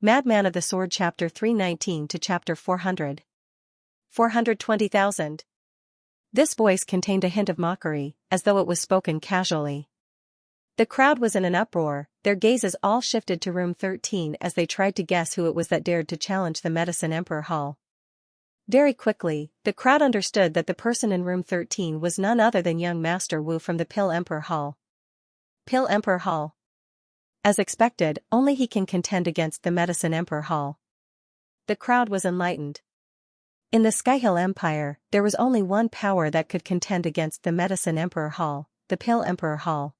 Madman of the Sword Chapter 319 to Chapter 400. 420,000. This voice contained a hint of mockery, as though it was spoken casually. The crowd was in an uproar, their gazes all shifted to room 13 as they tried to guess who it was that dared to challenge the Medicine Emperor Hall. Very quickly, the crowd understood that the person in room 13 was none other than young Master Wu from the Pill Emperor Hall. Pill Emperor Hall. As expected, only he can contend against the Medicine Emperor Hall. The crowd was enlightened. In the Skyhill Empire, there was only one power that could contend against the Medicine Emperor Hall, the Pill Emperor Hall.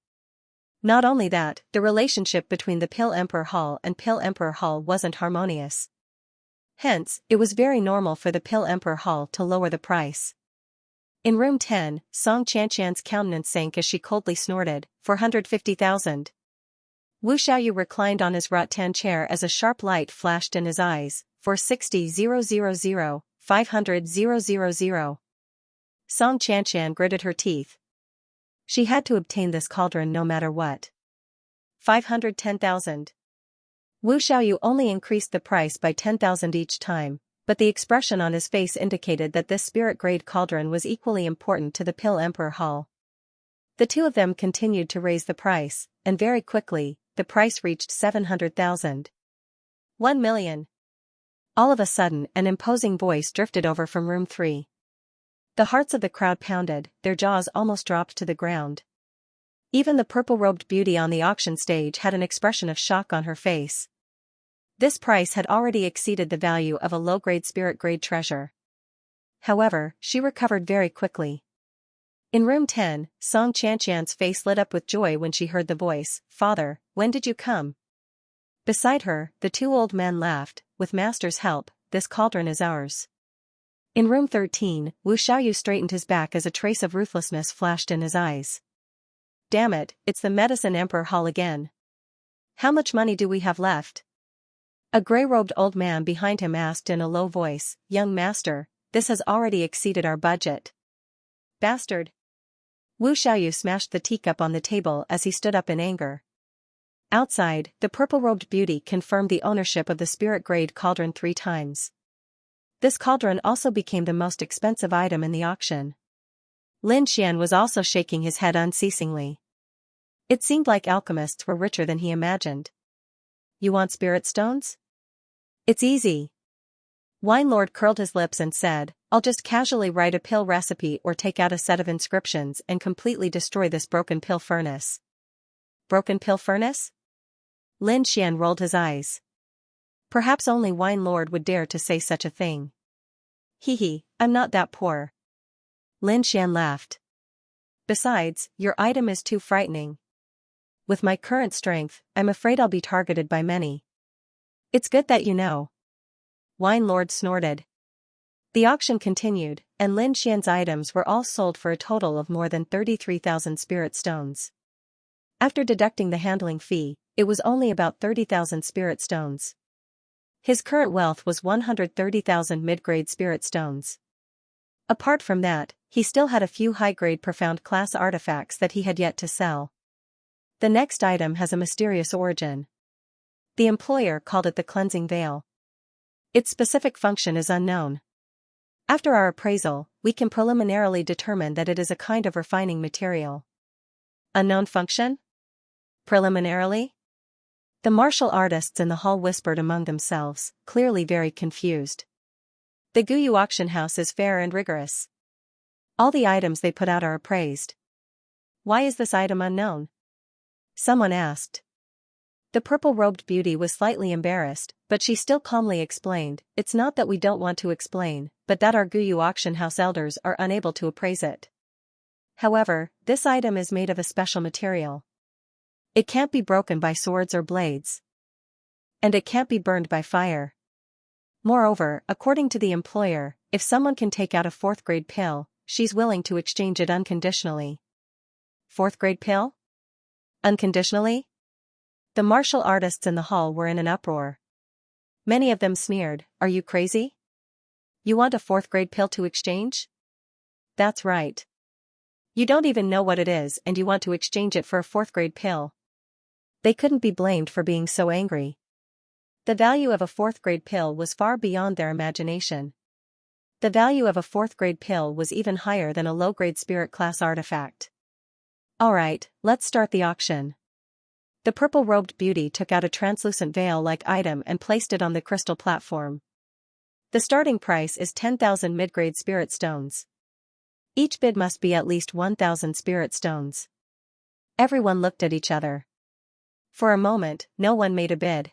Not only that, the relationship between the Pill Emperor Hall and Pill Emperor Hall wasn't harmonious. Hence, it was very normal for the Pill Emperor Hall to lower the price. In room 10, Xianxia's countenance sank as she coldly snorted, 450,000. Wu Xiaoyu reclined on his rattan chair as a sharp light flashed in his eyes, 460,000, 500,000. Song Qianxian gritted her teeth. She had to obtain this cauldron no matter what. 510,000. Wu Xiaoyu only increased the price by 10,000 each time, but the expression on his face indicated that this spirit-grade cauldron was equally important to the Pill Emperor Hall. The two of them continued to raise the price, and very quickly, the price reached 700,000. 1 million. All of a sudden, an imposing voice drifted over from room 3. The hearts of the crowd pounded, their jaws almost dropped to the ground. Even the purple-robed beauty on the auction stage had an expression of shock on her face. This price had already exceeded the value of a low-grade spirit-grade treasure. However, she recovered very quickly. In room 10, Song Qianxian's face lit up with joy when she heard the voice, "Father, when did you come?" Beside her, the two old men laughed, "With Master's help, this cauldron is ours." In room 13, Wu Xiaoyu straightened his back as a trace of ruthlessness flashed in his eyes. "Damn it, it's the Medicine Emperor Hall again. How much money do we have left?" A gray-robed old man behind him asked in a low voice, "Young Master, this has already exceeded our budget." "Bastard!" Wu Xiaoyu smashed the teacup on the table as he stood up in anger. Outside, the purple-robed beauty confirmed the ownership of the spirit-grade cauldron 3 times. This cauldron also became the most expensive item in the auction. Lin Xian was also shaking his head unceasingly. It seemed like alchemists were richer than he imagined. "You want spirit stones? It's easy." Wine Lord curled his lips and said, "I'll just casually write a pill recipe or take out a set of inscriptions and completely destroy this broken pill furnace." Broken pill furnace? Lin Xian rolled his eyes. Perhaps only Wine Lord would dare to say such a thing. "Hee, I'm not that poor." Lin Xian laughed. "Besides, your item is too frightening. With my current strength, I'm afraid I'll be targeted by many." "It's good that you know." Wine Lord snorted. The auction continued, and Lin Xian's items were all sold for a total of more than 33,000 spirit stones. After deducting the handling fee, it was only about 30,000 spirit stones. His current wealth was 130,000 mid-grade spirit stones. Apart from that, he still had a few high-grade profound class artifacts that he had yet to sell. The next item has a mysterious origin. The employer called it the cleansing veil. Its specific function is unknown. After our appraisal, we can preliminarily determine that it is a kind of refining material. Unknown function? Preliminarily? The martial artists in the hall whispered among themselves, clearly very confused. The Guyu auction house is fair and rigorous. All the items they put out are appraised. Why is this item unknown? Someone asked. The purple-robed beauty was slightly embarrassed, but she still calmly explained, "It's not that we don't want to explain, but that our Guyu auction house elders are unable to appraise it. However, this item is made of a special material. It can't be broken by swords or blades. And it can't be burned by fire. Moreover, according to the employer, if someone can take out a 4th-grade pill, she's willing to exchange it unconditionally." 4th-grade pill? Unconditionally? The martial artists in the hall were in an uproar. Many of them sneered, "Are you crazy? You want a 4th-grade pill to exchange? That's right. You don't even know what it is and you want to exchange it for a 4th-grade pill." They couldn't be blamed for being so angry. The value of a fourth-grade pill was far beyond their imagination. The value of a fourth-grade pill was even higher than a low-grade spirit class artifact. Alright, let's start the auction. The purple-robed beauty took out a translucent veil-like item and placed it on the crystal platform. The starting price is 10,000 mid-grade spirit stones. Each bid must be at least 1,000 spirit stones. Everyone looked at each other. For a moment, no one made a bid.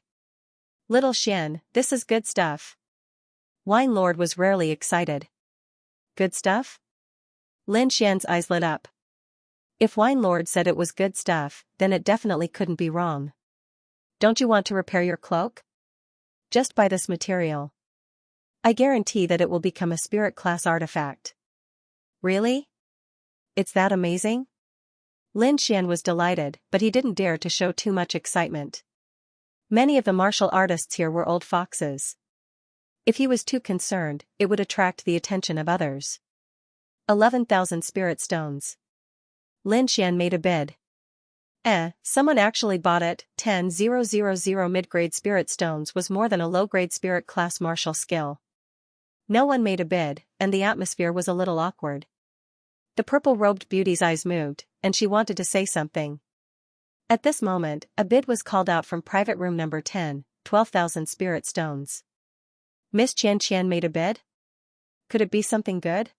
Little Xian, this is good stuff. Wine Lord was rarely excited. Good stuff? Lin Xian's eyes lit up. If Wine Lord said it was good stuff, then it definitely couldn't be wrong. Don't you want to repair your cloak? Just buy this material. I guarantee that it will become a spirit class artifact. Really? It's that amazing? Lin Xian was delighted, but he didn't dare to show too much excitement. Many of the martial artists here were old foxes. If he was too concerned, it would attract the attention of others. 11,000 spirit stones. Lin Xian made a bid. Someone actually bought it. 10,000 mid-grade spirit stones was more than a low-grade spirit class martial skill. No one made a bid, and the atmosphere was a little awkward. The purple-robed beauty's eyes moved, and she wanted to say something. At this moment, a bid was called out from private room number 10, 12,000 spirit stones. Miss Xianxia made a bid? Could it be something good?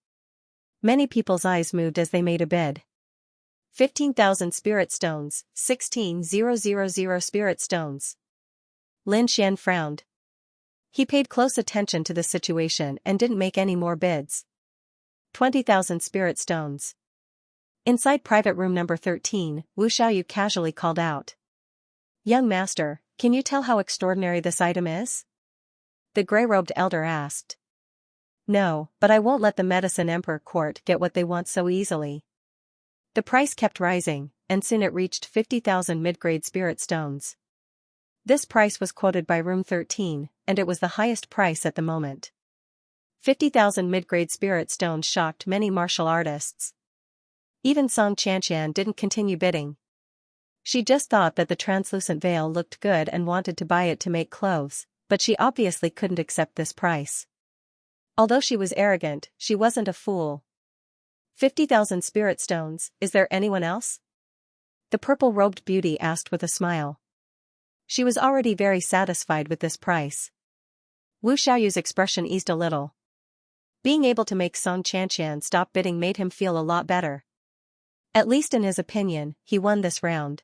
Many people's eyes moved as they made a bid. 15,000 spirit stones, 16,000 spirit stones. Lin Xian frowned. He paid close attention to the situation and didn't make any more bids. 20,000 spirit stones. Inside private room number 13, Wu Xiaoyu casually called out. Young master, can you tell how extraordinary this item is? The gray-robed elder asked. No, but I won't let the Medicine Emperor Court get what they want so easily. The price kept rising, and soon it reached 50,000 mid-grade spirit stones. This price was quoted by room 13, and it was the highest price at the moment. 50,000 mid-grade spirit stones shocked many martial artists. Even Song Qianqian didn't continue bidding. She just thought that the translucent veil looked good and wanted to buy it to make clothes, but she obviously couldn't accept this price. Although she was arrogant, she wasn't a fool. 50,000 spirit stones, is there anyone else? The purple-robed beauty asked with a smile. She was already very satisfied with this price. Wu Xiaoyu's expression eased a little. Being able to make Song Qianqian stop bidding made him feel a lot better. At least in his opinion, he won this round.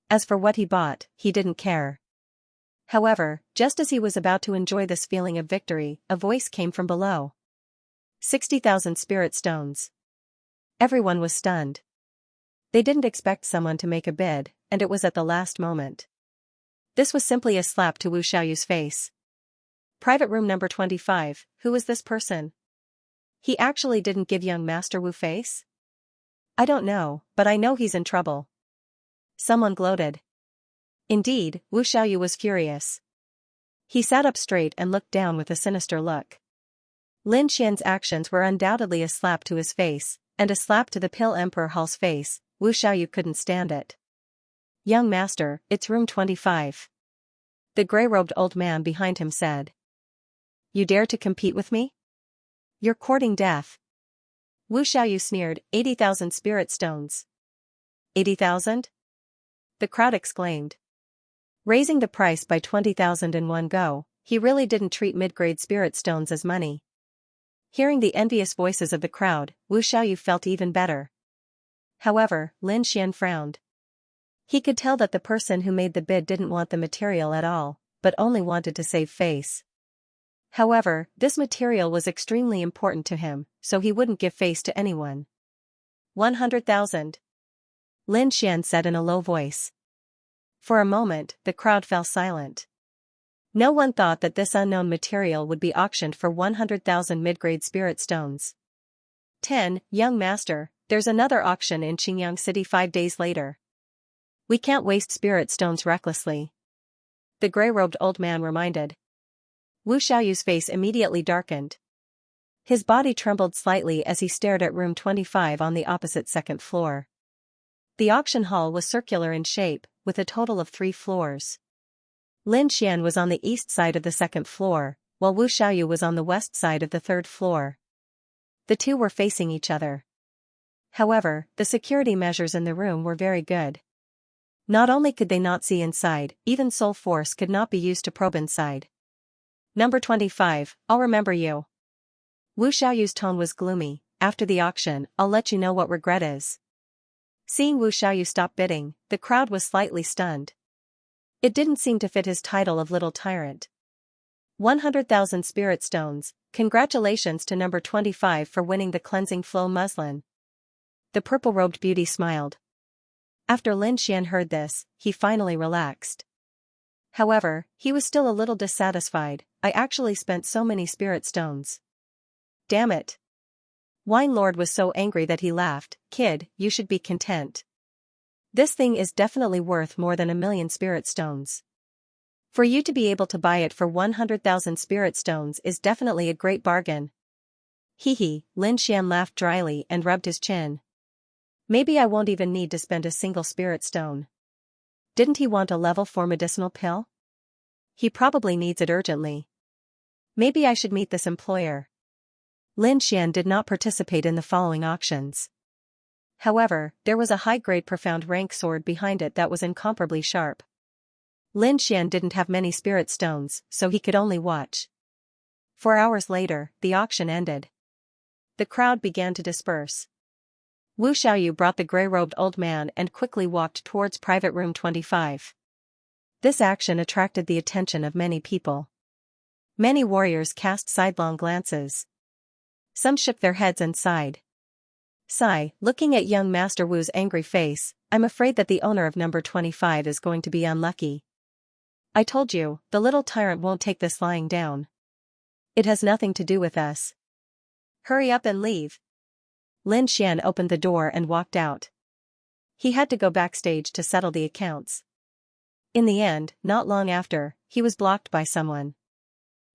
As for what he bought, he didn't care. However, just as he was about to enjoy this feeling of victory, a voice came from below. 60,000 spirit stones. Everyone was stunned. They didn't expect someone to make a bid, and it was at the last moment. This was simply a slap to Wu Xiaoyu's face. Private room number 25, who was this person? He actually didn't give young Master Wu face? I don't know, but I know he's in trouble. Someone gloated. Indeed, Wu Xiaoyu was furious. He sat up straight and looked down with a sinister look. Lin Xian's actions were undoubtedly a slap to his face, and a slap to the Pill Emperor Hall's face. Wu Xiaoyu couldn't stand it. Young master, it's room 25. The gray-robed old man behind him said. You dare to compete with me? You're courting death. Wu Xiaoyu sneered. 80,000 spirit stones. 80,000? The crowd exclaimed. Raising the price by 20,000 in one go, he really didn't treat mid-grade spirit stones as money. Hearing the envious voices of the crowd, Wu Xiaoyu felt even better. However, Lin Xian frowned. He could tell that the person who made the bid didn't want the material at all, but only wanted to save face. However, this material was extremely important to him, so he wouldn't give face to anyone. 100,000. Lin Xian said in a low voice. For a moment, the crowd fell silent. No one thought that this unknown material would be auctioned for 100,000 mid-grade spirit stones. 10. Young master, there's another auction in Qingyang City 5 days later. We can't waste spirit stones recklessly. The gray-robed old man reminded. Wu Xiaoyu's face immediately darkened. His body trembled slightly as he stared at room 25 on the opposite second floor. The auction hall was circular in shape, with a total of 3 floors. Lin Xian was on the east side of the second floor, while Wu Xiaoyu was on the west side of the third floor. The two were facing each other. However, the security measures in the room were very good. Not only could they not see inside, even soul force could not be used to probe inside. Number 25, I'll remember you. Wu Xiaoyu's tone was gloomy. After the auction, I'll let you know what regret is. Seeing Wu Xiaoyu stop bidding, the crowd was slightly stunned. It didn't seem to fit his title of Little Tyrant. 100,000 spirit stones. Congratulations to number 25 for winning the cleansing flow muslin. The purple-robed beauty smiled. After Lin Xian heard this, he finally relaxed. However, he was still a little dissatisfied. I actually spent so many spirit stones. Damn it. Wine Lord was so angry that he laughed. Kid, you should be content. This thing is definitely worth more than 1,000,000 spirit stones. For you to be able to buy it for 100,000 spirit stones is definitely a great bargain. Hee, Lin Xian laughed dryly and rubbed his chin. Maybe I won't even need to spend a single spirit stone. Didn't he want a level 4 medicinal pill? He probably needs it urgently. Maybe I should meet this employer. Lin Xian did not participate in the following auctions. However, there was a high-grade profound rank sword behind it that was incomparably sharp. Lin Xian didn't have many spirit stones, so he could only watch. 4 hours later, the auction ended. The crowd began to disperse. Wu Xiaoyu brought the gray-robed old man and quickly walked towards private room 25. This action attracted the attention of many people. Many warriors cast sidelong glances. Some shook their heads and sighed. Sigh, looking at young Master Wu's angry face, I'm afraid that the owner of number 25 is going to be unlucky. I told you, the little tyrant won't take this lying down. It has nothing to do with us. Hurry up and leave. Lin Xian opened the door and walked out. He had to go backstage to settle the accounts. In the end, not long after, he was blocked by someone.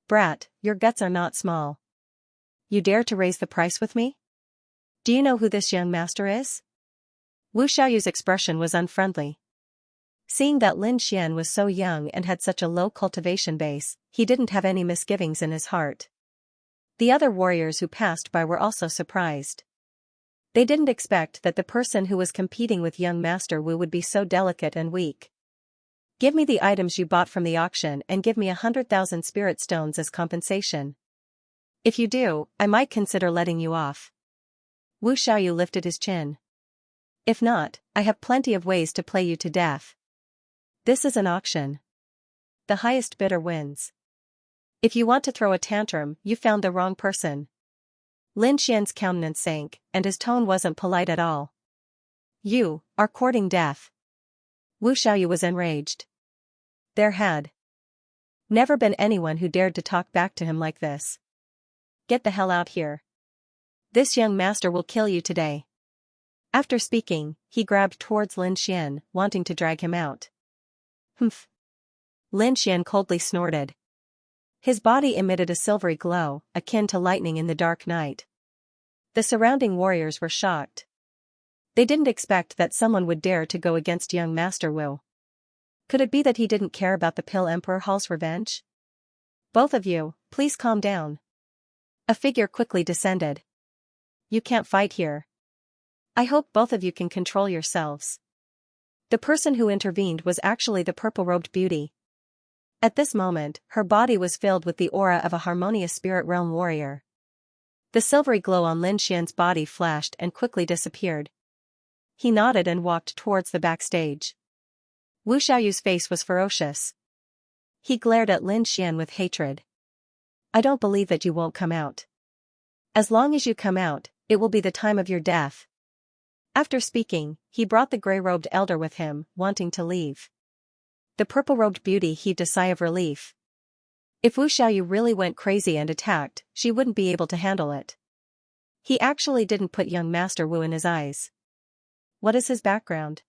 Brat, your guts are not small. You dare to raise the price with me? Do you know who this young master is? Wu Xiaoyu's expression was unfriendly. Seeing that Lin Xian was so young and had such a low cultivation base, he didn't have any misgivings in his heart. The other warriors who passed by were also surprised. They didn't expect that the person who was competing with young Master Wu would be so delicate and weak. Give me the items you bought from the auction and give me 100,000 spirit stones as compensation. If you do, I might consider letting you off. Wu Xiaoyu lifted his chin. If not, I have plenty of ways to play you to death. This is an auction. The highest bidder wins. If you want to throw a tantrum, you found the wrong person. Lin Xian's countenance sank, and his tone wasn't polite at all. You are courting death. Wu Xiaoyu was enraged. There had never been anyone who dared to talk back to him like this. Get the hell out here. This young master will kill you today. After speaking, he grabbed towards Lin Xian, wanting to drag him out. Humph. Lin Xian coldly snorted. His body emitted a silvery glow, akin to lightning in the dark night. The surrounding warriors were shocked. They didn't expect that someone would dare to go against young Master Wu. Could it be that he didn't care about the Pill Emperor Hall's revenge? Both of you, please calm down. A figure quickly descended. You can't fight here. I hope both of you can control yourselves. The person who intervened was actually the purple-robed beauty. At this moment, her body was filled with the aura of a harmonious spirit realm warrior. The silvery glow on Lin Xian's body flashed and quickly disappeared. He nodded and walked towards the backstage. Wu Xiaoyu's face was ferocious. He glared at Lin Xian with hatred. I don't believe that you won't come out. As long as you come out, it will be the time of your death. After speaking, he brought the gray-robed elder with him, wanting to leave. The purple-robed beauty heaved a sigh of relief. If Wu Xiaoyu really went crazy and attacked, she wouldn't be able to handle it. He actually didn't put young Master Wu in his eyes. What is his background?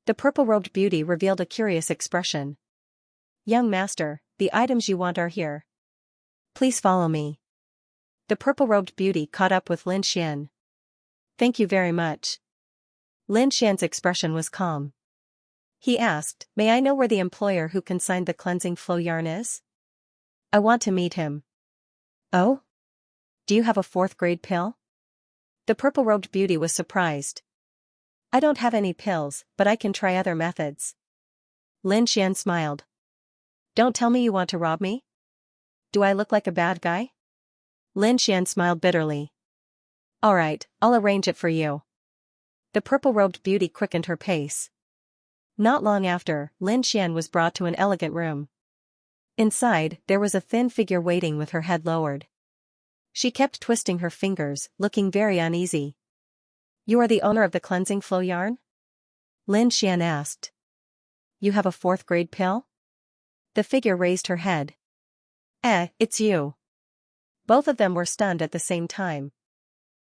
The purple-robed beauty revealed a curious expression. Young Master, the items you want are here. Please follow me. The purple-robed beauty caught up with Lin Xian. Thank you very much. Lin Xian's expression was calm. He asked, "May I know where the employer who consigned the cleansing flow yarn is? I want to meet him." "Oh? Do you have a fourth-grade pill?" The purple-robed beauty was surprised. "I don't have any pills, but I can try other methods." Lin Xian smiled. "Don't tell me you want to rob me? Do I look like a bad guy?" Lin Xian smiled bitterly. "Alright, I'll arrange it for you." The purple-robed beauty quickened her pace. Not long after, Lin Xian was brought to an elegant room. Inside, there was a thin figure waiting with her head lowered. She kept twisting her fingers, looking very uneasy. "You are the owner of the cleansing flow yarn?" Lin Xian asked. "You have a fourth-grade pill?" The figure raised her head. It's you." Both of them were stunned at the same time.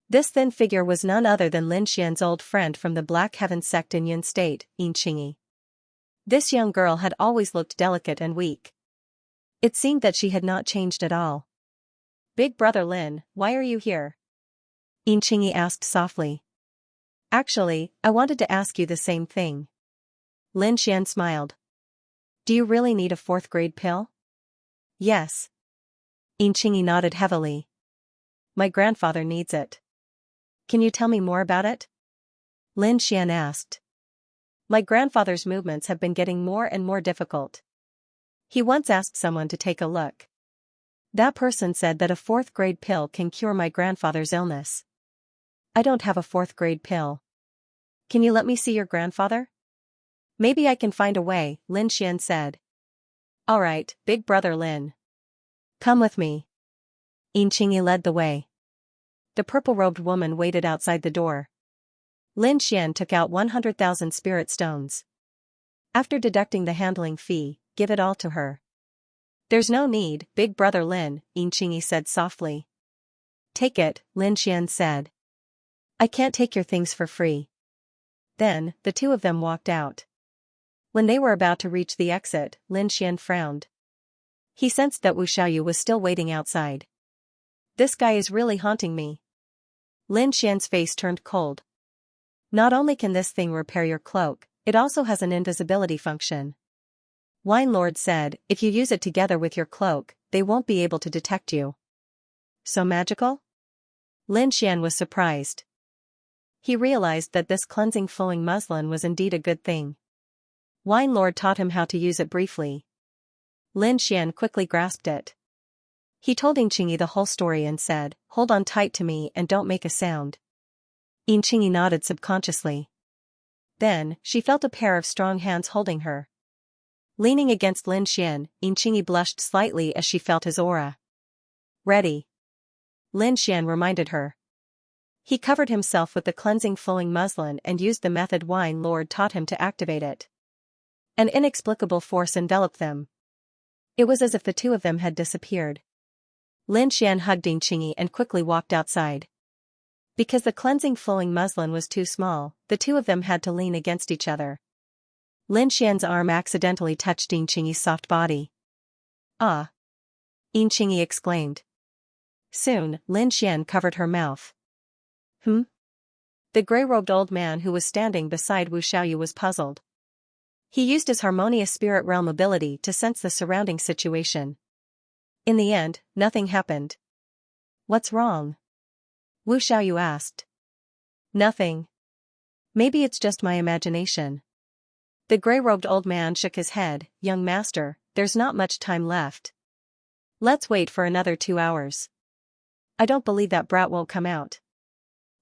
This thin figure was none other than Lin Xian's old friend from the Black Heaven sect in Yun State, Xianxia. This young girl had always looked delicate and weak. It seemed that she had not changed at all. "Big brother Lin, why are you here?" Xianxia asked softly. "Actually, I wanted to ask you the same thing." Lin Xian smiled. "Do you really need a fourth-grade pill?" "Yes." Xianxia nodded heavily. "My grandfather needs it." "Can you tell me more about it?" Lin Xian asked. "My grandfather's movements have been getting more and more difficult. He once asked someone to take a look. That person said that a fourth-grade pill can cure my grandfather's illness. I don't have a fourth-grade pill. Can you let me see your grandfather?" "Maybe I can find a way," Lin Xian said. "Alright, big brother Lin. Come with me." Xianxia led the way. The purple-robed woman waited outside the door. Lin Xian took out 100,000 spirit stones. After deducting the handling fee, give it all to her. "There's no need, big brother Lin," Xianxia said softly. "Take it," Lin Xian said. "I can't take your things for free." Then, the two of them walked out. When they were about to reach the exit, Lin Xian frowned. He sensed that Wu Xiaoyu was still waiting outside. "This guy is really haunting me." Lin Xian's face turned cold. "Not only can this thing repair your cloak, it also has an invisibility function. Wine Lord said, if you use it together with your cloak, they won't be able to detect you." "So magical?" Lin Xian was surprised. He realized that this cleansing flowing muslin was indeed a good thing. Wine Lord taught him how to use it briefly. Lin Xian quickly grasped it. He told Xianxia the whole story and said, "Hold on tight to me and don't make a sound." Xianxia nodded subconsciously. Then, she felt a pair of strong hands holding her. Leaning against Lin Xian, Xianxia blushed slightly as she felt his aura. "Ready?" Lin Xian reminded her. He covered himself with the cleansing flowing muslin and used the method Wine Lord taught him to activate it. An inexplicable force enveloped them. It was as if the two of them had disappeared. Lin Xian hugged Xianxia and quickly walked outside. Because the cleansing flowing muslin was too small, the two of them had to lean against each other. Lin Xian's arm accidentally touched Xianxia's soft body. "Ah!" Xianxia exclaimed. Soon, Lin Xian covered her mouth. The gray-robed old man who was standing beside Wu Xiaoyu was puzzled. He used his harmonious spirit realm ability to sense the surrounding situation. In the end, nothing happened. "What's wrong?" Wu Xiaoyu asked. "Nothing. Maybe it's just my imagination." The gray-robed old man shook his head. "Young master, there's not much time left. Let's wait for another 2 hours. I don't believe that brat won't come out."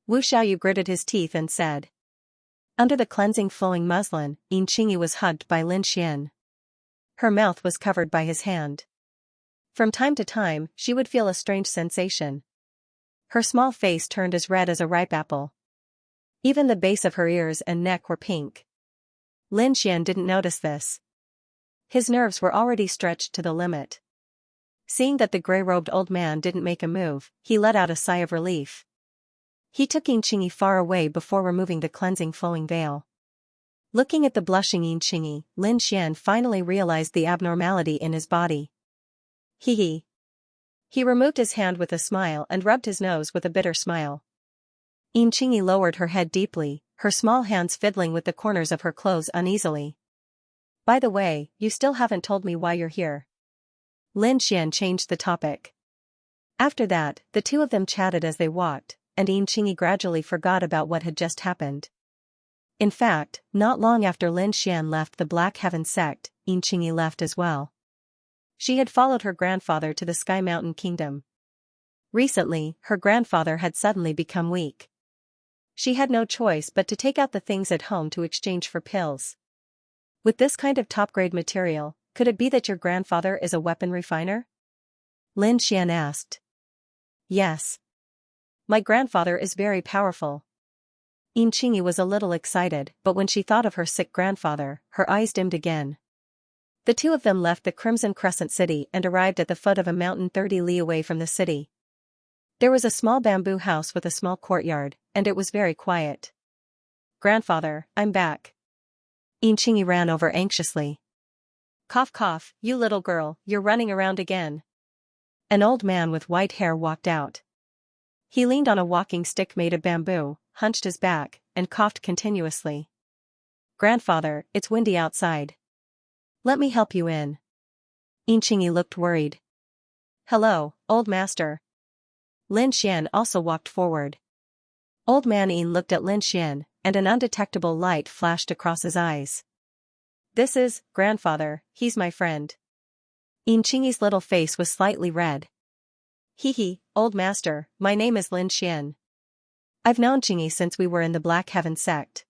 Wu Xiaoyu gritted his teeth and said. Under the cleansing flowing muslin, Xianxia was hugged by Lin Xian. Her mouth was covered by his hand. From time to time, she would feel a strange sensation. Her small face turned as red as a ripe apple. Even the base of her ears and neck were pink. Lin Xian didn't notice this. His nerves were already stretched to the limit. Seeing that the gray-robed old man didn't make a move, he let out a sigh of relief. He took Xianxia far away before removing the cleansing flowing veil. Looking at the blushing Xianxia, Lin Xian finally realized the abnormality in his body. He removed his hand with a smile and rubbed his nose with a bitter smile. Xianxia lowered her head deeply, her small hands fiddling with the corners of her clothes uneasily. By the way, you still haven't told me why you're here. Lin Xian changed the topic. After that, the two of them chatted as they walked, and Qingyi gradually forgot about what had just happened. In fact, not long after Lin Xian left the Black Heaven sect, Qingyi left as well. She had followed her grandfather to the Sky Mountain Kingdom. Recently, her grandfather had suddenly become weak. She had no choice but to take out the things at home to exchange for pills. With this kind of top-grade material, could it be that your grandfather is a weapon refiner? Lin Xian asked. Yes. My grandfather is very powerful. Qingyi was a little excited, but when she thought of her sick grandfather, her eyes dimmed again. The two of them left the Crimson Crescent City and arrived at the foot of a mountain 30 li away from the city. There was a small bamboo house with a small courtyard, and it was very quiet. Grandfather, I'm back. Qingyi ran over anxiously. Cough cough, you little girl, you're running around again. An old man with white hair walked out. He leaned on a walking stick made of bamboo, hunched his back, and coughed continuously. Grandfather, it's windy outside. Let me help you in. Qingyi looked worried. Hello, old master. Lin Xian also walked forward. Old Man Yin looked at Lin Xian, and an undetectable light flashed across his eyes. This is, grandfather, he's my friend. Qingyi's little face was slightly red. Hee, old master, my name is Lin Xian. I've known Qingyi since we were in the Black Heaven sect.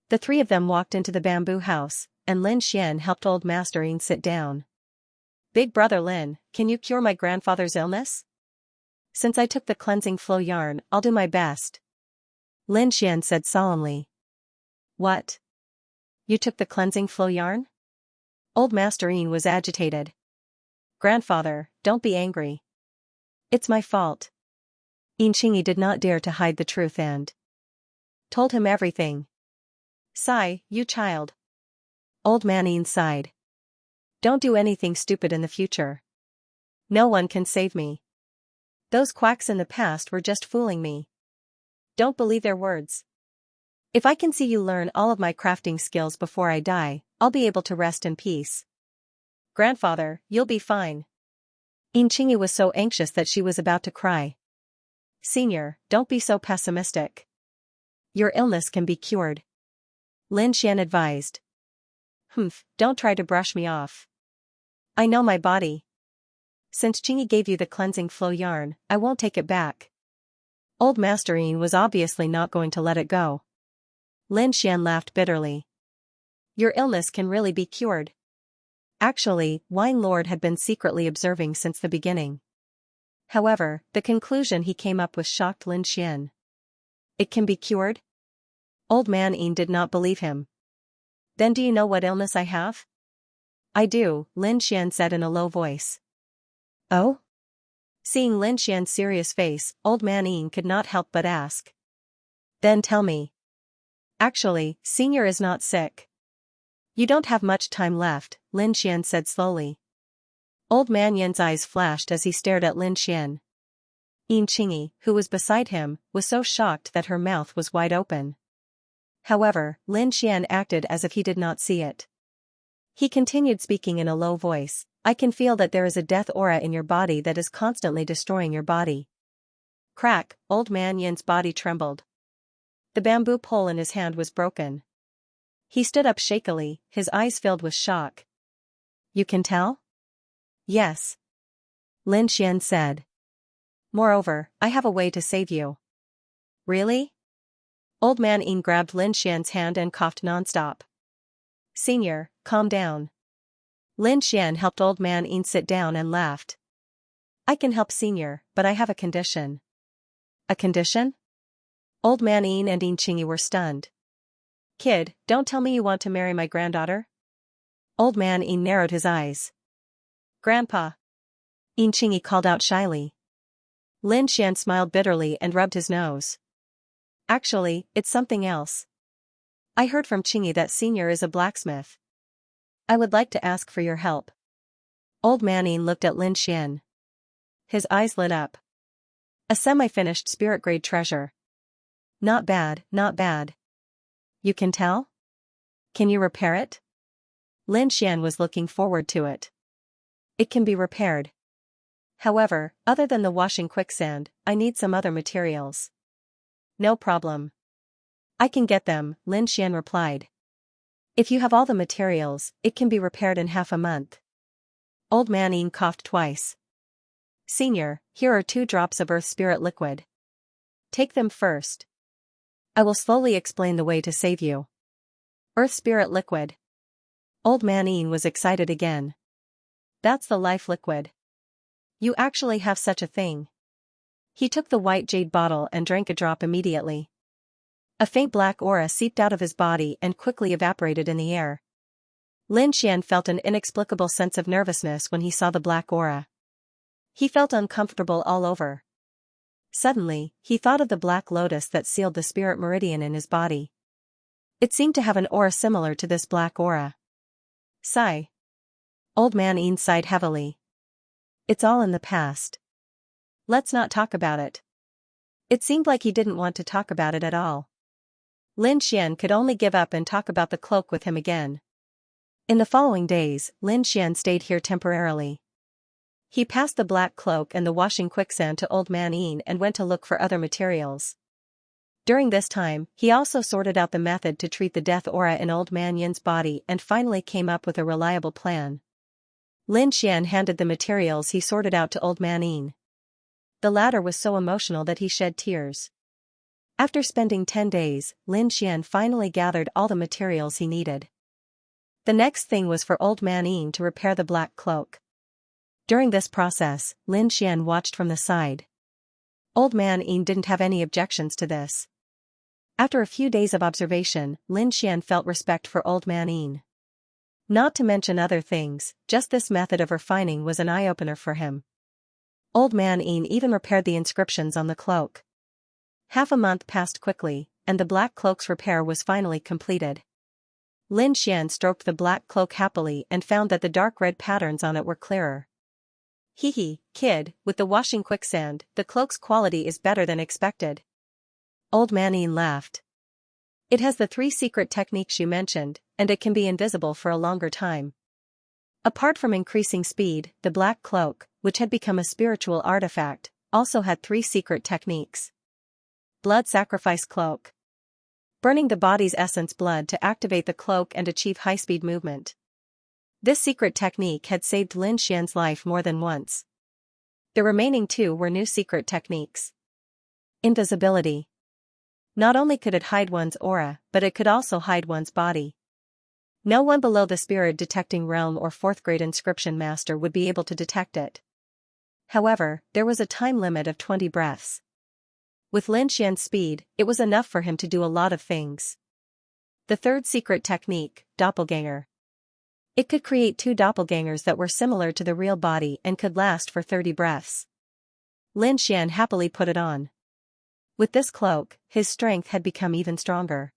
The three of them walked into the bamboo house, and Lin Xian helped old master Yin sit down. Big brother Lin, can you cure my grandfather's illness? Since I took the cleansing flow yarn, I'll do my best. Lin Xian said solemnly. What? You took the cleansing flow yarn? Old master Yin was agitated. Grandfather, don't be angry. It's my fault. Qingyi did not dare to hide the truth and told him everything. Sigh, you child. Old man Yin sighed. Don't do anything stupid in the future. No one can save me. Those quacks in the past were just fooling me. Don't believe their words. If I can see you learn all of my crafting skills before I die, I'll be able to rest in peace. Grandfather, you'll be fine. Qingyi was so anxious that she was about to cry. Senior, don't be so pessimistic. Your illness can be cured. Lin Xian advised. Don't try to brush me off. I know my body. Since Qingyi gave you the cleansing flow yarn, I won't take it back. Old Master Yin was obviously not going to let it go. Lin Xian laughed bitterly. Your illness can really be cured. Actually, Wine Lord had been secretly observing since the beginning. However, the conclusion he came up with shocked Lin Xian. It can be cured? Old Man Yin did not believe him. Then do you know what illness I have? I do, Lin Xian said in a low voice. Oh? Seeing Lin Xian's serious face, Old Man Yin could not help but ask. Then tell me. Actually, Senior is not sick. You don't have much time left, Lin Xian said slowly. Old Man Yin's eyes flashed as he stared at Lin Xian. Qingyi, who was beside him, was so shocked that her mouth was wide open. However, Lin Xian acted as if he did not see it. He continued speaking in a low voice. I can feel that there is a death aura in your body that is constantly destroying your body. Crack, Old Man Yin's body trembled. The bamboo pole in his hand was broken. He stood up shakily, his eyes filled with shock. You can tell? Yes. Lin Xian said. Moreover, I have a way to save you. Really? Old Man Yin grabbed Lin Xian's hand and coughed nonstop. Senior, calm down. Lin Xian helped Old Man Yin sit down and laughed. I can help Senior, but I have a condition. A condition? Old Man Yin and Qingyi were stunned. Kid, don't tell me you want to marry my granddaughter? Old Man Yin narrowed his eyes. Grandpa. Qingyi called out shyly. Lin Xian smiled bitterly and rubbed his nose. Actually, it's something else. I heard from Qingyi that Senior is a blacksmith. I would like to ask for your help. Old Man Yin looked at Lin Xian. His eyes lit up. A semi-finished spirit-grade treasure. Not bad, not bad. You can tell? Can you repair it? Lin Xian was looking forward to it. It can be repaired. However, other than the washing quicksand, I need some other materials. No problem. I can get them, Lin Xian replied. If you have all the materials, it can be repaired in half a month. Old Man Yin coughed twice. Senior, here are 2 drops of Earth Spirit liquid. Take them first. I will slowly explain the way to save you. Earth Spirit liquid. Old Man Yin was excited again. That's the life liquid. You actually have such a thing. He took the white jade bottle and drank a drop immediately. A faint black aura seeped out of his body and quickly evaporated in the air. Lin Xian felt an inexplicable sense of nervousness when he saw the black aura. He felt uncomfortable all over. Suddenly, he thought of the black lotus that sealed the spirit meridian in his body. It seemed to have an aura similar to this black aura. Sigh. Old Man Yin sighed heavily. It's all in the past. Let's not talk about it. It seemed like he didn't want to talk about it at all. Lin Xian could only give up and talk about the cloak with him again. In the following days, Lin Xian stayed here temporarily. He passed the black cloak and the washing quicksand to Old Man Yin and went to look for other materials. During this time, he also sorted out the method to treat the death aura in Old Man Yin's body and finally came up with a reliable plan. Lin Xian handed the materials he sorted out to Old Man Yin. The latter was so emotional that he shed tears. After spending 10 days, Lin Xian finally gathered all the materials he needed. The next thing was for Old Man Yin to repair the black cloak. During this process, Lin Xian watched from the side. Old Man Yin didn't have any objections to this. After a few days of observation, Lin Xian felt respect for Old Man Yin. Not to mention other things, just this method of refining was an eye-opener for him. Old Man Yin even repaired the inscriptions on the cloak. Half a month passed quickly, and the black cloak's repair was finally completed. Lin Xian stroked the black cloak happily and found that the dark red patterns on it were clearer. Hee, kid, with the washing quicksand, the cloak's quality is better than expected. Old Man Yin laughed. It has the 3 secret techniques you mentioned, and it can be invisible for a longer time. Apart from increasing speed, the black cloak, which had become a spiritual artifact, also had 3 secret techniques. Blood sacrifice cloak. Burning the body's essence blood to activate the cloak and achieve high-speed movement. This secret technique had saved Lin Xian's life more than once. The remaining 2 were new secret techniques. Invisibility. Not only could it hide one's aura, but it could also hide one's body. No one below the spirit detecting realm or 4th grade inscription master would be able to detect it. However, there was a time limit of 20 breaths. With Lin Xian's speed, it was enough for him to do a lot of things. The 3rd secret technique, doppelganger. It could create 2 doppelgangers that were similar to the real body and could last for 30 breaths. Lin Xian happily put it on. With this cloak, his strength had become even stronger.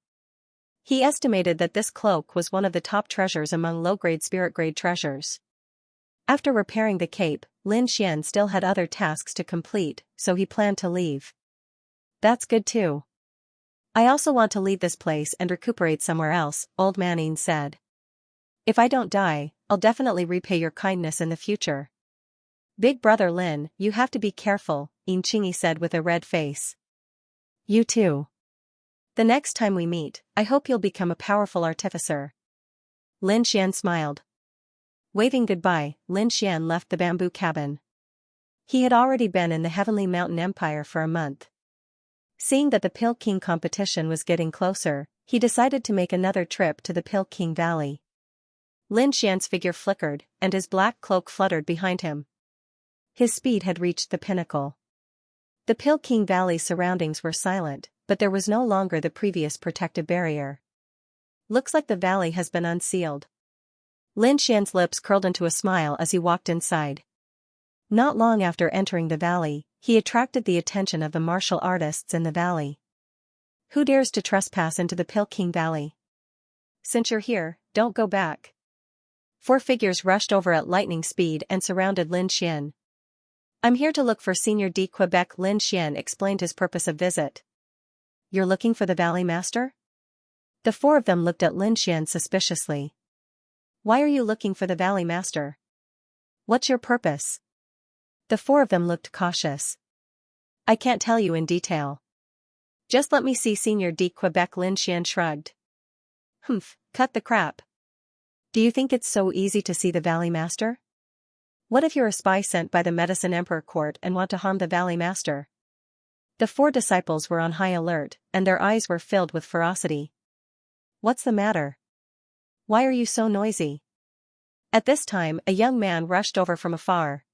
He estimated that this cloak was one of the top treasures among low-grade spirit-grade treasures. After repairing the cape, Lin Xian still had other tasks to complete, so he planned to leave. That's good too. I also want to leave this place and recuperate somewhere else, Old Man Yin said. If I don't die, I'll definitely repay your kindness in the future. Big brother Lin, you have to be careful, Yin Qingyi said with a red face. You too. The next time we meet, I hope you'll become a powerful artificer. Lin Xian smiled. Waving goodbye, Lin Xian left the bamboo cabin. He had already been in the Heavenly Mountain Empire for a month. Seeing that the Pill King competition was getting closer, he decided to make another trip to the Pill King Valley. Lin Xian's figure flickered, and his black cloak fluttered behind him. His speed had reached the pinnacle. The Pill King Valley's surroundings were silent, but there was no longer the previous protective barrier. Looks like the valley has been unsealed. Lin Xian's lips curled into a smile as he walked inside. Not long after entering the valley, he attracted the attention of the martial artists in the valley. Who dares to trespass into the Pill King Valley? Since you're here, don't go back. 4 figures rushed over at lightning speed and surrounded Lin Xian. I'm here to look for Senior D. Quebec. Lin Xian explained his purpose of visit. You're looking for the Valley Master? The 4 of them looked at Lin Xian suspiciously. Why are you looking for the Valley Master? What's your purpose? The four of them looked cautious. I can't tell you in detail. Just let me see Senior de Quebec. Lin Xian shrugged. Humph, cut the crap. Do you think it's so easy to see the Valley Master? What if you're a spy sent by the Medicine Emperor court and want to harm the Valley Master? The four disciples were on high alert, and their eyes were filled with ferocity. What's the matter? Why are you so noisy? At this time, a young man rushed over from afar.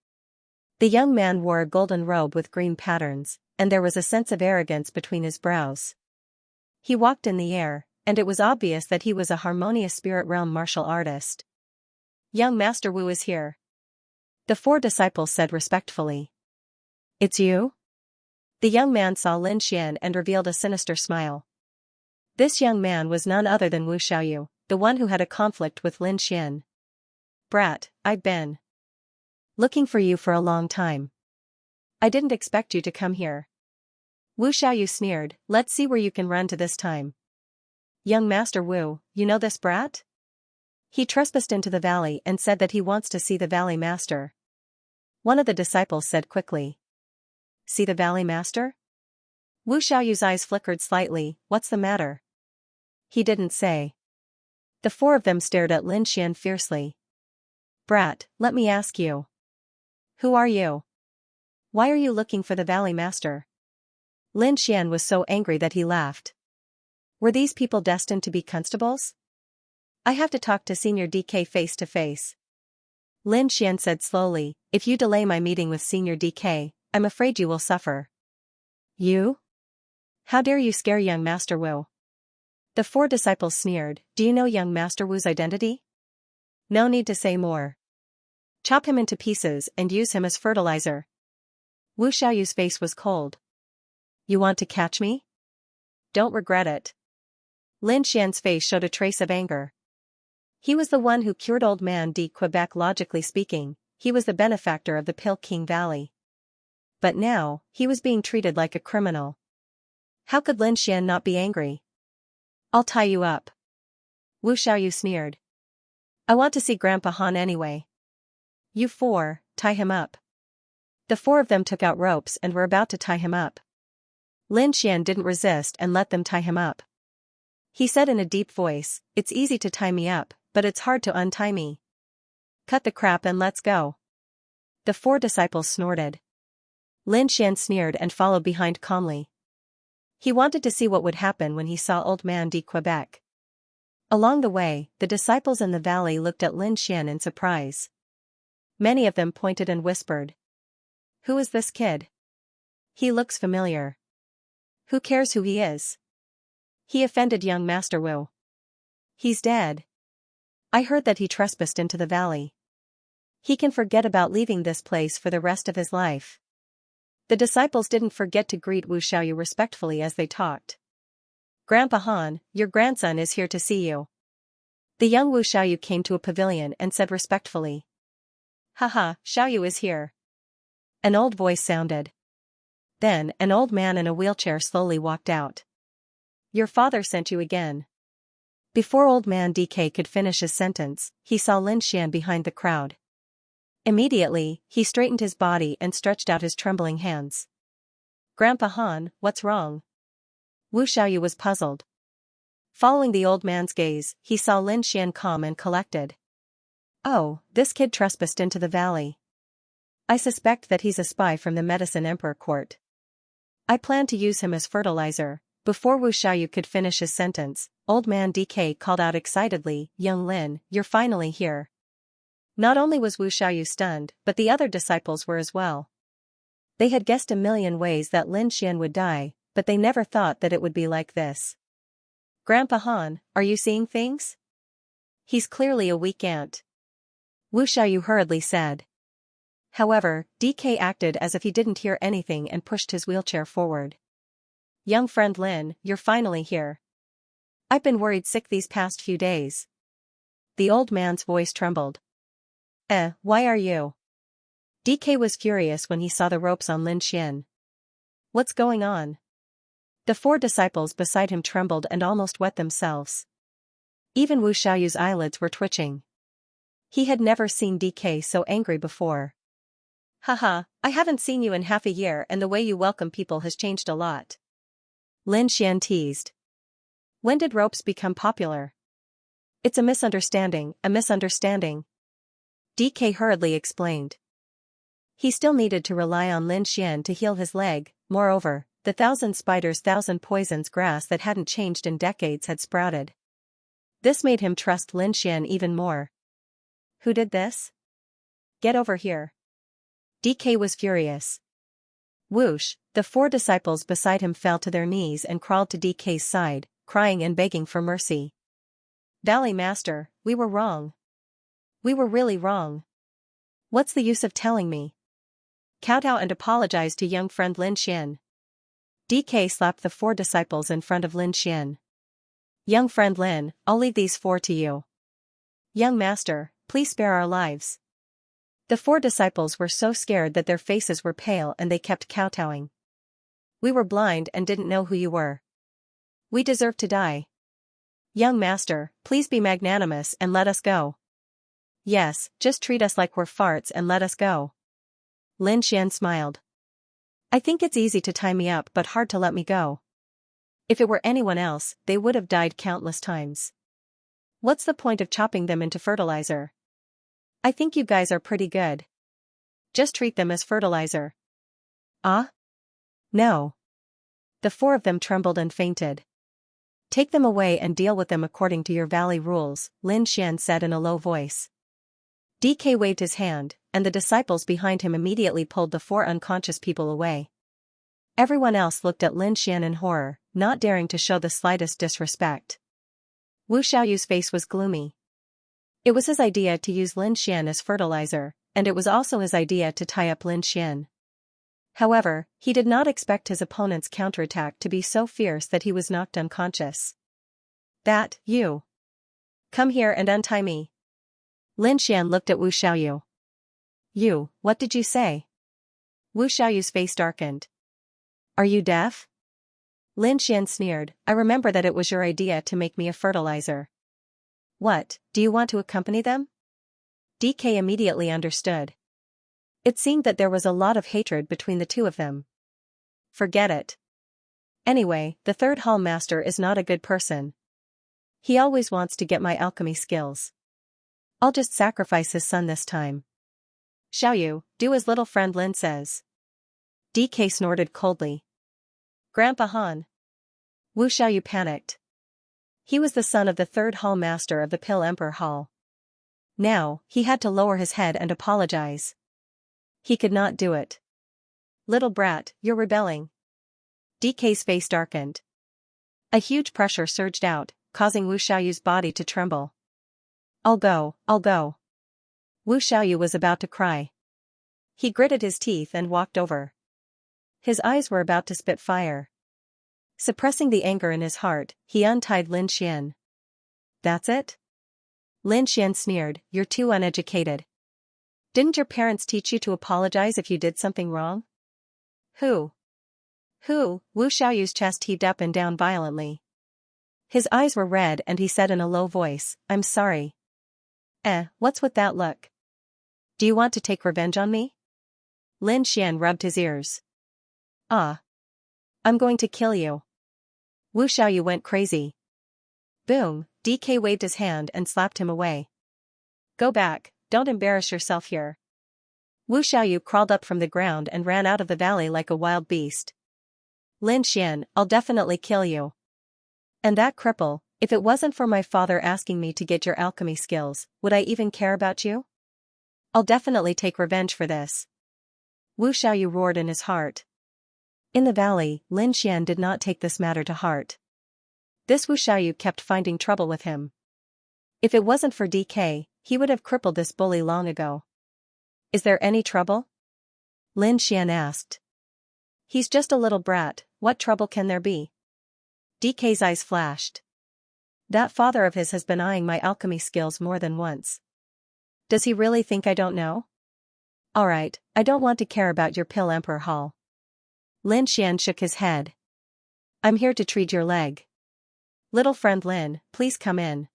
The young man wore a golden robe with green patterns, and there was a sense of arrogance between his brows. He walked in the air, and it was obvious that he was a harmonious spirit realm martial artist. Young Master Wu is here. The four disciples said respectfully. It's you? The young man saw Lin Xian and revealed a sinister smile. This young man was none other than Wu Xiaoyu, the one who had a conflict with Lin Xian. Brat, I've been looking for you for a long time. I didn't expect you to come here. Wu Xiaoyu sneered, let's see where you can run to this time. Young Master Wu, you know this brat? He trespassed into the valley and said that he wants to see the Valley Master. One of the disciples said quickly. See the Valley Master? Wu Xiaoyu's eyes flickered slightly, what's the matter? He didn't say. The four of them stared at Lin Xian fiercely. Brat, let me ask you. Who are you? Why are you looking for the Valley Master? Lin Xian was so angry that he laughed. Were these people destined to be constables? I have to talk to Senior DK face to face. Lin Xian said slowly, if you delay my meeting with Senior DK, I'm afraid you will suffer. You? How dare you scare young Master Wu? The four disciples sneered, do you know young Master Wu's identity? No need to say more. Chop him into pieces and use him as fertilizer. Wu Xiaoyu's face was cold. You want to catch me? Don't regret it. Lin Xian's face showed a trace of anger. He was the one who cured Old Man de Quebec. Logically speaking, he was the benefactor of the Pill King Valley. But now, he was being treated like a criminal. How could Lin Xian not be angry? I'll tie you up. Wu Xiaoyu sneered. I want to see Grandpa Han anyway. You four, tie him up. The four of them took out ropes and were about to tie him up. Lin Xian didn't resist and let them tie him up. He said in a deep voice, it's easy to tie me up, but it's hard to untie me. Cut the crap and let's go. The four disciples snorted. Lin Xian sneered and followed behind calmly. He wanted to see what would happen when he saw Old Man de Quebec. Along the way, the disciples in the valley looked at Lin Xian in surprise. Many of them pointed and whispered. Who is this kid? He looks familiar. Who cares who he is? He offended young Master Wu. He's dead. I heard that he trespassed into the valley. He can forget about leaving this place for the rest of his life. The disciples didn't forget to greet Wu Xiaoyu respectfully as they talked. Grandpa Han, your grandson is here to see you. The young Wu Xiaoyu came to a pavilion and said respectfully. Haha, Xiaoyu is here. An old voice sounded. Then, an old man in a wheelchair slowly walked out. Your father sent you again. Before Old Man DK could finish his sentence, he saw Lin Xian behind the crowd. Immediately, he straightened his body and stretched out his trembling hands. Grandpa Han, what's wrong? Wu Xiaoyu was puzzled. Following the old man's gaze, he saw Lin Xian calm and collected. Oh, this kid trespassed into the valley. I suspect that he's a spy from the Medicine Emperor court. I plan to use him as fertilizer. Before Wu Xiaoyu could finish his sentence, Old Man DK called out excitedly, Young Lin, you're finally here. Not only was Wu Xiaoyu stunned, but the other disciples were as well. They had guessed a million ways that Lin Xian would die, but they never thought that it would be like this. Grandpa Han, are you seeing things? He's clearly a weak ant. Wu Xiaoyu hurriedly said. However, DK acted as if he didn't hear anything and pushed his wheelchair forward. Young friend Lin, you're finally here. I've been worried sick these past few days. The old man's voice trembled. Why are you? DK was furious when he saw the ropes on Lin Xian. What's going on? The four disciples beside him trembled and almost wet themselves. Even Wu Xiaoyu's eyelids were twitching. He had never seen DK so angry before. Haha, I haven't seen you in half a year and the way you welcome people has changed a lot. Lin Xian teased. When did ropes become popular? It's a misunderstanding, a misunderstanding. DK hurriedly explained. He still needed to rely on Lin Xian to heal his leg, moreover, the thousand spiders, thousand poisons grass that hadn't changed in decades had sprouted. This made him trust Lin Xian even more. Who did this? Get over here. DK was furious. Whoosh, the 4 disciples beside him fell to their knees and crawled to DK's side, crying and begging for mercy. Valley Master, we were wrong. We were really wrong. What's the use of telling me? Kowtow and apologize to young friend Lin Xian. DK slapped the 4 disciples in front of Lin Xian. Young friend Lin, I'll leave these 4 to you. Young master, please spare our lives. The 4 disciples were so scared that their faces were pale and they kept kowtowing. We were blind and didn't know who you were. We deserve to die. Young master, please be magnanimous and let us go. Yes, just treat us like we're farts and let us go. Lin Xian smiled. I think it's easy to tie me up but hard to let me go. If it were anyone else, they would have died countless times. What's the point of chopping them into fertilizer? I think you guys are pretty good. Just treat them as fertilizer. Ah? No. The 4 of them trembled and fainted. Take them away and deal with them according to your valley rules, Lin Xian said in a low voice. DK waved his hand, and the disciples behind him immediately pulled the 4 unconscious people away. Everyone else looked at Lin Xian in horror, not daring to show the slightest disrespect. Wu Xiaoyu's face was gloomy. It was his idea to use Lin Xian as fertilizer, and it was also his idea to tie up Lin Xian. However, he did not expect his opponent's counterattack to be so fierce that he was knocked unconscious. That, you. Come here and untie me. Lin Xian looked at Wu Xiaoyu. You, what did you say? Wu Xiaoyu's face darkened. Are you deaf? Lin Xian sneered, I remember that it was your idea to make me a fertilizer. What, do you want to accompany them? DK immediately understood. It seemed that there was a lot of hatred between the 2 of them. Forget it. Anyway, the 3rd hall master is not a good person. He always wants to get my alchemy skills. I'll just sacrifice his son this time. Xiaoyu, do as little friend Lin says. DK snorted coldly. Grandpa Han. Wu Xiaoyu panicked. He was the son of the 3rd hall master of the Pill Emperor Hall. Now, he had to lower his head and apologize. He could not do it. Little brat, you're rebelling. DK's face darkened. A huge pressure surged out, causing Wu Xiaoyu's body to tremble. I'll go, I'll go. Wu Xiaoyu was about to cry. He gritted his teeth and walked over. His eyes were about to spit fire. Suppressing the anger in his heart, he untied Lin Xian. That's it? Lin Xian sneered, you're too uneducated. Didn't your parents teach you to apologize if you did something wrong? Who? Who? Wu Xiaoyu's chest heaved up and down violently. His eyes were red and he said in a low voice, I'm sorry. What's with that look? Do you want to take revenge on me? Lin Xian rubbed his ears. Ah. I'm going to kill you. Wu Xiaoyu went crazy. Boom, DK waved his hand and slapped him away. Go back, don't embarrass yourself here. Wu Xiaoyu crawled up from the ground and ran out of the valley like a wild beast. Lin Xian, I'll definitely kill you. And that cripple, if it wasn't for my father asking me to get your alchemy skills, would I even care about you? I'll definitely take revenge for this. Wu Xiaoyu roared in his heart. In the valley, Lin Xian did not take this matter to heart. This Wu Xiaoyu kept finding trouble with him. If it wasn't for DK, he would have crippled this bully long ago. Is there any trouble? Lin Xian asked. He's just a little brat, what trouble can there be? DK's eyes flashed. That father of his has been eyeing my alchemy skills more than once. Does he really think I don't know? Alright, I don't want to care about your Pill Emperor Hall. Lin Xian shook his head. I'm here to treat your leg. Little friend Lin, please come in.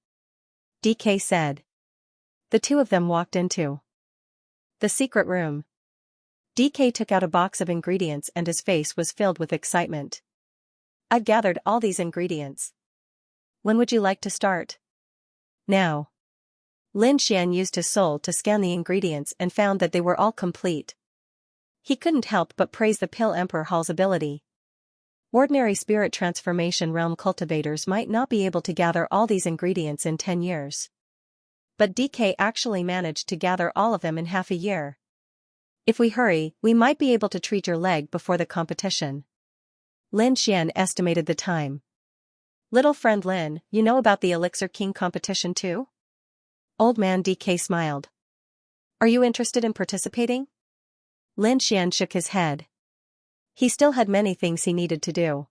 DK said. The two of them walked into the secret room. DK took out a box of ingredients and his face was filled with excitement. I've gathered all these ingredients. When would you like to start? Now. Lin Xian used his soul to scan the ingredients and found that they were all complete. He couldn't help but praise the Pill Emperor Hall's ability. Ordinary spirit transformation realm cultivators might not be able to gather all these ingredients in 10 years. But DK actually managed to gather all of them in half a year. If we hurry, we might be able to treat your leg before the competition. Lin Xian estimated the time. Little friend Lin, you know about the Elixir King competition too? Old man DK smiled. Are you interested in participating? Lin Xian shook his head. He still had many things he needed to do.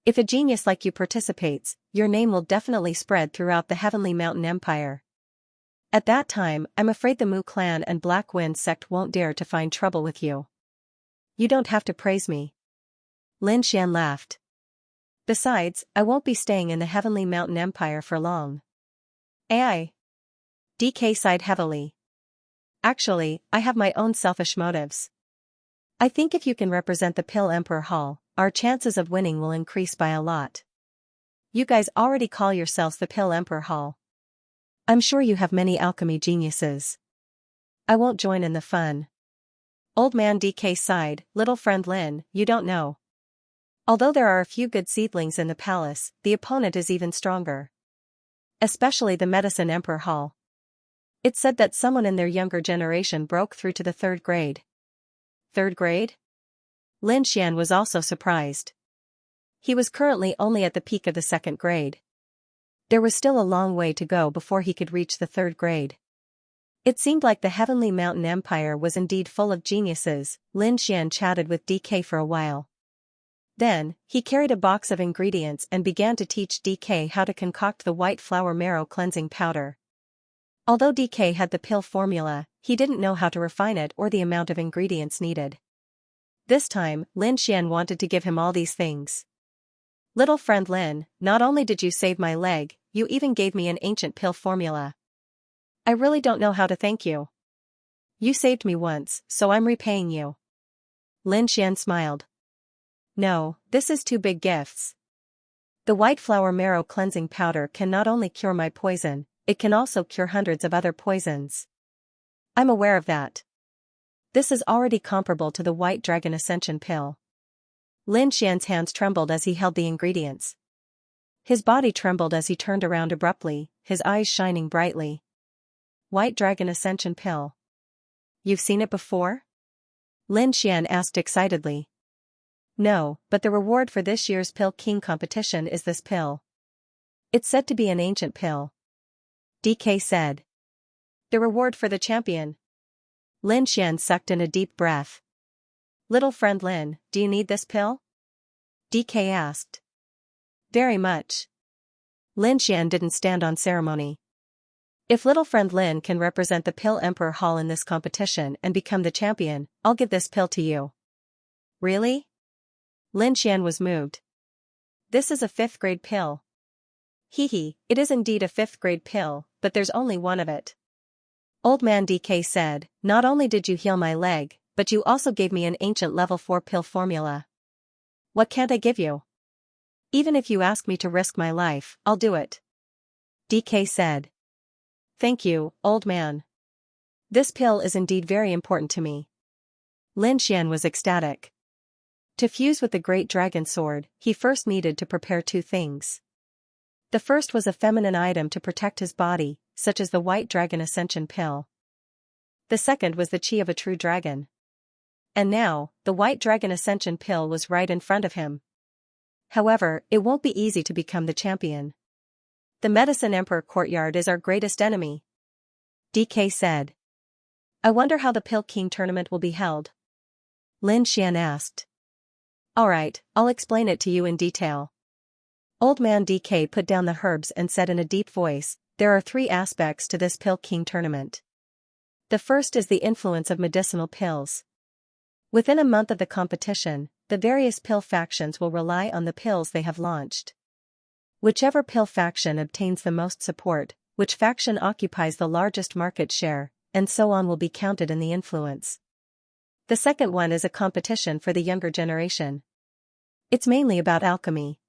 If a genius like you participates, your name will definitely spread throughout the Heavenly Mountain Empire. At that time, I'm afraid the Mu clan and Black Wind sect won't dare to find trouble with you. You don't have to praise me. Lin Xian laughed. Besides, I won't be staying in the Heavenly Mountain Empire for long. AI. DK sighed heavily. Actually, I have my own selfish motives. I think if you can represent the Pill Emperor Hall, our chances of winning will increase by a lot. You guys already call yourselves the Pill Emperor Hall. I'm sure you have many alchemy geniuses. I won't join in the fun. Old man DK sighed, little friend Lin, you don't know. Although there are a few good seedlings in the palace, the opponent is even stronger. Especially the Medicine Emperor Hall. It's said that someone in their younger generation broke through to the 3rd grade. 3rd grade? Lin Xian was also surprised. He was currently only at the peak of the 2nd grade. There was still a long way to go before he could reach the 3rd grade. It seemed like the Heavenly Mountain Empire was indeed full of geniuses. Lin Xian chatted with DK for a while. Then, he carried a box of ingredients and began to teach DK how to concoct the white flower marrow cleansing powder. Although DK had the pill formula, he didn't know how to refine it or the amount of ingredients needed. This time, Lin Xian wanted to give him all these things. Little friend Lin, not only did you save my leg, you even gave me an ancient pill formula. I really don't know how to thank you. You saved me once, so I'm repaying you. Lin Xian smiled. No, this is too big gifts. The white flower marrow cleansing powder can not only cure my poison, it can also cure hundreds of other poisons. I'm aware of that. This is already comparable to the White Dragon Ascension pill. Lin Xian's hands trembled as he held the ingredients. His body trembled as he turned around abruptly, his eyes shining brightly. White Dragon Ascension pill. You've seen it before? Lin Xian asked excitedly. No, but the reward for this year's Pill King competition is this pill. It's said to be an ancient pill. DK said. The reward for the champion. Lin Xian sucked in a deep breath. Little friend Lin, do you need this pill? DK asked. Very much. Lin Xian didn't stand on ceremony. If little friend Lin can represent the Pill Emperor Hall in this competition and become the champion, I'll give this pill to you. Really? Lin Xian was moved. This is a 5th grade pill. Hee, it is indeed a 5th grade pill, but there's only one of it. Old man DK said, not only did you heal my leg, but you also gave me an ancient level 4 pill formula. What can't I give you? Even if you ask me to risk my life, I'll do it. DK said. Thank you, old man. This pill is indeed very important to me. Lin Xian was ecstatic. To fuse with the great dragon sword, he first needed to prepare 2 things. The first was a feminine item to protect his body, such as the White Dragon Ascension pill. The second was the chi of a true dragon. And now, the White Dragon Ascension pill was right in front of him. However, it won't be easy to become the champion. The Medicine Emperor courtyard is our greatest enemy. DK said. I wonder how the Pill King tournament will be held. Lin Xian asked. Alright, I'll explain it to you in detail. Old man DK put down the herbs and said in a deep voice, there are 3 aspects to this Pill King tournament. The first is the influence of medicinal pills. Within a month of the competition, the various pill factions will rely on the pills they have launched. Whichever pill faction obtains the most support, which faction occupies the largest market share, and so on will be counted in the influence. The second one is a competition for the younger generation. It's mainly about alchemy.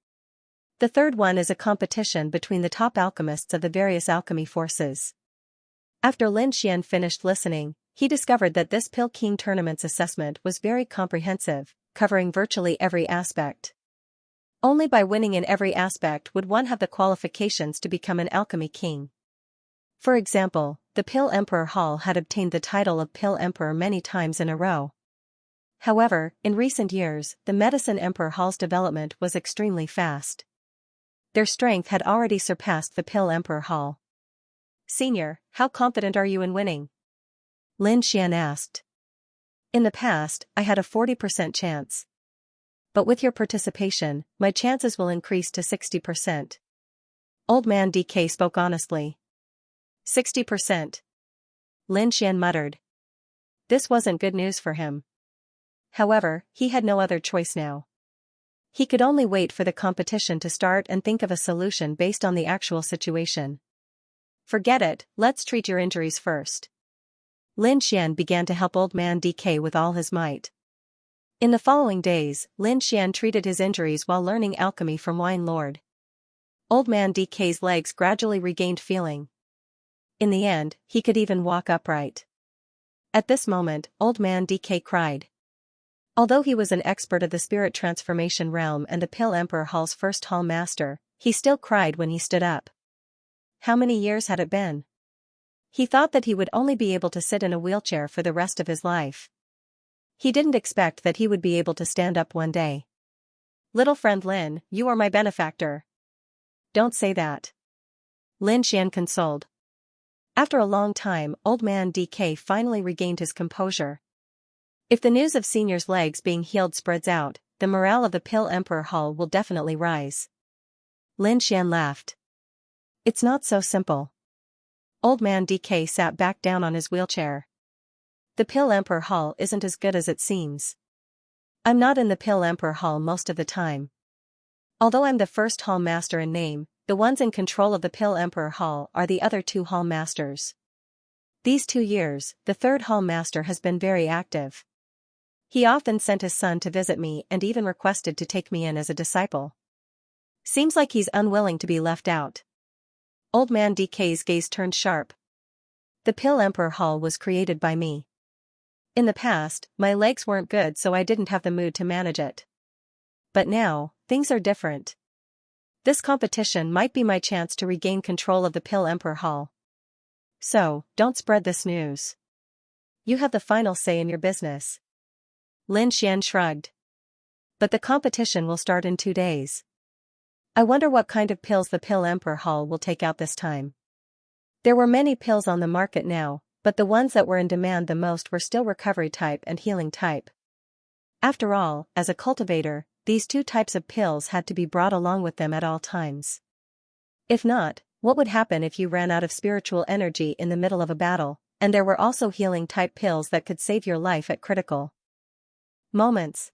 The third one is a competition between the top alchemists of the various alchemy forces. After Lin Xian finished listening, he discovered that this Pill King tournament's assessment was very comprehensive, covering virtually every aspect. Only by winning in every aspect would one have the qualifications to become an alchemy king. For example, the Pill Emperor Hall had obtained the title of Pill Emperor many times in a row. However, in recent years, the Medicine Emperor Hall's development was extremely fast. Their strength had already surpassed the Pill Emperor Hall. "Senior, how confident are you in winning?" Lin Xian asked. "In the past, I had a 40% chance. But with your participation, my chances will increase to 60%. Old man DK spoke honestly. 60%. Lin Xian muttered. This wasn't good news for him. However, he had no other choice now. He could only wait for the competition to start and think of a solution based on the actual situation. Forget it, let's treat your injuries first. Lin Xian began to help old man DK with all his might. In the following days, Lin Xian treated his injuries while learning alchemy from Wine Lord. Old man DK's legs gradually regained feeling. In the end, he could even walk upright. At this moment, old man DK cried. Although he was an expert of the spirit transformation realm and the Pill Emperor Hall's first hall master, he still cried when he stood up. How many years had it been? He thought that he would only be able to sit in a wheelchair for the rest of his life. He didn't expect that he would be able to stand up one day. Little friend Lin, you are my benefactor. Don't say that. Lin Xian consoled. After a long time, old man DK finally regained his composure. If the news of Senior's legs being healed spreads out, the morale of the Pill Emperor Hall will definitely rise. Lin Xian laughed. It's not so simple. Old man DK sat back down on his wheelchair. The Pill Emperor Hall isn't as good as it seems. I'm not in the Pill Emperor Hall most of the time. Although I'm the first hall master in name, the ones in control of the Pill Emperor Hall are the other two hall masters. These 2 years, the third hall master has been very active. He often sent his son to visit me and even requested to take me in as a disciple. Seems like he's unwilling to be left out. Old man DK's gaze turned sharp. The Pill Emperor Hall was created by me. In the past, my legs weren't good, so I didn't have the mood to manage it. But now, things are different. This competition might be my chance to regain control of the Pill Emperor Hall. So, don't spread this news. You have the final say in your business. Lin Xian shrugged. But the competition will start in 2 days. I wonder what kind of pills the Pill Emperor Hall will take out this time. There were many pills on the market now, but the ones that were in demand the most were still recovery type and healing type. After all, as a cultivator, these 2 types of pills had to be brought along with them at all times. If not, what would happen if you ran out of spiritual energy in the middle of a battle, and there were also healing type pills that could save your life at critical moments?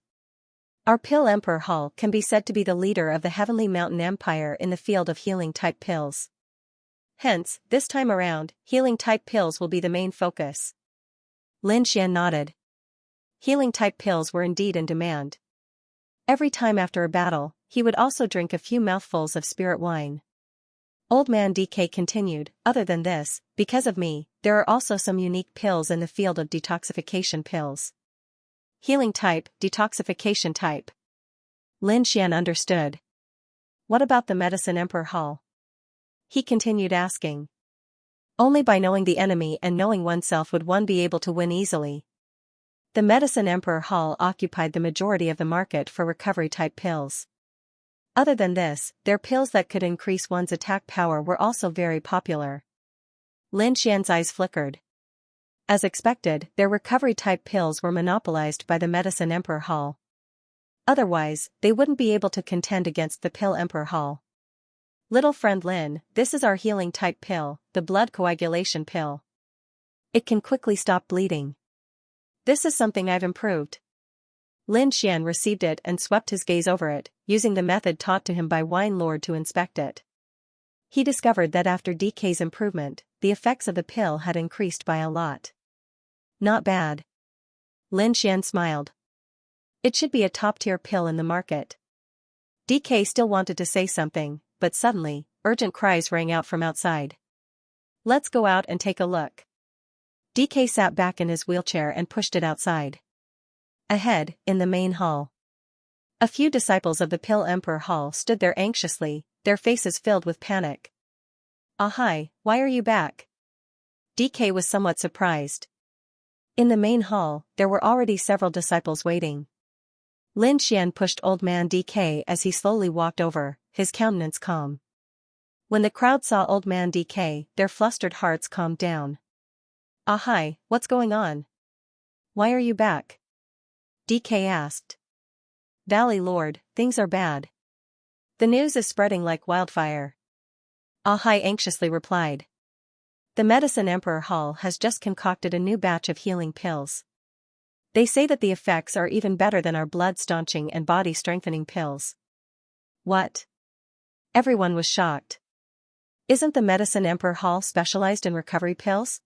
Our Pill Emperor Hall can be said to be the leader of the Heavenly Mountain Empire in the field of healing type pills. Hence, this time around, healing type pills will be the main focus. Lin Xian nodded. Healing type pills were indeed in demand. Every time after a battle, he would also drink a few mouthfuls of spirit wine. Old man DK continued, other than this, because of me, there are also some unique pills in the field of detoxification pills. Healing type, detoxification type. Lin Xian understood. What about the Medicine Emperor Hall? He continued asking. Only by knowing the enemy and knowing oneself would one be able to win easily. The Medicine Emperor Hall occupied the majority of the market for recovery type pills. Other than this, their pills that could increase one's attack power were also very popular. Lin Xian's eyes flickered. As expected, their recovery-type pills were monopolized by the Medicine Emperor Hall. Otherwise, they wouldn't be able to contend against the Pill Emperor Hall. Little friend Lin, this is our healing-type pill, the blood coagulation pill. It can quickly stop bleeding. This is something I've improved. Lin Xian received it and swept his gaze over it, using the method taught to him by Wine Lord to inspect it. He discovered that after DK's improvement, the effects of the pill had increased by a lot. Not bad. Lin Xian smiled. It should be a top-tier pill in the market. DK still wanted to say something, but suddenly, urgent cries rang out from outside. Let's go out and take a look. DK sat back in his wheelchair and pushed it outside. Ahead, in the main hall. A few disciples of the Pill Emperor Hall stood there anxiously, their faces filled with panic. Ah hi, why are you back? DK was somewhat surprised. In the main hall, there were already several disciples waiting. Lin Xian pushed old man DK as he slowly walked over, his countenance calm. When the crowd saw old man DK, their flustered hearts calmed down. Ah hi, what's going on? Why are you back? DK asked. Valley Lord, things are bad. The news is spreading like wildfire. Ah hi anxiously replied. The Medicine Emperor Hall has just concocted a new batch of healing pills. They say that the effects are even better than our blood-staunching and body-strengthening pills. What? Everyone was shocked. Isn't the Medicine Emperor Hall specialized in recovery pills?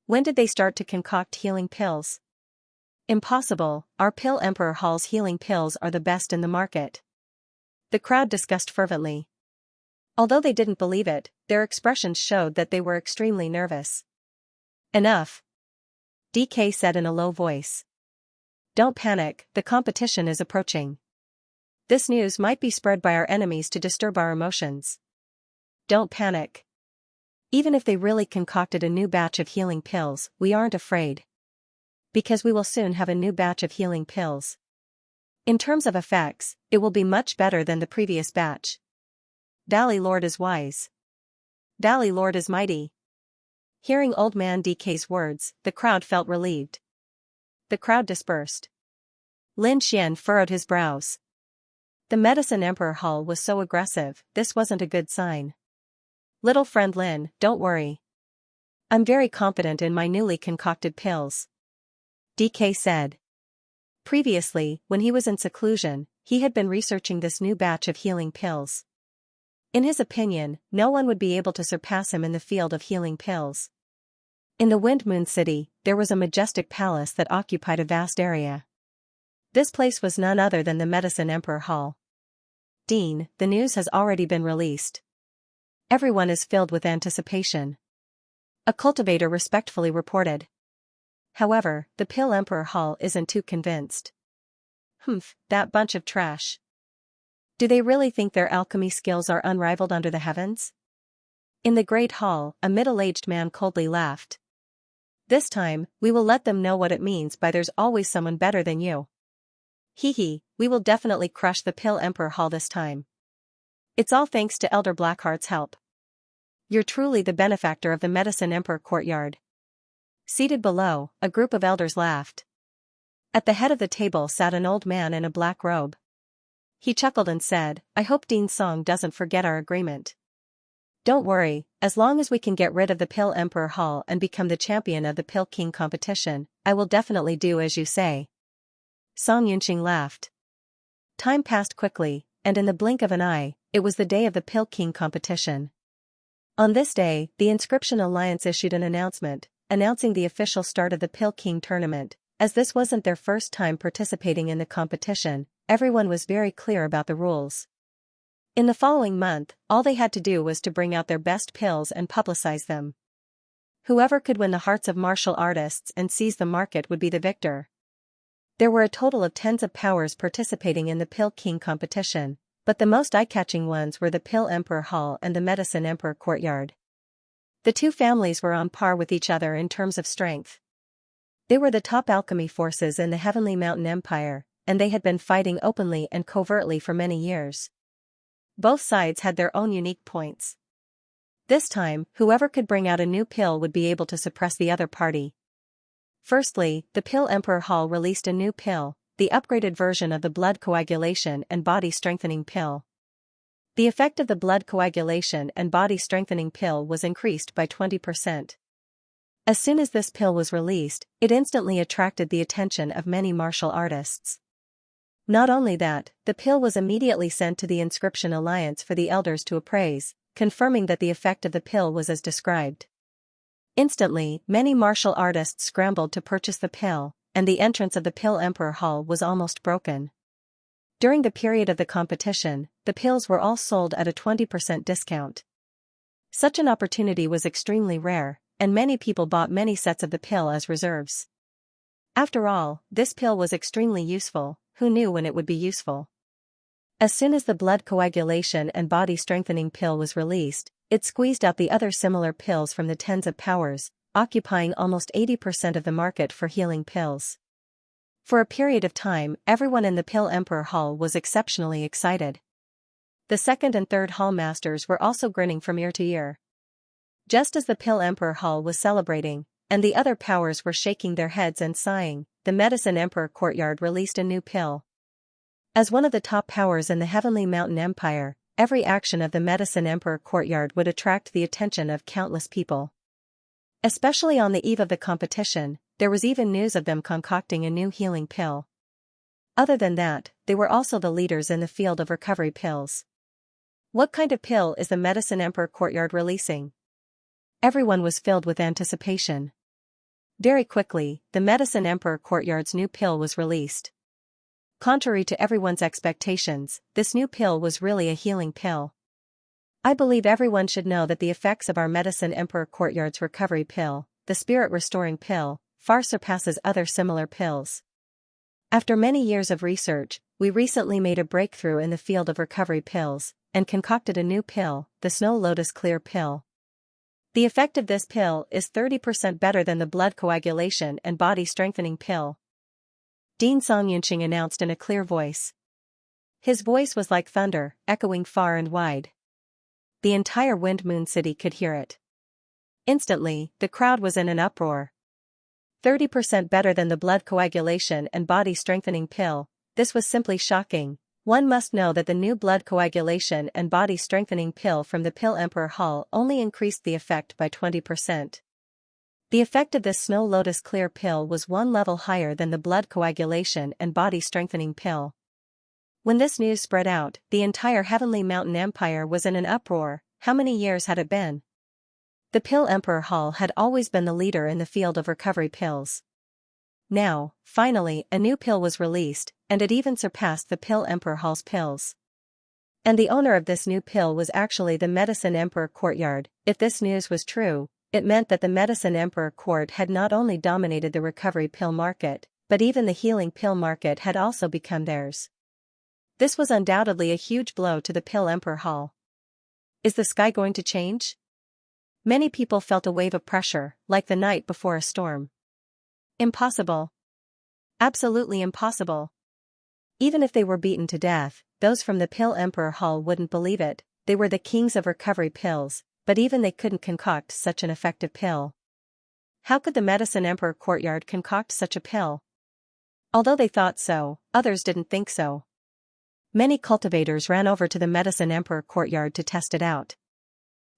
When did they start to concoct healing pills? Impossible, our Pill Emperor Hall's healing pills are the best in the market. The crowd discussed fervently. Although they didn't believe it, their expressions showed that they were extremely nervous. Enough. DK said in a low voice. Don't panic, the competition is approaching. This news might be spread by our enemies to disturb our emotions. Don't panic. Even if they really concocted a new batch of healing pills, we aren't afraid. Because we will soon have a new batch of healing pills. In terms of effects, it will be much better than the previous batch. Valley Lord is wise. Valley Lord is mighty. Hearing old man DK's words, the crowd felt relieved. The crowd dispersed. Lin Xian furrowed his brows. The Medicine Emperor Hall was so aggressive, this wasn't a good sign. Little friend Lin, don't worry. I'm very confident in my newly concocted pills. DK said. Previously, when he was in seclusion, he had been researching this new batch of healing pills. In his opinion, no one would be able to surpass him in the field of healing pills. In the Wind Moon City, there was a majestic palace that occupied a vast area. This place was none other than the Medicine Emperor Hall. Dean, the news has already been released. Everyone is filled with anticipation. A cultivator respectfully reported. However, the Pill Emperor Hall isn't too convinced. That bunch of trash. Do they really think their alchemy skills are unrivaled under the heavens? In the Great Hall, a middle-aged man coldly laughed. This time, we will let them know what it means by there's always someone better than you. Hee, we will definitely crush the Pill Emperor Hall this time. It's all thanks to Elder Blackheart's help. You're truly the benefactor of the Medicine Emperor courtyard. Seated below, a group of elders laughed. At the head of the table sat an old man in a black robe. He chuckled and said, I hope Dean Song doesn't forget our agreement. Don't worry, as long as we can get rid of the Pill Emperor Hall and become the champion of the Pill King competition, I will definitely do as you say. Song Yunqing laughed. Time passed quickly, and in the blink of an eye, it was the day of the Pill King competition. On this day, the Inscription Alliance issued an announcement, announcing the official start of the Pill King tournament. As this wasn't their first time participating in the competition, everyone was very clear about the rules. In the following month, all they had to do was to bring out their best pills and publicize them. Whoever could win the hearts of martial artists and seize the market would be the victor. There were a total of tens of powers participating in the Pill King competition, but the most eye-catching ones were the Pill Emperor Hall and the Medicine Emperor Courtyard. The two families were on par with each other in terms of strength. They were the top alchemy forces in the Heavenly Mountain Empire, and they had been fighting openly and covertly for many years. Both sides had their own unique points. This time, whoever could bring out a new pill would be able to suppress the other party. Firstly, the Pill Emperor Hall released a new pill, the upgraded version of the blood coagulation and body strengthening pill. The effect of the blood coagulation and body strengthening pill was increased by 20%. As soon as this pill was released, it instantly attracted the attention of many martial artists. Not only that, the pill was immediately sent to the Inscription Alliance for the elders to appraise, confirming that the effect of the pill was as described. Instantly, many martial artists scrambled to purchase the pill, and the entrance of the Pill Emperor Hall was almost broken. During the period of the competition, the pills were all sold at a 20% discount. Such an opportunity was extremely rare, and many people bought many sets of the pill as reserves. After all, this pill was extremely useful. Who knew when it would be useful? As soon as the blood coagulation and body strengthening pill was released, it squeezed out the other similar pills from the tens of powers, occupying almost 80% of the market for healing pills. For a period of time, everyone in the Pill Emperor Hall was exceptionally excited. The second and third hall masters were also grinning from ear to ear. Just as the Pill Emperor Hall was celebrating, and the other powers were shaking their heads and sighing, the Medicine Emperor Courtyard released a new pill. As one of the top powers in the Heavenly Mountain Empire, every action of the Medicine Emperor Courtyard would attract the attention of countless people. Especially on the eve of the competition, there was even news of them concocting a new healing pill. Other than that, they were also the leaders in the field of recovery pills. What kind of pill is the Medicine Emperor Courtyard releasing? Everyone was filled with anticipation. Very quickly, the Medicine Emperor Courtyard's new pill was released. Contrary to everyone's expectations, this new pill was really a healing pill. I believe everyone should know that the effects of our Medicine Emperor Courtyard's recovery pill, the spirit restoring pill, far surpasses other similar pills. After many years of research, we recently made a breakthrough in the field of recovery pills, and concocted a new pill, the Snow Lotus Clear Pill. The effect of this pill is 30% better than the blood coagulation and body strengthening pill. Dean Xianxia announced in a clear voice. His voice was like thunder, echoing far and wide. The entire Wind Moon City could hear it. Instantly, the crowd was in an uproar. 30% better than the blood coagulation and body strengthening pill, this was simply shocking. One must know that the new blood coagulation and body strengthening pill from the Pill Emperor Hall only increased the effect by 20%. The effect of this Snow Lotus Clear Pill was one level higher than the blood coagulation and body strengthening pill. When this news spread out, the entire Heavenly Mountain Empire was in an uproar. How many years had it been? The Pill Emperor Hall had always been the leader in the field of recovery pills. Now, finally, a new pill was released, and it even surpassed the Pill Emperor Hall's pills. And the owner of this new pill was actually the Medicine Emperor Courtyard. If this news was true, it meant that the Medicine Emperor Court had not only dominated the recovery pill market, but even the healing pill market had also become theirs. This was undoubtedly a huge blow to the Pill Emperor Hall. Is the sky going to change? Many people felt a wave of pressure, like the night before a storm. Impossible. Absolutely impossible. Even if they were beaten to death, those from the Pill Emperor Hall wouldn't believe it. They were the kings of recovery pills, but even they couldn't concoct such an effective pill. How could the Medicine Emperor Courtyard concoct such a pill? Although they thought so, others didn't think so. Many cultivators ran over to the Medicine Emperor Courtyard to test it out.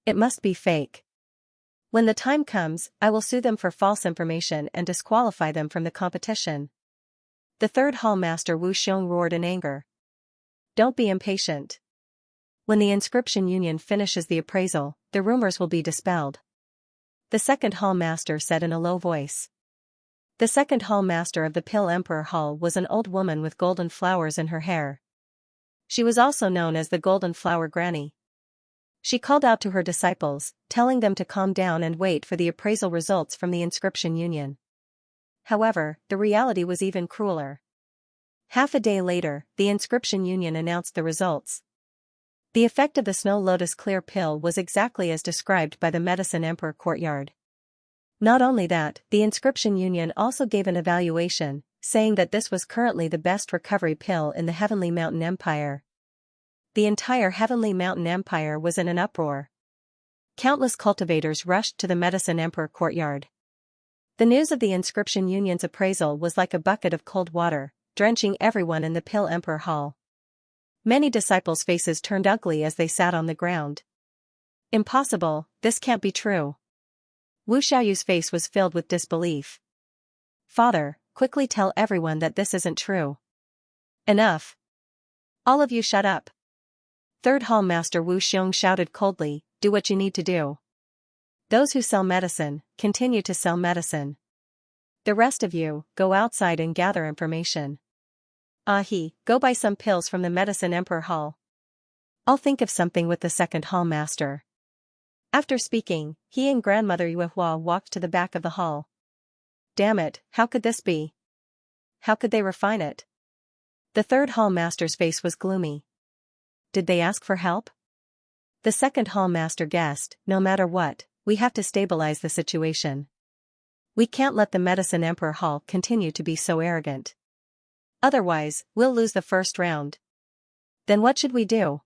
It must be fake. When the time comes, I will sue them for false information and disqualify them from the competition. The third hall master Wu Xiong roared in anger. Don't be impatient. When the inscription union finishes the appraisal, the rumors will be dispelled. The second hall master said in a low voice. The second hall master of the Pill Emperor Hall was an old woman with golden flowers in her hair. She was also known as the Golden Flower Granny. She called out to her disciples, telling them to calm down and wait for the appraisal results from the inscription union. However, the reality was even crueler. Half a day later, the inscription union announced the results. The effect of the Snow Lotus Clear Pill was exactly as described by the Medicine Emperor Courtyard. Not only that, the inscription union also gave an evaluation, saying that this was currently the best recovery pill in the Heavenly Mountain Empire. The entire Heavenly Mountain Empire was in an uproar. Countless cultivators rushed to the Medicine Emperor Courtyard. The news of the inscription union's appraisal was like a bucket of cold water, drenching everyone in the Pill Emperor Hall. Many disciples' faces turned ugly as they sat on the ground. Impossible, this can't be true. Wu Xiaoyu's face was filled with disbelief. Father, quickly tell everyone that this isn't true. Enough. All of you shut up. Third Hall Master Wu Xiong shouted coldly, do what you need to do. Those who sell medicine, continue to sell medicine. The rest of you, go outside and gather information. Go buy some pills from the Medicine Emperor Hall. I'll think of something with the second hall master. After speaking, he and Grandmother Yuehua walked to the back of the hall. Damn it, how could this be? How could they refine it? The third hall master's face was gloomy. Did they ask for help? The second hall master guessed, no matter what, we have to stabilize the situation. We can't let the Medicine Emperor Hall continue to be so arrogant. Otherwise, we'll lose the first round. Then what should we do?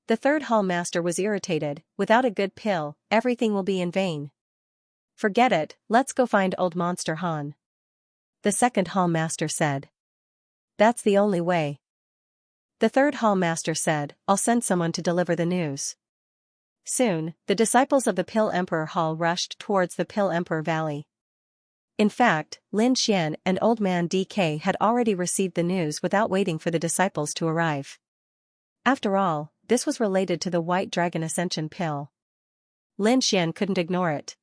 The third hall master was irritated. Without a good pill, everything will be in vain. Forget it, let's go find old Monster Han. The second hall master said. That's the only way. The third hall master said, I'll send someone to deliver the news. Soon, the disciples of the Pill Emperor Hall rushed towards the Pill Emperor Valley. In fact, Lin Xian and Old Man DK had already received the news without waiting for the disciples to arrive. After all, this was related to the White Dragon Ascension pill. Lin Xian couldn't ignore it.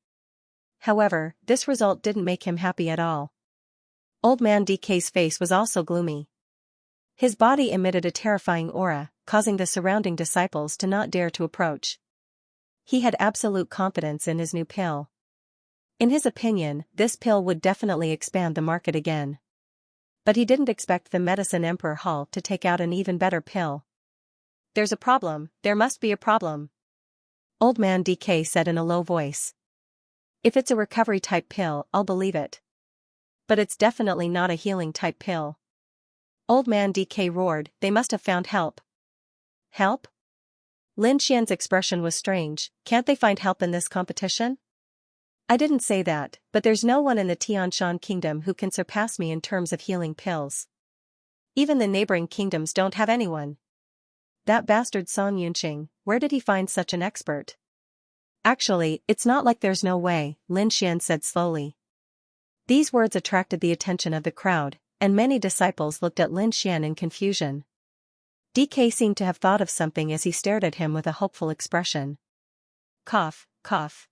However, this result didn't make him happy at all. Old Man DK's face was also gloomy. His body emitted a terrifying aura, causing the surrounding disciples to not dare to approach. He had absolute confidence in his new pill. In his opinion, this pill would definitely expand the market again. But he didn't expect the Medicine Emperor Hall to take out an even better pill. There's a problem, there must be a problem. Old Man DK said in a low voice. If it's a recovery-type pill, I'll believe it. But it's definitely not a healing-type pill. Old Man DK roared, they must have found help. Help? Lin Xian's expression was strange, can't they find help in this competition? I didn't say that, but there's no one in the Tianshan kingdom who can surpass me in terms of healing pills. Even the neighboring kingdoms don't have anyone. That bastard Song Yunqing, where did he find such an expert? Actually, it's not like there's no way, Lin Xian said slowly. These words attracted the attention of the crowd, and many disciples looked at Lin Xian in confusion. DK seemed to have thought of something as he stared at him with a hopeful expression. Cough, cough.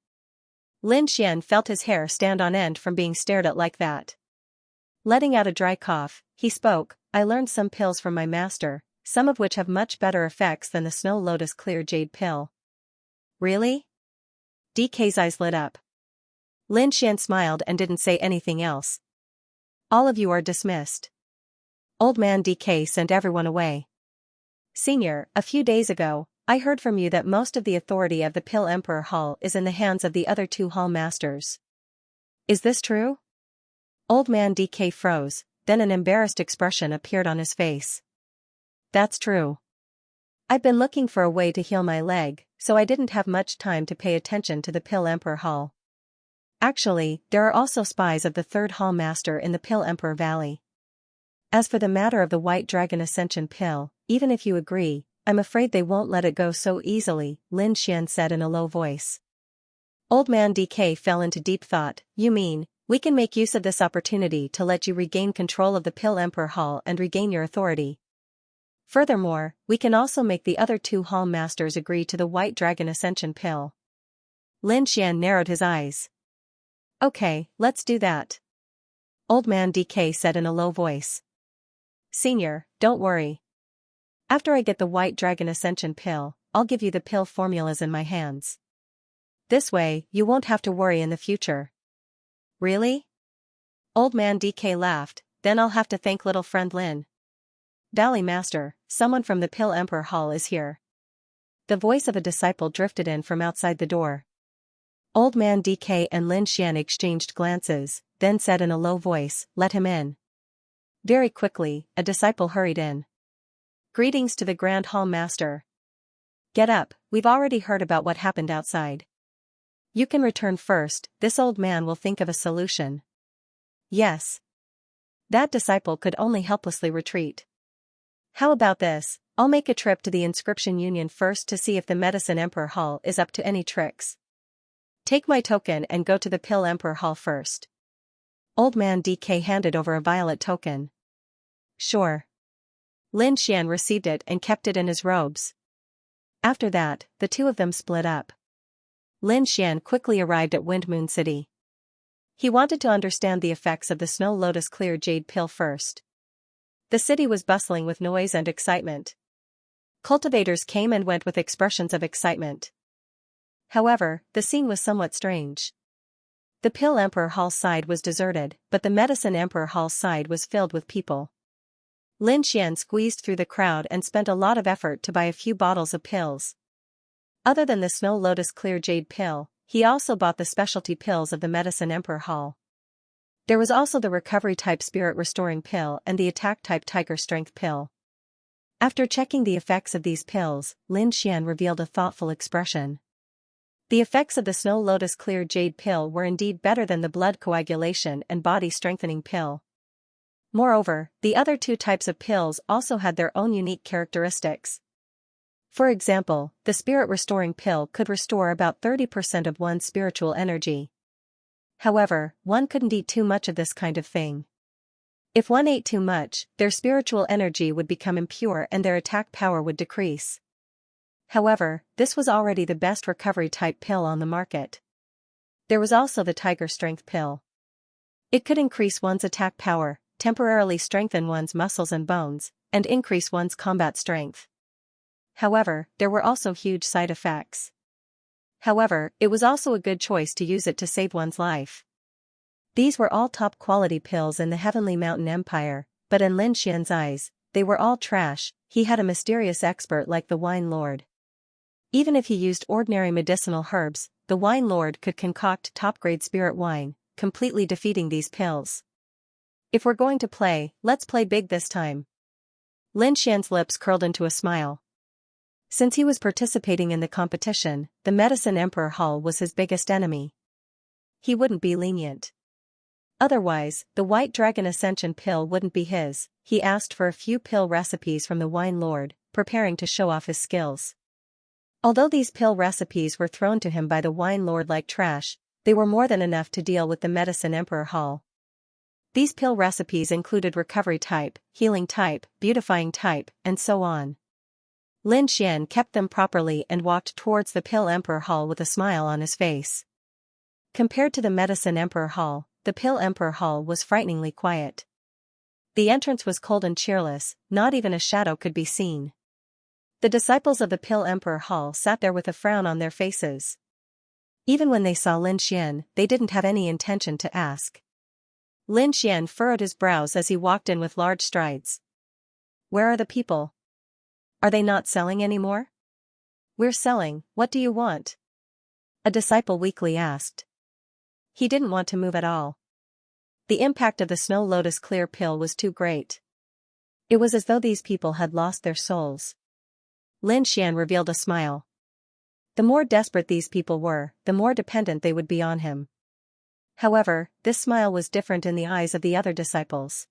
Lin Xian felt his hair stand on end from being stared at like that. Letting out a dry cough, he spoke, I learned some pills from my master, some of which have much better effects than the Snow Lotus Clear Jade pill. Really? DK's eyes lit up. Lin Xian smiled and didn't say anything else. All of you are dismissed. Old Man DK sent everyone away. Senior, a few days ago, I heard from you that most of the authority of the Pill Emperor Hall is in the hands of the other two hall masters. Is this true? Old Man DK froze, then an embarrassed expression appeared on his face. That's true. I've been looking for a way to heal my leg, so I didn't have much time to pay attention to the Pill Emperor Hall. Actually, there are also spies of the third hall master in the Pill Emperor Valley. As for the matter of the White Dragon Ascension pill, even if you agree, I'm afraid they won't let it go so easily, Lin Xian said in a low voice. Old Man DK fell into deep thought, you mean, we can make use of this opportunity to let you regain control of the Pill Emperor Hall and regain your authority. Furthermore, we can also make the other two hall masters agree to the White Dragon Ascension pill. Lin Xian narrowed his eyes. Okay, let's do that. Old Man DK said in a low voice. Senior, don't worry. After I get the White Dragon Ascension pill, I'll give you the pill formulas in my hands. This way, you won't have to worry in the future. Really? Old Man DK laughed, then I'll have to thank little friend Lin. Valley Master, someone from the Pill Emperor Hall is here. The voice of a disciple drifted in from outside the door. Old Man DK and Lin Xian exchanged glances, then said in a low voice, let him in. Very quickly, a disciple hurried in. Greetings to the Grand Hall Master. Get up, we've already heard about what happened outside. You can return first, this old man will think of a solution. Yes. That disciple could only helplessly retreat. How about this, I'll make a trip to the Inscription Union first to see if the Medicine Emperor Hall is up to any tricks. Take my token and go to the Pill Emperor Hall first. Old Man DK handed over a violet token. Sure. Lin Xian received it and kept it in his robes. After that, the two of them split up. Lin Xian quickly arrived at Wind Moon City. He wanted to understand the effects of the Snow Lotus Clear Jade Pill first. The city was bustling with noise and excitement. Cultivators came and went with expressions of excitement. However, the scene was somewhat strange. The Pill Emperor Hall side was deserted, but the Medicine Emperor Hall side was filled with people. Lin Xian squeezed through the crowd and spent a lot of effort to buy a few bottles of pills. Other than the Snow Lotus Clear Jade Pill, he also bought the specialty pills of the Medicine Emperor Hall. There was also the recovery-type spirit restoring pill and the attack-type tiger strength pill. After checking the effects of these pills, Lin Xian revealed a thoughtful expression. The effects of the Snow Lotus Clear Jade Pill were indeed better than the blood coagulation and body strengthening pill. Moreover, the other two types of pills also had their own unique characteristics. For example, the spirit restoring pill could restore about 30% of one's spiritual energy. However, one couldn't eat too much of this kind of thing. If one ate too much, their spiritual energy would become impure and their attack power would decrease. However, this was already the best recovery-type pill on the market. There was also the Tiger Strength pill. It could increase one's attack power, temporarily strengthen one's muscles and bones, and increase one's combat strength. However, there were also huge side effects. However, it was also a good choice to use it to save one's life. These were all top-quality pills in the Heavenly Mountain Empire, but in Lin Xian's eyes, they were all trash. He had a mysterious expert like the Wine Lord. Even if he used ordinary medicinal herbs, the Wine Lord could concoct top-grade spirit wine, completely defeating these pills. If we're going to play, let's play big this time. Lin Xian's lips curled into a smile. Since he was participating in the competition, the Medicine Emperor Hall was his biggest enemy. He wouldn't be lenient. Otherwise, the White Dragon Ascension pill wouldn't be his. He asked for a few pill recipes from the Wine Lord, preparing to show off his skills. Although these pill recipes were thrown to him by the Wine Lord like trash, they were more than enough to deal with the Medicine Emperor Hall. These pill recipes included recovery type, healing type, beautifying type, and so on. Lin Xian kept them properly and walked towards the Pill Emperor Hall with a smile on his face. Compared to the Medicine Emperor Hall, the Pill Emperor Hall was frighteningly quiet. The entrance was cold and cheerless, not even a shadow could be seen. The disciples of the Pill Emperor Hall sat there with a frown on their faces. Even when they saw Lin Xian, they didn't have any intention to ask. Lin Xian furrowed his brows as he walked in with large strides. Where are the people? Are they not selling anymore? We're selling, what do you want? A disciple weakly asked. He didn't want to move at all. The impact of the Snow Lotus Clear pill was too great. It was as though these people had lost their souls. Lin Xian revealed a smile. The more desperate these people were, the more dependent they would be on him. However, this smile was different in the eyes of the other disciples.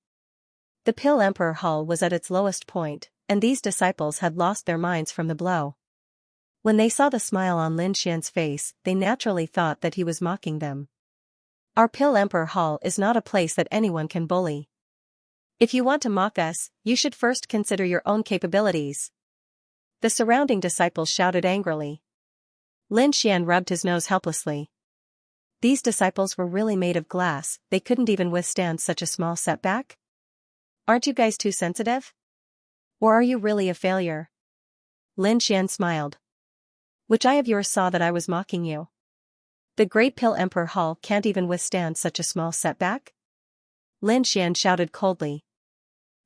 The Pill Emperor Hall was at its lowest point, and these disciples had lost their minds from the blow. When they saw the smile on Lin Xian's face, they naturally thought that he was mocking them. Our Pill Emperor Hall is not a place that anyone can bully. If you want to mock us, you should first consider your own capabilities. The surrounding disciples shouted angrily. Lin Xian rubbed his nose helplessly. These disciples were really made of glass, they couldn't even withstand such a small setback? Aren't you guys too sensitive? Or are you really a failure? Lin Xian smiled. Which eye of yours saw that I was mocking you? The Great Pill Emperor Hall can't even withstand such a small setback? Lin Xian shouted coldly.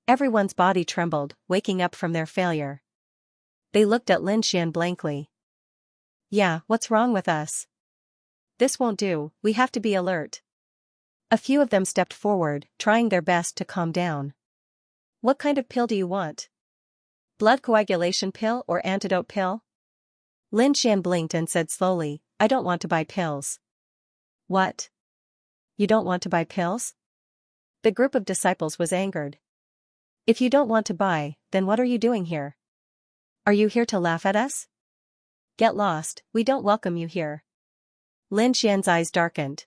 Everyone's body trembled, waking up from their failure. They looked at Lin Xian blankly. Yeah, what's wrong with us? This won't do, we have to be alert. A few of them stepped forward, trying their best to calm down. What kind of pill do you want? Blood coagulation pill or antidote pill? Lin Xian blinked and said slowly, I don't want to buy pills. What? You don't want to buy pills? The group of disciples was angered. If you don't want to buy, then what are you doing here? Are you here to laugh at us? Get lost, we don't welcome you here. Lin Xian's eyes darkened.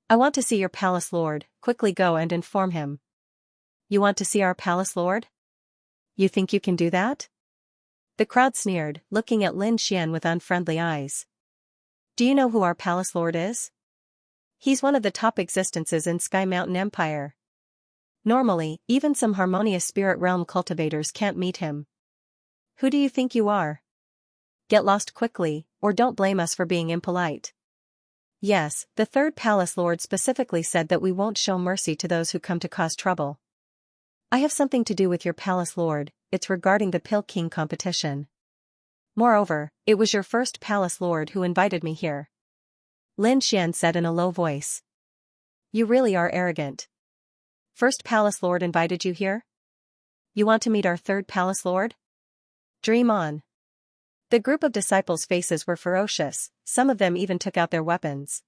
I want to see your palace lord, quickly go and inform him. You want to see our palace lord? You think you can do that? The crowd sneered, looking at Lin Xian with unfriendly eyes. Do you know who our palace lord is? He's one of the top existences in Sky Mountain Empire. Normally, even some harmonious spirit realm cultivators can't meet him. Who do you think you are? Get lost quickly, or don't blame us for being impolite. Yes, the third palace lord specifically said that we won't show mercy to those who come to cause trouble. I have something to do with your palace lord, it's regarding the Pill King competition. Moreover, it was your first palace lord who invited me here. Lin Xian said in a low voice. You really are arrogant. First palace lord invited you here? You want to meet our third palace lord? Dream on. The group of disciples' faces were ferocious, some of them even took out their weapons.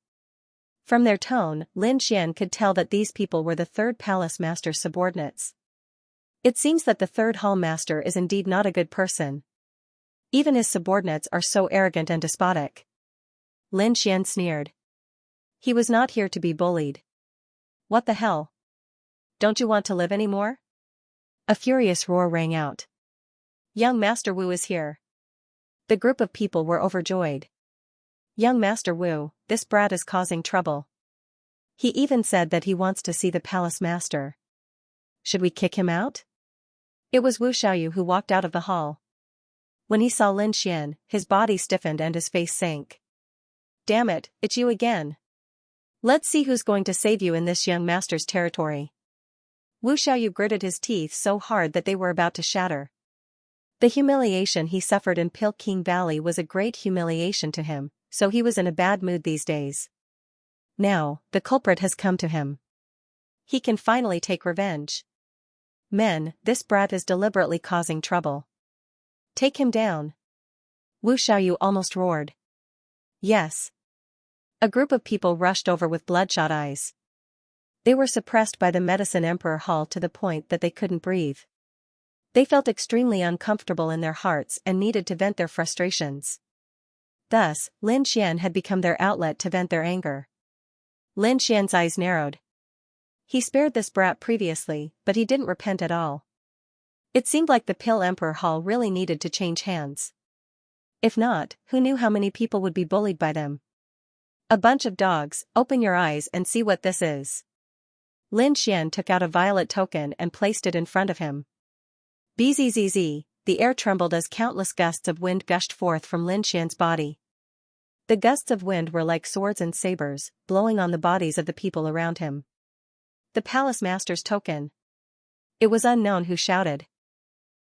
From their tone, Lin Xian could tell that these people were the third palace master's subordinates. It seems that the third hall master is indeed not a good person. Even his subordinates are so arrogant and despotic. Lin Xian sneered. He was not here to be bullied. What the hell? Don't you want to live anymore? A furious roar rang out. Young Master Wu is here. The group of people were overjoyed. Young Master Wu, this brat is causing trouble. He even said that he wants to see the palace master. Should we kick him out? It was Wu Xiaoyu who walked out of the hall. When he saw Lin Xian, his body stiffened and his face sank. Damn it, it's you again. Let's see who's going to save you in this young master's territory. Wu Xiaoyu gritted his teeth so hard that they were about to shatter. The humiliation he suffered in Pill King Valley was a great humiliation to him, so he was in a bad mood these days. Now, the culprit has come to him. He can finally take revenge. Men, this brat is deliberately causing trouble. Take him down. Wu Xiaoyu almost roared. Yes. A group of people rushed over with bloodshot eyes. They were suppressed by the Medicine Emperor Hall to the point that they couldn't breathe. They felt extremely uncomfortable in their hearts and needed to vent their frustrations. Thus, Lin Xian had become their outlet to vent their anger. Lin Xian's eyes narrowed. He spared this brat previously, but he didn't repent at all. It seemed like the Pill Emperor Hall really needed to change hands. If not, who knew how many people would be bullied by them? A bunch of dogs, open your eyes and see what this is. Lin Xian took out a violet token and placed it in front of him. Bzzz, the air trembled as countless gusts of wind gushed forth from Lin Xian's body. The gusts of wind were like swords and sabers, blowing on the bodies of the people around him. The palace master's token. It was unknown who shouted.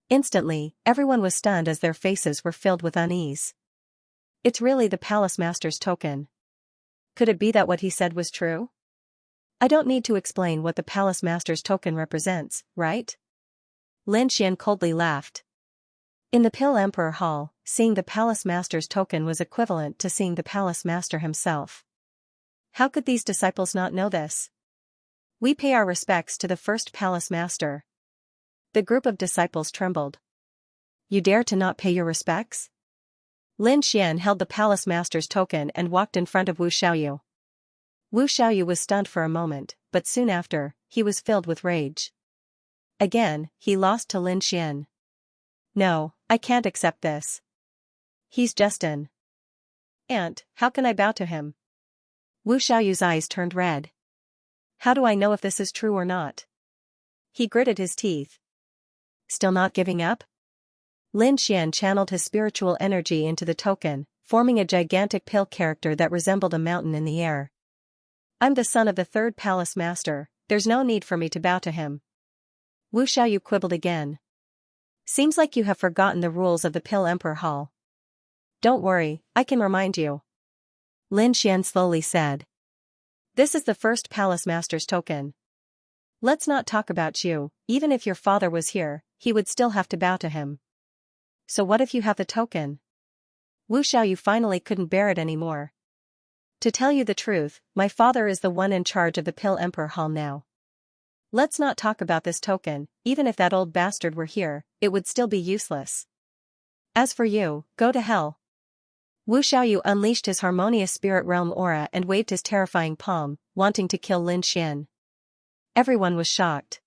Instantly, everyone was stunned as their faces were filled with unease. It's really the palace master's token. Could it be that what he said was true? I don't need to explain what the palace master's token represents, right? Lin Xian coldly laughed. In the Pill Emperor Hall, seeing the palace master's token was equivalent to seeing the palace master himself. How could these disciples not know this? We pay our respects to the first palace master. The group of disciples trembled. You dare to not pay your respects? Lin Xian held the palace master's token and walked in front of Wu Xiaoyu. Wu Xiaoyu was stunned for a moment, but soon after, he was filled with rage. Again, he lost to Lin Xian. No, I can't accept this. He's just an ant, how can I bow to him? Wu Xiaoyu's eyes turned red. How do I know if this is true or not? He gritted his teeth. Still not giving up? Lin Xian channeled his spiritual energy into the token, forming a gigantic pill character that resembled a mountain in the air. I'm the son of the third palace master, there's no need for me to bow to him. Wu Xiaoyu quibbled again. Seems like you have forgotten the rules of the Pill Emperor Hall. Don't worry, I can remind you. Lin Xian slowly said. This is the first palace master's token. Let's not talk about you, even if your father was here, he would still have to bow to him. So what if you have the token? Wu Xiaoyu finally couldn't bear it anymore. To tell you the truth, my father is the one in charge of the Pill Emperor Hall now. Let's not talk about this token, even if that old bastard were here, it would still be useless. As for you, go to hell. Wu Xiaoyu unleashed his harmonious spirit realm aura and waved his terrifying palm, wanting to kill Lin Xian. Everyone was shocked.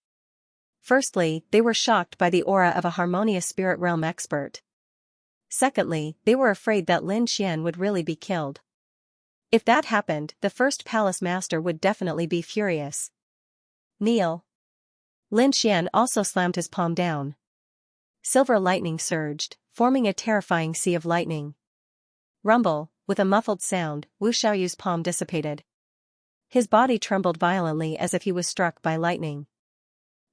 Firstly, they were shocked by the aura of a harmonious spirit realm expert. Secondly, they were afraid that Lin Xian would really be killed. If that happened, the first palace master would definitely be furious. Kneel. Lin Xian also slammed his palm down. Silver lightning surged, forming a terrifying sea of lightning. Rumble, with a muffled sound, Wu Xiaoyu's palm dissipated. His body trembled violently as if he was struck by lightning.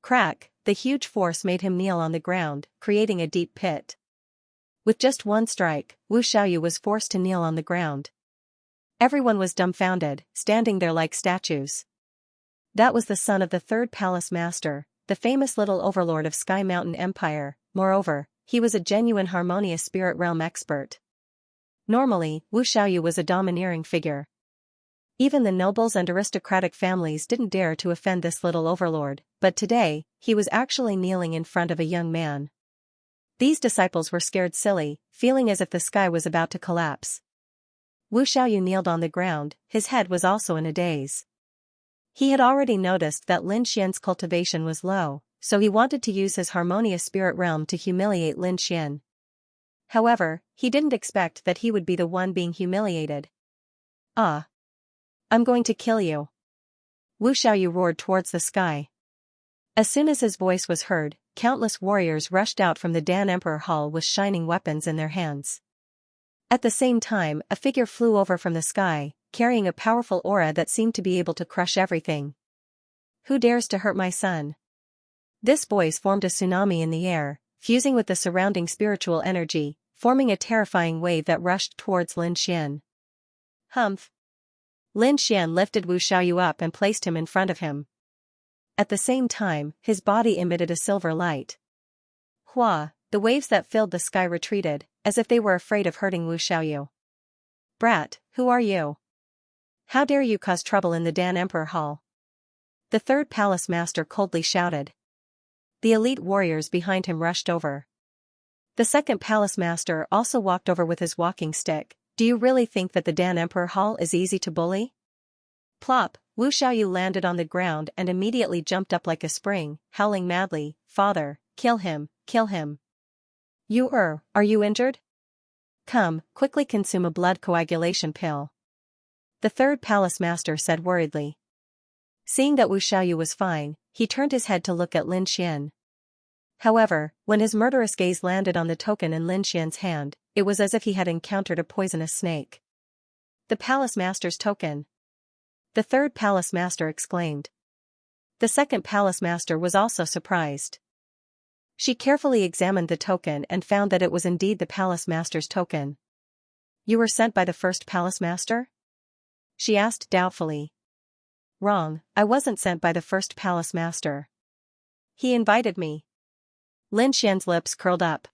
Crack, the huge force made him kneel on the ground, creating a deep pit. With just one strike, Wu Xiaoyu was forced to kneel on the ground. Everyone was dumbfounded, standing there like statues. That was the son of the third palace master, the famous little overlord of Sky Mountain Empire. Moreover, he was a genuine harmonious spirit realm expert. Normally, Wu Xiaoyu was a domineering figure. Even the nobles and aristocratic families didn't dare to offend this little overlord, but today, he was actually kneeling in front of a young man. These disciples were scared silly, feeling as if the sky was about to collapse. Wu Xiaoyu kneeled on the ground, his head was also in a daze. He had already noticed that Lin Xian's cultivation was low, so he wanted to use his harmonious spirit realm to humiliate Lin Xian. However, he didn't expect that he would be the one being humiliated. Ah! I'm going to kill you. Wu Xiaoyu roared towards the sky. As soon as his voice was heard, countless warriors rushed out from the Dan Emperor Hall with shining weapons in their hands. At the same time, a figure flew over from the sky, carrying a powerful aura that seemed to be able to crush everything. Who dares to hurt my son? This voice formed a tsunami in the air, fusing with the surrounding spiritual energy, forming a terrifying wave that rushed towards Lin Xian. Humph! Lin Xian lifted Wu Xiaoyu up and placed him in front of him. At the same time, his body emitted a silver light. Hua, the waves that filled the sky retreated, as if they were afraid of hurting Wu Xiaoyu. Brat, who are you? How dare you cause trouble in the Dan Emperor Hall? The third palace master coldly shouted. The elite warriors behind him rushed over. The second palace master also walked over with his walking stick. Do you really think that the Dan Emperor Hall is easy to bully? Plop, Wu Xiaoyu landed on the ground and immediately jumped up like a spring, howling madly, Father, kill him, kill him. Are you injured? Come, quickly consume a blood coagulation pill. The third palace master said worriedly. Seeing that Wu Xiaoyu was fine, he turned his head to look at Lin Xian. However, when his murderous gaze landed on the token in Lin Xian's hand, it was as if he had encountered a poisonous snake. The palace master's token. The third palace master exclaimed. The second palace master was also surprised. She carefully examined the token and found that it was indeed the palace master's token. You were sent by the first palace master? She asked doubtfully. Wrong, I wasn't sent by the first palace master. He invited me. Lin Xian's lips curled up.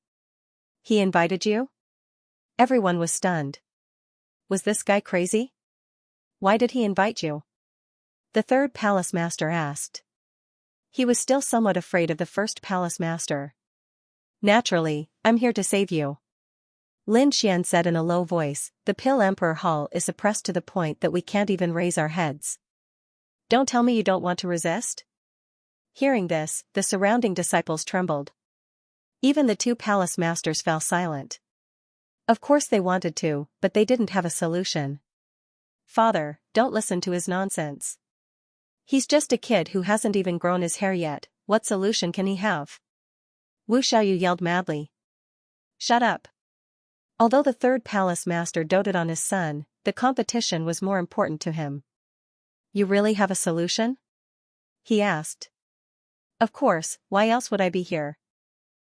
He invited you? Everyone was stunned. Was this guy crazy? Why did he invite you? The third palace master asked. He was still somewhat afraid of the first palace master. Naturally, I'm here to save you. Lin Xian said in a low voice, the Pill Emperor Hall is suppressed to the point that we can't even raise our heads. Don't tell me you don't want to resist? Hearing this, the surrounding disciples trembled. Even the two palace masters fell silent. Of course they wanted to, but they didn't have a solution. Father, don't listen to his nonsense. He's just a kid who hasn't even grown his hair yet, what solution can he have? Wu Xiaoyu yelled madly. Shut up. Although the third palace master doted on his son, the competition was more important to him. You really have a solution? He asked. Of course, why else would I be here?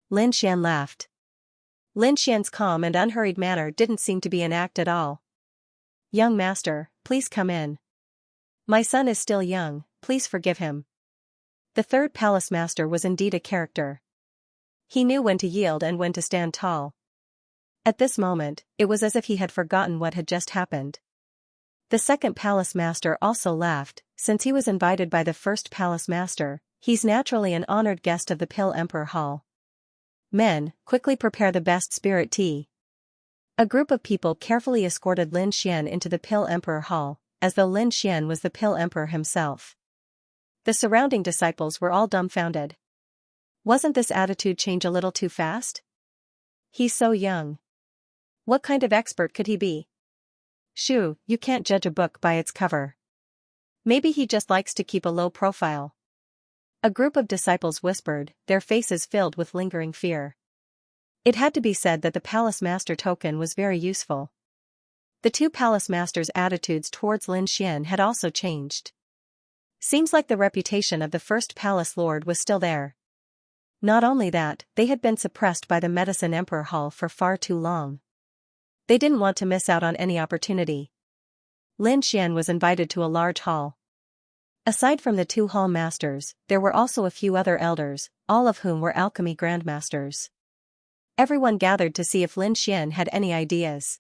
Lin Xian laughed. Lin Xian's calm and unhurried manner didn't seem to be an act at all. Young master, please come in. My son is still young, please forgive him. The third palace master was indeed a character. He knew when to yield and when to stand tall. At this moment, it was as if he had forgotten what had just happened. The second palace master also laughed, since he was invited by the first palace master, he's naturally an honored guest of the Pill Emperor Hall. Men, quickly prepare the best spirit tea. A group of people carefully escorted Lin Xian into the Pill Emperor Hall, as though Lin Xian was the Pill Emperor himself. The surrounding disciples were all dumbfounded. Wasn't this attitude change a little too fast? He's so young. What kind of expert could he be? Shoo, you can't judge a book by its cover. Maybe he just likes to keep a low profile. A group of disciples whispered, their faces filled with lingering fear. It had to be said that the palace master token was very useful. The two palace masters' attitudes towards Lin Xian had also changed. Seems like the reputation of the first palace lord was still there. Not only that, they had been suppressed by the Medicine Emperor Hall for far too long. They didn't want to miss out on any opportunity. Lin Xian was invited to a large hall. Aside from the two hall masters, there were also a few other elders, all of whom were alchemy grandmasters. Everyone gathered to see if Lin Xian had any ideas.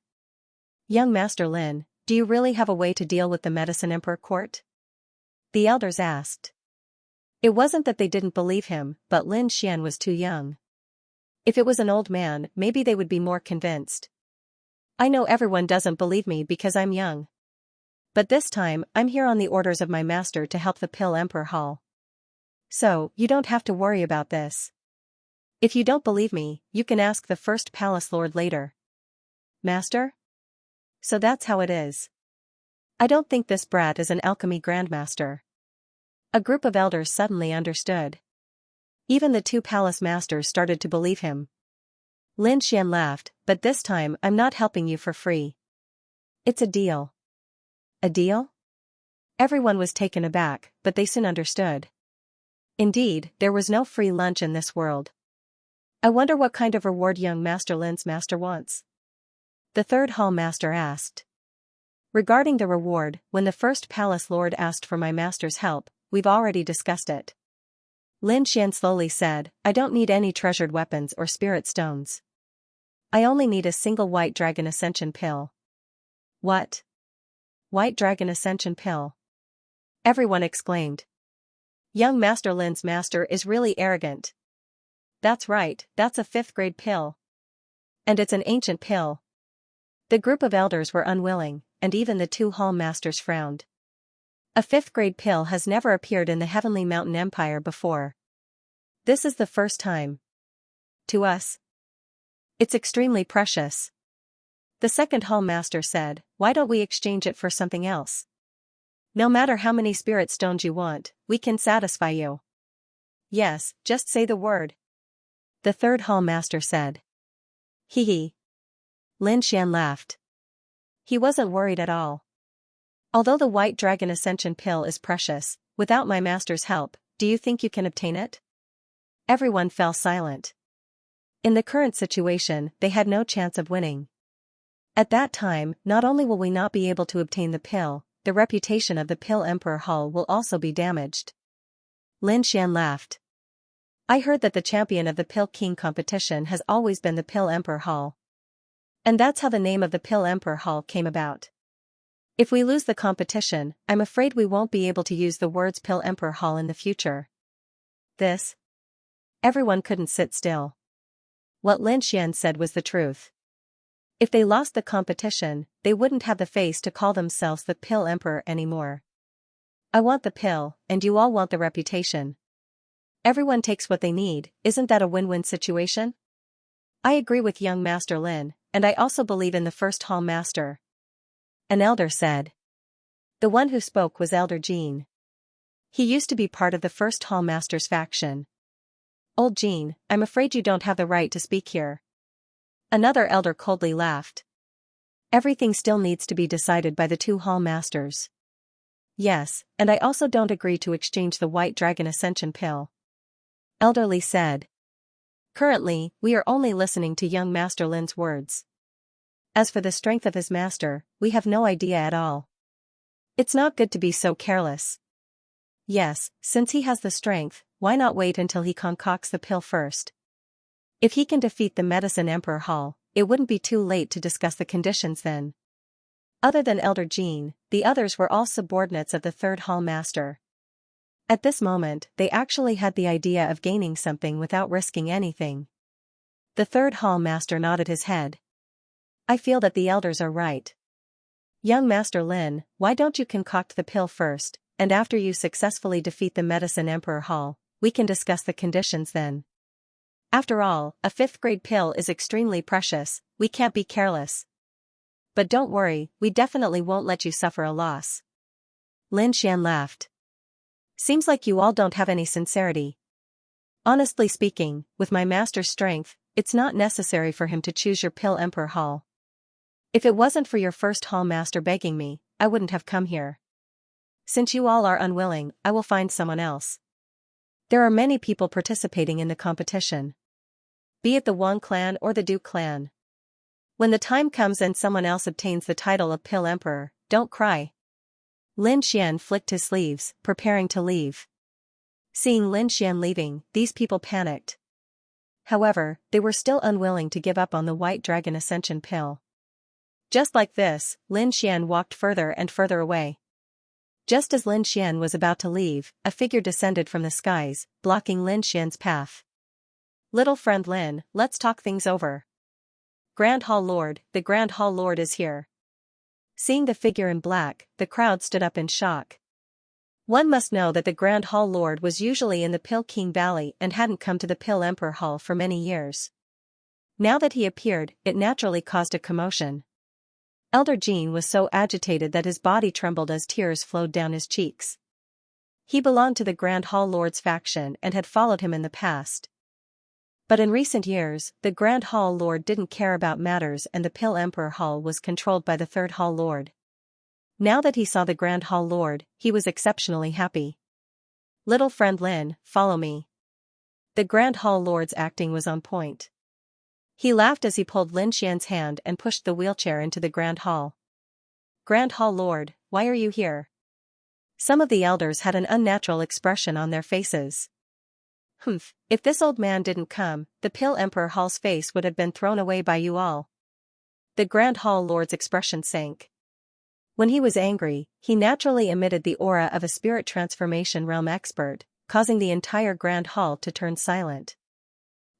Young Master Lin, do you really have a way to deal with the Medicine Emperor court? The elders asked. It wasn't that they didn't believe him, but Lin Xian was too young. If it was an old man, maybe they would be more convinced. I know everyone doesn't believe me because I'm young. But this time, I'm here on the orders of my master to help the Pill Emperor Hall. So, you don't have to worry about this. If you don't believe me, you can ask the first palace lord later. Master? So that's how it is. I don't think this brat is an alchemy grandmaster. A group of elders suddenly understood. Even the two palace masters started to believe him. Lin Xian laughed, but this time I'm not helping you for free. It's a deal. A deal? Everyone was taken aback, but they soon understood. Indeed, there was no free lunch in this world. I wonder what kind of reward young Master Lin's master wants. The third hall master asked. Regarding the reward, when the first palace lord asked for my master's help, we've already discussed it. Lin Xian slowly said, I don't need any treasured weapons or spirit stones. I only need a single white dragon ascension pill. What? White dragon ascension pill? Everyone exclaimed. Young Master Lin's master is really arrogant. That's right, that's a 5th grade pill. And it's an ancient pill. The group of elders were unwilling, and even the two hall masters frowned. A 5th grade pill has never appeared in the Heavenly Mountain Empire before. This is the first time. To us, it's extremely precious. The second hall master said, why don't we exchange it for something else? No matter how many spirit stones you want, we can satisfy you. Yes, just say the word. The third hall master said. Hee hee. Lin Xian laughed. He wasn't worried at all. Although the white dragon ascension pill is precious, without my master's help, do you think you can obtain it? Everyone fell silent. In the current situation, they had no chance of winning. At that time, not only will we not be able to obtain the pill, the reputation of the Pill Emperor Hall will also be damaged. Lin Xian laughed. I heard that the champion of the Pill King competition has always been the Pill Emperor Hall. And that's how the name of the Pill Emperor Hall came about. If we lose the competition, I'm afraid we won't be able to use the words Pill Emperor Hall in the future. This? Everyone couldn't sit still. What Lin Xian said was the truth. If they lost the competition, they wouldn't have the face to call themselves the Pill Emperor anymore. I want the pill, and you all want the reputation. Everyone takes what they need, isn't that a win-win situation? I agree with young Master Lin, and I also believe in the first hall master. An elder said. The one who spoke was Elder Jean. He used to be part of the first hall master's faction. Old Jean, I'm afraid you don't have the right to speak here. Another elder coldly laughed. Everything still needs to be decided by the two hall masters. Yes, and I also don't agree to exchange the white dragon ascension pill. Elderly said. Currently, we are only listening to young Master Lin's words. As for the strength of his master, we have no idea at all. It's not good to be so careless. Yes, since he has the strength, why not wait until he concocts the pill first? If he can defeat the Medicine Emperor Hall, it wouldn't be too late to discuss the conditions then. Other than Elder Jean, the others were all subordinates of the third hall master. At this moment, they actually had the idea of gaining something without risking anything. The third hall master nodded his head. I feel that the elders are right. Young Master Lin, why don't you concoct the pill first, and after you successfully defeat the Medicine Emperor Hall, we can discuss the conditions then. After all, a 5th-grade pill is extremely precious, we can't be careless. But don't worry, we definitely won't let you suffer a loss. Lin Xian laughed. Seems like you all don't have any sincerity. Honestly speaking, with my master's strength, it's not necessary for him to choose your pill Emperor Hall. If it wasn't for your first hall master begging me, I wouldn't have come here. Since you all are unwilling, I will find someone else. There are many people participating in the competition. Be it the Wang clan or the Du clan. When the time comes and someone else obtains the title of Pill Emperor, don't cry. Lin Xian flicked his sleeves, preparing to leave. Seeing Lin Xian leaving, these people panicked. However, they were still unwilling to give up on the White Dragon Ascension pill. Just like this, Lin Xian walked further and further away. Just as Lin Xian was about to leave, a figure descended from the skies, blocking Lin Xian's path. Little friend Lin, let's talk things over. Grand Hall Lord, the Grand Hall Lord is here. Seeing the figure in black, the crowd stood up in shock. One must know that the Grand Hall Lord was usually in the Pill King Valley and hadn't come to the Pill Emperor Hall for many years. Now that he appeared, it naturally caused a commotion. Elder Jean was so agitated that his body trembled as tears flowed down his cheeks. He belonged to the Grand Hall Lord's faction and had followed him in the past. But in recent years, the Grand Hall Lord didn't care about matters and the Pill Emperor Hall was controlled by the Third Hall Lord. Now that he saw the Grand Hall Lord, he was exceptionally happy. Little friend Lin, follow me. The Grand Hall Lord's acting was on point. He laughed as he pulled Lin Xian's hand and pushed the wheelchair into the Grand Hall. Grand Hall Lord, why are you here? Some of the elders had an unnatural expression on their faces. Humph, if this old man didn't come, the Pill Emperor Hall's face would have been thrown away by you all. The Grand Hall Lord's expression sank. When he was angry, he naturally emitted the aura of a spirit transformation realm expert, causing the entire Grand Hall to turn silent.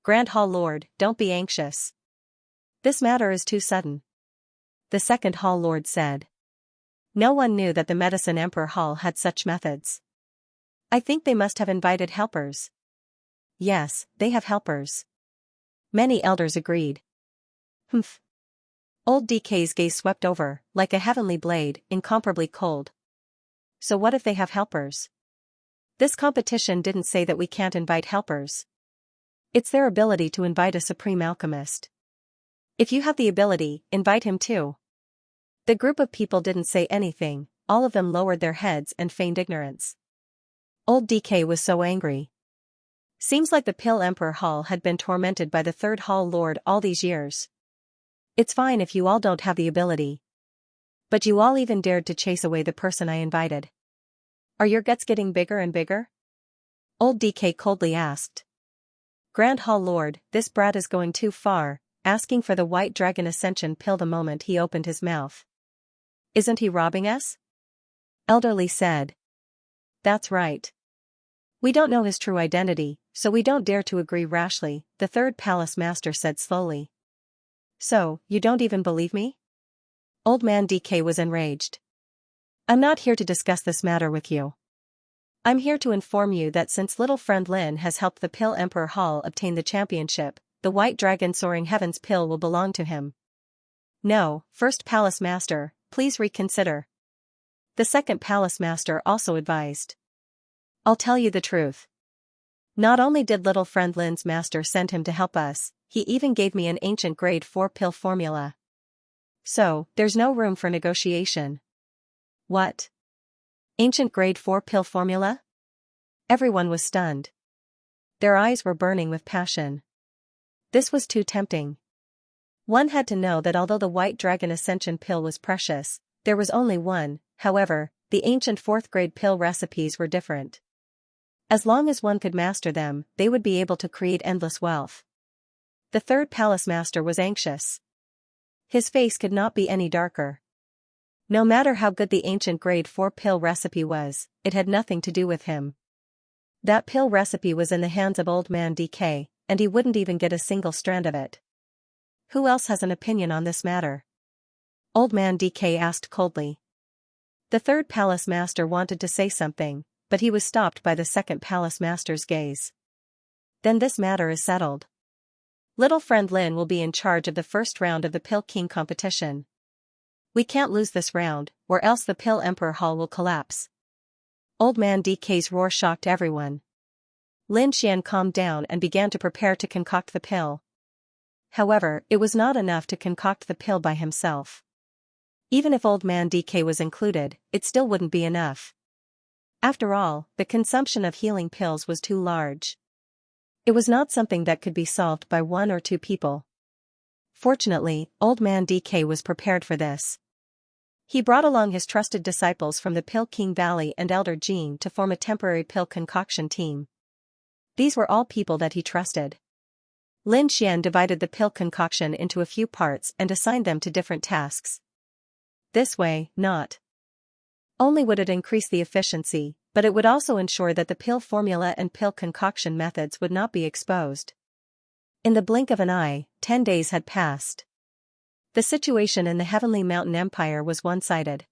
Grand Hall Lord, don't be anxious. This matter is too sudden. The Second Hall Lord said. No one knew that the Medicine Emperor Hall had such methods. I think they must have invited helpers. Yes, they have helpers. Many elders agreed. Humph. Old DK's gaze swept over, like a heavenly blade, incomparably cold. So what if they have helpers? This competition didn't say that we can't invite helpers. It's their ability to invite a supreme alchemist. If you have the ability, invite him too. The group of people didn't say anything, all of them lowered their heads and feigned ignorance. Old DK was so angry. Seems like the Pill Emperor Hall had been tormented by the Third Hall Lord all these years. It's fine if you all don't have the ability. But you all even dared to chase away the person I invited. Are your guts getting bigger and bigger? Old DK coldly asked. Grand Hall Lord, this brat is going too far, asking for the White Dragon Ascension pill the moment he opened his mouth. Isn't he robbing us? Elderly said. That's right. We don't know his true identity, so we don't dare to agree rashly, the third palace master said slowly. So, you don't even believe me? Old man DK was enraged. I'm not here to discuss this matter with you. I'm here to inform you that since little friend Lin has helped the Pill Emperor Hall obtain the championship, the White Dragon Soaring Heavens pill will belong to him. No, first palace master, please reconsider. The second palace master also advised. I'll tell you the truth. Not only did little friend Lin's master send him to help us, he even gave me an ancient grade 4 pill formula. So, there's no room for negotiation. What? Ancient grade 4 pill formula? Everyone was stunned. Their eyes were burning with passion. This was too tempting. One had to know that although the White Dragon Ascension pill was precious, there was only one. However, the ancient 4th grade pill recipes were different. As long as one could master them, they would be able to create endless wealth. The third palace master was anxious. His face could not be any darker. No matter how good the ancient grade 4 pill recipe was, it had nothing to do with him. That pill recipe was in the hands of old man DK, and he wouldn't even get a single strand of it. Who else has an opinion on this matter? Old man DK asked coldly. The third palace master wanted to say something, but he was stopped by the second palace master's gaze. Then this matter is settled. Little friend Lin will be in charge of the first round of the Pill King competition. We can't lose this round, or else the Pill Emperor Hall will collapse. Old Man DK's roar shocked everyone. Lin Xian calmed down and began to prepare to concoct the pill. However, it was not enough to concoct the pill by himself. Even if Old Man DK was included, it still wouldn't be enough. After all, the consumption of healing pills was too large. It was not something that could be solved by 1 or 2 people. Fortunately, Old Man DK was prepared for this. He brought along his trusted disciples from the Pill King Valley and Elder Jean to form a temporary pill concoction team. These were all people that he trusted. Lin Xian divided the pill concoction into a few parts and assigned them to different tasks. This way, not only would it increase the efficiency, but it would also ensure that the pill formula and pill concoction methods would not be exposed. In the blink of an eye, 10 days had passed. The situation in the Heavenly Mountain Empire was one-sided.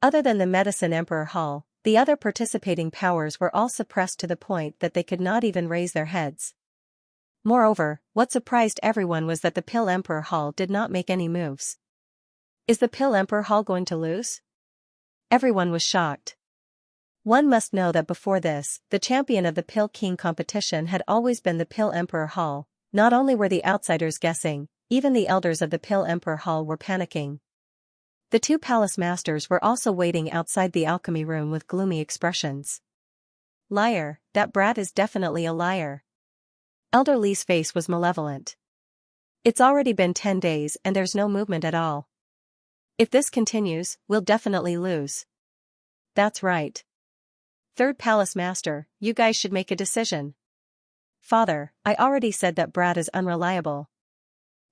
Other than the Medicine Emperor Hall, the other participating powers were all suppressed to the point that they could not even raise their heads. Moreover, what surprised everyone was that the Pill Emperor Hall did not make any moves. Is the Pill Emperor Hall going to lose? Everyone was shocked. One must know that before this, the champion of the Pill King competition had always been the Pill Emperor Hall. Not only were the outsiders guessing, even the elders of the Pill Emperor Hall were panicking. The 2 palace masters were also waiting outside the alchemy room with gloomy expressions. Liar, that brat is definitely a liar. Elder Li's face was malevolent. It's already been 10 days and there's no movement at all. If this continues, we'll definitely lose. That's right. Third Palace Master, you guys should make a decision. Father, I already said that brat is unreliable.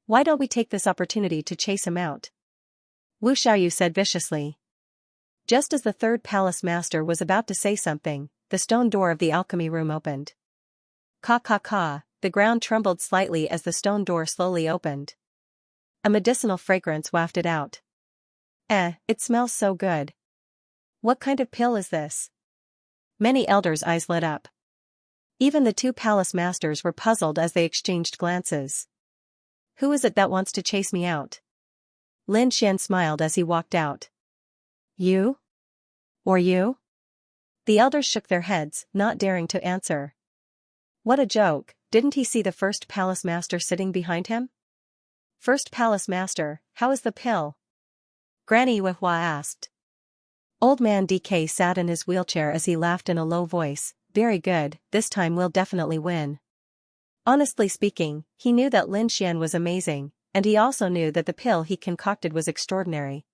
Why don't we take this opportunity to chase him out? Wu Xiaoyu said viciously. Just as the third palace master was about to say something, the stone door of the alchemy room opened. Ka ka ka, the ground trembled slightly as the stone door slowly opened. A medicinal fragrance wafted out. It smells so good. What kind of pill is this? Many elders' eyes lit up. Even the 2 palace masters were puzzled as they exchanged glances. Who is it that wants to chase me out? Lin Xian smiled as he walked out. You? Or you? The elders shook their heads, not daring to answer. What a joke, didn't he see the first palace master sitting behind him? First palace master, how is the pill? Granny Yuehua asked. Old Man DK sat in his wheelchair as he laughed in a low voice. Very good, this time we'll definitely win. Honestly speaking, he knew that Lin Xian was amazing, and he also knew that the pill he concocted was extraordinary.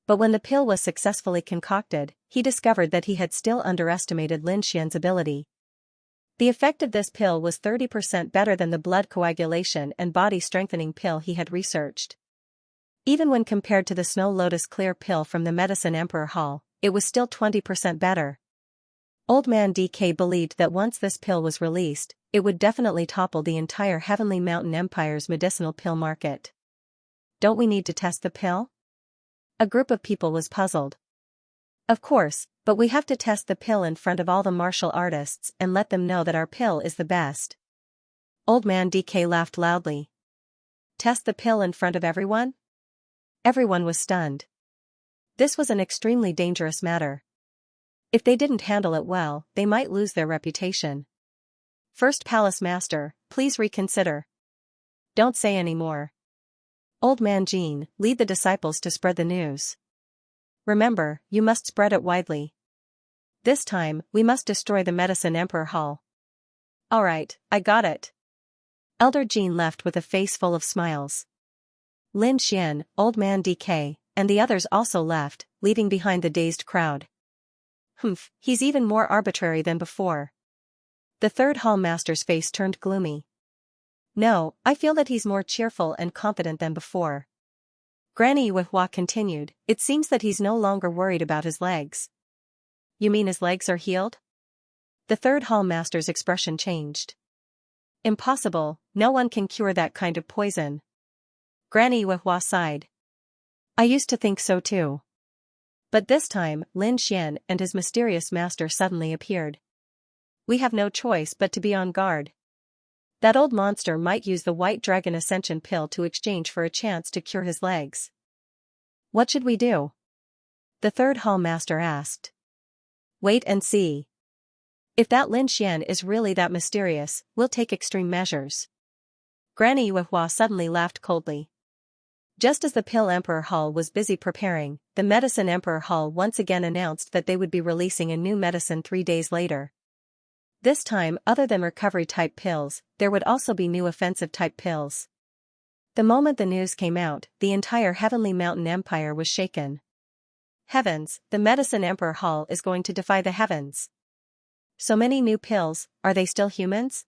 But when the pill was successfully concocted, he discovered that he had still underestimated Lin Xian's ability. The effect of this pill was 30% better than the blood coagulation and body strengthening pill he had researched. Even when compared to the Snow Lotus Clear pill from the Medicine Emperor Hall, it was still 20% better. Old Man DK believed that once this pill was released, it would definitely topple the entire Heavenly Mountain Empire's medicinal pill market. Don't we need to test the pill? A group of people was puzzled. Of course, but we have to test the pill in front of all the martial artists and let them know that our pill is the best. Old Man DK laughed loudly. Test the pill in front of everyone? Everyone was stunned. This was an extremely dangerous matter. If they didn't handle it well, they might lose their reputation. First Palace Master, please reconsider. Don't say any more. Old Man Jean, lead the disciples to spread the news. Remember, you must spread it widely. This time, we must destroy the Medicine Emperor Hall. Alright, I got it. Elder Jean left with a face full of smiles. Lin Xian, Old Man DK, and the others also left, leaving behind the dazed crowd. Humph, he's even more arbitrary than before. The third hall master's face turned gloomy. No, I feel that he's more cheerful and confident than before. Granny Yuehua continued, it seems that he's no longer worried about his legs. You mean his legs are healed? The third hall master's expression changed. Impossible, no one can cure that kind of poison. Granny Yuehua sighed. I used to think so too. But this time, Lin Xian and his mysterious master suddenly appeared. We have no choice but to be on guard. That old monster might use the White Dragon Ascension pill to exchange for a chance to cure his legs. What should we do? The third hall master asked. Wait and see. If that Lin Xian is really that mysterious, we'll take extreme measures. Granny Yuehua suddenly laughed coldly. Just as the Pill Emperor Hall was busy preparing, the Medicine Emperor Hall once again announced that they would be releasing a new medicine 3 days later. This time, other than recovery-type pills, there would also be new offensive-type pills. The moment the news came out, the entire Heavenly Mountain Empire was shaken. Heavens, the Medicine Emperor Hall is going to defy the heavens. So many new pills, are they still humans?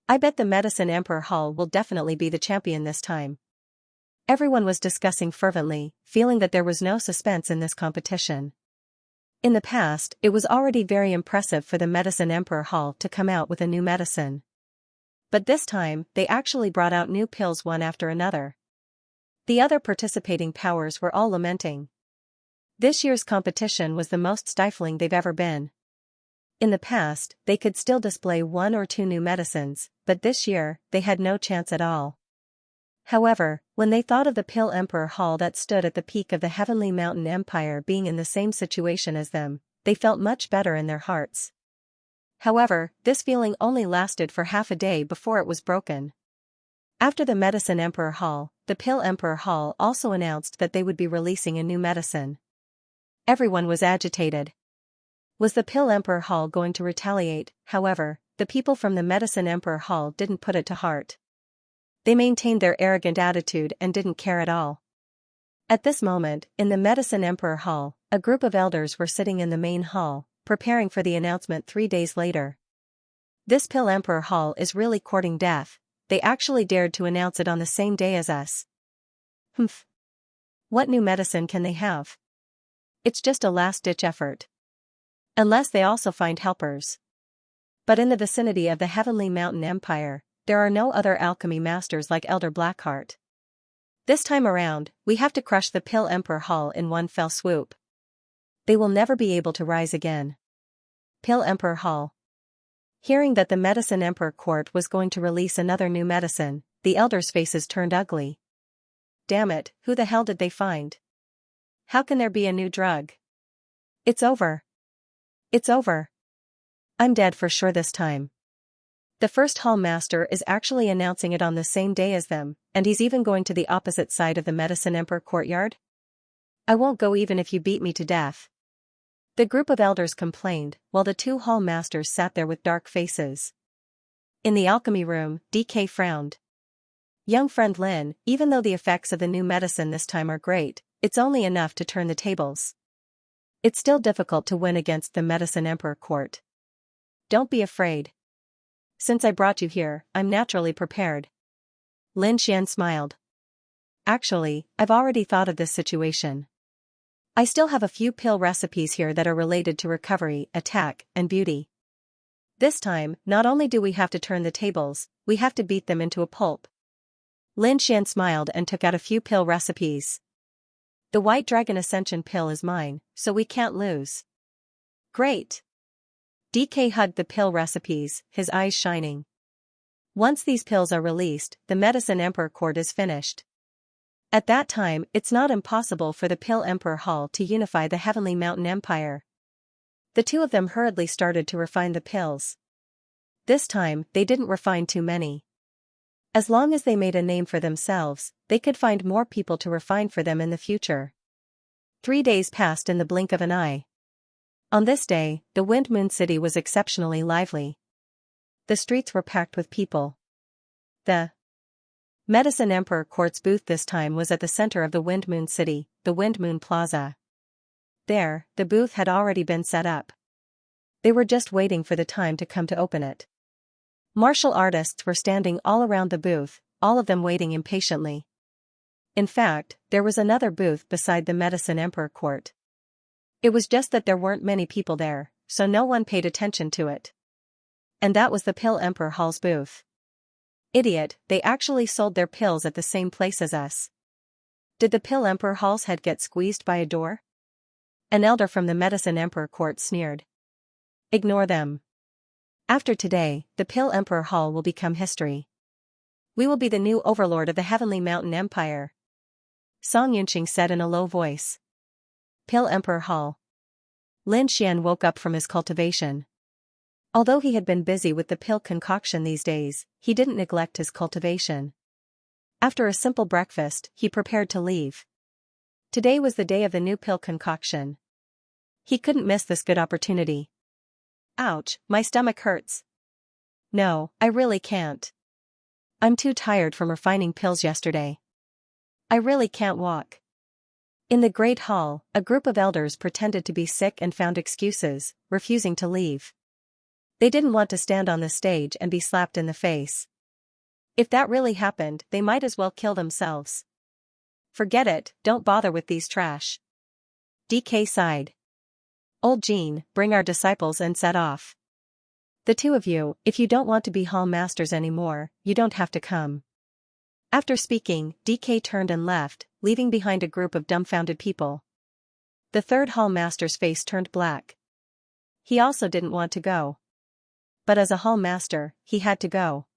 I bet the Medicine Emperor Hall will definitely be the champion this time. Everyone was discussing fervently, feeling that there was no suspense in this competition. In the past, it was already very impressive for the Medicine Emperor Hall to come out with a new medicine. But this time, they actually brought out new pills one after another. The other participating powers were all lamenting. This year's competition was the most stifling they've ever been. In the past, they could still display 1 or 2 new medicines, but this year, they had no chance at all. However, when they thought of the Pill Emperor Hall that stood at the peak of the Heavenly Mountain Empire being in the same situation as them, they felt much better in their hearts. However, this feeling only lasted for half a day before it was broken. After the Medicine Emperor Hall, the Pill Emperor Hall also announced that they would be releasing a new medicine. Everyone was agitated. Was the Pill Emperor Hall going to retaliate? However, the people from the Medicine Emperor Hall didn't put it to heart. They maintained their arrogant attitude and didn't care at all. At this moment, in the Medicine Emperor Hall, a group of elders were sitting in the main hall, preparing for the announcement 3 days later. This Pill Emperor Hall is really courting death. They actually dared to announce it on the same day as us. Humph. What new medicine can they have? It's just a last-ditch effort. Unless they also find helpers. But in the vicinity of the Heavenly Mountain Empire, there are no other alchemy masters like Elder Blackheart. This time around, we have to crush the Pill Emperor Hall in one fell swoop. They will never be able to rise again. Pill Emperor Hall. Hearing that the Medicine Emperor Court was going to release another new medicine, the elders' faces turned ugly. Damn it, who the hell did they find? How can there be a new drug? It's over. It's over. I'm dead for sure this time. The first hall master is actually announcing it on the same day as them, and he's even going to the opposite side of the Medicine Emperor courtyard? I won't go even if you beat me to death. The group of elders complained, while the 2 hall masters sat there with dark faces. In the alchemy room, DK frowned. Young friend Lin, even though the effects of the new medicine this time are great, it's only enough to turn the tables. It's still difficult to win against the Medicine Emperor Court. Don't be afraid. Since I brought you here, I'm naturally prepared. Lin Xian smiled. Actually, I've already thought of this situation. I still have a few pill recipes here that are related to recovery, attack, and beauty. This time, not only do we have to turn the tables, we have to beat them into a pulp. Lin Xian smiled and took out a few pill recipes. The White Dragon Ascension pill is mine, so we can't lose. Great! DK hugged the pill recipes, his eyes shining. Once these pills are released, the Medicine Emperor Court is finished. At that time, it's not impossible for the Pill Emperor Hall to unify the Heavenly Mountain Empire. The 2 of them hurriedly started to refine the pills. This time, they didn't refine too many. As long as they made a name for themselves, they could find more people to refine for them in the future. 3 days passed in the blink of an eye. On this day, the Wind Moon City was exceptionally lively. The streets were packed with people. The Medicine Emperor Court's booth this time was at the center of the Wind Moon City, the Wind Moon Plaza. There, the booth had already been set up. They were just waiting for the time to come to open it. Martial artists were standing all around the booth, all of them waiting impatiently. In fact, there was another booth beside the Medicine Emperor Court. It was just that there weren't many people there, so no one paid attention to it. And that was the Pill Emperor Hall's booth. Idiot, they actually sold their pills at the same place as us. Did the Pill Emperor Hall's head get squeezed by a door? An elder from the Medicine Emperor Court sneered. Ignore them. After today, the Pill Emperor Hall will become history. We will be the new overlord of the Heavenly Mountain Empire. Xianxia said in a low voice. Pill Emperor Hall. Lin Xian woke up from his cultivation. Although he had been busy with the pill concoction these days, he didn't neglect his cultivation. After a simple breakfast, he prepared to leave. Today was the day of the new pill concoction. He couldn't miss this good opportunity. Ouch, my stomach hurts. No, I really can't. I'm too tired from refining pills yesterday. I really can't walk. In the Great Hall, a group of elders pretended to be sick and found excuses, refusing to leave. They didn't want to stand on the stage and be slapped in the face. If that really happened, they might as well kill themselves. Forget it, don't bother with these trash. DK sighed. Old Jean, bring our disciples and set off. The two of you, if you don't want to be hall masters anymore, you don't have to come. After speaking, DK turned and left, leaving behind a group of dumbfounded people. The third hall master's face turned black. He also didn't want to go. But as a hall master, he had to go.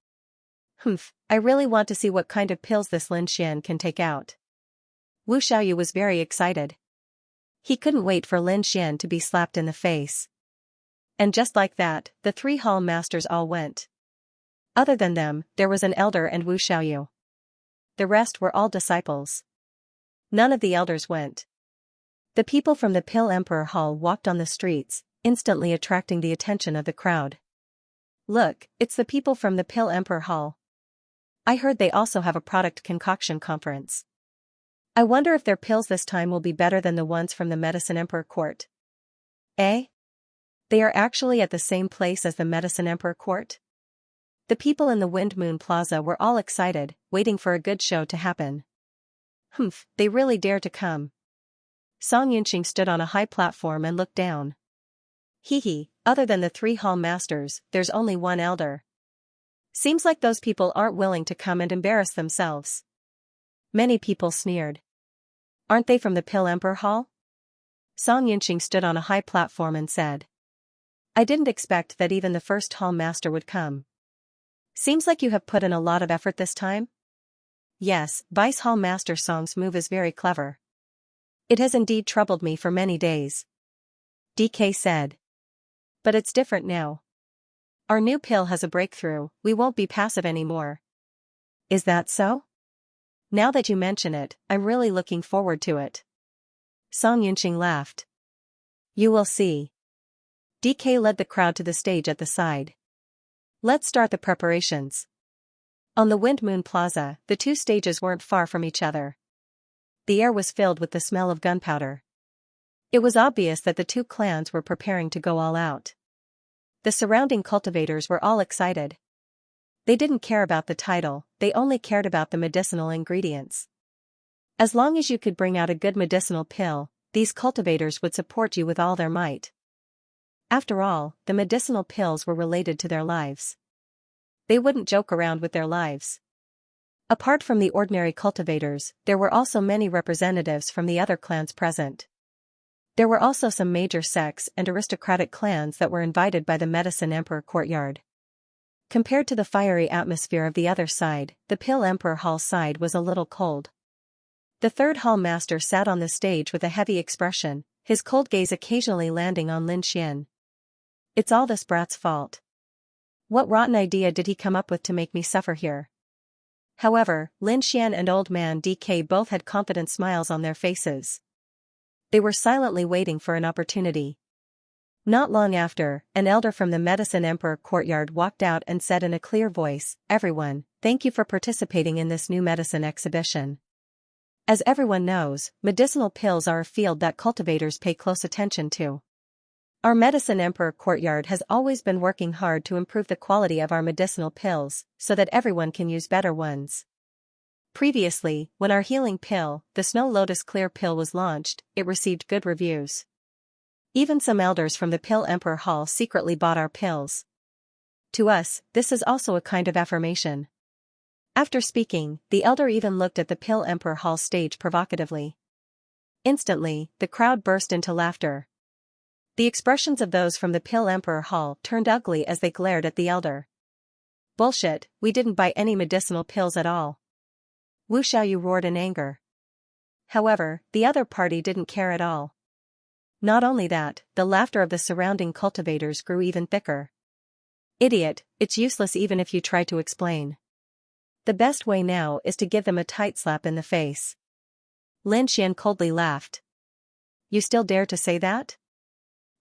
I really want to see what kind of pills this Lin Xian can take out. Wu Xiaoyu was very excited. He couldn't wait for Lin Xian to be slapped in the face. And just like that, the three hall masters all went. Other than them, there was an elder and Wu Xiaoyu. The rest were all disciples. None of the elders went. The people from the Pill Emperor Hall walked on the streets, instantly attracting the attention of the crowd. Look, it's the people from the Pill Emperor Hall. I heard they also have a product concoction conference. I wonder if their pills this time will be better than the ones from the Medicine Emperor Court. Eh? They are actually at the same place as the Medicine Emperor Court? The people in the Wind Moon Plaza were all excited, waiting for a good show to happen. They really dare to come. Xianxia stood on a high platform and looked down. Hee, other than the three hall masters, there's only one elder. Seems like those people aren't willing to come and embarrass themselves. Many people sneered. Aren't they from the Pill Emperor Hall? Xianxia stood on a high platform and said. I didn't expect that even the first hall master would come. Seems like you have put in a lot of effort this time? Yes, Vice Hall Master Song's move is very clever. It has indeed troubled me for many days. DK said. But it's different now. Our new pill has a breakthrough, we won't be passive anymore. Is that so? Now that you mention it, I'm really looking forward to it. Xianxia laughed. You will see. DK led the crowd to the stage at the side. Let's start the preparations. On the Wind Moon Plaza, the two stages weren't far from each other. The air was filled with the smell of gunpowder. It was obvious that the two clans were preparing to go all out. The surrounding cultivators were all excited. They didn't care about the title, they only cared about the medicinal ingredients. As long as you could bring out a good medicinal pill, these cultivators would support you with all their might. After all, the medicinal pills were related to their lives. They wouldn't joke around with their lives. Apart from the ordinary cultivators, there were also many representatives from the other clans present. There were also some major sects and aristocratic clans that were invited by the Medicine Emperor courtyard. Compared to the fiery atmosphere of the other side, the Pill Emperor Hall side was a little cold. The third hall master sat on the stage with a heavy expression, his cold gaze occasionally landing on Lin Xian. It's all this brat's fault. What rotten idea did he come up with to make me suffer here? However, Lin Xian and Old Man DK both had confident smiles on their faces. They were silently waiting for an opportunity. Not long after, an elder from the Medicine Emperor courtyard walked out and said in a clear voice, Everyone, thank you for participating in this new medicine exhibition. As everyone knows, medicinal pills are a field that cultivators pay close attention to. Our Medicine Emperor courtyard has always been working hard to improve the quality of our medicinal pills, so that everyone can use better ones. Previously, when our healing pill, the Snow Lotus Clear pill was launched, it received good reviews. Even some elders from the Pill Emperor Hall secretly bought our pills. To us, this is also a kind of affirmation. After speaking, the elder even looked at the Pill Emperor Hall stage provocatively. Instantly, the crowd burst into laughter. The expressions of those from the Pill Emperor Hall turned ugly as they glared at the elder. Bullshit, we didn't buy any medicinal pills at all. Wu Xiaoyu roared in anger. However, the other party didn't care at all. Not only that, the laughter of the surrounding cultivators grew even thicker. Idiot, it's useless even if you try to explain. The best way now is to give them a tight slap in the face. Lin Xian coldly laughed. You still dare to say that?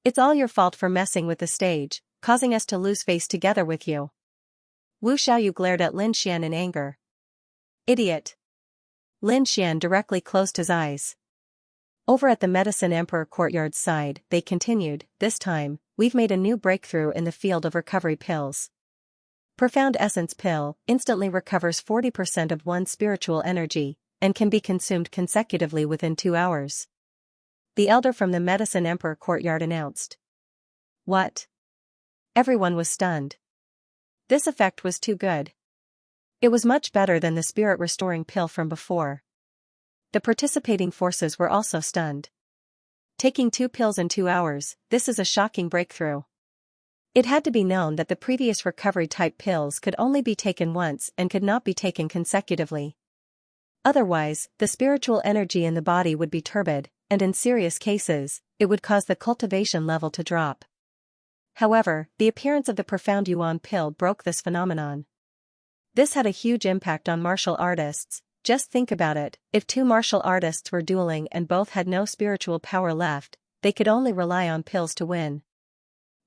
It's all your fault for messing with the stage, causing us to lose face together with you. Wu Xiaoyu glared at Lin Xian in anger. Idiot. Lin Xian directly closed his eyes. Over at the Medicine Emperor courtyard's side, they continued, this time, we've made a new breakthrough in the field of recovery pills. Profound Essence Pill instantly recovers 40% of one's spiritual energy, and can be consumed consecutively within 2 hours. The elder from the Medicine Emperor courtyard announced. What? Everyone was stunned. This effect was too good. It was much better than the spirit-restoring pill from before. The participating forces were also stunned. Taking 2 pills in 2 hours, this is a shocking breakthrough. It had to be known that the previous recovery-type pills could only be taken once and could not be taken consecutively. Otherwise, the spiritual energy in the body would be turbid, and in serious cases, it would cause the cultivation level to drop. However, the appearance of the Profound Yuan pill broke this phenomenon. This had a huge impact on martial artists. Just think about it, if 2 martial artists were dueling and both had no spiritual power left, they could only rely on pills to win.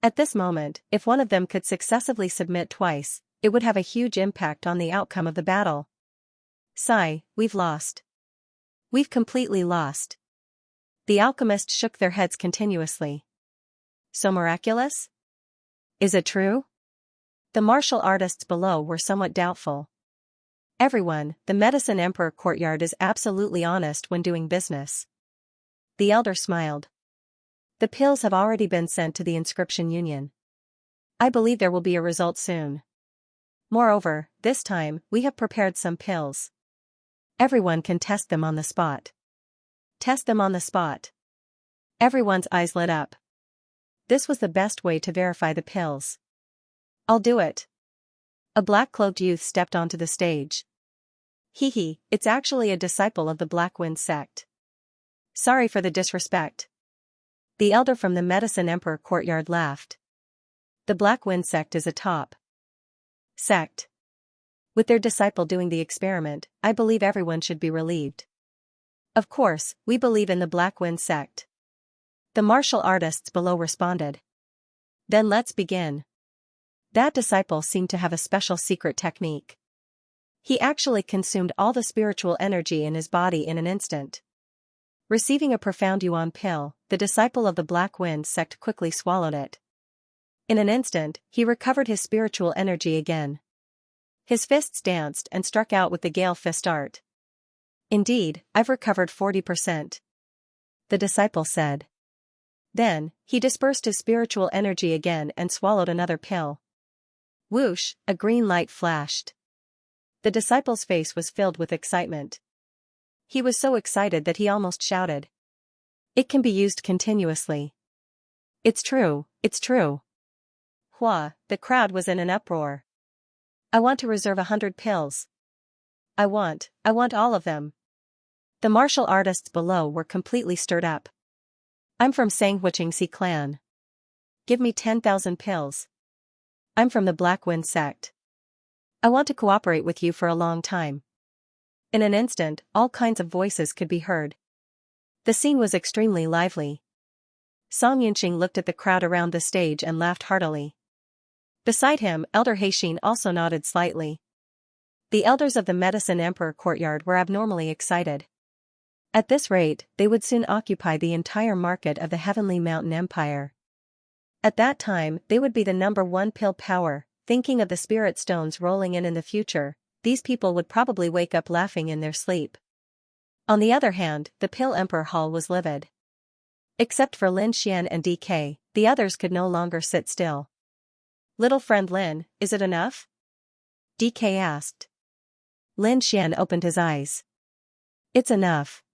At this moment, if one of them could successively submit twice, it would have a huge impact on the outcome of the battle. Sigh, we've lost. We've completely lost. The alchemists shook their heads continuously. So miraculous? Is it true? The martial artists below were somewhat doubtful. Everyone, the Medicine Emperor courtyard is absolutely honest when doing business. The elder smiled. The pills have already been sent to the Inscription Union. I believe there will be a result soon. Moreover, this time, we have prepared some pills. Everyone can test them on the spot. Test them on the spot. Everyone's eyes lit up. This was the best way to verify the pills. I'll do it. A black-cloaked youth stepped onto the stage. Hee, it's actually a disciple of the Black Wind sect. Sorry for the disrespect. The elder from the Medicine Emperor courtyard laughed. The Black Wind sect is a top sect. With their disciple doing the experiment, I believe everyone should be relieved. Of course, we believe in the Black Wind sect. The martial artists below responded. Then let's begin. That disciple seemed to have a special secret technique. He actually consumed all the spiritual energy in his body in an instant. Receiving a Profound Yuan pill, the disciple of the Black Wind sect quickly swallowed it. In an instant, he recovered his spiritual energy again. His fists danced and struck out with the Gale Fist art. Indeed, I've recovered 40%. The disciple said. Then, he dispersed his spiritual energy again and swallowed another pill. Whoosh, a green light flashed. The disciple's face was filled with excitement. He was so excited that he almost shouted. It can be used continuously. It's true, it's true. Hua, the crowd was in an uproar. I want to reserve 100 pills. I want all of them. The martial artists below were completely stirred up. I'm from Xianxia clan. Give me 10,000 pills. I'm from the Black Wind sect. I want to cooperate with you for a long time. In an instant, all kinds of voices could be heard. The scene was extremely lively. Song Yunxing looked at the crowd around the stage and laughed heartily. Beside him, Elder Heixin also nodded slightly. The elders of the Medicine Emperor courtyard were abnormally excited. At this rate, they would soon occupy the entire market of the Heavenly Mountain Empire. At that time, they would be the #1 pill power. Thinking of the spirit stones rolling in the future, these people would probably wake up laughing in their sleep. On the other hand, the Pill Emperor Hall was livid. Except for Lin Xian and DK, the others could no longer sit still. Little friend Lin, is it enough? DK asked. Lin Xian opened his eyes. It's enough.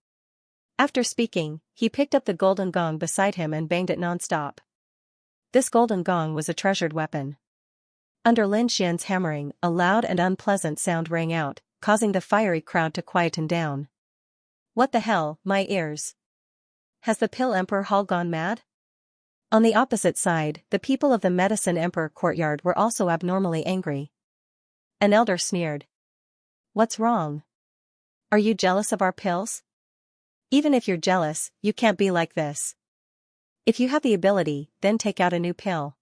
After speaking, he picked up the golden gong beside him and banged it non-stop. This golden gong was a treasured weapon. Under Lin Xian's hammering, a loud and unpleasant sound rang out, causing the fiery crowd to quieten down. What the hell, my ears? Has the Pill Emperor Hall gone mad? On the opposite side, the people of the Medicine Emperor courtyard were also abnormally angry. An elder sneered. What's wrong? Are you jealous of our pills? Even if you're jealous, you can't be like this. If you have the ability, then take out a new pill.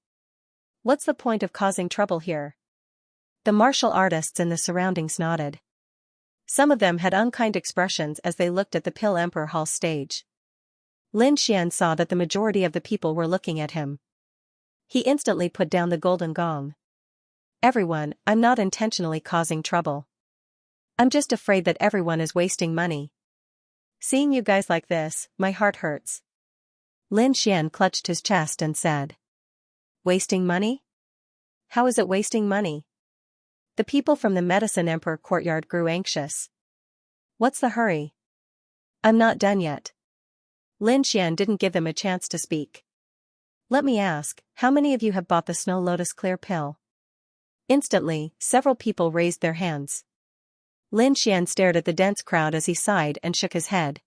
What's the point of causing trouble here? The martial artists in the surroundings nodded. Some of them had unkind expressions as they looked at the Pill Emperor Hall stage. Lin Xian saw that the majority of the people were looking at him. He instantly put down the golden gong. Everyone, I'm not intentionally causing trouble. I'm just afraid that everyone is wasting money. Seeing you guys like this, my heart hurts. Lin Xian clutched his chest and said. Wasting money? How is it wasting money? The people from the Medicine Emperor courtyard grew anxious. What's the hurry? I'm not done yet. Lin Xian didn't give them a chance to speak. Let me ask, how many of you have bought the Snow Lotus Clear pill? Instantly, several people raised their hands. Lin Xian stared at the dense crowd as he sighed and shook his head.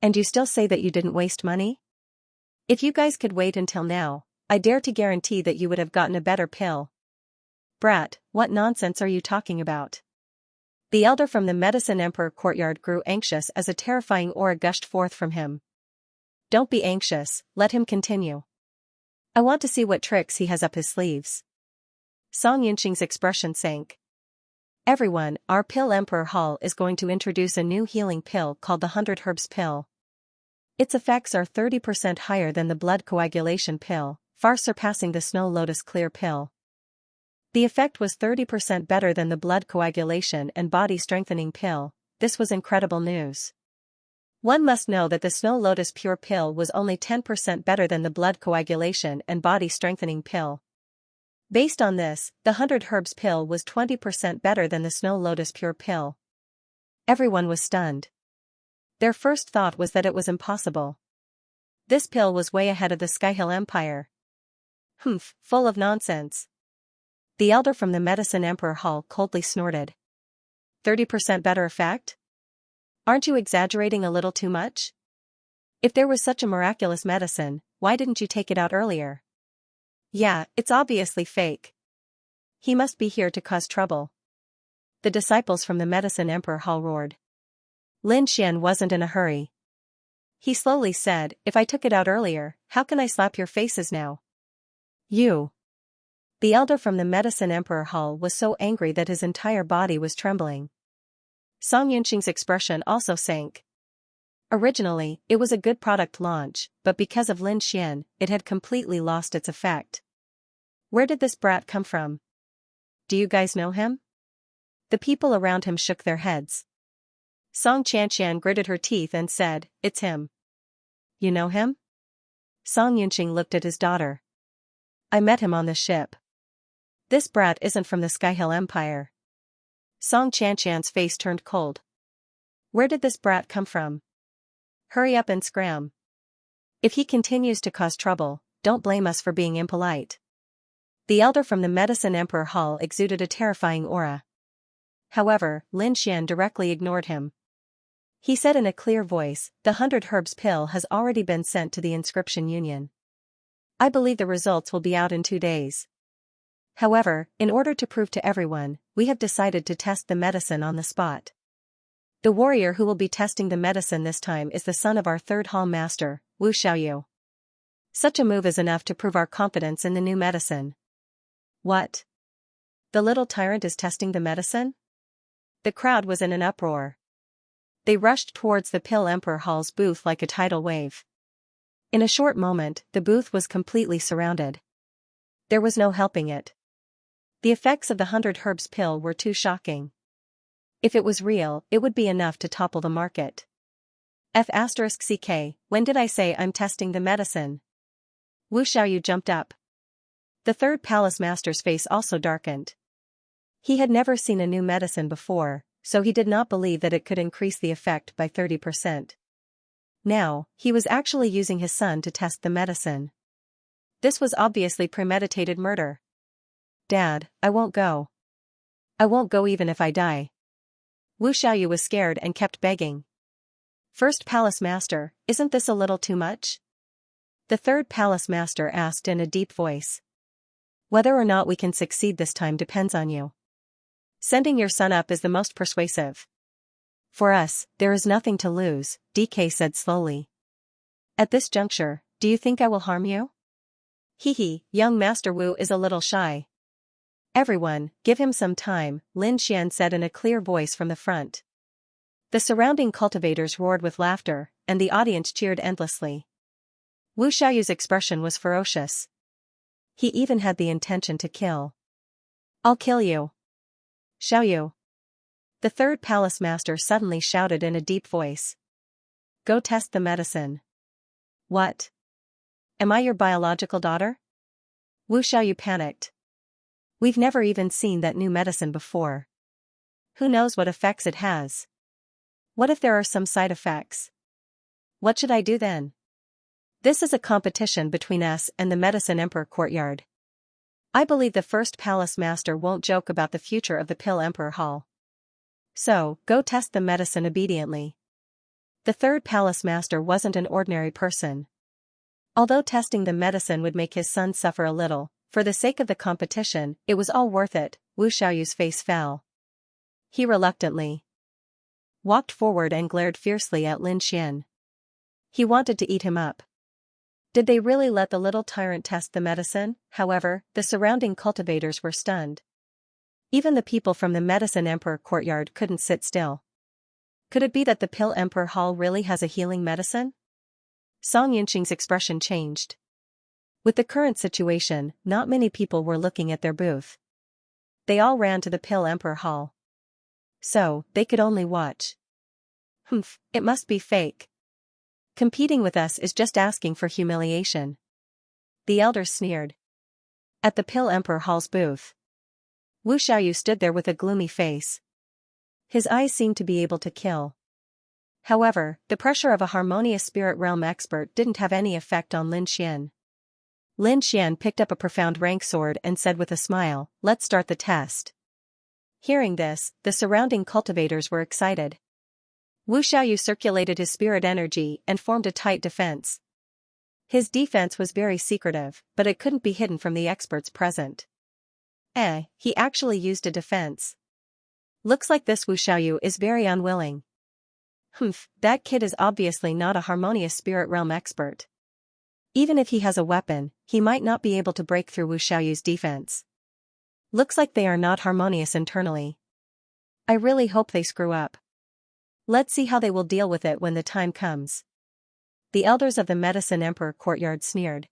And you still say that you didn't waste money? If you guys could wait until now, I dare to guarantee that you would have gotten a better pill. Brat, what nonsense are you talking about? The elder from the Medicine Emperor courtyard grew anxious as a terrifying aura gushed forth from him. Don't be anxious, let him continue. I want to see what tricks he has up his sleeves. Song Yunqing's expression sank. Everyone, our Pill Emperor Hall is going to introduce a new healing pill called the 100 Herbs Pill. Its effects are 30% higher than the blood coagulation pill, far surpassing the Snow Lotus Clear pill. The effect was 30% better than the blood coagulation and body strengthening pill. This was incredible news. One must know that the Snow Lotus Pure pill was only 10% better than the blood coagulation and body strengthening pill. Based on this, the 100 Herbs pill was 20% better than the Snow Lotus Pure pill. Everyone was stunned. Their first thought was that it was impossible. This pill was way ahead of the Skyhill Empire. Humph, full of nonsense. The elder from the Medicine Emperor Hall coldly snorted. 30% better effect? Aren't you exaggerating a little too much? If there was such a miraculous medicine, why didn't you take it out earlier? Yeah, it's obviously fake. He must be here to cause trouble. The disciples from the Medicine Emperor Hall roared. Lin Xian wasn't in a hurry. He slowly said, if I took it out earlier, how can I slap your faces now? You. The elder from the Medicine Emperor Hall was so angry that his entire body was trembling. Song Yunqing's expression also sank. Originally, it was a good product launch, but because of Lin Xian, it had completely lost its effect. Where did this brat come from? Do you guys know him? The people around him shook their heads. Song Xianxian gritted her teeth and said, it's him. You know him? Song Yunqing looked at his daughter. I met him on the ship. This brat isn't from the Skyhill Empire. Song Xianxian's face turned cold. Where did this brat come from? Hurry up and scram. If he continues to cause trouble, don't blame us for being impolite. The elder from the Medicine Emperor Hall exuded a terrifying aura. However, Lin Xian directly ignored him. He said in a clear voice, the 100 Herbs pill has already been sent to the Inscription Union. I believe the results will be out in 2 days. However, in order to prove to everyone, we have decided to test the medicine on the spot. The warrior who will be testing the medicine this time is the son of our 3rd Hall Master, Wu Xiaoyu. Such a move is enough to prove our confidence in the new medicine. What? The little tyrant is testing the medicine? The crowd was in an uproar. They rushed towards the Pill Emperor Hall's booth like a tidal wave. In a short moment, the booth was completely surrounded. There was no helping it. The effects of the 100 Herbs pill were too shocking. If it was real, it would be enough to topple the market. F*CK, when did I say I'm testing the medicine? Wu Xiaoyu jumped up. The 3rd Palace Master's face also darkened. He had never seen a new medicine before, so he did not believe that it could increase the effect by 30%. Now, he was actually using his son to test the medicine. This was obviously premeditated murder. Dad, I won't go. I won't go even if I die. Wu Xiaoyu was scared and kept begging. First Palace Master, isn't this a little too much? The third Palace Master asked in a deep voice. Whether or not we can succeed this time depends on you. Sending your son up is the most persuasive. For us, there is nothing to lose, DK said slowly. At this juncture, do you think I will harm you? Hehe, young Master Wu is a little shy. Everyone, give him some time, Lin Xian said in a clear voice from the front. The surrounding cultivators roared with laughter, and the audience cheered endlessly. Wu Xiaoyu's expression was ferocious. He even had the intention to kill. I'll kill you. Xiaoyu. The third palace master suddenly shouted in a deep voice. Go test the medicine. What? Am I your biological daughter? Wu Xiaoyu panicked. We've never even seen that new medicine before. Who knows what effects it has? What if there are some side effects? What should I do then? This is a competition between us and the Medicine Emperor courtyard. I believe the first palace master won't joke about the future of the Pill Emperor Hall. So, go test the medicine obediently. The third palace master wasn't an ordinary person. Although testing the medicine would make his son suffer a little, for the sake of the competition, it was all worth it. Wu Xiaoyu's face fell. He reluctantly walked forward and glared fiercely at Lin Xian. He wanted to eat him up. Did they really let the little tyrant test the medicine? However, the surrounding cultivators were stunned. Even the people from the Medicine Emperor courtyard couldn't sit still. Could it be that the Pill Emperor Hall really has a healing medicine? Song Yunxing's expression changed. With the current situation, not many people were looking at their booth. They all ran to the Pill Emperor Hall. So, they could only watch. It must be fake. Competing with us is just asking for humiliation. The elders sneered. At the Pill Emperor Hall's booth, Wu Xiaoyu stood there with a gloomy face. His eyes seemed to be able to kill. However, the pressure of a harmonious spirit realm expert didn't have any effect on Lin Xian. Lin Xian picked up a profound rank sword and said with a smile, let's start the test. Hearing this, the surrounding cultivators were excited. Wu Xiaoyu circulated his spirit energy and formed a tight defense. His defense was very secretive, but it couldn't be hidden from the experts present. He actually used a defense. Looks like this Wu Xiaoyu is very unwilling. That kid is obviously not a harmonious spirit realm expert. Even if he has a weapon, he might not be able to break through Wu Xiaoyu's defense. Looks like they are not harmonious internally. I really hope they screw up. Let's see how they will deal with it when the time comes. The elders of the Medicine Emperor courtyard sneered.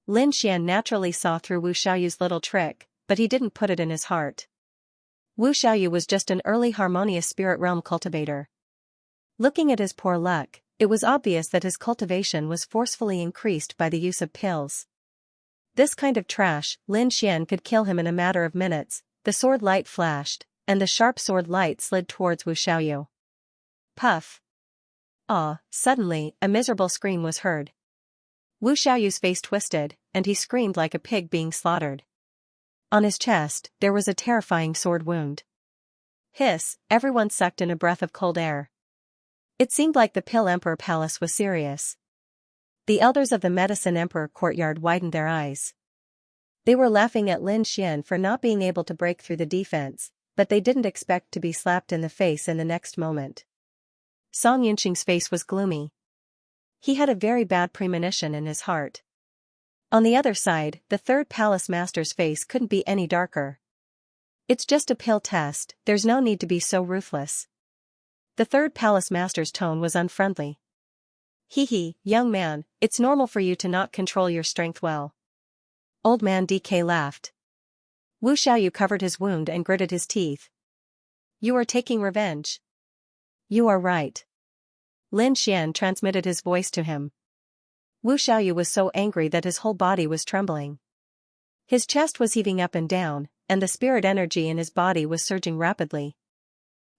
Lin Xian naturally saw through Wu Xiaoyu's little trick, but he didn't put it in his heart. Wu Xiaoyu was just an early harmonious spirit realm cultivator. Looking at his poor luck, it was obvious that his cultivation was forcefully increased by the use of pills. This kind of trash, Lin Xian could kill him in a matter of minutes. The sword light flashed, and the sharp sword light slid towards Wu Xiaoyu. Puff. Suddenly, a miserable scream was heard. Wu Xiaoyu's face twisted, and he screamed like a pig being slaughtered. On his chest, there was a terrifying sword wound. Hiss, everyone sucked in a breath of cold air. It seemed like the Pill Emperor Palace was serious. The elders of the Medicine Emperor courtyard widened their eyes. They were laughing at Lin Xian for not being able to break through the defense, but they didn't expect to be slapped in the face in the next moment. Song Yunxing's face was gloomy. He had a very bad premonition in his heart. On the other side, the third palace master's face couldn't be any darker. It's just a pill test, there's no need to be so ruthless. The third palace master's tone was unfriendly. Young man, it's normal for you to not control your strength well. Old man DK laughed. Wu Xiaoyu covered his wound and gritted his teeth. You are taking revenge. You are right. Lin Xian transmitted his voice to him. Wu Xiaoyu was so angry that his whole body was trembling. His chest was heaving up and down, and the spirit energy in his body was surging rapidly.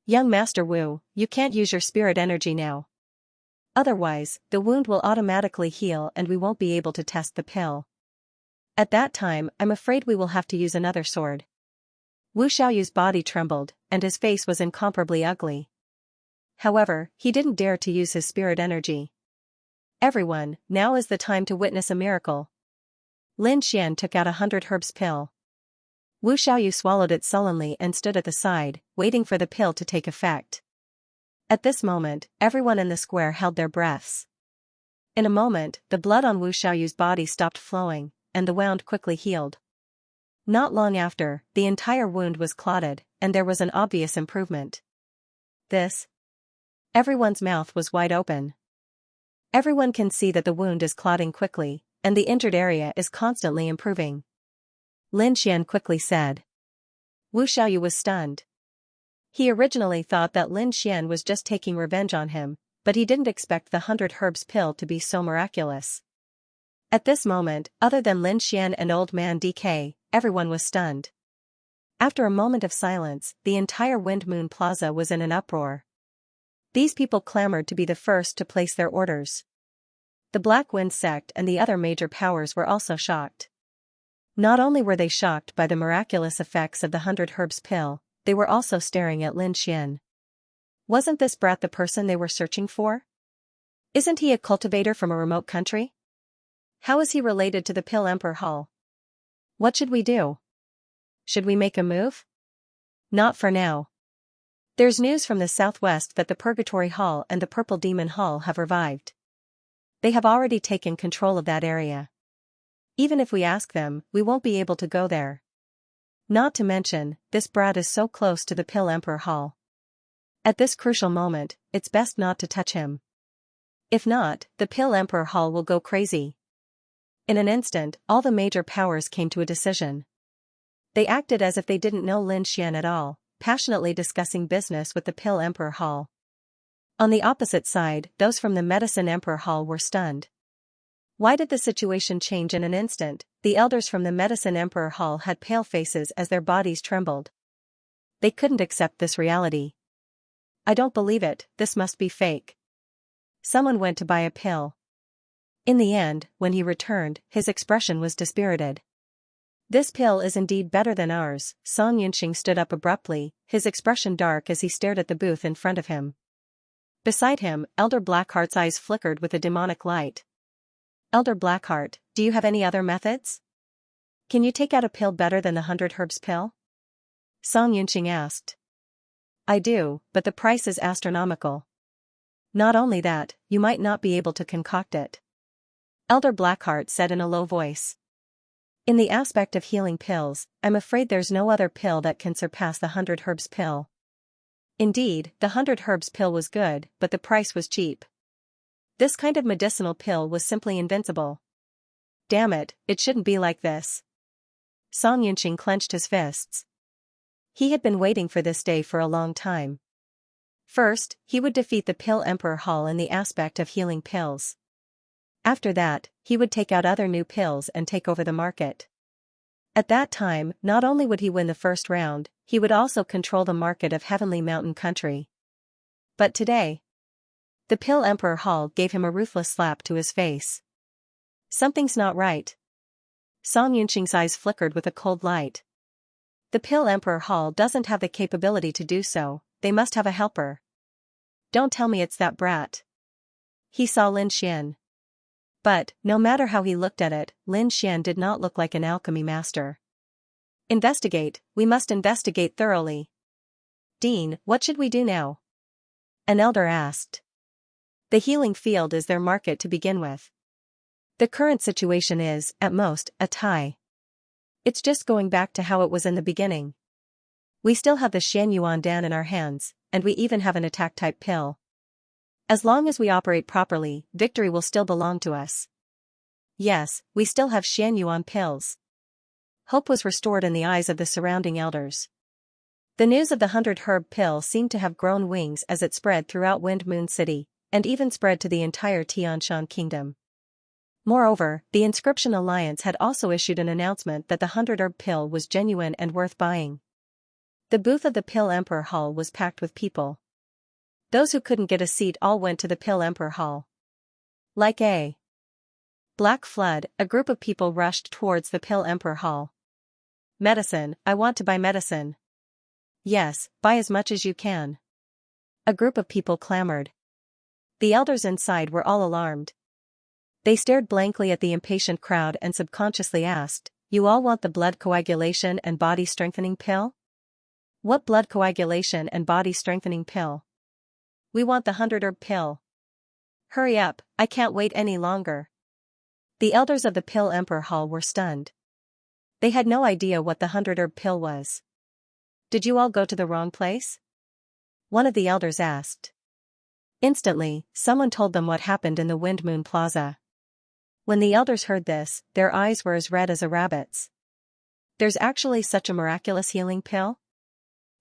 Young Master Wu, you can't use your spirit energy now. Otherwise, the wound will automatically heal and we won't be able to test the pill. At that time, I'm afraid we will have to use another sword. Wu Xiaoyu's body trembled, and his face was incomparably ugly. However, he didn't dare to use his spirit energy. Everyone, now is the time to witness a miracle. Lin Xian took out 100 herbs pill. Wu Xiaoyu swallowed it sullenly and stood at the side, waiting for the pill to take effect. At this moment, everyone in the square held their breaths. In a moment, the blood on Wu Xiaoyu's body stopped flowing, and the wound quickly healed. Not long after, the entire wound was clotted, and there was an obvious improvement. This? Everyone's mouth was wide open. Everyone can see that the wound is clotting quickly, and the injured area is constantly improving. Lin Xian quickly said. Wu Xiaoyu was stunned. He originally thought that Lin Xian was just taking revenge on him, but he didn't expect the 100 herbs pill to be so miraculous. At this moment, other than Lin Xian and Old Man DK, everyone was stunned. After a moment of silence, the entire Wind Moon Plaza was in an uproar. These people clamored to be the first to place their orders. The Black Wind sect and the other major powers were also shocked. Not only were they shocked by the miraculous effects of the 100 herbs pill, they were also staring at Lin Xian. Wasn't this brat the person they were searching for? Isn't he a cultivator from a remote country? How is he related to the Pill Emperor Hall? What should we do? Should we make a move? Not for now. There's news from the southwest that the Purgatory Hall and the Purple Demon Hall have revived. They have already taken control of that area. Even if we ask them, we won't be able to go there. Not to mention, this brat is so close to the Pill Emperor Hall. At this crucial moment, it's best not to touch him. If not, the Pill Emperor Hall will go crazy. In an instant, all the major powers came to a decision. They acted as if they didn't know Lin Xian at all, passionately discussing business with the Pill Emperor Hall. On the opposite side, those from the Medicine Emperor Hall were stunned. Why did the situation change in an instant? The elders from the Medicine Emperor Hall had pale faces as their bodies trembled. They couldn't accept this reality. I don't believe it, this must be fake. Someone went to buy a pill. In the end, when he returned, his expression was dispirited. This pill is indeed better than ours. Song Yunxing stood up abruptly, his expression dark as he stared at the booth in front of him. Beside him, Elder Blackheart's eyes flickered with a demonic light. Elder Blackheart, do you have any other methods? Can you take out a pill better than the 100 herbs pill? Song Yunxing asked. I do, but the price is astronomical. Not only that, you might not be able to concoct it. Elder Blackheart said in a low voice. In the aspect of healing pills, I'm afraid there's no other pill that can surpass the 100 herbs pill. Indeed, the 100 herbs pill was good, but the price was cheap. This kind of medicinal pill was simply invincible. Damn it, it shouldn't be like this. Song Yunxing clenched his fists. He had been waiting for this day for a long time. First, he would defeat the Pill Emperor Hall in the aspect of healing pills. After that, he would take out other new pills and take over the market. At that time, not only would he win the first round, he would also control the market of Heavenly Mountain Country. But today, the Pill Emperor Hall gave him a ruthless slap to his face. Something's not right. Song Yunxing's eyes flickered with a cold light. The Pill Emperor Hall doesn't have the capability to do so, they must have a helper. Don't tell me it's that brat. He saw Lin Xian. But, no matter how he looked at it, Lin Xian did not look like an alchemy master. Investigate, we must investigate thoroughly. Dean, what should we do now? An elder asked. The healing field is their market to begin with. The current situation is, at most, a tie. It's just going back to how it was in the beginning. We still have the Xianyuan Dan in our hands, and we even have an attack-type pill. As long as we operate properly, victory will still belong to us. Yes, we still have Xianyuan pills. Hope was restored in the eyes of the surrounding elders. The news of the 100 herb pill seemed to have grown wings as it spread throughout Wind Moon City, and even spread to the entire Tianshan Kingdom. Moreover, the Inscription Alliance had also issued an announcement that the 100 herb pill was genuine and worth buying. The booth of the Pill Emperor Hall was packed with people. Those who couldn't get a seat all went to the Pill Emperor Hall. Like a black flood, a group of people rushed towards the Pill Emperor Hall. Medicine, I want to buy medicine. Yes, buy as much as you can. A group of people clamored. The elders inside were all alarmed. They stared blankly at the impatient crowd and subconsciously asked, "You all want the blood coagulation and body strengthening pill? What blood coagulation and body strengthening pill? We want the 100-herb pill. Hurry up, I can't wait any longer." The elders of the Pill Emperor Hall were stunned. They had no idea what the 100-herb pill was. "Did you all go to the wrong place?" one of the elders asked. Instantly, someone told them what happened in the Wind Moon Plaza. When the elders heard this, their eyes were as red as a rabbit's. There's actually such a miraculous healing pill?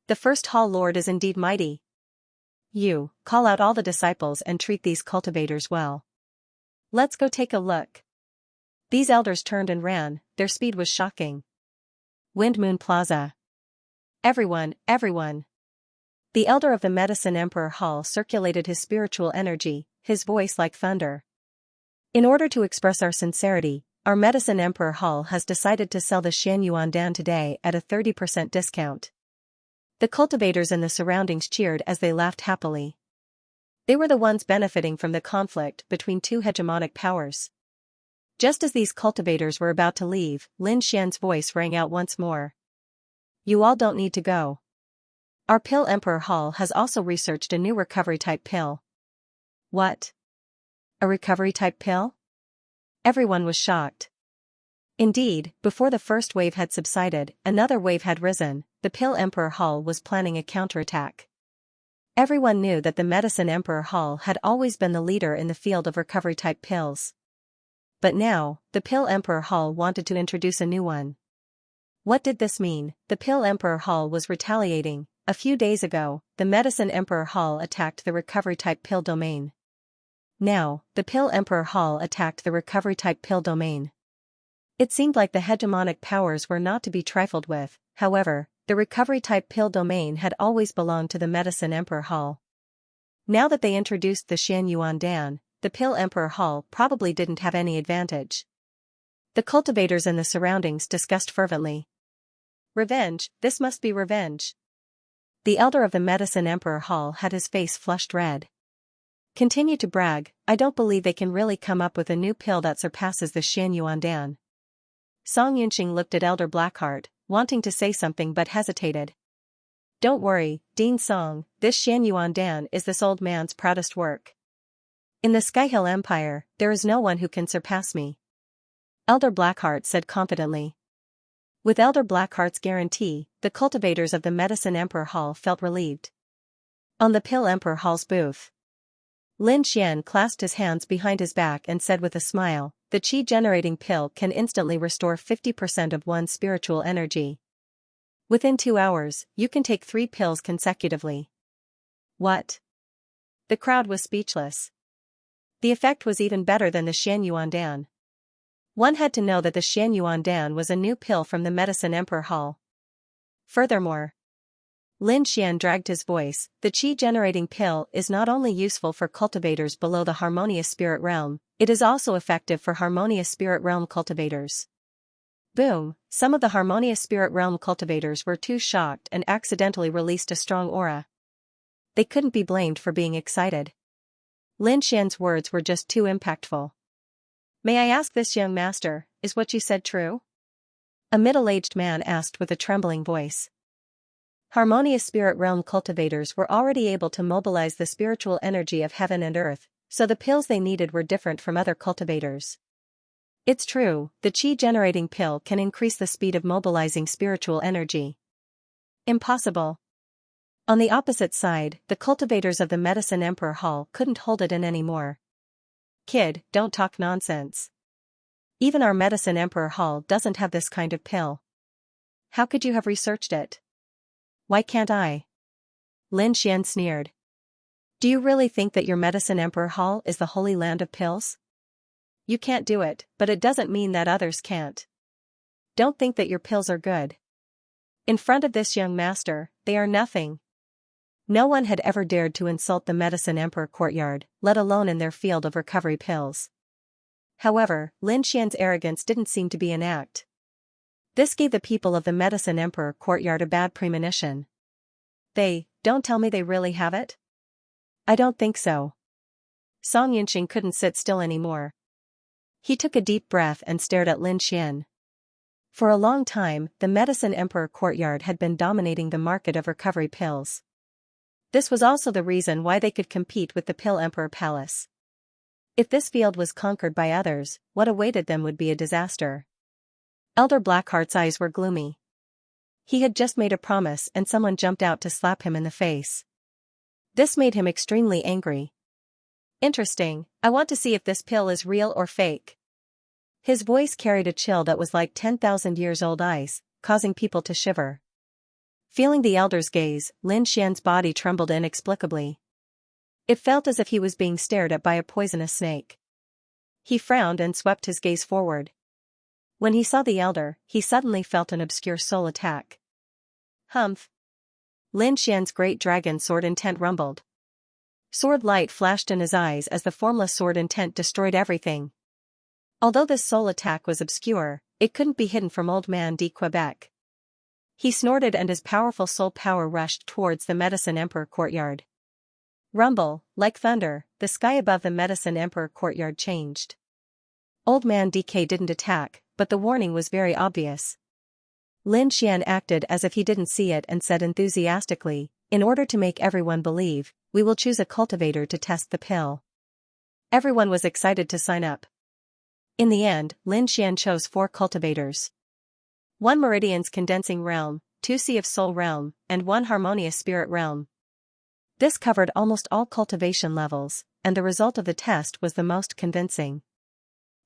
The first hall lord is indeed mighty. You, call out all the disciples and treat these cultivators well. Let's go take a look. These elders turned and ran, their speed was shocking. Wind Moon Plaza. Everyone, everyone. The elder of the Medicine Emperor Hall circulated his spiritual energy, his voice like thunder. In order to express our sincerity, our Medicine Emperor Hall has decided to sell the Xianxia today at a 30% discount. The cultivators in the surroundings cheered as they laughed happily. They were the ones benefiting from the conflict between two hegemonic powers. Just as these cultivators were about to leave, Lin Xian's voice rang out once more. You all don't need to go. Our Pill Emperor Hall has also researched a new recovery-type pill. What? A recovery-type pill? Everyone was shocked. Indeed, before the first wave had subsided, another wave had risen. The Pill Emperor Hall was planning a counterattack. Everyone knew that the Medicine Emperor Hall had always been the leader in the field of recovery-type pills. But now, the Pill Emperor Hall wanted to introduce a new one. What did this mean? The Pill Emperor Hall was retaliating. A few days ago, the Medicine Emperor Hall attacked the recovery-type pill domain. Now, the Pill Emperor Hall attacked the recovery-type pill domain. It seemed like the hegemonic powers were not to be trifled with. However, the recovery-type pill domain had always belonged to the Medicine Emperor Hall. Now that they introduced the Xianxia, the Pill Emperor Hall probably didn't have any advantage. The cultivators in the surroundings discussed fervently. Revenge, this must be revenge. The elder of the Medicine Emperor Hall had his face flushed red. Continue to brag, I don't believe they can really come up with a new pill that surpasses the Xianxia. Song Yunxing looked at Elder Blackheart, wanting to say something but hesitated. Don't worry, Dean Song, this Xianxia is this old man's proudest work. In the Skyhill Empire, there is no one who can surpass me. Elder Blackheart said confidently. With Elder Blackheart's guarantee, the cultivators of the Medicine Emperor Hall felt relieved. On the Pill Emperor Hall's booth, Lin Xian clasped his hands behind his back and said with a smile, the qi-generating pill can instantly restore 50% of one's spiritual energy. Within 2 hours, you can take 3 pills consecutively. What? The crowd was speechless. The effect was even better than the Xianxia. One had to know that the Xianxia was a new pill from the Medicine Emperor Hall. Furthermore, Lin Xian dragged his voice, the qi-generating pill is not only useful for cultivators below the Harmonious Spirit Realm, it is also effective for Harmonious Spirit Realm cultivators. Boom, some of the Harmonious Spirit Realm cultivators were too shocked and accidentally released a strong aura. They couldn't be blamed for being excited. Lin Xian's words were just too impactful. May I ask this young master, is what you said true? A middle-aged man asked with a trembling voice. Harmonious Spirit Realm cultivators were already able to mobilize the spiritual energy of heaven and earth, so the pills they needed were different from other cultivators. It's true, the qi-generating pill can increase the speed of mobilizing spiritual energy. Impossible. On the opposite side, the cultivators of the Medicine Emperor Hall couldn't hold it in anymore. Kid, don't talk nonsense. Even our Medicine Emperor Hall doesn't have this kind of pill. How could you have researched it? Why can't I? Lin Xian sneered. Do you really think that your Medicine Emperor Hall is the holy land of pills? You can't do it, but it doesn't mean that others can't. Don't think that your pills are good. In front of this young master, they are nothing. No one had ever dared to insult the Medicine Emperor courtyard, let alone in their field of recovery pills. However, Lin Xian's arrogance didn't seem to be an act. This gave the people of the Medicine Emperor courtyard a bad premonition. Don't tell me they really have it? I don't think so. Song Yunqing couldn't sit still anymore. He took a deep breath and stared at Lin Xian. For a long time, the Medicine Emperor courtyard had been dominating the market of recovery pills. This was also the reason why they could compete with the Pill Emperor Palace. If this field was conquered by others, what awaited them would be a disaster. Elder Blackheart's eyes were gloomy. He had just made a promise and someone jumped out to slap him in the face. This made him extremely angry. Interesting, I want to see if this pill is real or fake. His voice carried a chill that was like 10,000 years old ice, causing people to shiver. Feeling the elder's gaze, Lin Xian's body trembled inexplicably. It felt as if he was being stared at by a poisonous snake. He frowned and swept his gaze forward. When he saw the elder, he suddenly felt an obscure soul attack. Humph! Lin Xian's great dragon sword intent rumbled. Sword light flashed in his eyes as the formless sword intent destroyed everything. Although this soul attack was obscure, it couldn't be hidden from Old Man de Quebec. He snorted and his powerful soul power rushed towards the Medicine Emperor courtyard. Rumble, like thunder, the sky above the Medicine Emperor courtyard changed. Old Man DK didn't attack, but the warning was very obvious. Lin Xian acted as if he didn't see it and said enthusiastically, in order to make everyone believe, we will choose a cultivator to test the pill. Everyone was excited to sign up. In the end, Lin Xian chose 4 cultivators. 1 Meridian's Condensing Realm, 2 Sea of Soul Realm, and 1 Harmonious Spirit Realm. This covered almost all cultivation levels, and the result of the test was the most convincing.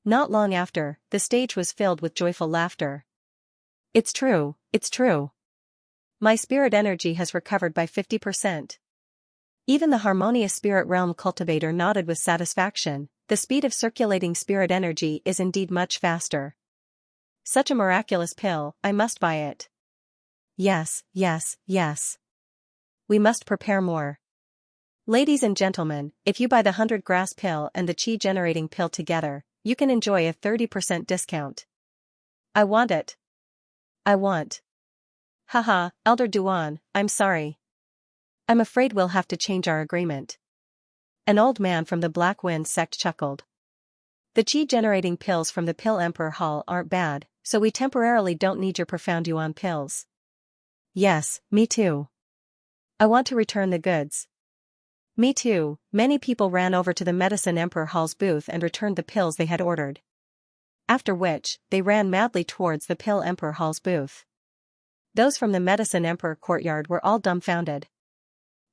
Not long after, the stage was filled with joyful laughter. It's true, it's true. My spirit energy has recovered by 50%. Even the Harmonious Spirit Realm cultivator nodded with satisfaction. The speed of circulating spirit energy is indeed much faster. Such a miraculous pill, I must buy it. Yes, yes, yes. We must prepare more. Ladies and gentlemen, if you buy the 100 grass pill and the qi generating pill together, you can enjoy a 30% discount. I want it. I want. Haha, Elder Duan, I'm sorry. I'm afraid we'll have to change our agreement. An old man from the Black Wind sect chuckled. The qi-generating pills from the Pill Emperor Hall aren't bad, so we temporarily don't need your profound yuan pills. Yes, me too. I want to return the goods. Me too. Many people ran over to the Medicine Emperor Hall's booth and returned the pills they had ordered. After which, they ran madly towards the Pill Emperor Hall's booth. Those from the Medicine Emperor courtyard were all dumbfounded.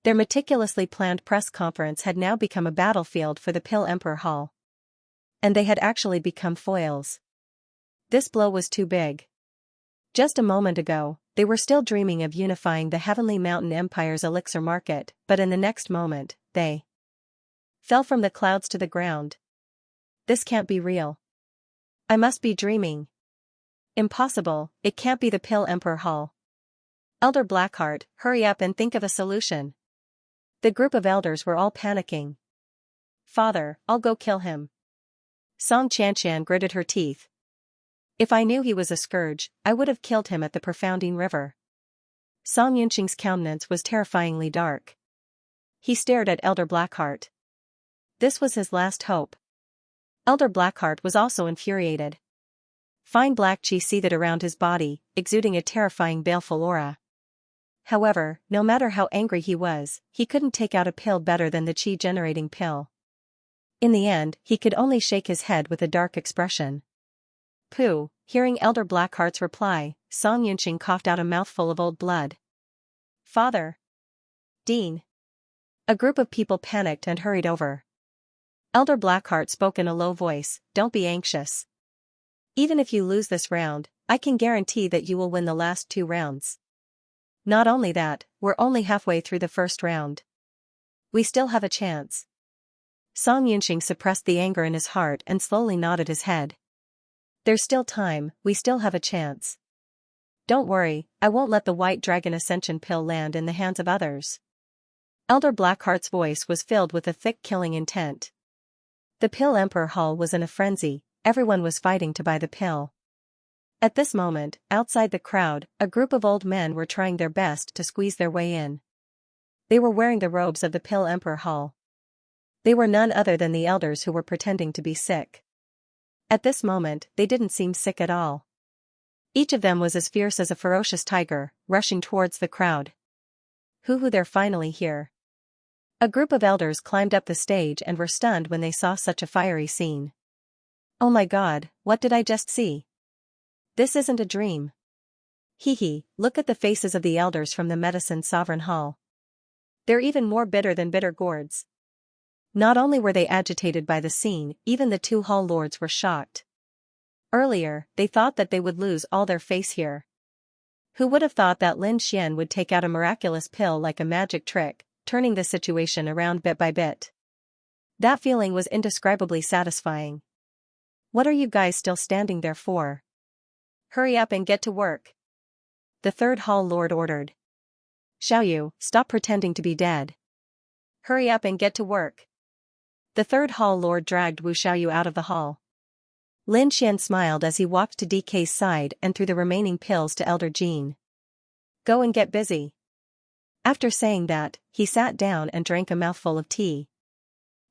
Their meticulously planned press conference had now become a battlefield for the Pill Emperor Hall. And they had actually become foils. This blow was too big. Just a moment ago, they were still dreaming of unifying the Heavenly Mountain Empire's elixir market, but in the next moment, they fell from the clouds to the ground. This can't be real. I must be dreaming. Impossible, it can't be the Pill Emperor Hall. Elder Blackheart, hurry up and think of a solution. The group of elders were all panicking. Father, I'll go kill him. Song Xianxia gritted her teeth. If I knew he was a scourge, I would have killed him at the Profounding River. Song Yunqing's countenance was terrifyingly dark. He stared at Elder Blackheart. This was his last hope. Elder Blackheart was also infuriated. Fine black qi seethed around his body, exuding a terrifying baleful aura. However, no matter how angry he was, he couldn't take out a pill better than the qi-generating pill. In the end, he could only shake his head with a dark expression. Pooh, hearing Elder Blackheart's reply, Song Yunqing coughed out a mouthful of old blood. Father. Dean. A group of people panicked and hurried over. Elder Blackheart spoke in a low voice, don't be anxious. Even if you lose this round, I can guarantee that you will win the last 2 rounds. Not only that, we're only halfway through the first round. We still have a chance. Song Yunqing suppressed the anger in his heart and slowly nodded his head. There's still time, we still have a chance. Don't worry, I won't let the White Dragon Ascension pill land in the hands of others. Elder Blackheart's voice was filled with a thick killing intent. The Pill Emperor Hall was in a frenzy, everyone was fighting to buy the pill. At this moment, outside the crowd, a group of old men were trying their best to squeeze their way in. They were wearing the robes of the Pill Emperor Hall. They were none other than the elders who were pretending to be sick. At this moment, they didn't seem sick at all. Each of them was as fierce as a ferocious tiger, rushing towards the crowd. They're finally here. A group of elders climbed up the stage and were stunned when they saw such a fiery scene. Oh my God, what did I just see? This isn't a dream. Hee, look at the faces of the elders from the Medicine Sovereign Hall. They're even more bitter than bitter gourds. Not only were they agitated by the scene, even the two hall lords were shocked. Earlier, they thought that they would lose all their face here. Who would have thought that Lin Xian would take out a miraculous pill like a magic trick, turning the situation around bit by bit? That feeling was indescribably satisfying. What are you guys still standing there for? Hurry up and get to work. The third hall lord ordered. Xiaoyu, stop pretending to be dead. Hurry up and get to work. The third hall lord dragged Wu Xiaoyu out of the hall. Lin Xian smiled as he walked to DK's side and threw the remaining pills to Elder Jean. Go and get busy. After saying that, he sat down and drank a mouthful of tea.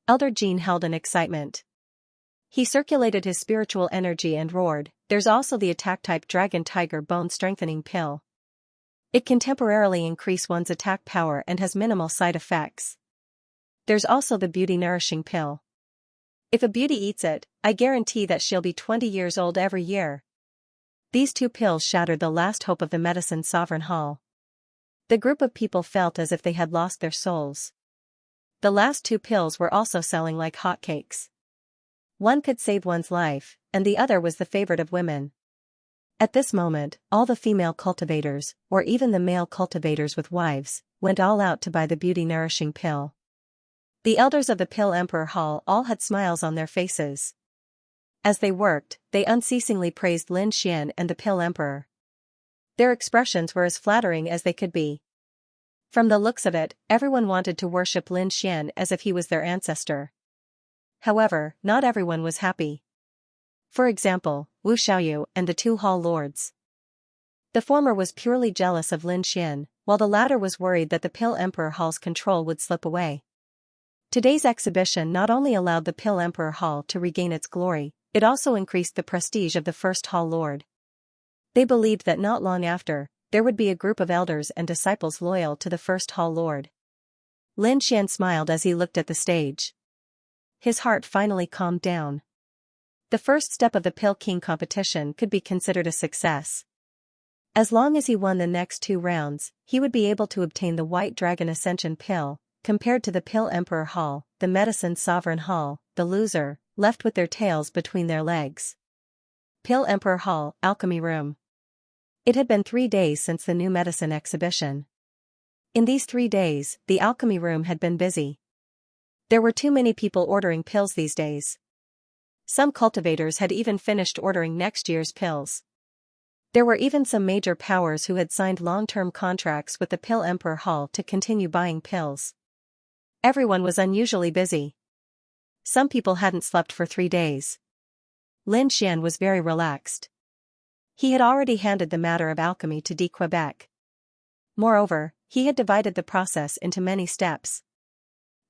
Elder Jean held in excitement. He circulated his spiritual energy and roared, there's also the attack-type Dragon Tiger Bone Strengthening Pill. It can temporarily increase one's attack power and has minimal side effects. There's also the Beauty Nourishing Pill. If a beauty eats it, I guarantee that she'll be 20 years old every year. These two pills shattered the last hope of the Medicine Sovereign Hall. The group of people felt as if they had lost their souls. The last two pills were also selling like hotcakes. One could save one's life, and the other was the favorite of women. At this moment, all the female cultivators, or even the male cultivators with wives, went all out to buy the Beauty Nourishing Pill. The elders of the Pill Emperor Hall all had smiles on their faces. As they worked, they unceasingly praised Lin Xian and the Pill Emperor. Their expressions were as flattering as they could be. From the looks of it, everyone wanted to worship Lin Xian as if he was their ancestor. However, not everyone was happy. For example, Wu Xiaoyu and the two hall lords. The former was purely jealous of Lin Xian, while the latter was worried that the Pill Emperor Hall's control would slip away. Today's exhibition not only allowed the Pill Emperor Hall to regain its glory, it also increased the prestige of the first hall lord. They believed that not long after, there would be a group of elders and disciples loyal to the first hall lord. Lin Xian smiled as he looked at the stage. His heart finally calmed down. The first step of the Pill King competition could be considered a success. As long as he won the next 2 rounds, he would be able to obtain the White Dragon Ascension Pill. Compared to the Pill Emperor Hall, the Medicine Sovereign Hall, the loser, left with their tails between their legs. Pill Emperor Hall, Alchemy Room. It had been 3 days since the new medicine exhibition. In these 3 days, the Alchemy Room had been busy. There were too many people ordering pills these days. Some cultivators had even finished ordering next year's pills. There were even some major powers who had signed long-term contracts with the Pill Emperor Hall to continue buying pills. Everyone was unusually busy. Some people hadn't slept for 3 days. Lin Xian was very relaxed. He had already handed the matter of alchemy to D. Quebec. Moreover, he had divided the process into many steps.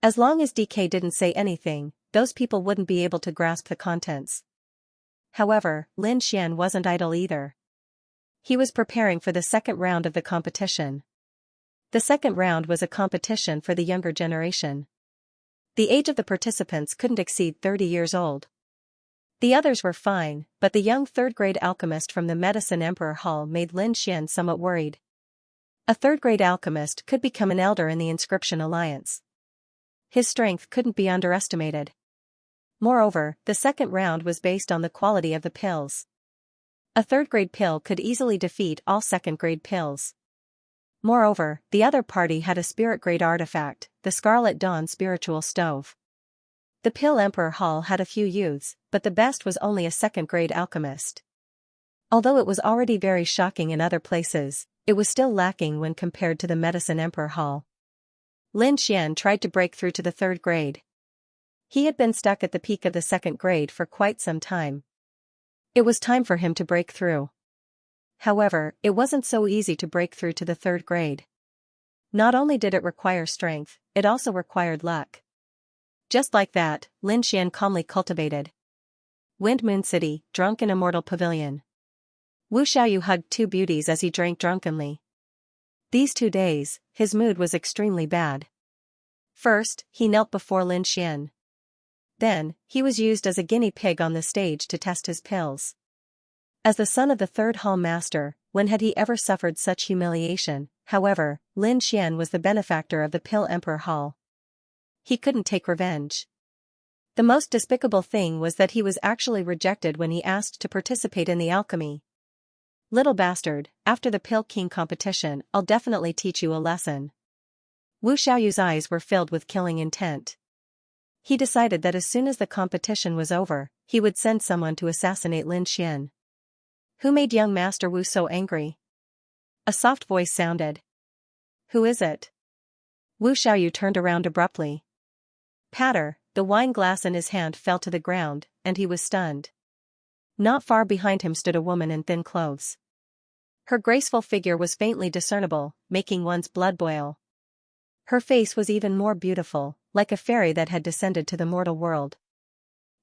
As long as DK didn't say anything, those people wouldn't be able to grasp the contents. However, Lin Xian wasn't idle either. He was preparing for the second round of the competition. The second round was a competition for the younger generation. The age of the participants couldn't exceed 30 years old. The others were fine, but the young third-grade alchemist from the Medicine Emperor Hall made Lin Xian somewhat worried. A third-grade alchemist could become an elder in the Inscription Alliance. His strength couldn't be underestimated. Moreover, the second round was based on the quality of the pills. A third-grade pill could easily defeat all second-grade pills. Moreover, the other party had a spirit-grade artifact, the Scarlet Dawn Spiritual Stove. The Pill Emperor Hall had a few youths, but the best was only a second-grade alchemist. Although it was already very shocking in other places, it was still lacking when compared to the Medicine Emperor Hall. Lin Xian tried to break through to the third grade. He had been stuck at the peak of the second grade for quite some time. It was time for him to break through. However, it wasn't so easy to break through to the third grade. Not only did it require strength, it also required luck. Just like that, Lin Xian calmly cultivated. Wind Moon City, drunk in Immortal Pavilion. Wu Xiaoyu hugged two beauties as he drank drunkenly. These 2 days, his mood was extremely bad. First, he knelt before Lin Xian. Then, he was used as a guinea pig on the stage to test his pills. As the son of the third hall master, when had he ever suffered such humiliation? However, Lin Xian was the benefactor of the Pill Emperor Hall. He couldn't take revenge. The most despicable thing was that he was actually rejected when he asked to participate in the alchemy. Little bastard, after the Pill King competition, I'll definitely teach you a lesson. Wu Xiaoyu's eyes were filled with killing intent. He decided that as soon as the competition was over, he would send someone to assassinate Lin Xian. Who made young Master Wu so angry? A soft voice sounded. Who is it? Wu Xiaoyu turned around abruptly. Patter, the wine glass in his hand fell to the ground, and he was stunned. Not far behind him stood a woman in thin clothes. Her graceful figure was faintly discernible, making one's blood boil. Her face was even more beautiful, like a fairy that had descended to the mortal world.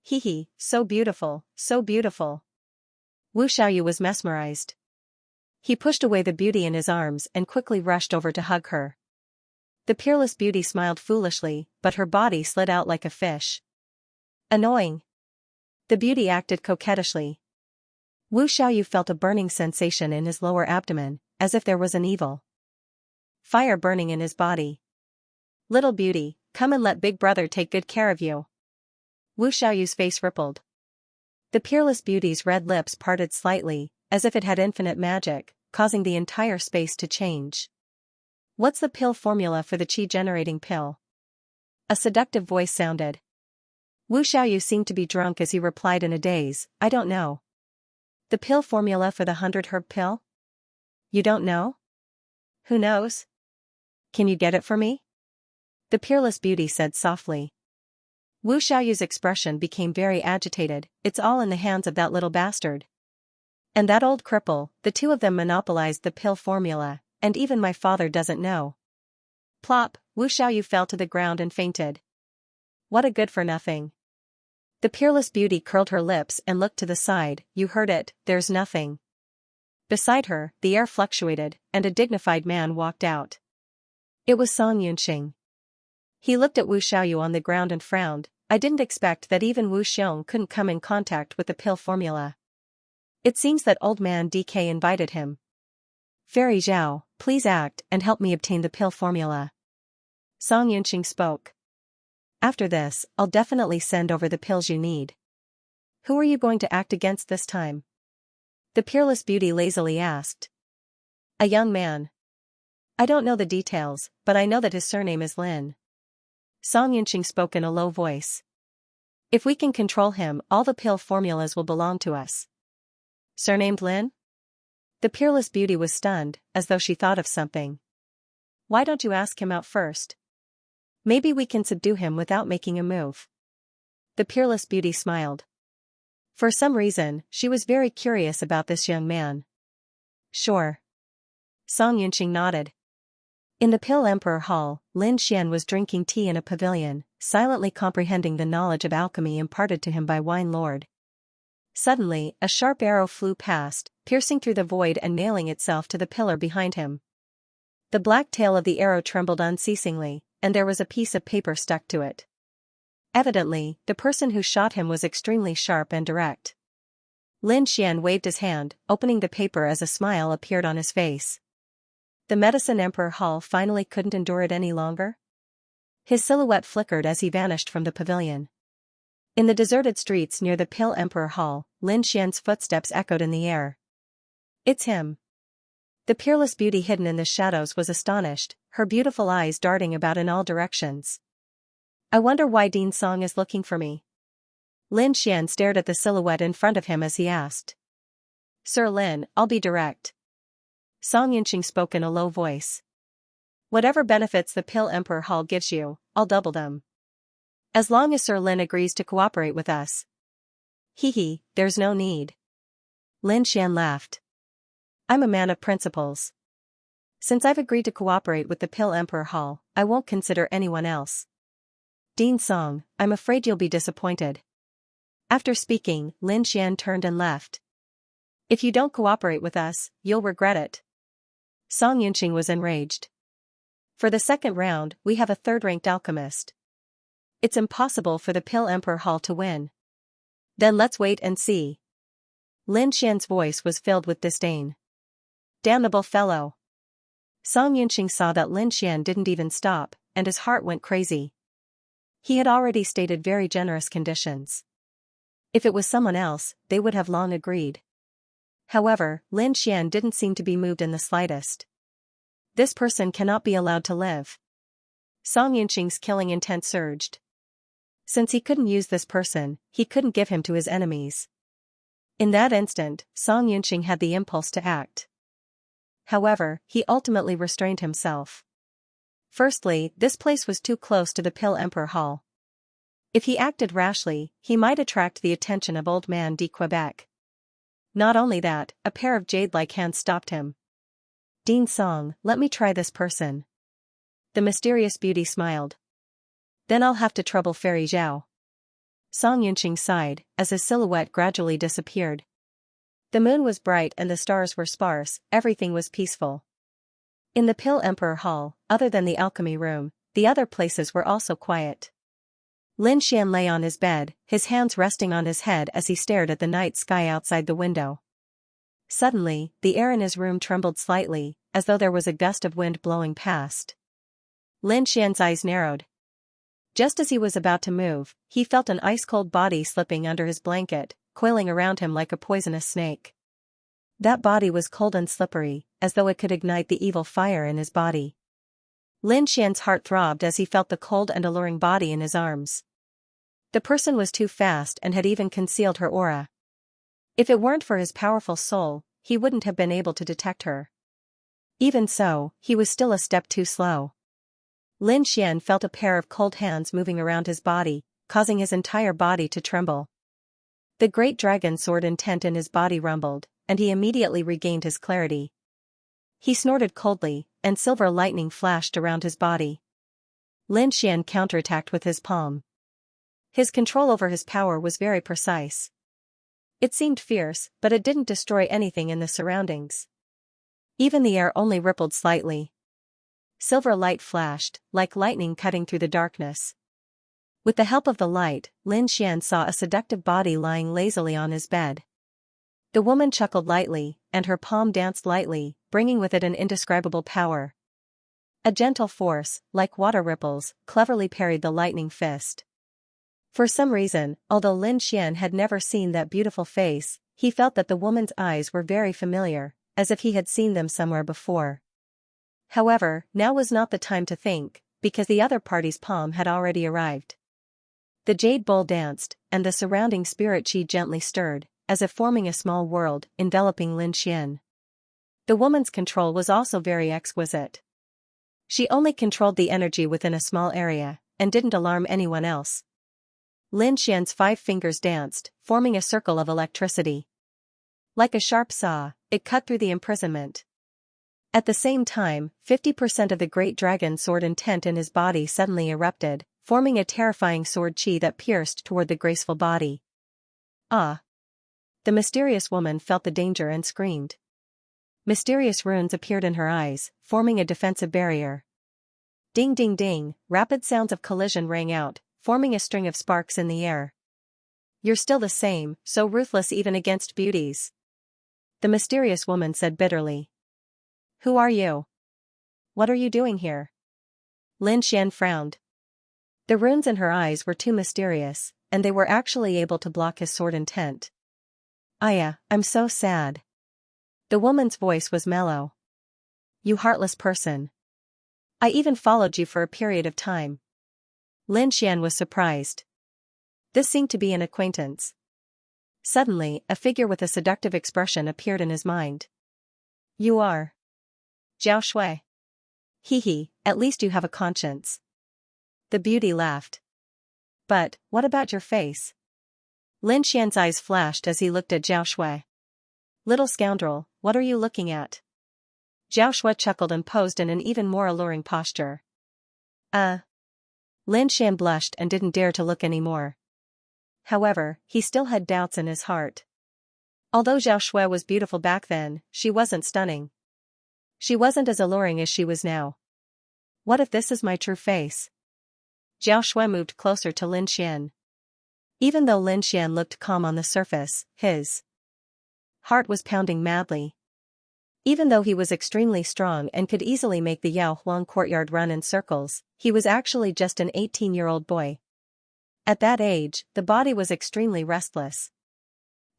Hee, so beautiful, so beautiful. Wu Xiaoyu was mesmerized. He pushed away the beauty in his arms and quickly rushed over to hug her. The peerless beauty smiled foolishly, but her body slid out like a fish. Annoying. The beauty acted coquettishly. Wu Xiaoyu felt a burning sensation in his lower abdomen, as if there was an evil fire burning in his body. Little beauty, come and let big brother take good care of you. Wu Xiaoyu's face rippled. The peerless beauty's red lips parted slightly, as if it had infinite magic, causing the entire space to change. What's the pill formula for the qi-generating pill? A seductive voice sounded. Wu Xiaoyu seemed to be drunk as he replied in a daze, I don't know. The pill formula for the 100-herb pill? You don't know? Who knows? Can you get it for me? The peerless beauty said softly. Wu Xiaoyu's expression became very agitated, it's all in the hands of that little bastard. And that old cripple, the two of them monopolized the pill formula, and even my father doesn't know. Plop, Wu Xiaoyu fell to the ground and fainted. What a good-for-nothing. The peerless beauty curled her lips and looked to the side, you heard it, there's nothing. Beside her, the air fluctuated, and a dignified man walked out. It was Song Yunxing. He looked at Wu Xiaoyu on the ground and frowned, I didn't expect that even Wu Xiong couldn't come in contact with the pill formula. It seems that old man DK invited him. Fairy Zhao, please act and help me obtain the pill formula. Song Yunxing spoke. After this, I'll definitely send over the pills you need. Who are you going to act against this time? The peerless beauty lazily asked. A young man. I don't know the details, but I know that his surname is Lin. Song Yunxing spoke in a low voice. If we can control him, all the pill formulas will belong to us. Surnamed Lin? The peerless beauty was stunned, as though she thought of something. Why don't you ask him out first? Maybe we can subdue him without making a move. The peerless beauty smiled. For some reason, she was very curious about this young man. Sure. Song Yunxing nodded. In the Pill Emperor Hall, Lin Xian was drinking tea in a pavilion, silently comprehending the knowledge of alchemy imparted to him by Wine Lord. Suddenly, a sharp arrow flew past, piercing through the void and nailing itself to the pillar behind him. The black tail of the arrow trembled unceasingly, and there was a piece of paper stuck to it. Evidently, the person who shot him was extremely sharp and direct. Lin Xian waved his hand, opening the paper as a smile appeared on his face. The Medicine Emperor Hall finally couldn't endure it any longer? His silhouette flickered as he vanished from the pavilion. In the deserted streets near the Pill Emperor Hall, Lin Xian's footsteps echoed in the air. It's him. The peerless beauty hidden in the shadows was astonished, her beautiful eyes darting about in all directions. I wonder why Dean Song is looking for me. Lin Xian stared at the silhouette in front of him as he asked. Sir Lin, I'll be direct. Song Yunxing spoke in a low voice. Whatever benefits the Pill Emperor Hall gives you, I'll double them. As long as Sir Lin agrees to cooperate with us. Hee, there's no need. Lin Xian laughed. I'm a man of principles. Since I've agreed to cooperate with the Pill Emperor Hall, I won't consider anyone else. Dean Song, I'm afraid you'll be disappointed. After speaking, Lin Xian turned and left. If you don't cooperate with us, you'll regret it. Song Yunqing was enraged. For the second round, we have a third-ranked alchemist. It's impossible for the Pill Emperor Hall to win. Then let's wait and see. Lin Xian's voice was filled with disdain. Damnable fellow. Song Yunqing saw that Lin Xian didn't even stop, and his heart went crazy. He had already stated very generous conditions. If it was someone else, they would have long agreed. However, Lin Xian didn't seem to be moved in the slightest. This person cannot be allowed to live. Song Yunqing's killing intent surged. Since he couldn't use this person, he couldn't give him to his enemies. In that instant, Song Yunqing had the impulse to act. However, he ultimately restrained himself. Firstly, this place was too close to the Pill Emperor Hall. If he acted rashly, he might attract the attention of Old Man de Quebec. Not only that, a pair of jade-like hands stopped him. Dean Song, let me try this person. The mysterious beauty smiled. Then I'll have to trouble Fairy Zhao. Song Yunqing sighed, as his silhouette gradually disappeared. The moon was bright and the stars were sparse, everything was peaceful. In the Pill Emperor Hall, other than the alchemy room, the other places were also quiet. Lin Xian lay on his bed, his hands resting on his head as he stared at the night sky outside the window. Suddenly, the air in his room trembled slightly, as though there was a gust of wind blowing past. Lin Xian's eyes narrowed. Just as he was about to move, he felt an ice-cold body slipping under his blanket, coiling around him like a poisonous snake. That body was cold and slippery, as though it could ignite the evil fire in his body. Lin Xian's heart throbbed as he felt the cold and alluring body in his arms. The person was too fast and had even concealed her aura. If it weren't for his powerful soul, he wouldn't have been able to detect her. Even so, he was still a step too slow. Lin Xian felt a pair of cold hands moving around his body, causing his entire body to tremble. The great dragon sword intent in his body rumbled, and he immediately regained his clarity. He snorted coldly, and silver lightning flashed around his body. Lin Xian counterattacked with his palm. His control over his power was very precise. It seemed fierce, but it didn't destroy anything in the surroundings. Even the air only rippled slightly. Silver light flashed, like lightning cutting through the darkness. With the help of the light, Lin Xian saw a seductive body lying lazily on his bed. The woman chuckled lightly, and her palm danced lightly, bringing with it an indescribable power. A gentle force, like water ripples, cleverly parried the lightning fist. For some reason, although Lin Xian had never seen that beautiful face, he felt that the woman's eyes were very familiar, as if he had seen them somewhere before. However, now was not the time to think, because the other party's palm had already arrived. The jade bowl danced, and the surrounding spirit chi gently stirred, as if forming a small world, enveloping Lin Xian. The woman's control was also very exquisite. She only controlled the energy within a small area, and didn't alarm anyone else. Lin Xian's 5 fingers danced, forming a circle of electricity. Like a sharp saw, it cut through the imprisonment. At the same time, 50% of the great dragon sword intent in his body suddenly erupted, forming a terrifying sword chi that pierced toward the graceful body. Ah! The mysterious woman felt the danger and screamed. Mysterious runes appeared in her eyes, forming a defensive barrier. Ding ding ding, rapid sounds of collision rang out, forming a string of sparks in the air. You're still the same, so ruthless even against beauties. The mysterious woman said bitterly. Who are you? What are you doing here? Lin Xian frowned. The runes in her eyes were too mysterious, and they were actually able to block his sword intent. Aya, I'm so sad. The woman's voice was mellow. You heartless person. I even followed you for a period of time. Lin Xian was surprised. This seemed to be an acquaintance. Suddenly, a figure with a seductive expression appeared in his mind. You are Zhao Shui. Hee, at least you have a conscience. The beauty laughed. But, what about your face? Lin Xian's eyes flashed as he looked at Zhao Shui. Little scoundrel, what are you looking at? Zhao Shui chuckled and posed in an even more alluring posture. Lin Xian blushed and didn't dare to look anymore. However, he still had doubts in his heart. Although Zhao Shui was beautiful back then, she wasn't stunning. She wasn't as alluring as she was now. What if this is my true face? Zhao Shui moved closer to Lin Xian. Even though Lin Xian looked calm on the surface, his heart was pounding madly. Even though he was extremely strong and could easily make the Yao Huang courtyard run in circles, he was actually just an 18-year-old boy. At that age, the body was extremely restless.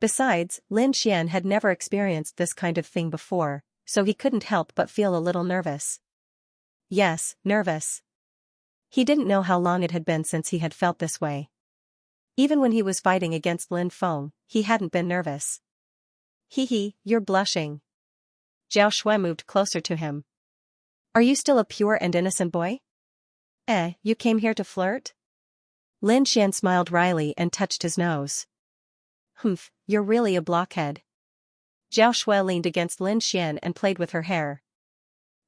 Besides, Lin Xian had never experienced this kind of thing before, so he couldn't help but feel a little nervous. Yes, nervous. He didn't know how long it had been since he had felt this way. Even when he was fighting against Lin Feng, he hadn't been nervous. Hee, you're blushing. Zhao Shui moved closer to him. Are you still a pure and innocent boy? You came here to flirt? Lin Xian smiled wryly and touched his nose. Humph, you're really a blockhead. Zhao Shui leaned against Lin Xian and played with her hair.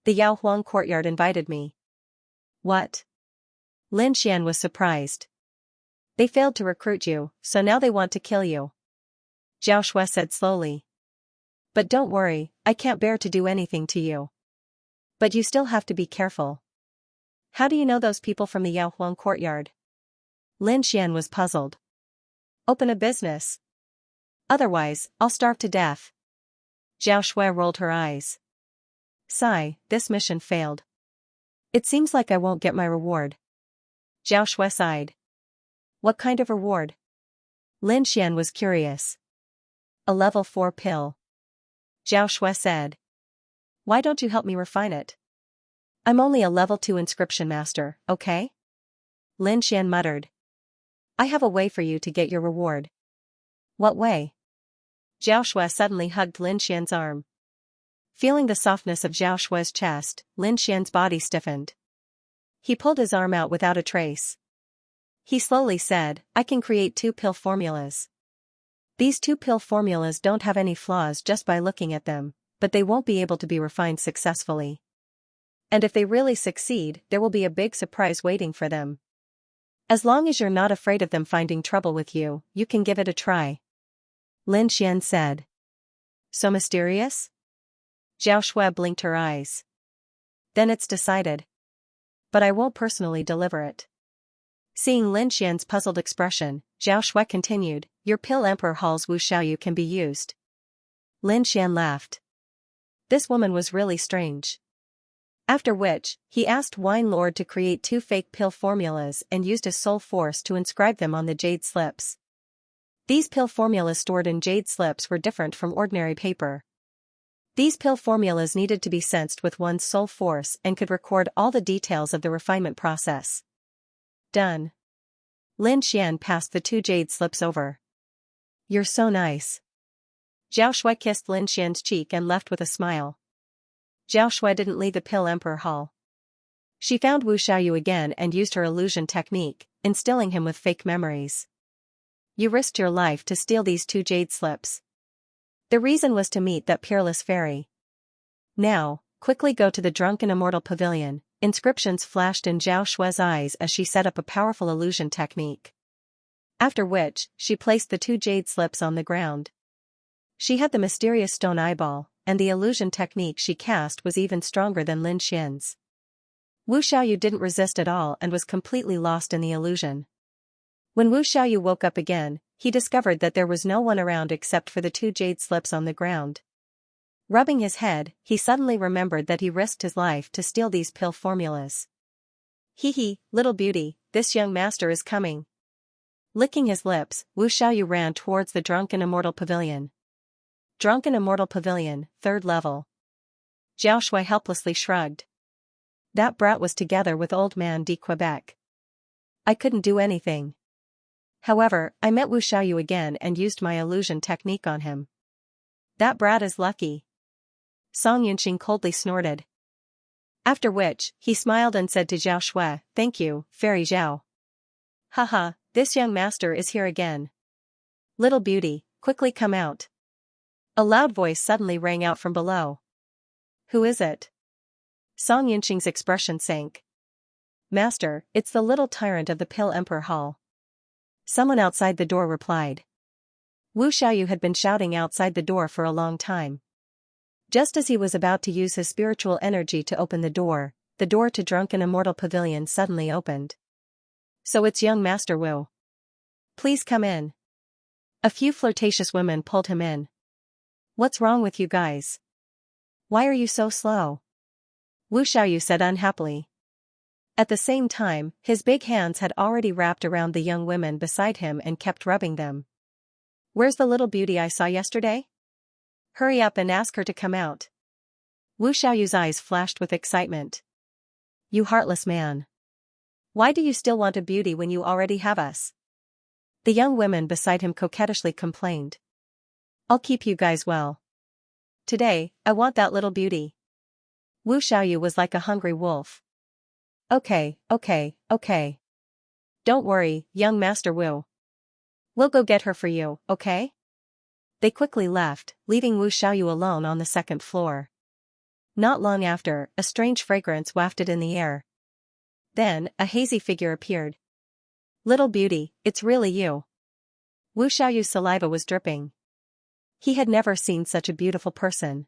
The Yao Huang courtyard invited me. What? Lin Xian was surprised. They failed to recruit you, so now they want to kill you. Zhao Shui said slowly. But don't worry, I can't bear to do anything to you. But you still have to be careful. How do you know those people from the Yao Huang courtyard? Lin Xian was puzzled. Open a business. Otherwise, I'll starve to death. Zhao Shui rolled her eyes. Sigh, this mission failed. It seems like I won't get my reward. Zhao Shui sighed. What kind of reward? Lin Xian was curious. A level 4 pill. Zhao Shui said. Why don't you help me refine it? I'm only a level 2 inscription master, okay? Lin Xian muttered. I have a way for you to get your reward. What way? Zhao Shui suddenly hugged Lin Xian's arm. Feeling the softness of Zhao Shui's chest, Lin Xian's body stiffened. He pulled his arm out without a trace. He slowly said, I can create 2 pill formulas. These 2 pill formulas don't have any flaws just by looking at them, but they won't be able to be refined successfully. And if they really succeed, there will be a big surprise waiting for them. As long as you're not afraid of them finding trouble with you, you can give it a try. Lin Xian said. So mysterious? Zhao Shui blinked her eyes. Then it's decided. But I won't personally deliver it. Seeing Lin Xian's puzzled expression, Zhao Shui continued, your Pill Emperor Hall's Wu Xiaoyu can be used. Lin Xian laughed. This woman was really strange. After which, he asked Wine Lord to create 2 fake pill formulas and used his soul force to inscribe them on the jade slips. These pill formulas stored in jade slips were different from ordinary paper. These pill formulas needed to be sensed with one's soul force and could record all the details of the refinement process. Done. Lin Xian passed the 2 jade slips over. You're so nice. Zhao Shui kissed Lin Xian's cheek and left with a smile. Zhao Shui didn't leave the Pill Emperor Hall. She found Wu Xiaoyu again and used her illusion technique, instilling him with fake memories. You risked your life to steal these 2 jade slips. The reason was to meet that peerless fairy. Now, quickly go to the drunken immortal pavilion. Inscriptions flashed in Zhao Shui's eyes as she set up a powerful illusion technique. After which, she placed the 2 jade slips on the ground. She had the mysterious stone eyeball, and the illusion technique she cast was even stronger than Lin Xian's. Wu Xiaoyu didn't resist at all and was completely lost in the illusion. When Wu Xiaoyu woke up again, he discovered that there was no one around except for the 2 jade slips on the ground. Rubbing his head, he suddenly remembered that he risked his life to steal these pill formulas. Hee, little beauty, this young master is coming. Licking his lips, Wu Xiaoyu ran towards the drunken immortal pavilion. Drunken immortal pavilion, 3rd level. Zhao Shui helplessly shrugged. That brat was together with old man de Quebec. I couldn't do anything. However, I met Wu Xiaoyu again and used my illusion technique on him. That brat is lucky. Song Yunxing coldly snorted. After which, he smiled and said to Zhao Shui, "Thank you, Fairy Zhao. Haha, this young master is here again. Little beauty, quickly come out." A loud voice suddenly rang out from below. "Who is it?" Song Yunqing's expression sank. "Master, it's the little tyrant of the Pill Emperor Hall." Someone outside the door replied. Wu Xiaoyu had been shouting outside the door for a long time. Just as he was about to use his spiritual energy to open the door to Drunken Immortal Pavilion suddenly opened. "So it's young Master Wu. Please come in." A few flirtatious women pulled him in. "What's wrong with you guys? Why are you so slow?" Wu Xiaoyu said unhappily. At the same time, his big hands had already wrapped around the young women beside him and kept rubbing them. "Where's the little beauty I saw yesterday? Hurry up and ask her to come out." Wu Xiaoyu's eyes flashed with excitement. "You heartless man. Why do you still want a beauty when you already have us?" The young women beside him coquettishly complained. "I'll keep you guys well. Today, I want that little beauty." Wu Xiaoyu was like a hungry wolf. Okay. Don't worry, young Master Wu. We'll go get her for you, okay?" They quickly left, leaving Wu Xiaoyu alone on the second floor. Not long after, a strange fragrance wafted in the air. Then, a hazy figure appeared. "Little beauty, it's really you." Wu Xiaoyu's saliva was dripping. He had never seen such a beautiful person.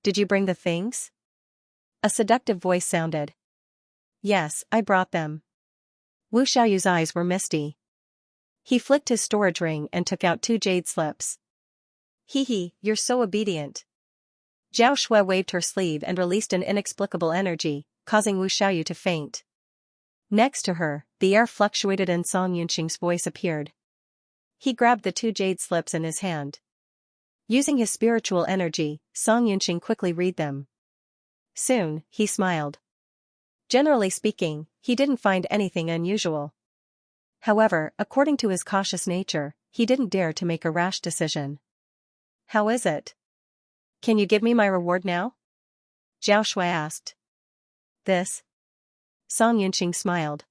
"Did you bring the things?" A seductive voice sounded. "Yes, I brought them." Wu Xiaoyu's eyes were misty. He flicked his storage ring and took out 2 jade slips. "Hee, you're so obedient." Zhao Shui waved her sleeve and released an inexplicable energy, causing Wu Xiaoyu to faint. Next to her, the air fluctuated and Song Yunqing's voice appeared. He grabbed the 2 jade slips in his hand. Using his spiritual energy, Song Yunqing quickly read them. Soon, he smiled. Generally speaking, he didn't find anything unusual. However, according to his cautious nature, he didn't dare to make a rash decision. "How is it? Can you give me my reward now?" Zhao Shui asked. "This?" Song Yunqing smiled.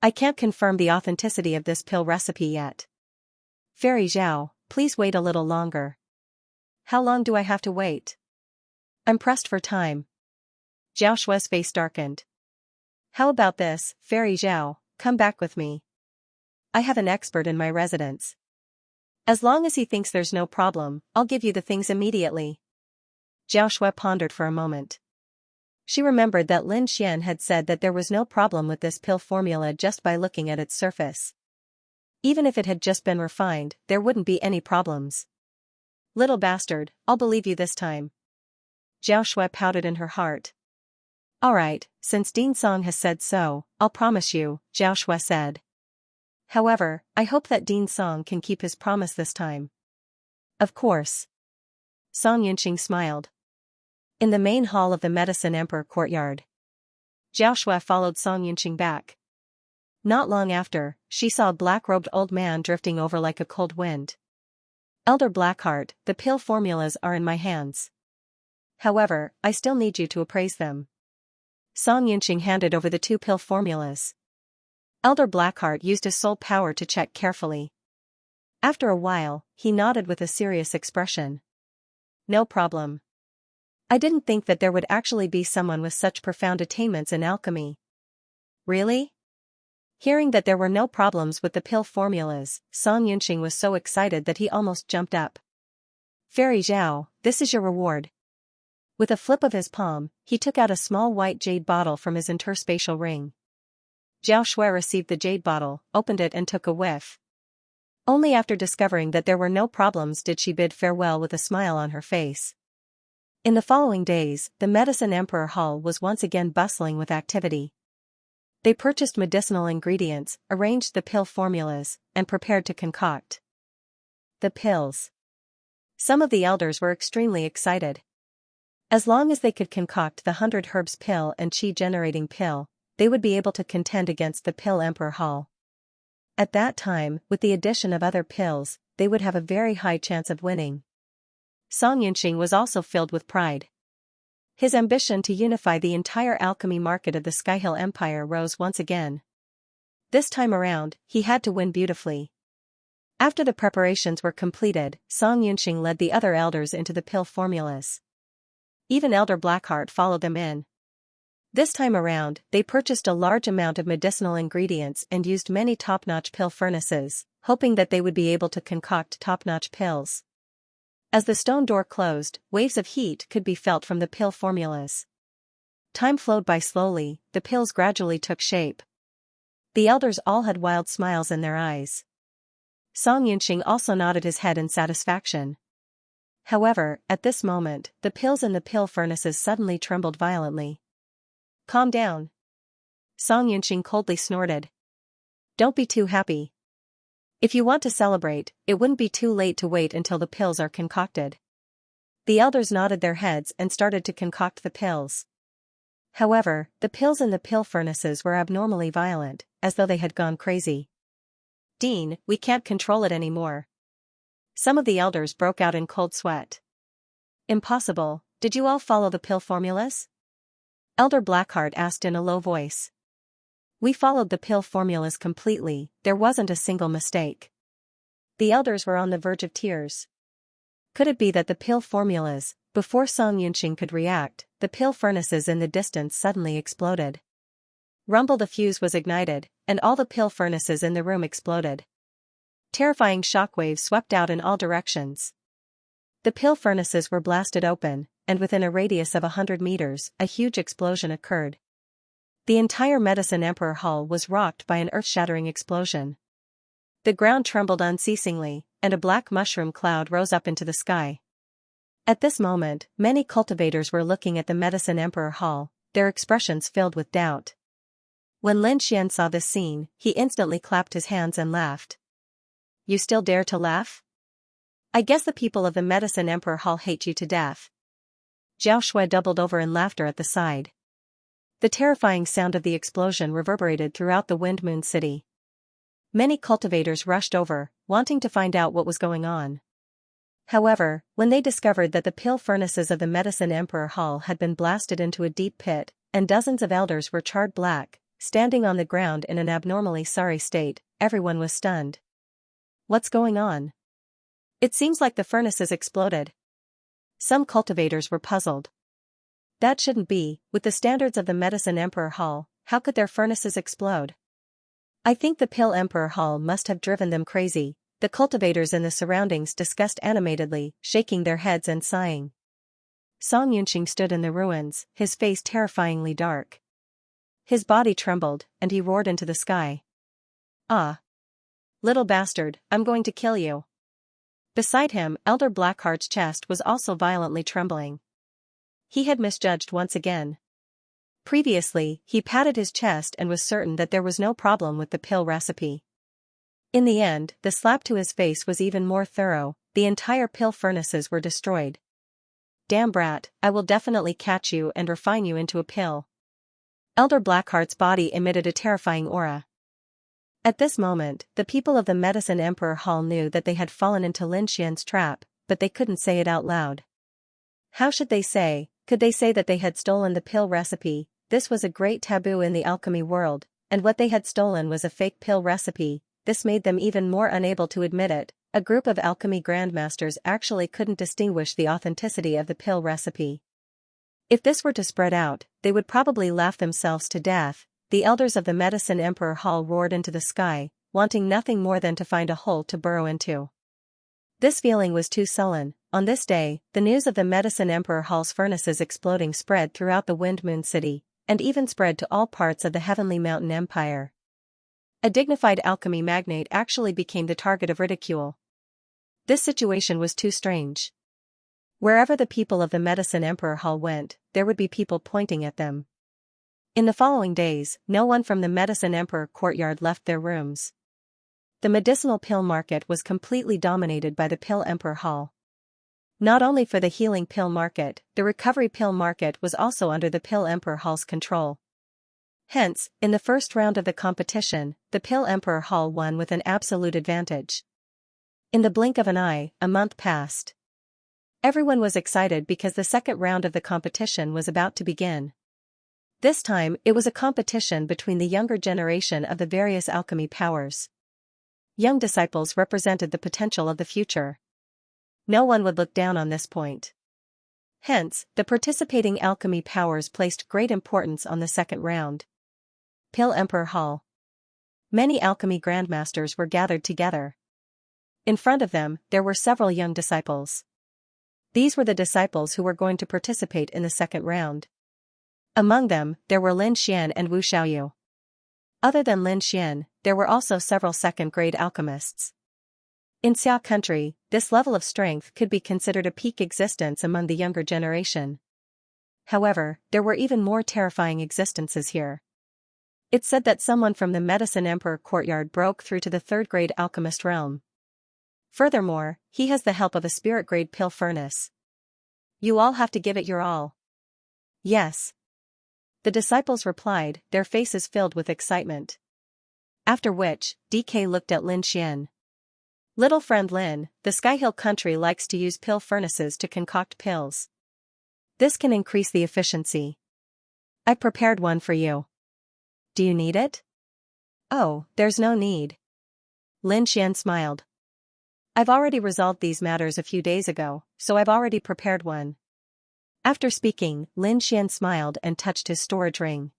"I can't confirm the authenticity of this pill recipe yet. Fairy Zhao, please wait a little longer." "How long do I have to wait?" "I'm pressed for time." Zhao Shui's face darkened. "How about this, Fairy Zhao, come back with me. I have an expert in my residence. As long as he thinks there's no problem, I'll give you the things immediately." Zhao Shui pondered for a moment. She remembered that Lin Xian had said that there was no problem with this pill formula just by looking at its surface. Even if it had just been refined, there wouldn't be any problems. "Little bastard, I'll believe you this time." Zhao Shui pouted in her heart. "Alright, since Dean Song has said so, I'll promise you," Zhao Shui said. "However, I hope that Dean Song can keep his promise this time." "Of course." Song Yunqing smiled. In the main hall of the Medicine Emperor courtyard, Zhao Shui followed Song Yunqing back. Not long after, she saw a black-robed old man drifting over like a cold wind. "Elder Blackheart, the pill formulas are in my hands. However, I still need you to appraise them." Song Yunqing handed over the 2 pill formulas. Elder Blackheart used his soul power to check carefully. After a while, he nodded with a serious expression. "No problem. I didn't think that there would actually be someone with such profound attainments in alchemy." "Really?" Hearing that there were no problems with the pill formulas, Song Yunqing was so excited that he almost jumped up. "Fairy Zhao, this is your reward." With a flip of his palm, he took out a small white jade bottle from his interspatial ring. Zhao Shui received the jade bottle, opened it and took a whiff. Only after discovering that there were no problems did she bid farewell with a smile on her face. In the following days, the Medicine Emperor Hall was once again bustling with activity. They purchased medicinal ingredients, arranged the pill formulas, and prepared to concoct the pills. Some of the elders were extremely excited. As long as they could concoct the 100 herbs pill and qi-generating pill, they would be able to contend against the Pill Emperor Hall. At that time, with the addition of other pills, they would have a very high chance of winning. Song Yunqing was also filled with pride. His ambition to unify the entire alchemy market of the Skyhill Empire rose once again. This time around, he had to win beautifully. After the preparations were completed, Song Yunxing led the other elders into the pill formulas. Even Elder Blackheart followed them in. This time around, they purchased a large amount of medicinal ingredients and used many top-notch pill furnaces, hoping that they would be able to concoct top-notch pills. As the stone door closed, waves of heat could be felt from the pill formulas. Time flowed by slowly, the pills gradually took shape. The elders all had wild smiles in their eyes. Song Yunxing also nodded his head in satisfaction. However, at this moment, the pills in the pill furnaces suddenly trembled violently. "Calm down." Song Yunxing coldly snorted. "Don't be too happy. If you want to celebrate, it wouldn't be too late to wait until the pills are concocted." The elders nodded their heads and started to concoct the pills. However, the pills in the pill furnaces were abnormally violent, as though they had gone crazy. "Dean, we can't control it anymore." Some of the elders broke out in cold sweat. "Impossible, did you all follow the pill formulas?" Elder Blackheart asked in a low voice. "We followed the pill formulas completely, there wasn't a single mistake." The elders were on the verge of tears. Could it be that the pill formulas, before Song Yunxing could react, the pill furnaces in the distance suddenly exploded? Rumble, the fuse was ignited, and all the pill furnaces in the room exploded. Terrifying shockwaves swept out in all directions. The pill furnaces were blasted open, and within a radius of 100 meters, a huge explosion occurred. The entire Medicine Emperor Hall was rocked by an earth-shattering explosion. The ground trembled unceasingly, and a black mushroom cloud rose up into the sky. At this moment, many cultivators were looking at the Medicine Emperor Hall, their expressions filled with doubt. When Lin Xian saw this scene, he instantly clapped his hands and laughed. "You still dare to laugh? I guess the people of the Medicine Emperor Hall hate you to death." Zhao Shui doubled over in laughter at the side. The terrifying sound of the explosion reverberated throughout the Wind Moon City. Many cultivators rushed over, wanting to find out what was going on. However, when they discovered that the pill furnaces of the Medicine Emperor Hall had been blasted into a deep pit, and dozens of elders were charred black, standing on the ground in an abnormally sorry state, everyone was stunned. "What's going on? It seems like the furnaces exploded." Some cultivators were puzzled. "That shouldn't be, with the standards of the Medicine Emperor Hall, how could their furnaces explode? I think the Pill Emperor Hall must have driven them crazy," the cultivators in the surroundings discussed animatedly, shaking their heads and sighing. Song Yunxing stood in the ruins, his face terrifyingly dark. His body trembled, and he roared into the sky. "Ah! Little bastard, I'm going to kill you." Beside him, Elder Blackheart's chest was also violently trembling. He had misjudged once again. Previously, he patted his chest and was certain that there was no problem with the pill recipe. In the end, the slap to his face was even more thorough, the entire pill furnaces were destroyed. "Damn brat, I will definitely catch you and refine you into a pill." Elder Blackheart's body emitted a terrifying aura. At this moment, the people of the Medicine Emperor Hall knew that they had fallen into Lin Xian's trap, but they couldn't say it out loud. How should they say? Could they say that they had stolen the pill recipe? This was a great taboo in the alchemy world, and what they had stolen was a fake pill recipe. This made them even more unable to admit it. A group of alchemy grandmasters actually couldn't distinguish the authenticity of the pill recipe. If this were to spread out, they would probably laugh themselves to death. The elders of the Medicine Emperor Hall roared into the sky, wanting nothing more than to find a hole to burrow into. This feeling was too sullen. On this day, the news of the Medicine Emperor Hall's furnaces exploding spread throughout the Wind Moon City, and even spread to all parts of the Heavenly Mountain Empire. A dignified alchemy magnate actually became the target of ridicule. This situation was too strange. Wherever the people of the Medicine Emperor Hall went, there would be people pointing at them. In the following days, no one from the Medicine Emperor courtyard left their rooms. The medicinal pill market was completely dominated by the Pill Emperor Hall. Not only for the healing pill market, the recovery pill market was also under the Pill Emperor Hall's control. Hence, in the first round of the competition, the Pill Emperor Hall won with an absolute advantage. In the blink of an eye, a month passed. Everyone was excited because the second round of the competition was about to begin. This time, it was a competition between the younger generation of the various alchemy powers. Young disciples represented the potential of the future. No one would look down on this point. Hence, the participating alchemy powers placed great importance on the second round. Pill Emperor Hall. Many alchemy grandmasters were gathered together. In front of them, there were several young disciples. These were the disciples who were going to participate in the second round. Among them, there were Lin Xian and Wu Xiaoyu. Other than Lin Xian, there were also several second-grade alchemists. In Xia country, this level of strength could be considered a peak existence among the younger generation. However, there were even more terrifying existences here. It's said that someone from the Medicine Emperor courtyard broke through to the third-grade alchemist realm. Furthermore, he has the help of a spirit-grade pill furnace. You all have to give it your all. Yes. The disciples replied, their faces filled with excitement. After which, DK looked at Lin Xian. Little friend Lin, the Skyhill country likes to use pill furnaces to concoct pills. This can increase the efficiency. I prepared one for you. Do you need it? Oh, there's no need. Lin Xian smiled. I've already resolved these matters a few days ago, so I've already prepared one. After speaking, Lin Xian smiled and touched his storage ring.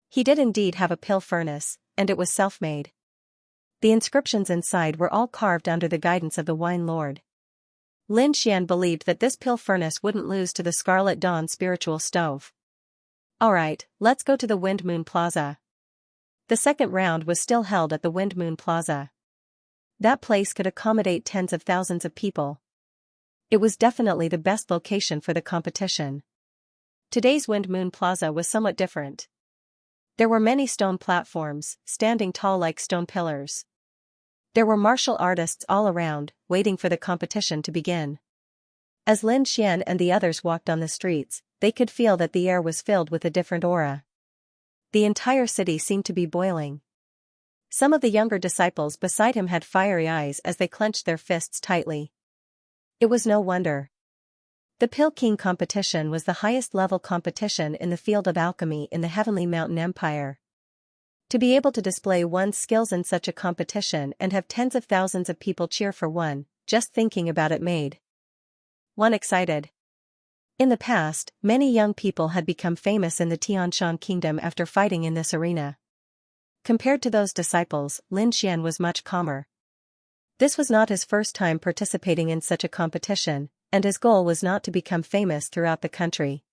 He did indeed have a pill furnace, and it was self-made. The inscriptions inside were all carved under the guidance of the Wine Lord. Lin Xian believed that this pill furnace wouldn't lose to the Scarlet Dawn spiritual stove. Alright, let's go to the Wind Moon Plaza. The second round was still held at the Wind Moon Plaza. That place could accommodate tens of thousands of people. It was definitely the best location for the competition. Today's Wind Moon Plaza was somewhat different. There were many stone platforms, standing tall like stone pillars. There were martial artists all around, waiting for the competition to begin. As Lin Xian and the others walked on the streets, they could feel that the air was filled with a different aura. The entire city seemed to be boiling. Some of the younger disciples beside him had fiery eyes as they clenched their fists tightly. It was no wonder. The Pill King competition was the highest level competition in the field of alchemy in the Heavenly Mountain Empire. To be able to display one's skills in such a competition and have tens of thousands of people cheer for one, just thinking about it made one excited. In the past, many young people had become famous in the Tianshan kingdom after fighting in this arena. Compared to those disciples, Lin Xian was much calmer. This was not his first time participating in such a competition, and his goal was not to become famous throughout the country.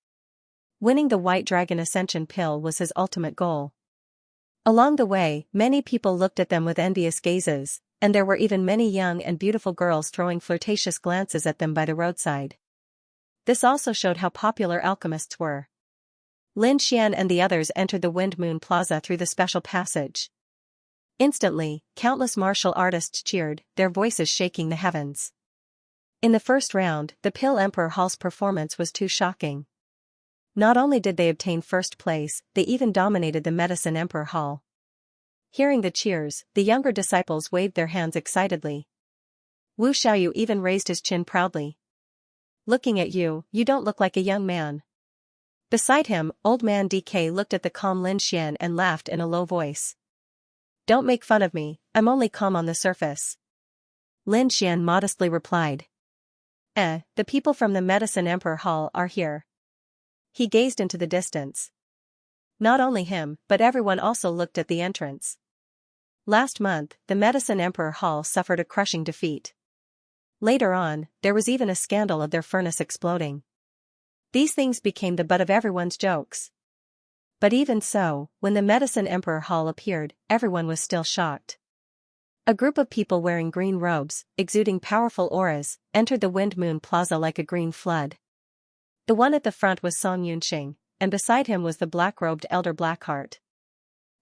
Winning the White Dragon Ascension pill was his ultimate goal. Along the way, many people looked at them with envious gazes, and there were even many young and beautiful girls throwing flirtatious glances at them by the roadside. This also showed how popular alchemists were. Lin Xian and the others entered the Wind Moon Plaza through the special passage. Instantly, countless martial artists cheered, their voices shaking the heavens. In the first round, the Pill Emperor Hall's performance was too shocking. Not only did they obtain first place, they even dominated the Medicine Emperor Hall. Hearing the cheers, the younger disciples waved their hands excitedly. Wu Xiaoyu even raised his chin proudly. Looking at you, you don't look like a young man. Beside him, old man DK looked at the calm Lin Xian and laughed in a low voice. Don't make fun of me, I'm only calm on the surface. Lin Xian modestly replied. The people from the Medicine Emperor Hall are here. He gazed into the distance. Not only him, but everyone also looked at the entrance. Last month, the Medicine Emperor Hall suffered a crushing defeat. Later on, there was even a scandal of their furnace exploding. These things became the butt of everyone's jokes. But even so, when the Medicine Emperor Hall appeared, everyone was still shocked. A group of people wearing green robes, exuding powerful auras, entered the Wind Moon Plaza like a green flood. The one at the front was Song Yunxing, and beside him was the black-robed Elder Blackheart.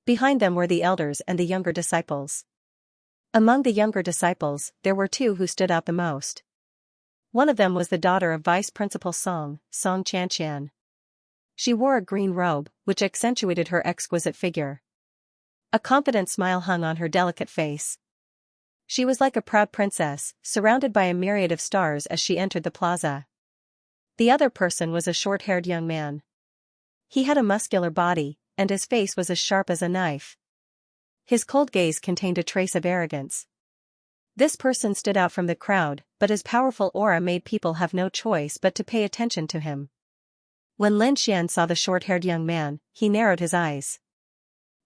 Behind them were the elders and the younger disciples. Among the younger disciples, there were two who stood out the most. One of them was the daughter of Vice Principal Song Xianxia. She wore a green robe, which accentuated her exquisite figure. A confident smile hung on her delicate face. She was like a proud princess, surrounded by a myriad of stars as she entered the plaza. The other person was a short-haired young man. He had a muscular body, and his face was as sharp as a knife. His cold gaze contained a trace of arrogance. This person stood out from the crowd, but his powerful aura made people have no choice but to pay attention to him. When Lin Xian saw the short-haired young man, he narrowed his eyes.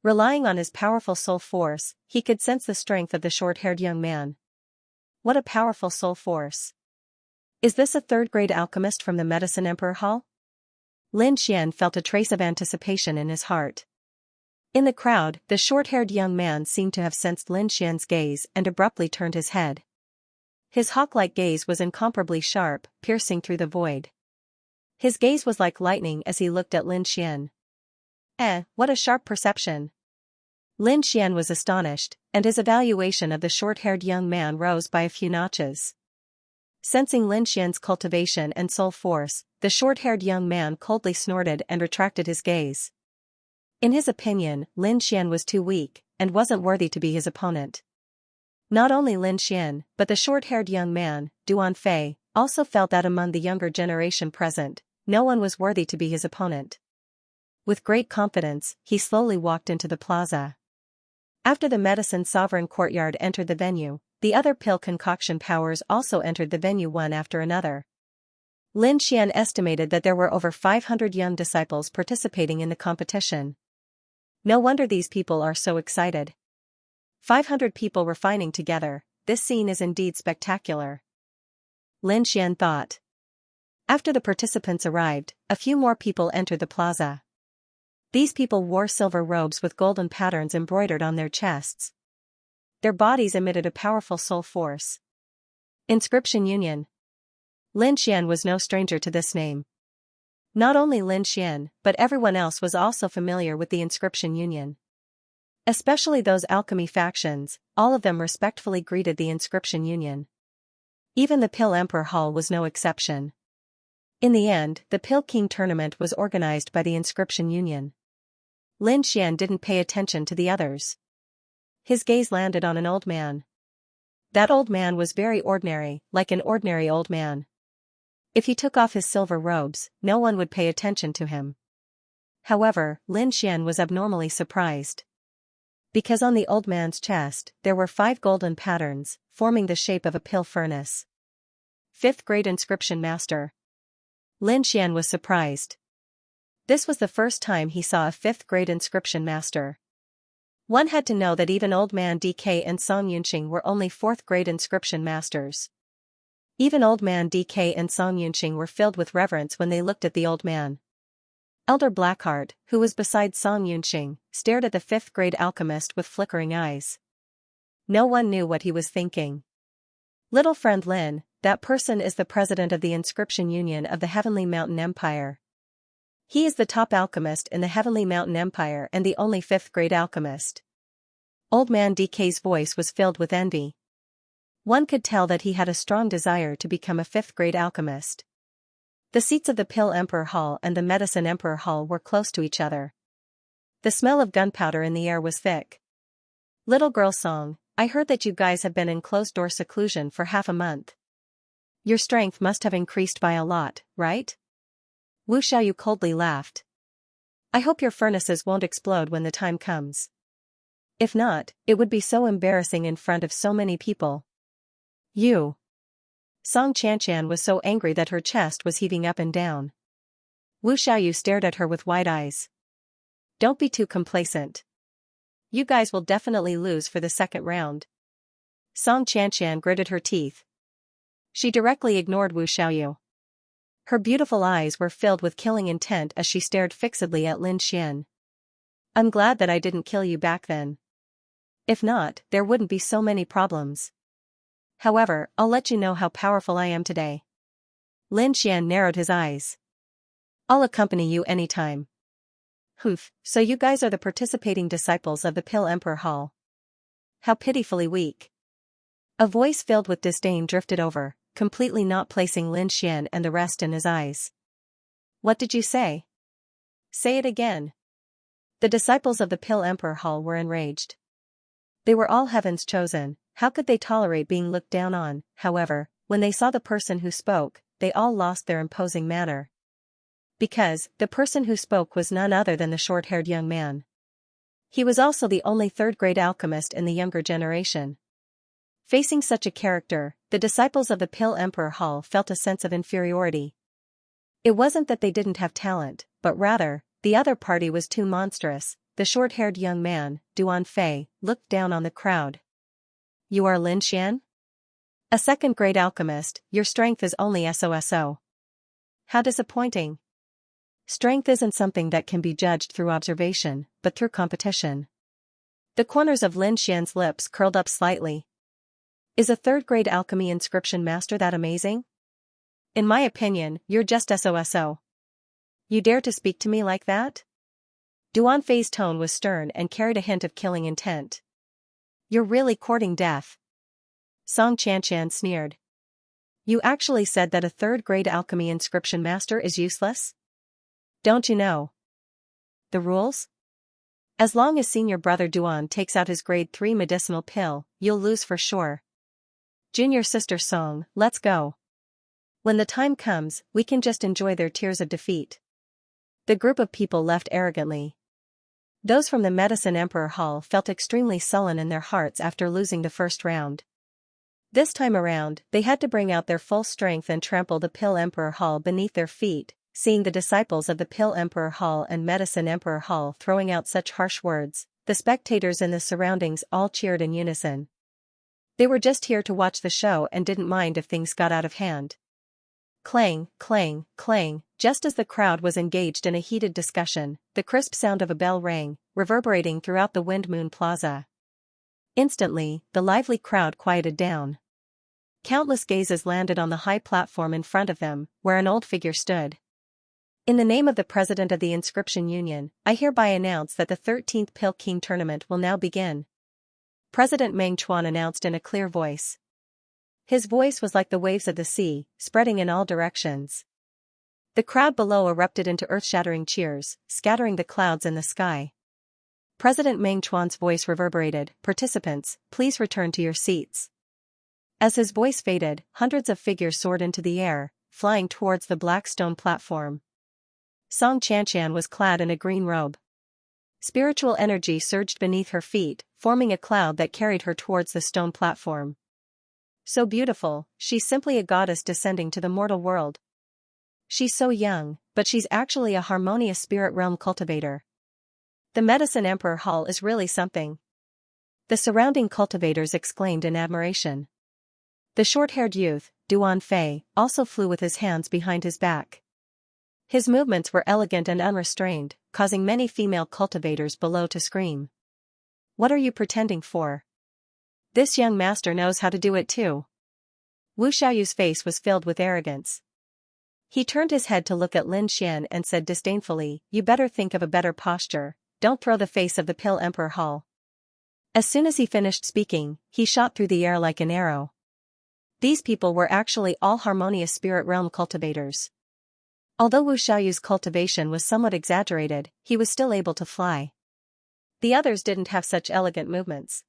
Relying on his powerful soul force, he could sense the strength of the short-haired young man. What a powerful soul force. Is this a third-grade alchemist from the Medicine Emperor Hall? Lin Xian felt a trace of anticipation in his heart. In the crowd, the short-haired young man seemed to have sensed Lin Xian's gaze and abruptly turned his head. His hawk-like gaze was incomparably sharp, piercing through the void. His gaze was like lightning as he looked at Lin Xian. What a sharp perception! Lin Xian was astonished, and his evaluation of the short-haired young man rose by a few notches. Sensing Lin Xian's cultivation and soul force, the short-haired young man coldly snorted and retracted his gaze. In his opinion, Lin Xian was too weak, and wasn't worthy to be his opponent. Not only Lin Xian, but the short-haired young man, Duan Fei, also felt that among the younger generation present, no one was worthy to be his opponent. With great confidence, he slowly walked into the plaza. After the medicine sovereign courtyard entered the venue, the other pill concoction powers also entered the venue one after another. Lin Xian estimated that there were over 500 young disciples participating in the competition. No wonder these people are so excited. 500 people refining together, this scene is indeed spectacular. Lin Xian thought. After the participants arrived, a few more people entered the plaza. These people wore silver robes with golden patterns embroidered on their chests. Their bodies emitted a powerful soul force. Inscription Union. Lin Xian was no stranger to this name. Not only Lin Xian, but everyone else was also familiar with the Inscription Union. Especially those alchemy factions, all of them respectfully greeted the Inscription Union. Even the Pill Emperor Hall was no exception. In the end, the Pill King tournament was organized by the Inscription Union. Lin Xian didn't pay attention to the others. His gaze landed on an old man. That old man was very ordinary, like an ordinary old man. If he took off his silver robes, no one would pay attention to him. However, Lin Xian was abnormally surprised. Because on the old man's chest, there were 5 golden patterns, forming the shape of a pill furnace. 5th grade inscription master. Lin Xian was surprised. This was the first time he saw a 5th grade inscription master. One had to know that even Old Man DK and Song Yunqing were only 4th grade inscription masters. Even Old Man DK and Song Yunqing were filled with reverence when they looked at the old man. Elder Blackheart, who was beside Song Yunqing, stared at the 5th grade alchemist with flickering eyes. No one knew what he was thinking. Little friend Lin, that person is the president of the Inscription Union of the Heavenly Mountain Empire. He is the top alchemist in the Heavenly Mountain Empire and the only 5th grade alchemist. Old Man DK's voice was filled with envy. One could tell that he had a strong desire to become a 5th grade alchemist. The seats of the Pill Emperor Hall and the Medicine Emperor Hall were close to each other. The smell of gunpowder in the air was thick. Little girl Song, I heard that you guys have been in closed-door seclusion for half a month. Your strength must have increased by a lot, right? Wu Xiaoyu coldly laughed. I hope your furnaces won't explode when the time comes. If not, it would be so embarrassing in front of so many people. You. Song Qianqian was so angry that her chest was heaving up and down. Wu Xiaoyu stared at her with wide eyes. Don't be too complacent. You guys will definitely lose for the second round. Song Qianqian gritted her teeth. She directly ignored Wu Xiaoyu. Her beautiful eyes were filled with killing intent as she stared fixedly at Lin Xian. I'm glad that I didn't kill you back then. If not, there wouldn't be so many problems. However, I'll let you know how powerful I am today. Lin Xian narrowed his eyes. I'll accompany you anytime. So you guys are the participating disciples of the Pill Emperor Hall. How pitifully weak. A voice filled with disdain drifted over, completely not placing Lin Xian and the rest in his eyes. What did you say? Say it again. The disciples of the Pill Emperor Hall were enraged. They were all heaven's chosen, How could they tolerate being looked down on? However, when they saw the person who spoke, they all lost their imposing manner. Because, the person who spoke was none other than the short-haired young man. He was also the only third-grade alchemist in the younger generation. Facing such a character, the disciples of the Pill Emperor Hall felt a sense of inferiority. It wasn't that they didn't have talent, but rather, the other party was too monstrous. The short-haired young man, Duan Fei, looked down on the crowd. You are Lin Xian? A second-grade alchemist, your strength is only so. How disappointing. Strength isn't something that can be judged through observation, but through competition. The corners of Lin Xian's lips curled up slightly. Is a third-grade alchemy inscription master that amazing? In my opinion, you're just so. You dare to speak to me like that? Duan Fei's tone was stern and carried a hint of killing intent. You're really courting death. Song Xianxia sneered. You actually said that a third-grade alchemy inscription master is useless? Don't you know the rules? As long as senior brother Duan takes out his grade 3 medicinal pill, you'll lose for sure. Junior sister Song, let's go. When the time comes, we can just enjoy their tears of defeat. The group of people left arrogantly. Those from the Medicine Emperor Hall felt extremely sullen in their hearts after losing the first round. This time around, they had to bring out their full strength and trample the Pill Emperor Hall beneath their feet. Seeing the disciples of the Pill Emperor Hall and Medicine Emperor Hall throwing out such harsh words, the spectators in the surroundings all cheered in unison. They were just here to watch the show and didn't mind if things got out of hand. Clang, clang, clang, just as the crowd was engaged in a heated discussion, the crisp sound of a bell rang, reverberating throughout the Wind Moon Plaza. Instantly, the lively crowd quieted down. Countless gazes landed on the high platform in front of them, where an old figure stood. In the name of the President of the Inscription Union, I hereby announce that the 13th Pill King Tournament will now begin. President Meng Chuan announced in a clear voice. His voice was like the waves of the sea, spreading in all directions. The crowd below erupted into earth-shattering cheers, scattering the clouds in the sky. President Meng Chuan's voice reverberated, "Participants, please return to your seats." As his voice faded, hundreds of figures soared into the air, flying towards the black stone platform. Song Xianxia was clad in a green robe. Spiritual energy surged beneath her feet, forming a cloud that carried her towards the stone platform. So beautiful, she's simply a goddess descending to the mortal world. She's so young, but she's actually a harmonious spirit realm cultivator. The Medicine Emperor Hall is really something. The surrounding cultivators exclaimed in admiration. The short-haired youth, Duan Fei, also flew with his hands behind his back. His movements were elegant and unrestrained, causing many female cultivators below to scream. What are you pretending for? This young master knows how to do it too. Wu Xiaoyu's face was filled with arrogance. He turned his head to look at Lin Xian and said disdainfully, "You better think of a better posture, don't throw the face of the Pill Emperor Hall." As soon as he finished speaking, he shot through the air like an arrow. These people were actually all harmonious spirit realm cultivators. Although Wu Xiaoyu's cultivation was somewhat exaggerated, he was still able to fly. The others didn't have such elegant movements.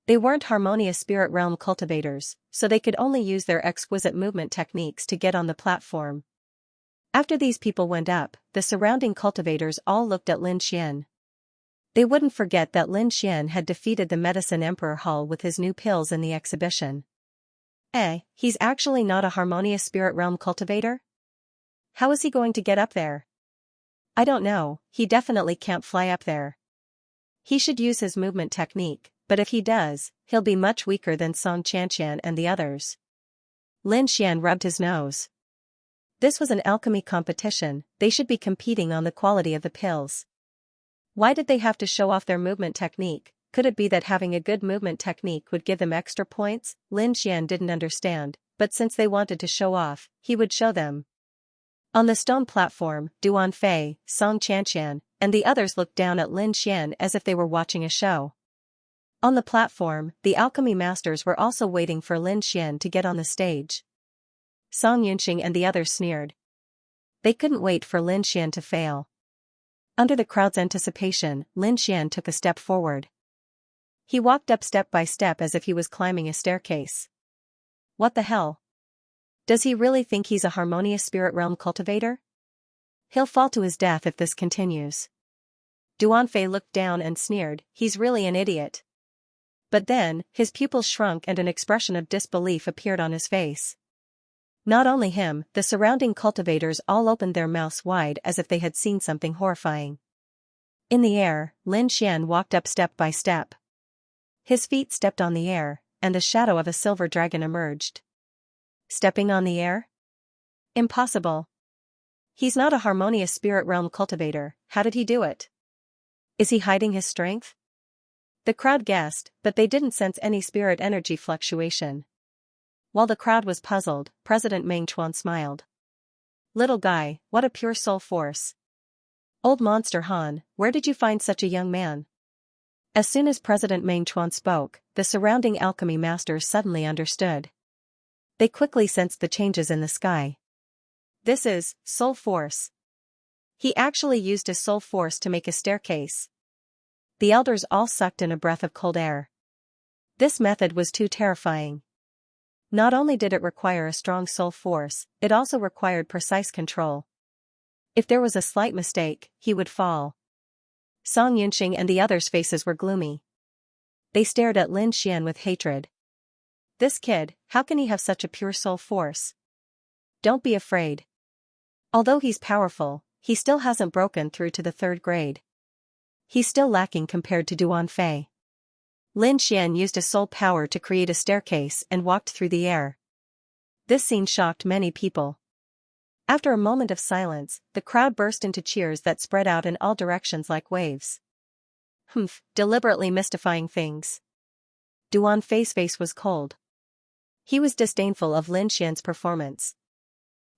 They weren't harmonious spirit realm cultivators, so they could only use their exquisite movement techniques to get on the platform. After these people went up, the surrounding cultivators all looked at Lin Xian. They wouldn't forget that Lin Xian had defeated the Medicine Emperor Hall with his new pills in the exhibition. He's actually not a harmonious spirit realm cultivator? How is he going to get up there? I don't know, he definitely can't fly up there. He should use his movement technique, but if he does, he'll be much weaker than Song Xianxia and the others. Lin Xian rubbed his nose. This was an alchemy competition, they should be competing on the quality of the pills. Why did they have to show off their movement technique? Could it be that having a good movement technique would give them extra points? Lin Xian didn't understand, but since they wanted to show off, he would show them. On the stone platform, Duan Fei, Song Xianxia, and the others looked down at Lin Xian as if they were watching a show. On the platform, the alchemy masters were also waiting for Lin Xian to get on the stage. Song Yunxing and the others sneered. They couldn't wait for Lin Xian to fail. Under the crowd's anticipation, Lin Xian took a step forward. He walked up step by step as if he was climbing a staircase. What the hell? Does he really think he's a harmonious spirit realm cultivator? He'll fall to his death if this continues. Duanfei looked down and sneered, he's really an idiot. But then, his pupils shrunk and an expression of disbelief appeared on his face. Not only him, the surrounding cultivators all opened their mouths wide as if they had seen something horrifying. In the air, Lin Xian walked up step by step. His feet stepped on the air, and the shadow of a silver dragon emerged. Stepping on the air? Impossible. He's not a harmonious spirit realm cultivator, how did he do it? Is he hiding his strength? The crowd guessed, but they didn't sense any spirit energy fluctuation. While the crowd was puzzled, President Meng Chuan smiled. Little guy, what a pure soul force. Old Monster Han, where did you find such a young man? As soon as President Meng Chuan spoke, the surrounding alchemy masters suddenly understood. They quickly sensed the changes in the sky. This is soul force. He actually used his soul force to make a staircase. The elders all sucked in a breath of cold air. This method was too terrifying. Not only did it require a strong soul force, it also required precise control. If there was a slight mistake, he would fall. Song Yunxing and the others' faces were gloomy. They stared at Lin Xian with hatred. This kid, how can he have such a pure soul force? Don't be afraid. Although he's powerful, he still hasn't broken through to the 3rd grade. He's still lacking compared to Duanfei. Lin Xian used a soul power to create a staircase and walked through the air. This scene shocked many people. After a moment of silence, the crowd burst into cheers that spread out in all directions like waves. Deliberately mystifying things. Duanfei's face was cold. He was disdainful of Lin Xian's performance.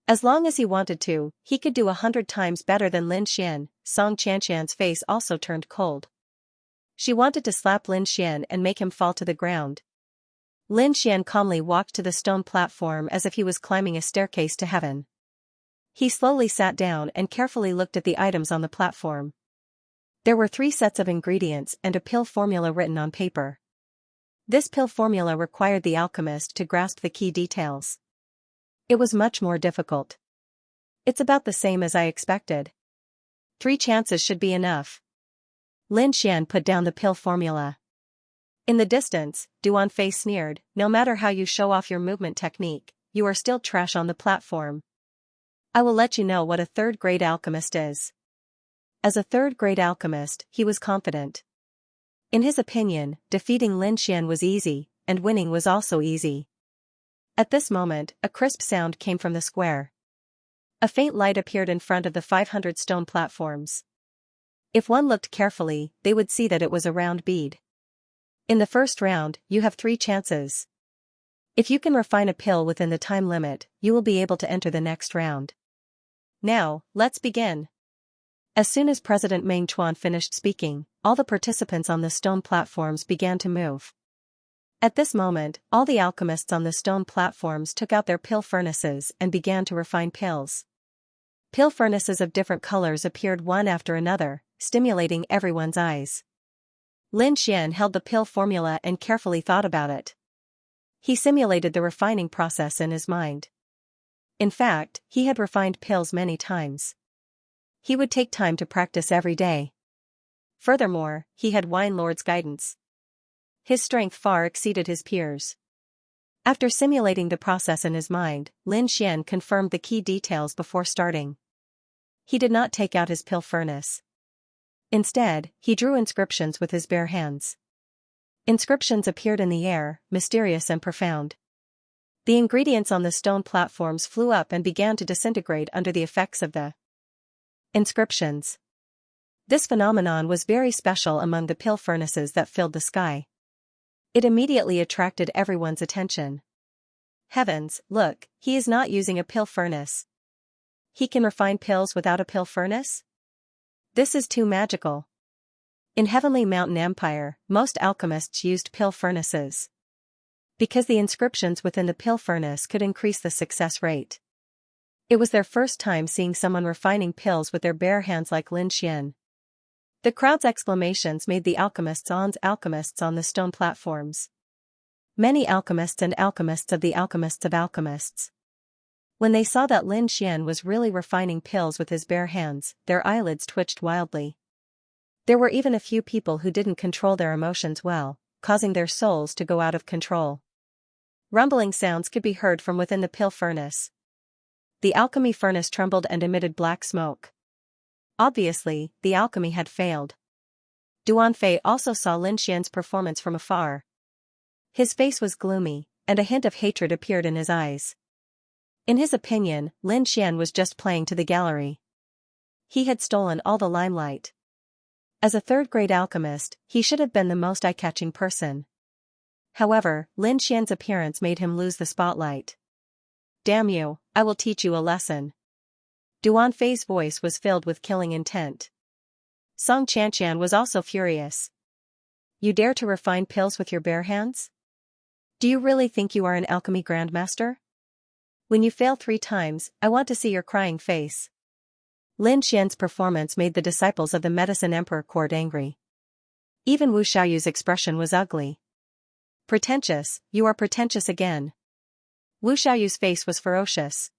As long as he wanted to, he could do 100 times better than Lin Xian. Song Qianqian's face also turned cold. She wanted to slap Lin Xian and make him fall to the ground. Lin Xian calmly walked to the stone platform as if he was climbing a staircase to heaven. He slowly sat down and carefully looked at the items on the platform. There were 3 sets of ingredients and a pill formula written on paper. This pill formula required the alchemist to grasp the key details. It was much more difficult. It's about the same as I expected. 3 chances should be enough. Lin Xian put down the pill formula. In the distance, Duanfei sneered, no matter how you show off your movement technique, you are still trash on the platform. I will let you know what a 3rd grade alchemist is. As a 3rd grade alchemist, he was confident. In his opinion, defeating Lin Xian was easy, and winning was also easy. At this moment, a crisp sound came from the square. A faint light appeared in front of the 500 stone platforms. If one looked carefully, they would see that it was a round bead. In the first round, you have 3 chances. If you can refine a pill within the time limit, you will be able to enter the next round. Now, let's begin. As soon as President Meng Chuan finished speaking, all the participants on the stone platforms began to move. At this moment, all the alchemists on the stone platforms took out their pill furnaces and began to refine pills. Pill furnaces of different colors appeared one after another, stimulating everyone's eyes. Lin Xian held the pill formula and carefully thought about it. He simulated the refining process in his mind. In fact, he had refined pills many times. He would take time to practice every day. Furthermore, he had Wine Lord's guidance. His strength far exceeded his peers. After simulating the process in his mind, Lin Xian confirmed the key details before starting. He did not take out his pill furnace. Instead, he drew inscriptions with his bare hands. Inscriptions appeared in the air, mysterious and profound. The ingredients on the stone platforms flew up and began to disintegrate under the effects of the inscriptions. This phenomenon was very special among the pill furnaces that filled the sky. It immediately attracted everyone's attention. Heavens, look, he is not using a pill furnace. He can refine pills without a pill furnace? This is too magical. In Heavenly Mountain Empire, most alchemists used pill furnaces. Because the inscriptions within the pill furnace could increase the success rate. It was their first time seeing someone refining pills with their bare hands like Lin Xian. The crowd's exclamations made the alchemists on the stone platforms. Many alchemists and alchemists of the alchemists of alchemists. When they saw that Lin Xian was really refining pills with his bare hands, their eyelids twitched wildly. There were even a few people who didn't control their emotions well, causing their souls to go out of control. Rumbling sounds could be heard from within the pill furnace. The alchemy furnace trembled and emitted black smoke. Obviously, the alchemy had failed. Duanfei also saw Lin Xian's performance from afar. His face was gloomy, and a hint of hatred appeared in his eyes. In his opinion, Lin Xian was just playing to the gallery. He had stolen all the limelight. As a third-grade alchemist, he should have been the most eye-catching person. However, Lin Xian's appearance made him lose the spotlight. "Damn you, I will teach you a lesson." Duanfei's voice was filled with killing intent. Song Qianqian was also furious. "You dare to refine pills with your bare hands? Do you really think you are an alchemy grandmaster? When you fail 3 times, I want to see your crying face." Lin Xian's performance made the disciples of the Medicine Emperor court angry. Even Wu Xiaoyu's expression was ugly. "Pretentious, you are pretentious again." Wu Xiaoyu's face was ferocious.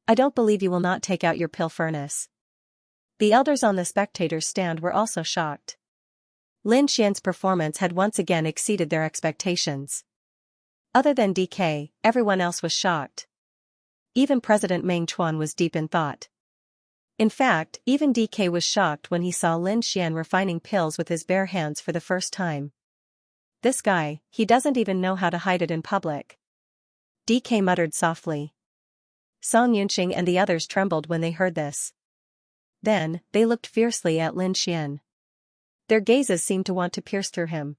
"I don't believe you will not take out your pill furnace." The elders on the spectators' stand were also shocked. Lin Xian's performance had once again exceeded their expectations. Other than DK, everyone else was shocked. Even President Meng Chuan was deep in thought. In fact, even DK was shocked when he saw Lin Xian refining pills with his bare hands for the first time. "This guy, he doesn't even know how to hide it in public." DK muttered softly. Song Yunxing and the others trembled when they heard this. Then, they looked fiercely at Lin Xian. Their gazes seemed to want to pierce through him.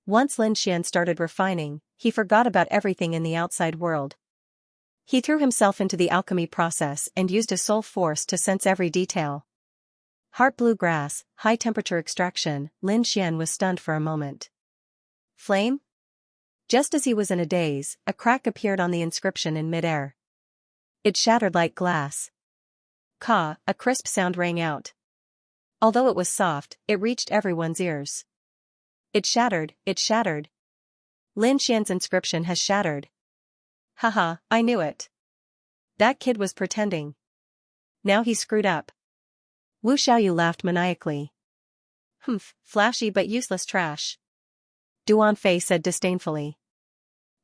Once Lin Xian started refining, he forgot about everything in the outside world. He threw himself into the alchemy process and used his soul force to sense every detail. Heart blue grass, high temperature extraction. Lin Xian was stunned for a moment. Flame? Just as he was in a daze, a crack appeared on the inscription in midair. It shattered like glass. Ka, a crisp sound rang out. Although it was soft, it reached everyone's ears. It shattered, it shattered. Lin Xian's inscription has shattered. Haha, I knew it. That kid was pretending. Now he's screwed up. Wu Xiaoyu laughed maniacally. "Humph, flashy but useless trash." Duanfei said disdainfully.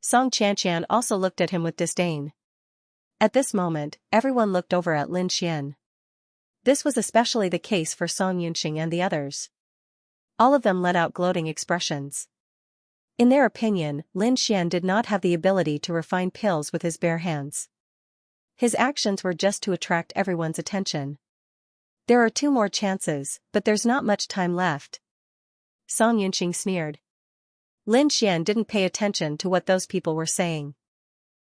Song Qianqian also looked at him with disdain. At this moment, everyone looked over at Lin Xian. This was especially the case for Song Yunxing and the others. All of them let out gloating expressions. In their opinion, Lin Xian did not have the ability to refine pills with his bare hands. His actions were just to attract everyone's attention. "There are 2 more chances, but there's not much time left." Song Yunxing sneered. Lin Xian didn't pay attention to what those people were saying.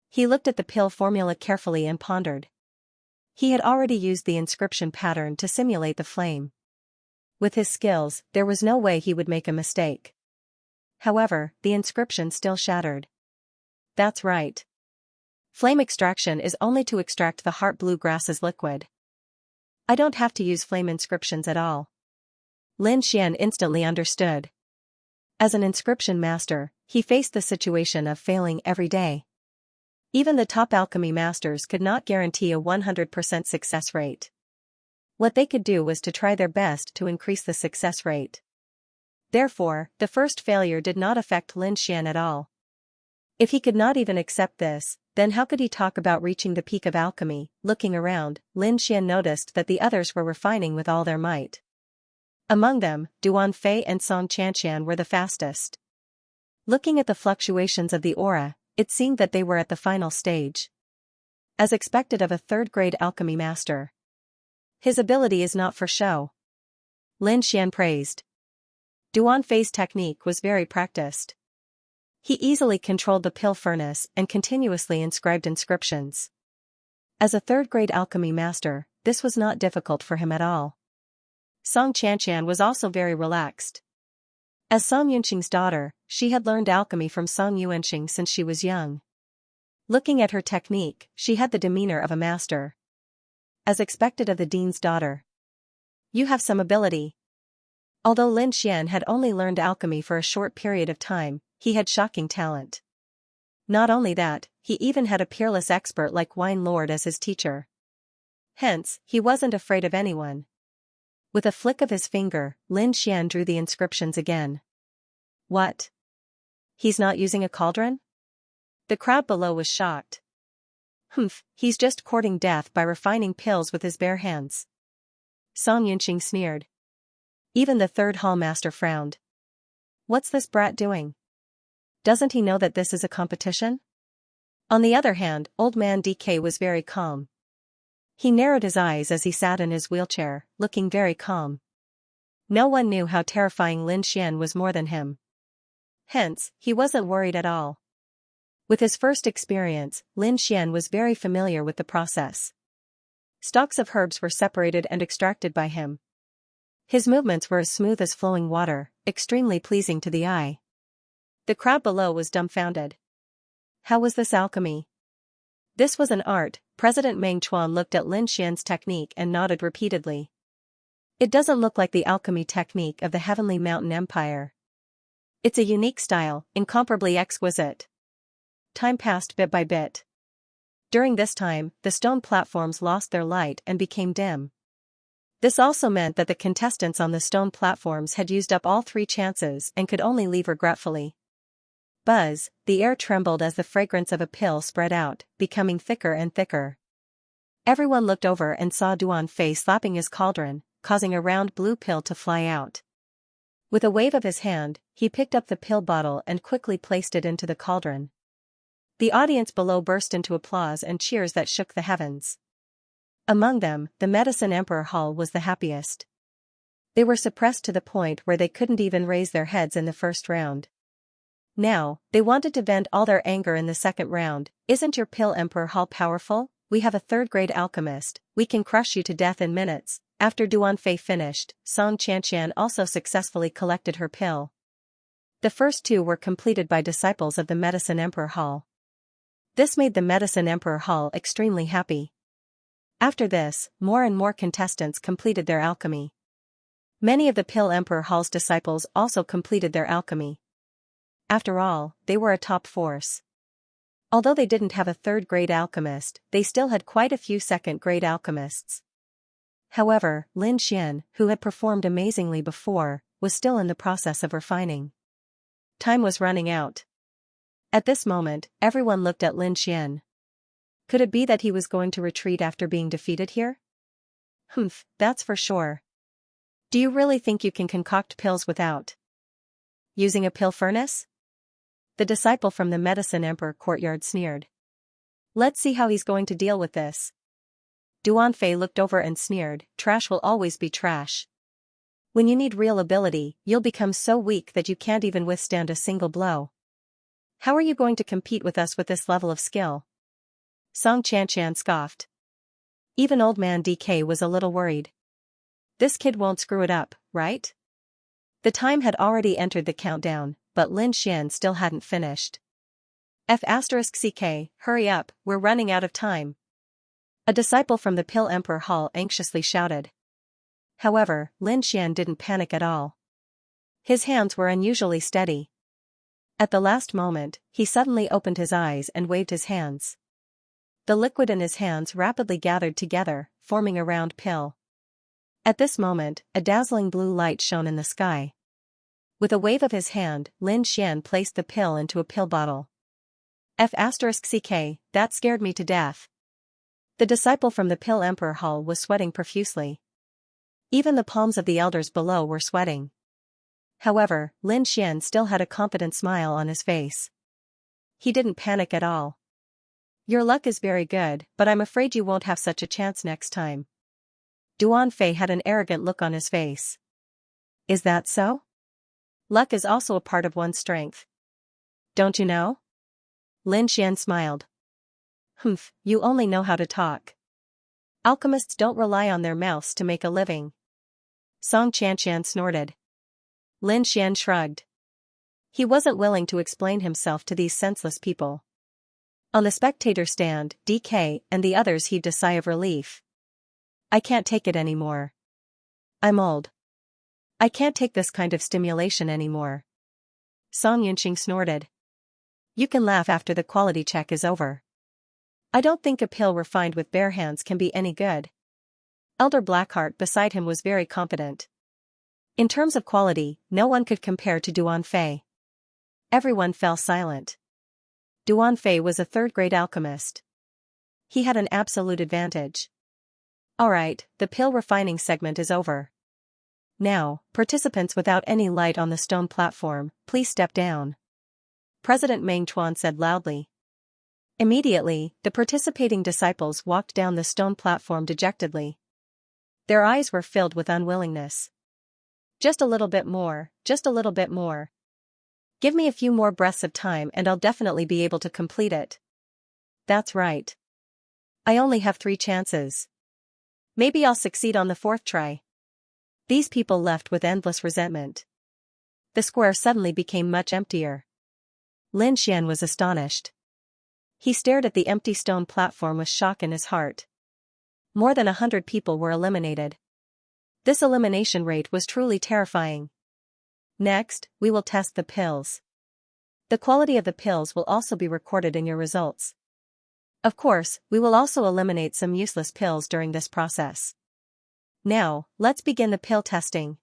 He looked at the pill formula carefully and pondered. He had already used the inscription pattern to simulate the flame. With his skills, there was no way he would make a mistake. However, the inscription still shattered. That's right. Flame extraction is only to extract the heart blue grass's liquid. I don't have to use flame inscriptions at all. Lin Xian instantly understood. As an inscription master, he faced the situation of failing every day. Even the top alchemy masters could not guarantee a 100% success rate. What they could do was to try their best to increase the success rate. Therefore, the first failure did not affect Lin Xian at all. If he could not even accept this, then how could he talk about reaching the peak of alchemy? Looking around, Lin Xian noticed that the others were refining with all their might. Among them, Duanfei and Song Qianqian were the fastest. Looking at the fluctuations of the aura, it seemed that they were at the final stage. As expected of a third-grade alchemy master. His ability is not for show. Lin Xian praised. Duanfei's technique was very practiced. He easily controlled the pill furnace and continuously inscribed inscriptions. As a third-grade alchemy master, this was not difficult for him at all. Song Qianqian was also very relaxed. As Song Yunxing's daughter, she had learned alchemy from Song Yuanxing since she was young. Looking at her technique, she had the demeanor of a master. As expected of the dean's daughter. You have some ability. Although Lin Xian had only learned alchemy for a short period of time, he had shocking talent. Not only that, he even had a peerless expert like Wine Lord as his teacher. Hence, he wasn't afraid of anyone. With a flick of his finger, Lin Xian drew the inscriptions again. What? He's not using a cauldron? The crowd below was shocked. Humph, he's just courting death by refining pills with his bare hands. Song Yunqing sneered. Even the third hall master frowned. What's this brat doing? Doesn't he know that this is a competition? On the other hand, old man DK was very calm. He narrowed his eyes as he sat in his wheelchair, looking very calm. No one knew how terrifying Lin Xian was more than him. Hence, he wasn't worried at all. With his first experience, Lin Xian was very familiar with the process. Stalks of herbs were separated and extracted by him. His movements were as smooth as flowing water, extremely pleasing to the eye. The crowd below was dumbfounded. How was this alchemy? This was an art. President Meng Chuan looked at Lin Xian's technique and nodded repeatedly. It doesn't look like the alchemy technique of the Heavenly Mountain Empire. It's a unique style, incomparably exquisite. Time passed bit by bit. During this time, the stone platforms lost their light and became dim. This also meant that the contestants on the stone platforms had used up all 3 chances and could only leave regretfully. Buzz, the air trembled as the fragrance of a pill spread out, becoming thicker and thicker. Everyone looked over and saw Duan Fei slapping his cauldron, causing a round blue pill to fly out. With a wave of his hand, he picked up the pill bottle and quickly placed it into the cauldron. The audience below burst into applause and cheers that shook the heavens. Among them, the Medicine Emperor Hall was the happiest. They were suppressed to the point where they couldn't even raise their heads in the first round. Now, they wanted to vent all their anger in the second round. Isn't your pill Emperor Hall powerful? We have a 3rd-grade alchemist, we can crush you to death in minutes. After Duan Fei finished, Song Qianqian also successfully collected her pill. The first 2 were completed by disciples of the Medicine Emperor Hall. This made the Medicine Emperor Hall extremely happy. After this, more and more contestants completed their alchemy. Many of the Pill Emperor Hall's disciples also completed their alchemy. After all, they were a top force. Although they didn't have a 3rd-grade alchemist, they still had quite a few 2nd-grade alchemists. However, Lin Xian, who had performed amazingly before, was still in the process of refining. Time was running out. At this moment, everyone looked at Lin Xian. Could it be that he was going to retreat after being defeated here? Humph, that's for sure. Do you really think you can concoct pills without using a pill furnace? The disciple from the Medicine Emperor courtyard sneered. Let's see how he's going to deal with this. Duan Fei looked over and sneered, trash will always be trash. When you need real ability, you'll become so weak that you can't even withstand a single blow. How are you going to compete with us with this level of skill? Song Qianqian scoffed. Even old man DK was a little worried. This kid won't screw it up, right? The time had already entered the countdown, but Lin Xian still hadn't finished. F***ck, hurry up, we're running out of time. A disciple from the Pill Emperor Hall anxiously shouted. However, Lin Xian didn't panic at all. His hands were unusually steady. At the last moment, he suddenly opened his eyes and waved his hands. The liquid in his hands rapidly gathered together, forming a round pill. At this moment, a dazzling blue light shone in the sky. With a wave of his hand, Lin Xian placed the pill into a pill bottle. F***ck, that scared me to death. The disciple from the Pill Emperor Hall was sweating profusely. Even the palms of the elders below were sweating. However, Lin Xian still had a confident smile on his face. He didn't panic at all. Your luck is very good, but I'm afraid you won't have such a chance next time. Duan Fei had an arrogant look on his face. Is that so? Luck is also a part of one's strength. Don't you know? Lin Xian smiled. Humph, you only know how to talk. Alchemists don't rely on their mouths to make a living. Song Qianqian snorted. Lin Xian shrugged. He wasn't willing to explain himself to these senseless people. On the spectator stand, DK and the others heaved a sigh of relief. I can't take it anymore. I'm old. I can't take this kind of stimulation anymore. Song Yunqing snorted. You can laugh after the quality check is over. I don't think a pill refined with bare hands can be any good. Elder Blackheart beside him was very confident. In terms of quality, no one could compare to Duan Fei. Everyone fell silent. Duan Fei was a third-grade alchemist. He had an absolute advantage. Alright, the pill refining segment is over. Now, participants without any light on the stone platform, please step down. President Meng Chuan said loudly. Immediately, the participating disciples walked down the stone platform dejectedly. Their eyes were filled with unwillingness. Just a little bit more, just a little bit more. Give me a few more breaths of time and I'll definitely be able to complete it. That's right. I only have 3 chances. Maybe I'll succeed on the 4th try. These people left with endless resentment. The square suddenly became much emptier. Lin Xian was astonished. He stared at the empty stone platform with shock in his heart. More than 100 people were eliminated. This elimination rate was truly terrifying. Next, we will test the pills. The quality of the pills will also be recorded in your results. Of course, we will also eliminate some useless pills during this process. Now, let's begin the pill testing.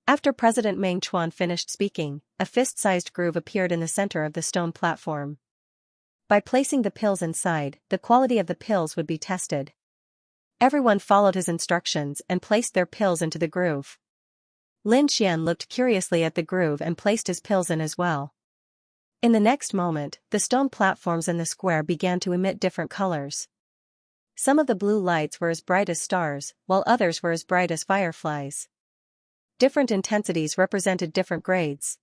After President Meng Chuan finished speaking, a fist-sized groove appeared in the center of the stone platform. By placing the pills inside, the quality of the pills would be tested. Everyone followed his instructions and placed their pills into the groove. Lin Xian looked curiously at the groove and placed his pills in as well. In the next moment, the stone platforms in the square began to emit different colors. Some of the blue lights were as bright as stars, while others were as bright as fireflies. Different intensities represented different grades.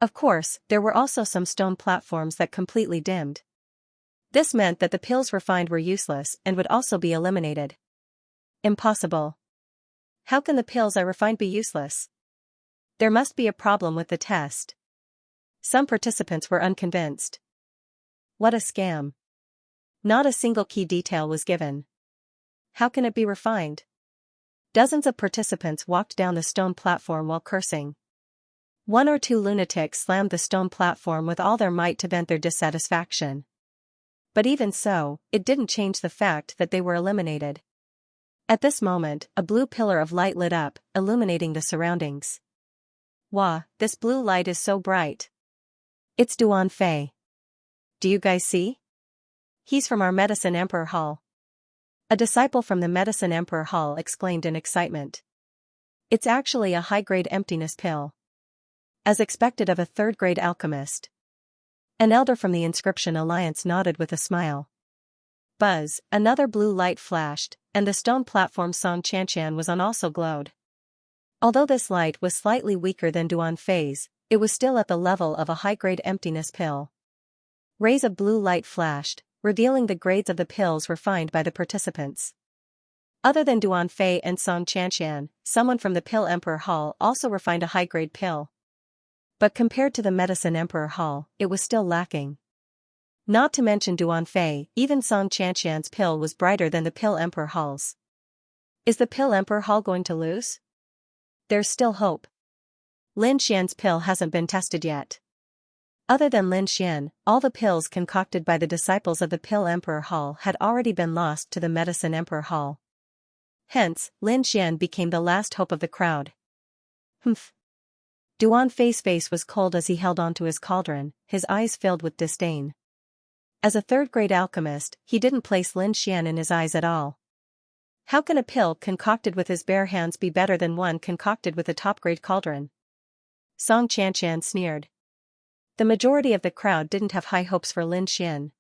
Of course, there were also some stone platforms that completely dimmed. This meant that the pills refined were useless and would also be eliminated. Impossible. How can the pills I refined be useless? There must be a problem with the test. Some participants were unconvinced. What a scam. Not a single key detail was given. How can it be refined? Dozens of participants walked down the stone platform while cursing. 1 or 2 lunatics slammed the stone platform with all their might to vent their dissatisfaction. But even so, it didn't change the fact that they were eliminated. At this moment, a blue pillar of light lit up, illuminating the surroundings. Wah, this blue light is so bright. It's Duan Fei. Do you guys see? He's from our Medicine Emperor Hall. A disciple from the Medicine Emperor Hall exclaimed in excitement. It's actually a high-grade emptiness pill. As expected of a third-grade alchemist. An elder from the Inscription Alliance nodded with a smile. Buzz, another blue light flashed, and the stone platform Song Xianxia was on also glowed. Although this light was slightly weaker than Duan Fei's, it was still at the level of a high-grade emptiness pill. Rays of blue light flashed, revealing the grades of the pills refined by the participants. Other than Duan Fei and Song Xianxia, someone from the Pill Emperor Hall also refined a high-grade pill. But compared to the Medicine Emperor Hall, it was still lacking. Not to mention Duan Fei, even Song Xianxia's pill was brighter than the Pill Emperor Hall's. Is the Pill Emperor Hall going to lose? There's still hope. Lin Xian's pill hasn't been tested yet. Other than Lin Xian, all the pills concocted by the disciples of the Pill Emperor Hall had already been lost to the Medicine Emperor Hall. Hence, Lin Xian became the last hope of the crowd. Humph. Duan Fei's face was cold as he held onto his cauldron, his eyes filled with disdain. As a third-grade alchemist, he didn't place Lin Xian in his eyes at all. How can a pill concocted with his bare hands be better than one concocted with a top-grade cauldron? Song Xianxia sneered. The majority of the crowd didn't have high hopes for Lin Xian.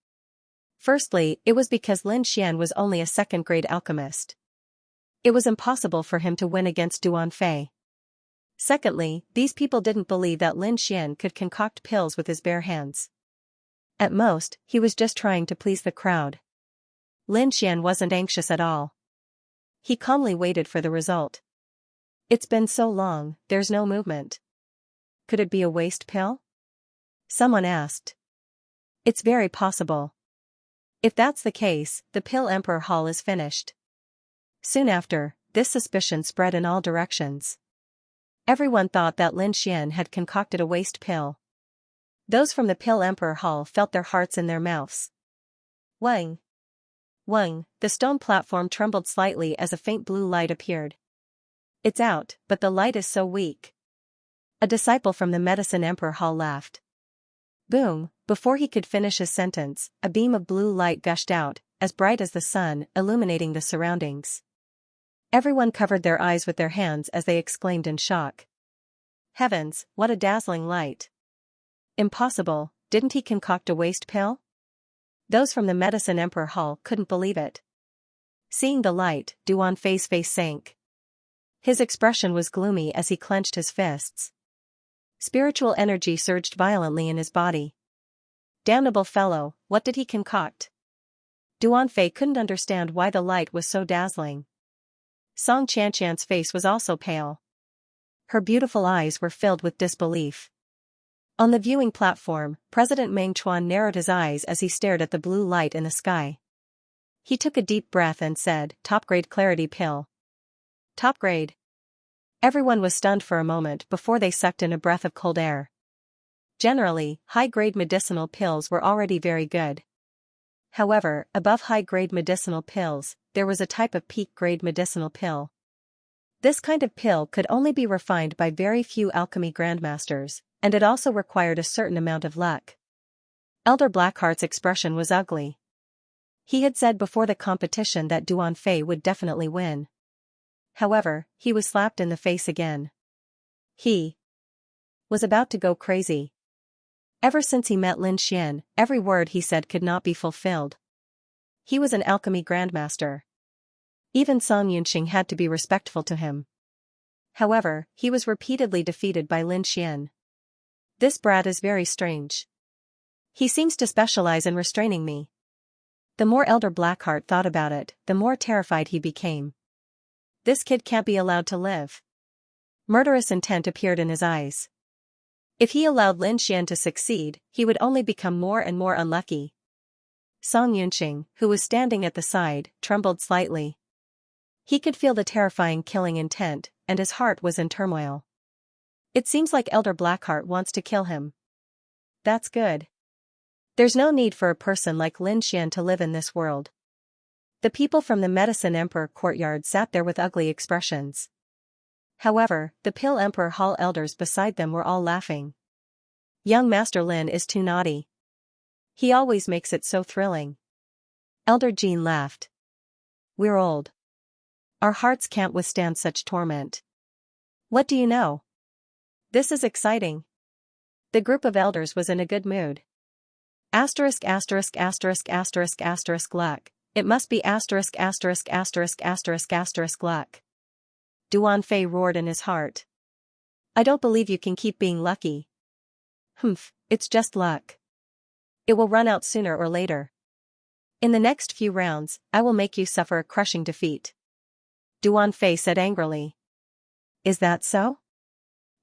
Firstly, it was because Lin Xian was only a second-grade alchemist. It was impossible for him to win against Duan Fei. Secondly, these people didn't believe that Lin Xian could concoct pills with his bare hands. At most, he was just trying to please the crowd. Lin Xian wasn't anxious at all. He calmly waited for the result. It's been so long, there's no movement. Could it be a waste pill? Someone asked. It's very possible. If that's the case, the Pill Emperor Hall is finished. Soon after, this suspicion spread in all directions. Everyone thought that Lin Xian had concocted a waste pill. Those from the Pill Emperor Hall felt their hearts in their mouths. Wang! Wang! The stone platform trembled slightly as a faint blue light appeared. It's out, but the light is so weak. A disciple from the Medicine Emperor Hall laughed. Boom! Before he could finish his sentence, a beam of blue light gushed out, as bright as the sun, illuminating the surroundings. Everyone covered their eyes with their hands as they exclaimed in shock. Heavens, what a dazzling light! Impossible, didn't he concoct a waste pill? Those from the Medicine Emperor Hall couldn't believe it. Seeing the light, Duanfei's face sank. His expression was gloomy as he clenched his fists. Spiritual energy surged violently in his body. Damnable fellow, what did he concoct? Duanfei couldn't understand why the light was so dazzling. Song Qianqian's face was also pale. Her beautiful eyes were filled with disbelief. On the viewing platform, President Meng Chuan narrowed his eyes as he stared at the blue light in the sky. He took a deep breath and said, "Top-grade clarity pill." Top grade. Everyone was stunned for a moment before they sucked in a breath of cold air. Generally, high-grade medicinal pills were already very good. However, above high-grade medicinal pills, there was a type of peak-grade medicinal pill. This kind of pill could only be refined by very few alchemy grandmasters, and it also required a certain amount of luck. Elder Blackheart's expression was ugly. He had said before the competition that Duanfei would definitely win. However, he was slapped in the face again. He was about to go crazy. Ever since he met Lin Xian, every word he said could not be fulfilled. He was an alchemy grandmaster. Even Song Yunxing had to be respectful to him. However, he was repeatedly defeated by Lin Xian. This brat is very strange. He seems to specialize in restraining me. The more Elder Blackheart thought about it, the more terrified he became. This kid can't be allowed to live. Murderous intent appeared in his eyes. If he allowed Lin Xian to succeed, he would only become more and more unlucky. Song Yunxing, who was standing at the side, trembled slightly. He could feel the terrifying killing intent, and his heart was in turmoil. It seems like Elder Blackheart wants to kill him. That's good. There's no need for a person like Lin Xian to live in this world. The people from the Medicine Emperor courtyard sat there with ugly expressions. However, the Pill Emperor Hall elders beside them were all laughing. Young Master Lin is too naughty. He always makes it so thrilling. Elder Jean laughed. We're old. Our hearts can't withstand such torment. What do you know? This is exciting. The group of elders was in a good mood. Asterisk asterisk asterisk asterisk asterisk luck. It must be asterisk asterisk asterisk asterisk asterisk luck. Duanfei roared in his heart. I don't believe you can keep being lucky. Humph, it's just luck. It will run out sooner or later. In the next few rounds, I will make you suffer a crushing defeat. Duanfei said angrily. Is that so?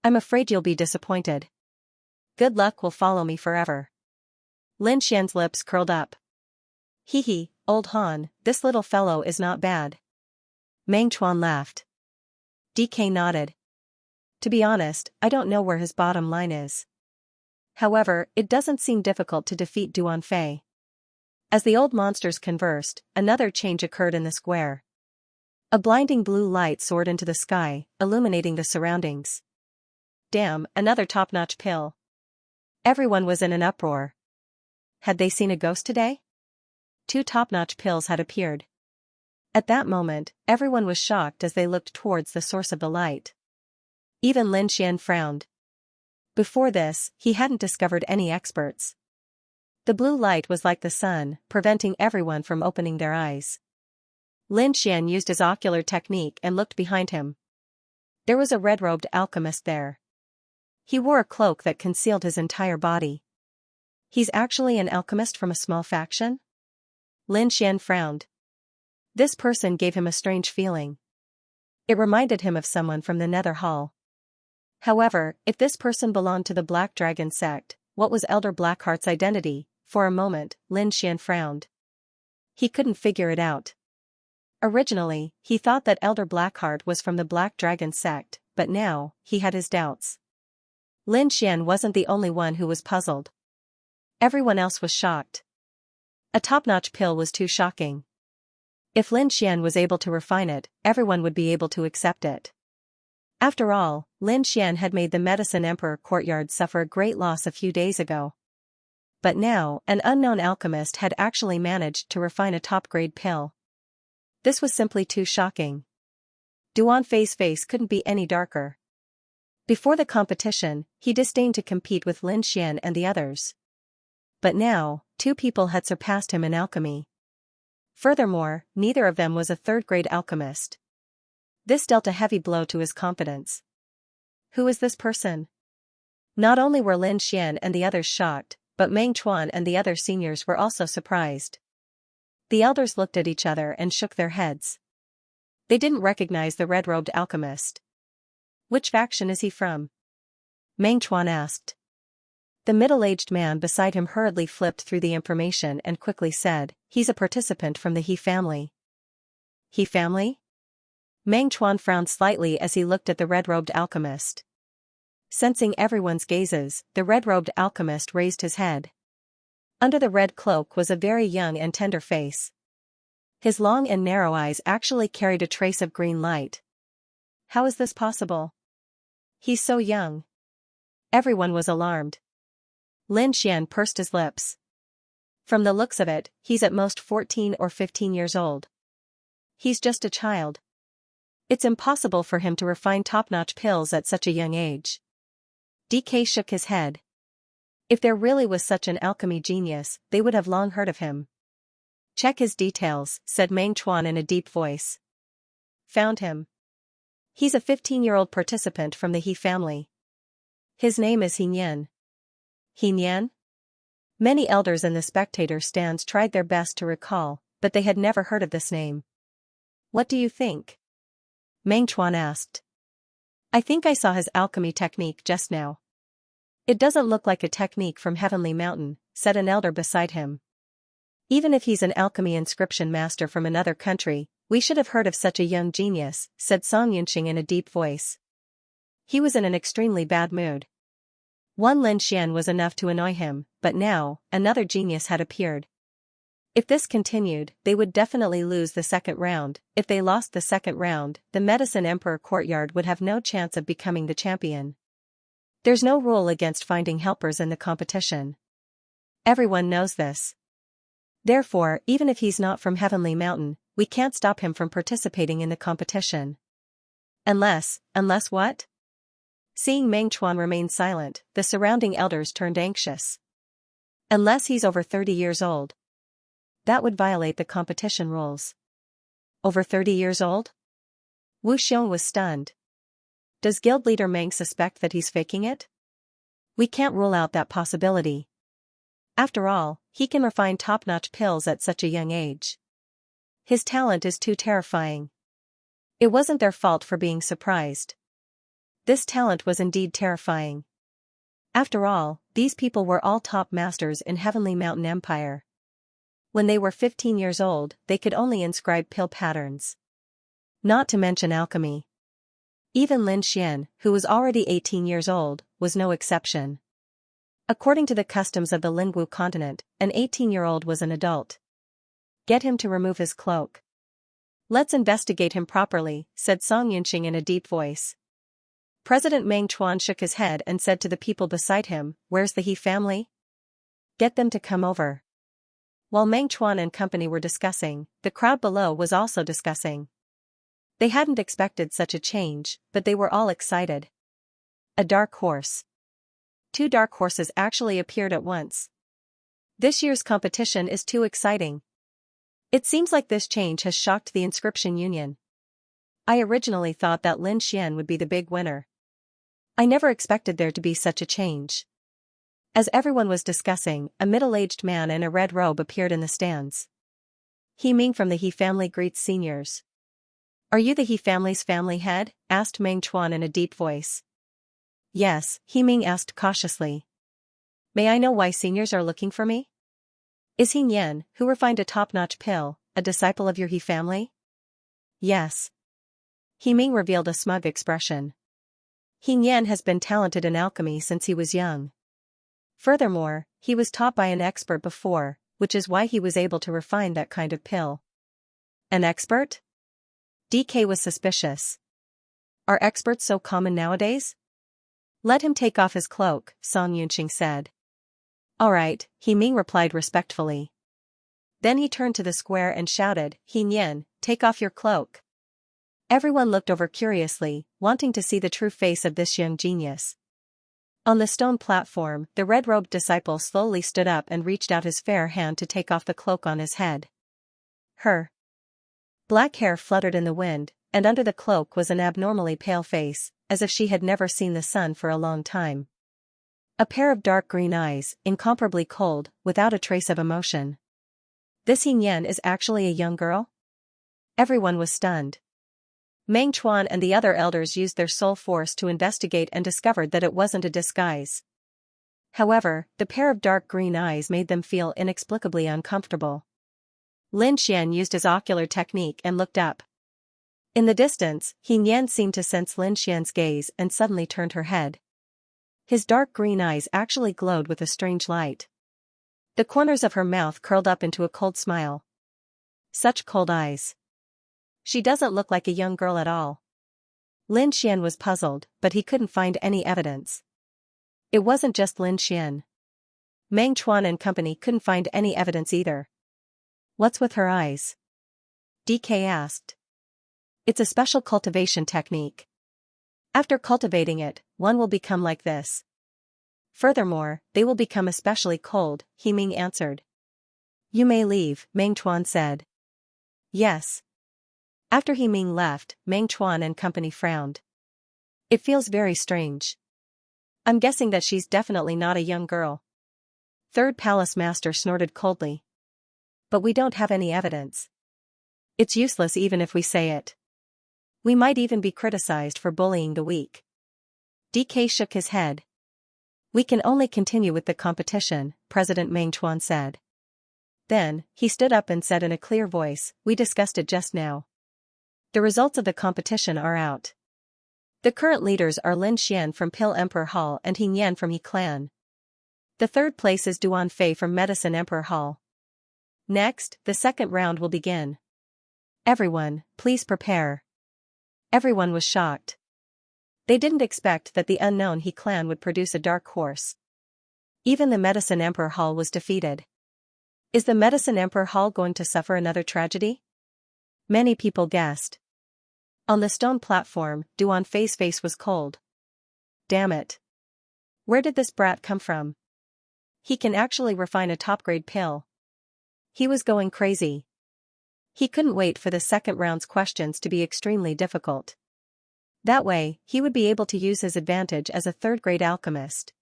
I'm afraid you'll be disappointed. Good luck will follow me forever. Lin Xian's lips curled up. Hee hee, old Han, this little fellow is not bad. Meng Chuan laughed. DK nodded. To be honest, I don't know where his bottom line is. However, it doesn't seem difficult to defeat Duanfei. As the old monsters conversed, another change occurred in the square. A blinding blue light soared into the sky, illuminating the surroundings. Damn, another top-notch pill. Everyone was in an uproar. Had they seen a ghost today? 2 top-notch pills had appeared. At that moment, everyone was shocked as they looked towards the source of the light. Even Lin Xian frowned. Before this, he hadn't discovered any experts. The blue light was like the sun, preventing everyone from opening their eyes. Lin Xian used his ocular technique and looked behind him. There was a red-robed alchemist there. He wore a cloak that concealed his entire body. He's actually an alchemist from a small faction? Lin Xian frowned. This person gave him a strange feeling. It reminded him of someone from the Nether Hall. However, if this person belonged to the Black Dragon sect, what was Elder Blackheart's identity? For a moment, Lin Xian frowned. He couldn't figure it out. Originally, he thought that Elder Blackheart was from the Black Dragon sect, but now, he had his doubts. Lin Xian wasn't the only one who was puzzled. Everyone else was shocked. A top-notch pill was too shocking. If Lin Xian was able to refine it, everyone would be able to accept it. After all, Lin Xian had made the Medicine Emperor courtyard suffer a great loss a few days ago. But now, an unknown alchemist had actually managed to refine a top-grade pill. This was simply too shocking. Duan Fei's face couldn't be any darker. Before the competition, he disdained to compete with Lin Xian and the others. But now, two people had surpassed him in alchemy. Furthermore, neither of them was a third-grade alchemist. This dealt a heavy blow to his confidence. Who is this person? Not only were Lin Xian and the others shocked, but Meng Chuan and the other seniors were also surprised. The elders looked at each other and shook their heads. They didn't recognize the red-robed alchemist. Which faction is he from? Meng Chuan asked. The middle-aged man beside him hurriedly flipped through the information and quickly said, he's a participant from the He family. He family? Meng Chuan frowned slightly as he looked at the red-robed alchemist. Sensing everyone's gazes, the red-robed alchemist raised his head. Under the red cloak was a very young and tender face. His long and narrow eyes actually carried a trace of green light. How is this possible? He's so young. Everyone was alarmed. Lin Xian pursed his lips. From the looks of it, he's at most 14 or 15 years old. He's just a child. It's impossible for him to refine top-notch pills at such a young age. DK shook his head. If there really was such an alchemy genius, they would have long heard of him. Check his details, said Meng Chuan in a deep voice. Found him. He's a 15-year-old participant from the He family. His name is He Nian. He Nian? Many elders in the spectator stands tried their best to recall, but they had never heard of this name. What do you think? Meng Chuan asked. I think I saw his alchemy technique just now. It doesn't look like a technique from Heavenly Mountain, said an elder beside him. Even if he's an alchemy inscription master from another country, we should have heard of such a young genius, said Song Yunxing in a deep voice. He was in an extremely bad mood. One Lin Xian was enough to annoy him, but now, another genius had appeared. If this continued, they would definitely lose the second round. If they lost the second round, the Medicine Emperor courtyard would have no chance of becoming the champion. There's no rule against finding helpers in the competition. Everyone knows this. Therefore, even if he's not from Heavenly Mountain, we can't stop him from participating in the competition. Unless what? Seeing Meng Chuan remain silent, the surrounding elders turned anxious. Unless he's over 30 years old. That would violate the competition rules. Over 30 years old? Wu Xiong was stunned. Does guild leader Meng suspect that he's faking it? We can't rule out that possibility. After all, he can refine top-notch pills at such a young age. His talent is too terrifying. It wasn't their fault for being surprised. This talent was indeed terrifying. After all, these people were all top masters in Heavenly Mountain Empire. When they were 15 years old, they could only inscribe pill patterns. Not to mention alchemy. Even Lin Xian, who was already 18 years old, was no exception. According to the customs of the Lingwu continent, an 18-year-old was an adult. Get him to remove his cloak. Let's investigate him properly, said Song Yunxing in a deep voice. President Meng Chuan shook his head and said to the people beside him, where's the He family? Get them to come over. While Meng Chuan and company were discussing, the crowd below was also discussing. They hadn't expected such a change, but they were all excited. A dark horse. 2 dark horses actually appeared at once. This year's competition is too exciting. It seems like this change has shocked the Inscription Union. I originally thought that Lin Xian would be the big winner. I never expected there to be such a change. As everyone was discussing, a middle-aged man in a red robe appeared in the stands. He Ming from the He family greets seniors. Are you the He family's family head? Asked Meng Chuan in a deep voice. Yes, He Ming asked cautiously. May I know why seniors are looking for me? Is He Nian, who refined a top-notch pill, a disciple of your He family? Yes. He Ming revealed a smug expression. He Nian has been talented in alchemy since he was young. Furthermore, he was taught by an expert before, which is why he was able to refine that kind of pill. An expert? DK was suspicious. Are experts so common nowadays? Let him take off his cloak, Song Yunqing said. Alright, He Ming replied respectfully. Then he turned to the square and shouted, He Nian, take off your cloak. Everyone looked over curiously, wanting to see the true face of this young genius. On the stone platform, the red-robed disciple slowly stood up and reached out his fair hand to take off the cloak on his head. Her black hair fluttered in the wind, and under the cloak was an abnormally pale face, as if she had never seen the sun for a long time. A pair of dark green eyes, incomparably cold, without a trace of emotion. This He Nian is actually a young girl? Everyone was stunned. Meng Chuan and the other elders used their soul force to investigate and discovered that it wasn't a disguise. However, the pair of dark green eyes made them feel inexplicably uncomfortable. Lin Xian used his ocular technique and looked up. In the distance, He Nian seemed to sense Lin Xian's gaze and suddenly turned her head. His dark green eyes actually glowed with a strange light. The corners of her mouth curled up into a cold smile. Such cold eyes. She doesn't look like a young girl at all. Lin Xian was puzzled, but he couldn't find any evidence. It wasn't just Lin Xian. Meng Chuan and company couldn't find any evidence either. What's with her eyes? DK asked. It's a special cultivation technique. After cultivating it, one will become like this. Furthermore, they will become especially cold, He Ming answered. You may leave, Meng Chuan said. Yes. After He Ming left, Meng Chuan and company frowned. It feels very strange. I'm guessing that she's definitely not a young girl. Third Palace Master snorted coldly. But we don't have any evidence. It's useless even if we say it. We might even be criticized for bullying the weak. DK shook his head. We can only continue with the competition, President Meng Chuan said. Then, he stood up and said in a clear voice, we discussed it just now. The results of the competition are out. The current leaders are Lin Xian from Pill Emperor Hall and He Nian from He Clan. The third place is Duan Fei from Medicine Emperor Hall. Next, the second round will begin. Everyone, please prepare. Everyone was shocked. They didn't expect that the unknown He Clan would produce a dark horse. Even the Medicine Emperor Hall was defeated. Is the Medicine Emperor Hall going to suffer another tragedy? Many people guessed. On the stone platform, Duan Fei's face was cold. Damn it. Where did this brat come from? He can actually refine a top-grade pill. He was going crazy. He couldn't wait for the second round's questions to be extremely difficult. That way, he would be able to use his advantage as a third-grade alchemist.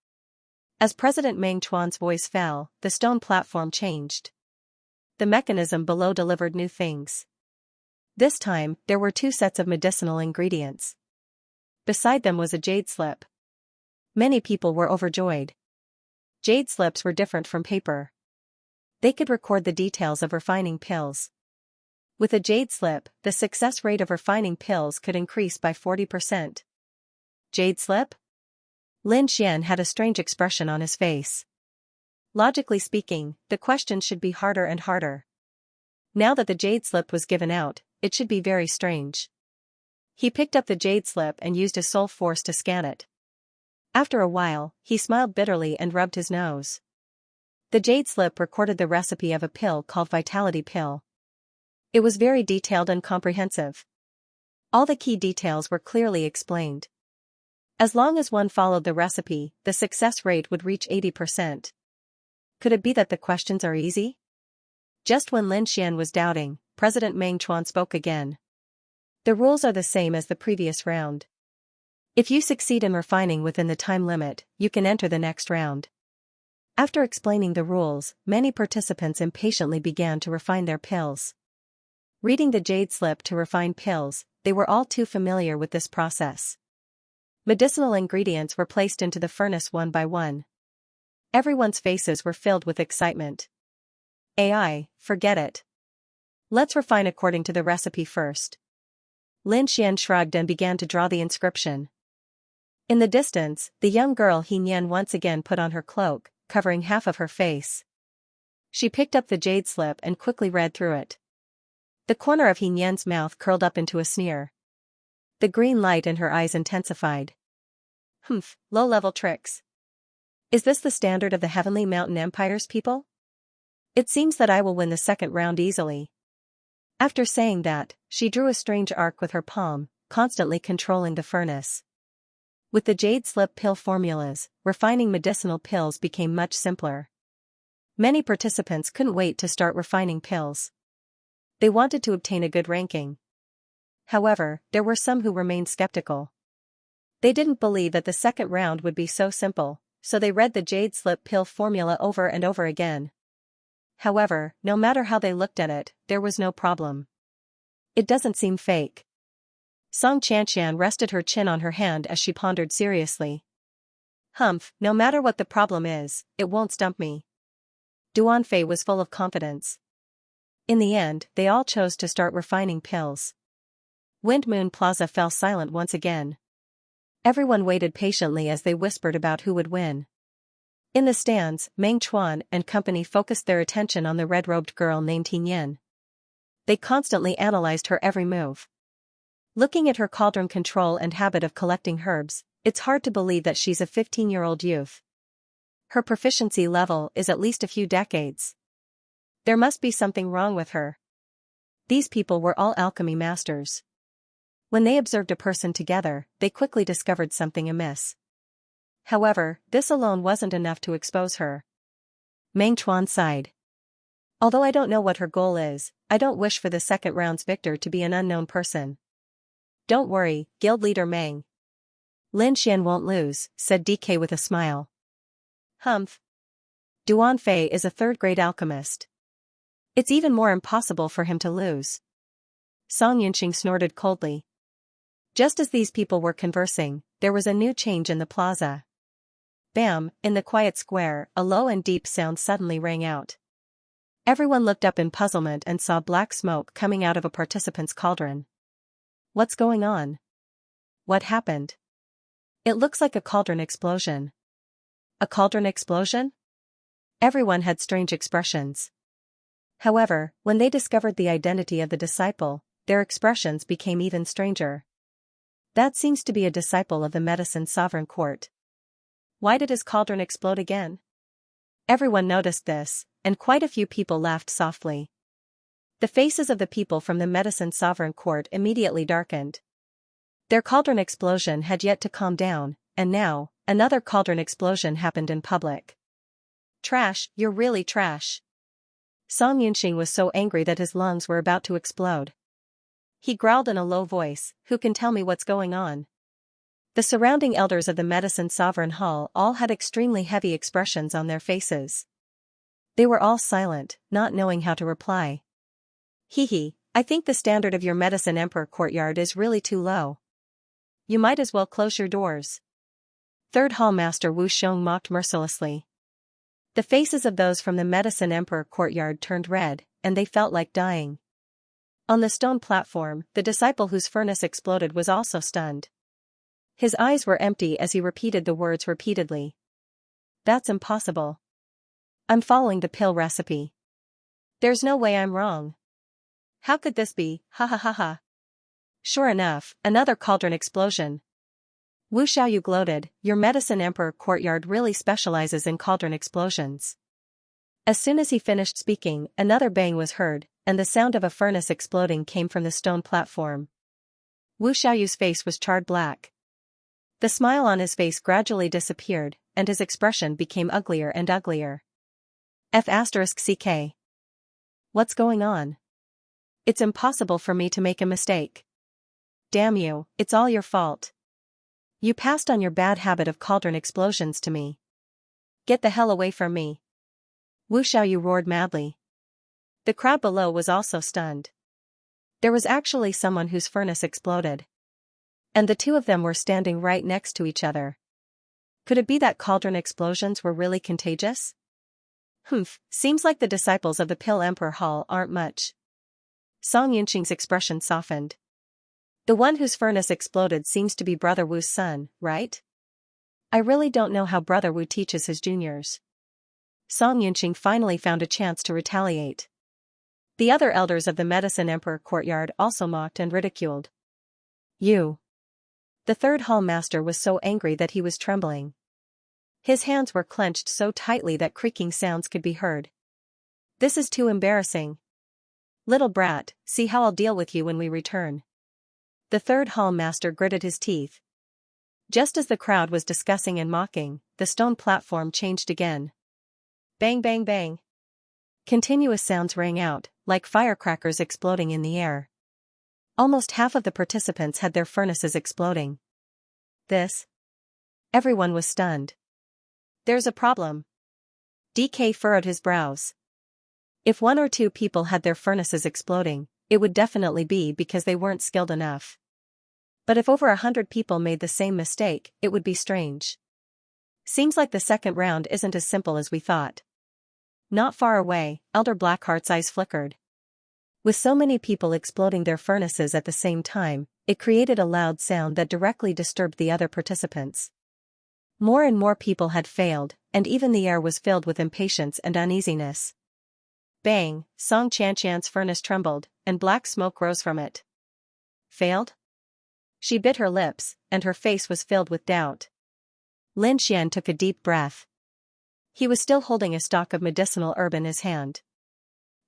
As President Meng Chuan's voice fell, the stone platform changed. The mechanism below delivered new things. This time, there were 2 sets of medicinal ingredients. Beside them was a jade slip. Many people were overjoyed. Jade slips were different from paper. They could record the details of refining pills. With a jade slip, the success rate of refining pills could increase by 40%. Jade slip? Lin Xian had a strange expression on his face. Logically speaking, the question should be harder and harder. Now that the jade slip was given out, it should be very strange. He picked up the jade slip and used his soul force to scan it. After a while, he smiled bitterly and rubbed his nose. The jade slip recorded the recipe of a pill called Vitality Pill. It was very detailed and comprehensive. All the key details were clearly explained. As long as one followed the recipe, the success rate would reach 80%. Could it be that the questions are easy? Just when Lin Xian was doubting, President Meng Chuan spoke again. The rules are the same as the previous round. If you succeed in refining within the time limit, you can enter the next round. After explaining the rules, many participants impatiently began to refine their pills. Reading the jade slip to refine pills, they were all too familiar with this process. Medicinal ingredients were placed into the furnace one by one. Everyone's faces were filled with excitement. AI, forget it. Let's refine according to the recipe first. Lin Xian shrugged and began to draw the inscription. In the distance, the young girl Xianxia once again put on her cloak, covering half of her face. She picked up the jade slip and quickly read through it. The corner of Xianxia's mouth curled up into a sneer. The green light in her eyes intensified. Low-level tricks. Is this the standard of the Heavenly Mountain Empire's people? It seems that I will win the second round easily. After saying that, she drew a strange arc with her palm, constantly controlling the furnace. With the jade slip pill formulas, refining medicinal pills became much simpler. Many participants couldn't wait to start refining pills. They wanted to obtain a good ranking. However, there were some who remained skeptical. They didn't believe that the second round would be so simple, so they read the jade slip pill formula over and over again. However, no matter how they looked at it, there was no problem. It doesn't seem fake. Xianxia rested her chin on her hand as she pondered seriously. No matter what the problem is, it won't stump me. Duanfei was full of confidence. In the end, they all chose to start refining pills. Wind Moon Plaza fell silent once again. Everyone waited patiently as they whispered about who would win. In the stands, Meng Chuan and company focused their attention on the red-robed girl named Xianxia. They constantly analyzed her every move. Looking at her cauldron control and habit of collecting herbs, it's hard to believe that she's a 15-year-old youth. Her proficiency level is at least a few decades. There must be something wrong with her. These people were all alchemy masters. When they observed a person together, they quickly discovered something amiss. However, this alone wasn't enough to expose her. Meng Chuan sighed. Although I don't know what her goal is, I don't wish for the second round's victor to be an unknown person. Don't worry, guild leader Meng. Lin Xian won't lose, said DK with a smile. Duanfei is a third-grade alchemist. It's even more impossible for him to lose. Song Yunxing snorted coldly. Just as these people were conversing, there was a new change in the plaza. Bam, in the quiet square, a low and deep sound suddenly rang out. Everyone looked up in puzzlement and saw black smoke coming out of a participant's cauldron. What's going on? What happened? It looks like a cauldron explosion. A cauldron explosion? Everyone had strange expressions. However, when they discovered the identity of the disciple, their expressions became even stranger. That seems to be a disciple of the Medicine Sovereign Court. Why did his cauldron explode again? Everyone noticed this, and quite a few people laughed softly. The faces of the people from the Medicine Sovereign Court immediately darkened. Their cauldron explosion had yet to calm down, and now, another cauldron explosion happened in public. Trash, you're really trash. Song Yunxing was so angry that his lungs were about to explode. He growled in a low voice, "Who can tell me what's going on?" The surrounding elders of the Medicine Sovereign Hall all had extremely heavy expressions on their faces. They were all silent, not knowing how to reply. I think the standard of your Medicine Emperor courtyard is really too low. You might as well close your doors. Third Hall Master Wu Xiong mocked mercilessly. The faces of those from the Medicine Emperor courtyard turned red, and they felt like dying. On the stone platform, the disciple whose furnace exploded was also stunned. His eyes were empty as he repeated the words repeatedly. That's impossible. I'm following the pill recipe. There's no way I'm wrong. How could this be? Ha ha ha ha. Sure enough, another cauldron explosion. Wu Xiaoyu gloated, your Medicine Emperor courtyard really specializes in cauldron explosions. As soon as he finished speaking, another bang was heard, and the sound of a furnace exploding came from the stone platform. Wu Xiaoyu's face was charred black. The smile on his face gradually disappeared, and his expression became uglier and uglier. F***CK. What's going on? It's impossible for me to make a mistake. Damn you, it's all your fault. You passed on your bad habit of cauldron explosions to me. Get the hell away from me. Wu Xiaoyu roared madly. The crowd below was also stunned. There was actually someone whose furnace exploded. And the two of them were standing right next to each other. Could it be that cauldron explosions were really contagious? Seems like the disciples of the Pill Emperor Hall aren't much. Song Yunxing's expression softened. The one whose furnace exploded seems to be Brother Wu's son, right? I really don't know how Brother Wu teaches his juniors. Song Yunqing finally found a chance to retaliate. The other elders of the Medicine Emperor courtyard also mocked and ridiculed. You. The third hall master was so angry that he was trembling. His hands were clenched so tightly that creaking sounds could be heard. This is too embarrassing. Little brat, see how I'll deal with you when we return. The third hall master gritted his teeth. Just as the crowd was discussing and mocking, the stone platform changed again. Bang bang bang. Continuous sounds rang out, like firecrackers exploding in the air. Almost half of the participants had their furnaces exploding. This? Everyone was stunned. There's a problem. DK furrowed his brows. If one or two people had their furnaces exploding, it would definitely be because they weren't skilled enough. But if over 100 people made the same mistake, it would be strange. Seems like the second round isn't as simple as we thought. Not far away, Elder Blackheart's eyes flickered. With so many people exploding their furnaces at the same time, it created a loud sound that directly disturbed the other participants. More and more people had failed, and even the air was filled with impatience and uneasiness. Bang, Song Xianxia's furnace trembled, and black smoke rose from it. Failed? She bit her lips, and her face was filled with doubt. Lin Xian took a deep breath. He was still holding a stalk of medicinal herb in his hand.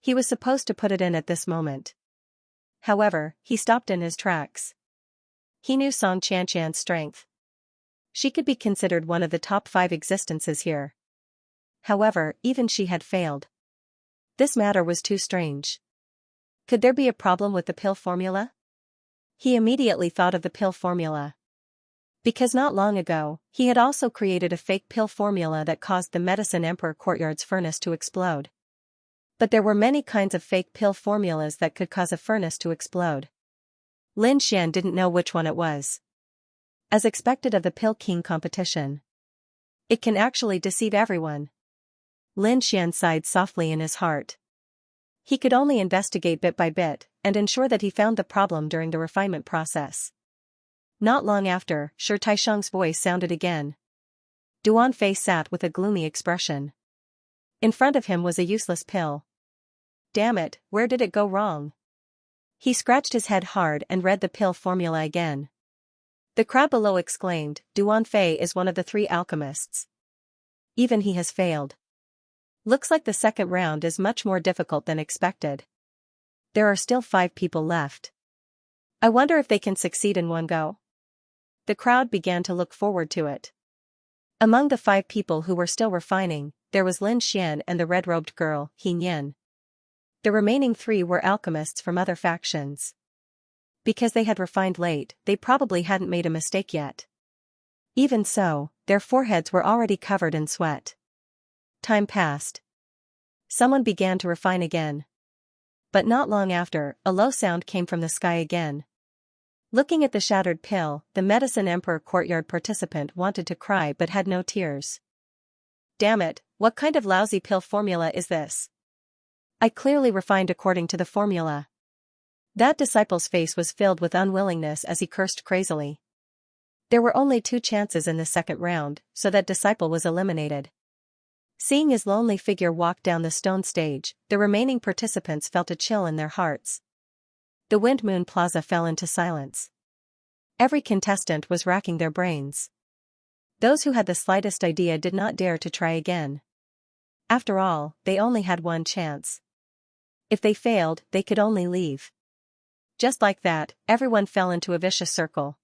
He was supposed to put it in at this moment. However, he stopped in his tracks. He knew Song Xianxia's strength. She could be considered one of the top 5 existences here. However, even she had failed. This matter was too strange. Could there be a problem with the pill formula? He immediately thought of the pill formula. Because not long ago, he had also created a fake pill formula that caused the Medicine Emperor courtyard's furnace to explode. But there were many kinds of fake pill formulas that could cause a furnace to explode. Lin Xian didn't know which one it was. As expected of the Pill King competition. It can actually deceive everyone. Lin Xian sighed softly in his heart. He could only investigate bit by bit, and ensure that he found the problem during the refinement process. Not long after, Shi Taisheng's voice sounded again. Duan Fei sat with a gloomy expression. In front of him was a useless pill. Damn it, where did it go wrong? He scratched his head hard and read the pill formula again. The crowd below exclaimed, Duan Fei is one of the 3 alchemists. Even he has failed. Looks like the second round is much more difficult than expected. There are still 5 people left. I wonder if they can succeed in one go. The crowd began to look forward to it. Among the 5 people who were still refining, there was Lin Xian and the red-robed girl, He Nian. The remaining 3 were alchemists from other factions. Because they had refined late, they probably hadn't made a mistake yet. Even so, their foreheads were already covered in sweat. Time passed. Someone began to refine again. But not long after, a low sound came from the sky again. Looking at the shattered pill, the Medicine Emperor courtyard participant wanted to cry but had no tears. Damn it, what kind of lousy pill formula is this? I clearly refined according to the formula. That disciple's face was filled with unwillingness as he cursed crazily. There were only 2 chances in the second round, so that disciple was eliminated. Seeing his lonely figure walk down the stone stage, the remaining participants felt a chill in their hearts. The Wind Moon Plaza fell into silence. Every contestant was racking their brains. Those who had the slightest idea did not dare to try again. After all, they only had one chance. If they failed, they could only leave. Just like that, everyone fell into a vicious circle.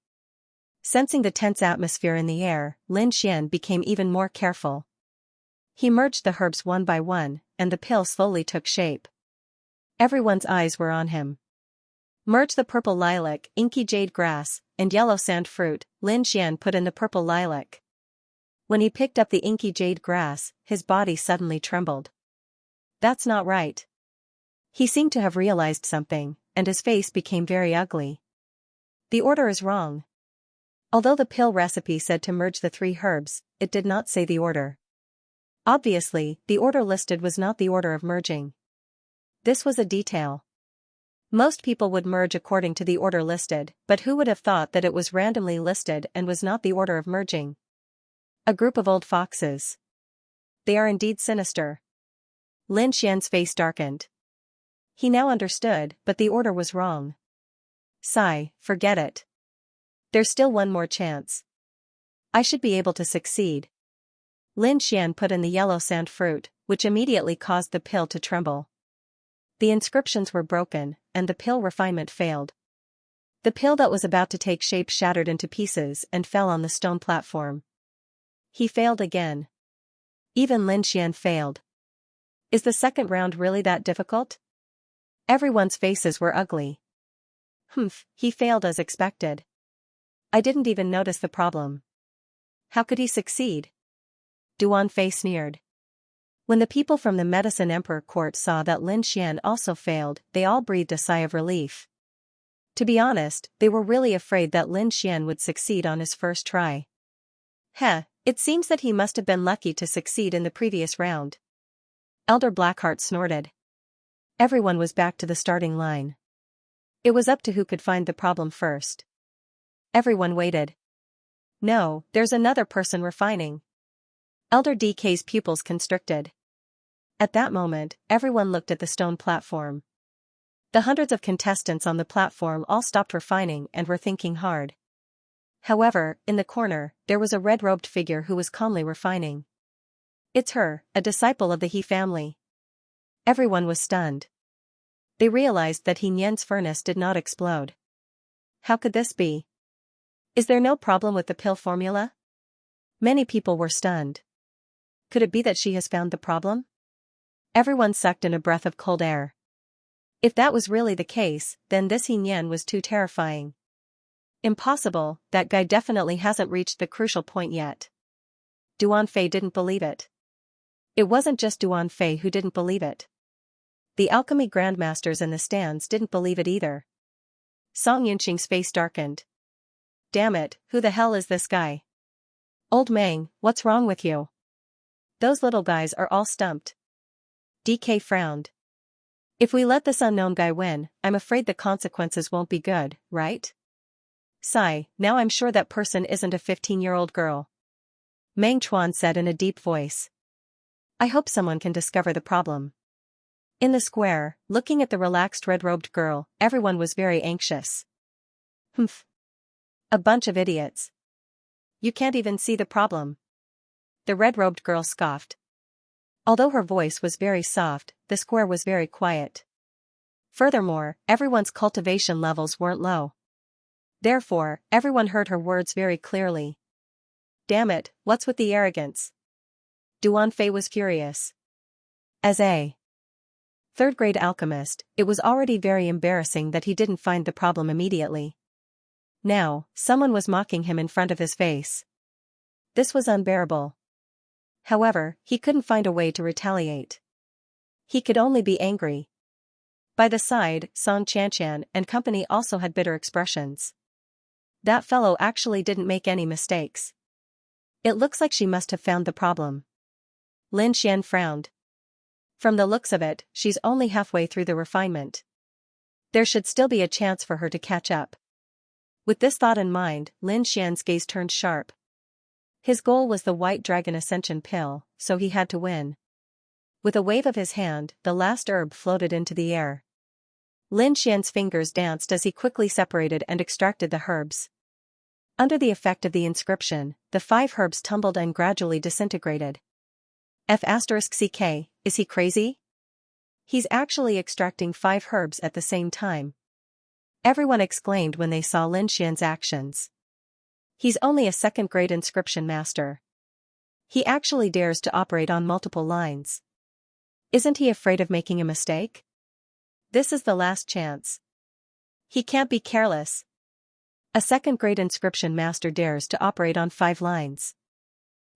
Sensing the tense atmosphere in the air, Lin Xian became even more careful. He merged the herbs one by one, and the pill slowly took shape. Everyone's eyes were on him. Merge the purple lilac, inky jade grass, and yellow sand fruit, Lin Xian put in the purple lilac. When he picked up the inky jade grass, his body suddenly trembled. That's not right. He seemed to have realized something, and his face became very ugly. The order is wrong. Although the pill recipe said to merge the 3 herbs, it did not say the order. Obviously, the order listed was not the order of merging. This was a detail. Most people would merge according to the order listed, but who would have thought that it was randomly listed and was not the order of merging? A group of old foxes. They are indeed sinister. Lin Xian's face darkened. He now understood, but the order was wrong. Sigh, forget it. There's still one more chance. I should be able to succeed. Lin Xian put in the yellow sand fruit, which immediately caused the pill to tremble. The inscriptions were broken, and the pill refinement failed. The pill that was about to take shape shattered into pieces and fell on the stone platform. He failed again. Even Lin Xian failed. Is the second round really that difficult? Everyone's faces were ugly. He failed as expected. I didn't even notice the problem. How could he succeed? Duanfei sneered. When the people from the Medicine Emperor court saw that Lin Xian also failed, they all breathed a sigh of relief. To be honest, they were really afraid that Lin Xian would succeed on his first try. It seems that he must have been lucky to succeed in the previous round. Elder Blackheart snorted. Everyone was back to the starting line. It was up to who could find the problem first. Everyone waited. No, there's another person refining. Elder DK's pupils constricted. At that moment, everyone looked at the stone platform. The hundreds of contestants on the platform all stopped refining and were thinking hard. However, in the corner, there was a red-robed figure who was calmly refining. It's her, a disciple of the He family. Everyone was stunned. They realized that He Nian's furnace did not explode. How could this be? Is there no problem with the pill formula? Many people were stunned. Could it be that she has found the problem? Everyone sucked in a breath of cold air. If that was really the case, then this He Nian was too terrifying. Impossible, that guy definitely hasn't reached the crucial point yet. Duanfei didn't believe it. It wasn't just Duanfei who didn't believe it. The alchemy grandmasters in the stands didn't believe it either. Song Yunqing's face darkened. Damn it, who the hell is this guy? Old Meng, what's wrong with you? Those little guys are all stumped. DK frowned. If we let this unknown guy win, I'm afraid the consequences won't be good, right? Sigh, now I'm sure that person isn't a 15-year-old girl. Meng Chuan said in a deep voice. I hope someone can discover the problem. In the square, looking at the relaxed red-robed girl, everyone was very anxious. A bunch of idiots. You can't even see the problem. The red-robed girl scoffed. Although her voice was very soft, the square was very quiet. Furthermore, everyone's cultivation levels weren't low. Therefore, everyone heard her words very clearly. Damn it, what's with the arrogance? Duanfei was furious. As a third-grade alchemist, it was already very embarrassing that he didn't find the problem immediately. Now, someone was mocking him in front of his face. This was unbearable. However, he couldn't find a way to retaliate. He could only be angry. By the side, Song Xianxia and company also had bitter expressions. That fellow actually didn't make any mistakes. It looks like she must have found the problem. Lin Xian frowned. From the looks of it, she's only halfway through the refinement. There should still be a chance for her to catch up. With this thought in mind, Lin Xian's gaze turned sharp. His goal was the White Dragon Ascension pill, so he had to win. With a wave of his hand, the last herb floated into the air. Lin Xian's fingers danced as he quickly separated and extracted the herbs. Under the effect of the inscription, the 5 herbs tumbled and gradually disintegrated. F***CK, is he crazy? He's actually extracting 5 herbs at the same time. Everyone exclaimed when they saw Lin Xian's actions. He's only a second-grade inscription master. He actually dares to operate on multiple lines. Isn't he afraid of making a mistake? This is the last chance. He can't be careless. A second-grade inscription master dares to operate on 5 lines.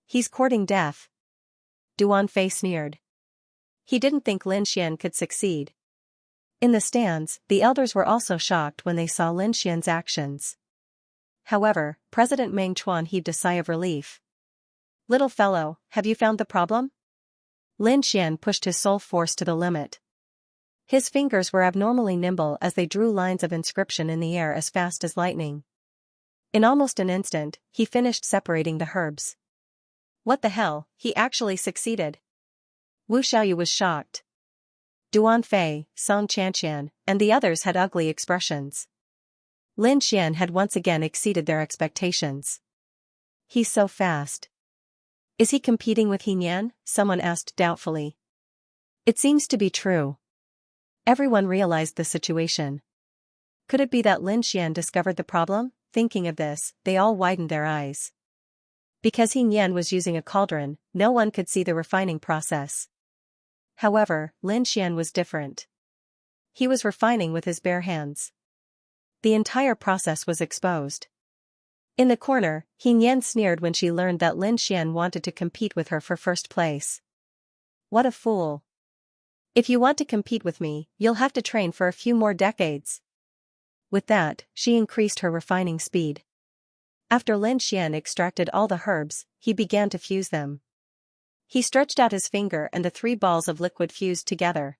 He's courting death. Duanfei sneered. He didn't think Lin Xian could succeed. In the stands, the elders were also shocked when they saw Lin Xian's actions. However, President Meng Chuan heaved a sigh of relief. Little fellow, have you found the problem? Lin Xian pushed his soul force to the limit. His fingers were abnormally nimble as they drew lines of inscription in the air as fast as lightning. In almost an instant, he finished separating the herbs. What the hell, he actually succeeded. Wu Xiaoyu was shocked. Duan Fei, Song Xianxia, and the others had ugly expressions. Lin Xian had once again exceeded their expectations. He's so fast. Is he competing with He Nian? Someone asked doubtfully. It seems to be true. Everyone realized the situation. Could it be that Lin Xian discovered the problem? Thinking of this, they all widened their eyes. Because He Nian was using a cauldron, no one could see the refining process. However, Lin Xian was different. He was refining with his bare hands. The entire process was exposed. In the corner, He Nian sneered when she learned that Lin Xian wanted to compete with her for first place. What a fool. If you want to compete with me, you'll have to train for a few more decades. With that, she increased her refining speed. After Lin Xian extracted all the herbs, he began to fuse them. He stretched out his finger and the 3 balls of liquid fused together.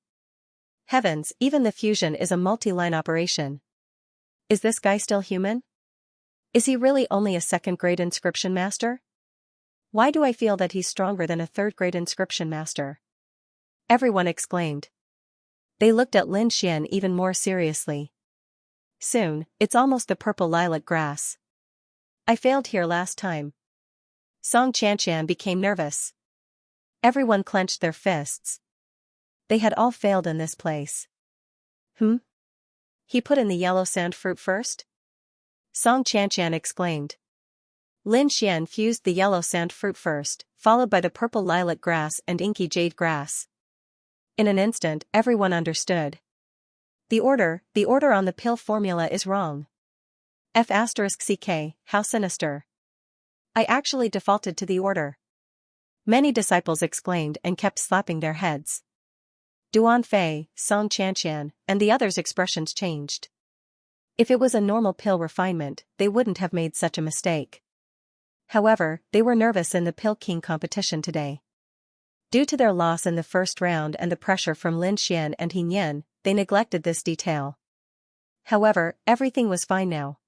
Heavens, even the fusion is a multi-line operation. Is this guy still human? Is he really only a 2nd-grade inscription master? Why do I feel that he's stronger than a 3rd-grade inscription master? Everyone exclaimed. They looked at Lin Xian even more seriously. Soon, it's almost the purple lilac grass. I failed here last time. Song Qianqian became nervous. Everyone clenched their fists. They had all failed in this place. He put in the yellow sand fruit first? Song Qianqian exclaimed. Lin Xian fused the yellow sand fruit first, followed by the purple lilac grass and inky jade grass. In an instant, everyone understood. The order on the pill formula is wrong. F*CK, how sinister. I actually defaulted to the order. Many disciples exclaimed and kept slapping their heads. Duan Fei, Song Qianqian, and the others' expressions changed. If it was a normal pill refinement, they wouldn't have made such a mistake. However, they were nervous in the Pill King competition today. Due to their loss in the first round and the pressure from Lin Xian and He Nian, they neglected this detail. However, everything was fine now.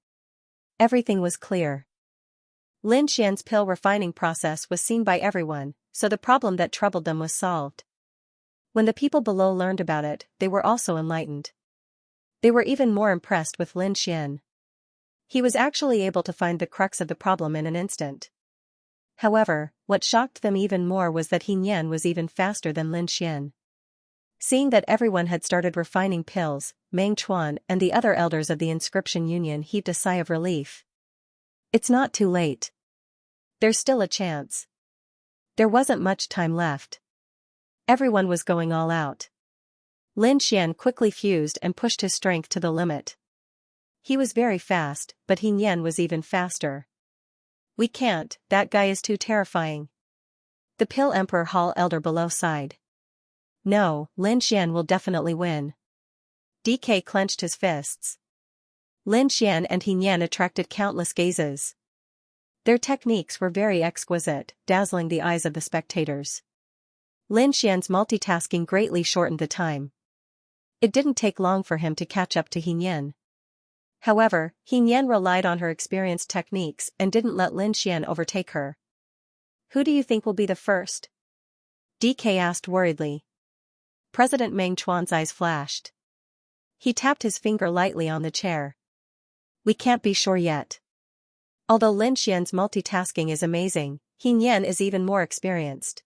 Everything was clear. Lin Xian's pill refining process was seen by everyone, so the problem that troubled them was solved. When the people below learned about it, they were also enlightened. They were even more impressed with Lin Xian. He was actually able to find the crux of the problem in an instant. However, what shocked them even more was that He Nian was even faster than Lin Xian. Seeing that everyone had started refining pills, Meng Chuan and the other elders of the Inscription Union heaved a sigh of relief. It's not too late. There's still a chance. There wasn't much time left. Everyone was going all out. Lin Xian quickly fused and pushed his strength to the limit. He was very fast, but He Nian was even faster. We can't, that guy is too terrifying. The Pill Emperor Hall elder below sighed. No, Lin Xian will definitely win. DK clenched his fists. Lin Xian and He Nian attracted countless gazes. Their techniques were very exquisite, dazzling the eyes of the spectators. Lin Xian's multitasking greatly shortened the time. It didn't take long for him to catch up to He Nian. However, He Nian relied on her experienced techniques and didn't let Lin Xian overtake her. Who do you think will be the first? DK asked worriedly. President Meng Chuan's eyes flashed. He tapped his finger lightly on the chair. We can't be sure yet. Although Lin Xian's multitasking is amazing, He Nian is even more experienced.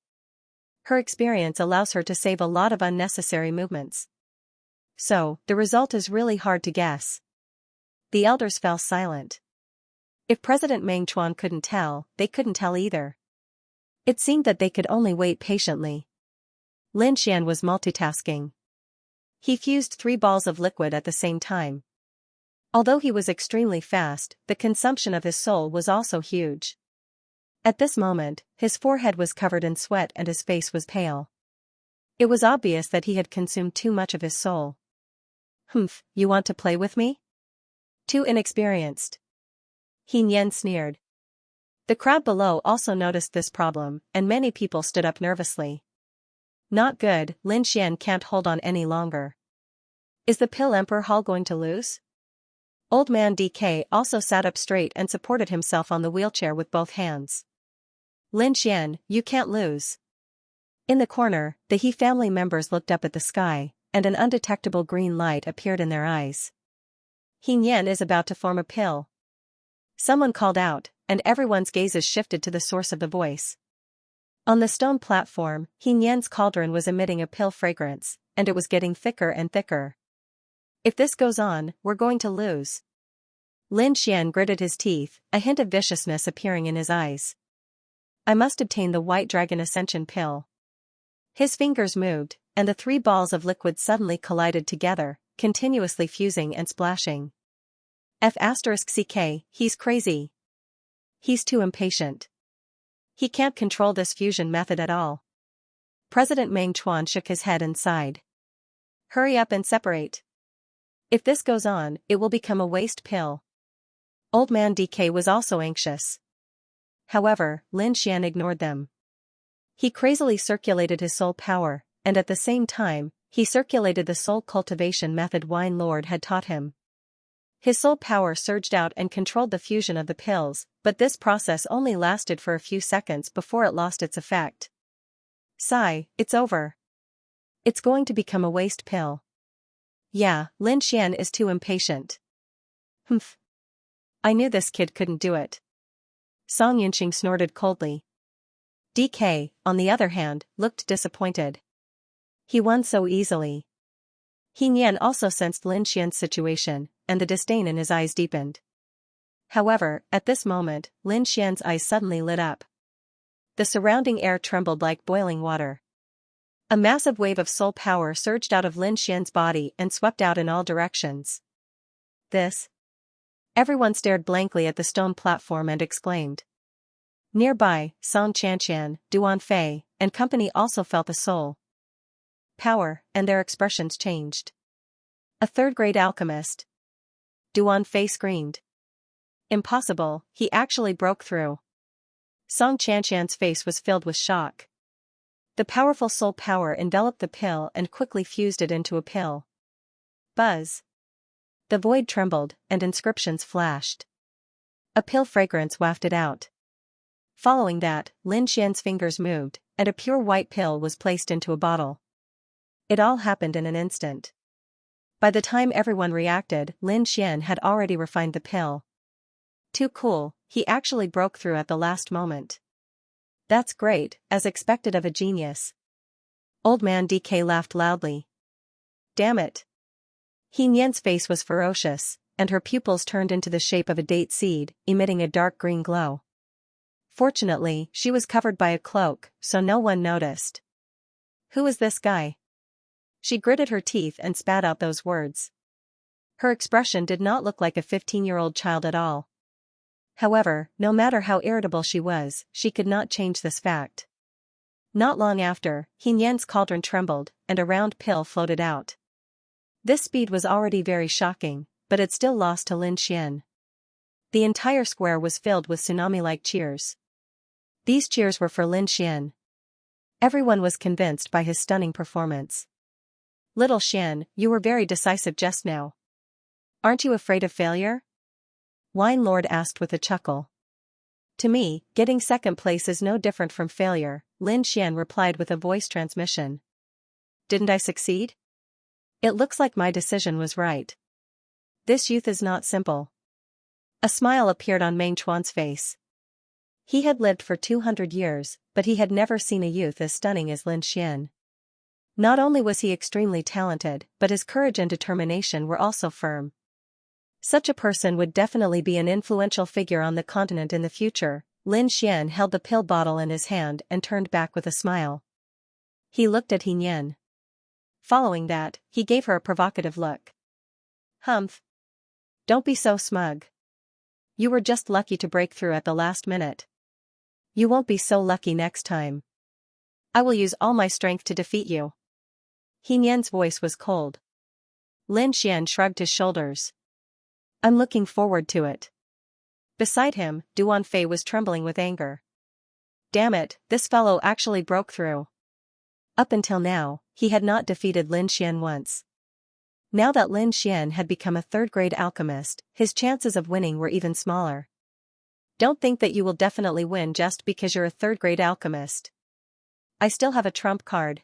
Her experience allows her to save a lot of unnecessary movements. So, the result is really hard to guess. The elders fell silent. If President Meng Chuan couldn't tell, they couldn't tell either. It seemed that they could only wait patiently. Lin Xian was multitasking. He fused 3 balls of liquid at the same time. Although he was extremely fast, the consumption of his soul was also huge. At this moment, his forehead was covered in sweat and his face was pale. It was obvious that he had consumed too much of his soul. You want to play with me? Too inexperienced. He Nian sneered. The crowd below also noticed this problem, and many people stood up nervously. Not good, Lin Xian can't hold on any longer. Is the Pill Emperor Hall going to lose? Old man DK also sat up straight and supported himself on the wheelchair with both hands. Lin Xian, you can't lose. In the corner, the He family members looked up at the sky, and an undetectable green light appeared in their eyes. He Nian is about to form a pill. Someone called out, and everyone's gazes shifted to the source of the voice. On the stone platform, He Nian's cauldron was emitting a pill fragrance, and it was getting thicker and thicker. If this goes on, we're going to lose. Lin Xian gritted his teeth, a hint of viciousness appearing in his eyes. I must obtain the White Dragon Ascension pill. His fingers moved, and the 3 balls of liquid suddenly collided together, continuously fusing and splashing. F*CK, he's crazy. He's too impatient. He can't control this fusion method at all. President Meng Chuan shook his head and sighed. Hurry up and separate. If this goes on, it will become a waste pill. Old Man DK was also anxious. However, Lin Xian ignored them. He crazily circulated his soul power, and at the same time, he circulated the soul cultivation method Wine Lord had taught him. His soul power surged out and controlled the fusion of the pills, but this process only lasted for a few seconds before it lost its effect. Sigh, it's over. It's going to become a waste pill. Yeah, Lin Xian is too impatient. Humph. I knew this kid couldn't do it. Song Yunqing snorted coldly. DK, on the other hand, looked disappointed. He won so easily. He Nian also sensed Lin Xian's situation, and the disdain in his eyes deepened. However, at this moment, Lin Xian's eyes suddenly lit up. The surrounding air trembled like boiling water. A massive wave of soul power surged out of Lin Xian's body and swept out in all directions. This? Everyone stared blankly at the stone platform and exclaimed. Nearby, Song Qianqian, Duan Fei, and company also felt the soul power, and their expressions changed. A third-grade alchemist. Duan Fei screamed. Impossible, he actually broke through. Song Qianqian's face was filled with shock. The powerful soul power enveloped the pill and quickly fused it into a pill. Buzz. The void trembled, and inscriptions flashed. A pill fragrance wafted out. Following that, Lin Xian's fingers moved, and a pure white pill was placed into a bottle. It all happened in an instant. By the time everyone reacted, Lin Xian had already refined the pill. Too cool, he actually broke through at the last moment. That's great, as expected of a genius. Old Man DK laughed loudly. Damn it. He Nian's face was ferocious, and her pupils turned into the shape of a date seed, emitting a dark green glow. Fortunately, she was covered by a cloak, so no one noticed. Who is this guy? She gritted her teeth and spat out those words. Her expression did not look like a 15-year-old child at all. However, no matter how irritable she was, she could not change this fact. Not long after, He Nian's cauldron trembled, and a round pill floated out. This speed was already very shocking, but it still lost to Lin Xian. The entire square was filled with tsunami-like cheers. These cheers were for Lin Xian. Everyone was convinced by his stunning performance. Little Xian, you were very decisive just now. Aren't you afraid of failure? Wine Lord asked with a chuckle. To me, getting second place is no different from failure, Lin Xian replied with a voice transmission. Didn't I succeed? It looks like my decision was right. This youth is not simple. A smile appeared on Meng Chuan's face. He had lived for 200 years, but he had never seen a youth as stunning as Lin Xian. Not only was he extremely talented, but his courage and determination were also firm. Such a person would definitely be an influential figure on the continent in the future. Lin Xian held the pill bottle in his hand and turned back with a smile. He looked at He Nian. Following that, he gave her a provocative look. Humph. Don't be so smug. You were just lucky to break through at the last minute. You won't be so lucky next time. I will use all my strength to defeat you. He Nian's voice was cold. Lin Xian shrugged his shoulders. I'm looking forward to it. Beside him, Duan Fei was trembling with anger. Damn it, this fellow actually broke through. Up until now, he had not defeated Lin Xian once. Now that Lin Xian had become a third-grade alchemist, his chances of winning were even smaller. Don't think that you will definitely win just because you're a third-grade alchemist. I still have a trump card.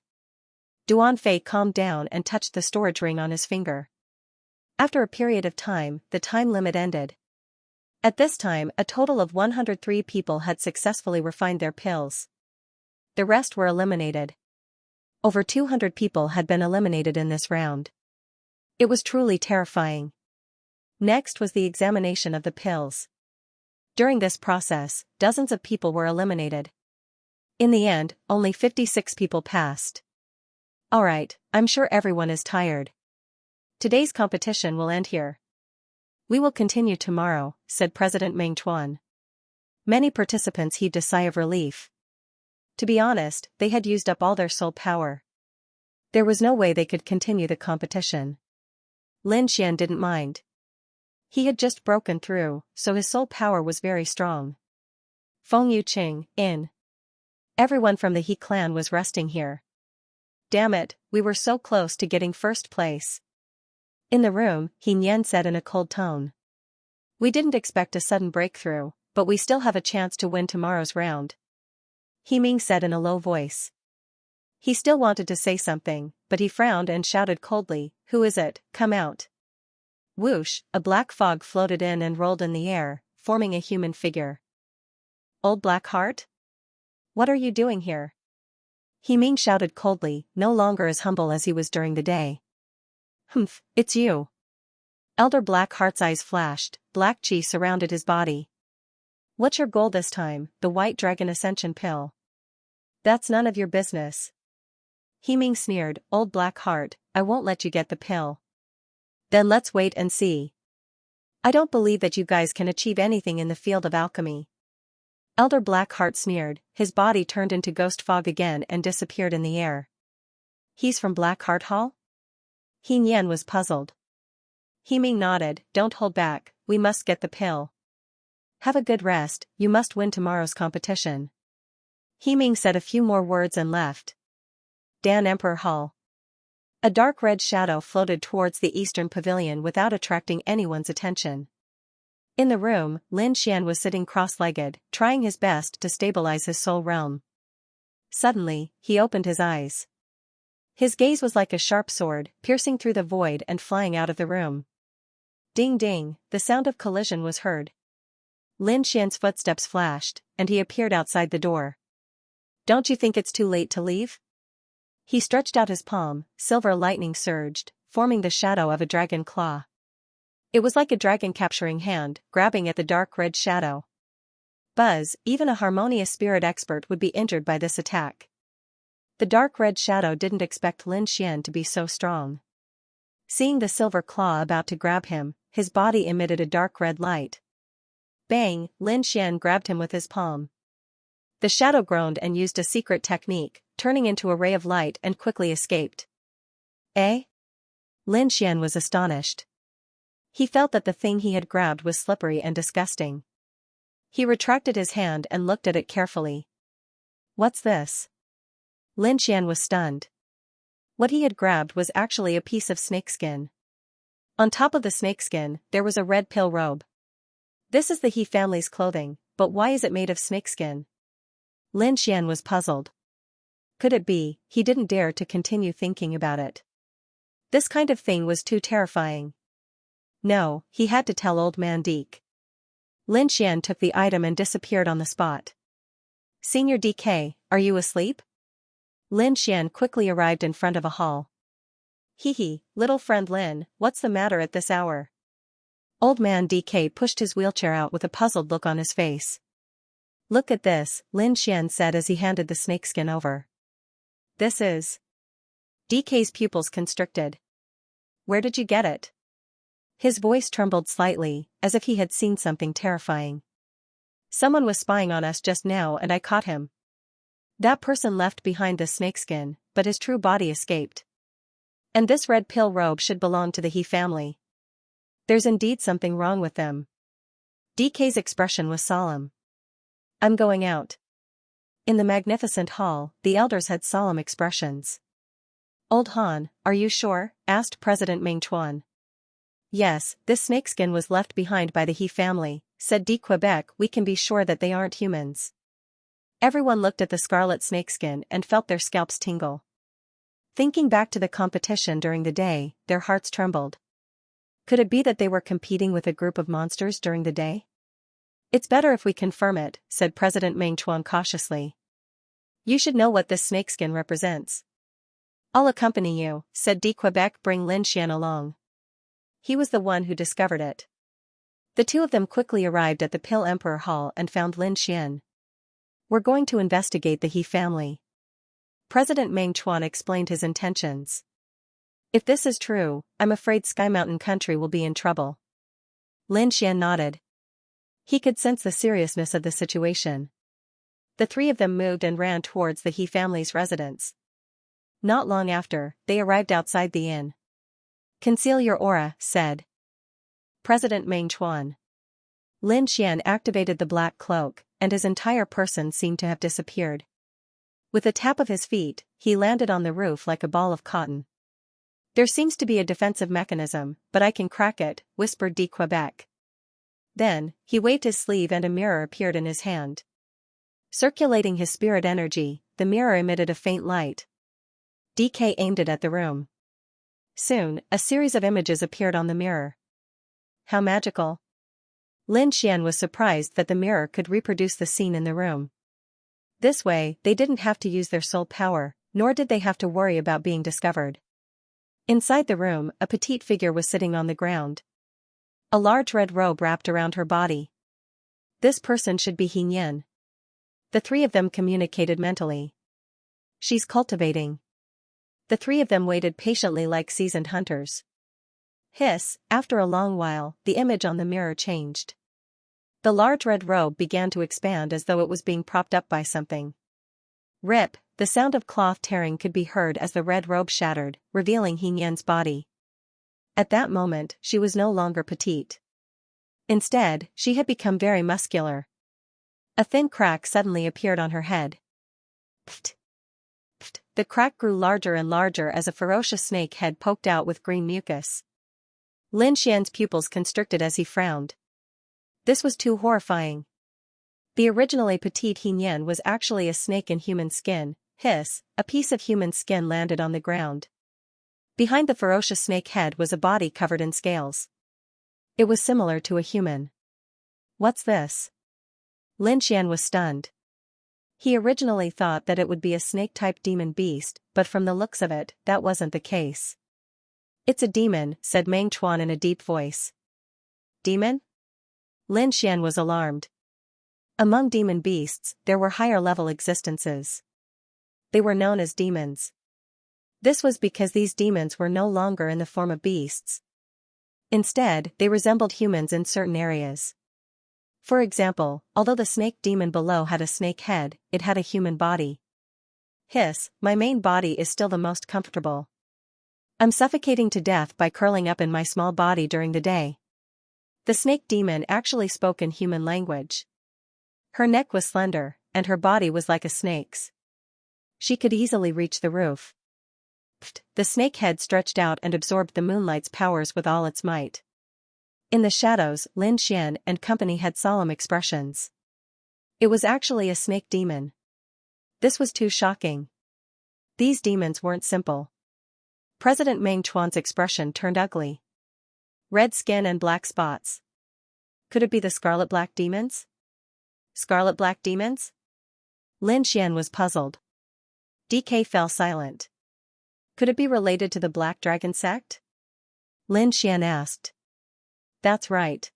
Duan Fei calmed down and touched the storage ring on his finger. After a period of time, the time limit ended. At this time, a total of 103 people had successfully refined their pills. The rest were eliminated. Over 200 people had been eliminated in this round. It was truly terrifying. Next was the examination of the pills. During this process, dozens of people were eliminated. In the end, only 56 people passed. Alright, I'm sure everyone is tired. Today's competition will end here. We will continue tomorrow, said President Meng Chuan. Many participants heaved a sigh of relief. To be honest, they had used up all their soul power. There was no way they could continue the competition. Lin Xian didn't mind. He had just broken through, so his soul power was very strong. Feng Yuqing, in. Everyone from the He clan was resting here. Damn it, we were so close to getting first place. In the room, He Nian said in a cold tone. We didn't expect a sudden breakthrough, but we still have a chance to win tomorrow's round. He Ming said in a low voice. He still wanted to say something, but he frowned and shouted coldly, Who is it? Come out. Whoosh, a black fog floated in and rolled in the air, forming a human figure. Old Black Heart? What are you doing here? He Ming shouted coldly, no longer as humble as he was during the day. Humph, it's you. Elder Black Heart's eyes flashed, black chi surrounded his body. What's your goal this time? The White Dragon Ascension pill. That's none of your business. He Ming sneered, Old Black Heart, I won't let you get the pill. Then let's wait and see. I don't believe that you guys can achieve anything in the field of alchemy. Elder Black Heart sneered, his body turned into ghost fog again and disappeared in the air. He's from Black Heart Hall? He Nian was puzzled. He Ming nodded, don't hold back, we must get the pill. Have a good rest, you must win tomorrow's competition. He Ming said a few more words and left. Dan Emperor Hall. A dark red shadow floated towards the eastern pavilion without attracting anyone's attention. In the room, Lin Xian was sitting cross-legged, trying his best to stabilize his soul realm. Suddenly, he opened his eyes. His gaze was like a sharp sword, piercing through the void and flying out of the room. Ding ding, the sound of collision was heard. Lin Xian's footsteps flashed, and he appeared outside the door. Don't you think it's too late to leave? He stretched out his palm, silver lightning surged, forming the shadow of a dragon claw. It was like a dragon capturing hand, grabbing at the dark red shadow. Buzz, even a harmonious spirit expert would be injured by this attack. The dark red shadow didn't expect Lin Xian to be so strong. Seeing the silver claw about to grab him, his body emitted a dark red light. Bang, Lin Xian grabbed him with his palm. The shadow groaned and used a secret technique, turning into a ray of light and quickly escaped. Eh? Lin Xian was astonished. He felt that the thing he had grabbed was slippery and disgusting. He retracted his hand and looked at it carefully. What's this? Lin Xian was stunned. What he had grabbed was actually a piece of snakeskin. On top of the snakeskin, there was a red pill robe. This is the He family's clothing, but why is it made of snakeskin? Lin Xian was puzzled. Could it be, he didn't dare to continue thinking about it. This kind of thing was too terrifying. No, he had to tell Old Man Deke. Lin Xian took the item and disappeared on the spot. Senior DK, are you asleep? Lin Xian quickly arrived in front of a hall. Hee, little friend Lin, what's the matter at this hour? Old Man DK pushed his wheelchair out with a puzzled look on his face. Look at this, Lin Xian said as he handed the snakeskin over. This is... DK's pupils constricted. Where did you get it? His voice trembled slightly, as if he had seen something terrifying. Someone was spying on us just now and I caught him. That person left behind the snakeskin, but his true body escaped. And this red pill robe should belong to the He family. There's indeed something wrong with them. DK's expression was solemn. I'm going out. In the magnificent hall, the elders had solemn expressions. Old Han, are you sure? Asked President Meng Chuan. Yes, this snakeskin was left behind by the He family, said de Quebec, we can be sure that they aren't humans. Everyone looked at the scarlet snakeskin and felt their scalps tingle. Thinking back to the competition during the day, their hearts trembled. Could it be that they were competing with a group of monsters during the day? It's better if we confirm it, said President Meng Chuan cautiously. You should know what this snakeskin represents. I'll accompany you, said de Quebec, bring Lin Xian along. He was the one who discovered it. The two of them quickly arrived at the Pill Emperor Hall and found Lin Xian. We're going to investigate the He family. President Meng Chuan explained his intentions. If this is true, I'm afraid Sky Mountain Country will be in trouble. Lin Xian nodded. He could sense the seriousness of the situation. The three of them moved and ran towards the He family's residence. Not long after, they arrived outside the inn. Conceal your aura, said President Meng Chuan. Lin Xian activated the black cloak, and his entire person seemed to have disappeared. With a tap of his feet, he landed on the roof like a ball of cotton. There seems to be a defensive mechanism, but I can crack it, whispered de Quebec. Then, he waved his sleeve and a mirror appeared in his hand. Circulating his spirit energy, the mirror emitted a faint light. DK aimed it at the room. Soon, a series of images appeared on the mirror. How magical! Lin Xian was surprised that the mirror could reproduce the scene in the room. This way, they didn't have to use their soul power, nor did they have to worry about being discovered. Inside the room, a petite figure was sitting on the ground. A large red robe wrapped around her body. This person should be He Yin. The three of them communicated mentally. She's cultivating. The three of them waited patiently like seasoned hunters. Hiss, after a long while, the image on the mirror changed. The large red robe began to expand as though it was being propped up by something. Rip, the sound of cloth tearing could be heard as the red robe shattered, revealing He Yin's body. At that moment, she was no longer petite. Instead, she had become very muscular. A thin crack suddenly appeared on her head. Pft! Pft! The crack grew larger and larger as a ferocious snake head poked out with green mucus. Lin Xian's pupils constricted as he frowned. This was too horrifying. The originally petite He Yin was actually a snake in human skin. Hiss, a piece of human skin landed on the ground. Behind the ferocious snake head was a body covered in scales. It was similar to a human. What's this? Lin Xian was stunned. He originally thought that it would be a snake-type demon beast, but from the looks of it, that wasn't the case. It's a demon, said Meng Chuan in a deep voice. Demon? Lin Xian was alarmed. Among demon beasts, there were higher-level existences. They were known as demons. This was because these demons were no longer in the form of beasts. Instead, they resembled humans in certain areas. For example, although the snake demon below had a snake head, it had a human body. Hiss, my main body is still the most comfortable. I'm suffocating to death by curling up in my small body during the day. The snake demon actually spoke in human language. Her neck was slender, and her body was like a snake's. She could easily reach the roof. Pft, the snake head stretched out and absorbed the moonlight's powers with all its might. In the shadows, Lin Xian and company had solemn expressions. It was actually a snake demon. This was too shocking. These demons weren't simple. President Meng Chuan's expression turned ugly. Red skin and black spots. Could it be the scarlet black demons? Scarlet black demons? Lin Xian was puzzled. DK fell silent. Could it be related to the Black Dragon sect? Lin Xian asked. That's right.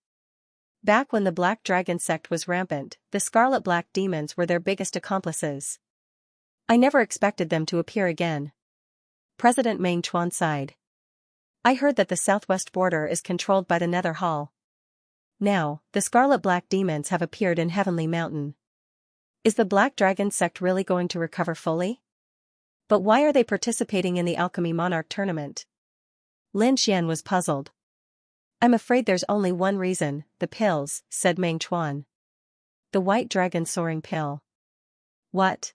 Back when the Black Dragon sect was rampant, the Scarlet Black demons were their biggest accomplices. I never expected them to appear again. President Meng Chuan sighed. I heard that the southwest border is controlled by the Nether Hall. Now, the Scarlet Black demons have appeared in Heavenly Mountain. Is the Black Dragon sect really going to recover fully? But why are they participating in the Alchemy Monarch tournament? Lin Xian was puzzled. I'm afraid there's only one reason, the pills, said Meng Chuan. The White Dragon Soaring Pill. What?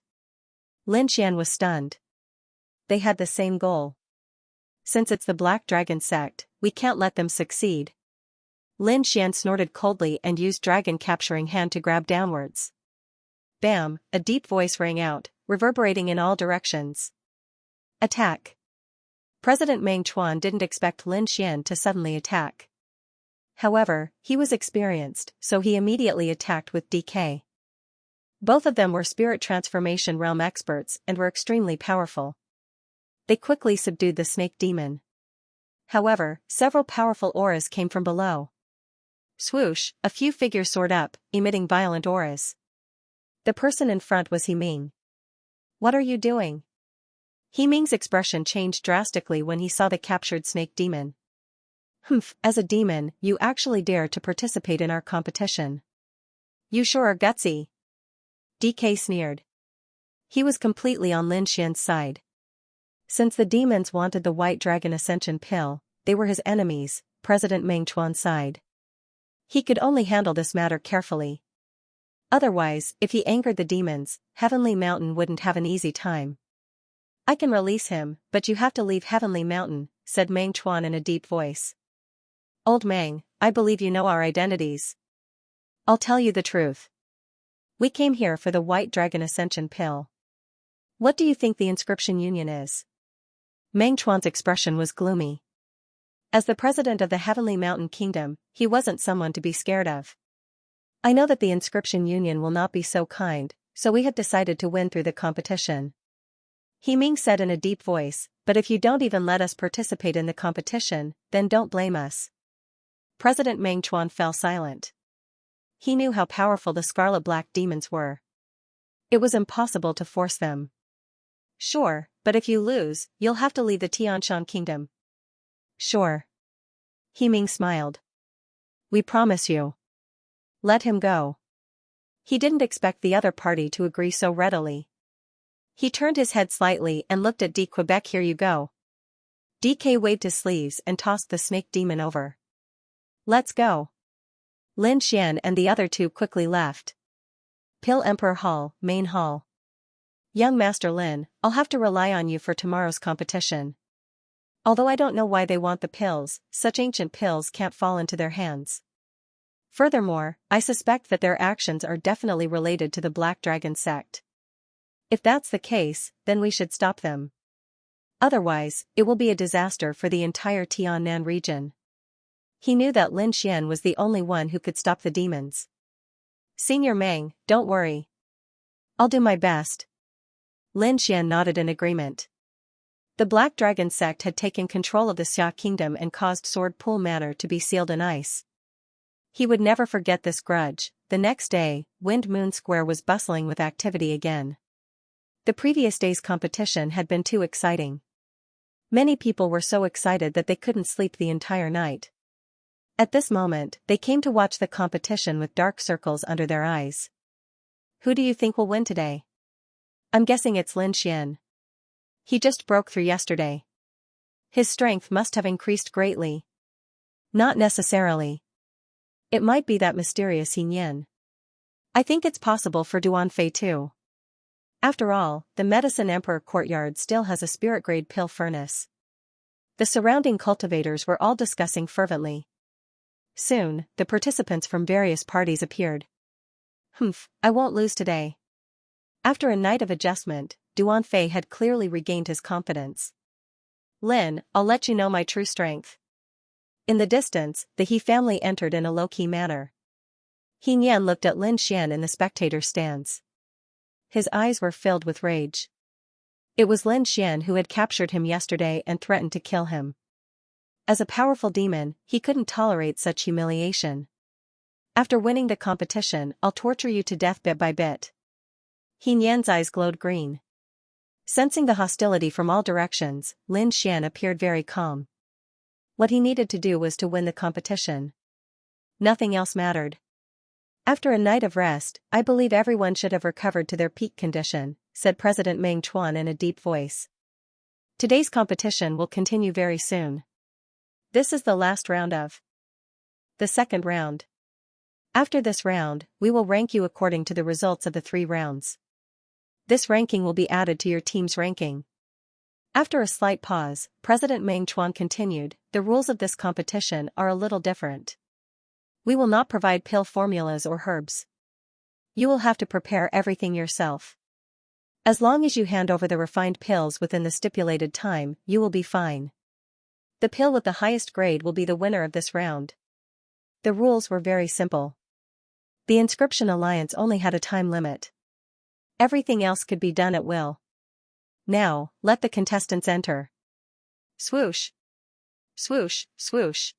Lin Xian was stunned. They had the same goal. Since it's the Black Dragon sect, we can't let them succeed. Lin Xian snorted coldly and used dragon capturing hand to grab downwards. Bam, a deep voice rang out, reverberating in all directions. Attack. President Meng Chuan didn't expect Lin Xian to suddenly attack. However, he was experienced, so he immediately attacked with DK. Both of them were spirit transformation realm experts and were extremely powerful. They quickly subdued the snake demon. However, several powerful auras came from below. Swoosh, a few figures soared up, emitting violent auras. The person in front was He Ming. What are you doing? He Ming's expression changed drastically when he saw the captured snake demon. Humph, as a demon, you actually dare to participate in our competition. You sure are gutsy. DK sneered. He was completely on Lin Xian's side. Since the demons wanted the White Dragon Ascension pill, they were his enemies, President Meng Chuan's side. He could only handle this matter carefully. Otherwise, if he angered the demons, Heavenly Mountain wouldn't have an easy time. I can release him, but you have to leave Heavenly Mountain, said Meng Chuan in a deep voice. Old Meng, I believe you know our identities. I'll tell you the truth. We came here for the White Dragon Ascension pill. What do you think the Inscription Union is? Meng Chuan's expression was gloomy. As the president of the Heavenly Mountain Kingdom, he wasn't someone to be scared of. I know that the Inscription Union will not be so kind, so we have decided to win through the competition. He Ming said in a deep voice, but if you don't even let us participate in the competition, then don't blame us. President Meng Chuan fell silent. He knew how powerful the Scarlet Black demons were. It was impossible to force them. Sure, but if you lose, you'll have to leave the Tianshan Kingdom. Sure. He Ming smiled. We promise you. Let him go. He didn't expect the other party to agree so readily. He turned his head slightly and looked at D. Quebec. Here you go. DK waved his sleeves and tossed the snake demon over. Let's go. Lin Xian and the other two quickly left. Pill Emperor Hall, Main Hall. Young Master Lin, I'll have to rely on you for tomorrow's competition. Although I don't know why they want the pills, such ancient pills can't fall into their hands. Furthermore, I suspect that their actions are definitely related to the Black Dragon sect. If that's the case, then we should stop them. Otherwise, it will be a disaster for the entire Tiannan region. He knew that Lin Xian was the only one who could stop the demons. Senior Meng, don't worry. I'll do my best. Lin Xian nodded in agreement. The Black Dragon sect had taken control of the Xia Kingdom and caused Sword Pool Manor to be sealed in ice. He would never forget this grudge. The next day, Wind Moon Square was bustling with activity again. The previous day's competition had been too exciting. Many people were so excited that they couldn't sleep the entire night. At this moment, they came to watch the competition with dark circles under their eyes. Who do you think will win today? I'm guessing it's Lin Xian. He just broke through yesterday. His strength must have increased greatly. Not necessarily. It might be that mysterious He Nian. I think it's possible for Duan Fei too. After all, the Medicine Emperor courtyard still has a spirit-grade pill furnace. The surrounding cultivators were all discussing fervently. Soon, the participants from various parties appeared. Humph, I won't lose today. After a night of adjustment, Duan Fei had clearly regained his confidence. Lin, I'll let you know my true strength. In the distance, the He family entered in a low-key manner. He Nian looked at Lin Xian in the spectator stands. His eyes were filled with rage. It was Lin Xian who had captured him yesterday and threatened to kill him. As a powerful demon, he couldn't tolerate such humiliation. After winning the competition, I'll torture you to death bit by bit. He Nian's eyes glowed green. Sensing the hostility from all directions, Lin Xian appeared very calm. What he needed to do was to win the competition. Nothing else mattered. After a night of rest, I believe everyone should have recovered to their peak condition, said President Meng Chuan in a deep voice. Today's competition will continue very soon. This is the last round of the second round. After this round, we will rank you according to the results of the 3 rounds. This ranking will be added to your team's ranking. After a slight pause, President Meng Chuan continued, the rules of this competition are a little different. We will not provide pill formulas or herbs. You will have to prepare everything yourself. As long as you hand over the refined pills within the stipulated time, you will be fine. The pill with the highest grade will be the winner of this round. The rules were very simple. The Inscription Alliance only had a time limit. Everything else could be done at will. Now, let the contestants enter. Swoosh! Swoosh, swoosh.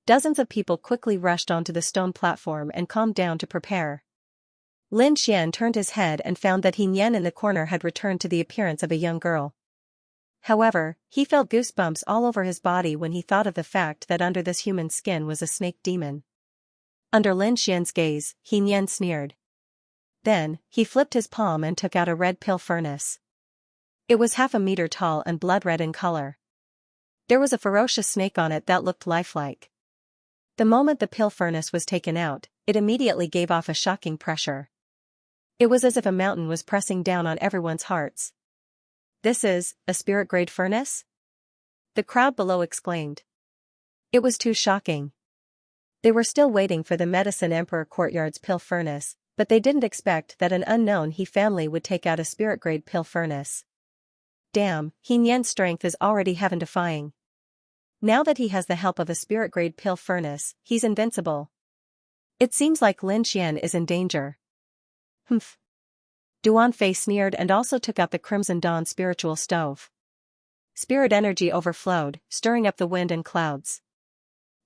Dozens of people quickly rushed onto the stone platform and calmed down to prepare. Lin Xian turned his head and found that Xianxia in the corner had returned to the appearance of a young girl. However, he felt goosebumps all over his body when he thought of the fact that under this human skin was a snake demon. Under Lin Xian's gaze, Xianxia sneered. Then, he flipped his palm and took out a red pill furnace. It was half a meter tall and blood red in color. There was a ferocious snake on it that looked lifelike. The moment the pill furnace was taken out, it immediately gave off a shocking pressure. It was as if a mountain was pressing down on everyone's hearts. This is a spirit-grade furnace? The crowd below exclaimed. It was too shocking. They were still waiting for the Medicine Emperor Courtyard's pill furnace, but they didn't expect that an unknown He family would take out a spirit-grade pill furnace. Damn, Xianxia's strength is already heaven-defying. Now that he has the help of a spirit-grade pill furnace, he's invincible. It seems like Lin Xian is in danger. Humph. Duan Fei sneered and also took out the Crimson Dawn spiritual stove. Spirit energy overflowed, stirring up the wind and clouds.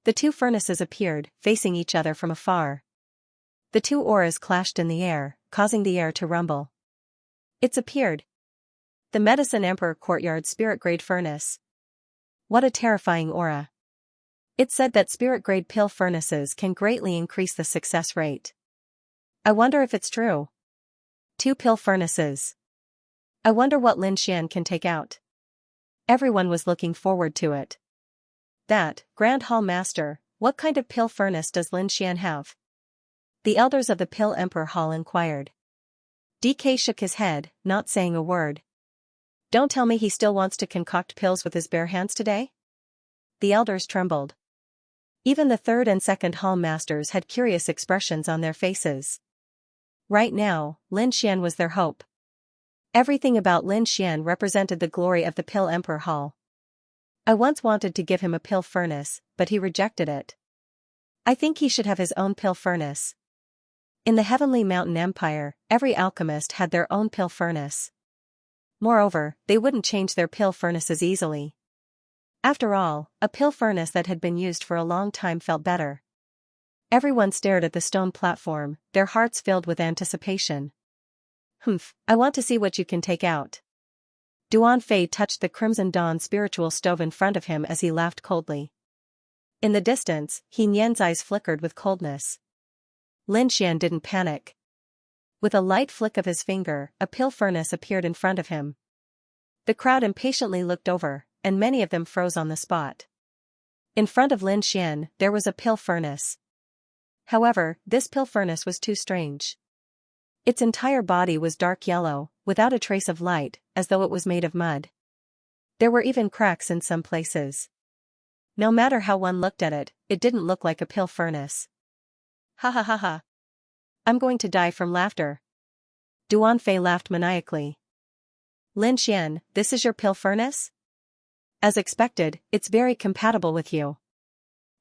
The two furnaces appeared, facing each other from afar. The two auras clashed in the air, causing the air to rumble. It's appeared. The Medicine Emperor Courtyard spirit-grade furnace. What a terrifying aura. It said that spirit-grade pill furnaces can greatly increase the success rate. I wonder if it's true. 2 pill furnaces. I wonder what Lin Xian can take out. Everyone was looking forward to it. That, Grand Hall Master, what kind of pill furnace does Lin Xian have? The elders of the Pill Emperor Hall inquired. DK shook his head, not saying a word. Don't tell me he still wants to concoct pills with his bare hands today? The elders trembled. Even the third and second hall masters had curious expressions on their faces. Right now, Lin Xian was their hope. Everything about Lin Xian represented the glory of the Pill Emperor Hall. I once wanted to give him a pill furnace, but he rejected it. I think he should have his own pill furnace. In the Heavenly Mountain Empire, every alchemist had their own pill furnace. Moreover, they wouldn't change their pill furnaces easily. After all, a pill furnace that had been used for a long time felt better. Everyone stared at the stone platform, their hearts filled with anticipation. Humph, I want to see what you can take out. Duan Fei touched the Crimson Dawn spiritual stove in front of him as he laughed coldly. In the distance, Xianxia's eyes flickered with coldness. Lin Xian didn't panic. With a light flick of his finger, a pill furnace appeared in front of him. The crowd impatiently looked over, and many of them froze on the spot. In front of Lin Xian, there was a pill furnace. However, this pill furnace was too strange. Its entire body was dark yellow, without a trace of light, as though it was made of mud. There were even cracks in some places. No matter how one looked at it, it didn't look like a pill furnace. Ha ha ha ha. I'm going to die from laughter. Duan Fei laughed maniacally. Lin Xian, this is your pill furnace? As expected, it's very compatible with you.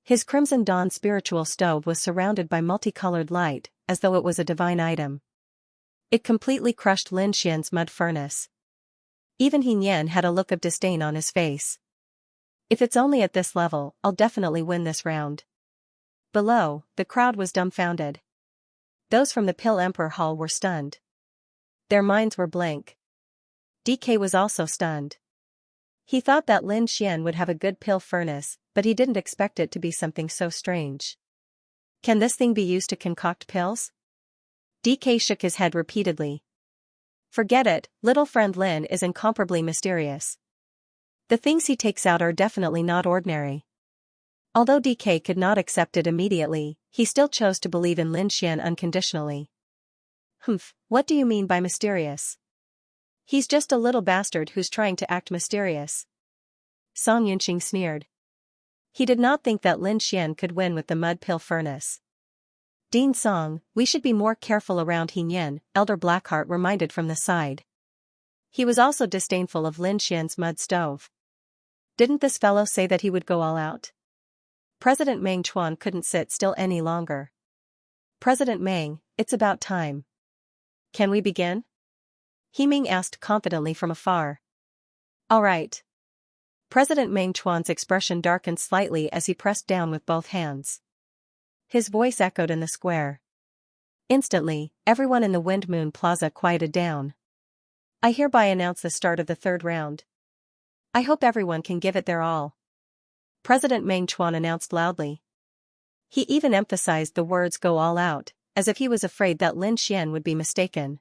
His Crimson Dawn spiritual stove was surrounded by multicolored light, as though it was a divine item. It completely crushed Lin Xian's mud furnace. Even Xianxia had a look of disdain on his face. If it's only at this level, I'll definitely win this round. Below, the crowd was dumbfounded. Those from the Pill Emperor Hall were stunned. Their minds were blank. DK was also stunned. He thought that Lin Xian would have a good pill furnace, but he didn't expect it to be something so strange. Can this thing be used to concoct pills? DK shook his head repeatedly. Forget it, little friend Lin is incomparably mysterious. The things he takes out are definitely not ordinary. Although DK could not accept it immediately, he still chose to believe in Lin Xian unconditionally. Humph, what do you mean by mysterious? He's just a little bastard who's trying to act mysterious. Song Yunqing sneered. He did not think that Lin Xian could win with the mud pill furnace. Dean Song, we should be more careful around Xianxia, Elder Blackheart reminded from the side. He was also disdainful of Lin Xian's mud stove. Didn't this fellow say that he would go all out? President Meng Chuan couldn't sit still any longer. President Meng, it's about time. Can we begin? He Ming asked confidently from afar. All right. President Meng Chuan's expression darkened slightly as he pressed down with both hands. His voice echoed in the square. Instantly, everyone in the Wind Moon Plaza quieted down. I hereby announce the start of the third round. I hope everyone can give it their all. President Meng Chuan announced loudly. He even emphasized the words "go all out," as if he was afraid that Lin Xian would be mistaken.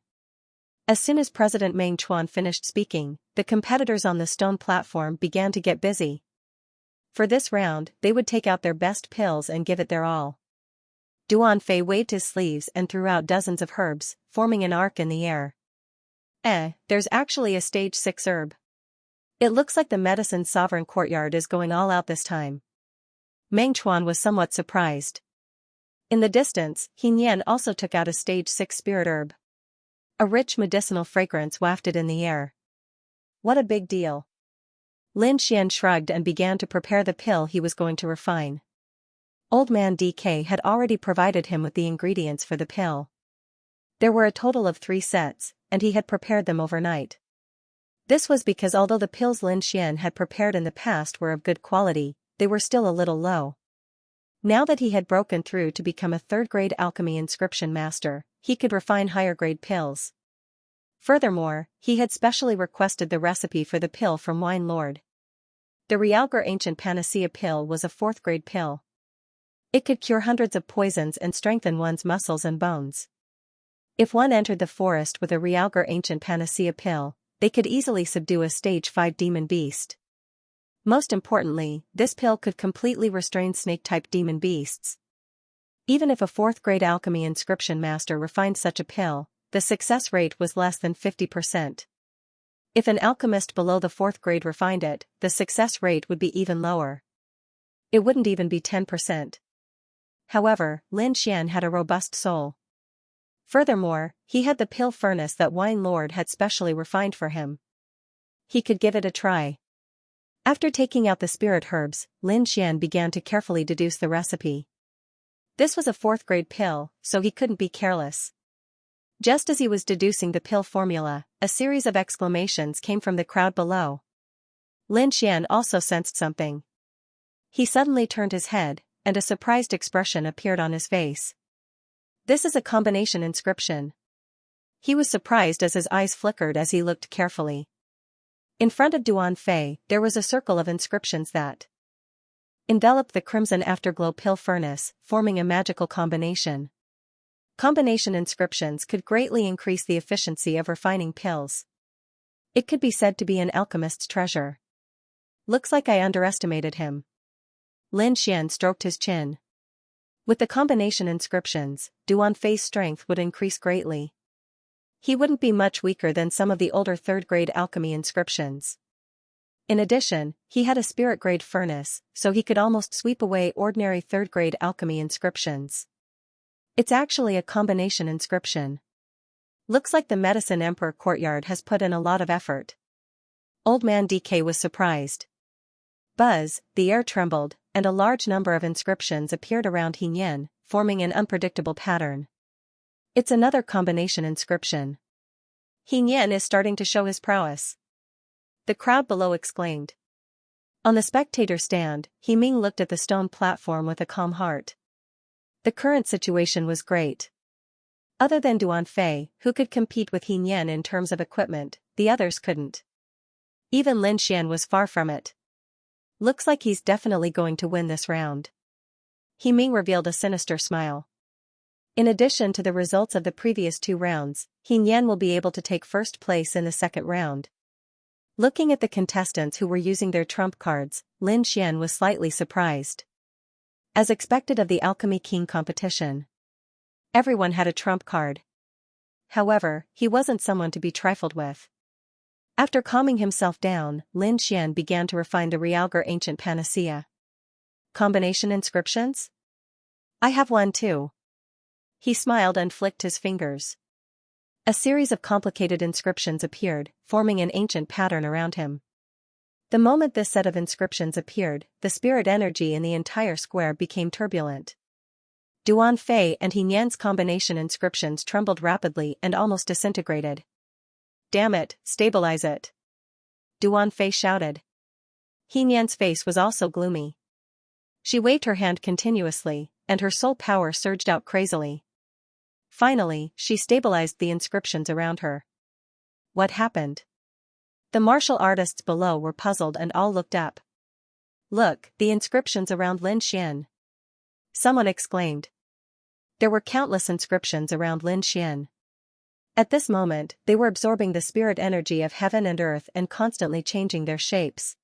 As soon as President Meng Chuan finished speaking, the competitors on the stone platform began to get busy. For this round, they would take out their best pills and give it their all. Duan Fei waved his sleeves and threw out dozens of herbs, forming an arc in the air. There's actually a stage 6 herb. It looks like the medicine sovereign courtyard is going all out this time. Meng Chuan was somewhat surprised. In the distance, Xianxia also took out a stage 6 spirit herb. A rich medicinal fragrance wafted in the air. What a big deal. Lin Xian shrugged and began to prepare the pill he was going to refine. Old Man DK had already provided him with the ingredients for the pill. There were a total of 3 sets, and he had prepared them overnight. This was because although the pills Lin Xian had prepared in the past were of good quality, they were still a little low. Now that he had broken through to become a third-grade alchemy inscription master, he could refine higher-grade pills. Furthermore, he had specially requested the recipe for the pill from Wine Lord. The Realgar Ancient Panacea pill was a 4th-grade pill. It could cure hundreds of poisons and strengthen one's muscles and bones. If one entered the forest with a Realgar Ancient Panacea pill, they could easily subdue a stage 5 demon beast. Most importantly, this pill could completely restrain snake-type demon beasts. Even if a 4th-grade alchemy inscription master refined such a pill, the success rate was less than 50%. If an alchemist below the 4th grade refined it, the success rate would be even lower. It wouldn't even be 10%. However, Lin Xian had a robust soul. Furthermore, he had the pill furnace that Wine Lord had specially refined for him. He could give it a try. After taking out the spirit herbs, Lin Xian began to carefully deduce the recipe. This was a 4th-grade pill, so he couldn't be careless. Just as he was deducing the pill formula, a series of exclamations came from the crowd below. Lin Xian also sensed something. He suddenly turned his head, and a surprised expression appeared on his face. This is a combination inscription. He was surprised as his eyes flickered as he looked carefully. In front of Duan Fei, there was a circle of inscriptions that enveloped the crimson afterglow pill furnace, forming a magical combination. Combination inscriptions could greatly increase the efficiency of refining pills. It could be said to be an alchemist's treasure. Looks like I underestimated him. Lin Xian stroked his chin. With the combination inscriptions, Duan Fei's strength would increase greatly. He wouldn't be much weaker than some of the older 3rd-grade alchemy inscriptions. In addition, he had a spirit-grade furnace, so he could almost sweep away ordinary 3rd-grade alchemy inscriptions. It's actually a combination inscription. Looks like the Medicine Emperor courtyard has put in a lot of effort. Old Man DK was surprised. Buzz, the air trembled, and a large number of inscriptions appeared around Xianxia, forming an unpredictable pattern. It's another combination inscription. Xianxia is starting to show his prowess. The crowd below exclaimed. On the spectator stand, He Ming looked at the stone platform with a calm heart. The current situation was great. Other than Duan Fei, who could compete with Xianxia in terms of equipment, the others couldn't. Even Lin Xian was far from it. Looks like he's definitely going to win this round. He Ming revealed a sinister smile. In addition to the results of the previous 2 rounds, Xianxia will be able to take first place in the second round. Looking at the contestants who were using their trump cards, Lin Xian was slightly surprised. As expected of the Alchemy King competition, everyone had a trump card. However, he wasn't someone to be trifled with. After calming himself down, Lin Xian began to refine the Realgar Ancient Panacea. Combination inscriptions? I have one too. He smiled and flicked his fingers. A series of complicated inscriptions appeared, forming an ancient pattern around him. The moment this set of inscriptions appeared, the spirit energy in the entire square became turbulent. Duan Fei and He Nian's combination inscriptions trembled rapidly and almost disintegrated. Damn it, stabilize it! Duan Fei shouted. He Nian's face was also gloomy. She waved her hand continuously, and her soul power surged out crazily. Finally, she stabilized the inscriptions around her. What happened? The martial artists below were puzzled and all looked up. Look, the inscriptions around Lin Xian. Someone exclaimed. There were countless inscriptions around Lin Xian. At this moment, they were absorbing the spirit energy of heaven and earth and constantly changing their shapes.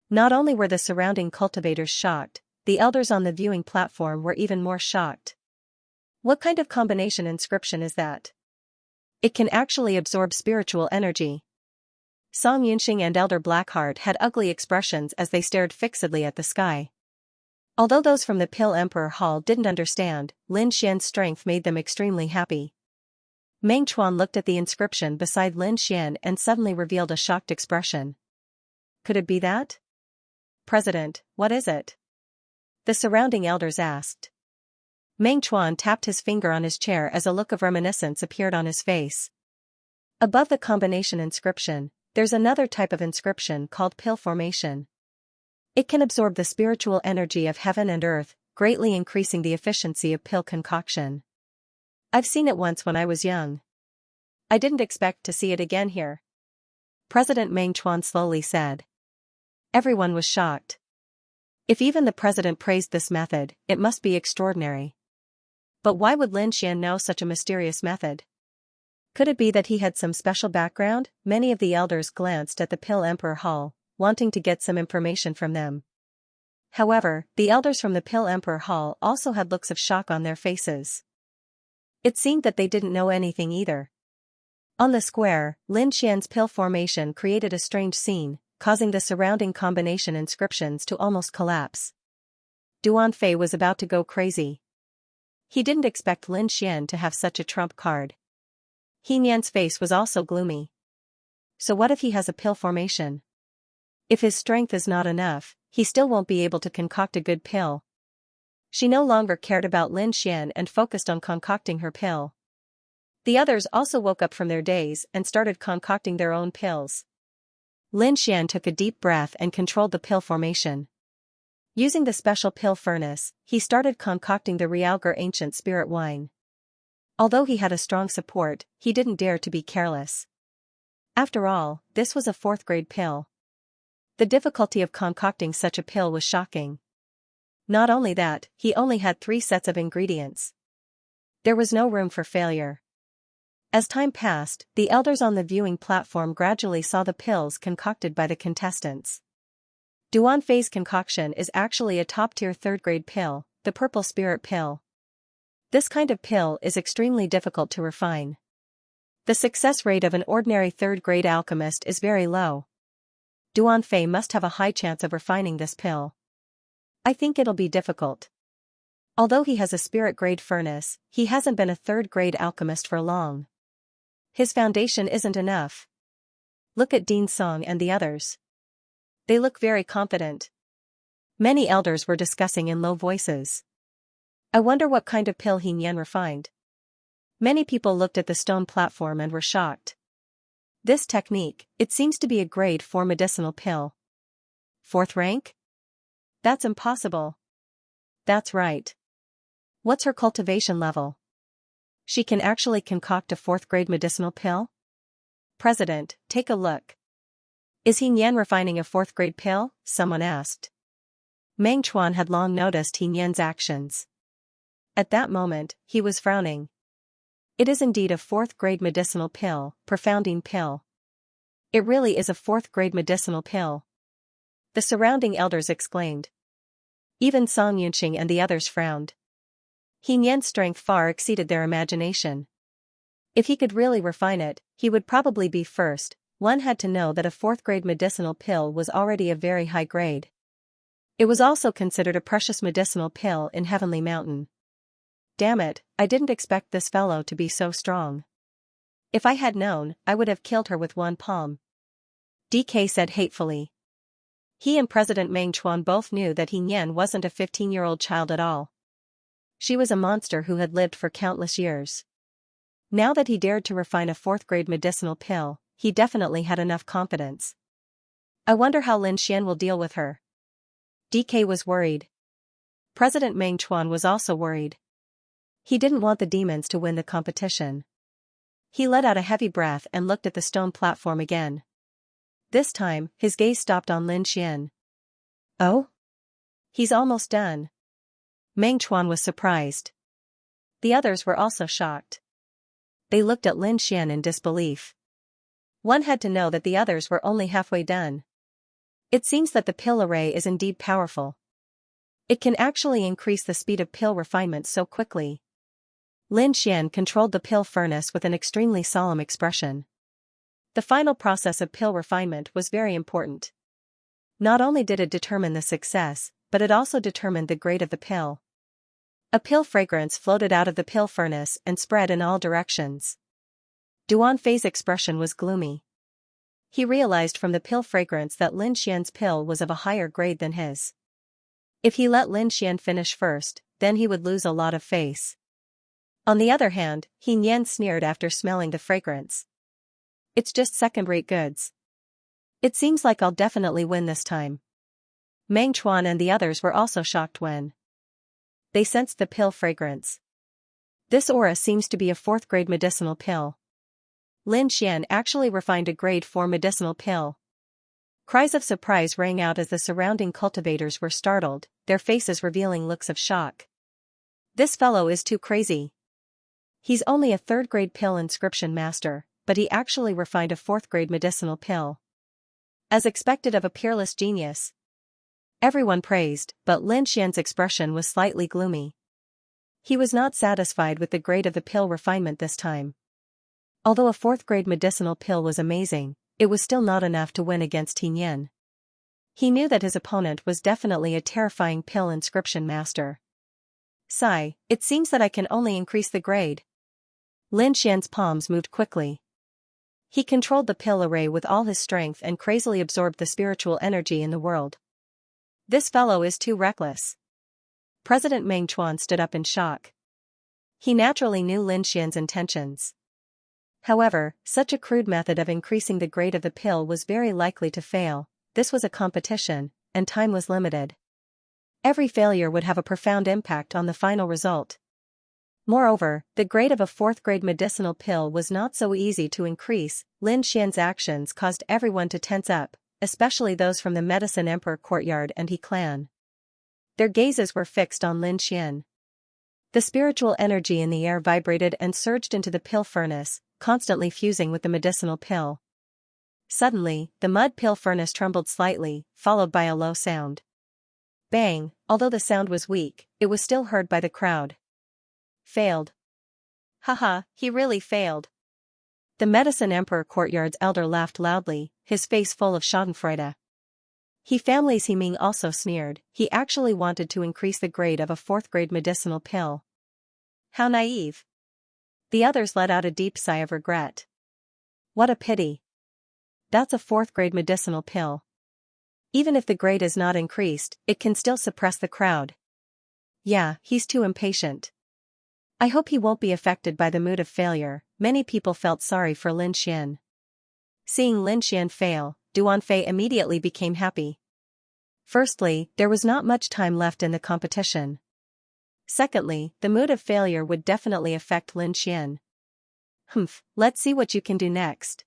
Not only were the surrounding cultivators shocked, the elders on the viewing platform were even more shocked. What kind of combination inscription is that? It can actually absorb spiritual energy. Song Yunxing and Elder Blackheart had ugly expressions as they stared fixedly at the sky. Although those from the Pill Emperor Hall didn't understand, Lin Xian's strength made them extremely happy. Meng Chuan looked at the inscription beside Lin Xian and suddenly revealed a shocked expression. Could it be that? President, what is it? The surrounding elders asked. Meng Chuan tapped his finger on his chair as a look of reminiscence appeared on his face. Above the combination inscription, there's another type of inscription called pill formation. It can absorb the spiritual energy of heaven and earth, greatly increasing the efficiency of pill concoction. I've seen it once when I was young. I didn't expect to see it again here. President Meng Chuan slowly said. Everyone was shocked. If even the president praised this method, it must be extraordinary. But why would Lin Xian know such a mysterious method? Could it be that he had some special background? Many of the elders glanced at the Pill Emperor Hall, wanting to get some information from them. However, the elders from the Pill Emperor Hall also had looks of shock on their faces. It seemed that they didn't know anything either. On the square, Lin Xian's pill formation created a strange scene, causing the surrounding combination inscriptions to almost collapse. Duan Fei was about to go crazy. He didn't expect Lin Xian to have such a trump card. He Nian's face was also gloomy. So what if he has a pill formation? If his strength is not enough, he still won't be able to concoct a good pill. She no longer cared about Lin Xian and focused on concocting her pill. The others also woke up from their daze and started concocting their own pills. Lin Xian took a deep breath and controlled the pill formation. Using the special pill furnace, he started concocting the Realgar ancient spirit wine. Although he had a strong support, he didn't dare to be careless. After all, this was a 4th grade pill. The difficulty of concocting such a pill was shocking. Not only that, he only had 3 sets of ingredients. There was no room for failure. As time passed, the elders on the viewing platform gradually saw the pills concocted by the contestants. Duan Fei's concoction is actually a top-tier 3rd grade pill, the purple spirit pill. This kind of pill is extremely difficult to refine. The success rate of an ordinary 3rd grade alchemist is very low. Duan Fei must have a high chance of refining this pill. I think it'll be difficult. Although he has a spirit grade furnace, he hasn't been a 3rd grade alchemist for long. His foundation isn't enough. Look at Dean Song and the others. They look very confident. Many elders were discussing in low voices. I wonder what kind of pill He Nian refined. Many people looked at the stone platform and were shocked. This technique, it seems to be a grade 4 medicinal pill. 4th rank? That's impossible. That's right. What's her cultivation level? She can actually concoct a 4th grade medicinal pill? President, take a look. Is He Nian refining a 4th grade pill? Someone asked. Meng Chuan had long noticed He Nian's actions. At that moment, he was frowning. It is indeed a 4th grade medicinal pill, profounding pill. It really is a 4th grade medicinal pill. The surrounding elders exclaimed. Even Song Yunxing and the others frowned. He Nian's strength far exceeded their imagination. If he could really refine it, he would probably be first. One had to know that a 4th grade medicinal pill was already a very high grade. It was also considered a precious medicinal pill in Heavenly Mountain. Damn it, I didn't expect this fellow to be so strong. If I had known, I would have killed her with one palm. DK said hatefully. He and President Meng Chuan both knew that He Nian wasn't a 15-year-old child at all. She was a monster who had lived for countless years. Now that he dared to refine a 4th-grade medicinal pill, he definitely had enough confidence. I wonder how Lin Xian will deal with her. DK was worried. President Meng Chuan was also worried. He didn't want the demons to win the competition. He let out a heavy breath and looked at the stone platform again. This time, his gaze stopped on Lin Xian. Oh? He's almost done. Meng Chuan was surprised. The others were also shocked. They looked at Lin Xian in disbelief. One had to know that the others were only halfway done. It seems that the pill array is indeed powerful. It can actually increase the speed of pill refinement so quickly. Lin Xian controlled the pill furnace with an extremely solemn expression. The final process of pill refinement was very important. Not only did it determine the success, but it also determined the grade of the pill. A pill fragrance floated out of the pill furnace and spread in all directions. Duan Fei's expression was gloomy. He realized from the pill fragrance that Lin Xian's pill was of a higher grade than his. If he let Lin Xian finish first, then he would lose a lot of face. On the other hand, He Nian sneered after smelling the fragrance. It's just second-rate goods. It seems like I'll definitely win this time. Meng Chuan and the others were also shocked when they sensed the pill fragrance. This aura seems to be a 4th-grade medicinal pill. Lin Xian actually refined a grade 4 medicinal pill. Cries of surprise rang out as the surrounding cultivators were startled, their faces revealing looks of shock. This fellow is too crazy. He's only a 3rd-grade pill inscription master, but he actually refined a 4th-grade medicinal pill. As expected of a peerless genius. Everyone praised, but Lin Xian's expression was slightly gloomy. He was not satisfied with the grade of the pill refinement this time. Although a 4th-grade medicinal pill was amazing, it was still not enough to win against He Nian. He knew that his opponent was definitely a terrifying pill inscription master. Sigh, it seems that I can only increase the grade. Lin Xian's palms moved quickly. He controlled the pill array with all his strength and crazily absorbed the spiritual energy in the world. This fellow is too reckless. President Meng Chuan stood up in shock. He naturally knew Lin Xian's intentions. However, such a crude method of increasing the grade of the pill was very likely to fail. This was a competition, and time was limited. Every failure would have a profound impact on the final result. Moreover, the grade of a 4th-grade medicinal pill was not so easy to increase. Lin Xian's actions caused everyone to tense up, especially those from the Medicine Emperor courtyard and He clan. Their gazes were fixed on Lin Xian. The spiritual energy in the air vibrated and surged into the pill furnace, constantly fusing with the medicinal pill. Suddenly, the mud pill furnace trembled slightly, followed by a low sound. Bang! Although the sound was weak, it was still heard by the crowd. Failed. Haha, he really failed. The Medicine Emperor courtyard's elder laughed loudly, his face full of schadenfreude. He families He Ming also sneered. He actually wanted to increase the grade of a 4th-grade medicinal pill. How naive. The others let out a deep sigh of regret. What a pity. That's a 4th-grade medicinal pill. Even if the grade is not increased, it can still suppress the crowd. Yeah, he's too impatient. I hope he won't be affected by the mood of failure. Many people felt sorry for Lin Xian. Seeing Lin Xian fail, Duan Fei immediately became happy. Firstly, there was not much time left in the competition. Secondly, the mood of failure would definitely affect Lin Xian. Let's see what you can do next.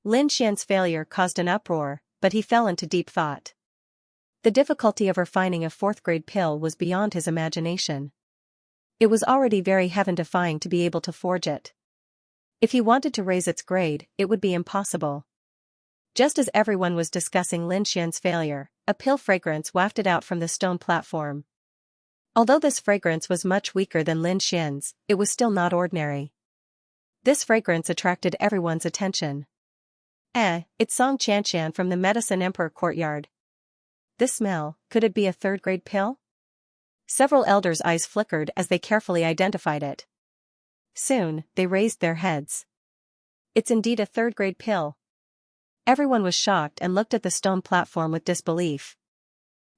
Lin Xian's failure caused an uproar, but he fell into deep thought. The difficulty of refining a 4th-grade pill was beyond his imagination. It was already very heaven-defying to be able to forge it. If he wanted to raise its grade, it would be impossible. Just as everyone was discussing Lin Xian's failure, a pill fragrance wafted out from the stone platform. Although this fragrance was much weaker than Lin Xian's, it was still not ordinary. This fragrance attracted everyone's attention. It's Xianxia from the Medicine Emperor courtyard. this smell, could it be a third-grade pill? Several elders' eyes flickered as they carefully identified it. Soon, they raised their heads. It's indeed a third-grade pill. Everyone was shocked and looked at the stone platform with disbelief.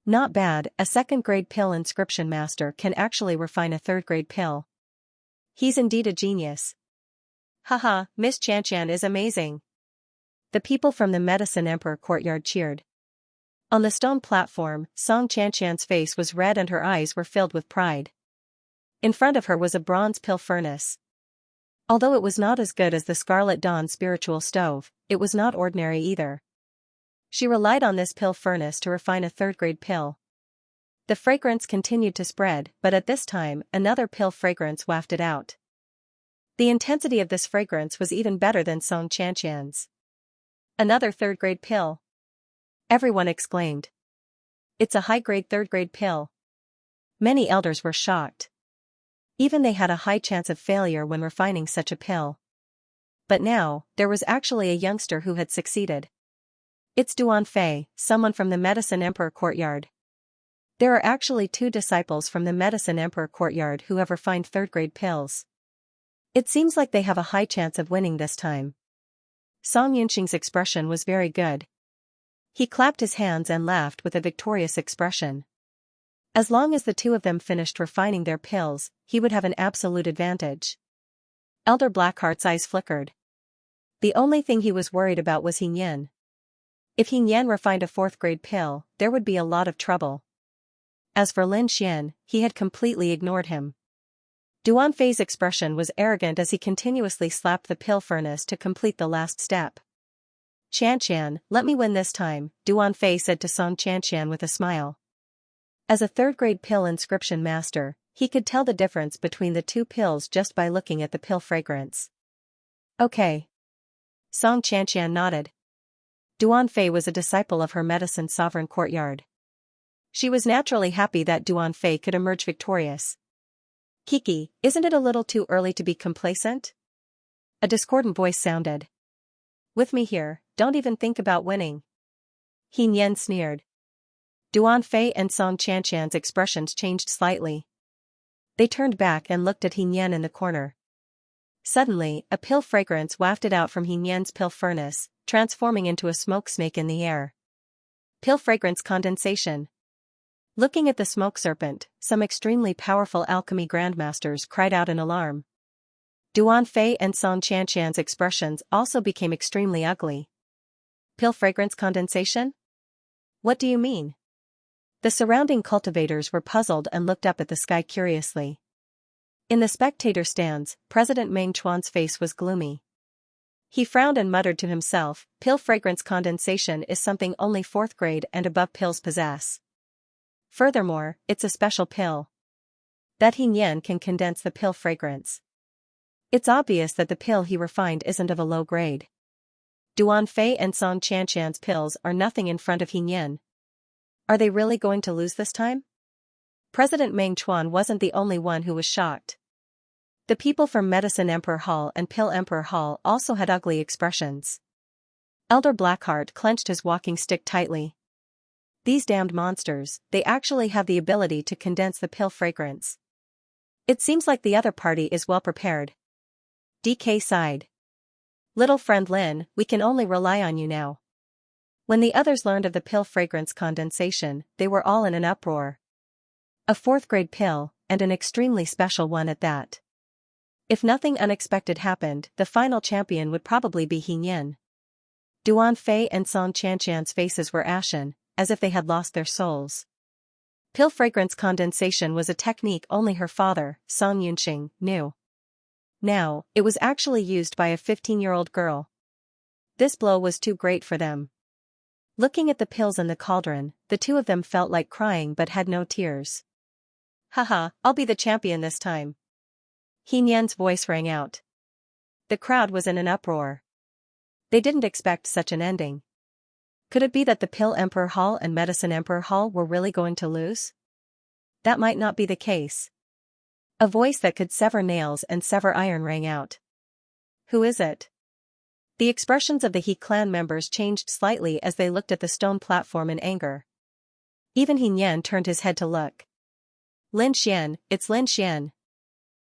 Not bad, a second-grade pill inscription master can actually refine a third-grade pill. He's indeed a genius. Haha, Miss Xianxia is amazing. The people from the Medicine Emperor courtyard cheered. On the stone platform, Xianxia's face was red and her eyes were filled with pride. In front of her was a bronze pill furnace. Although it was not as good as the Scarlet Dawn spiritual stove, it was not ordinary either. She relied on this pill furnace to refine a third-grade pill. The fragrance continued to spread, but at this time, another pill fragrance wafted out. The intensity of this fragrance was even better than Xianxia's. Another third-grade pill. Everyone exclaimed. It's a high-grade third-grade pill. Many elders were shocked. Even they had a high chance of failure when refining such a pill. But now, there was actually a youngster who had succeeded. It's Duan Fei, someone from the Medicine Emperor courtyard. There are actually 2 disciples from the Medicine Emperor courtyard who have refined third-grade pills. It seems like they have a high chance of winning this time. Song Yunxing's expression was very good. He clapped his hands and laughed with a victorious expression. As long as the 2 of them finished refining their pills, he would have an absolute advantage. Elder Blackheart's eyes flickered. The only thing he was worried about was Xianxia. If Xianxia refined a 4th-grade pill, there would be a lot of trouble. As for Lin Xian, he had completely ignored him. Duan Fei's expression was arrogant as he continuously slapped the pill furnace to complete the last step. Xianxia, let me win this time, Duan Fei said to Song Xianxia with a smile. As a third-grade pill inscription master, he could tell the difference between the 2 pills just by looking at the pill fragrance. Okay. Song Xianxia nodded. Duan Fei was a disciple of her Medicine Sovereign courtyard. She was naturally happy that Duan Fei could emerge victorious. Kiki, isn't it a little too early to be complacent? A discordant voice sounded. With me here, don't even think about winning. Xianxia sneered. Duan Fei and Song Xianxia's expressions changed slightly. They turned back and looked at Xianxia in the corner. Suddenly, a pill fragrance wafted out from Xianxia's pill furnace, transforming into a smoke snake in the air. Pill fragrance condensation. Looking at the smoke serpent, some extremely powerful alchemy grandmasters cried out in alarm. Duan Fei and Song Xianxia's expressions also became extremely ugly. Pill fragrance condensation? What do you mean? The surrounding cultivators were puzzled and looked up at the sky curiously. In the spectator stands, President Meng Chuan's face was gloomy. He frowned and muttered to himself, pill fragrance condensation is something only 4th grade and above pills possess. Furthermore, it's a special pill. That Xianxia can condense the pill fragrance. It's obvious that the pill he refined isn't of a low grade. Duan Fei and Song Xianxia's pills are nothing in front of Xianxia. Are they really going to lose this time? President Meng Chuan wasn't the only one who was shocked. The people from Medicine Emperor Hall and Pill Emperor Hall also had ugly expressions. Elder Blackheart clenched his walking stick tightly. These damned monsters, they actually have the ability to condense the pill fragrance. It seems like the other party is well prepared. DK sighed. Little friend Lin, we can only rely on you now. When the others learned of the pill fragrance condensation, they were all in an uproar. A 4th-grade pill, and an extremely special one at that. If nothing unexpected happened, the final champion would probably be Xianxia. Duan Fei and Song Xianxia's faces were ashen, as if they had lost their souls. Pill fragrance condensation was a technique only her father, Song Yunxing, knew. Now, it was actually used by a 15-year-old girl. This blow was too great for them. Looking at the pills in the cauldron, the 2 of them felt like crying but had no tears. Haha, I'll be the champion this time. Xianxia's voice rang out. The crowd was in an uproar. They didn't expect such an ending. Could it be that the Pill Emperor Hall and Medicine Emperor Hall were really going to lose? That might not be the case. A voice that could sever nails and sever iron rang out. Who is it? The expressions of the He clan members changed slightly as they looked at the stone platform in anger. Even He Nian turned his head to look. Lin Xian, it's Lin Xian.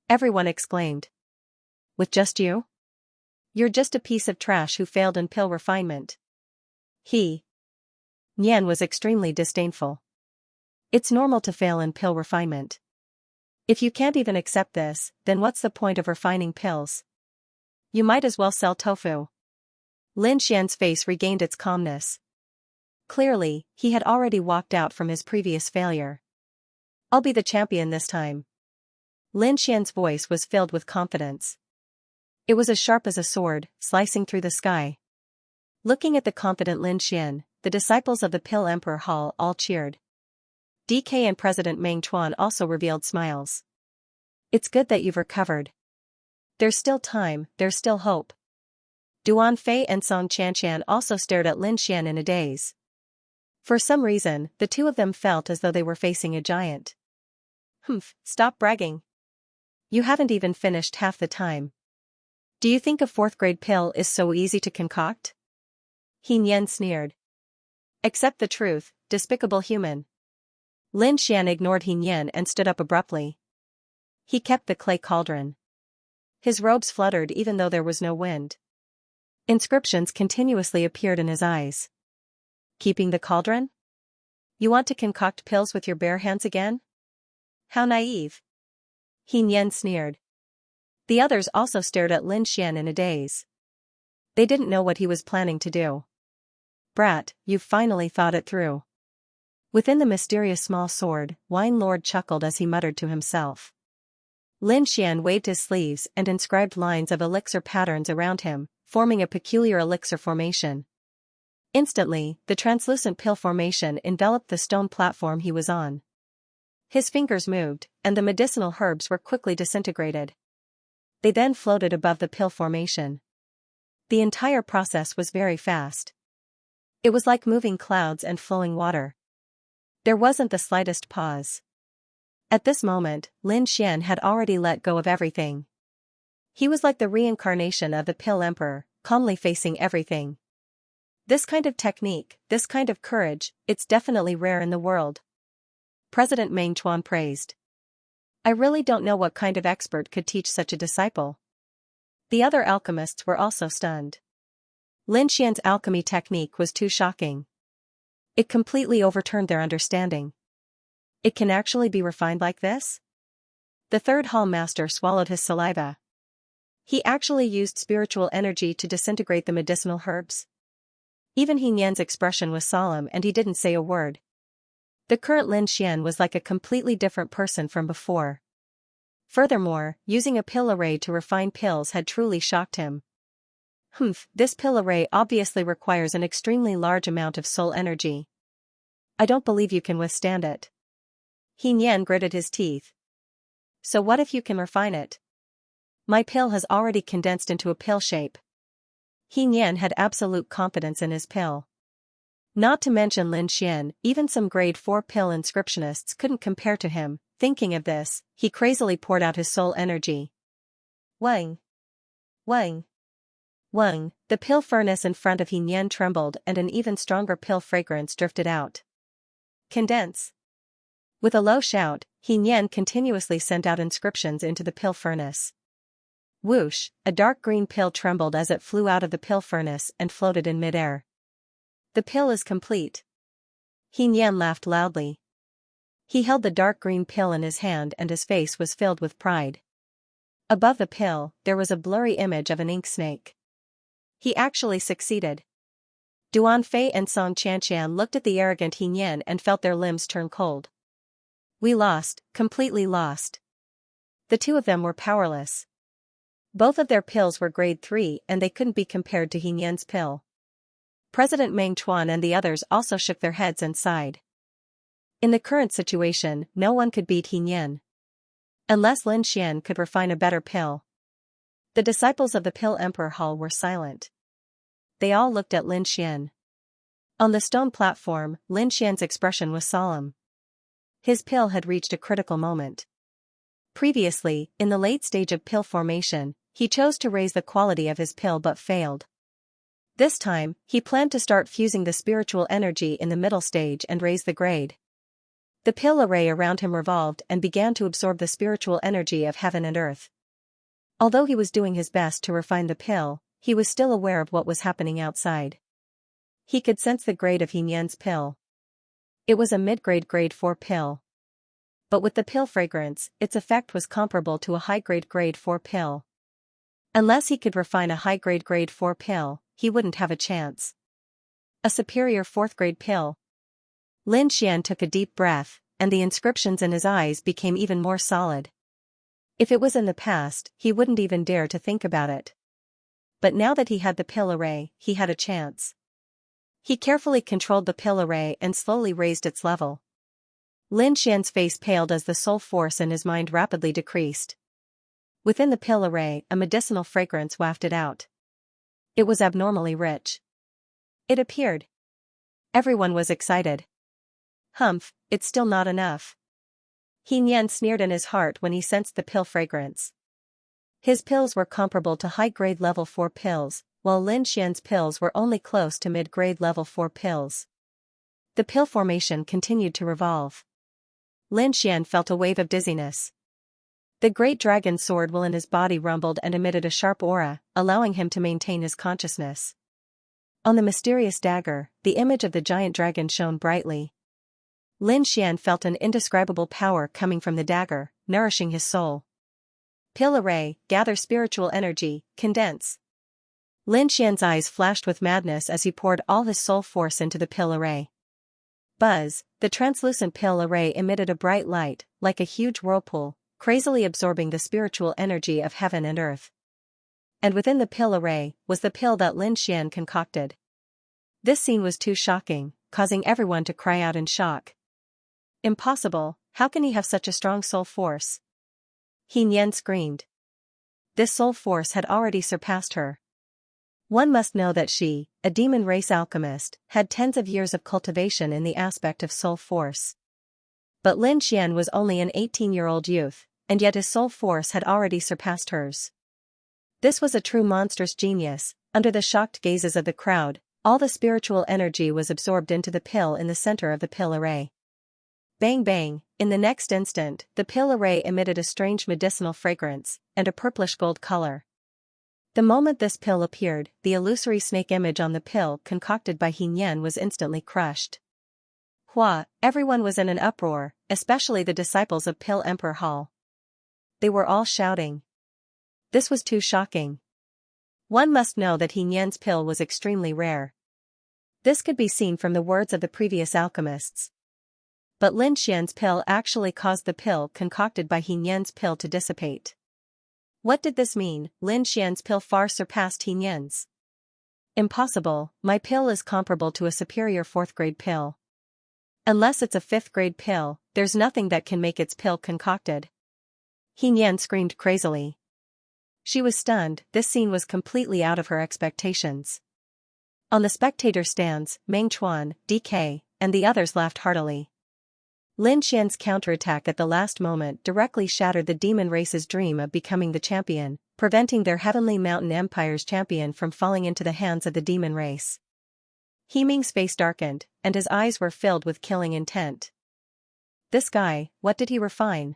Everyone exclaimed. With just you? You're just a piece of trash who failed in pill refinement. He Nian was extremely disdainful. It's normal to fail in pill refinement. If you can't even accept this, then what's the point of refining pills? You might as well sell tofu. Lin Xian's face regained its calmness. Clearly, he had already walked out from his previous failure. I'll be the champion this time. Lin Xian's voice was filled with confidence. It was as sharp as a sword, slicing through the sky. Looking at the confident Lin Xian, the disciples of the Pill Emperor Hall all cheered. DK and President Meng Chuan also revealed smiles. It's good that you've recovered. There's still time, there's still hope. Duan Fei and Song Xianxian also stared at Lin Xian in a daze. For some reason, the two of them felt as though they were facing a giant. Humph, stop bragging. You haven't even finished half the time. Do you think a fourth-grade pill is so easy to concoct? He Nian sneered. Accept the truth, despicable human. Lin Xian ignored He Nian and stood up abruptly. He kept the clay cauldron. His robes fluttered even though there was no wind. Inscriptions continuously appeared in his eyes. Keeping the cauldron? You want to concoct pills with your bare hands again? How naive. He Nian sneered. The others also stared at Lin Xian in a daze. They didn't know what he was planning to do. Brat, you've finally thought it through. Within the mysterious small sword, Wine Lord chuckled as he muttered to himself. Lin Xian waved his sleeves and inscribed lines of elixir patterns around him, forming a peculiar elixir formation. Instantly, the translucent pill formation enveloped the stone platform he was on. His fingers moved, and the medicinal herbs were quickly disintegrated. They then floated above the pill formation. The entire process was very fast. It was like moving clouds and flowing water. There wasn't the slightest pause. At this moment, Lin Xian had already let go of everything. He was like the reincarnation of the Pill Emperor, calmly facing everything. This kind of technique, this kind of courage, it's definitely rare in the world. President Meng Chuan praised. I really don't know what kind of expert could teach such a disciple. The other alchemists were also stunned. Lin Xian's alchemy technique was too shocking. It completely overturned their understanding. It can actually be refined like this? The third hall master swallowed his saliva. He actually used spiritual energy to disintegrate the medicinal herbs. Even He Nian's expression was solemn and he didn't say a word. The current Lin Xian was like a completely different person from before. Furthermore, using a pill array to refine pills had truly shocked him. This pill array obviously requires an extremely large amount of soul energy. I don't believe you can withstand it. He Nian gritted his teeth. So what if you can refine it? My pill has already condensed into a pill shape. He Nian had absolute confidence in his pill. Not to mention Lin Xian, even some grade 4 pill inscriptionists couldn't compare to him. Thinking of this, he crazily poured out his soul energy. Wang! Wang! Wang! The pill furnace in front of He Nian trembled and an even stronger pill fragrance drifted out. Condense! With a low shout, He Nian continuously sent out inscriptions into the pill furnace. Whoosh! A dark green pill trembled as it flew out of the pill furnace and floated in midair. The pill is complete. He Nian laughed loudly. He held the dark green pill in his hand and his face was filled with pride. Above the pill, there was a blurry image of an ink snake. He actually succeeded. Duan Fei and Song Xianxian looked at the arrogant He Nian and felt their limbs turn cold. We lost, completely lost. The two of them were powerless. Both of their pills were grade 3 and they couldn't be compared to He Nian's pill. President Meng Chuan and the others also shook their heads and sighed. In the current situation, no one could beat He Nian. Unless Lin Xian could refine a better pill. The disciples of the Pill Emperor Hall were silent. They all looked at Lin Xian. On the stone platform, Lin Xian's expression was solemn. His pill had reached a critical moment. Previously, in the late stage of pill formation, he chose to raise the quality of his pill but failed. This time, he planned to start fusing the spiritual energy in the middle stage and raise the grade. The pill array around him revolved and began to absorb the spiritual energy of heaven and earth. Although he was doing his best to refine the pill, he was still aware of what was happening outside. He could sense the grade of Xianxia's pill. It was a mid-grade grade 4 pill. But with the pill fragrance, its effect was comparable to a high-grade grade 4 pill. Unless he could refine a high-grade grade 4 pill, he wouldn't have a chance. A superior 4th grade pill. Lin Xian took a deep breath, and the inscriptions in his eyes became even more solid. If it was in the past, he wouldn't even dare to think about it. But now that he had the pill array, he had a chance. He carefully controlled the pill array and slowly raised its level. Lin Xian's face paled as the soul force in his mind rapidly decreased. Within the pill array, a medicinal fragrance wafted out. It was abnormally rich. It appeared. Everyone was excited. Humph, it's still not enough. Xianxian sneered in his heart when he sensed the pill fragrance. His pills were comparable to high-grade level 4 pills, while Lin Xian's pills were only close to mid-grade level 4 pills. The pill formation continued to revolve. Lin Xian felt a wave of dizziness. The great dragon sword will in his body rumbled and emitted a sharp aura, allowing him to maintain his consciousness. On the mysterious dagger, the image of the giant dragon shone brightly. Lin Xian felt an indescribable power coming from the dagger, nourishing his soul. Pill array, gather spiritual energy, condense. Lin Xian's eyes flashed with madness as he poured all his soul force into the pill array. Buzz, the translucent pill array emitted a bright light, like a huge whirlpool, crazily absorbing the spiritual energy of heaven and earth. And within the pill array was the pill that Lin Xian concocted. This scene was too shocking, causing everyone to cry out in shock. Impossible, how can he have such a strong soul force? Xianxian screamed. This soul force had already surpassed her. One must know that she, a demon race alchemist, had tens of years of cultivation in the aspect of soul force. But Lin Xian was only an 18-year-old youth, and yet his soul force had already surpassed hers. This was a true monstrous genius. Under the shocked gazes of the crowd, all the spiritual energy was absorbed into the pill in the center of the pill array. Bang bang, in the next instant, the pill array emitted a strange medicinal fragrance, and a purplish gold color. The moment this pill appeared, the illusory snake image on the pill concocted by Xianxian was instantly crushed. Hua, everyone was in an uproar, especially the disciples of Pill Emperor Hall. They were all shouting. This was too shocking. One must know that Xianxian's pill was extremely rare. This could be seen from the words of the previous alchemists. But Lin Xian's pill actually caused the pill concocted by Xianxian's pill to dissipate. What did this mean? Lin Xian's pill far surpassed Xianxian's. Impossible, my pill is comparable to a superior 4th grade pill. Unless it's a 5th grade pill, there's nothing that can make its pill concocted. Xianxian screamed crazily. She was stunned, this scene was completely out of her expectations. On the spectator stands, Meng Chuan, DK, and the others laughed heartily. Lin Xian's counterattack at the last moment directly shattered the demon race's dream of becoming the champion, preventing their Heavenly Mountain Empire's champion from falling into the hands of the demon race. He Ming's face darkened, and his eyes were filled with killing intent. This guy, what did he refine?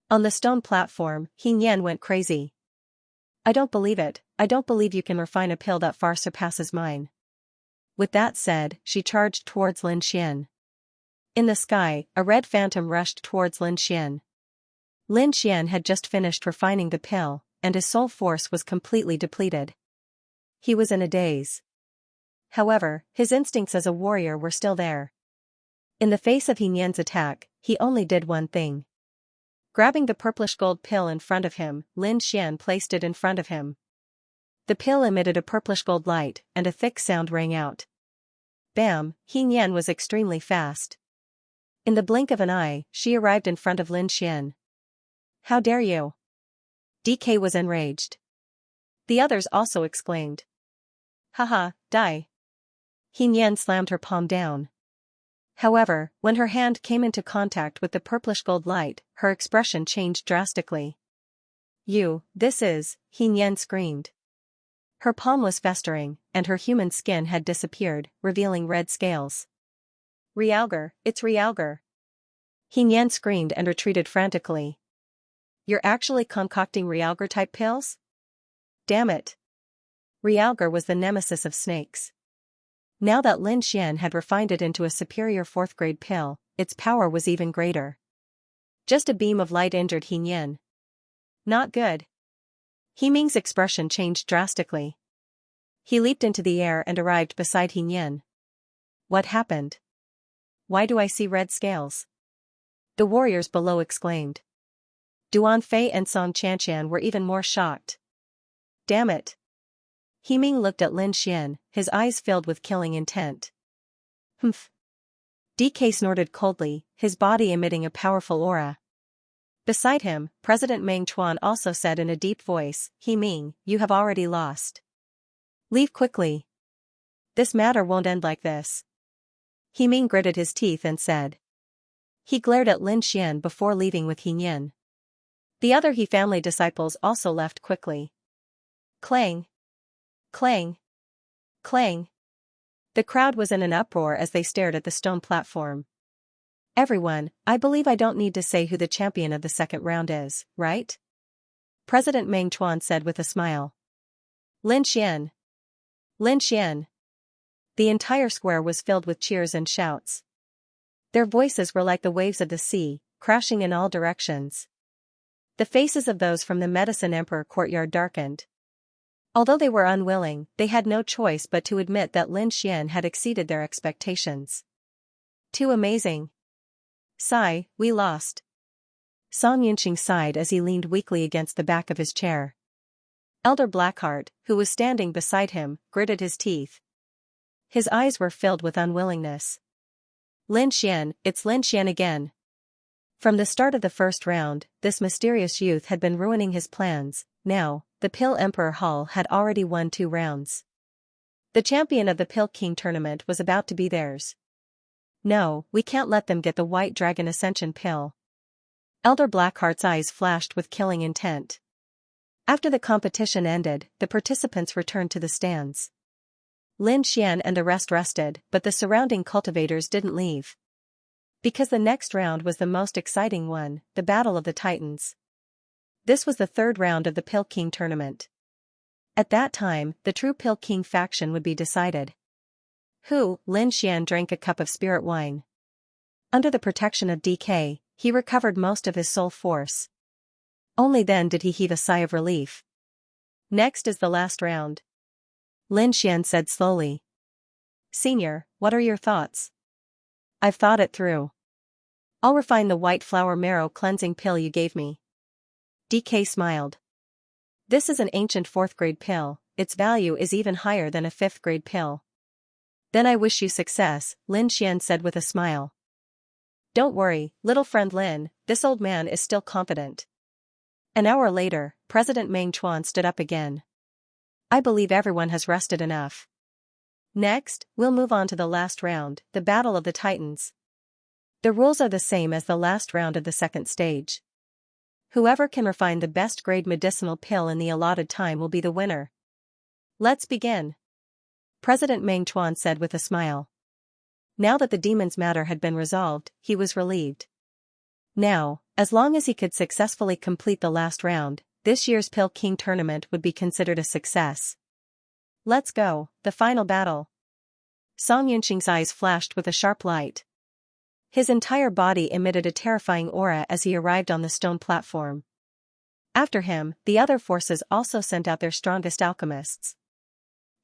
On the stone platform, Xianxian went crazy. I don't believe it, I don't believe you can refine a pill that far surpasses mine. With that said, she charged towards Lin Xian. In the sky, a red phantom rushed towards Lin Xian. Lin Xian had just finished refining the pill, and his soul force was completely depleted. He was in a daze. However, his instincts as a warrior were still there. In the face of Xianxian's attack, he only did one thing. Grabbing the purplish gold pill in front of him, Lin Xian placed it in front of him. The pill emitted a purplish gold light, and a thick sound rang out. Bam, Xianxian was extremely fast. In the blink of an eye, she arrived in front of Lin Xian. How dare you? DK was enraged. The others also exclaimed. Haha, die. Xianxian slammed her palm down. However, when her hand came into contact with the purplish gold light, her expression changed drastically. This is, Xianxian screamed. Her palm was festering, and her human skin had disappeared, revealing red scales. Realgar, it's Realgar. He Nian screamed and retreated frantically. You're actually concocting Realgar-type pills? Damn it. Realgar was the nemesis of snakes. Now that Lin Xian had refined it into a superior 4th-grade pill, its power was even greater. Just a beam of light injured He Nian. Not good. He Ming's expression changed drastically. He leaped into the air and arrived beside He Nian. What happened? Why do I see red scales? The warriors below exclaimed. Duan Fei and Song Xianxian were even more shocked. Damn it. He Ming looked at Lin Xian, his eyes filled with killing intent. Humph. DK snorted coldly, his body emitting a powerful aura. Beside him, President Meng Chuan also said in a deep voice, He Ming, you have already lost. Leave quickly. This matter won't end like this. He Ming gritted his teeth and said. He glared at Lin Xian before leaving with He Nian. The other He family disciples also left quickly. Clang. Clang. Clang. The crowd was in an uproar as they stared at the stone platform. Everyone, I believe I don't need to say who the champion of the second round is, right? President Meng Chuan said with a smile. Lin Xian. Lin Xian. The entire square was filled with cheers and shouts. Their voices were like the waves of the sea, crashing in all directions. The faces of those from the Medicine Emperor courtyard darkened. Although they were unwilling, they had no choice but to admit that Lin Xian had exceeded their expectations. Too amazing. Sigh, we lost. Song Yunqing sighed as he leaned weakly against the back of his chair. Elder Blackheart, who was standing beside him, gritted his teeth. His eyes were filled with unwillingness. Lin Xian, it's Lin Xian again. From the start of the first round, this mysterious youth had been ruining his plans. Now, the Pill Emperor Hall had already won 2 rounds. The champion of the Pill King tournament was about to be theirs. No, we can't let them get the White Dragon Ascension pill. Elder Blackheart's eyes flashed with killing intent. After the competition ended, the participants returned to the stands. Lin Xian and the rest rested, but the surrounding cultivators didn't leave. Because the next round was the most exciting one, the Battle of the Titans. This was the 3rd round of the Pill King tournament. At that time, the true Pill King faction would be decided. Lin Xian drank a cup of spirit wine. Under the protection of DK, he recovered most of his soul force. Only then did he heave a sigh of relief. Next is the last round. Lin Xian said slowly. Senior, what are your thoughts? I've thought it through. I'll refine the white flower marrow cleansing pill you gave me. DK smiled. This is an ancient 4th-grade pill, its value is even higher than a 5th-grade pill. Then I wish you success, Lin Xian said with a smile. Don't worry, little friend Lin, this old man is still confident. An hour later, President Meng Chuan stood up again. I believe everyone has rested enough. Next, we'll move on to the last round, the Battle of the Titans. The rules are the same as the last round of the second stage. Whoever can refine the best grade medicinal pill in the allotted time will be the winner. Let's begin. President Meng Chuan said with a smile. Now that the demon's matter had been resolved, he was relieved. Now, as long as he could successfully complete the last round, this year's Pill King tournament would be considered a success. Let's go, the final battle. Song Yunqing's eyes flashed with a sharp light. His entire body emitted a terrifying aura as he arrived on the stone platform. After him, the other forces also sent out their strongest alchemists.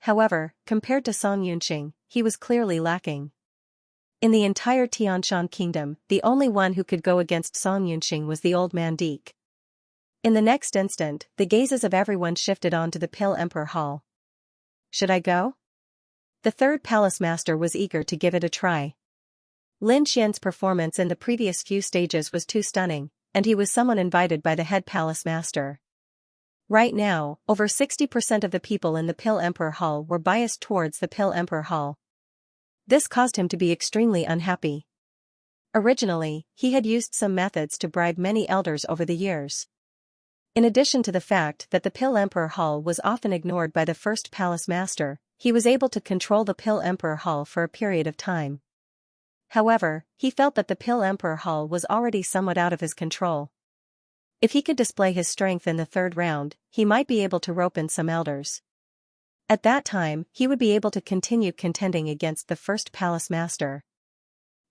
However, compared to Song Yunqing, he was clearly lacking. In the entire Tianshan kingdom, the only one who could go against Song Yunqing was the old man Deke. In the next instant, the gazes of everyone shifted on to the Pill Emperor Hall. Should I go? The 3rd palace master was eager to give it a try. Lin Xian's performance in the previous few stages was too stunning, and he was someone invited by the head palace master. Right now, over 60% of the people in the Pill Emperor Hall were biased towards the Pill Emperor Hall. This caused him to be extremely unhappy. Originally, he had used some methods to bribe many elders over the years. In addition to the fact that the Pill Emperor Hall was often ignored by the first palace master, he was able to control the Pill Emperor Hall for a period of time. However, he felt that the Pill Emperor Hall was already somewhat out of his control. If he could display his strength in the third round, he might be able to rope in some elders. At that time, he would be able to continue contending against the first palace master.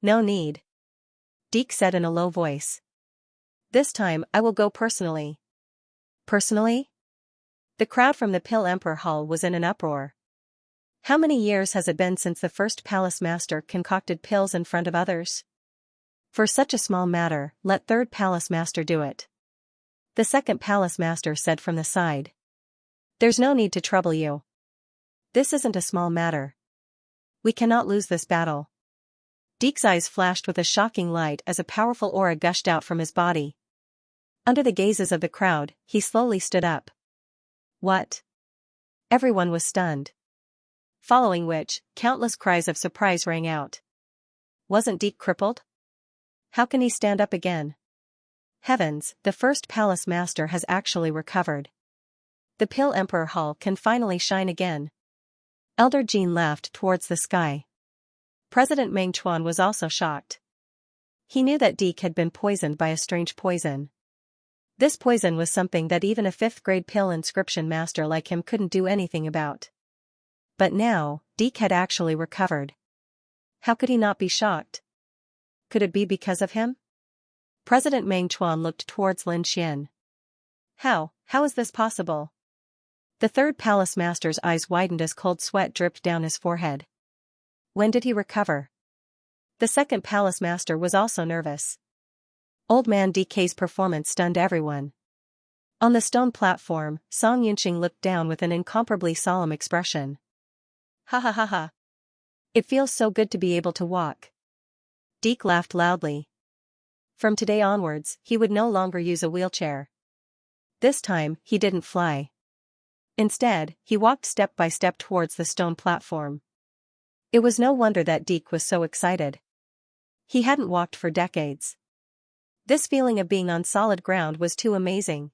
No need. Deke said in a low voice. This time, I will go personally. Personally? The crowd from the Pill Emperor Hall was in an uproar. How many years has it been since the first palace master concocted pills in front of others? For such a small matter, let third palace master do it. The second palace master said from the side. There's no need to trouble you. This isn't a small matter. We cannot lose this battle. Deke's eyes flashed with a shocking light as a powerful aura gushed out from his body. Under the gazes of the crowd, he slowly stood up. What? Everyone was stunned. Following which, countless cries of surprise rang out. Wasn't Deke crippled? How can he stand up again? Heavens, the first palace master has actually recovered. The Pill Emperor Hall can finally shine again. Elder Jean laughed towards the sky. President Meng Chuan was also shocked. He knew that Deke had been poisoned by a strange poison. This poison was something that even a 5th-grade pill inscription master like him couldn't do anything about. But now, Deke had actually recovered. How could he not be shocked? Could it be because of him? President Meng Chuan looked towards Lin Xian. How is this possible? The third palace master's eyes widened as cold sweat dripped down his forehead. When did he recover? The second palace master was also nervous. Old man DK's performance stunned everyone. On the stone platform, Song Yunqing looked down with an incomparably solemn expression. Ha ha ha ha. It feels so good to be able to walk. Deke laughed loudly. From today onwards, he would no longer use a wheelchair. This time, he didn't fly. Instead, he walked step by step towards the stone platform. It was no wonder that Deke was so excited. He hadn't walked for decades. This feeling of being on solid ground was too amazing.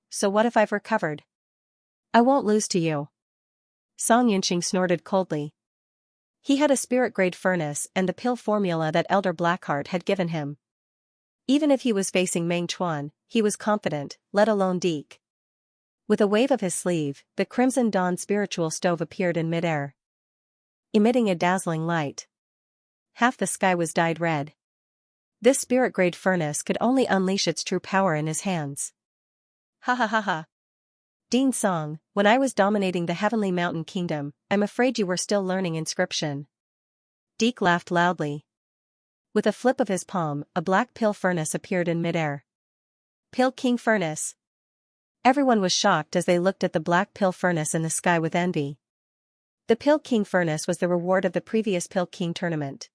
So what if I've recovered? I won't lose to you. Song Yunqing snorted coldly. He had a spirit-grade furnace and the pill formula that Elder Blackheart had given him. Even if he was facing Meng Chuan, he was confident, let alone Deke. With a wave of his sleeve, the Crimson Dawn spiritual stove appeared in midair, emitting a dazzling light. Half the sky was dyed red. This spirit-grade furnace could only unleash its true power in his hands. Ha ha ha ha. Dean Song, when I was dominating the Heavenly Mountain Kingdom, I'm afraid you were still learning inscription. Deke laughed loudly. With a flip of his palm, a black pill furnace appeared in midair. Pill King Furnace. Everyone was shocked as they looked at the black pill furnace in the sky with envy. The Pill King Furnace was the reward of the previous Pill King tournament.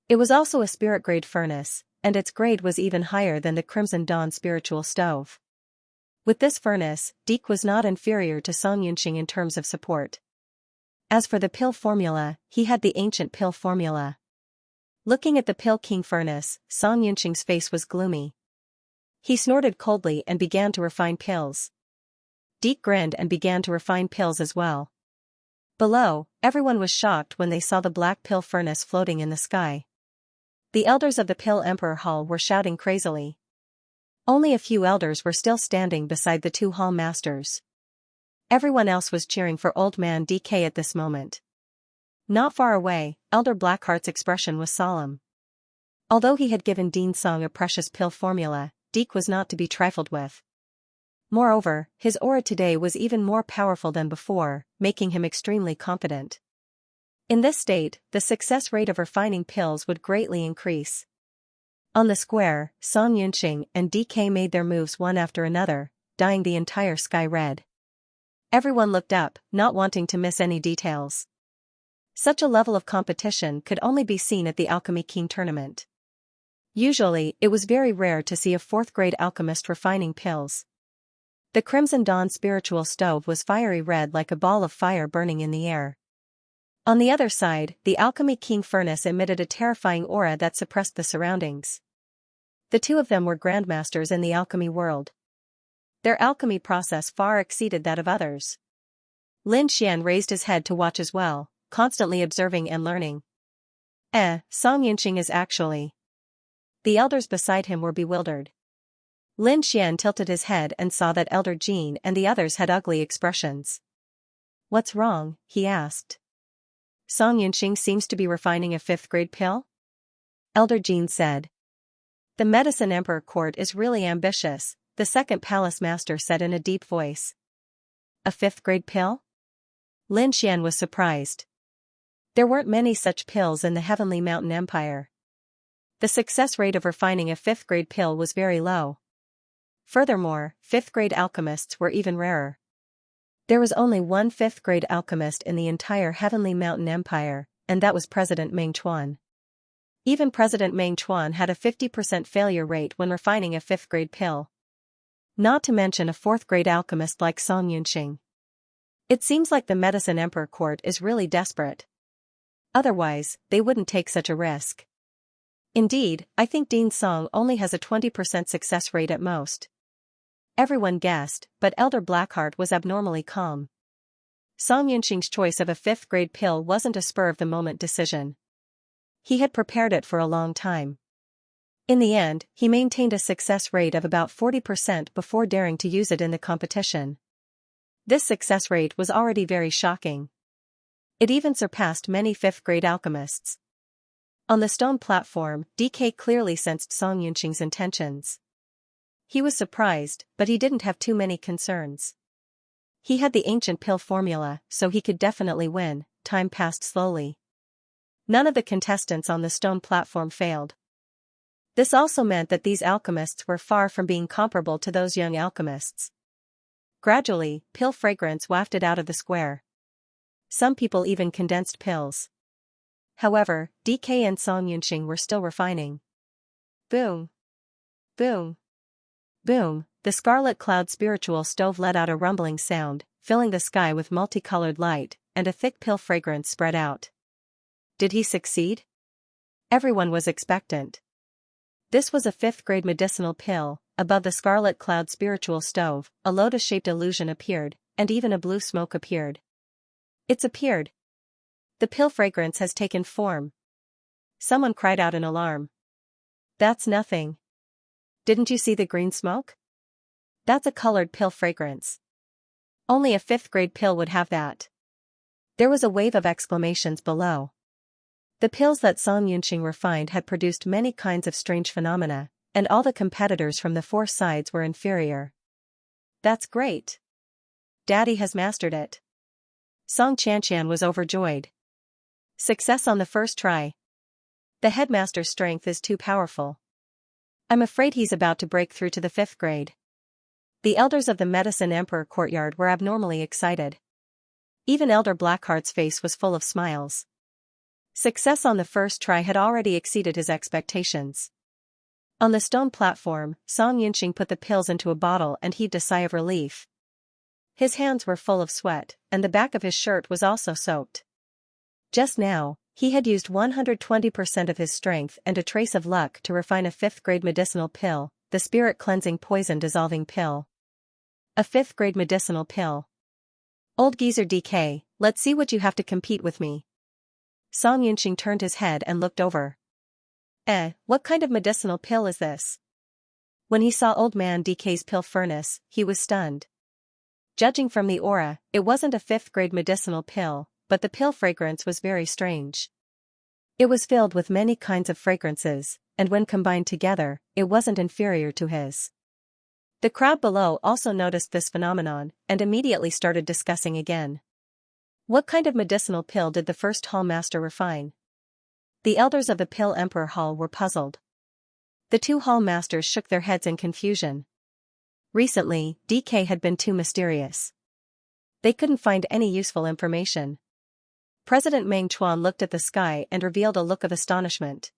It was also a spirit-grade furnace, and its grade was even higher than the Crimson Dawn spiritual stove. With this furnace, Deke was not inferior to Song Yunqing in terms of support. As for the pill formula, he had the ancient pill formula. Looking at the Pill King Furnace, Song Yunqing's face was gloomy. He snorted coldly and began to refine pills. Deke grinned and began to refine pills as well. Below, everyone was shocked when they saw the black pill furnace floating in the sky. The elders of the Pill Emperor Hall were shouting crazily. Only a few elders were still standing beside the two hall masters. Everyone else was cheering for Old Man DK at this moment. Not far away, Elder Blackheart's expression was solemn. Although he had given Dean Song a precious pill formula, Deke was not to be trifled with. Moreover, his aura today was even more powerful than before, making him extremely confident. In this state, the success rate of refining pills would greatly increase. On the square, Song Yunqing and DK made their moves one after another, dyeing the entire sky red. Everyone looked up, not wanting to miss any details. Such a level of competition could only be seen at the Alchemy King tournament. Usually, it was very rare to see a 4th-grade alchemist refining pills. The Crimson Dawn spiritual stove was fiery red like a ball of fire burning in the air. On the other side, the Alchemy King furnace emitted a terrifying aura that suppressed the surroundings. The two of them were grandmasters in the alchemy world. Their alchemy process far exceeded that of others. Lin Xian raised his head to watch as well, constantly observing and learning. Song Yunqing is actually. The elders beside him were bewildered. Lin Xian tilted his head and saw that Elder Jean and the others had ugly expressions. What's wrong? He asked. Song Yunqing seems to be refining a 5th grade pill? Elder Jean said. The Medicine Emperor Court is really ambitious, the second palace master said in a deep voice. A 5th grade pill? Lin Xian was surprised. There weren't many such pills in the Heavenly Mountain Empire. The success rate of refining a 5th grade pill was very low. Furthermore, 5th grade alchemists were even rarer. There was only one 5th grade alchemist in the entire Heavenly Mountain Empire, and that was President Meng Chuan. Even President Meng Chuan had a 50% failure rate when refining a 5th grade pill. Not to mention a 4th grade alchemist like Song Yunqing. It seems like the Medicine Emperor Court is really desperate. Otherwise, they wouldn't take such a risk. Indeed, I think Dean Song only has a 20% success rate at most. Everyone guessed, but Elder Blackheart was abnormally calm. Song Yunqing's choice of a 5th grade pill wasn't a spur-of-the-moment decision. He had prepared it for a long time. In the end, he maintained a success rate of about 40% before daring to use it in the competition. This success rate was already very shocking. It even surpassed many 5th grade alchemists. On the stone platform, DK clearly sensed Song Yunqing's intentions. He was surprised, but he didn't have too many concerns. He had the ancient pill formula, so he could definitely win. Time passed slowly. None of the contestants on the stone platform failed. This also meant that these alchemists were far from being comparable to those young alchemists. Gradually, pill fragrance wafted out of the square. Some people even condensed pills. However, DK and Song Yunqing were still refining. Boom. Boom. Boom, the Scarlet Cloud spiritual stove let out a rumbling sound, filling the sky with multicolored light, and a thick pill fragrance spread out. Did he succeed? Everyone was expectant. This was a 5th grade medicinal pill. Above the Scarlet Cloud spiritual stove, a lotus-shaped illusion appeared, and even a blue smoke appeared. It's appeared. The pill fragrance has taken form. Someone cried out in alarm. That's nothing. Didn't you see the green smoke? That's a colored pill fragrance. Only a 5th grade pill would have that. There was a wave of exclamations below. The pills that Song Yunqing refined had produced many kinds of strange phenomena, and all the competitors from the 4 sides were inferior. That's great. Daddy has mastered it. Song Xianxia was overjoyed. Success on the first try. The headmaster's strength is too powerful. I'm afraid he's about to break through to the 5th grade. The elders of the Medicine Emperor courtyard were abnormally excited. Even Elder Blackheart's face was full of smiles. Success on the first try had already exceeded his expectations. On the stone platform, Song Yunqing put the pills into a bottle and heaved a sigh of relief. His hands were full of sweat, and the back of his shirt was also soaked. Just now, he had used 120% of his strength and a trace of luck to refine a 5th grade medicinal pill, the spirit-cleansing poison-dissolving pill. A 5th grade medicinal pill. Old geezer DK, let's see what you have to compete with me. Song Yunqing turned his head and looked over. What kind of medicinal pill is this? When he saw old man DK's pill furnace, he was stunned. Judging from the aura, it wasn't a 5th grade medicinal pill, but the pill fragrance was very strange. It was filled with many kinds of fragrances, and when combined together, it wasn't inferior to his. The crowd below also noticed this phenomenon, and immediately started discussing again. What kind of medicinal pill did the first hall master refine? The elders of the Pill Emperor Hall were puzzled. The 2 hall masters shook their heads in confusion. Recently, DK had been too mysterious. They couldn't find any useful information. President Meng Chuan looked at the sky and revealed a look of astonishment.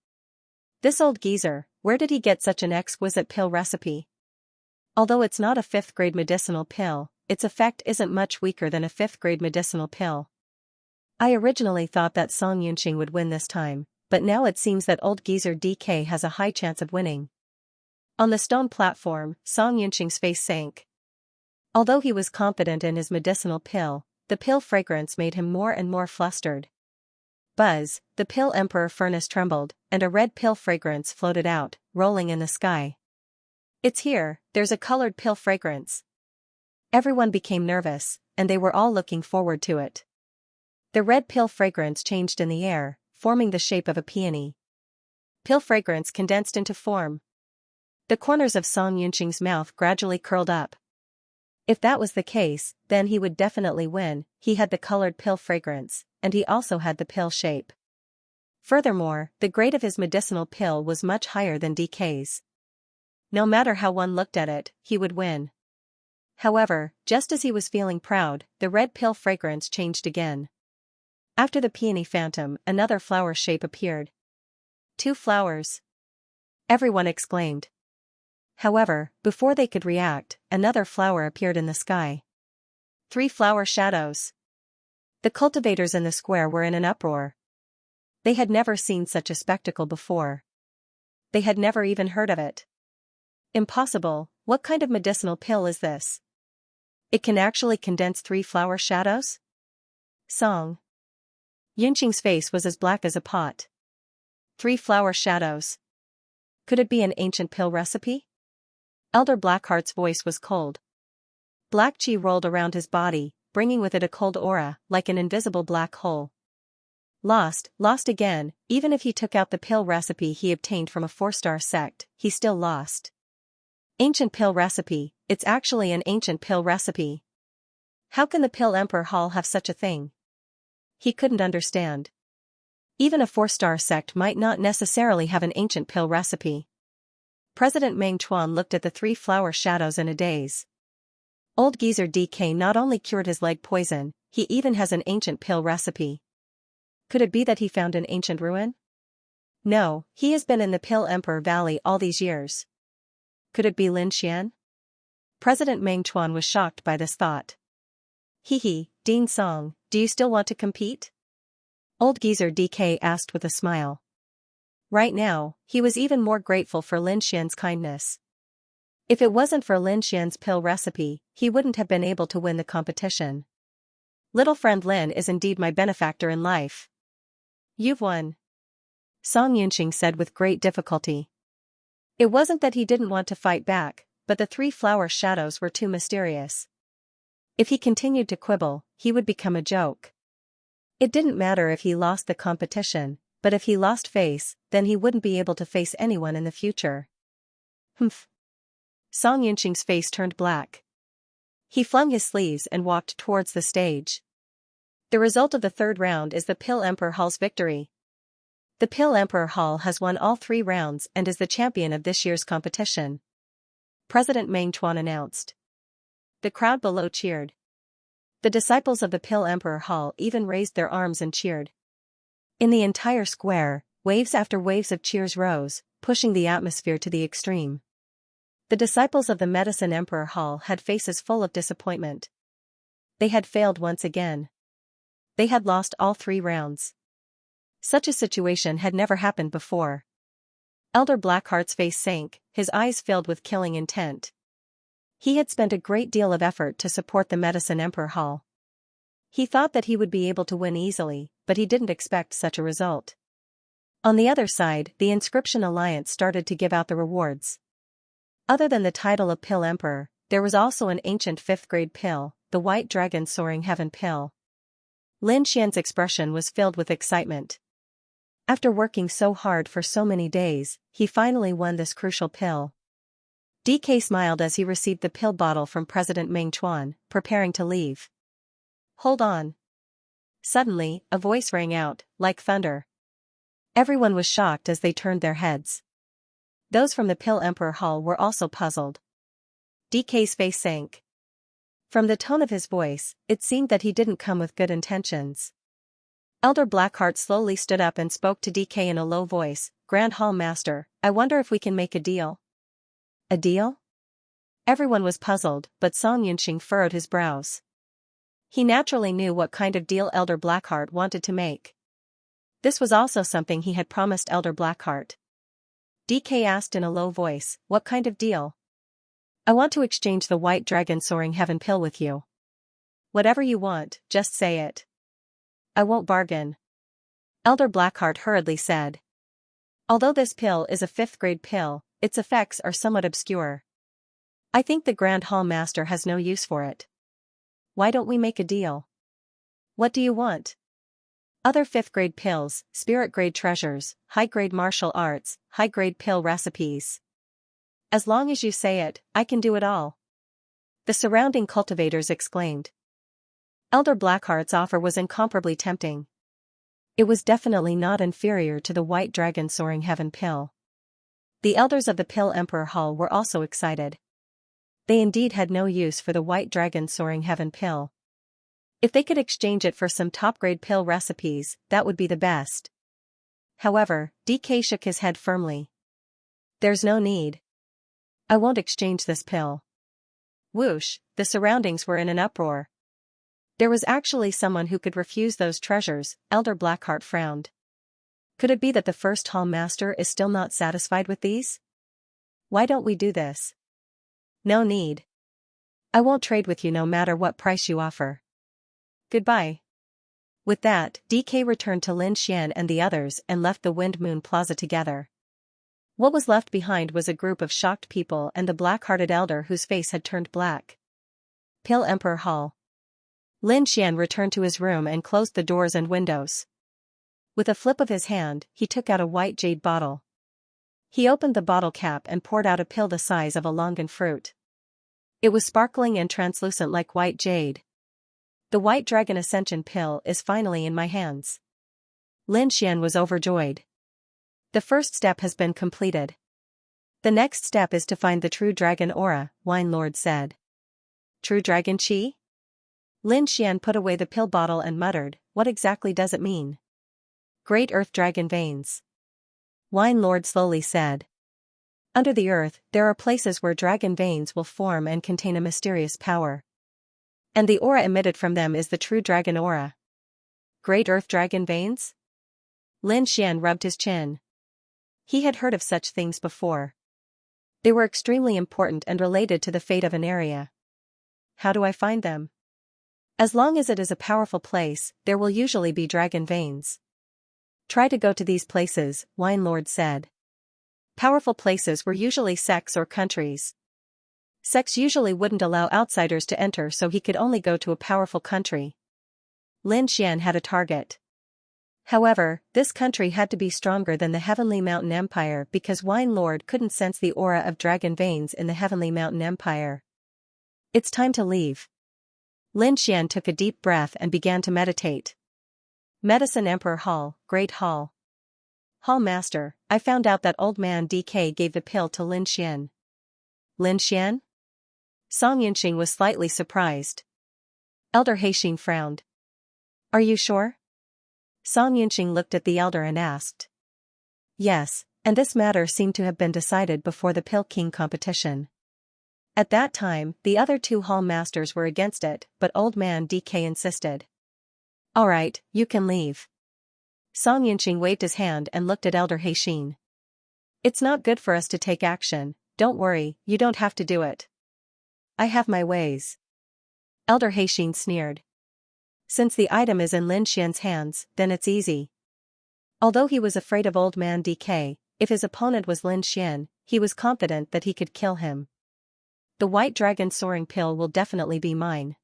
This old geezer, where did he get such an exquisite pill recipe? Although it's not a 5th grade medicinal pill, its effect isn't much weaker than a 5th grade medicinal pill. I originally thought that Song Yunqing would win this time, but now it seems that old geezer DK has a high chance of winning. On the stone platform, Song Yunqing's face sank. Although he was confident in his medicinal pill, the pill fragrance made him more and more flustered. Buzz, the pill emperor furnace trembled, and a red pill fragrance floated out, rolling in the sky. It's here, there's a colored pill fragrance. Everyone became nervous, and they were all looking forward to it. The red pill fragrance changed in the air, forming the shape of a peony. Pill fragrance condensed into form. The corners of Song Yunqing's mouth gradually curled up. If that was the case, then he would definitely win. He had the colored pill fragrance, and he also had the pill shape. Furthermore, the grade of his medicinal pill was much higher than DK's. No matter how one looked at it, he would win. However, just as he was feeling proud, the red pill fragrance changed again. After the peony phantom, another flower shape appeared. 2 flowers. Everyone exclaimed. However, before they could react, another flower appeared in the sky. 3 flower shadows. The cultivators in the square were in an uproar. They had never seen such a spectacle before. They had never even heard of it. Impossible, what kind of medicinal pill is this? It can actually condense 3 flower shadows? Song Yunqing's face was as black as a pot. 3 flower shadows. Could it be an ancient pill recipe? Elder Blackheart's voice was cold. Black chi rolled around his body, bringing with it a cold aura, like an invisible black hole. Lost again. Even if he took out the pill recipe he obtained from a 4-star sect, he still lost. Ancient pill recipe, it's actually an ancient pill recipe. How can the Pill Emperor Hall have such a thing? He couldn't understand. Even a 4-star sect might not necessarily have an ancient pill recipe. President Meng Chuan looked at the 3 flower shadows in a daze. Old geezer DK not only cured his leg poison, he even has an ancient pill recipe. Could it be that he found an ancient ruin? No, he has been in the Pill Emperor Valley all these years. Could it be Lin Xian? President Meng Chuan was shocked by this thought. Hee, Dean Song, do you still want to compete? Old geezer DK asked with a smile. Right now, he was even more grateful for Lin Xian's kindness. If it wasn't for Lin Xian's pill recipe, he wouldn't have been able to win the competition. Little friend Lin is indeed my benefactor in life. You've won. Song Yunqing said with great difficulty. It wasn't that he didn't want to fight back, but the 3 flower shadows were too mysterious. If he continued to quibble, he would become a joke. It didn't matter if he lost the competition, but if he lost face, then he wouldn't be able to face anyone in the future. Humph. Song Yunqing's face turned black. He flung his sleeves and walked towards the stage. The result of the 3rd round is the Pill Emperor Hall's victory. The Pill Emperor Hall has won all 3 rounds and is the champion of this year's competition. President Meng Chuan announced. The crowd below cheered. The disciples of the Pill Emperor Hall even raised their arms and cheered. In the entire square, waves after waves of cheers rose, pushing the atmosphere to the extreme. The disciples of the Medicine Emperor Hall had faces full of disappointment. They had failed once again. They had lost all 3 rounds. Such a situation had never happened before. Elder Blackheart's face sank, his eyes filled with killing intent. He had spent a great deal of effort to support the Medicine Emperor Hall. He thought that he would be able to win easily, but he didn't expect such a result. On the other side, the Inscription Alliance started to give out the rewards. Other than the title of Pill Emperor, there was also an ancient 5th-grade pill, the White Dragon Soaring Heaven pill. Lin Xian's expression was filled with excitement. After working so hard for so many days, he finally won this crucial pill. DK smiled as he received the pill bottle from President Meng Chuan, preparing to leave. Hold on. Suddenly, a voice rang out, like thunder. Everyone was shocked as they turned their heads. Those from the Pill Emperor Hall were also puzzled. DK's face sank. From the tone of his voice, it seemed that he didn't come with good intentions. Elder Blackheart slowly stood up and spoke to DK in a low voice. Grand Hall Master, I wonder if we can make a deal. A deal? Everyone was puzzled, but Song Yunqing furrowed his brows. He naturally knew what kind of deal Elder Blackheart wanted to make. This was also something he had promised Elder Blackheart. DK asked in a low voice, what kind of deal? I want to exchange the White Dragon Soaring Heaven pill with you. Whatever you want, just say it. I won't bargain. Elder Blackheart hurriedly said. Although this pill is a 5th grade pill, its effects are somewhat obscure. I think the Grand Hall Master has no use for it. Why don't we make a deal? What do you want? Other 5th grade pills, spirit grade treasures, high grade martial arts, high grade pill recipes. As long as you say it, I can do it all. The surrounding cultivators exclaimed. Elder Blackheart's offer was incomparably tempting. It was definitely not inferior to the White Dragon Soaring Heaven pill. The elders of the Pill Emperor Hall were also excited. They indeed had no use for the White Dragon Soaring Heaven pill. If they could exchange it for some top-grade pill recipes, that would be the best. However, DK shook his head firmly. There's no need. I won't exchange this pill. Whoosh, the surroundings were in an uproar. There was actually someone who could refuse those treasures. Elder Blackheart frowned. Could it be that the first Hall Master is still not satisfied with these? Why don't we do this? No need. I won't trade with you no matter what price you offer. Goodbye. With that, DK returned to Lin Xian and the others and left the Wind Moon Plaza together. What was left behind was a group of shocked people and the black-hearted elder whose face had turned black. Pill Emperor Hall. Lin Xian returned to his room and closed the doors and windows. With a flip of his hand, he took out a white jade bottle. He opened the bottle cap and poured out a pill the size of a longan fruit. It was sparkling and translucent like white jade. The White Dragon Ascension pill is finally in my hands. Lin Xian was overjoyed. The first step has been completed. The next step is to find the true dragon aura, Wine Lord said. True dragon chi? Lin Xian put away the pill bottle and muttered, what exactly does it mean? Great Earth Dragon Veins. Wine Lord slowly said. Under the earth, there are places where dragon veins will form and contain a mysterious power. And the aura emitted from them is the true dragon aura. Great Earth Dragon Veins? Lin Xian rubbed his chin. He had heard of such things before. They were extremely important and related to the fate of an area. How do I find them? As long as it is a powerful place, there will usually be dragon veins. Try to go to these places, Wine Lord said. Powerful places were usually sects or countries. Sects usually wouldn't allow outsiders to enter, so he could only go to a powerful country. Lin Xian had a target. However, this country had to be stronger than the Heavenly Mountain Empire because Wine Lord couldn't sense the aura of dragon veins in the Heavenly Mountain Empire. It's time to leave. Lin Xian took a deep breath and began to meditate. Medicine Emperor Hall, Great Hall. Hall Master, I found out that old man DK gave the pill to Lin Xian. Lin Xian? Song Yunxing was slightly surprised. Elder Heixin frowned. Are you sure? Song Yunxing looked at the elder and asked. Yes, and this matter seemed to have been decided before the Pill King competition. At that time, the other 2 hall masters were against it, but old man DK insisted. Alright, you can leave. Song Yunxing waved his hand and looked at Elder Heixin. It's not good for us to take action, don't worry, you don't have to do it. I have my ways. Elder Heixin sneered. Since the item is in Lin Xian's hands, then it's easy. Although he was afraid of old man DK, if his opponent was Lin Xian, he was confident that he could kill him. The White Dragon Soaring Pill will definitely be mine.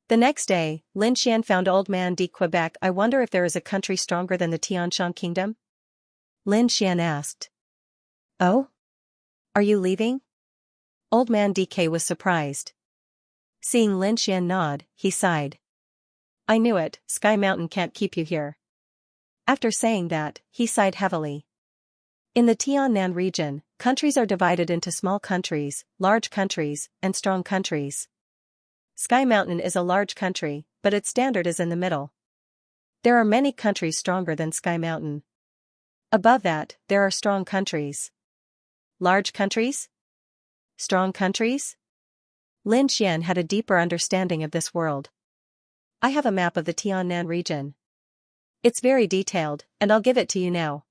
The next day, Lin Xian found old man D. Quebec. I wonder if there is a country stronger than the Tianshan Kingdom? Lin Xian asked. Oh? Are you leaving? Old man DK was surprised. Seeing Lin Xian nod, he sighed. I knew it, Sky Mountain can't keep you here. After saying that, he sighed heavily. In the Tiannan region, countries are divided into small countries, large countries, and strong countries. Sky Mountain is a large country, but its standard is in the middle. There are many countries stronger than Sky Mountain. Above that, there are strong countries. Large countries? Strong countries? Lin Xian had a deeper understanding of this world. I have a map of the Tiannan region. It's very detailed, and I'll give it to you now.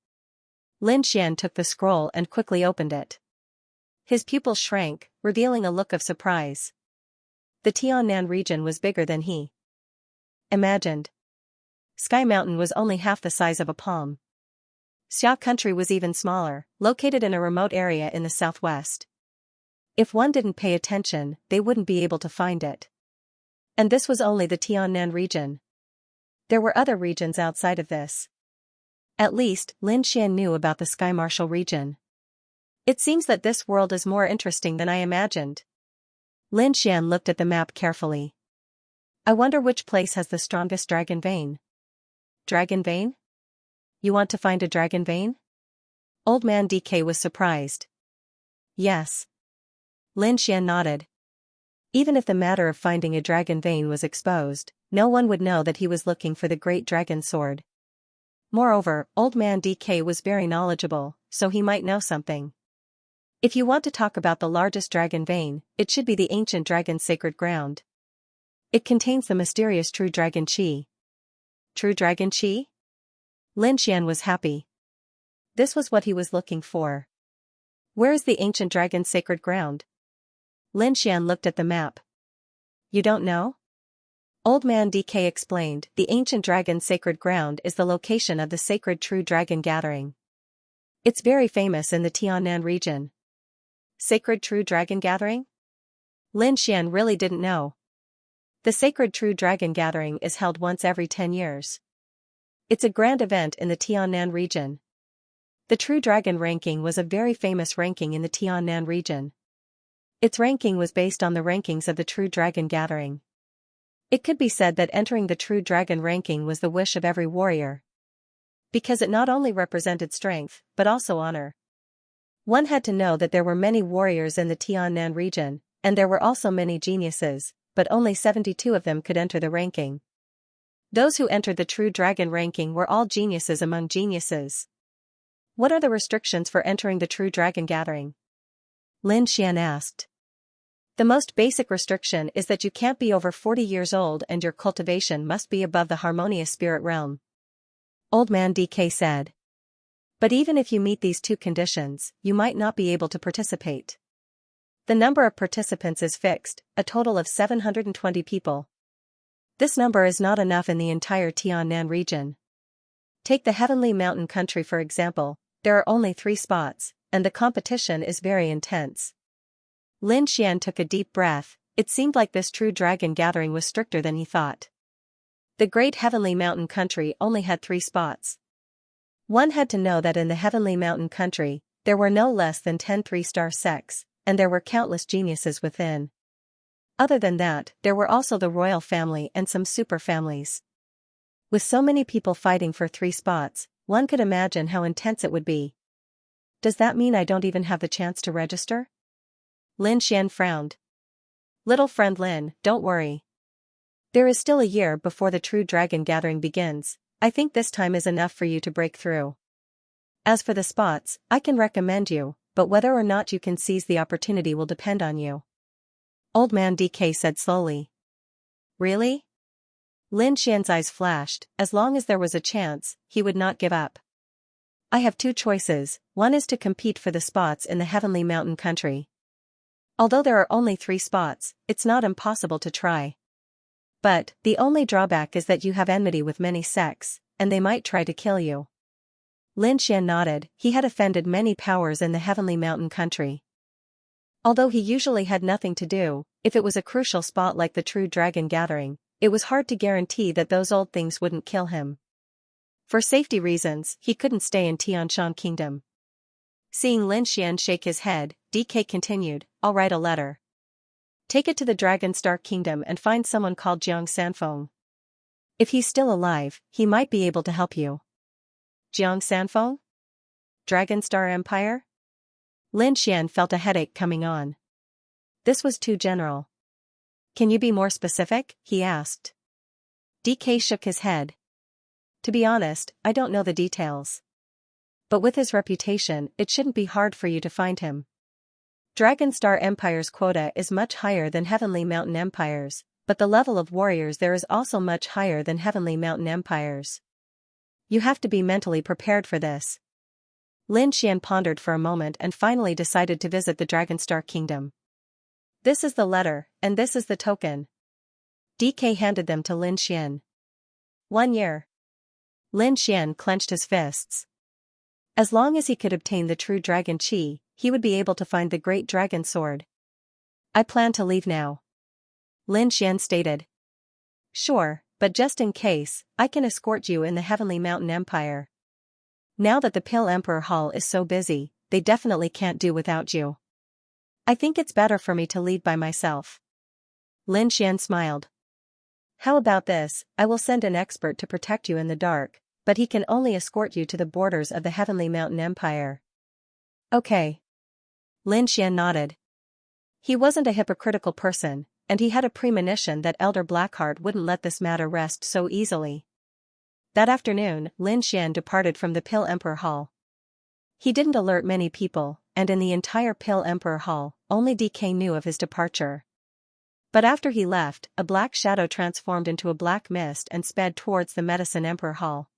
Lin Xian took the scroll and quickly opened it. His pupils shrank, revealing a look of surprise. The Tiannan region was bigger than he imagined. Sky Mountain was only half the size of a palm. Xia country was even smaller, located in a remote area in the southwest. If one didn't pay attention, they wouldn't be able to find it. And this was only the Tiannan region. There were other regions outside of this. At least, Lin Xian knew about the Sky Martial region. It seems that this world is more interesting than I imagined. Lin Xian looked at the map carefully. I wonder which place has the strongest dragon vein. Dragon vein? You want to find a dragon vein? Old man DK was surprised. Yes. Lin Xian nodded. Even if the matter of finding a dragon vein was exposed, no one would know that he was looking for the great dragon sword. Moreover, old man DK was very knowledgeable, so he might know something. If you want to talk about the largest dragon vein, it should be the ancient dragon's sacred ground. It contains the mysterious true dragon qi. True dragon qi? Lin Xian was happy. This was what he was looking for. Where is the ancient dragon's sacred ground? Lin Xian looked at the map. You don't know? Old man DK explained, the ancient dragon's sacred ground is the location of the sacred true dragon gathering. It's very famous in the Tiannan region. Sacred True Dragon Gathering? Lin Xian really didn't know. The Sacred True Dragon Gathering is held once every 10 years. It's a grand event in the Tiannan region. The True Dragon ranking was a very famous ranking in the Tiannan region. Its ranking was based on the rankings of the True Dragon Gathering. It could be said that entering the True Dragon ranking was the wish of every warrior. Because it not only represented strength, but also honor. One had to know that there were many warriors in the Tiannan region, and there were also many geniuses, but only 72 of them could enter the ranking. Those who entered the True Dragon ranking were all geniuses among geniuses. What are the restrictions for entering the True Dragon Gathering? Lin Xian asked. The most basic restriction is that you can't be over 40 years old and your cultivation must be above the harmonious spirit realm. Old man DK said. But even if you meet these two conditions, you might not be able to participate. The number of participants is fixed, a total of 720 people. This number is not enough in the entire Tiannan region. Take the Heavenly Mountain country for example, there are only 3 spots, and the competition is very intense. Lin Xian took a deep breath, it seemed like this True Dragon Gathering was stricter than he thought. The Great Heavenly Mountain country only had 3 spots. One had to know that in the Heavenly Mountain country, there were no less than 10 3-star sects, and there were countless geniuses within. Other than that, there were also the royal family and some super families. With so many people fighting for 3 spots, one could imagine how intense it would be. Does that mean I don't even have the chance to register? Lin Xian frowned. Little friend Lin, don't worry. There is still a year before the True Dragon Gathering begins. I think this time is enough for you to break through. As for the spots, I can recommend you, but whether or not you can seize the opportunity will depend on you. Old man DK said slowly. Really? Lin Xian's eyes flashed, as long as there was a chance, he would not give up. I have 2 choices, one is to compete for the spots in the Heavenly Mountain country. Although there are only 3 spots, it's not impossible to try. But, the only drawback is that you have enmity with many sects, and they might try to kill you. Lin Xian nodded, he had offended many powers in the Heavenly Mountain country. Although he usually had nothing to do, if it was a crucial spot like the True Dragon Gathering, it was hard to guarantee that those old things wouldn't kill him. For safety reasons, he couldn't stay in Tianshan Kingdom. Seeing Lin Xian shake his head, DK continued, I'll write a letter. Take it to the Dragon Star Kingdom and find someone called Jiang Sanfeng. If he's still alive, he might be able to help you. Jiang Sanfeng? Dragon Star Empire? Lin Xian felt a headache coming on. This was too general. Can you be more specific? He asked. DK shook his head. To be honest, I don't know the details. But with his reputation, it shouldn't be hard for you to find him. Dragon Star Empire's quota is much higher than Heavenly Mountain Empire's, but the level of warriors there is also much higher than Heavenly Mountain Empire's. You have to be mentally prepared for this. Lin Xian pondered for a moment and finally decided to visit the Dragon Star Kingdom. This is the letter, and this is the token. DK handed them to Lin Xian. 1 year. Lin Xian clenched his fists. As long as he could obtain the true dragon chi, he would be able to find the great dragon sword. I plan to leave now, Lin Xian stated. Sure, but just in case, I can escort you in the Heavenly Mountain Empire. Now that the Pill Emperor Hall is so busy, they definitely can't do without you. I think it's better for me to leave by myself. Lin Xian smiled. How about this, I will send an expert to protect you in the dark, but he can only escort you to the borders of the Heavenly Mountain Empire. Okay. Lin Xian nodded. He wasn't a hypocritical person, and he had a premonition that Elder Blackheart wouldn't let this matter rest so easily. That afternoon, Lin Xian departed from the Pill Emperor Hall. He didn't alert many people, and in the entire Pill Emperor Hall, only DK knew of his departure. But after he left, a black shadow transformed into a black mist and sped towards the Medicine Emperor Hall.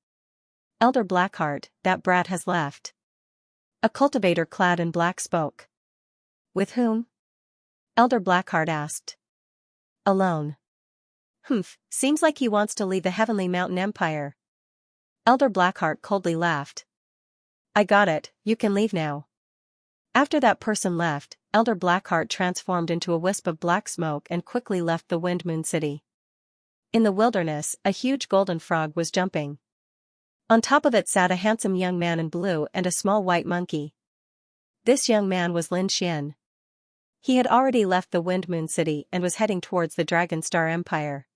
Elder Blackheart, that brat has left. A cultivator clad in black spoke. With whom? Elder Blackheart asked. Alone. Seems like he wants to leave the Heavenly Mountain Empire. Elder Blackheart coldly laughed. I got it, you can leave now. After that person left, Elder Blackheart transformed into a wisp of black smoke and quickly left the Wind Moon City. In the wilderness, a huge golden frog was jumping. On top of it sat a handsome young man in blue and a small white monkey. This young man was Lin Xian. He had already left the Wind Moon City and was heading towards the Dragon Star Empire.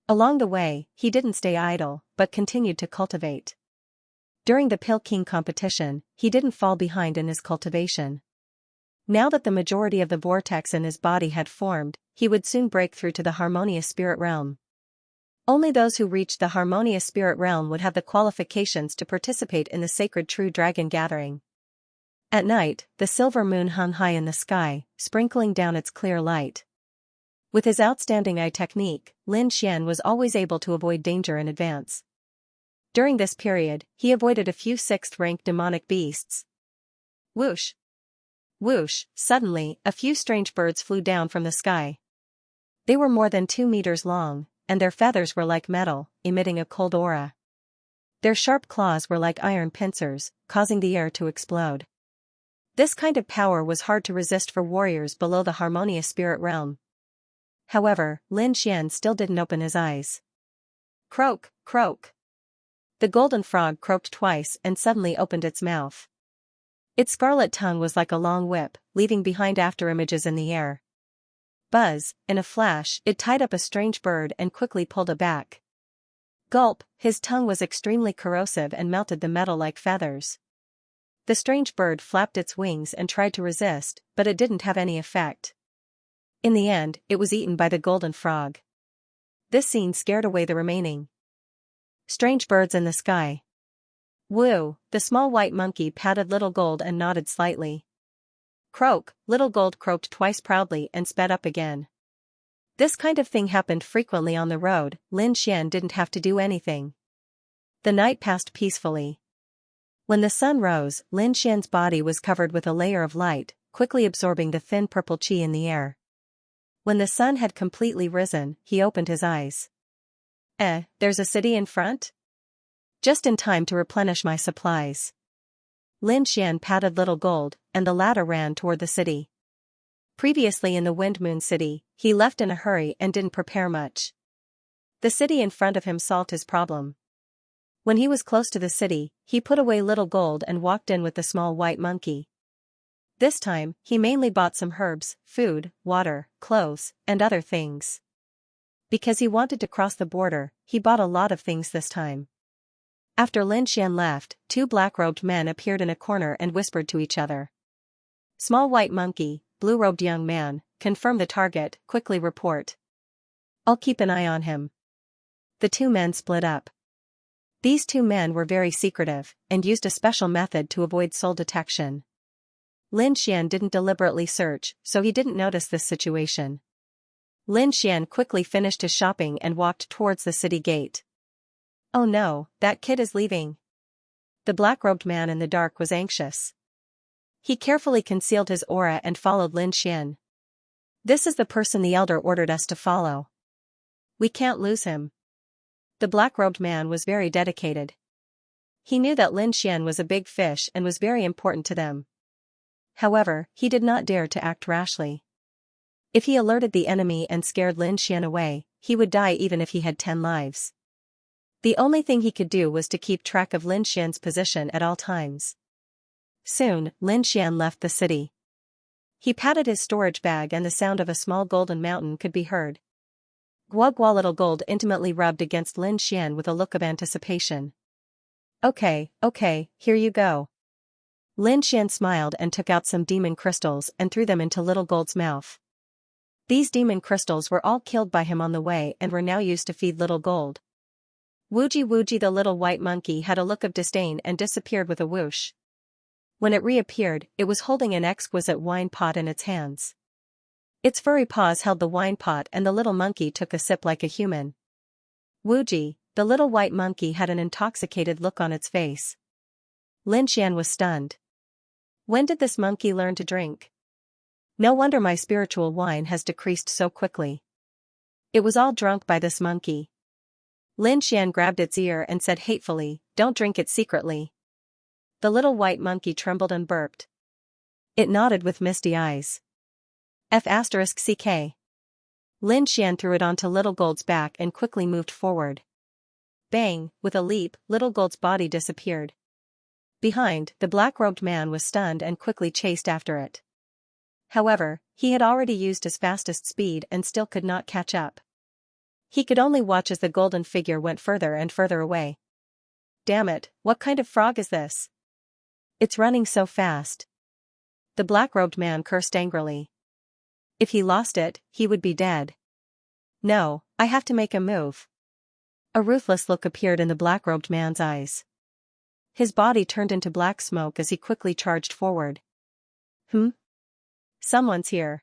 Along the way, he didn't stay idle, but continued to cultivate. During the Pill King competition, he didn't fall behind in his cultivation. Now that the majority of the vortex in his body had formed, he would soon break through to the Harmonious Spirit Realm. Only those who reached the Harmonious Spirit Realm would have the qualifications to participate in the sacred True Dragon Gathering. At night, the silver moon hung high in the sky, sprinkling down its clear light. With his outstanding eye technique, Lin Xian was always able to avoid danger in advance. During this period, he avoided a few 6th-rank demonic beasts. Whoosh! Whoosh! Suddenly, a few strange birds flew down from the sky. They were more than 2 meters long, and their feathers were like metal, emitting a cold aura. Their sharp claws were like iron pincers, causing the air to explode. This kind of power was hard to resist for warriors below the Harmonious Spirit Realm. However, Lin Xian still didn't open his eyes. Croak, croak. The golden frog croaked twice and suddenly opened its mouth. Its scarlet tongue was like a long whip, leaving behind afterimages in the air. Buzz, in a flash, it tied up a strange bird and quickly pulled it back. Gulp, his tongue was extremely corrosive and melted the metal like feathers. The strange bird flapped its wings and tried to resist, but it didn't have any effect. In the end, it was eaten by the golden frog. This scene scared away the remaining strange birds in the sky. Woo! The small white monkey patted Little Gold and nodded slightly. Croak! Little Gold croaked twice proudly and sped up again. This kind of thing happened frequently on the road. Lin Xian didn't have to do anything. The night passed peacefully. When the sun rose, Lin Xian's body was covered with a layer of light, quickly absorbing the thin purple qi in the air. When the sun had completely risen, he opened his eyes. There's a city in front? Just in time to replenish my supplies. Lin Xian patted Little Gold, and the latter ran toward the city. Previously in the Wind Moon City, he left in a hurry and didn't prepare much. The city in front of him solved his problem. When he was close to the city, he put away Little Gold and walked in with the small white monkey. This time, he mainly bought some herbs, food, water, clothes, and other things. Because he wanted to cross the border, he bought a lot of things this time. After Lin Xian left, 2 black-robed men appeared in a corner and whispered to each other. Small white monkey, blue-robed young man, confirm the target, quickly report. I'll keep an eye on him. The 2 men split up. These 2 men were very secretive, and used a special method to avoid soul detection. Lin Xian didn't deliberately search, so he didn't notice this situation. Lin Xian quickly finished his shopping and walked towards the city gate. Oh no, that kid is leaving. The black-robed man in the dark was anxious. He carefully concealed his aura and followed Lin Xian. This is the person the elder ordered us to follow. We can't lose him. The black-robed man was very dedicated. He knew that Lin Xian was a big fish and was very important to them. However, he did not dare to act rashly. If he alerted the enemy and scared Lin Xian away, he would die even if he had 10 lives. The only thing he could do was to keep track of Lin Xian's position at all times. Soon, Lin Xian left the city. He patted his storage bag and the sound of a small golden mountain could be heard. Gua Gua Little Gold intimately rubbed against Lin Xian with a look of anticipation. Okay, here you go. Lin Xian smiled and took out some demon crystals and threw them into Little Gold's mouth. These demon crystals were all killed by him on the way and were now used to feed Little Gold. Wooji the little white monkey had a look of disdain and disappeared with a whoosh. When it reappeared, it was holding an exquisite wine pot in its hands. Its furry paws held the wine pot and the little monkey took a sip like a human. Wooji, the little white monkey had an intoxicated look on its face. Lin Xian was stunned. When did this monkey learn to drink? No wonder my spiritual wine has decreased so quickly. It was all drunk by this monkey. Lin Xian grabbed its ear and said hatefully, "Don't drink it secretly." The little white monkey trembled and burped. It nodded with misty eyes. F***ck. Lin Xian threw it onto Little Gold's back and quickly moved forward. Bang, with a leap, Little Gold's body disappeared. Behind, the black-robed man was stunned and quickly chased after it. However, he had already used his fastest speed and still could not catch up. He could only watch as the golden figure went further and further away. Damn it, what kind of frog is this? It's running so fast. The black-robed man cursed angrily. If he lost it, he would be dead. No, I have to make a move. A ruthless look appeared in the black-robed man's eyes. His body turned into black smoke as he quickly charged forward. Someone's here.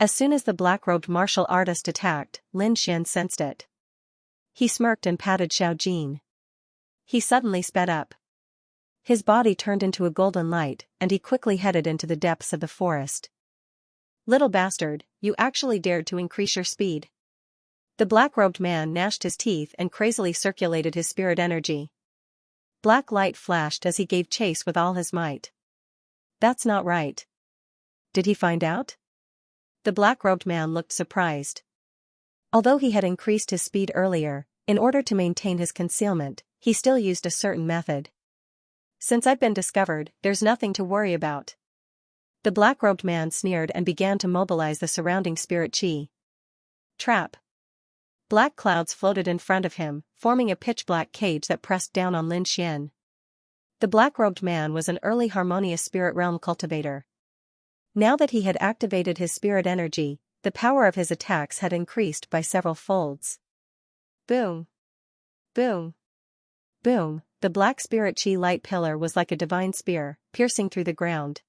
As soon as the black-robed martial artist attacked, Lin Xian sensed it. He smirked and patted Xiao Jin. He suddenly sped up. His body turned into a golden light, and he quickly headed into the depths of the forest. Little bastard, you actually dared to increase your speed. The black-robed man gnashed his teeth and crazily circulated his spirit energy. Black light flashed as he gave chase with all his might. That's not right. Did he find out? The black-robed man looked surprised. Although he had increased his speed earlier, in order to maintain his concealment, he still used a certain method. Since I've been discovered, there's nothing to worry about. The black-robed man sneered and began to mobilize the surrounding spirit chi. Trap. Black clouds floated in front of him, forming a pitch-black cage that pressed down on Lin Xian. The black-robed man was an early harmonious spirit realm cultivator. Now that he had activated his spirit energy, the power of his attacks had increased by several folds. Boom. Boom. Boom. The black spirit chi light pillar was like a divine spear, piercing through the ground.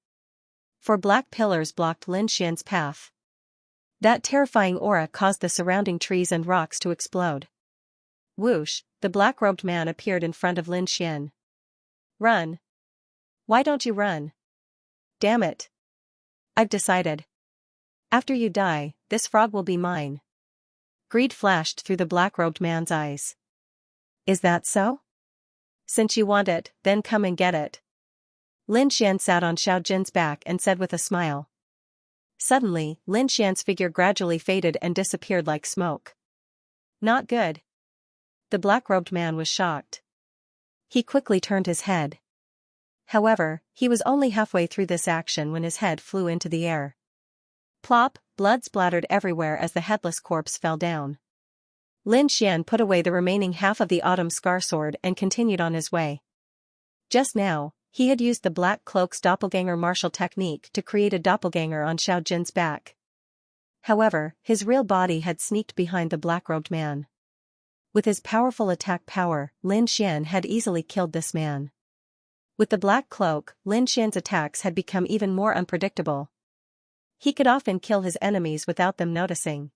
4 black pillars blocked Lin Xian's path. That terrifying aura caused the surrounding trees and rocks to explode. Whoosh, the black-robed man appeared in front of Lin Xian. Run. Why don't you run? Damn it. I've decided. After you die, this frog will be mine. Greed flashed through the black-robed man's eyes. Is that so? Since you want it, then come and get it. Lin Xian sat on Xiao Jin's back and said with a smile. Suddenly, Lin Xian's figure gradually faded and disappeared like smoke. Not good. The black-robed man was shocked. He quickly turned his head. However, he was only halfway through this action when his head flew into the air. Plop, blood splattered everywhere as the headless corpse fell down. Lin Xian put away the remaining half of the autumn scar sword and continued on his way. Just now, he had used the Black Cloak's doppelganger martial technique to create a doppelganger on Xiao Jin's back. However, his real body had sneaked behind the black-robed man. With his powerful attack power, Lin Xian had easily killed this man. With the Black Cloak, Lin Xian's attacks had become even more unpredictable. He could often kill his enemies without them noticing.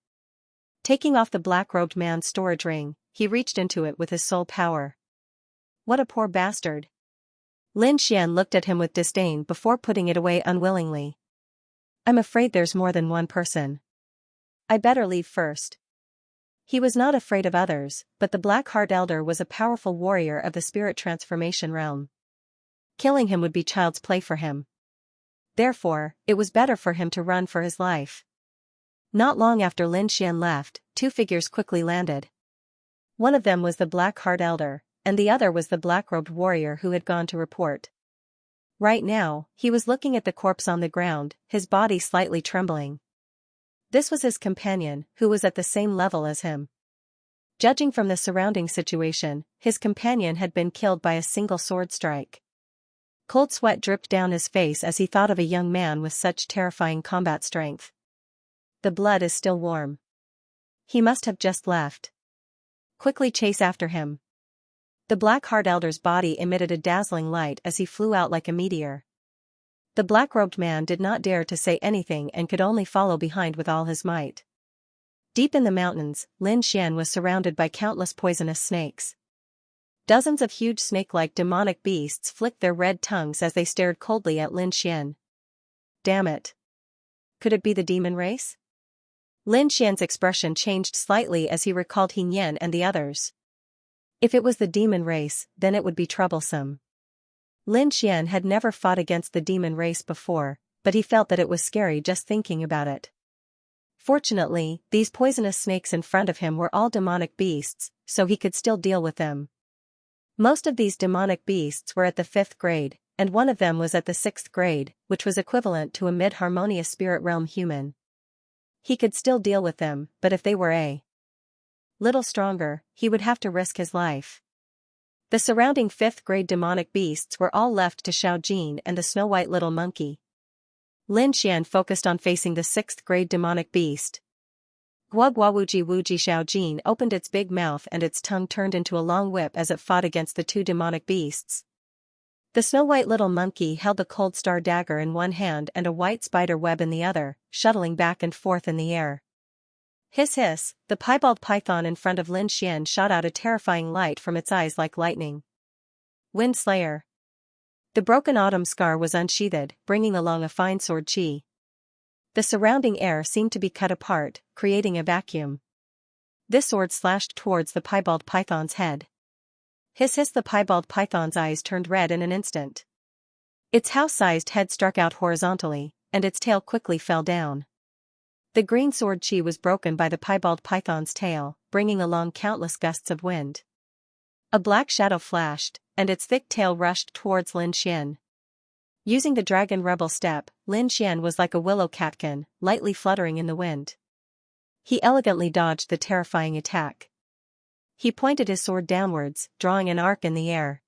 Taking off the black-robed man's storage ring, he reached into it with his soul power. What a poor bastard. Lin Xian looked at him with disdain before putting it away unwillingly. I'm afraid there's more than one person. I better leave first. He was not afraid of others, but the Black Heart Elder was a powerful warrior of the spirit transformation realm. Killing him would be child's play for him. Therefore, it was better for him to run for his life. Not long after Lin Xian left, two figures quickly landed. One of them was the Black Heart Elder, and the other was the black-robed warrior who had gone to report. Right now, he was looking at the corpse on the ground, his body slightly trembling. This was his companion, who was at the same level as him. Judging from the surrounding situation, his companion had been killed by a single sword strike. Cold sweat dripped down his face as he thought of a young man with such terrifying combat strength. The blood is still warm. He must have just left. Quickly chase after him. The Black Heart Elder's body emitted a dazzling light as he flew out like a meteor. The black-robed man did not dare to say anything and could only follow behind with all his might. Deep in the mountains, Lin Xian was surrounded by countless poisonous snakes. Dozens of huge snake-like demonic beasts flicked their red tongues as they stared coldly at Lin Xian. Damn it! Could it be the demon race? Lin Xian's expression changed slightly as he recalled He Nian and the others. If it was the demon race, then it would be troublesome. Lin Xian had never fought against the demon race before, but he felt that it was scary just thinking about it. Fortunately, these poisonous snakes in front of him were all demonic beasts, so he could still deal with them. Most of these demonic beasts were at the 5th grade, and one of them was at the 6th grade, which was equivalent to a mid-harmonious spirit realm human. He could still deal with them, but if they were a little stronger, he would have to risk his life. The surrounding 5th grade demonic beasts were all left to Xiao Jin and the snow-white little monkey. Lin Xian focused on facing the 6th grade demonic beast. Guaguawuji Wuji Xiao Jin opened its big mouth and its tongue turned into a long whip as it fought against the two demonic beasts. The snow-white little monkey held a cold star dagger in one hand and a white spider web in the other, shuttling back and forth in the air. Hiss hiss, the piebald python in front of Lin Xian shot out a terrifying light from its eyes like lightning. Wind Slayer. The broken autumn scar was unsheathed, bringing along a fine sword chi. The surrounding air seemed to be cut apart, creating a vacuum. This sword slashed towards the piebald python's head. Hiss hiss, the piebald python's eyes turned red in an instant. Its house-sized head struck out horizontally, and its tail quickly fell down. The green sword chi was broken by the piebald python's tail, bringing along countless gusts of wind. A black shadow flashed, and its thick tail rushed towards Lin Xian. Using the dragon rebel step, Lin Xian was like a willow catkin, lightly fluttering in the wind. He elegantly dodged the terrifying attack. He pointed his sword downwards, drawing an arc in the air.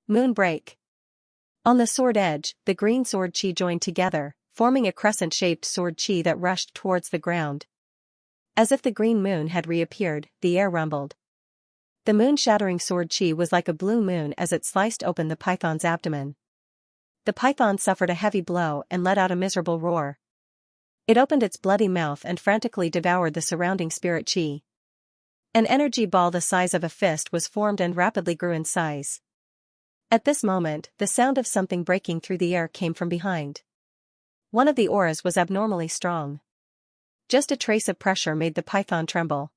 Moonbreak. On the sword edge, the green sword chi joined together, forming a crescent-shaped sword chi that rushed towards the ground. As if the green moon had reappeared, the air rumbled. The moon-shattering sword chi was like a blue moon as it sliced open the python's abdomen. The python suffered a heavy blow and let out a miserable roar. It opened its bloody mouth and frantically devoured the surrounding spirit chi. An energy ball the size of a fist was formed and rapidly grew in size. At this moment, the sound of something breaking through the air came from behind. One of the auras was abnormally strong. Just a trace of pressure made the python tremble.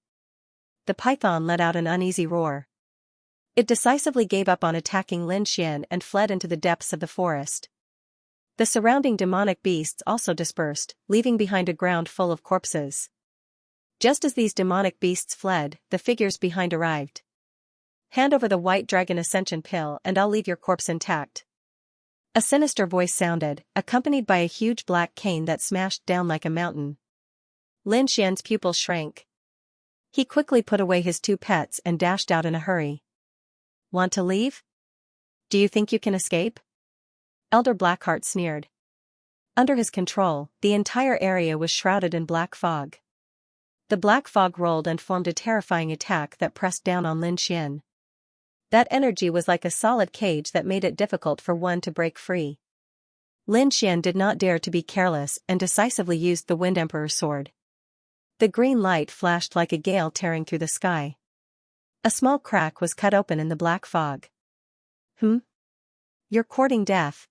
The python let out an uneasy roar. It decisively gave up on attacking Lin Xian and fled into the depths of the forest. The surrounding demonic beasts also dispersed, leaving behind a ground full of corpses. Just as these demonic beasts fled, the figures behind arrived. Hand over the white dragon ascension pill and I'll leave your corpse intact. A sinister voice sounded, accompanied by a huge black cane that smashed down like a mountain. Lin Xian's pupils shrank. He quickly put away his two pets and dashed out in a hurry. Want to leave? Do you think you can escape? Elder Blackheart sneered. Under his control, the entire area was shrouded in black fog. The black fog rolled and formed a terrifying attack that pressed down on Lin Xian. That energy was like a solid cage that made it difficult for one to break free. Lin Xian did not dare to be careless and decisively used the Wind Emperor's sword. The green light flashed like a gale tearing through the sky. A small crack was cut open in the black fog. You're courting death.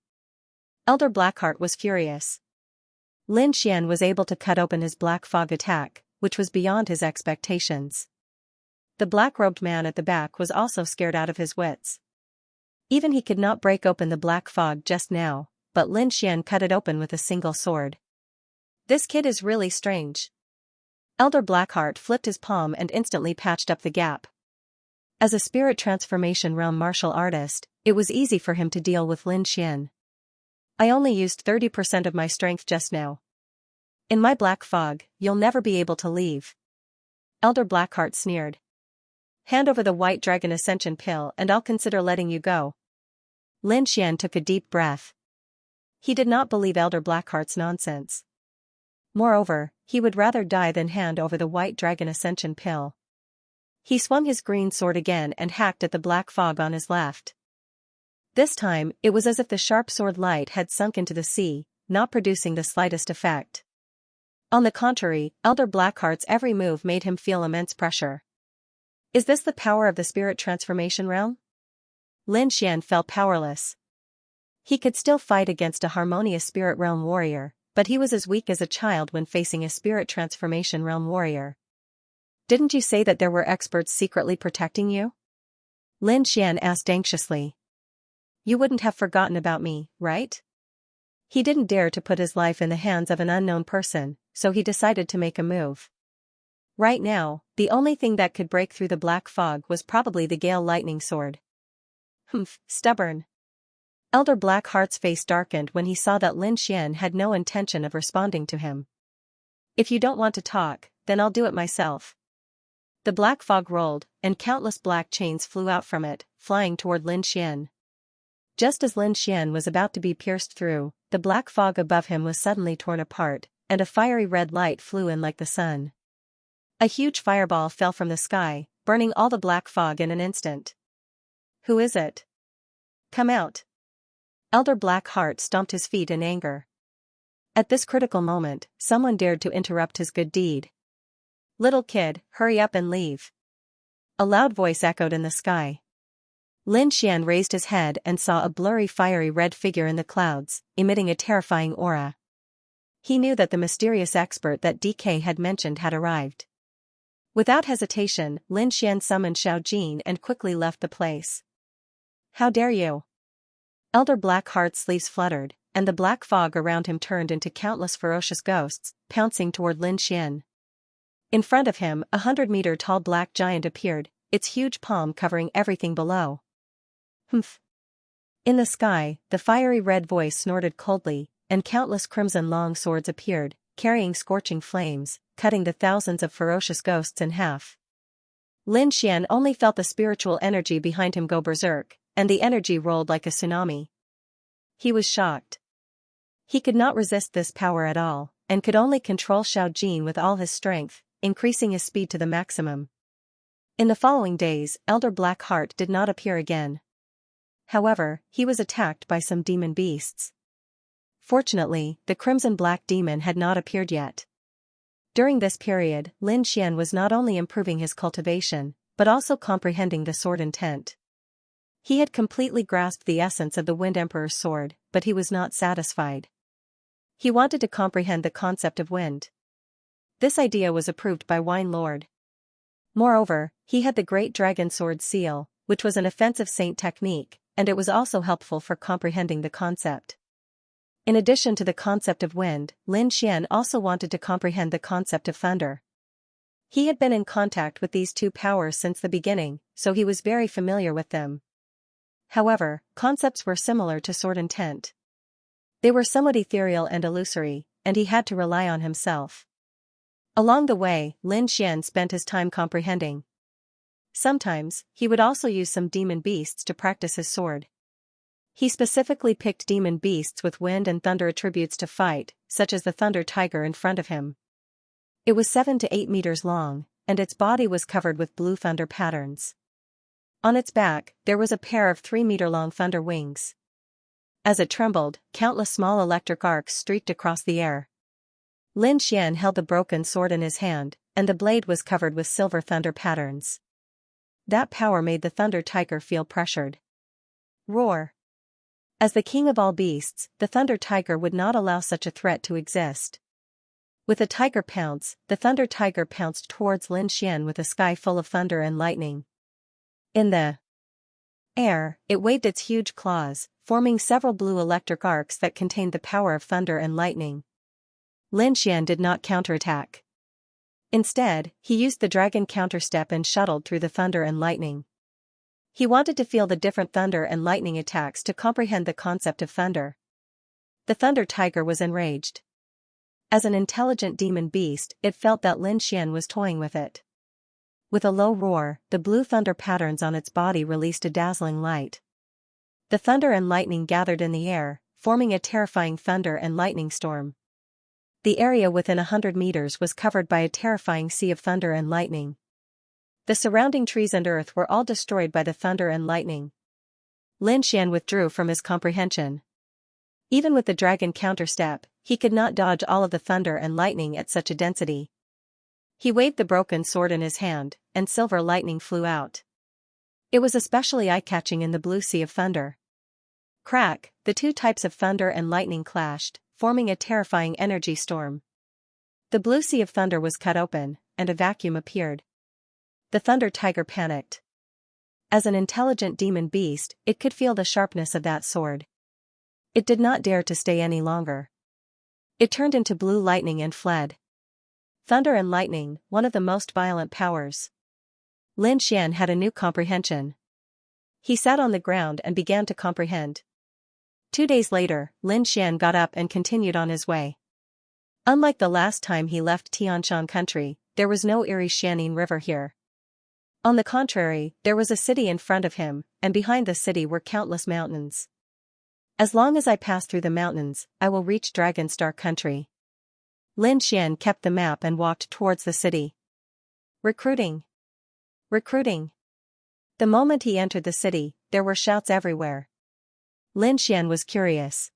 Elder Blackheart was furious. Lin Xian was able to cut open his black fog attack, which was beyond his expectations. The black-robed man at the back was also scared out of his wits. Even he could not break open the black fog just now, but Lin Xian cut it open with a single sword. This kid is really strange. Elder Blackheart flipped his palm and instantly patched up the gap. As a spirit transformation realm martial artist, it was easy for him to deal with Lin Xian. I only used 30% of my strength just now. In my black fog, you'll never be able to leave. Elder Blackheart sneered. Hand over the White Dragon Ascension pill and I'll consider letting you go. Lin Xian took a deep breath. He did not believe Elder Blackheart's nonsense. Moreover, he would rather die than hand over the White Dragon Ascension pill. He swung his green sword again and hacked at the black fog on his left. This time, it was as if the sharp sword light had sunk into the sea, not producing the slightest effect. On the contrary, Elder Blackheart's every move made him feel immense pressure. Is this the power of the spirit transformation realm? Lin Xian felt powerless. He could still fight against a harmonious spirit realm warrior, but he was as weak as a child when facing a spirit transformation realm warrior. Didn't you say that there were experts secretly protecting you? Lin Xian asked anxiously. You wouldn't have forgotten about me, right? He didn't dare to put his life in the hands of an unknown person, so he decided to make a move. Right now, the only thing that could break through the black fog was probably the Gale Lightning Sword. Humph, stubborn. Elder Blackheart's face darkened when he saw that Lin Xian had no intention of responding to him. If you don't want to talk, then I'll do it myself. The black fog rolled, and countless black chains flew out from it, flying toward Lin Xian. Just as Lin Xian was about to be pierced through, the black fog above him was suddenly torn apart, and a fiery red light flew in like the sun. A huge fireball fell from the sky, burning all the black fog in an instant. Who is it? Come out. Elder Blackheart stomped his feet in anger. At this critical moment, someone dared to interrupt his good deed. Little kid, hurry up and leave. A loud voice echoed in the sky. Lin Xian raised his head and saw a blurry fiery red figure in the clouds, emitting a terrifying aura. He knew that the mysterious expert that DK had mentioned had arrived. Without hesitation, Lin Xian summoned Xiao Jin and quickly left the place. How dare you? Elder Blackheart's sleeves fluttered, and the black fog around him turned into countless ferocious ghosts, pouncing toward Lin Xian. In front of him, 100-meter-tall black giant appeared, its huge palm covering everything below. Humph. In the sky, the fiery red voice snorted coldly, and countless crimson long swords appeared, carrying scorching flames, cutting the thousands of ferocious ghosts in half. Lin Xian only felt the spiritual energy behind him go berserk, and the energy rolled like a tsunami. He was shocked. He could not resist this power at all, and could only control Xiao Jin with all his strength, increasing his speed to the maximum. In the following days, Elder Blackheart did not appear again. However, he was attacked by some demon beasts. Fortunately, the Crimson Black Demon had not appeared yet. During this period, Lin Xian was not only improving his cultivation, but also comprehending the sword intent. He had completely grasped the essence of the Wind Emperor's sword, but he was not satisfied. He wanted to comprehend the concept of wind. This idea was approved by Wine Lord. Moreover, he had the Great Dragon Sword Seal, which was an offensive saint technique, and it was also helpful for comprehending the concept. In addition to the concept of wind, Lin Xian also wanted to comprehend the concept of thunder. He had been in contact with these two powers since the beginning, so he was very familiar with them. However, concepts were similar to sword intent. They were somewhat ethereal and illusory, and he had to rely on himself. Along the way, Lin Xian spent his time comprehending. Sometimes, he would also use some demon beasts to practice his sword. He specifically picked demon beasts with wind and thunder attributes to fight, such as the thunder tiger in front of him. It was 7 to 8 meters long, and its body was covered with blue thunder patterns. On its back, there was a pair of 3-meter-long thunder wings. As it trembled, countless small electric arcs streaked across the air. Lin Xian held the broken sword in his hand, and the blade was covered with silver thunder patterns. That power made the thunder tiger feel pressured. Roar! As the king of all beasts, the thunder tiger would not allow such a threat to exist. With a tiger pounce, the thunder tiger pounced towards Lin Xian with a sky full of thunder and lightning. In the air, it waved its huge claws, forming several blue electric arcs that contained the power of thunder and lightning. Lin Xian did not counterattack. Instead, he used the dragon counterstep and shuttled through the thunder and lightning. He wanted to feel the different thunder and lightning attacks to comprehend the concept of thunder. The thunder tiger was enraged. As an intelligent demon beast, it felt that Lin Xian was toying with it. With a low roar, the blue thunder patterns on its body released a dazzling light. The thunder and lightning gathered in the air, forming a terrifying thunder and lightning storm. The area within 100 meters was covered by a terrifying sea of thunder and lightning. The surrounding trees and earth were all destroyed by the thunder and lightning. Lin Xian withdrew from his comprehension. Even with the dragon counterstep, he could not dodge all of the thunder and lightning at such a density. He waved the broken sword in his hand, and silver lightning flew out. It was especially eye-catching in the blue sea of thunder. Crack, the two types of thunder and lightning clashed, forming a terrifying energy storm. The blue sea of thunder was cut open, and a vacuum appeared. The thunder tiger panicked. As an intelligent demon beast, it could feel the sharpness of that sword. It did not dare to stay any longer. It turned into blue lightning and fled. Thunder and lightning, one of the most violent powers. Lin Xian had a new comprehension. He sat on the ground and began to comprehend. 2 days later, Lin Xian got up and continued on his way. Unlike the last time he left Tianshan country, there was no Iri Xianing River here. On the contrary, there was a city in front of him, and behind the city were countless mountains. As long as I pass through the mountains, I will reach Dragon Star country. Lin Xian kept the map and walked towards the city. Recruiting. Recruiting. The moment he entered the city, there were shouts everywhere. Lin Xian was curious.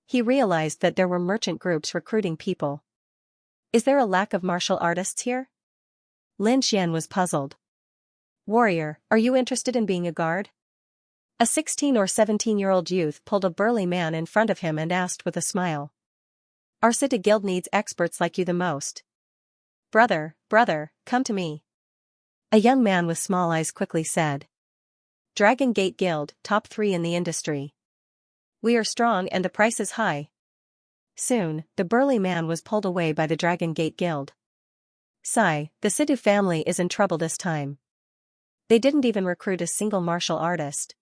He realized that there were merchant groups recruiting people. Is there a lack of martial artists here? Lin Xian was puzzled. Warrior, are you interested in being a guard? A 16 or 17-year-old youth pulled a burly man in front of him and asked with a smile. Our city guild needs experts like you the most. Brother, come to me. A young man with small eyes quickly said. Dragon Gate Guild, top 3 in the industry. We are strong and the price is high. Soon, the burly man was pulled away by the Dragon Gate Guild. Sigh, the Sidhu family is in trouble this time. They didn't even recruit a single martial artist.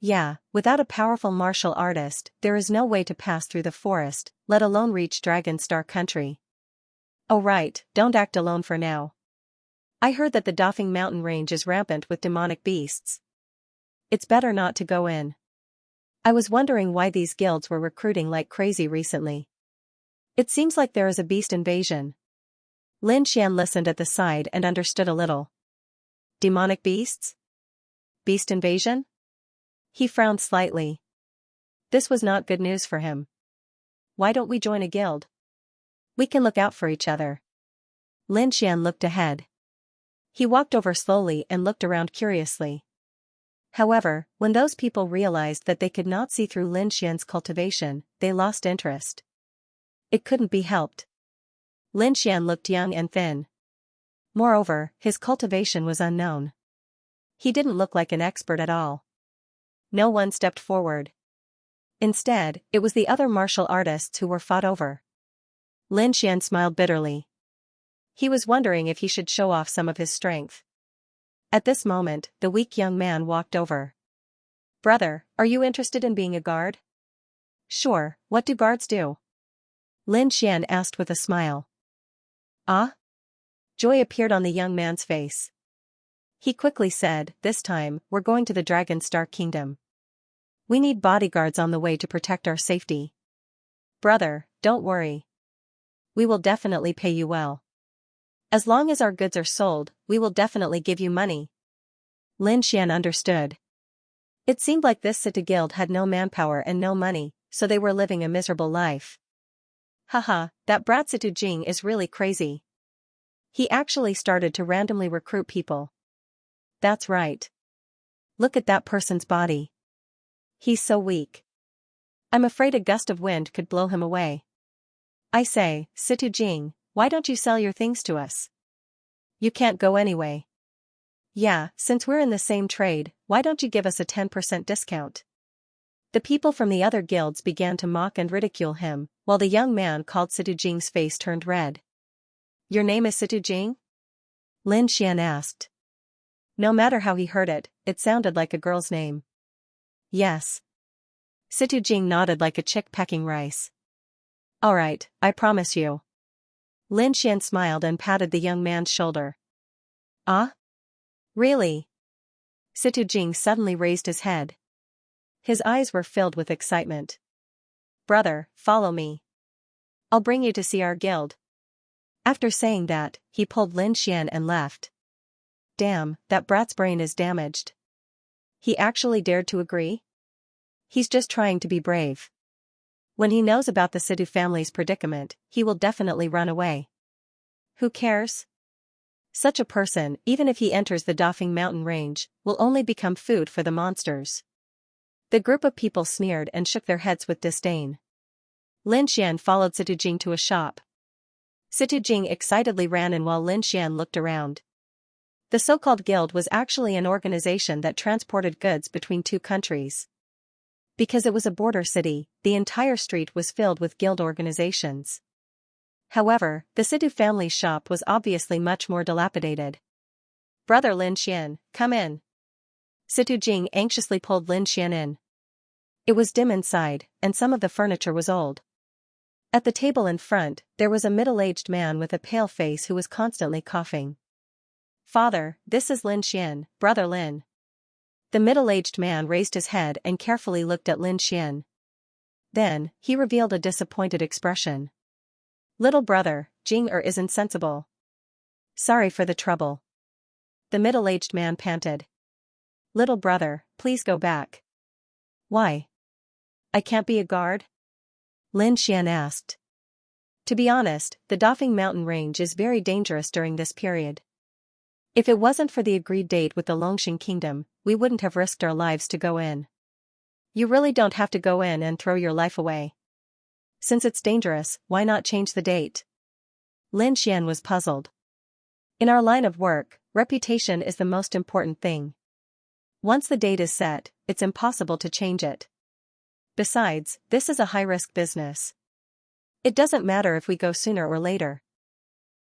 Yeah, without a powerful martial artist, there is no way to pass through the forest, let alone reach Dragon Star country. Oh right, don't act alone for now. I heard that the Dafeng mountain range is rampant with demonic beasts. It's better not to go in. I was wondering why these guilds were recruiting like crazy recently. It seems like there is a beast invasion. Lin Xian listened at the side and understood a little. Demonic beasts? Beast invasion? He frowned slightly. This was not good news for him. Why don't we join a guild? We can look out for each other. Lin Xian looked ahead. He walked over slowly and looked around curiously. However, when those people realized that they could not see through Lin Xian's cultivation, they lost interest. It couldn't be helped. Lin Xian looked young and thin. Moreover, his cultivation was unknown. He didn't look like an expert at all. No one stepped forward. Instead, it was the other martial artists who were fought over. Lin Xian smiled bitterly. He was wondering if he should show off some of his strength. At this moment, the weak young man walked over. Brother, are you interested in being a guard? Sure, what do guards do? Lin Xian asked with a smile. Ah? Joy appeared on the young man's face. He quickly said, this time, we're going to the Dragon Star Kingdom. We need bodyguards on the way to protect our safety. Brother, don't worry. We will definitely pay you well. As long as our goods are sold, we will definitely give you money. Lin Xian understood. It seemed like this city guild had no manpower and no money, so they were living a miserable life. Haha, that brat Situ Jing is really crazy. He actually started to randomly recruit people. That's right. Look at that person's body. He's so weak. I'm afraid a gust of wind could blow him away. I say, Situ Jing, why don't you sell your things to us? You can't go anyway. Yeah, since we're in the same trade, why don't you give us a 10% discount? The people from the other guilds began to mock and ridicule him, while the young man called Situ Jing's face turned red. Your name is Situ Jing? Lin Xian asked. No matter how he heard it, it sounded like a girl's name. Yes. Situ Jing nodded like a chick pecking rice. Alright, I promise you. Lin Xian smiled and patted the young man's shoulder. Ah? Really? Situ Jing suddenly raised his head. His eyes were filled with excitement. Brother, follow me. I'll bring you to see our guild. After saying that, he pulled Lin Xian and left. Damn, that brat's brain is damaged. He actually dared to agree? He's just trying to be brave. When he knows about the Situ family's predicament, he will definitely run away. Who cares? Such a person, even if he enters the Dafeng mountain range, will only become food for the monsters. The group of people sneered and shook their heads with disdain. Lin Xian followed Situ Jing to a shop. Situ Jing excitedly ran in while Lin Xian looked around. The so-called guild was actually an organization that transported goods between two countries. Because it was a border city, the entire street was filled with guild organizations. However, the Situ family's shop was obviously much more dilapidated. Brother Lin Xian, come in. Situ Jing anxiously pulled Lin Xian in. It was dim inside, and some of the furniture was old. At the table in front, there was a middle-aged man with a pale face who was constantly coughing. Father, this is Lin Xian, Brother Lin. The middle-aged man raised his head and carefully looked at Lin Xian. Then, he revealed a disappointed expression. Little brother, Jing is insensible. Sorry for the trouble. The middle-aged man panted. Little brother, please go back. Why? I can't be a guard? Lin Xian asked. To be honest, the Dafeng mountain range is very dangerous during this period. If it wasn't for the agreed date with the Longxing kingdom, we wouldn't have risked our lives to go in. You really don't have to go in and throw your life away. Since it's dangerous, why not change the date? Lin Xian was puzzled. In our line of work, reputation is the most important thing. Once the date is set, it's impossible to change it. Besides, this is a high-risk business. It doesn't matter if we go sooner or later.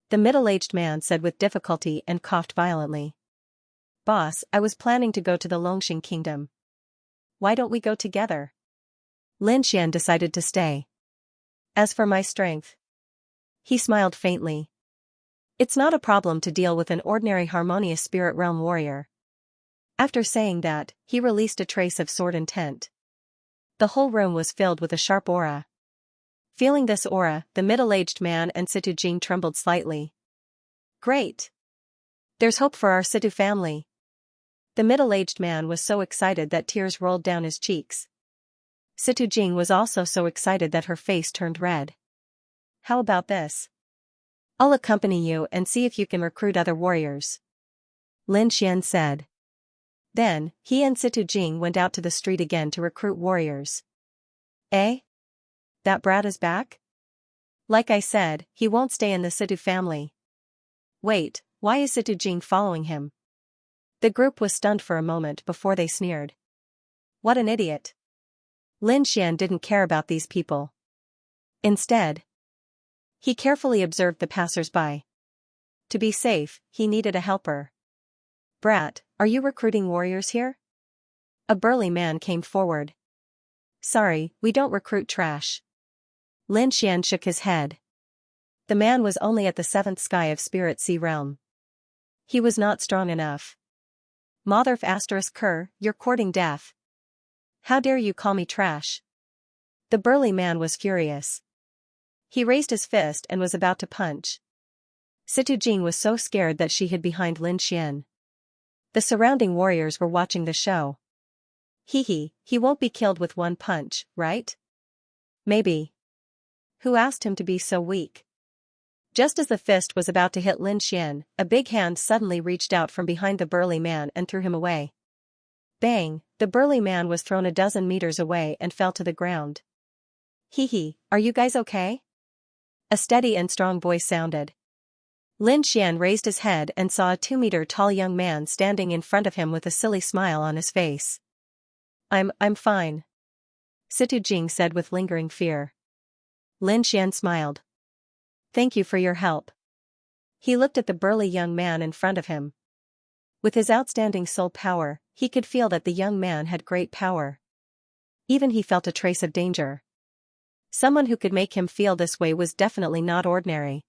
The middle-aged man said with difficulty and coughed violently. Boss, I was planning to go to the Longxing kingdom. Why don't we go together? Lin Xian decided to stay. As for my strength. He smiled faintly. It's not a problem to deal with an ordinary harmonious spirit realm warrior. After saying that, he released a trace of sword intent. The whole room was filled with a sharp aura. Feeling this aura, the middle-aged man and Situ Jing trembled slightly. Great! There's hope for our Situ family. The middle-aged man was so excited that tears rolled down his cheeks. Situ Jing was also so excited that her face turned red. How about this? I'll accompany you and see if you can recruit other warriors. Lin Xian said. Then, he and Situ Jing went out to the street again to recruit warriors. Eh? That brat is back? Like I said, he won't stay in the Situ family. Wait, why is Situ Jing following him? The group was stunned for a moment before they sneered. What an idiot. Lin Xian didn't care about these people. Instead, he carefully observed the passers-by. To be safe, he needed a helper. Brat, are you recruiting warriors here? A burly man came forward. Sorry, we don't recruit trash. Lin Xian shook his head. The man was only at the 7th sky of Spirit Sea Realm. He was not strong enough. Motherf *Ker, you're courting death. How dare you call me trash? The burly man was furious. He raised his fist and was about to punch. Situ Jing was so scared that she hid behind Lin Xian. The surrounding warriors were watching the show. He won't be killed with one punch, right? Maybe. Who asked him to be so weak? Just as the fist was about to hit Lin Xian, a big hand suddenly reached out from behind the burly man and threw him away. Bang, the burly man was thrown a dozen meters away and fell to the ground. Are you guys okay? A steady and strong voice sounded. Lin Xian raised his head and saw a 2-meter-tall young man standing in front of him with a silly smile on his face. I'm fine. Situ Jing said with lingering fear. Lin Xian smiled. Thank you for your help. He looked at the burly young man in front of him. With his outstanding soul power, he could feel that the young man had great power. Even he felt a trace of danger. Someone who could make him feel this way was definitely not ordinary.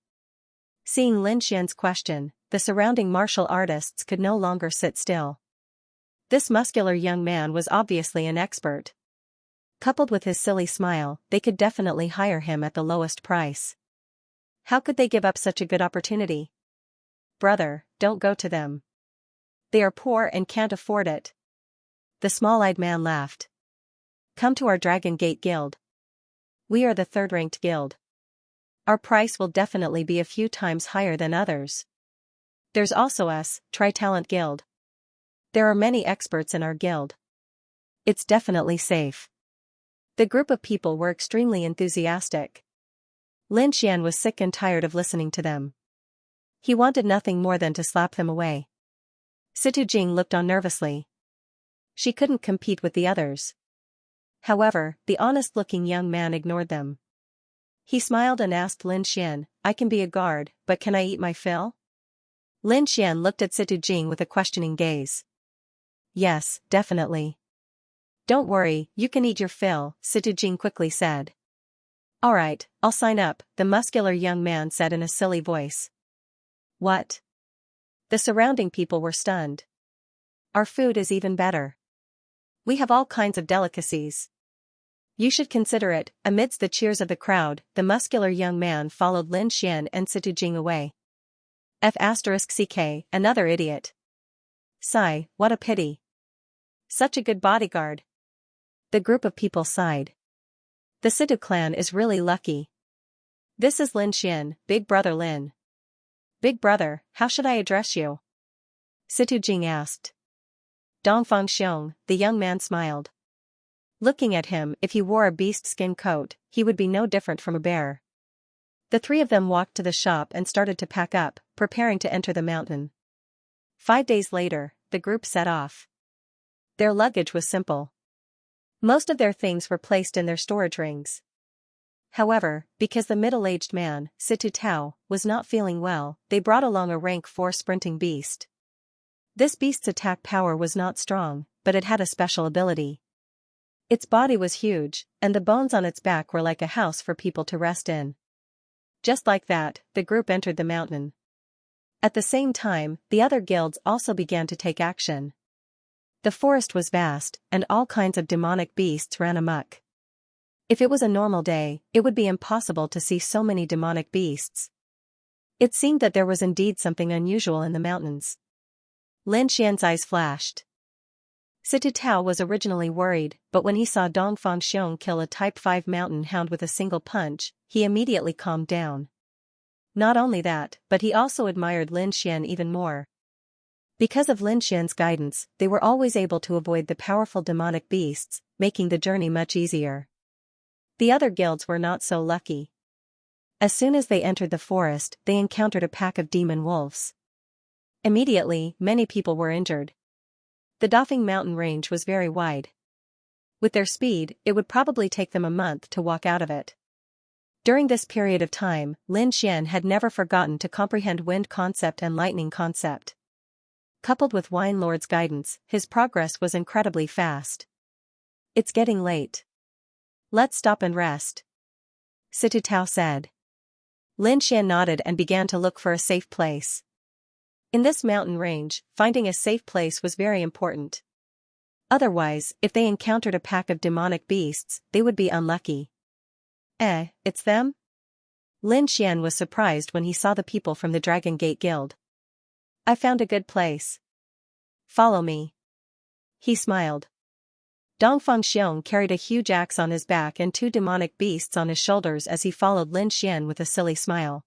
Seeing Lin Xian's question, the surrounding martial artists could no longer sit still. This muscular young man was obviously an expert. Coupled with his silly smile, they could definitely hire him at the lowest price. How could they give up such a good opportunity? Brother, don't go to them. They are poor and can't afford it. The small-eyed man laughed. Come to our Dragon Gate Guild. We are the third-ranked guild. Our price will definitely be a few times higher than others. There's also us, Tri-Talent Guild. There are many experts in our guild. It's definitely safe. The group of people were extremely enthusiastic. Lin Xian was sick and tired of listening to them. He wanted nothing more than to slap them away. Situ Jing looked on nervously. She couldn't compete with the others. However, the honest-looking young man ignored them. He smiled and asked Lin Xian, I can be a guard, but can I eat my fill? Lin Xian looked at Situ Jing with a questioning gaze. Yes, definitely. Don't worry, you can eat your fill, Situ Jing quickly said. Alright, I'll sign up, the muscular young man said in a silly voice. What? The surrounding people were stunned. Our food is even better. We have all kinds of delicacies. You should consider it. Amidst the cheers of the crowd, the muscular young man followed Lin Xian and Situ Jing away. F***ck, another idiot. Sigh, what a pity. Such a good bodyguard. The group of people sighed. The Situ clan is really lucky. This is Lin Xian, Big Brother Lin. Big Brother, how should I address you? Situ Jing asked. Dongfang Xiong, the young man smiled. Looking at him, if he wore a beast skin coat, he would be no different from a bear. The three of them walked to the shop and started to pack up, preparing to enter the mountain. 5 days later, the group set off. Their luggage was simple. Most of their things were placed in their storage rings. However, because the middle-aged man, Situ Tao, was not feeling well, they brought along a rank 4 sprinting beast. This beast's attack power was not strong, but it had a special ability. Its body was huge, and the bones on its back were like a house for people to rest in. Just like that, the group entered the mountain. At the same time, the other guilds also began to take action. The forest was vast, and all kinds of demonic beasts ran amok. If it was a normal day, it would be impossible to see so many demonic beasts. It seemed that there was indeed something unusual in the mountains. Lin Xian's eyes flashed. Situ Tao was originally worried, but when he saw Dongfang Xiong kill a Type 5 mountain hound with a single punch, he immediately calmed down. Not only that, but he also admired Lin Xian even more. Because of Lin Xian's guidance, they were always able to avoid the powerful demonic beasts, making the journey much easier. The other guilds were not so lucky. As soon as they entered the forest, they encountered a pack of demon wolves. Immediately, many people were injured. The Dafeng mountain range was very wide. With their speed, it would probably take them a month to walk out of it. During this period of time, Lin Xian had never forgotten to comprehend wind concept and lightning concept. Coupled with Wine Lord's guidance, his progress was incredibly fast. It's getting late. Let's stop and rest. Situ Tao said. Lin Xian nodded and began to look for a safe place. In this mountain range, finding a safe place was very important. Otherwise, if they encountered a pack of demonic beasts, they would be unlucky. It's them? Lin Xian was surprised when he saw the people from the Dragon Gate Guild. I found a good place. Follow me. He smiled. Dongfang Xiong carried a huge axe on his back and 2 demonic beasts on his shoulders as he followed Lin Xian with a silly smile.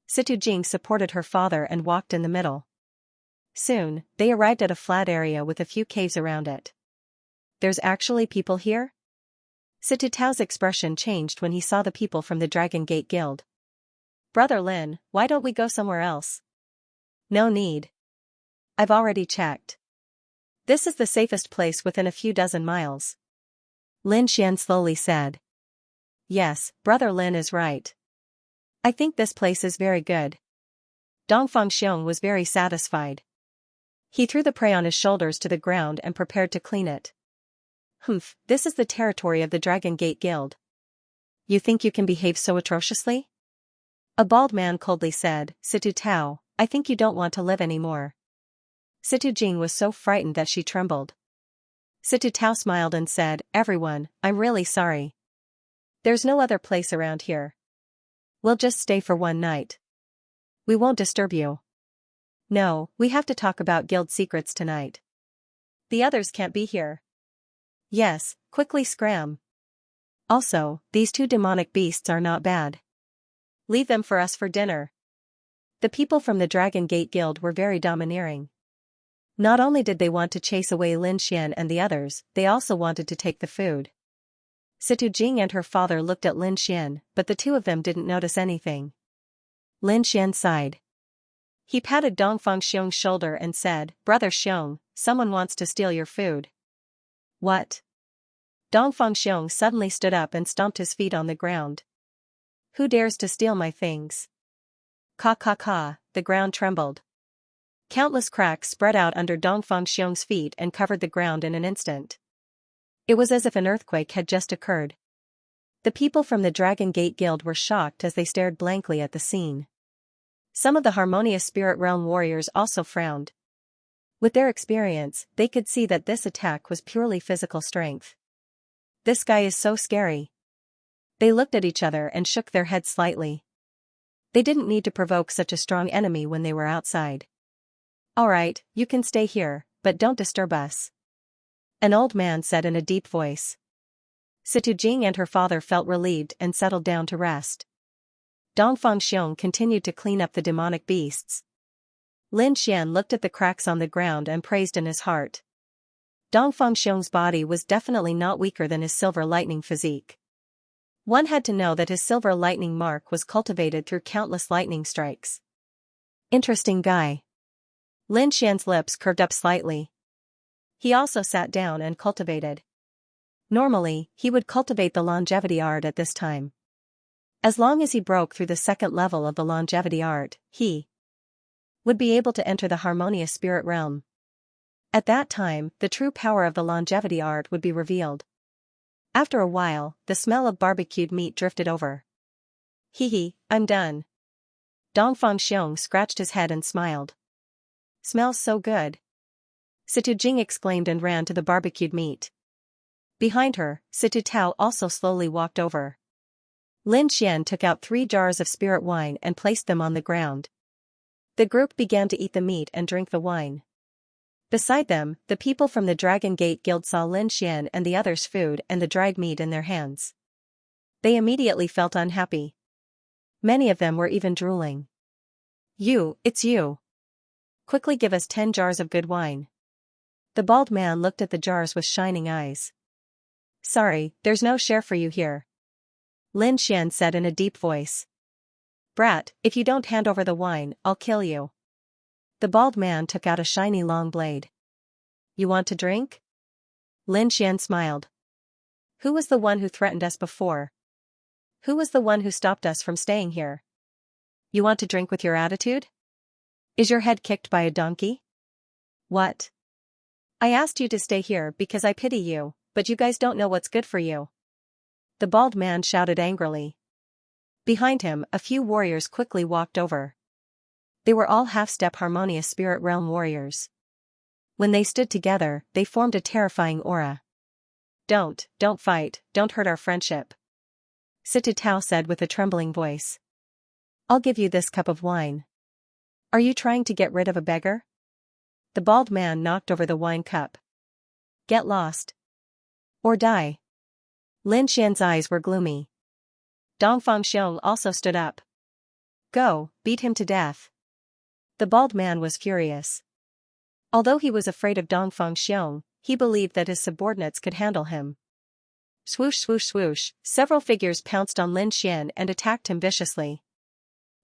Situ Jing supported her father and walked in the middle. Soon, they arrived at a flat area with a few caves around it. There's actually people here? Situ Tao's expression changed when he saw the people from the Dragon Gate Guild. Brother Lin, why don't we go somewhere else? No need. I've already checked. This is the safest place within a few dozen miles. Lin Xian slowly said. Yes, Brother Lin is right. I think this place is very good. Dongfang Xiong was very satisfied. He threw the prey on his shoulders to the ground and prepared to clean it. Humph, this is the territory of the Dragon Gate Guild. You think you can behave so atrociously? A bald man coldly said, Situ Tao, I think you don't want to live anymore. Situ Jing was so frightened that she trembled. Situ Tao smiled and said, Everyone, I'm really sorry. There's no other place around here. We'll just stay for one night. We won't disturb you. No, we have to talk about guild secrets tonight. The others can't be here. Yes, quickly scram. Also, these two demonic beasts are not bad. Leave them for us for dinner. The people from the Dragon Gate Guild were very domineering. Not only did they want to chase away Lin Xian and the others, they also wanted to take the food. Situ Jing and her father looked at Lin Xian, but the two of them didn't notice anything. Lin Xian sighed. He patted Dongfang Xiong's shoulder and said, Brother Xiong, someone wants to steal your food. What? Dongfang Xiong suddenly stood up and stomped his feet on the ground. Who dares to steal my things? Ka ka ka, the ground trembled. Countless cracks spread out under Dongfang Xiong's feet and covered the ground in an instant. It was as if an earthquake had just occurred. The people from the Dragon Gate Guild were shocked as they stared blankly at the scene. Some of the Harmonious Spirit Realm warriors also frowned. With their experience, they could see that this attack was purely physical strength. This guy is so scary. They looked at each other and shook their heads slightly. They didn't need to provoke such a strong enemy when they were outside. Alright, you can stay here, but don't disturb us. An old man said in a deep voice. Situ Jing and her father felt relieved and settled down to rest. Dongfang Xiong continued to clean up the demonic beasts. Lin Xian looked at the cracks on the ground and praised in his heart. Dongfang Xiong's body was definitely not weaker than his silver lightning physique. One had to know that his silver lightning mark was cultivated through countless lightning strikes. Interesting guy. Lin Xian's lips curved up slightly. He also sat down and cultivated. Normally, he would cultivate the longevity art at this time. As long as he broke through the second level of the longevity art, he would be able to enter the Harmonious Spirit Realm. At that time, the true power of the longevity art would be revealed. After a while, the smell of barbecued meat drifted over. Hee, I'm done. Dongfang Xiong scratched his head and smiled. Smells so good. Situ Jing exclaimed and ran to the barbecued meat. Behind her, Situ Tao also slowly walked over. Lin Xian took out 3 jars of spirit wine and placed them on the ground. The group began to eat the meat and drink the wine. Beside them, the people from the Dragon Gate Guild saw Lin Xian and the others' food and the dried meat in their hands. They immediately felt unhappy. Many of them were even drooling. It's you. Quickly give us 10 jars of good wine. The bald man looked at the jars with shining eyes. Sorry, there's no share for you here. Lin Xian said in a deep voice. Brat, if you don't hand over the wine, I'll kill you. The bald man took out a shiny long blade. You want to drink? Lin Xian smiled. Who was the one who threatened us before? Who was the one who stopped us from staying here? You want to drink with your attitude? Is your head kicked by a donkey? What? I asked you to stay here because I pity you, but you guys don't know what's good for you. The bald man shouted angrily. Behind him, a few warriors quickly walked over. They were all half-step Harmonious Spirit Realm warriors. When they stood together, they formed a terrifying aura. Don't fight, don't hurt our friendship. Situ Tao said with a trembling voice. I'll give you this cup of wine. Are you trying to get rid of a beggar? The bald man knocked over the wine cup. Get lost. Or die. Lin Xian's eyes were gloomy. Dongfang Xiong also stood up. Go, beat him to death. The bald man was furious. Although he was afraid of Dongfang Xiong, he believed that his subordinates could handle him. Swoosh swoosh swoosh, several figures pounced on Lin Xian and attacked him viciously.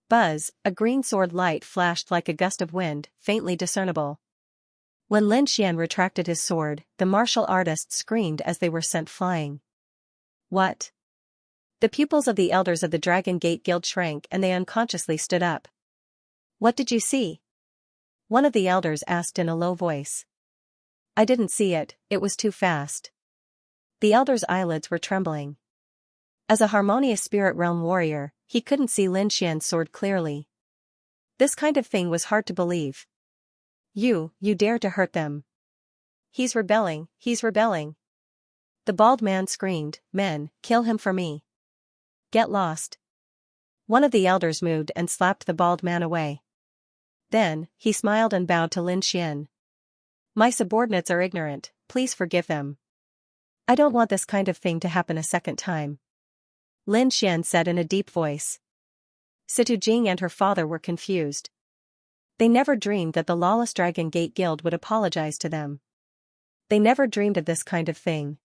Buzz, a green sword light flashed like a gust of wind, faintly discernible. When Lin Xian retracted his sword, the martial artists screamed as they were sent flying. What? The pupils of the elders of the Dragon Gate Guild shrank and they unconsciously stood up. What did you see? One of the elders asked in a low voice. I didn't see it, it was too fast. The elder's eyelids were trembling. As a harmonious spirit realm warrior, he couldn't see Lin Xian's sword clearly. This kind of thing was hard to believe. You dare to hurt them. He's rebelling, he's rebelling. The bald man screamed, men, kill him for me. Get lost. One of the elders moved and slapped the bald man away. Then, he smiled and bowed to Lin Xian. My subordinates are ignorant, please forgive them. I don't want this kind of thing to happen a second time. Lin Xian said in a deep voice. Situ Jing and her father were confused. They never dreamed that the lawless Dragon Gate Guild would apologize to them. They never dreamed of this kind of thing.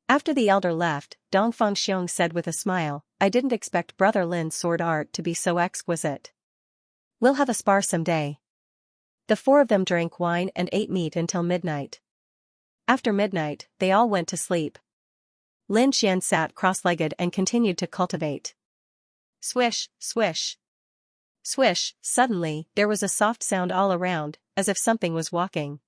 After the elder left, Dongfang Xiong said with a smile, I didn't expect Brother Lin's sword art to be so exquisite. We'll have a spar someday. The four of them drank wine and ate meat until midnight. After midnight, they all went to sleep. Lin Xian sat cross-legged and continued to cultivate. Swish, swish. Swish, suddenly, there was a soft sound all around, as if something was walking.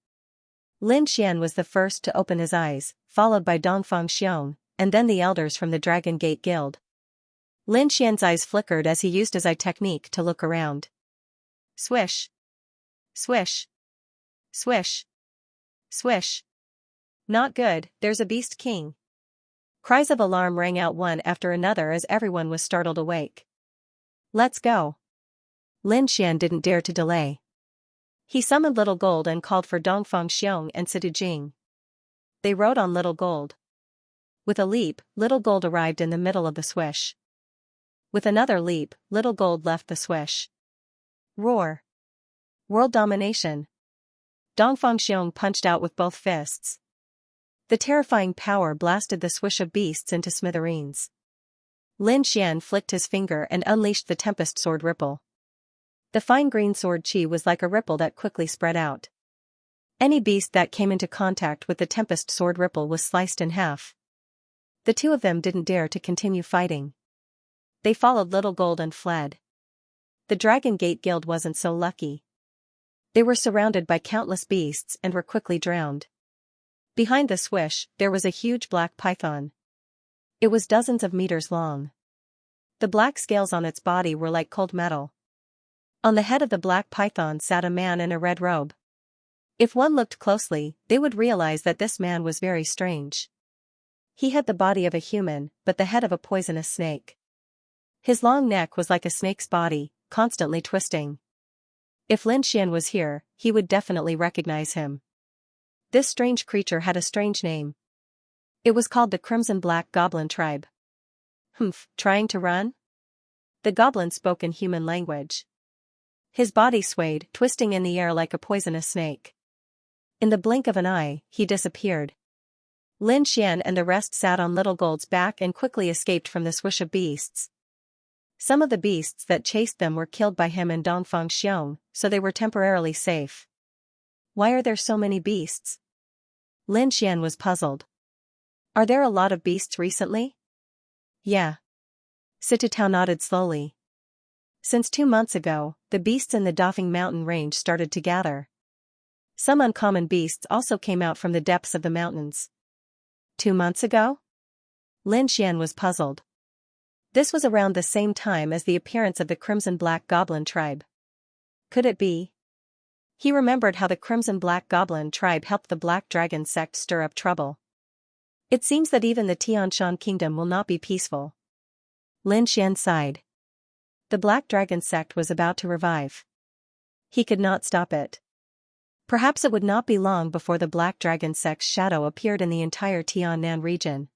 Lin Xian was the first to open his eyes, followed by Dongfang Xiong, and then the elders from the Dragon Gate Guild. Lin Xian's eyes flickered as he used his eye technique to look around. Swish. Swish. Swish. Swish. Not good, there's a beast king. Cries of alarm rang out one after another as everyone was startled awake. Let's go. Lin Xian didn't dare to delay. He summoned Little Gold and called for Dongfang Xiong and Situ Jing. They rode on Little Gold. With a leap, Little Gold arrived in the middle of the swish. With another leap, Little Gold left the swish. Roar. World domination. Dongfang Xiong punched out with both fists. The terrifying power blasted the swish of beasts into smithereens. Lin Xian flicked his finger and unleashed the Tempest Sword Ripple. The fine green sword chi was like a ripple that quickly spread out. Any beast that came into contact with the Tempest Sword Ripple was sliced in half. The two of them didn't dare to continue fighting. They followed Little Gold and fled. The Dragon Gate Guild wasn't so lucky. They were surrounded by countless beasts and were quickly drowned. Behind the swish, there was a huge black python. It was dozens of meters long. The black scales on its body were like cold metal. On the head of the black python sat a man in a red robe. If one looked closely, they would realize that this man was very strange. He had the body of a human, but the head of a poisonous snake. His long neck was like a snake's body, constantly twisting. If Lin Xian was here, he would definitely recognize him. This strange creature had a strange name. It was called the Crimson Black Goblin Tribe. Humph, trying to run? The goblin spoke in human language. His body swayed, twisting in the air like a poisonous snake. In the blink of an eye, he disappeared. Lin Xian and the rest sat on Little Gold's back and quickly escaped from the swish of beasts. Some of the beasts that chased them were killed by him and Dongfang Xiong, so they were temporarily safe. Why are there so many beasts? Lin Xian was puzzled. Are there a lot of beasts recently? Yeah. Sititao nodded slowly. Since 2 months ago, the beasts in the Dafeng mountain range started to gather. Some uncommon beasts also came out from the depths of the mountains. 2 months ago? Lin Xian was puzzled. This was around the same time as the appearance of the Crimson Black Goblin Tribe. Could it be? He remembered how the Crimson Black Goblin Tribe helped the Black Dragon sect stir up trouble. It seems that even the Tianshan Kingdom will not be peaceful. Lin Xian sighed. The Black Dragon sect was about to revive. He could not stop it. Perhaps it would not be long before the Black Dragon sect's shadow appeared in the entire Tiannan region.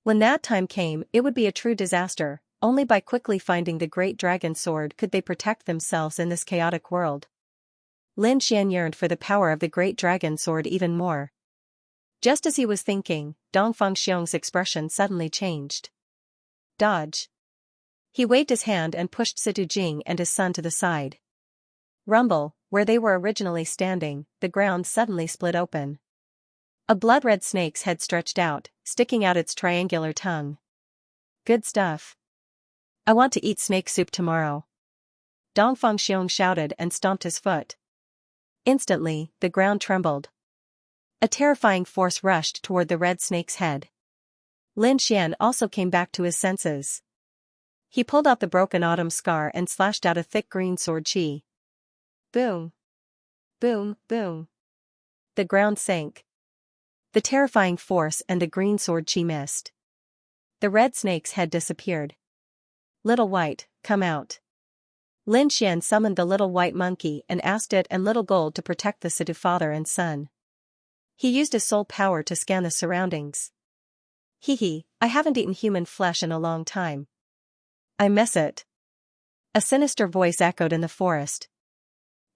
When that time came, it would be a true disaster. Only by quickly finding the Great Dragon Sword could they protect themselves in this chaotic world. Lin Xian yearned for the power of the Great Dragon Sword even more. Just as he was thinking, Dongfang Xiong's expression suddenly changed. Dodge. He waved his hand and pushed Situ Jing and his son to the side. Rumble, where they were originally standing, the ground suddenly split open. A blood-red snake's head stretched out, sticking out its triangular tongue. Good stuff. I want to eat snake soup tomorrow. Dongfang Xiong shouted and stomped his foot. Instantly, the ground trembled. A terrifying force rushed toward the red snake's head. Lin Xian also came back to his senses. He pulled out the broken autumn scar and slashed out a thick green sword chi. Boom. Boom, boom. The ground sank. The terrifying force and the green sword chi missed. The red snake's head disappeared. Little White, come out. Lin Xian summoned the little white monkey and asked it and Little Gold to protect the Situ father and son. He used his soul power to scan the surroundings. Hee, I haven't eaten human flesh in a long time. I miss it. A sinister voice echoed in the forest.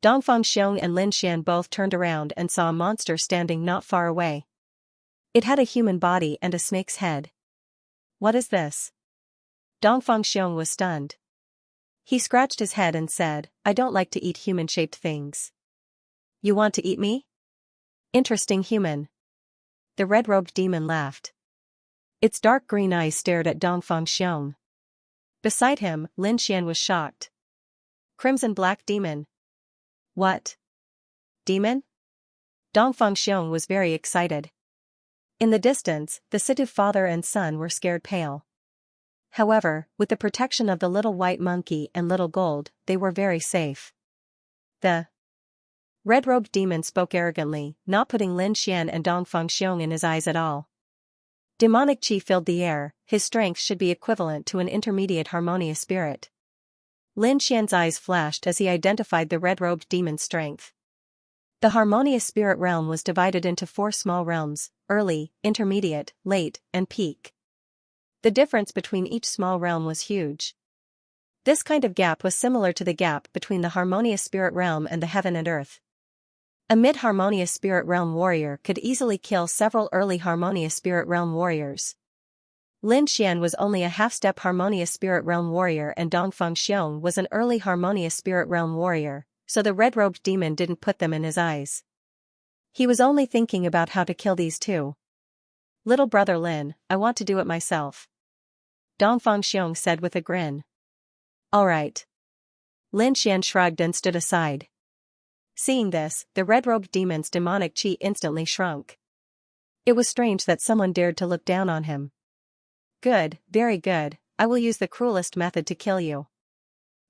Dongfang Xiong and Lin Xian both turned around and saw a monster standing not far away. It had a human body and a snake's head. What is this? Dongfang Xiong was stunned. He scratched his head and said, I don't like to eat human-shaped things. You want to eat me? Interesting human. The red-robed demon laughed. Its dark green eyes stared at Dongfang Xiong. Beside him, Lin Xian was shocked. Crimson Black Demon. What? Demon? Dongfang Xiong was very excited. In the distance, the Situ father and son were scared pale. However, with the protection of the little white monkey and Little Gold, they were very safe. The red-robed demon spoke arrogantly, not putting Lin Xian and Dongfang Xiong in his eyes at all. Demonic chi filled the air, his strength should be equivalent to an intermediate harmonious spirit. Lin Xian's eyes flashed as he identified the red-robed demon's strength. The harmonious spirit realm was divided into 4 small realms: early, intermediate, late, and peak. The difference between each small realm was huge. This kind of gap was similar to the gap between the harmonious spirit realm and the heaven and earth. A mid-harmonious spirit realm warrior could easily kill several early harmonious spirit realm warriors. Lin Xian was only a half-step harmonious spirit realm warrior and Dongfang Xiong was an early harmonious spirit realm warrior, so the red-robed demon didn't put them in his eyes. He was only thinking about how to kill these two. Little brother Lin, I want to do it myself. Dongfang Xiong said with a grin. All right. Lin Xian shrugged and stood aside. Seeing this, the red-robed demon's demonic chi instantly shrunk. It was strange that someone dared to look down on him. Good, very good, I will use the cruelest method to kill you.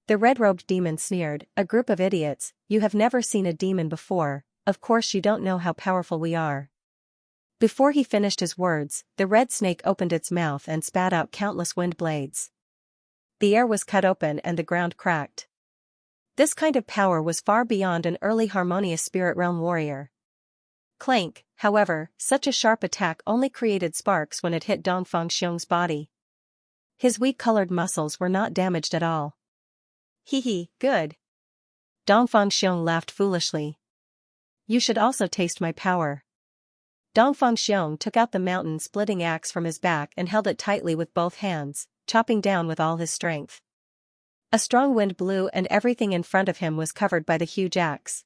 The red-robed demon sneered, a group of idiots, you have never seen a demon before, of course you don't know how powerful we are. Before he finished his words, the red snake opened its mouth and spat out countless wind blades. The air was cut open and the ground cracked. This kind of power was far beyond an early harmonious spirit realm warrior. Clank, however, such a sharp attack only created sparks when it hit Dongfang Xiong's body. His weak-colored muscles were not damaged at all. Hee, good. Dongfang Xiong laughed foolishly. You should also taste my power. Dongfang Xiong took out the mountain-splitting axe from his back and held it tightly with both hands, chopping down with all his strength. A strong wind blew and everything in front of him was covered by the huge axe.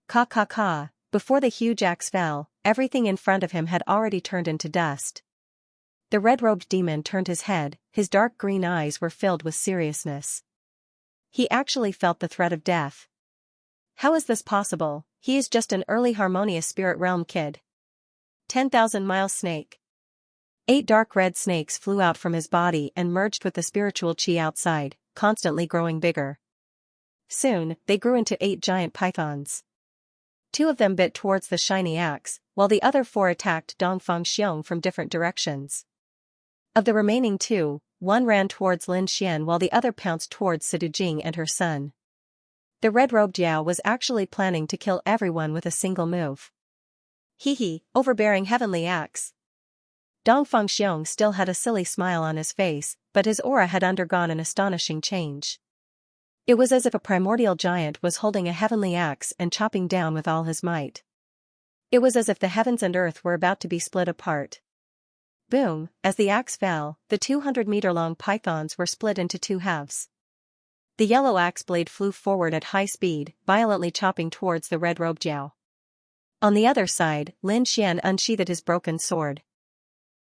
Ka. Before the huge axe fell, everything in front of him had already turned into dust. The red-robed demon turned his head, his dark green eyes were filled with seriousness. He actually felt the threat of death. How is this possible? He is just an early harmonious spirit realm kid. 10,000-mile snake. 8 dark red snakes flew out from his body and merged with the spiritual chi outside, constantly growing bigger. Soon, they grew into 8 giant pythons. 2 of them bit towards the shiny axe, while the other 4 attacked Dongfang Xiong from different directions. Of the remaining 2, one ran towards Lin Xian while the other pounced towards Situ Jing and her son. The red-robed Yao was actually planning to kill everyone with a single move. Hee, overbearing heavenly axe. Dongfang Xiong still had a silly smile on his face, but his aura had undergone an astonishing change. It was as if a primordial giant was holding a heavenly axe and chopping down with all his might. It was as if the heavens and earth were about to be split apart. Boom, as the axe fell, the 200-meter-long pythons were split into two halves. The yellow axe blade flew forward at high speed, violently chopping towards the red robe Jiao. On the other side, Lin Xian unsheathed his broken sword.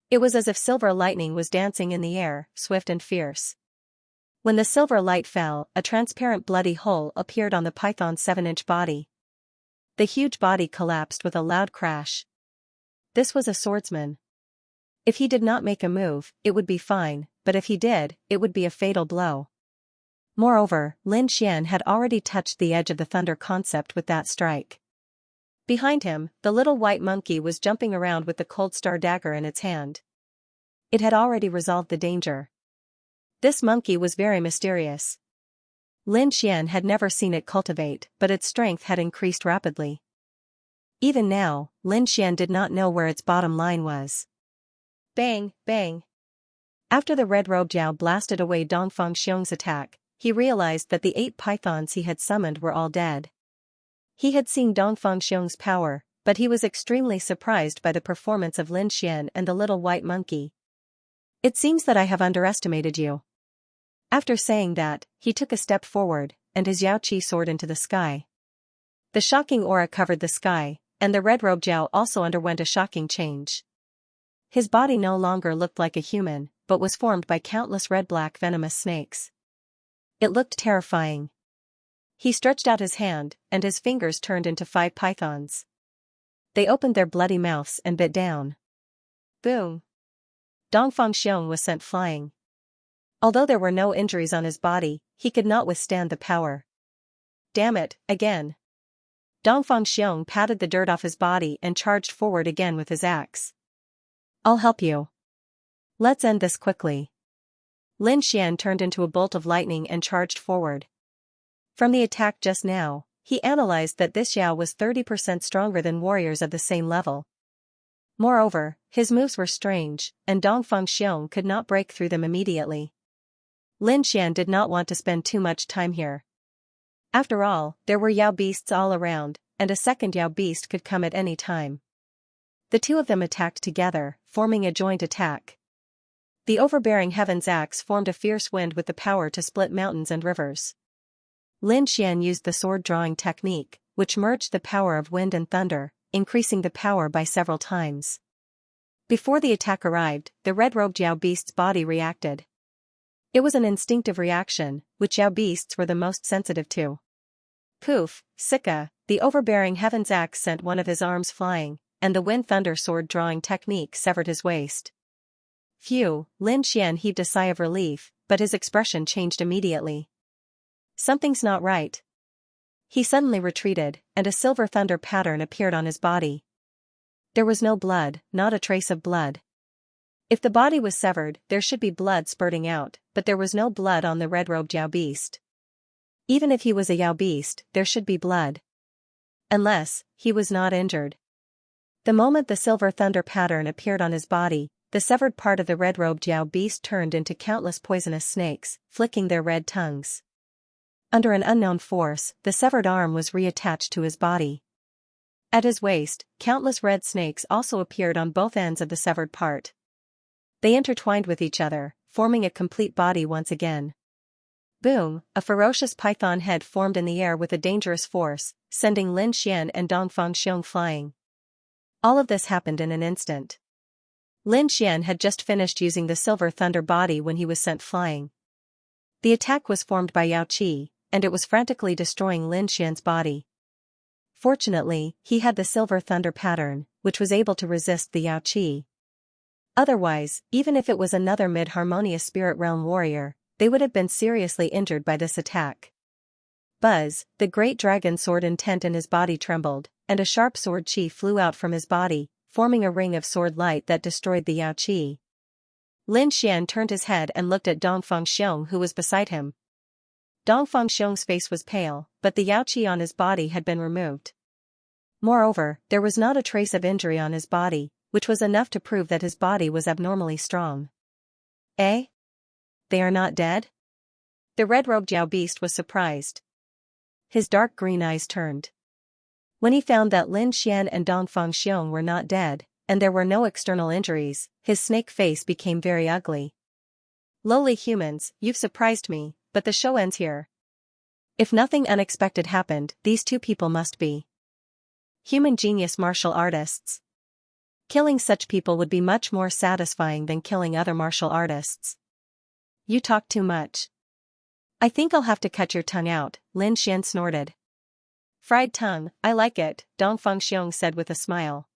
It was as if silver lightning was dancing in the air, swift and fierce. When the silver light fell, a transparent bloody hole appeared on the python's 7-inch body. The huge body collapsed with a loud crash. This was a swordsman. If he did not make a move, it would be fine, but if he did, it would be a fatal blow. Moreover, Lin Xian had already touched the edge of the thunder concept with that strike. Behind him, the little white monkey was jumping around with the cold star dagger in its hand. It had already resolved the danger. This monkey was very mysterious. Lin Xian had never seen it cultivate, but its strength had increased rapidly. Even now, Lin Xian did not know where its bottom line was. Bang, bang. After the red robe Jiao blasted away Dongfang Xiong's attack, he realized that the 8 pythons he had summoned were all dead. He had seen Dongfang Xiong's power, but he was extremely surprised by the performance of Lin Xian and the little white monkey. It seems that I have underestimated you. After saying that, he took a step forward, and his Yaoqi soared into the sky. The shocking aura covered the sky, and the red robe Jiao also underwent a shocking change. His body no longer looked like a human, but was formed by countless red-black venomous snakes. It looked terrifying. He stretched out his hand, and his fingers turned into 5 pythons. They opened their bloody mouths and bit down. Boom! Dongfang Xiong was sent flying. Although there were no injuries on his body, he could not withstand the power. Damn it, again! Dongfang Xiong patted the dirt off his body and charged forward again with his axe. I'll help you. Let's end this quickly. Lin Xian turned into a bolt of lightning and charged forward. From the attack just now, he analyzed that this Xiao was 30% stronger than warriors of the same level. Moreover, his moves were strange, and Dongfang Xiong could not break through them immediately. Lin Xian did not want to spend too much time here. After all, there were Yao beasts all around, and a second Yao beast could come at any time. The two of them attacked together, forming a joint attack. The overbearing heaven's axe formed a fierce wind with the power to split mountains and rivers. Lin Xian used the sword-drawing technique, which merged the power of wind and thunder, increasing the power by several times. Before the attack arrived, the red-robed Yao beast's body reacted. It was an instinctive reaction, which Yao beasts were the most sensitive to. Poof, Sika, the overbearing heaven's axe sent one of his arms flying, and the wind-thunder sword-drawing technique severed his waist. Phew, Lin Xian heaved a sigh of relief, but his expression changed immediately. Something's not right. He suddenly retreated, and a silver thunder pattern appeared on his body. There was no blood, not a trace of blood. If the body was severed, there should be blood spurting out, but there was no blood on the red-robed Yao beast. Even if he was a Yao beast, there should be blood. Unless, he was not injured. The moment the silver thunder pattern appeared on his body, the severed part of the red-robed Yao beast turned into countless poisonous snakes, flicking their red tongues. Under an unknown force, the severed arm was reattached to his body. At his waist, countless red snakes also appeared on both ends of the severed part. They intertwined with each other, forming a complete body once again. Boom, a ferocious python head formed in the air with a dangerous force, sending Lin Xian and Dongfang Xiong flying. All of this happened in an instant. Lin Xian had just finished using the silver thunder body when he was sent flying. The attack was formed by Yao Qi, and it was frantically destroying Lin Xian's body. Fortunately, he had the silver thunder pattern, which was able to resist the Yao Qi. Otherwise, even if it was another mid-harmonious spirit realm warrior, they would have been seriously injured by this attack. Buzz, the great dragon sword intent in his body trembled, and a sharp sword qi flew out from his body, forming a ring of sword light that destroyed the Yao Qi. Lin Xian turned his head and looked at Dongfang Xiong who was beside him. Dongfang Xiong's face was pale, but the Yao Qi on his body had been removed. Moreover, there was not a trace of injury on his body, which was enough to prove that his body was abnormally strong. Eh? They are not dead? The red-robed Yao beast was surprised. His dark green eyes turned. When he found that Lin Xian and Dongfang Xiong were not dead, and there were no external injuries, his snake face became very ugly. "Lowly humans, you've surprised me, but the show ends here. If nothing unexpected happened, these two people must be human genius martial artists. Killing such people would be much more satisfying than killing other martial artists. You talk too much. I think I'll have to cut your tongue out," Lin Xian snorted. "Fried tongue, I like it," Dong Fangxiong said with a smile.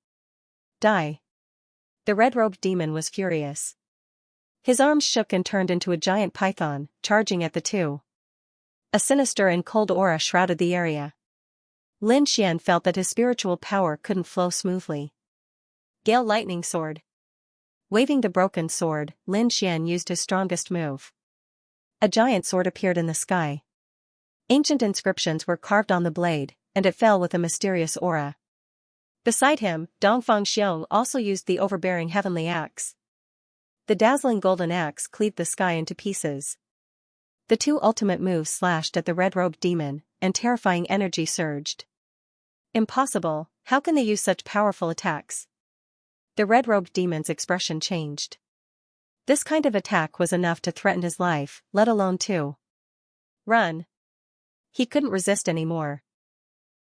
"Die." The red-robed demon was furious. His arms shook and turned into a giant python, charging at the two. A sinister and cold aura shrouded the area. Lin Xian felt that his spiritual power couldn't flow smoothly. Gale Lightning Sword. Waving the broken sword, Lin Xian used his strongest move. A giant sword appeared in the sky. Ancient inscriptions were carved on the blade, and it fell with a mysterious aura. Beside him, Dong Fangxiong also used the overbearing heavenly axe. The dazzling golden axe cleaved the sky into pieces. The two ultimate moves slashed at the red-robed demon, and terrifying energy surged. "Impossible, how can they use such powerful attacks?" The red-robed demon's expression changed. This kind of attack was enough to threaten his life, let alone two. Run. He couldn't resist anymore.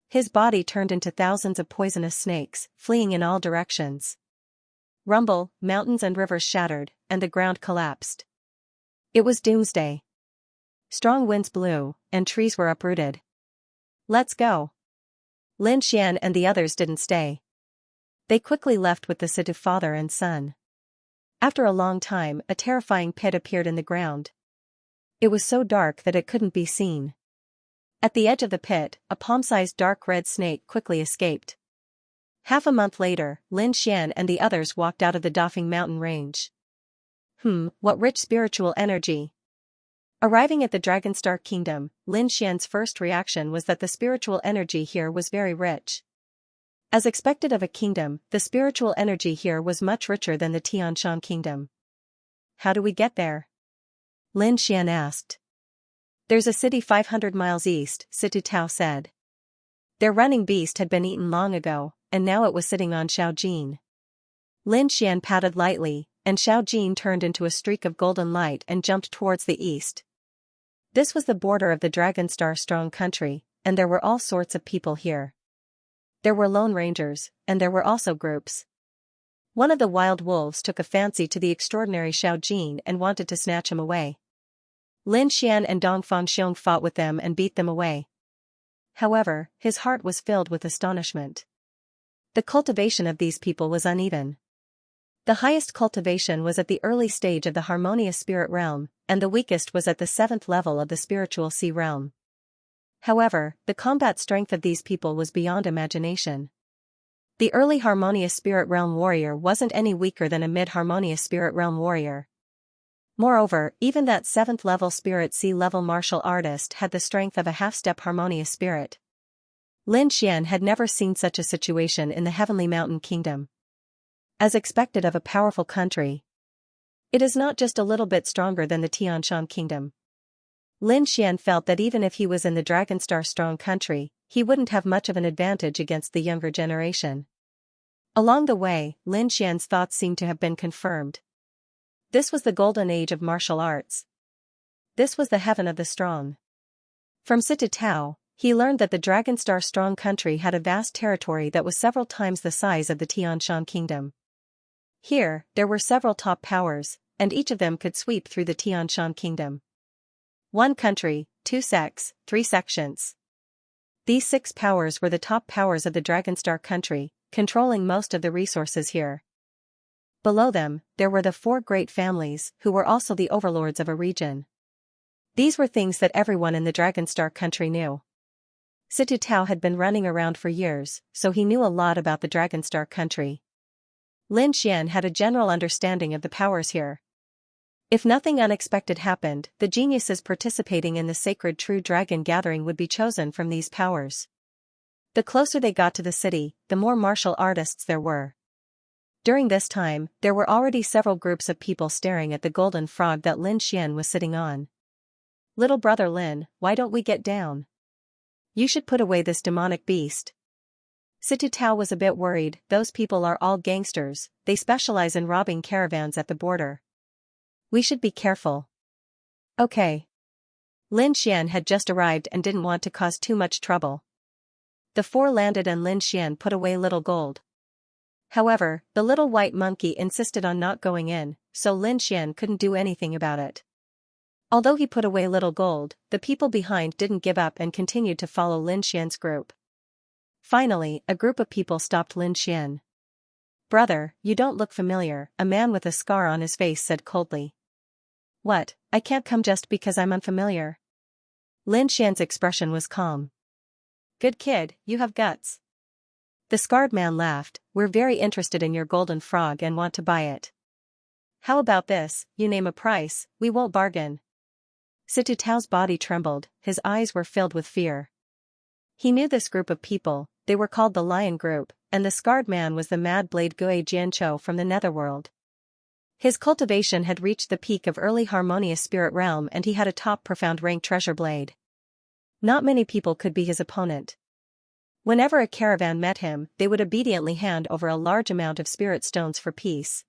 His body turned into thousands of poisonous snakes, fleeing in all directions. Rumble, mountains and rivers shattered, and the ground collapsed. It was doomsday. Strong winds blew, and trees were uprooted. "Let's go." Lin Xian and the others didn't stay. They quickly left with the Situ father and son. After a long time, a terrifying pit appeared in the ground. It was so dark that it couldn't be seen. At the edge of the pit, a palm-sized dark red snake quickly escaped. Half a month later, Lin Xian and the others walked out of the Dafeng mountain range. What rich spiritual energy. Arriving at the Dragonstar Kingdom, Lin Xian's first reaction was that the spiritual energy here was very rich. As expected of a kingdom, the spiritual energy here was much richer than the Tianshan Kingdom. "How do we get there?" Lin Xian asked. "There's a city 500 miles east," Situ Tao said. Their running beast had been eaten long ago, and now it was sitting on Xiaojin. Lin Xian patted lightly, and Xiaojin turned into a streak of golden light and jumped towards the east. This was the border of the Dragonstar Strong Country, and there were all sorts of people here. There were lone rangers, and there were also groups. One of the wild wolves took a fancy to the extraordinary Xiaojin and wanted to snatch him away. Lin Xian and Dong Fangxiong fought with them and beat them away. However, his heart was filled with astonishment. The cultivation of these people was uneven. The highest cultivation was at the early stage of the harmonious spirit realm, and the weakest was at the 7th level of the spiritual sea realm. However, the combat strength of these people was beyond imagination. The early harmonious spirit realm warrior wasn't any weaker than a mid-harmonious spirit realm warrior. Moreover, even that 7th level spirit sea level martial artist had the strength of a half-step harmonious spirit. Lin Xian had never seen such a situation in the Heavenly Mountain Kingdom. As expected of a powerful country, it is not just a little bit stronger than the Tianshan Kingdom. Lin Xian felt that even if he was in the Dragonstar Strong Country, he wouldn't have much of an advantage against the younger generation. Along the way, Lin Xian's thoughts seemed to have been confirmed. This was the golden age of martial arts. This was the heaven of the strong. From Situ Tao, he learned that the Dragonstar Strong Country had a vast territory that was several times the size of the Tianshan Kingdom. Here, there were several top powers, and each of them could sweep through the Tianshan Kingdom. 1 country, 2 sects, 3 sections. These 6 powers were the top powers of the Dragonstar Country, controlling most of the resources here. Below them, there were the 4 great families, who were also the overlords of a region. These were things that everyone in the Dragonstar Country knew. Situ Tao had been running around for years, so he knew a lot about the Dragonstar Country. Lin Xian had a general understanding of the powers here. If nothing unexpected happened, the geniuses participating in the sacred True Dragon Gathering would be chosen from these powers. The closer they got to the city, the more martial artists there were. During this time, there were already several groups of people staring at the golden frog that Lin Xian was sitting on. "Little brother Lin, why don't we get down? You should put away this demonic beast." Situ Tao was a bit worried. Those people are all gangsters, they specialize in robbing caravans at the border. We should be careful. Okay. Lin Xian had just arrived and didn't want to cause too much trouble. The four landed and Lin Xian put away little gold. However, the little white monkey insisted on not going in, so Lin Xian couldn't do anything about it. Although he put away little gold, the people behind didn't give up and continued to follow Lin Xian's group. Finally, a group of people stopped Lin Xian. "Brother, you don't look familiar," a man with a scar on his face said coldly. "What, I can't come just because I'm unfamiliar?" Lin Xian's expression was calm. "Good kid, you have guts." The scarred man laughed. "We're very interested in your golden frog and want to buy it. How about this, you name a price, we won't bargain." Situ Tao's body trembled, his eyes were filled with fear. He knew this group of people, they were called the Lion Group, and the scarred man was the Mad Blade Gui Jianqiu from the Netherworld. His cultivation had reached the peak of early harmonious spirit realm and he had a top profound rank treasure blade. Not many people could be his opponent. Whenever a caravan met him, they would obediently hand over a large amount of spirit stones for peace.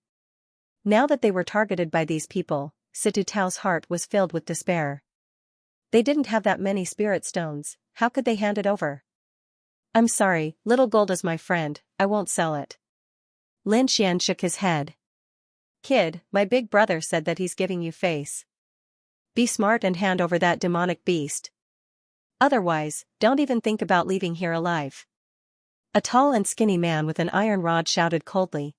Now that they were targeted by these people, Situ Tao's heart was filled with despair. They didn't have that many spirit stones, how could they hand it over? "I'm sorry, little gold is my friend, I won't sell it." Lin Xian shook his head. "Kid, my big brother said that he's giving you face. Be smart and hand over that demonic beast. Otherwise, don't even think about leaving here alive." A tall and skinny man with an iron rod shouted coldly.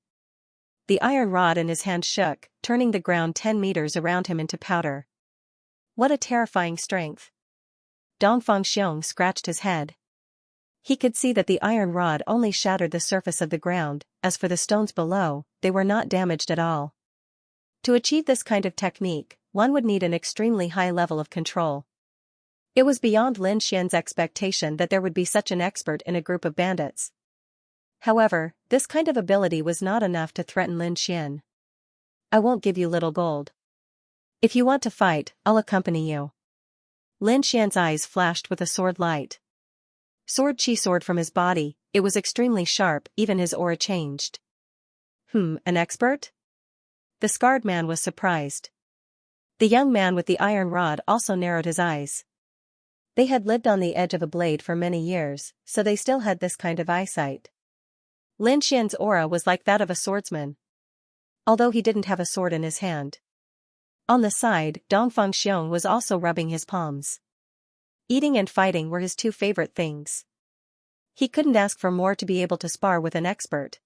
The iron rod in his hand shook, turning the ground 10 meters around him into powder. What a terrifying strength. Dongfang Xiong scratched his head. He could see that the iron rod only shattered the surface of the ground, as for the stones below, they were not damaged at all. To achieve this kind of technique, one would need an extremely high level of control. It was beyond Lin Xian's expectation that there would be such an expert in a group of bandits. However, this kind of ability was not enough to threaten Lin Xian. "I won't give you little gold. If you want to fight, I'll accompany you." Lin Xian's eyes flashed with a sword light. Sword chi soared from his body, it was extremely sharp, even his aura changed. An expert?" The scarred man was surprised. The young man with the iron rod also narrowed his eyes. They had lived on the edge of a blade for many years, so they still had this kind of eyesight. Lin Xian's aura was like that of a swordsman. Although he didn't have a sword in his hand. On the side, Dongfang Xiong was also rubbing his palms. Eating and fighting were his two favorite things. He couldn't ask for more to be able to spar with an expert.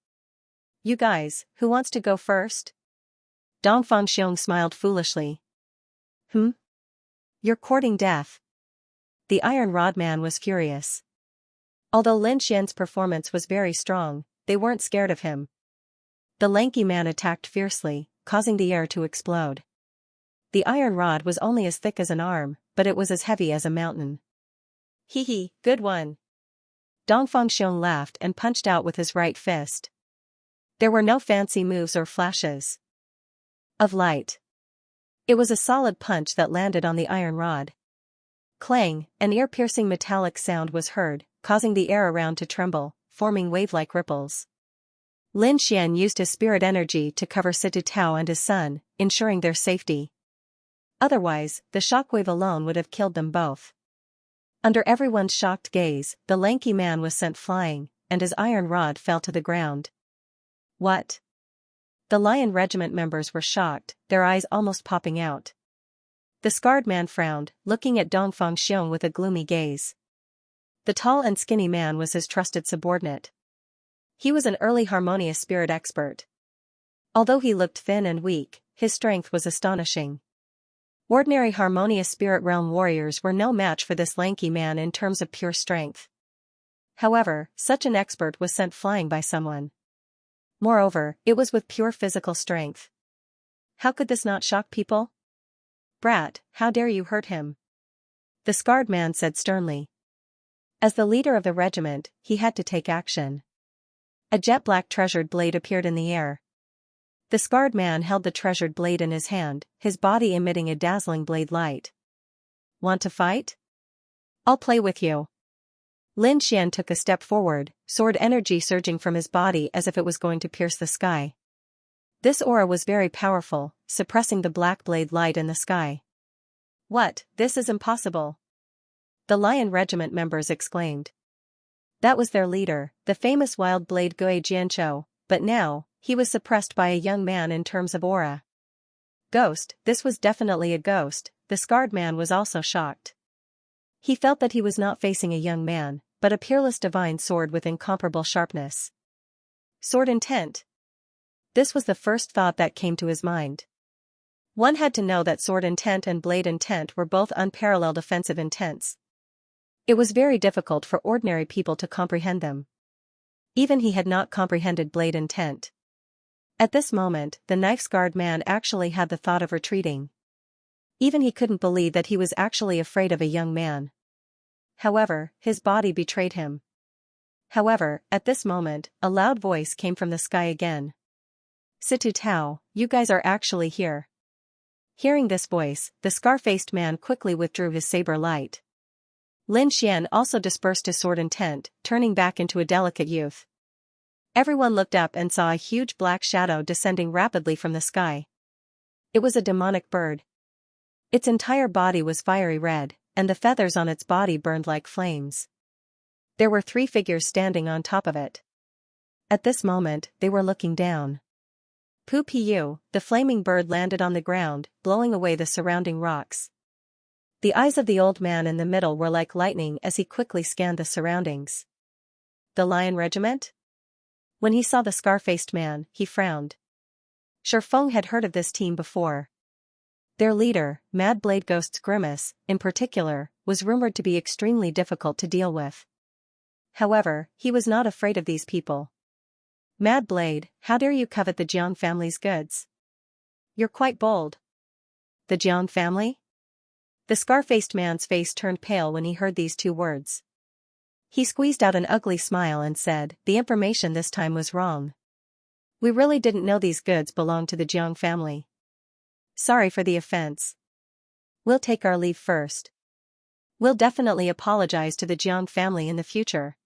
"You guys, who wants to go first?" Dongfang Xiong smiled foolishly. You're courting death." The iron rod man was furious. Although Lin Xian's performance was very strong, they weren't scared of him. The lanky man attacked fiercely, causing the air to explode. The iron rod was only as thick as an arm, but it was as heavy as a mountain. "Hee, good one." Dongfang Xiong laughed and punched out with his right fist. There were no fancy moves or flashes of light. It was a solid punch that landed on the iron rod. Clang, an ear-piercing metallic sound was heard, causing the air around to tremble, forming wave-like ripples. Lin Xian used his spirit energy to cover Situ Tao and his son, ensuring their safety. Otherwise, the shockwave alone would have killed them both. Under everyone's shocked gaze, the lanky man was sent flying, and his iron rod fell to the ground. "What?" The Lion Regiment members were shocked, their eyes almost popping out. The scarred man frowned, looking at Dongfang Xiong with a gloomy gaze. The tall and skinny man was his trusted subordinate. He was an early harmonious spirit expert. Although he looked thin and weak, his strength was astonishing. Ordinary harmonious spirit realm warriors were no match for this lanky man in terms of pure strength. However, such an expert was sent flying by someone. Moreover, it was with pure physical strength. How could this not shock people? "Brat, how dare you hurt him?" The scarred man said sternly. As the leader of the regiment, he had to take action. A jet-black treasured blade appeared in the air. The scarred man held the treasured blade in his hand, his body emitting a dazzling blade light. "Want to fight? I'll play with you." Lin Xian took a step forward, sword energy surging from his body as if it was going to pierce the sky. This aura was very powerful, suppressing the black blade light in the sky. What, this is impossible! The Lion Regiment members exclaimed. That was their leader, the famous wild blade Gui Jianzhou, but now, he was suppressed by a young man in terms of aura. Ghost, this was definitely a ghost, the scarred man was also shocked. He felt that he was not facing a young man, but a peerless divine sword with incomparable sharpness. Sword intent. This was the first thought that came to his mind. One had to know that sword intent and blade intent were both unparalleled offensive intents. It was very difficult for ordinary people to comprehend them. Even he had not comprehended blade intent. At this moment, the knife-scarred man actually had the thought of retreating. Even he couldn't believe that he was actually afraid of a young man. However, his body betrayed him. However, at this moment, a loud voice came from the sky again. Situ Tao, you guys are actually here. Hearing this voice, the scar-faced man quickly withdrew his saber light. Lin Xian also dispersed his sword intent, turning back into a delicate youth. Everyone looked up and saw a huge black shadow descending rapidly from the sky. It was a demonic bird. Its entire body was fiery red, and the feathers on its body burned like flames. There were 3 figures standing on top of it. At this moment, they were looking down. Pu Piu, the flaming bird landed on the ground, blowing away the surrounding rocks. The eyes of the old man in the middle were like lightning as he quickly scanned the surroundings. The Lion Regiment? When he saw the scar-faced man, he frowned. Shifeng had heard of this team before. Their leader, Mad Blade Ghost's Grimace, in particular, was rumored to be extremely difficult to deal with. However, he was not afraid of these people. Mad Blade, how dare you covet the Jiang family's goods? You're quite bold. The Jiang family? The scar-faced man's face turned pale when he heard these 2 words. He squeezed out an ugly smile and said, the information this time was wrong. We really didn't know these goods belonged to the Jiang family. Sorry for the offense. We'll take our leave first. We'll definitely apologize to the Jiang family in the future.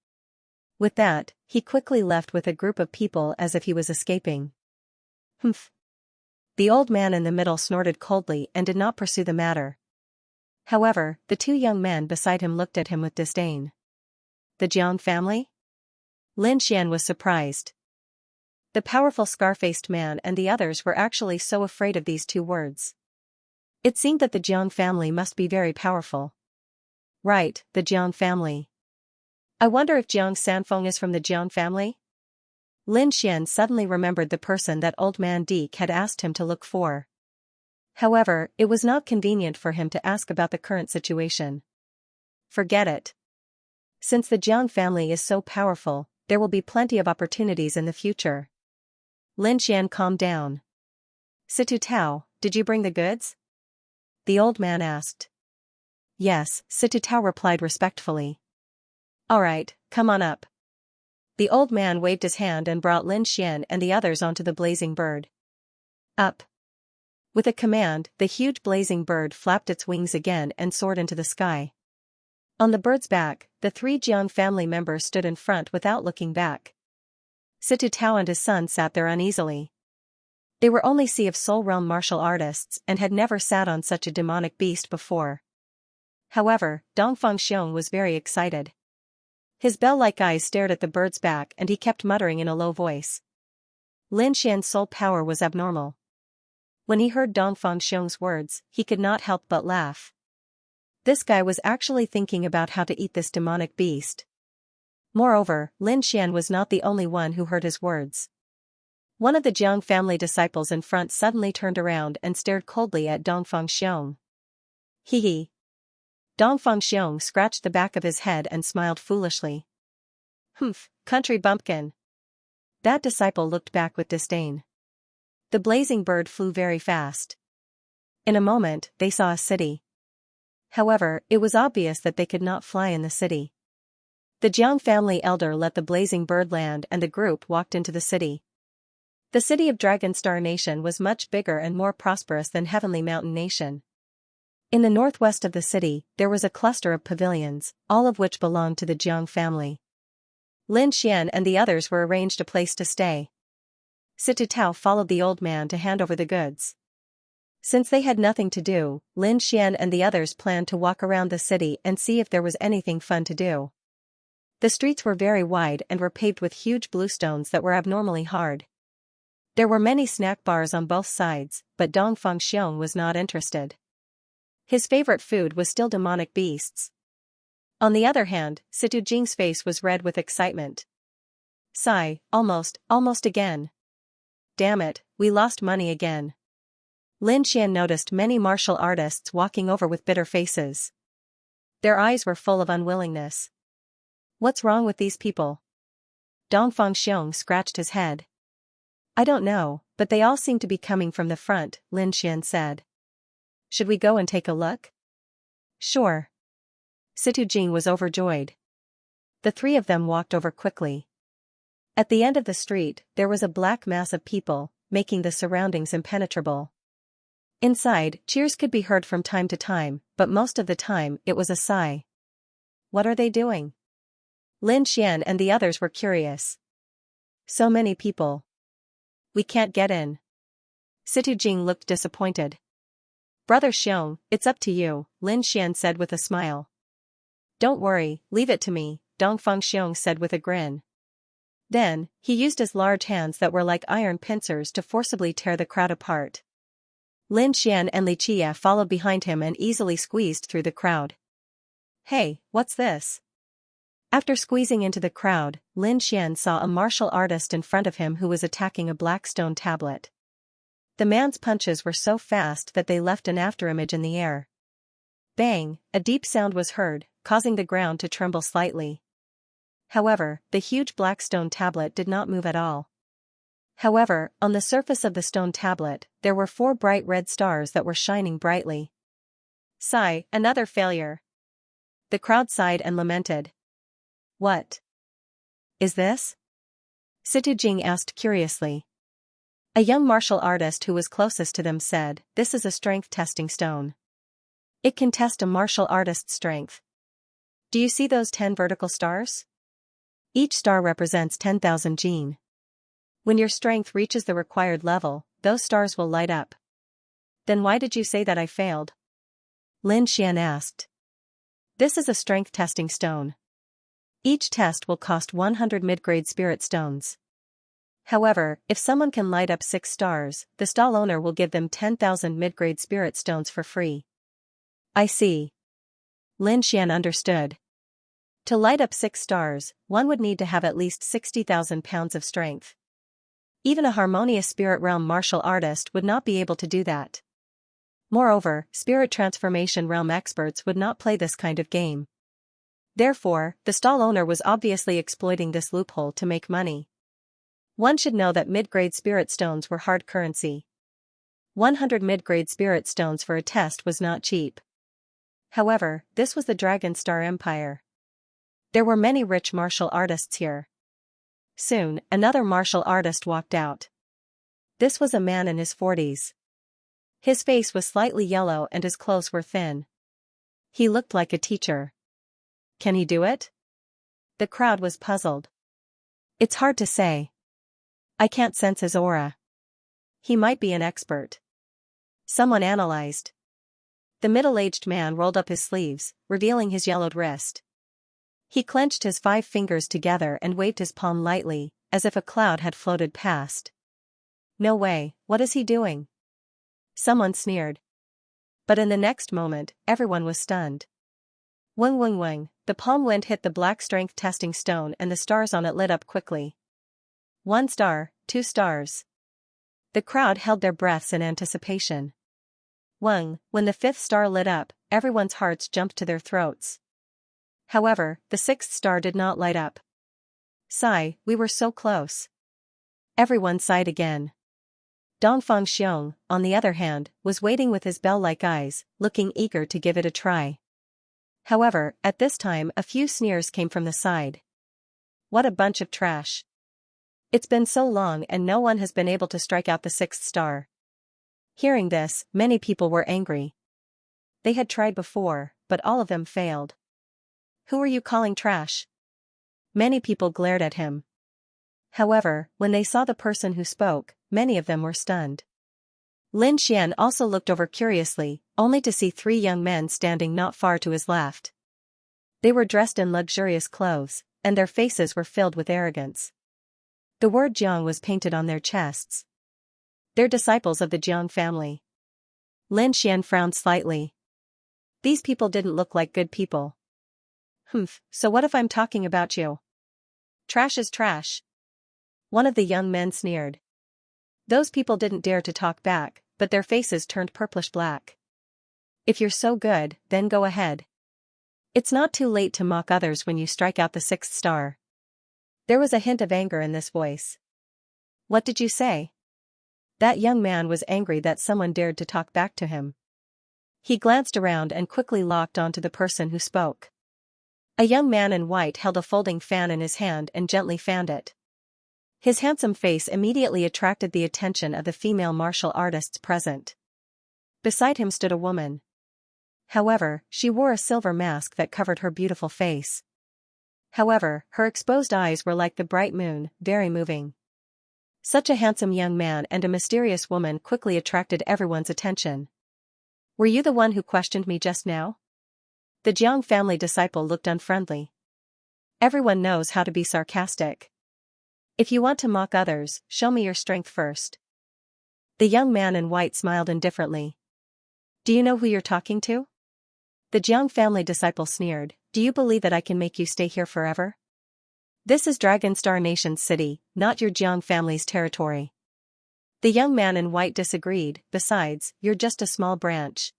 With that, he quickly left with a group of people as if he was escaping. Humph. The old man in the middle snorted coldly and did not pursue the matter. However, the 2 young men beside him looked at him with disdain. The Jiang family? Lin Xian was surprised. The powerful scar-faced man and the others were actually so afraid of these 2 words. It seemed that the Jiang family must be very powerful. Right, the Jiang family. I wonder if Jiang Sanfeng is from the Jiang family? Lin Xian suddenly remembered the person that old man Deke had asked him to look for. However, it was not convenient for him to ask about the current situation. Forget it. Since the Jiang family is so powerful, there will be plenty of opportunities in the future. Lin Xian calmed down. Situ Tao, did you bring the goods? The old man asked. Yes, Situ Tao replied respectfully. Alright, come on up. The old man waved his hand and brought Lin Xian and the others onto the blazing bird. Up. With a command, the huge blazing bird flapped its wings again and soared into the sky. On the bird's back, the 3 Jiang family members stood in front without looking back. Situ Tao and his son sat there uneasily. They were only Sea of Soul realm martial artists and had never sat on such a demonic beast before. However, Dongfang Xiong was very excited. His bell-like eyes stared at the bird's back and he kept muttering in a low voice. Lin Xian's soul power was abnormal. When he heard Dongfang Xiong's words, he could not help but laugh. This guy was actually thinking about how to eat this demonic beast. Moreover, Lin Xian was not the only one who heard his words. One of the Jiang family disciples in front suddenly turned around and stared coldly at Dongfang Xiong. Hee hee. Dongfang Xiong scratched the back of his head and smiled foolishly. Humph, country bumpkin. That disciple looked back with disdain. The blazing bird flew very fast. In a moment, they saw a city. However, it was obvious that they could not fly in the city. The Jiang family elder let the blazing bird land and the group walked into the city. The city of Dragonstar Nation was much bigger and more prosperous than Heavenly Mountain Nation. In the northwest of the city, there was a cluster of pavilions, all of which belonged to the Jiang family. Lin Xian and the others were arranged a place to stay. Situ Tao followed the old man to hand over the goods. Since they had nothing to do, Lin Xian and the others planned to walk around the city and see if there was anything fun to do. The streets were very wide and were paved with huge bluestones that were abnormally hard. There were many snack bars on both sides, but Dong Fengxiong was not interested. His favorite food was still demonic beasts. On the other hand, Situ Jing's face was red with excitement. Sigh, almost again. Damn it, we lost money again. Lin Xian noticed many martial artists walking over with bitter faces. Their eyes were full of unwillingness. What's wrong with these people? Dong Fengxiong scratched his head. I don't know, but they all seem to be coming from the front, Lin Xian said. Should we go and take a look? Sure. Situ Jing was overjoyed. The three of them walked over quickly. At the end of the street, there was a black mass of people, making the surroundings impenetrable. Inside, cheers could be heard from time to time, but most of the time, it was a sigh. What are they doing? Lin Xian and the others were curious. So many people. We can't get in. Situ Jing looked disappointed. Brother Xiong, it's up to you, Lin Xian said with a smile. Don't worry, leave it to me, Dong Fengxiong said with a grin. Then, he used his large hands that were like iron pincers to forcibly tear the crowd apart. Lin Xian and Li Qia followed behind him and easily squeezed through the crowd. Hey, what's this? After squeezing into the crowd, Lin Xian saw a martial artist in front of him who was attacking a black stone tablet. The man's punches were so fast that they left an afterimage in the air. Bang, a deep sound was heard, causing the ground to tremble slightly. However, the huge black stone tablet did not move at all. However, on the surface of the stone tablet, there were 4 bright red stars that were shining brightly. Sigh, another failure. The crowd sighed and lamented. What is this? Situ Jing asked curiously. A young martial artist who was closest to them said, This is a strength testing stone. It can test a martial artist's strength. Do you see those 10 vertical stars? Each star represents 10,000 jin. When your strength reaches the required level, those stars will light up. Then why did you say that I failed? Lin Xian asked. This is a strength testing stone. Each test will cost 100 mid-grade spirit stones. However, if someone can light up 6 stars, the stall owner will give them 10,000 mid-grade spirit stones for free. I see. Lin Xian understood. To light up 6 stars, one would need to have at least 60,000 pounds of strength. Even a harmonious spirit realm martial artist would not be able to do that. Moreover, spirit transformation realm experts would not play this kind of game. Therefore, the stall owner was obviously exploiting this loophole to make money. One should know that mid-grade spirit stones were hard currency. 100 mid-grade spirit stones for a test was not cheap. However, this was the Dragon Star Empire. There were many rich martial artists here. Soon, another martial artist walked out. This was a man in his 40s. His face was slightly yellow and his clothes were thin. He looked like a teacher. Can he do it? The crowd was puzzled. It's hard to say. I can't sense his aura. He might be an expert. Someone analyzed. The middle-aged man rolled up his sleeves, revealing his yellowed wrist. He clenched his 5 fingers together and waved his palm lightly, as if a cloud had floated past. No way, what is he doing? Someone sneered. But in the next moment, everyone was stunned. Wing wing wing, the palm wind hit the black strength testing stone and the stars on it lit up quickly. 1 star, 2 stars. The crowd held their breaths in anticipation. When the 5th star lit up, everyone's hearts jumped to their throats. However, the 6th star did not light up. Sigh, we were so close. Everyone sighed again. Dong Fengxiong, on the other hand, was waiting with his bell-like eyes, looking eager to give it a try. However, at this time a few sneers came from the side. What a bunch of trash. It's been so long and no one has been able to strike out the 6th star. Hearing this, many people were angry. They had tried before, but all of them failed. Who are you calling trash? Many people glared at him. However, when they saw the person who spoke, many of them were stunned. Lin Xian also looked over curiously, only to see 3 young men standing not far to his left. They were dressed in luxurious clothes, and their faces were filled with arrogance. The word Jiang was painted on their chests. They're disciples of the Jiang family. Lin Xian frowned slightly. These people didn't look like good people. So what if I'm talking about you? Trash is trash. One of the young men sneered. Those people didn't dare to talk back, but their faces turned purplish black. If you're so good, then go ahead. It's not too late to mock others when you strike out the 6th star. There was a hint of anger in this voice. What did you say? That young man was angry that someone dared to talk back to him. He glanced around and quickly locked onto the person who spoke. A young man in white held a folding fan in his hand and gently fanned it. His handsome face immediately attracted the attention of the female martial artists present. Beside him stood a woman. However, she wore a silver mask that covered her beautiful face. However, her exposed eyes were like the bright moon, very moving. Such a handsome young man and a mysterious woman quickly attracted everyone's attention. Were you the one who questioned me just now? The Jiang family disciple looked unfriendly. Everyone knows how to be sarcastic. If you want to mock others, show me your strength first. The young man in white smiled indifferently. Do you know who you're talking to? The Jiang family disciple sneered. Do you believe that I can make you stay here forever? This is Dragon Star Nation's city, not your Jiang family's territory. The young man in white disagreed. Besides, you're just a small branch.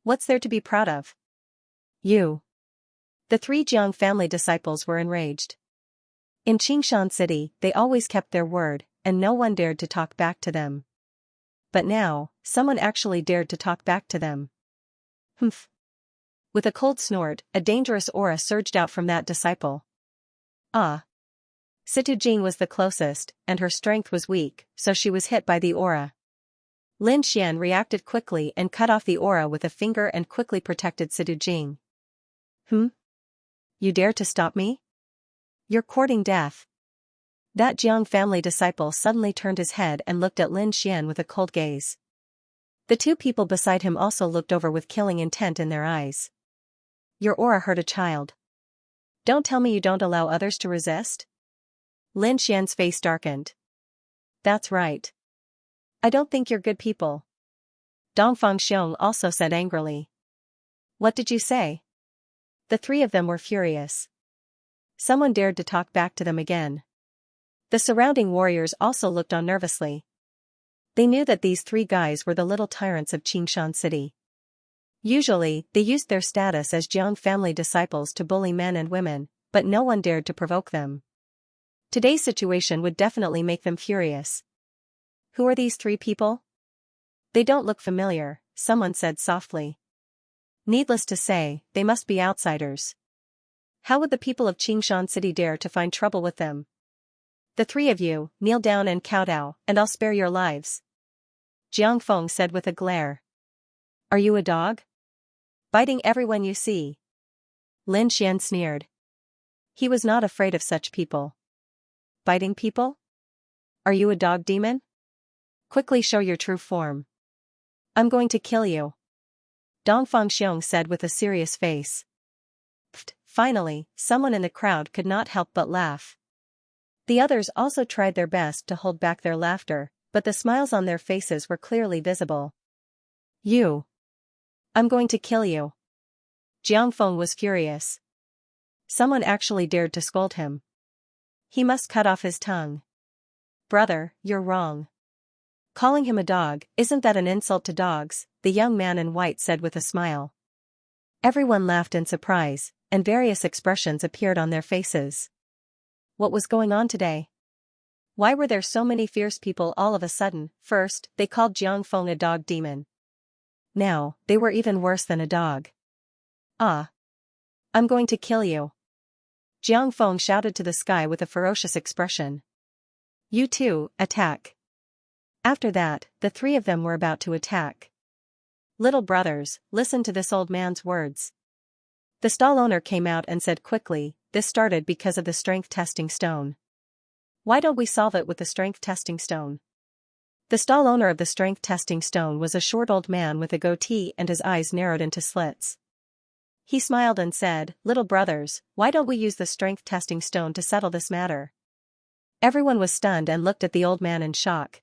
What's there to be proud of? You. The 3 Jiang family disciples were enraged. In Xianxia City, they always kept their word, and no one dared to talk back to them. But now, someone actually dared to talk back to them. Humph. With a cold snort, a dangerous aura surged out from that disciple. Situ Jing was the closest, and her strength was weak, so she was hit by the aura. Lin Xian reacted quickly and cut off the aura with a finger and quickly protected Situ Jing. You dare to stop me? You're courting death. That Jiang family disciple suddenly turned his head and looked at Lin Xian with a cold gaze. The 2 people beside him also looked over with killing intent in their eyes. Your aura hurt a child. Don't tell me you don't allow others to resist? Lin Xian's face darkened. That's right. I don't think you're good people. Dongfang Xiong also said angrily. What did you say? The 3 of them were furious. Someone dared to talk back to them again. The surrounding warriors also looked on nervously. They knew that these 3 guys were the little tyrants of Xianxia City. Usually, they used their status as Jiang family disciples to bully men and women, but no one dared to provoke them. Today's situation would definitely make them furious. Who are these 3 people? They don't look familiar, someone said softly. Needless to say, they must be outsiders. How would the people of Xianxia City dare to find trouble with them? The 3 of you, kneel down and kowtow, and I'll spare your lives. Jiang Feng said with a glare. Are you a dog? Biting everyone you see. Lin Xian sneered. He was not afraid of such people. Biting people? Are you a dog demon? Quickly show your true form. I'm going to kill you. Dongfang Xiong said with a serious face. Finally, someone in the crowd could not help but laugh. The others also tried their best to hold back their laughter, but the smiles on their faces were clearly visible. You. I'm going to kill you. Jiang Feng was furious. Someone actually dared to scold him. He must cut off his tongue. Brother, you're wrong. Calling him a dog, isn't that an insult to dogs? The young man in white said with a smile. Everyone laughed in surprise, and various expressions appeared on their faces. What was going on today? Why were there so many fierce people all of a sudden? First, they called Jiang Feng a dog demon. Now, they were even worse than a dog. I'm going to kill you. Jiang Feng shouted to the sky with a ferocious expression. You too, attack. After that, the 3 of them were about to attack. Little brothers, listen to this old man's words. The stall owner came out and said quickly, this started because of the strength testing stone. Why don't we solve it with the strength testing stone? The stall owner of the strength testing stone was a short old man with a goatee and his eyes narrowed into slits. He smiled and said, little brothers, why don't we use the strength testing stone to settle this matter? Everyone was stunned and looked at the old man in shock.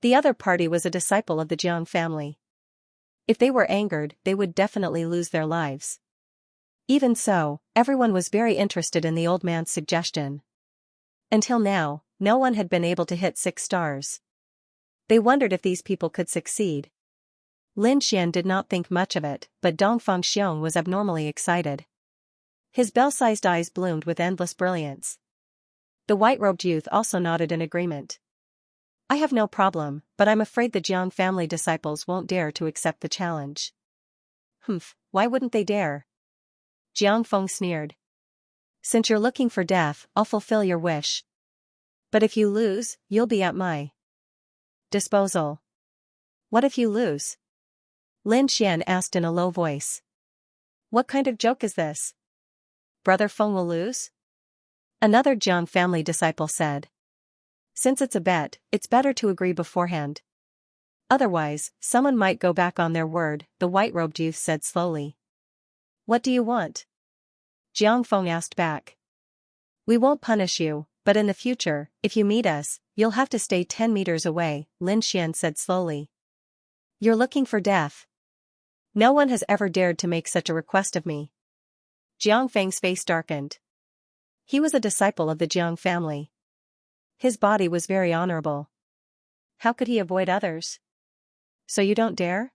The other party was a disciple of the Jiang family. If they were angered, they would definitely lose their lives. Even so, everyone was very interested in the old man's suggestion. Until now, no one had been able to hit 6 stars. They wondered if these people could succeed. Lin Xian did not think much of it, but Dongfang Xiong was abnormally excited. His bell-sized eyes bloomed with endless brilliance. The white-robed youth also nodded in agreement. I have no problem, but I'm afraid the Jiang family disciples won't dare to accept the challenge. Why wouldn't they dare? Jiang Feng sneered. Since you're looking for death, I'll fulfill your wish. But if you lose, you'll be at my disposal. What if you lose? Lin Xian asked in a low voice. What kind of joke is this? Brother Feng will lose? Another Jiang family disciple said. Since it's a bet, it's better to agree beforehand. Otherwise, someone might go back on their word, the white-robed youth said slowly. What do you want? Jiang Feng asked back. We won't punish you, but in the future, if you meet us, you'll have to stay 10 meters away, Lin Xian said slowly. You're looking for death. No one has ever dared to make such a request of me. Jiang Feng's face darkened. He was a disciple of the Jiang family. His body was very honorable. How could he avoid others? So you don't dare?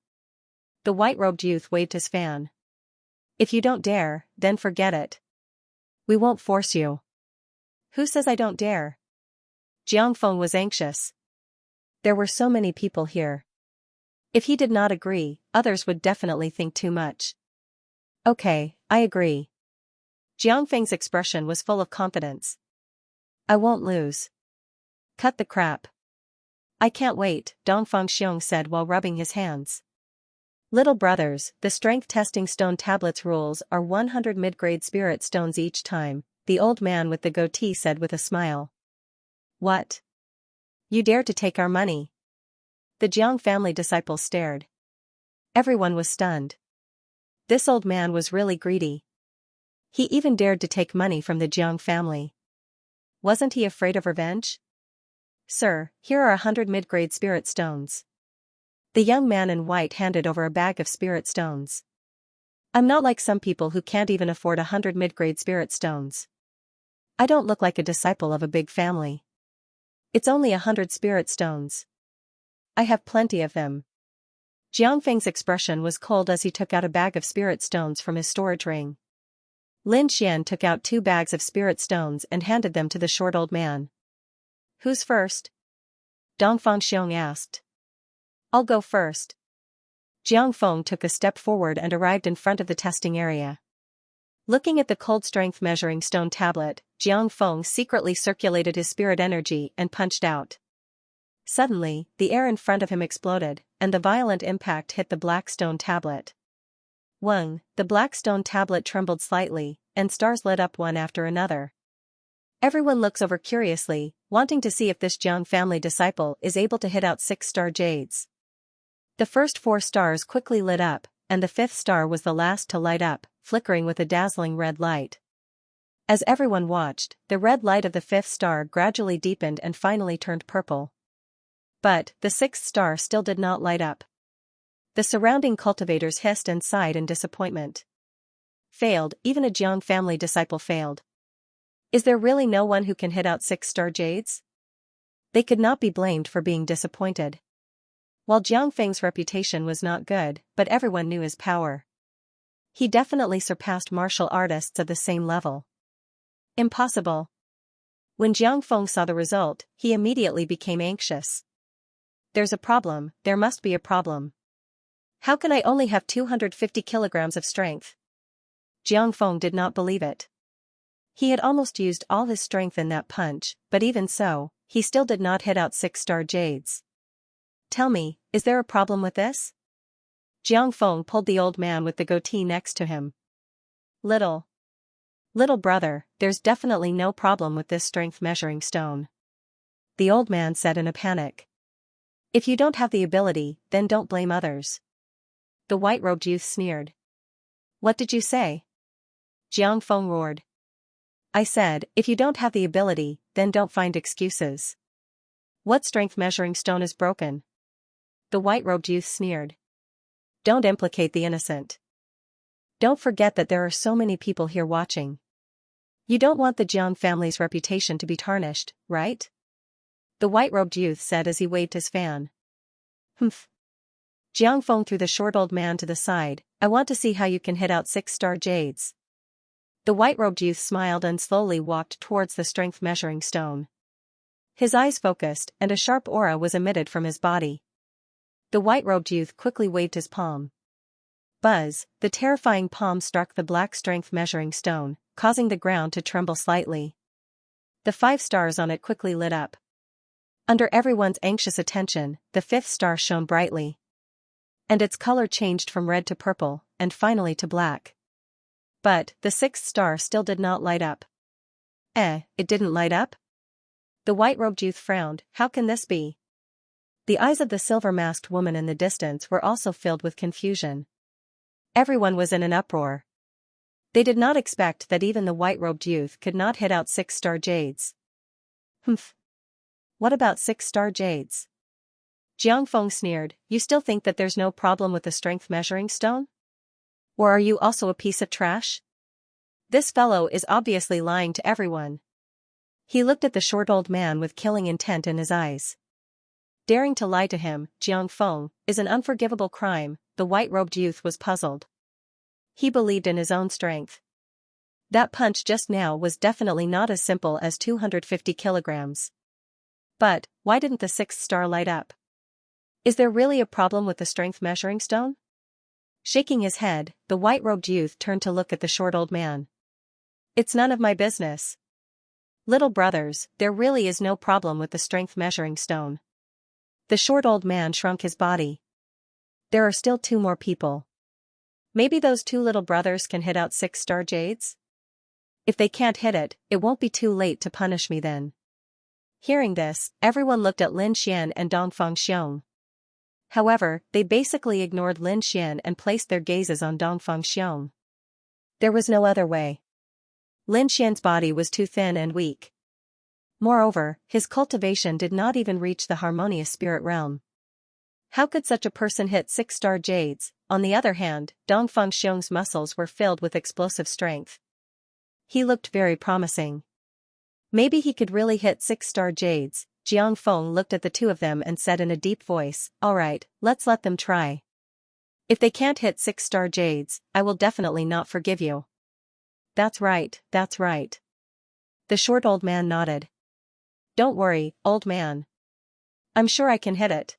The white-robed youth waved his fan. If you don't dare, then forget it. We won't force you. Who says I don't dare? Jiang Feng was anxious. There were so many people here. If he did not agree, others would definitely think too much. Okay, I agree. Jiang Feng's expression was full of confidence. I won't lose. Cut the crap. I can't wait, Dongfang Xiong said while rubbing his hands. Little brothers, the strength testing stone tablets rules are 100 mid-grade spirit stones each time, the old man with the goatee said with a smile. What? You dare to take our money? The Jiang family disciples stared. Everyone was stunned. This old man was really greedy. He even dared to take money from the Jiang family. Wasn't he afraid of revenge? Sir, here are 100 mid-grade spirit stones. The young man in white handed over a bag of spirit stones. I'm not like some people who can't even afford 100 mid-grade spirit stones. I don't look like a disciple of a big family. It's only 100 spirit stones. I have plenty of them. Jiang Feng's expression was cold as he took out a bag of spirit stones from his storage ring. Lin Xian took out 2 bags of spirit stones and handed them to the short old man. Who's first? Dongfang Xiong asked. I'll go first. Jiang Feng took a step forward and arrived in front of the testing area. Looking at the cold strength measuring stone tablet, Jiang Feng secretly circulated his spirit energy and punched out. Suddenly, the air in front of him exploded, and the violent impact hit the black stone tablet. Wang, the black stone tablet trembled slightly, and stars lit up one after another. Everyone looks over curiously, wanting to see if this Jiang family disciple is able to hit out 6-star jades. The first 4 stars quickly lit up, and the 5th star was the last to light up, flickering with a dazzling red light. As everyone watched, the red light of the 5th star gradually deepened and finally turned purple. But, the 6th star still did not light up. The surrounding cultivators hissed and sighed in disappointment. Failed, even a Jiang family disciple failed. Is there really no one who can hit out 6-star jades? They could not be blamed for being disappointed. While Jiang Feng's reputation was not good, but everyone knew his power. He definitely surpassed martial artists of the same level. Impossible. When Jiang Feng saw the result, he immediately became anxious. There's a problem, there must be a problem. How can I only have 250 kilograms of strength? Jiang Feng did not believe it. He had almost used all his strength in that punch, but even so, he still did not hit out 6-star jades. Tell me, is there a problem with this? Jiang Feng pulled the old man with the goatee next to him. Little brother, there's definitely no problem with this strength measuring stone. The old man said in a panic. If you don't have the ability, then don't blame others. The white-robed youth sneered. What did you say? Jiang Feng roared. I said, if you don't have the ability, then don't find excuses. What strength measuring stone is broken? The white-robed youth sneered. Don't implicate the innocent. Don't forget that there are so many people here watching. You don't want the Jiang family's reputation to be tarnished, right? The white-robed youth said as he waved his fan. Humph. Jiang Feng threw the short old man to the side. I want to see how you can hit out 6-star jades. The white-robed youth smiled and slowly walked towards the strength measuring stone. His eyes focused, and a sharp aura was emitted from his body. The white-robed youth quickly waved his palm. Buzz, the terrifying palm struck the black strength measuring stone, causing the ground to tremble slightly. The 5 stars on it quickly lit up. Under everyone's anxious attention, the 5th star shone brightly. And its color changed from red to purple, and finally to black. But, the 6th star still did not light up. It didn't light up? The white-robed youth frowned. How can this be? The eyes of the silver-masked woman in the distance were also filled with confusion. Everyone was in an uproar. They did not expect that even the white-robed youth could not hit out 6-star jades. Humph. What about 6-star jades? Jiang Feng sneered. You still think that there's no problem with the strength measuring stone? Or are you also a piece of trash? This fellow is obviously lying to everyone. He looked at the short old man with killing intent in his eyes. Daring to lie to him, Jiang Feng, is an unforgivable crime. The white-robed youth was puzzled. He believed in his own strength. That punch just now was definitely not as simple as 250 kilograms. But, why didn't the 6th star light up? Is there really a problem with the strength measuring stone? Shaking his head, the white-robed youth turned to look at the short old man. It's none of my business. Little brothers, there really is no problem with the strength measuring stone. The short old man shrunk his body. There are still 2 more people. Maybe those 2 little brothers can hit out 6-star jades? If they can't hit it, it won't be too late to punish me then. Hearing this, everyone looked at Lin Xian and Dongfang Xiong. However, they basically ignored Lin Xian and placed their gazes on Dongfang Xiong. There was no other way. Lin Xian's body was too thin and weak. Moreover, his cultivation did not even reach the harmonious spirit realm. How could such a person hit 6-star jades? On the other hand, Dongfang Xiong's muscles were filled with explosive strength. He looked very promising. Maybe he could really hit 6-star jades. Jiang Feng looked at the 2 of them and said in a deep voice, alright, let's let them try. If they can't hit 6-star jades, I will definitely not forgive you. That's right, that's right. The short old man nodded. Don't worry, old man. I'm sure I can hit it.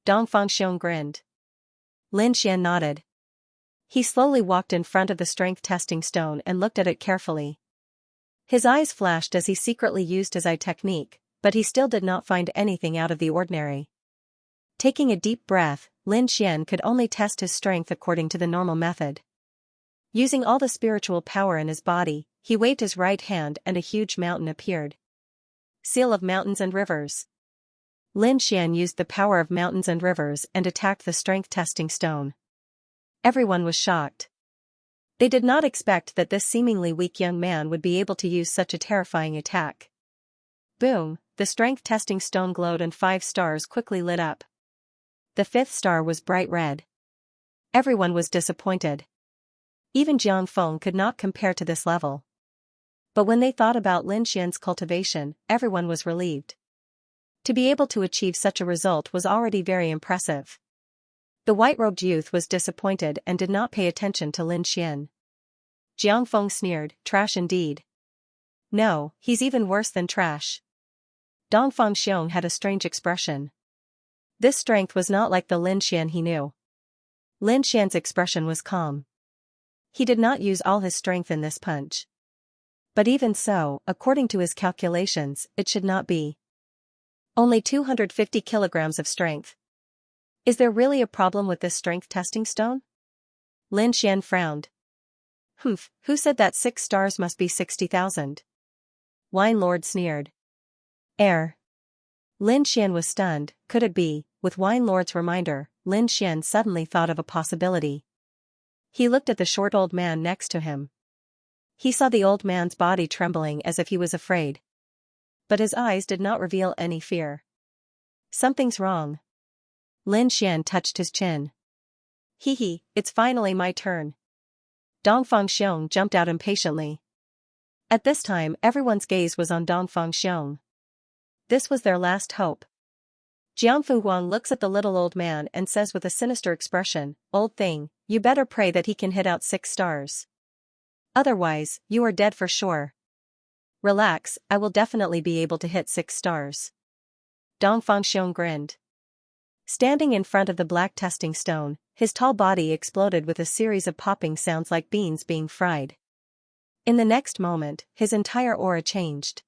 Dongfang Xiong grinned. Lin Xian nodded. He slowly walked in front of the strength testing stone and looked at it carefully. His eyes flashed as he secretly used his eye technique, but he still did not find anything out of the ordinary. Taking a deep breath, Lin Xian could only test his strength according to the normal method. Using all the spiritual power in his body, he waved his right hand and a huge mountain appeared. Seal of mountains and rivers. Lin Xian used the power of mountains and rivers and attacked the strength testing stone. Everyone was shocked. They did not expect that this seemingly weak young man would be able to use such a terrifying attack. Boom, the strength testing stone glowed and 5 stars quickly lit up. The 5th star was bright red. Everyone was disappointed. Even Jiang Feng could not compare to this level. But when they thought about Lin Xian's cultivation, everyone was relieved. To be able to achieve such a result was already very impressive. The white-robed youth was disappointed and did not pay attention to Lin Xian. Jiang Feng sneered, trash indeed. No, he's even worse than trash. Dongfang Xiong had a strange expression. This strength was not like the Lin Xian he knew. Lin Xian's expression was calm. He did not use all his strength in this punch. But even so, according to his calculations, it should not be. Only 250 kilograms of strength. Is there really a problem with this strength testing stone? Lin Xian frowned. Humph, who said that 6 stars must be 60,000? Wine Lord sneered. Air. Lin Xian was stunned. Could it be? With Wine Lord's reminder, Lin Xian suddenly thought of a possibility. He looked at the short old man next to him. He saw the old man's body trembling as if he was afraid. But his eyes did not reveal any fear. Something's wrong. Lin Xian touched his chin. Hee, it's finally my turn. Dongfang Xiong jumped out impatiently. At this time everyone's gaze was on Dongfang Xiong. This was their last hope. Jiangfu Huang looks at the little old man and says with a sinister expression, "Old thing, you better pray that he can hit out 6 stars. Otherwise, you are dead for sure." Relax, I will definitely be able to hit 6 stars. Dongfang Xiong grinned. Standing in front of the black testing stone, his tall body exploded with a series of popping sounds like beans being fried. In the next moment, his entire aura changed.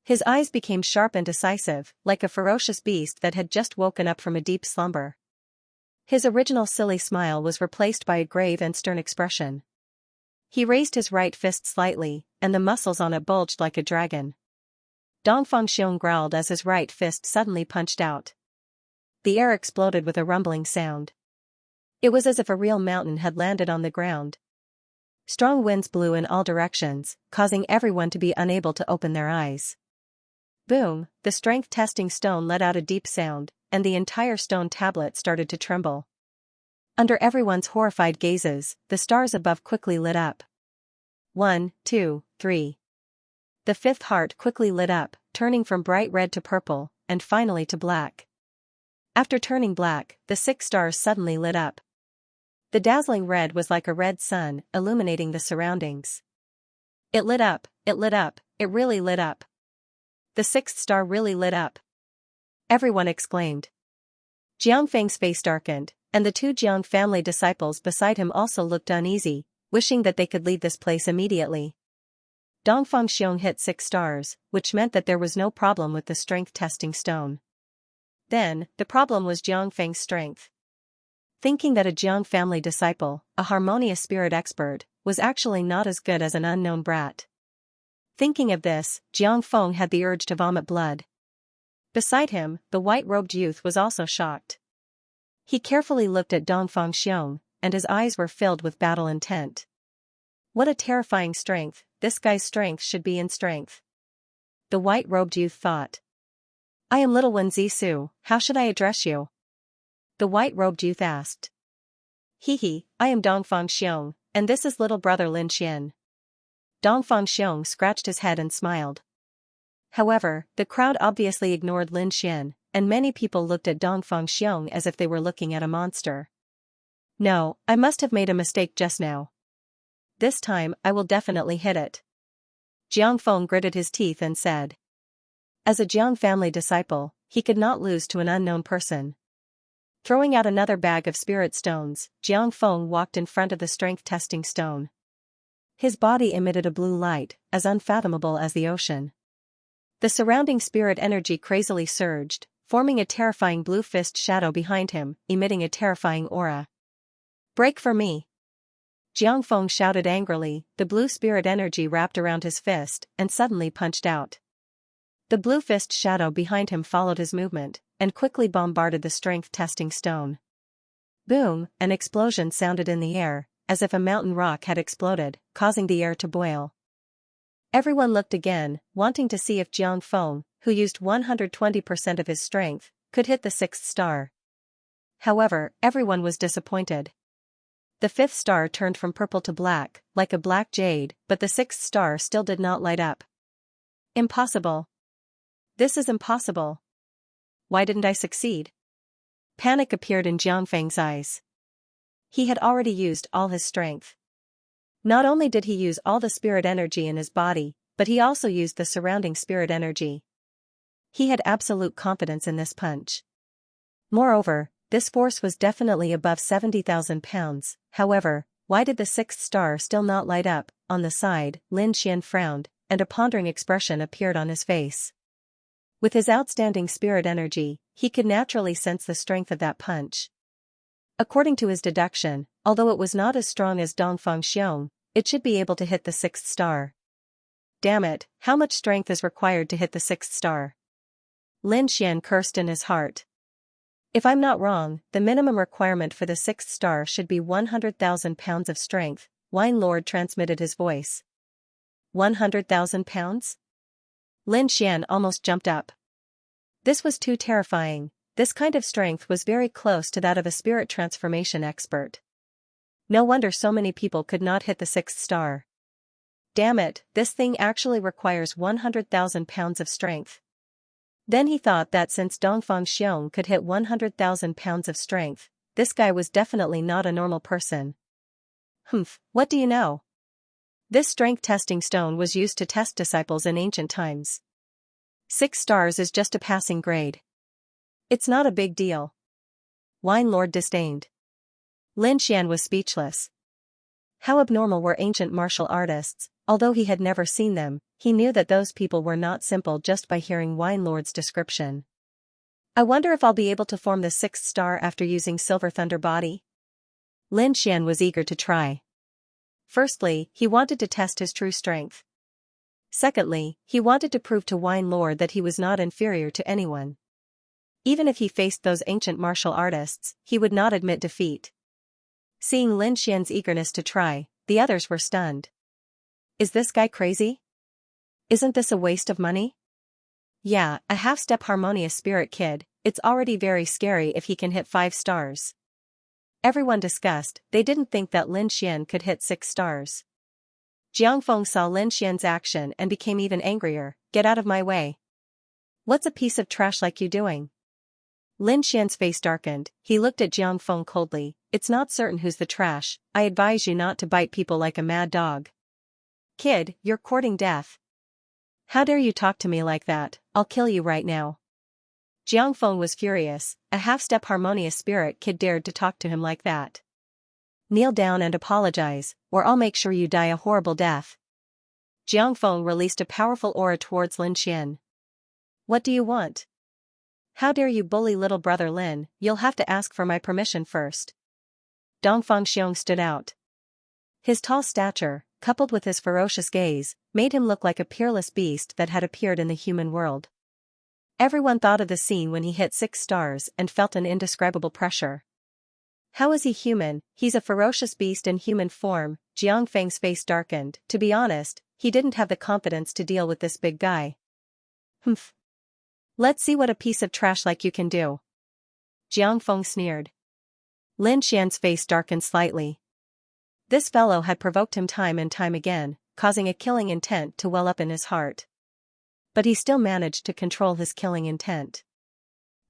His eyes became sharp and decisive, like a ferocious beast that had just woken up from a deep slumber. His original silly smile was replaced by a grave and stern expression. He raised his right fist slightly, and the muscles on it bulged like a dragon. Dongfang Xiong growled as his right fist suddenly punched out. The air exploded with a rumbling sound. It was as if a real mountain had landed on the ground. Strong winds blew in all directions, causing everyone to be unable to open their eyes. Boom, the strength testing stone let out a deep sound, and the entire stone tablet started to tremble. Under everyone's horrified gazes, the stars above quickly lit up. 1, 2, 3. The 5th heart quickly lit up, turning from bright red to purple, and finally to black. After turning black, the 6 stars suddenly lit up. The dazzling red was like a red sun, illuminating the surroundings. It lit up, it really lit up. The 6th star really lit up. Everyone exclaimed. Jiang Feng's face darkened, and the 2 Jiang family disciples beside him also looked uneasy, wishing that they could leave this place immediately. Dongfang Xiong hit 6 stars, which meant that there was no problem with the strength testing stone. Then, the problem was Jiang Feng's strength. Thinking that a Jiang family disciple, a harmonious spirit expert, was actually not as good as an unknown brat. Thinking of this, Jiang Feng had the urge to vomit blood. Beside him, the white-robed youth was also shocked. He carefully looked at Dongfang Xiong, and his eyes were filled with battle intent. What a terrifying strength, this guy's strength should be in strength. The white-robed youth thought. I am Little Wen Zisu, how should I address you? The white-robed youth asked. I am Dongfang Xiong, and this is little brother Lin Xian. Dongfang Xiong scratched his head and smiled. However, the crowd obviously ignored Lin Xian, and many people looked at Dongfang Xiong as if they were looking at a monster. No, I must have made a mistake just now. This time, I will definitely hit it. Jiang Feng gritted his teeth and said. As a Jiang family disciple, he could not lose to an unknown person. Throwing out another bag of spirit stones, Jiang Feng walked in front of the strength testing stone. His body emitted a blue light, as unfathomable as the ocean. The surrounding spirit energy crazily surged, forming a terrifying blue fist shadow behind him, emitting a terrifying aura. Break for me! Jiang Feng shouted angrily, the blue spirit energy wrapped around his fist, and suddenly punched out. The blue fist shadow behind him followed his movement, and quickly bombarded the strength testing stone. Boom, an explosion sounded in the air, as if a mountain rock had exploded, causing the air to boil. Everyone looked again, wanting to see if Jiang Feng, who used 120% of his strength, could hit the 6th star. However, everyone was disappointed. The 5th star turned from purple to black, like a black jade, but the 6th star still did not light up. Impossible. This is impossible. Why didn't I succeed? Panic appeared in Jiang Feng's eyes. He had already used all his strength. Not only did he use all the spirit energy in his body, but he also used the surrounding spirit energy. He had absolute confidence in this punch. Moreover, this force was definitely above 70,000 pounds. However, why did the 6th star still not light up? On the side, Lin Xian frowned, and a pondering expression appeared on his face. With his outstanding spirit energy, he could naturally sense the strength of that punch. According to his deduction, although it was not as strong as Dongfang Xiong, it should be able to hit the 6th star. Damn it, how much strength is required to hit the 6th star? Lin Xian cursed in his heart. If I'm not wrong, the minimum requirement for the 6th star should be 100,000 pounds of strength, Wine Lord transmitted his voice. 100,000 pounds? Lin Xian almost jumped up. This was too terrifying. This kind of strength was very close to that of a spirit transformation expert. No wonder so many people could not hit the 6th star. Damn it, this thing actually requires 100,000 pounds of strength. Then he thought that since Dongfang Xiong could hit 100,000 pounds of strength, this guy was definitely not a normal person. Humph, what do you know? This strength testing stone was used to test disciples in ancient times. 6 stars is just a passing grade. It's not a big deal. Wine Lord disdained. Lin Xian was speechless. How abnormal were ancient martial artists? Although he had never seen them, he knew that those people were not simple just by hearing Wine Lord's description. I wonder if I'll be able to form the 6th star after using Silver Thunder Body? Lin Xian was eager to try. Firstly, he wanted to test his true strength. Secondly, he wanted to prove to Wine Lord that he was not inferior to anyone. Even if he faced those ancient martial artists, he would not admit defeat. Seeing Lin Xian's eagerness to try, the others were stunned. Is this guy crazy? Isn't this a waste of money? Yeah, a half-step harmonious spirit kid, it's already very scary if he can hit 5 stars. Everyone discussed, they didn't think that Lin Xian could hit 6 stars. Jiang Feng saw Lin Xian's action and became even angrier. Get out of my way. What's a piece of trash like you doing? Lin Xian's face darkened, he looked at Jiang Feng coldly. It's not certain who's the trash, I advise you not to bite people like a mad dog. Kid, you're courting death. How dare you talk to me like that, I'll kill you right now. Jiang Feng was furious, a half-step harmonious spirit kid dared to talk to him like that. Kneel down and apologize, or I'll make sure you die a horrible death. Jiang Feng released a powerful aura towards Lin Xian. What do you want? How dare you bully little brother Lin, you'll have to ask for my permission first. Dongfang Xiong stood out. His tall stature, coupled with his ferocious gaze, made him look like a peerless beast that had appeared in the human world. Everyone thought of the scene when he hit 6 stars and felt an indescribable pressure. How is he human? He's a ferocious beast in human form. Jiang Feng's face darkened. To be honest, he didn't have the confidence to deal with this big guy. Humph. Let's see what a piece of trash like you can do. Jiang Feng sneered. Lin Xian's face darkened slightly. This fellow had provoked him time and time again, causing a killing intent to well up in his heart. But he still managed to control his killing intent.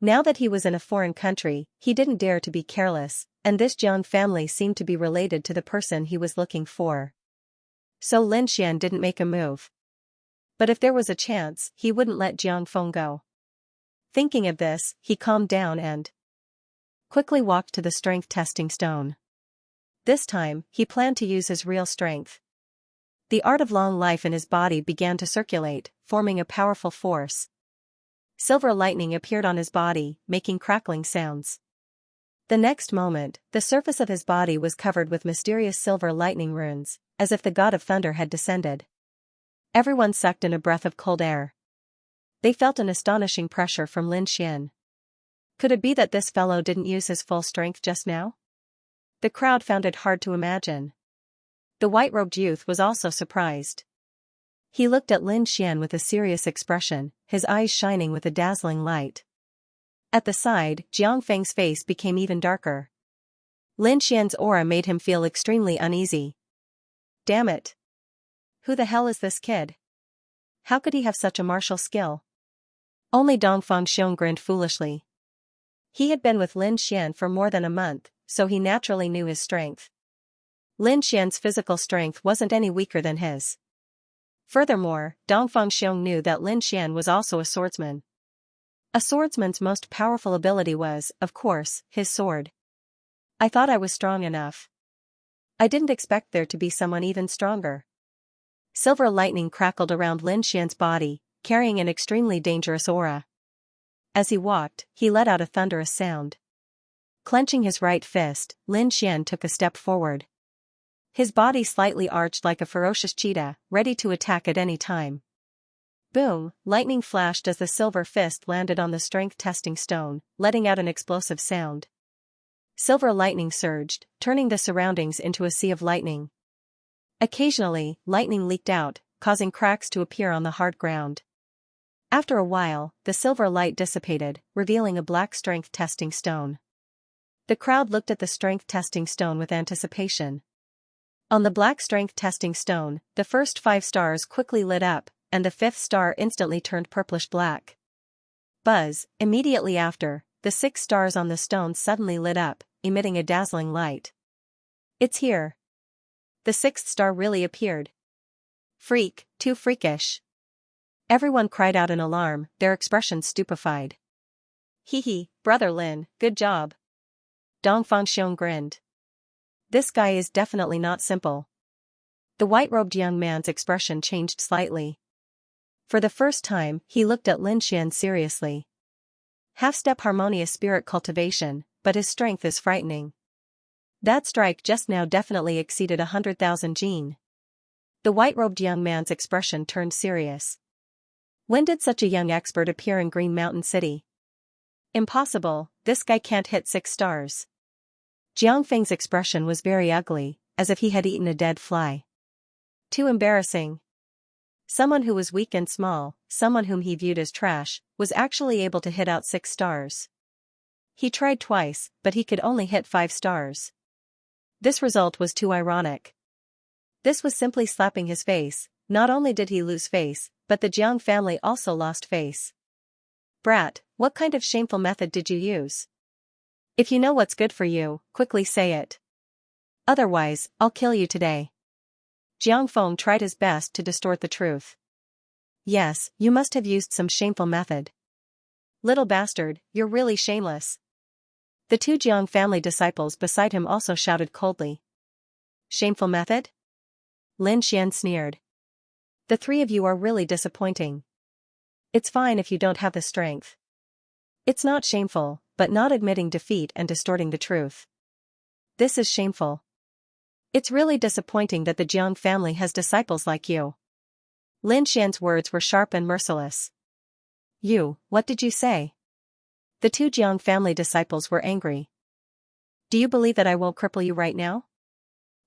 Now that he was in a foreign country, he didn't dare to be careless, and this Jiang family seemed to be related to the person he was looking for. So Lin Xian didn't make a move. But if there was a chance, he wouldn't let Jiang Feng go. Thinking of this, he calmed down and quickly walked to the strength testing stone. This time, he planned to use his real strength. The art of long life in his body began to circulate, forming a powerful force. Silver lightning appeared on his body, making crackling sounds. The next moment, the surface of his body was covered with mysterious silver lightning runes, as if the god of thunder had descended. Everyone sucked in a breath of cold air. They felt an astonishing pressure from Lin Xian. Could it be that this fellow didn't use his full strength just now? The crowd found it hard to imagine. The white-robed youth was also surprised. He looked at Lin Xian with a serious expression, his eyes shining with a dazzling light. At the side, Jiang Feng's face became even darker. Lin Xian's aura made him feel extremely uneasy. Damn it! Who the hell is this kid? How could he have such a martial skill? Only Dongfang Xiong grinned foolishly. He had been with Lin Xian for more than a month, so he naturally knew his strength. Lin Xian's physical strength wasn't any weaker than his. Furthermore, Dongfang Xiong knew that Lin Xian was also a swordsman. A swordsman's most powerful ability was, of course, his sword. I thought I was strong enough. I didn't expect there to be someone even stronger. Silver lightning crackled around Lin Xian's body, carrying an extremely dangerous aura. As he walked, he let out a thunderous sound. Clenching his right fist, Lin Xian took a step forward. His body slightly arched like a ferocious cheetah, ready to attack at any time. Boom! Lightning flashed as the silver fist landed on the strength-testing stone, letting out an explosive sound. Silver lightning surged, turning the surroundings into a sea of lightning. Occasionally, lightning leaked out, causing cracks to appear on the hard ground. After a while, the silver light dissipated, revealing a black strength-testing stone. The crowd looked at the strength-testing stone with anticipation. On the black strength-testing stone, the first 5 stars quickly lit up, and the 5th star instantly turned purplish-black. Buzz! Immediately after, the 6 stars on the stone suddenly lit up, emitting a dazzling light. It's here! The 6th star really appeared. Freak, too freakish. Everyone cried out in alarm, their expressions stupefied. Hee hee, Brother Lin, good job. Dong Fangxiong grinned. This guy is definitely not simple. The white-robed young man's expression changed slightly. For the first time, he looked at Lin Xian seriously. Half-step harmonious spirit cultivation, but his strength is frightening. That strike just now definitely exceeded 100,000 jin. The white-robed young man's expression turned serious. When did such a young expert appear in Green Mountain City? Impossible, this guy can't hit 6 stars. Jiang Feng's expression was very ugly, as if he had eaten a dead fly. Too embarrassing. Someone who was weak and small, someone whom he viewed as trash, was actually able to hit out 6 stars. He tried twice, but he could only hit 5 stars. This result was too ironic. This was simply slapping his face. Not only did he lose face, but the Jiang family also lost face. Brat, what kind of shameful method did you use? If you know what's good for you, quickly say it. Otherwise, I'll kill you today. Jiang Feng tried his best to distort the truth. Yes, you must have used some shameful method. Little bastard, you're really shameless. The 2 Jiang family disciples beside him also shouted coldly. Shameful method? Lin Xian sneered. The 3 of you are really disappointing. It's fine if you don't have the strength. It's not shameful, but not admitting defeat and distorting the truth. This is shameful. It's really disappointing that the Jiang family has disciples like you. Lin Xian's words were sharp and merciless. You, what did you say? The 2 Jiang family disciples were angry. Do you believe that I won't cripple you right now?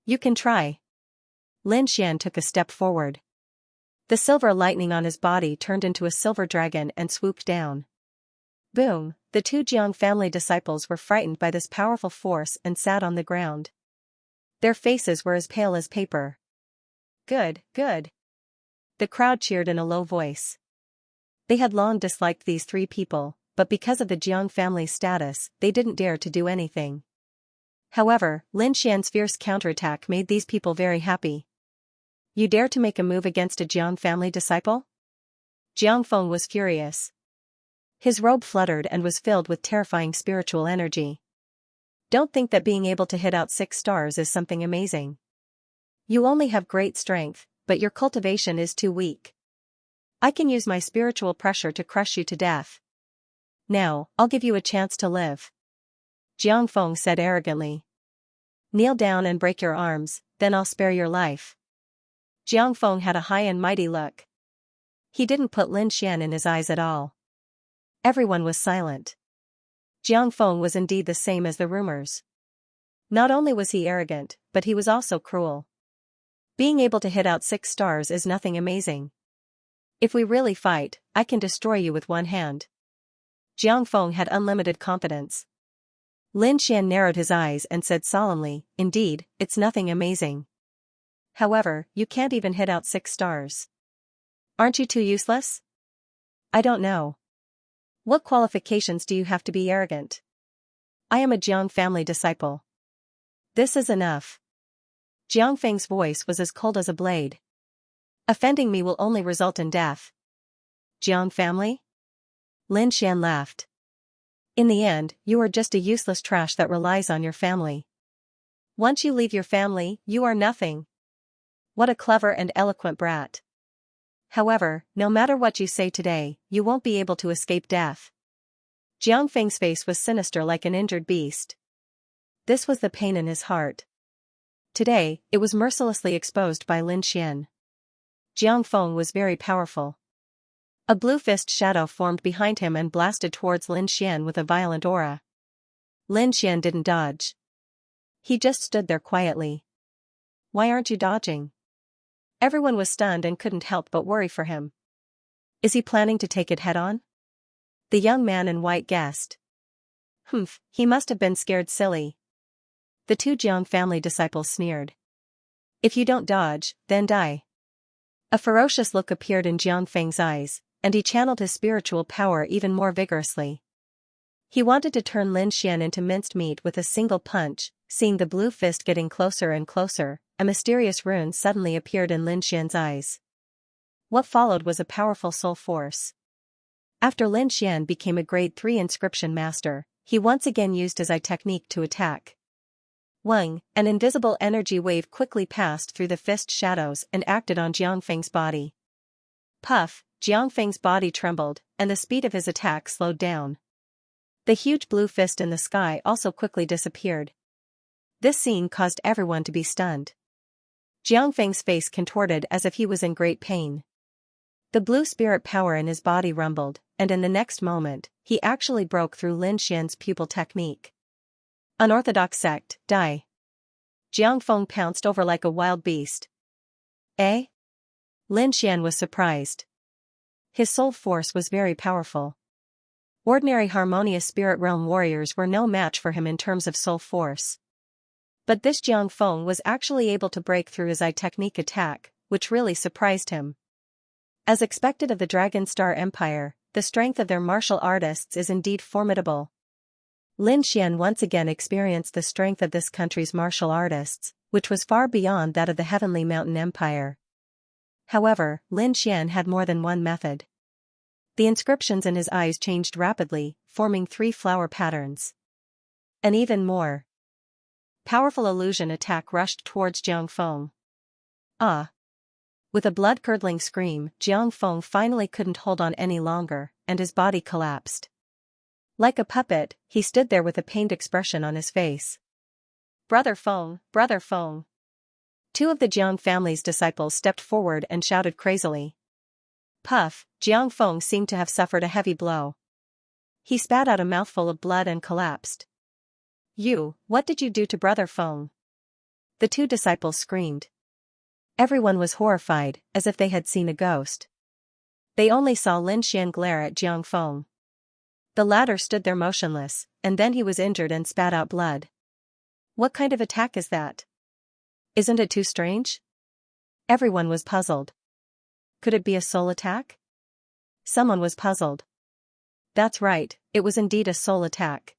You can try. Lin Xian took a step forward. The silver lightning on his body turned into a silver dragon and swooped down. Boom! The 2 Jiang family disciples were frightened by this powerful force and sat on the ground. Their faces were as pale as paper. Good, good. The crowd cheered in a low voice. They had long disliked these 3 people, but because of the Jiang family's status, they didn't dare to do anything. However, Lin Xian's fierce counterattack made these people very happy. You dare to make a move against a Jiang family disciple? Jiang Feng was furious. His robe fluttered and was filled with terrifying spiritual energy. Don't think that being able to hit out 6 stars is something amazing. You only have great strength, but your cultivation is too weak. I can use my spiritual pressure to crush you to death. Now, I'll give you a chance to live. Jiang Feng said arrogantly. Kneel down and break your arms, then I'll spare your life. Jiang Feng had a high and mighty look. He didn't put Lin Xian in his eyes at all. Everyone was silent. Jiang Feng was indeed the same as the rumors. Not only was he arrogant, but he was also cruel. Being able to hit out 6 stars is nothing amazing. If we really fight, I can destroy you with one hand. Jiang Feng had unlimited confidence. Lin Xian narrowed his eyes and said solemnly, indeed, it's nothing amazing. However, you can't even hit out 6 stars. Aren't you too useless? I don't know. What qualifications do you have to be arrogant? I am a Jiang family disciple. This is enough. Jiang Feng's voice was as cold as a blade. Offending me will only result in death. Jiang family? Lin Xian laughed. In the end, you are just a useless trash that relies on your family. Once you leave your family, you are nothing. What a clever and eloquent brat. However, no matter what you say today, you won't be able to escape death. Jiang Feng's face was sinister like an injured beast. This was the pain in his heart. Today, it was mercilessly exposed by Lin Xian. Jiang Feng was very powerful. A blue fist shadow formed behind him and blasted towards Lin Xian with a violent aura. Lin Xian didn't dodge. He just stood there quietly. Why aren't you dodging? Everyone was stunned and couldn't help but worry for him. Is he planning to take it head-on? The young man in white guessed. Humph, he must have been scared silly. The two Jiang family disciples sneered. If you don't dodge, then die. A ferocious look appeared in Jiang Feng's eyes, and he channeled his spiritual power even more vigorously. He wanted to turn Lin Xian into minced meat with a single punch. Seeing the blue fist getting closer and closer, a mysterious rune suddenly appeared in Lin Xian's eyes. What followed was a powerful soul force. After Lin Xian became a grade 3 inscription master, he once again used his eye technique to attack. Wang, an invisible energy wave quickly passed through the fist shadows and acted on Jiang Feng's body. Puff, Jiang Feng's body trembled, and the speed of his attack slowed down. The huge blue fist in the sky also quickly disappeared. This scene caused everyone to be stunned. Jiang Feng's face contorted as if he was in great pain. The blue spirit power in his body rumbled, and in the next moment, he actually broke through Lin Xian's pupil technique. Unorthodox sect, die. Jiang Feng pounced over like a wild beast. Eh? Lin Xian was surprised. His soul force was very powerful. Ordinary harmonious spirit realm warriors were no match for him in terms of soul force. But this Jiang Feng was actually able to break through his eye technique attack, which really surprised him. As expected of the Dragon Star Empire, the strength of their martial artists is indeed formidable. Lin Xian once again experienced the strength of this country's martial artists, which was far beyond that of the Heavenly Mountain Empire. However, Lin Xian had more than one method. The inscriptions in his eyes changed rapidly, forming 3 flower patterns. And even more powerful illusion attack rushed towards Jiang Feng. Ah! With a blood-curdling scream, Jiang Feng finally couldn't hold on any longer, and his body collapsed. Like a puppet, he stood there with a pained expression on his face. Brother Feng, Brother Feng. 2 of the Jiang family's disciples stepped forward and shouted crazily. Puff, Jiang Feng seemed to have suffered a heavy blow. He spat out a mouthful of blood and collapsed. What did you do to Brother Feng? The 2 disciples screamed. Everyone was horrified, as if they had seen a ghost. They only saw Lin Xian glare at Jiang Feng. The latter stood there motionless, and then he was injured and spat out blood. What kind of attack is that? Isn't it too strange? Everyone was puzzled. Could it be a soul attack? Someone was puzzled. That's right, it was indeed a soul attack.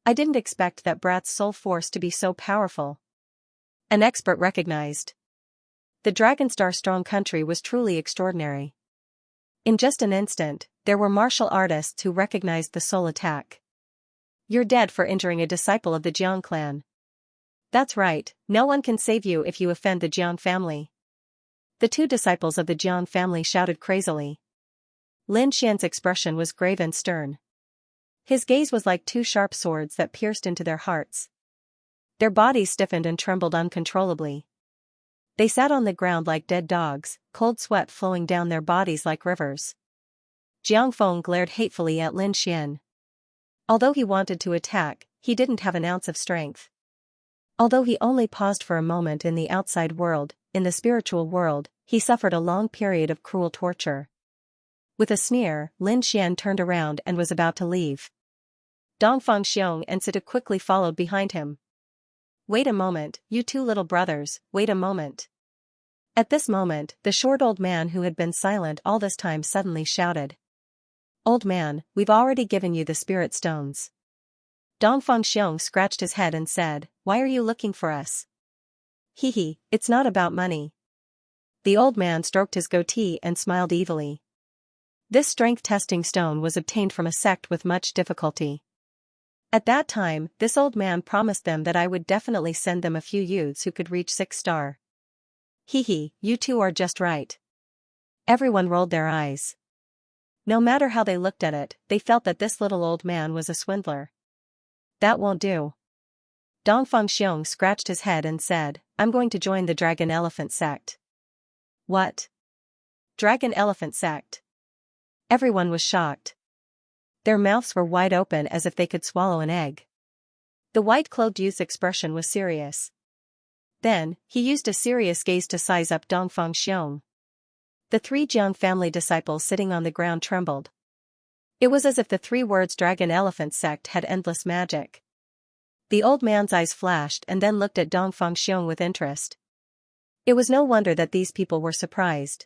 I didn't expect that brat's soul force to be so powerful. An expert recognized. The Dragonstar Strong Country was truly extraordinary. In just an instant, there were martial artists who recognized the soul attack. You're dead for injuring a disciple of the Jiang clan. That's right, no one can save you if you offend the Jiang family. The 2 disciples of the Jiang family shouted crazily. Lin Xian's expression was grave and stern. His gaze was like 2 sharp swords that pierced into their hearts. Their bodies stiffened and trembled uncontrollably. They sat on the ground like dead dogs, cold sweat flowing down their bodies like rivers. Jiang Feng glared hatefully at Lin Xian. Although he wanted to attack, he didn't have an ounce of strength. Although he only paused for a moment in the outside world, in the spiritual world, he suffered a long period of cruel torture. With a sneer, Lin Xian turned around and was about to leave. Dongfang Xiong and Sita quickly followed behind him. Wait a moment, you 2 little brothers, wait a moment. At this moment, the short old man who had been silent all this time suddenly shouted. Old man, we've already given you the spirit stones. Dongfang Xiong scratched his head and said, Why are you looking for us? Hee, it's not about money. The old man stroked his goatee and smiled evilly. This strength-testing stone was obtained from a sect with much difficulty. At that time, this old man promised them that I would definitely send them a few youths who could reach 6 star. Hee, you 2 are just right. Everyone rolled their eyes. No matter how they looked at it, they felt that this little old man was a swindler. That won't do. Dongfang Xiong scratched his head and said, I'm going to join the Dragon Elephant sect. What? Dragon Elephant sect? Everyone was shocked. Their mouths were wide open as if they could swallow an egg. The white-clothed youth's expression was serious. Then, he used a serious gaze to size up Dongfang Xiong. The three Jiang family disciples sitting on the ground trembled. It was as if the three words Dragon Elephant sect had endless magic. The old man's eyes flashed and then looked at Dongfang Xiong with interest. It was no wonder that these people were surprised.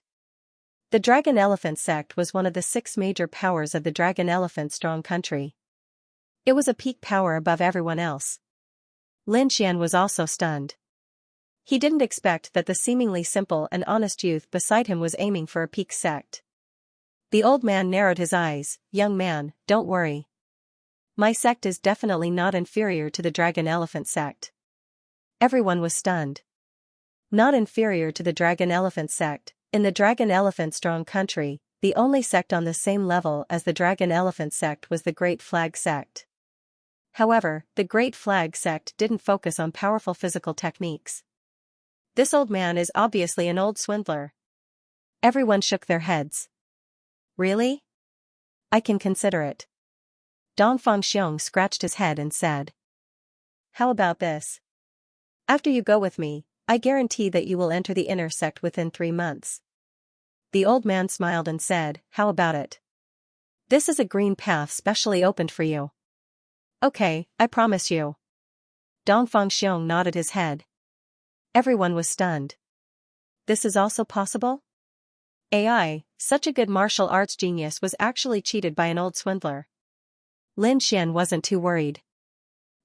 The Dragon Elephant sect was one of the 6 major powers of the Dragon Elephant strong country. It was a peak power above everyone else. Lin Xian was also stunned. He didn't expect that the seemingly simple and honest youth beside him was aiming for a peak sect. The old man narrowed his eyes. Young man, don't worry. My sect is definitely not inferior to the Dragon Elephant sect. Everyone was stunned. Not inferior to the Dragon Elephant sect. In the Dragon Elephant strong country, the only sect on the same level as the Dragon Elephant sect was the Great Flag sect. However, the Great Flag sect didn't focus on powerful physical techniques. This old man is obviously an old swindler. Everyone shook their heads. Really? I can consider it. Dongfang Xiong scratched his head and said. How about this? After you go with me, I guarantee that you will enter the inner sect within 3 months. The old man smiled and said, how about it? This is a green path specially opened for you. Okay, I promise you. Dongfang Xiong nodded his head. Everyone was stunned. This is also possible? AI, such a good martial arts genius, was actually cheated by an old swindler. Lin Xian wasn't too worried.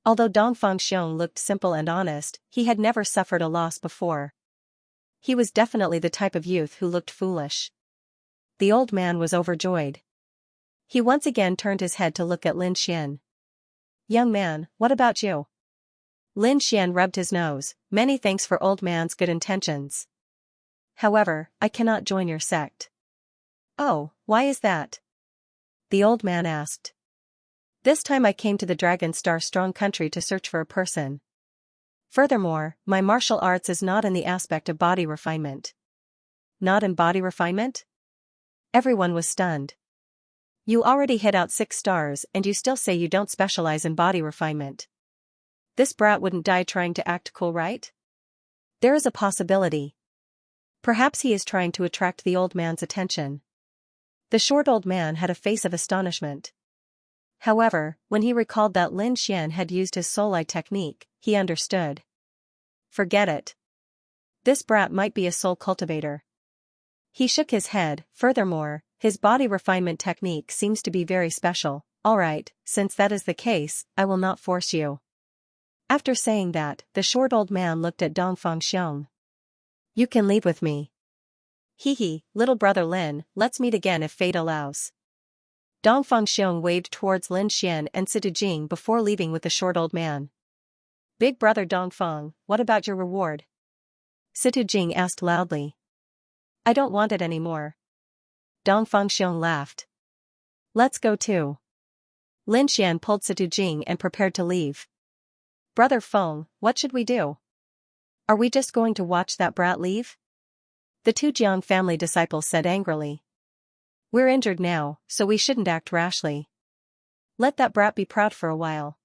Although Dongfang Xiong looked simple and honest, he had never suffered a loss before. He was definitely the type of youth who looked foolish. The old man was overjoyed. He once again turned his head to look at Lin Xian. Young man, what about you? Lin Xian rubbed his nose. Many thanks for old man's good intentions. However, I cannot join your sect. Oh, why is that? The old man asked. This time I came to the Dragon Star strong country to search for a person. Furthermore, my martial arts is not in the aspect of body refinement. Not in body refinement? Everyone was stunned. You already hit out 6 stars and you still say you don't specialize in body refinement. This brat wouldn't die trying to act cool, right? There is a possibility. Perhaps he is trying to attract the old man's attention. The short old man had a face of astonishment. However, when he recalled that Lin Xian had used his soul eye technique, he understood. Forget it. This brat might be a soul cultivator. He shook his head. Furthermore, his body refinement technique seems to be very special. Alright, since that is the case, I will not force you. After saying that, the short old man looked at Dongfang Xiong. You can leave with me. Hee, little brother Lin, let's meet again if fate allows. Dongfang Xiong waved towards Lin Xian and Situ Jing before leaving with the short old man. Big brother Dongfang, what about your reward? Situ Jing asked loudly. I don't want it anymore. Dongfang Xiong laughed. Let's go too. Lin Xian pulled Situ Jing and prepared to leave. Brother Feng, what should we do? Are we just going to watch that brat leave? The 2 Jiang family disciples said angrily. We're injured now, so we shouldn't act rashly. Let that brat be proud for a while.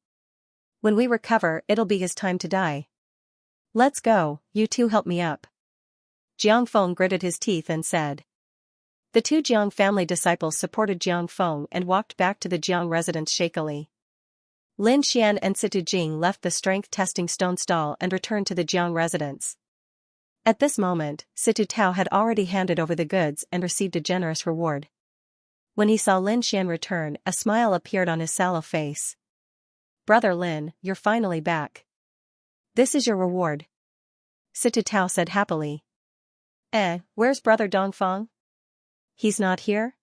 When we recover, it'll be his time to die. Let's go, you two help me up. Jiang Feng gritted his teeth and said. The 2 Jiang family disciples supported Jiang Feng and walked back to the Jiang residence shakily. Lin Xian and Situ Jing left the strength testing stone stall and returned to the Jiang residence. At this moment, Situ Tao had already handed over the goods and received a generous reward. When he saw Lin Xian return, a smile appeared on his sallow face. Brother Lin, you're finally back. This is your reward. Situ Tao said happily. Where's brother Dongfang? He's not here?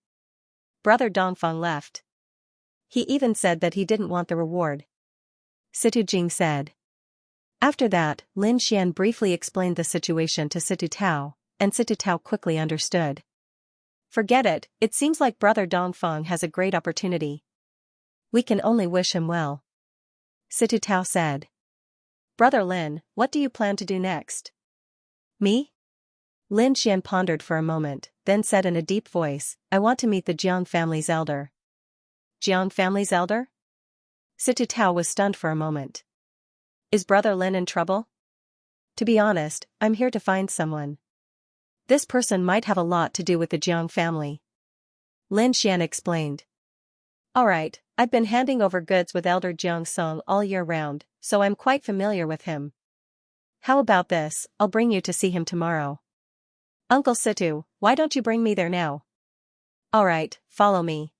Brother Dongfang left. He even said that he didn't want the reward. Situ Jing said. After that, Lin Xian briefly explained the situation to Situ Tao, and Situ Tao quickly understood. Forget it, it seems like Brother Dongfeng has a great opportunity. We can only wish him well. Situ Tao said. Brother Lin, what do you plan to do next? Me? Lin Xian pondered for a moment, then said in a deep voice, I want to meet the Jiang family's elder. Jiang family's elder? Situ Tao was stunned for a moment. Is Brother Lin in trouble? To be honest, I'm here to find someone. This person might have a lot to do with the Jiang family. Lin Xian explained. Alright, I've been handing over goods with Elder Jiang Song all year round, so I'm quite familiar with him. How about this, I'll bring you to see him tomorrow. Uncle Situ, why don't you bring me there now? Alright, follow me.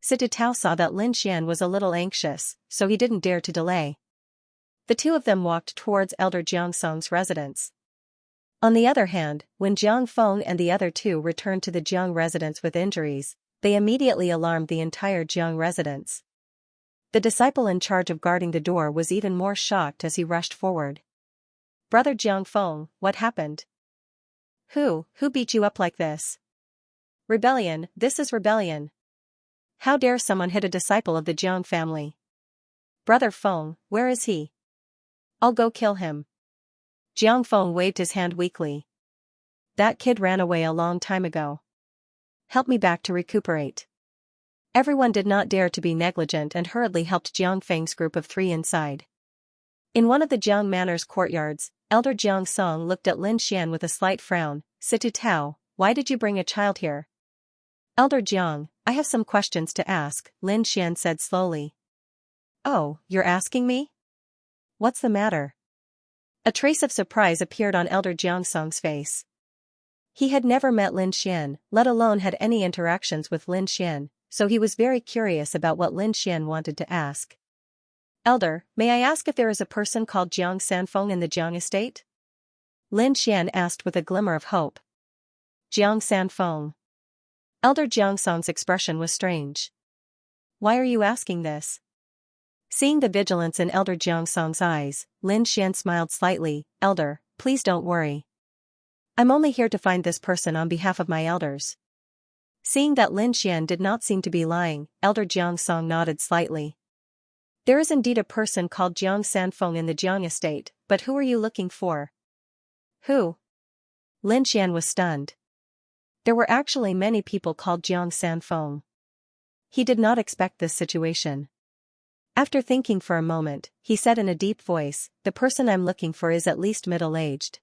Situ Tao saw that Lin Xian was a little anxious, so he didn't dare to delay. The two of them walked towards Elder Jiang Song's residence. On the other hand, when Jiang Feng and the other two returned to the Jiang residence with injuries, they immediately alarmed the entire Jiang residence. The disciple in charge of guarding the door was even more shocked as he rushed forward. Brother Jiang Feng, what happened? Who beat you up like this? Rebellion, this is rebellion. How dare someone hit a disciple of the Jiang family? Brother Feng, where is he? I'll go kill him. Jiang Feng waved his hand weakly. That kid ran away a long time ago. Help me back to recuperate. Everyone did not dare to be negligent and hurriedly helped Jiang Feng's group of 3 inside. In one of the Jiang Manor's courtyards, Elder Jiang Song looked at Lin Xian with a slight frown. Situ Tao, why did you bring a child here? Elder Jiang, I have some questions to ask, Lin Xian said slowly. Oh, you're asking me? What's the matter? A trace of surprise appeared on Elder Jiang Song's face. He had never met Lin Xian, let alone had any interactions with Lin Xian, so he was very curious about what Lin Xian wanted to ask. Elder, may I ask if there is a person called Jiang Sanfeng in the Jiang estate? Lin Xian asked with a glimmer of hope. Jiang Sanfeng. Elder Jiang Song's expression was strange. Why are you asking this? Seeing the vigilance in Elder Jiang Song's eyes, Lin Xian smiled slightly. Elder, please don't worry. I'm only here to find this person on behalf of my elders. Seeing that Lin Xian did not seem to be lying, Elder Jiang Song nodded slightly. There is indeed a person called Jiang Sanfeng in the Jiang estate, but who are you looking for? Who? Lin Xian was stunned. There were actually many people called Jiang Sanfeng. He did not expect this situation. After thinking for a moment, he said in a deep voice, the person I'm looking for is at least middle-aged.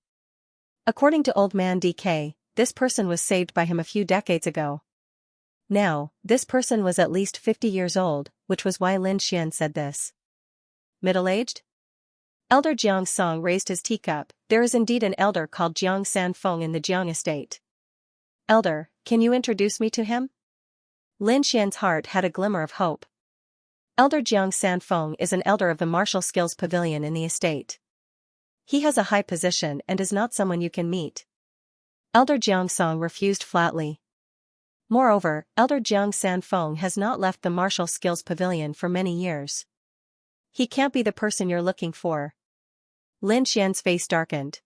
According to Old Man DK, this person was saved by him a few decades ago. Now, this person was at least 50 years old, which was why Lin Xian said this. Middle-aged? Elder Jiang Song raised his teacup. There is indeed an elder called Jiang Sanfeng in the Jiang estate. Elder, can you introduce me to him? Lin Xian's heart had a glimmer of hope. Elder Jiang Sanfeng is an elder of the Martial Skills Pavilion in the estate. He has a high position and is not someone you can meet. Elder Jiang Song refused flatly. Moreover, Elder Jiang Sanfeng has not left the Martial Skills Pavilion for many years. He can't be the person you're looking for. Lin Xian's face darkened.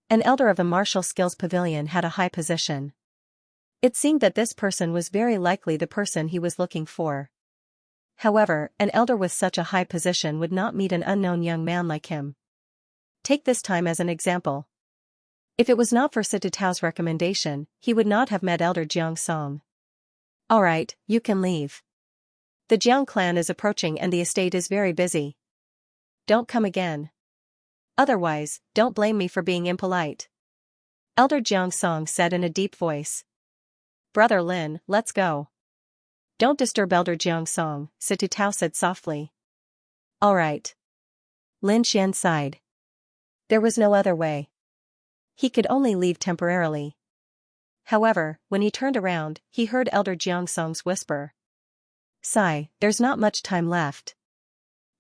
An elder of the Martial Skills Pavilion had a high position. It seemed that this person was very likely the person he was looking for. However, an elder with such a high position would not meet an unknown young man like him. Take this time as an example. If it was not for Situ Tao's recommendation, he would not have met Elder Jiang Song. Alright, you can leave. The Jiang clan is approaching and the estate is very busy. Don't come again. Otherwise, don't blame me for being impolite. Elder Jiang Song said in a deep voice. Brother Lin, let's go. Don't disturb Elder Jiang Song, Situ Tao said softly. Alright. Lin Xian sighed. There was no other way. He could only leave temporarily. However, when he turned around, he heard Elder Jiang Song's whisper. Sigh, there's not much time left.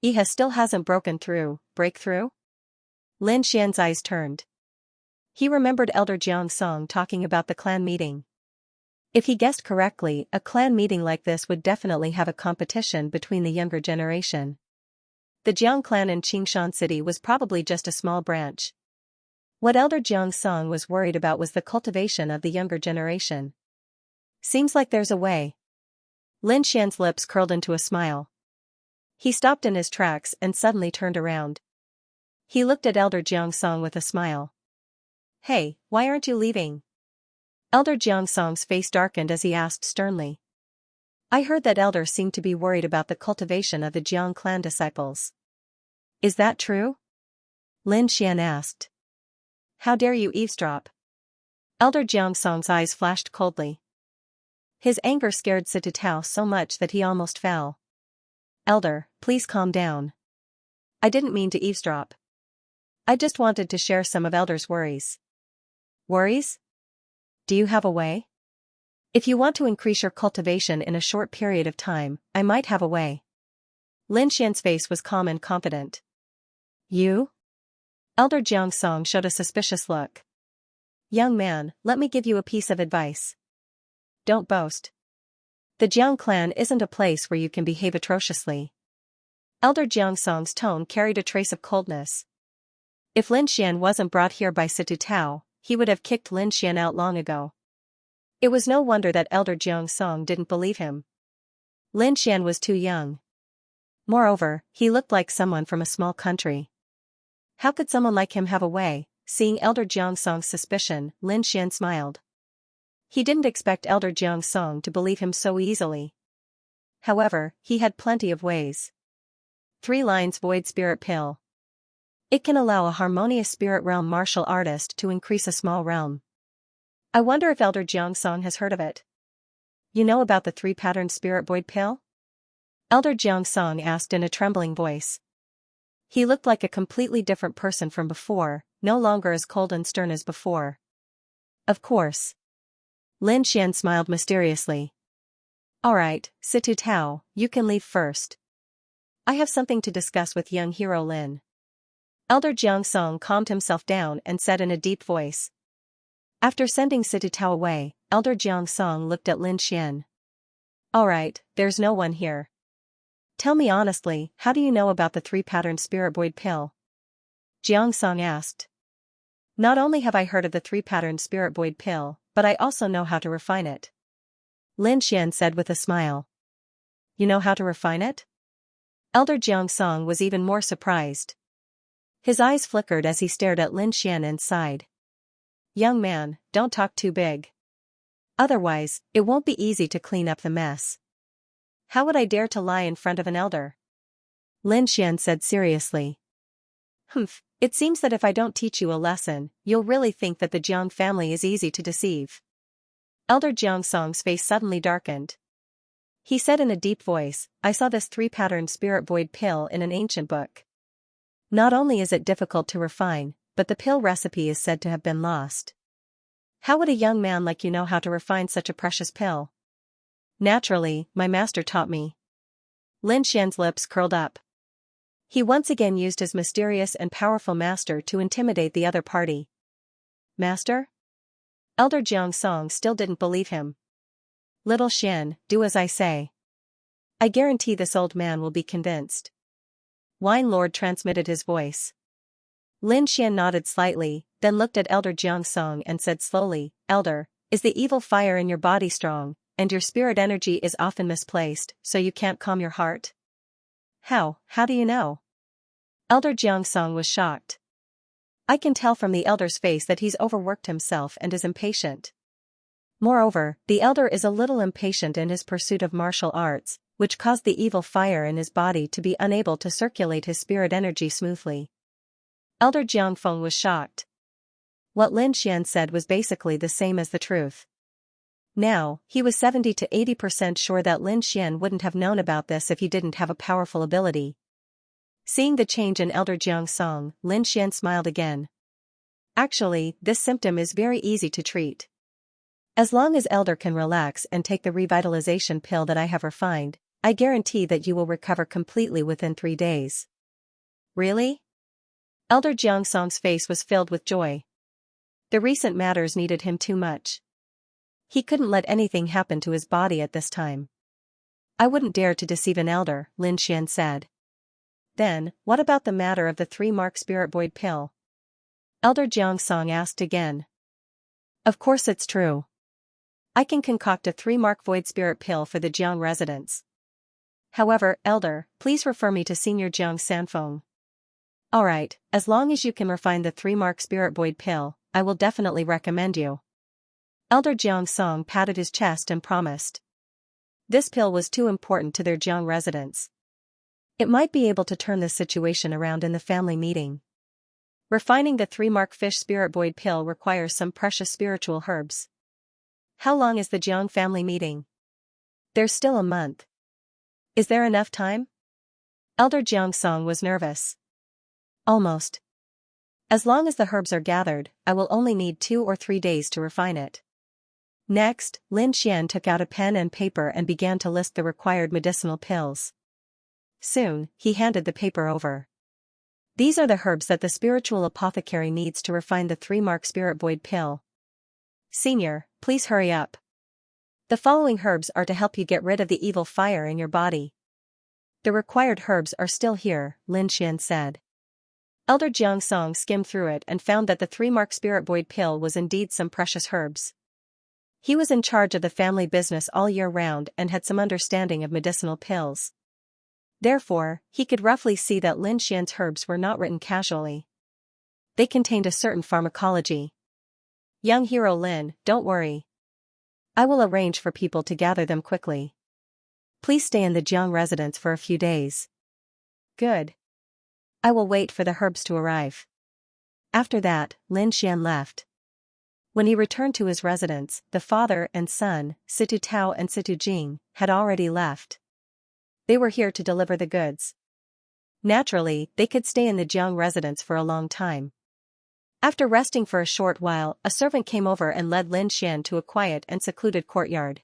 Iha still hasn't broken through, break through? Lin Xian's eyes turned. He remembered Elder Jiang Song talking about the clan meeting. If he guessed correctly, a clan meeting like this would definitely have a competition between the younger generation. The Jiang clan in Qingshan City was probably just a small branch. What Elder Jiang Song was worried about was the cultivation of the younger generation. Seems like there's a way. Lin Xian's lips curled into a smile. He stopped in his tracks and suddenly turned around. He looked at Elder Jiangsong with a smile. Hey, why aren't you leaving? Elder Jiangsong's face darkened as he asked sternly. I heard that Elder seemed to be worried about the cultivation of the Jiang clan disciples. Is that true? Lin Xian asked. How dare you eavesdrop? Elder Jiangsong's eyes flashed coldly. His anger scared Sititao so much that he almost fell. Elder, please calm down. I didn't mean to eavesdrop. I just wanted to share some of Elder's worries. Worries? Do you have a way? If you want to increase your cultivation in a short period of time, I might have a way. Lin Xian's face was calm and confident. You? Elder Jiangsong showed a suspicious look. Young man, let me give you a piece of advice. Don't boast. The Jiang clan isn't a place where you can behave atrociously. Elder Jiangsong's tone carried a trace of coldness. If Lin Xian wasn't brought here by Sititao, he would have kicked Lin Xian out long ago. It was no wonder that Elder Jiangsong didn't believe him. Lin Xian was too young. Moreover, he looked like someone from a small country. How could someone like him have a way? Seeing Elder Jiangsong's suspicion, Lin Xian smiled. He didn't expect Elder Jiangsong to believe him so easily. However, he had plenty of ways. 3 lines Void Spirit Pill. It can allow a harmonious spirit realm martial artist to increase a small realm. I wonder if Elder Jiangsong has heard of it. You know about the 3-pattern spirit void pill? Elder Jiangsong asked in a trembling voice. He looked like a completely different person from before, no longer as cold and stern as before. Of course. Lin Xian smiled mysteriously. Alright, Sititao, you can leave first. I have something to discuss with young hero Lin. Elder Jiangsong calmed himself down and said in a deep voice. After sending Sititao away, Elder Jiangsong looked at Lin Xian. Alright, there's no one here. Tell me honestly, how do you know about the 3-pattern spirit void pill? Jiangsong asked. Not only have I heard of the 3-pattern spirit void pill, but I also know how to refine it. Lin Xian said with a smile. You know how to refine it? Elder Jiangsong was even more surprised. His eyes flickered as he stared at Lin Xian and sighed. Young man, don't talk too big. Otherwise, it won't be easy to clean up the mess. How would I dare to lie in front of an elder? Lin Xian said seriously. It seems that if I don't teach you a lesson, you'll really think that the Jiang family is easy to deceive. Elder Jiangsong's face suddenly darkened. He said in a deep voice, I saw this 3-pattern spirit void pill in an ancient book. Not only is it difficult to refine, but the pill recipe is said to have been lost. How would a young man like you know how to refine such a precious pill? Naturally, my master taught me. Lin Xian's lips curled up. He once again used his mysterious and powerful master to intimidate the other party. Master? Elder Jiangsong still didn't believe him. Little Xian, do as I say. I guarantee this old man will be convinced. Wine Lord transmitted his voice. Lin Xian nodded slightly, then looked at Elder Jiangsong and said slowly, Elder, is the evil fire in your body strong, and your spirit energy is often misplaced, so you can't calm your heart? How do you know? Elder Jiangsong was shocked. I can tell from the elder's face that he's overworked himself and is impatient. Moreover, the elder is a little impatient in his pursuit of martial arts, which caused the evil fire in his body to be unable to circulate his spirit energy smoothly. Elder Jiangfeng was shocked. What Lin Xian said was basically the same as the truth. Now, he was 70 to 80% sure that Lin Xian wouldn't have known about this if he didn't have a powerful ability. Seeing the change in Elder Jiangsong, Lin Xian smiled again. Actually, this symptom is very easy to treat. As long as Elder can relax and take the revitalization pill that I have refined, I guarantee that you will recover completely within 3 days. Really? Elder Jiangsong's face was filled with joy. The recent matters needed him too much. He couldn't let anything happen to his body at this time. I wouldn't dare to deceive an elder, Lin Xian said. Then, what about the matter of the 3-mark spirit void pill? Elder Jiangsong asked again. Of course it's true. I can concoct a 3-mark void spirit pill for the Jiang residents. However, Elder, please refer me to Senior Jiang Sanfeng. Alright, as long as you can refine the 3-mark spirit void pill, I will definitely recommend you. Elder Jiang Song patted his chest and promised. This pill was too important to their Jiang residents. It might be able to turn this situation around in the family meeting. Refining the 3-mark fish spirit void pill requires some precious spiritual herbs. How long is the Jiang family meeting? There's still a month. Is there enough time? Elder Jiang Song was nervous. Almost. As long as the herbs are gathered, I will only need 2 or 3 days to refine it. Next, Lin Xian took out a pen and paper and began to list the required medicinal pills. Soon, he handed the paper over. These are the herbs that the spiritual apothecary needs to refine the 3-mark spirit void pill. Senior, please hurry up. The following herbs are to help you get rid of the evil fire in your body. The required herbs are still here, Lin Xian said. Elder Jiang Song skimmed through it and found that the 3-mark spirit void pill was indeed some precious herbs. He was in charge of the family business all year round and had some understanding of medicinal pills. Therefore, he could roughly see that Lin Xian's herbs were not written casually. They contained a certain pharmacology. Young hero Lin, don't worry. I will arrange for people to gather them quickly. Please stay in the Jiang residence for a few days. Good. I will wait for the herbs to arrive. After that, Lin Xian left. When he returned to his residence, the father and son, Situ Tao and Situ Jing, had already left. They were here to deliver the goods. Naturally, they could stay in the Jiang residence for a long time. After resting for a short while, a servant came over and led Lin Xian to a quiet and secluded courtyard.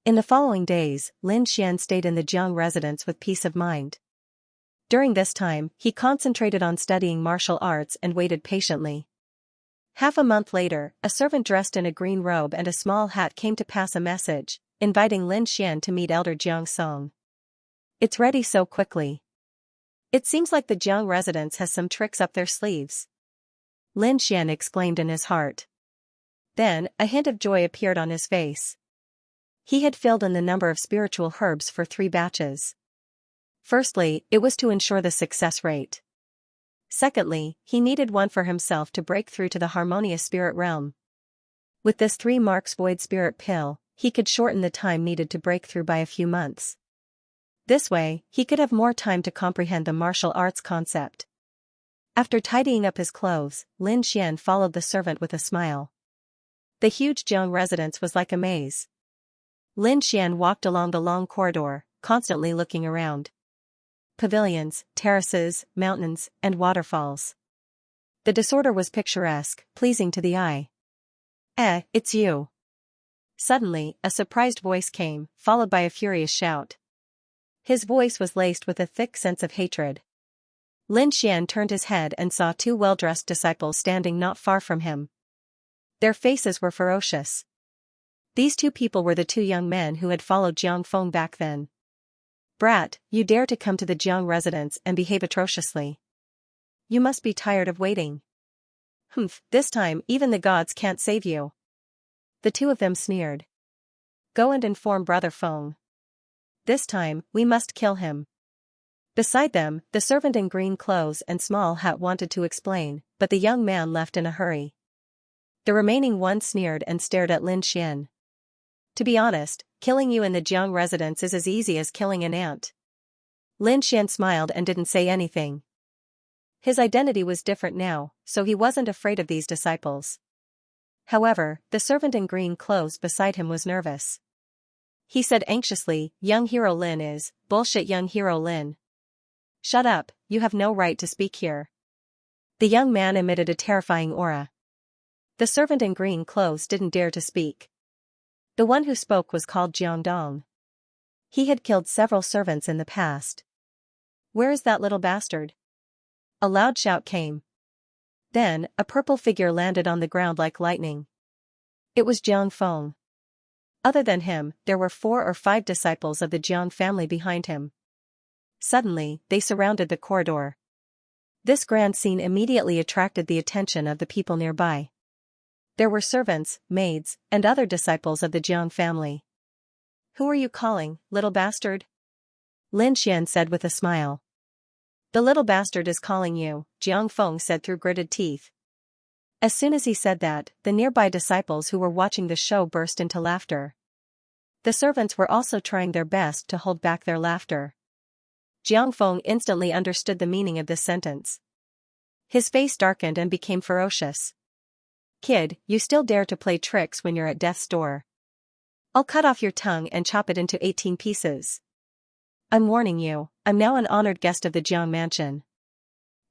In the following days, Lin Xian stayed in the Jiang residence with peace of mind. During this time, he concentrated on studying martial arts and waited patiently. Half a month later, a servant dressed in a green robe and a small hat came to pass a message, inviting Lin Xian to meet Elder Jiang Song. It's ready so quickly. It seems like the Jiang residence has some tricks up their sleeves. Lin Xian exclaimed in his heart. Then, a hint of joy appeared on his face. He had filled in the number of spiritual herbs for 3 batches. Firstly, it was to ensure the success rate. Secondly, he needed one for himself to break through to the harmonious spirit realm. With this 3 marks void spirit pill, he could shorten the time needed to break through by a few months. This way, he could have more time to comprehend the martial arts concept. After tidying up his clothes, Lin Xian followed the servant with a smile. The huge Jiang residence was like a maze. Lin Xian walked along the long corridor, constantly looking around. Pavilions, terraces, mountains, and waterfalls. The disorder was picturesque, pleasing to the eye. It's you. Suddenly, a surprised voice came, followed by a furious shout. His voice was laced with a thick sense of hatred. Lin Xian turned his head and saw 2 well-dressed disciples standing not far from him. Their faces were ferocious. These 2 people were the 2 young men who had followed Jiang Feng back then. Brat, you dare to come to the Jiang residence and behave atrociously. You must be tired of waiting. Humph, this time even the gods can't save you. The 2 of them sneered. Go and inform Brother Feng. This time, we must kill him. Beside them, the servant in green clothes and small hat wanted to explain, but the young man left in a hurry. The remaining one sneered and stared at Lin Xian. To be honest, killing you in the Jiang residence is as easy as killing an ant. Lin Xian smiled and didn't say anything. His identity was different now, so he wasn't afraid of these disciples. However, the servant in green clothes beside him was nervous. He said anxiously, young hero Lin is, bullshit young hero Lin. Shut up, you have no right to speak here. The young man emitted a terrifying aura. The servant in green clothes didn't dare to speak. The one who spoke was called Jiangdong. He had killed several servants in the past. Where is that little bastard? A loud shout came. Then, a purple figure landed on the ground like lightning. It was Jiang Feng. Other than him, there were 4 or 5 disciples of the Jiang family behind him. Suddenly, they surrounded the corridor. This grand scene immediately attracted the attention of the people nearby. There were servants, maids, and other disciples of the Jiang family. "Who are you calling, little bastard?" Lin Xian said with a smile. "The little bastard is calling you," Jiang Feng said through gritted teeth. As soon as he said that, the nearby disciples who were watching the show burst into laughter. The servants were also trying their best to hold back their laughter. Jiang Feng instantly understood the meaning of this sentence. His face darkened and became ferocious. "Kid, you still dare to play tricks when you're at death's door. I'll cut off your tongue and chop it into 18 pieces. I'm warning you, I'm now an honored guest of the Jiang mansion.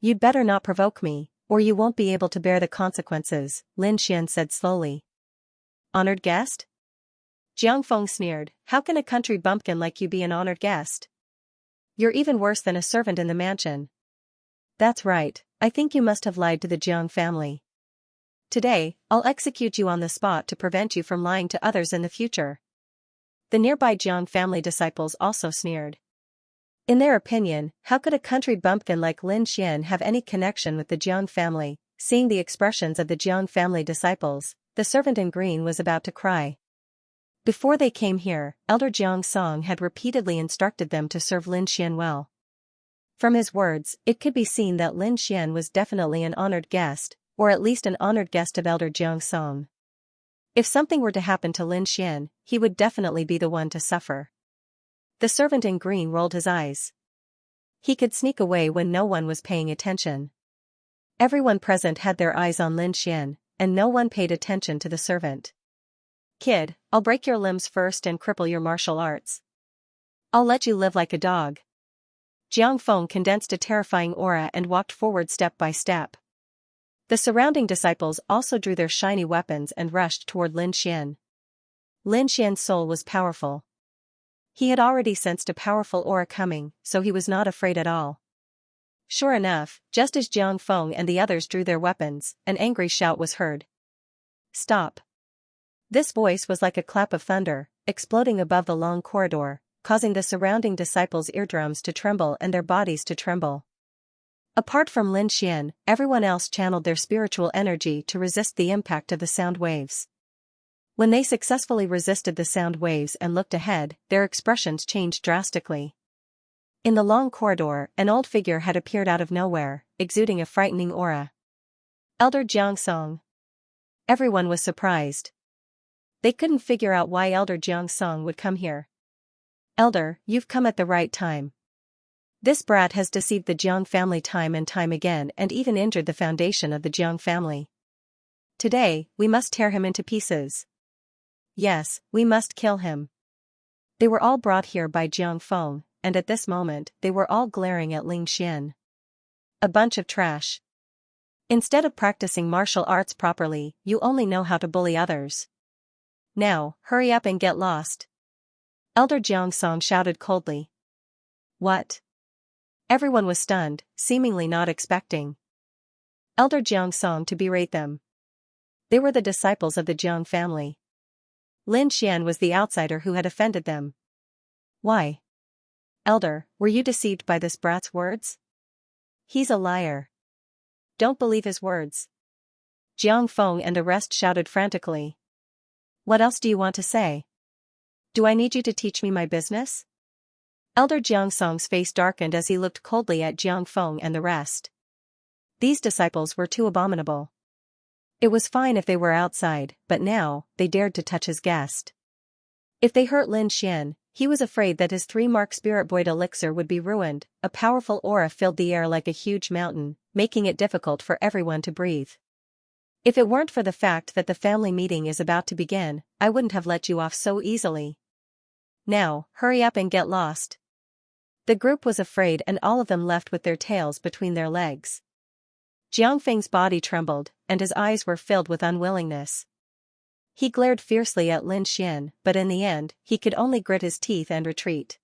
You'd better not provoke me, or you won't be able to bear the consequences," Lin Xian said slowly. "Honored guest?" Jiang Feng sneered, "How can a country bumpkin like you be an honored guest? You're even worse than a servant in the mansion." "That's right, I think you must have lied to the Jiang family. Today, I'll execute you on the spot to prevent you from lying to others in the future." The nearby Jiang family disciples also sneered. In their opinion, how could a country bumpkin like Lin Xian have any connection with the Jiang family? Seeing the expressions of the Jiang family disciples, the servant in green was about to cry. Before they came here, Elder Jiang Song had repeatedly instructed them to serve Lin Xian well. From his words, it could be seen that Lin Xian was definitely an honored guest, or at least an honored guest of Elder Jiang Song. If something were to happen to Lin Xian, he would definitely be the one to suffer. The servant in green rolled his eyes. He could sneak away when no one was paying attention. Everyone present had their eyes on Lin Xian, and no one paid attention to the servant. "Kid, I'll break your limbs first and cripple your martial arts. I'll let you live like a dog." Jiang Feng condensed a terrifying aura and walked forward step by step. The surrounding disciples also drew their shiny weapons and rushed toward Lin Xian. Lin Xian's soul was powerful. He had already sensed a powerful aura coming, so he was not afraid at all. Sure enough, just as Jiang Feng and the others drew their weapons, an angry shout was heard. "Stop!" This voice was like a clap of thunder, exploding above the long corridor, causing the surrounding disciples' eardrums to tremble and their bodies to tremble. Apart from Lin Xian, everyone else channeled their spiritual energy to resist the impact of the sound waves. When they successfully resisted the sound waves and looked ahead, their expressions changed drastically. In the long corridor, an old figure had appeared out of nowhere, exuding a frightening aura. Elder Jiang Song. Everyone was surprised. They couldn't figure out why Elder Jiang Song would come here. "Elder, you've come at the right time. This brat has deceived the Jiang family time and time again and even injured the foundation of the Jiang family. Today, we must tear him into pieces. Yes, we must kill him." They were all brought here by Jiang Feng, and at this moment, they were all glaring at Lin Xian. A bunch of trash. Instead of practicing martial arts properly, you only know how to bully others. Now, hurry up and get lost. Elder Jiang Song shouted coldly. What? Everyone was stunned, seemingly not expecting Elder Jiang Song to berate them. They were the disciples of the Jiang family. Lin Xian was the outsider who had offended them. Why? Elder, were you deceived by this brat's words? He's a liar. Don't believe his words. Jiang Feng and the rest shouted frantically. What else do you want to say? Do I need you to teach me my business? Elder Jiang Song's face darkened as he looked coldly at Jiang Feng and the rest. These disciples were too abominable. It was fine if they were outside, but now, they dared to touch his guest. If they hurt Lin Xian, he was afraid that his 3-mark Spirit Void elixir would be ruined. A powerful aura filled the air like a huge mountain, making it difficult for everyone to breathe. If it weren't for the fact that the family meeting is about to begin, I wouldn't have let you off so easily. Now, hurry up and get lost. The group was afraid and all of them left with their tails between their legs. Jiang Feng's body trembled, and his eyes were filled with unwillingness. He glared fiercely at Lin Xian, but in the end, he could only grit his teeth and retreat.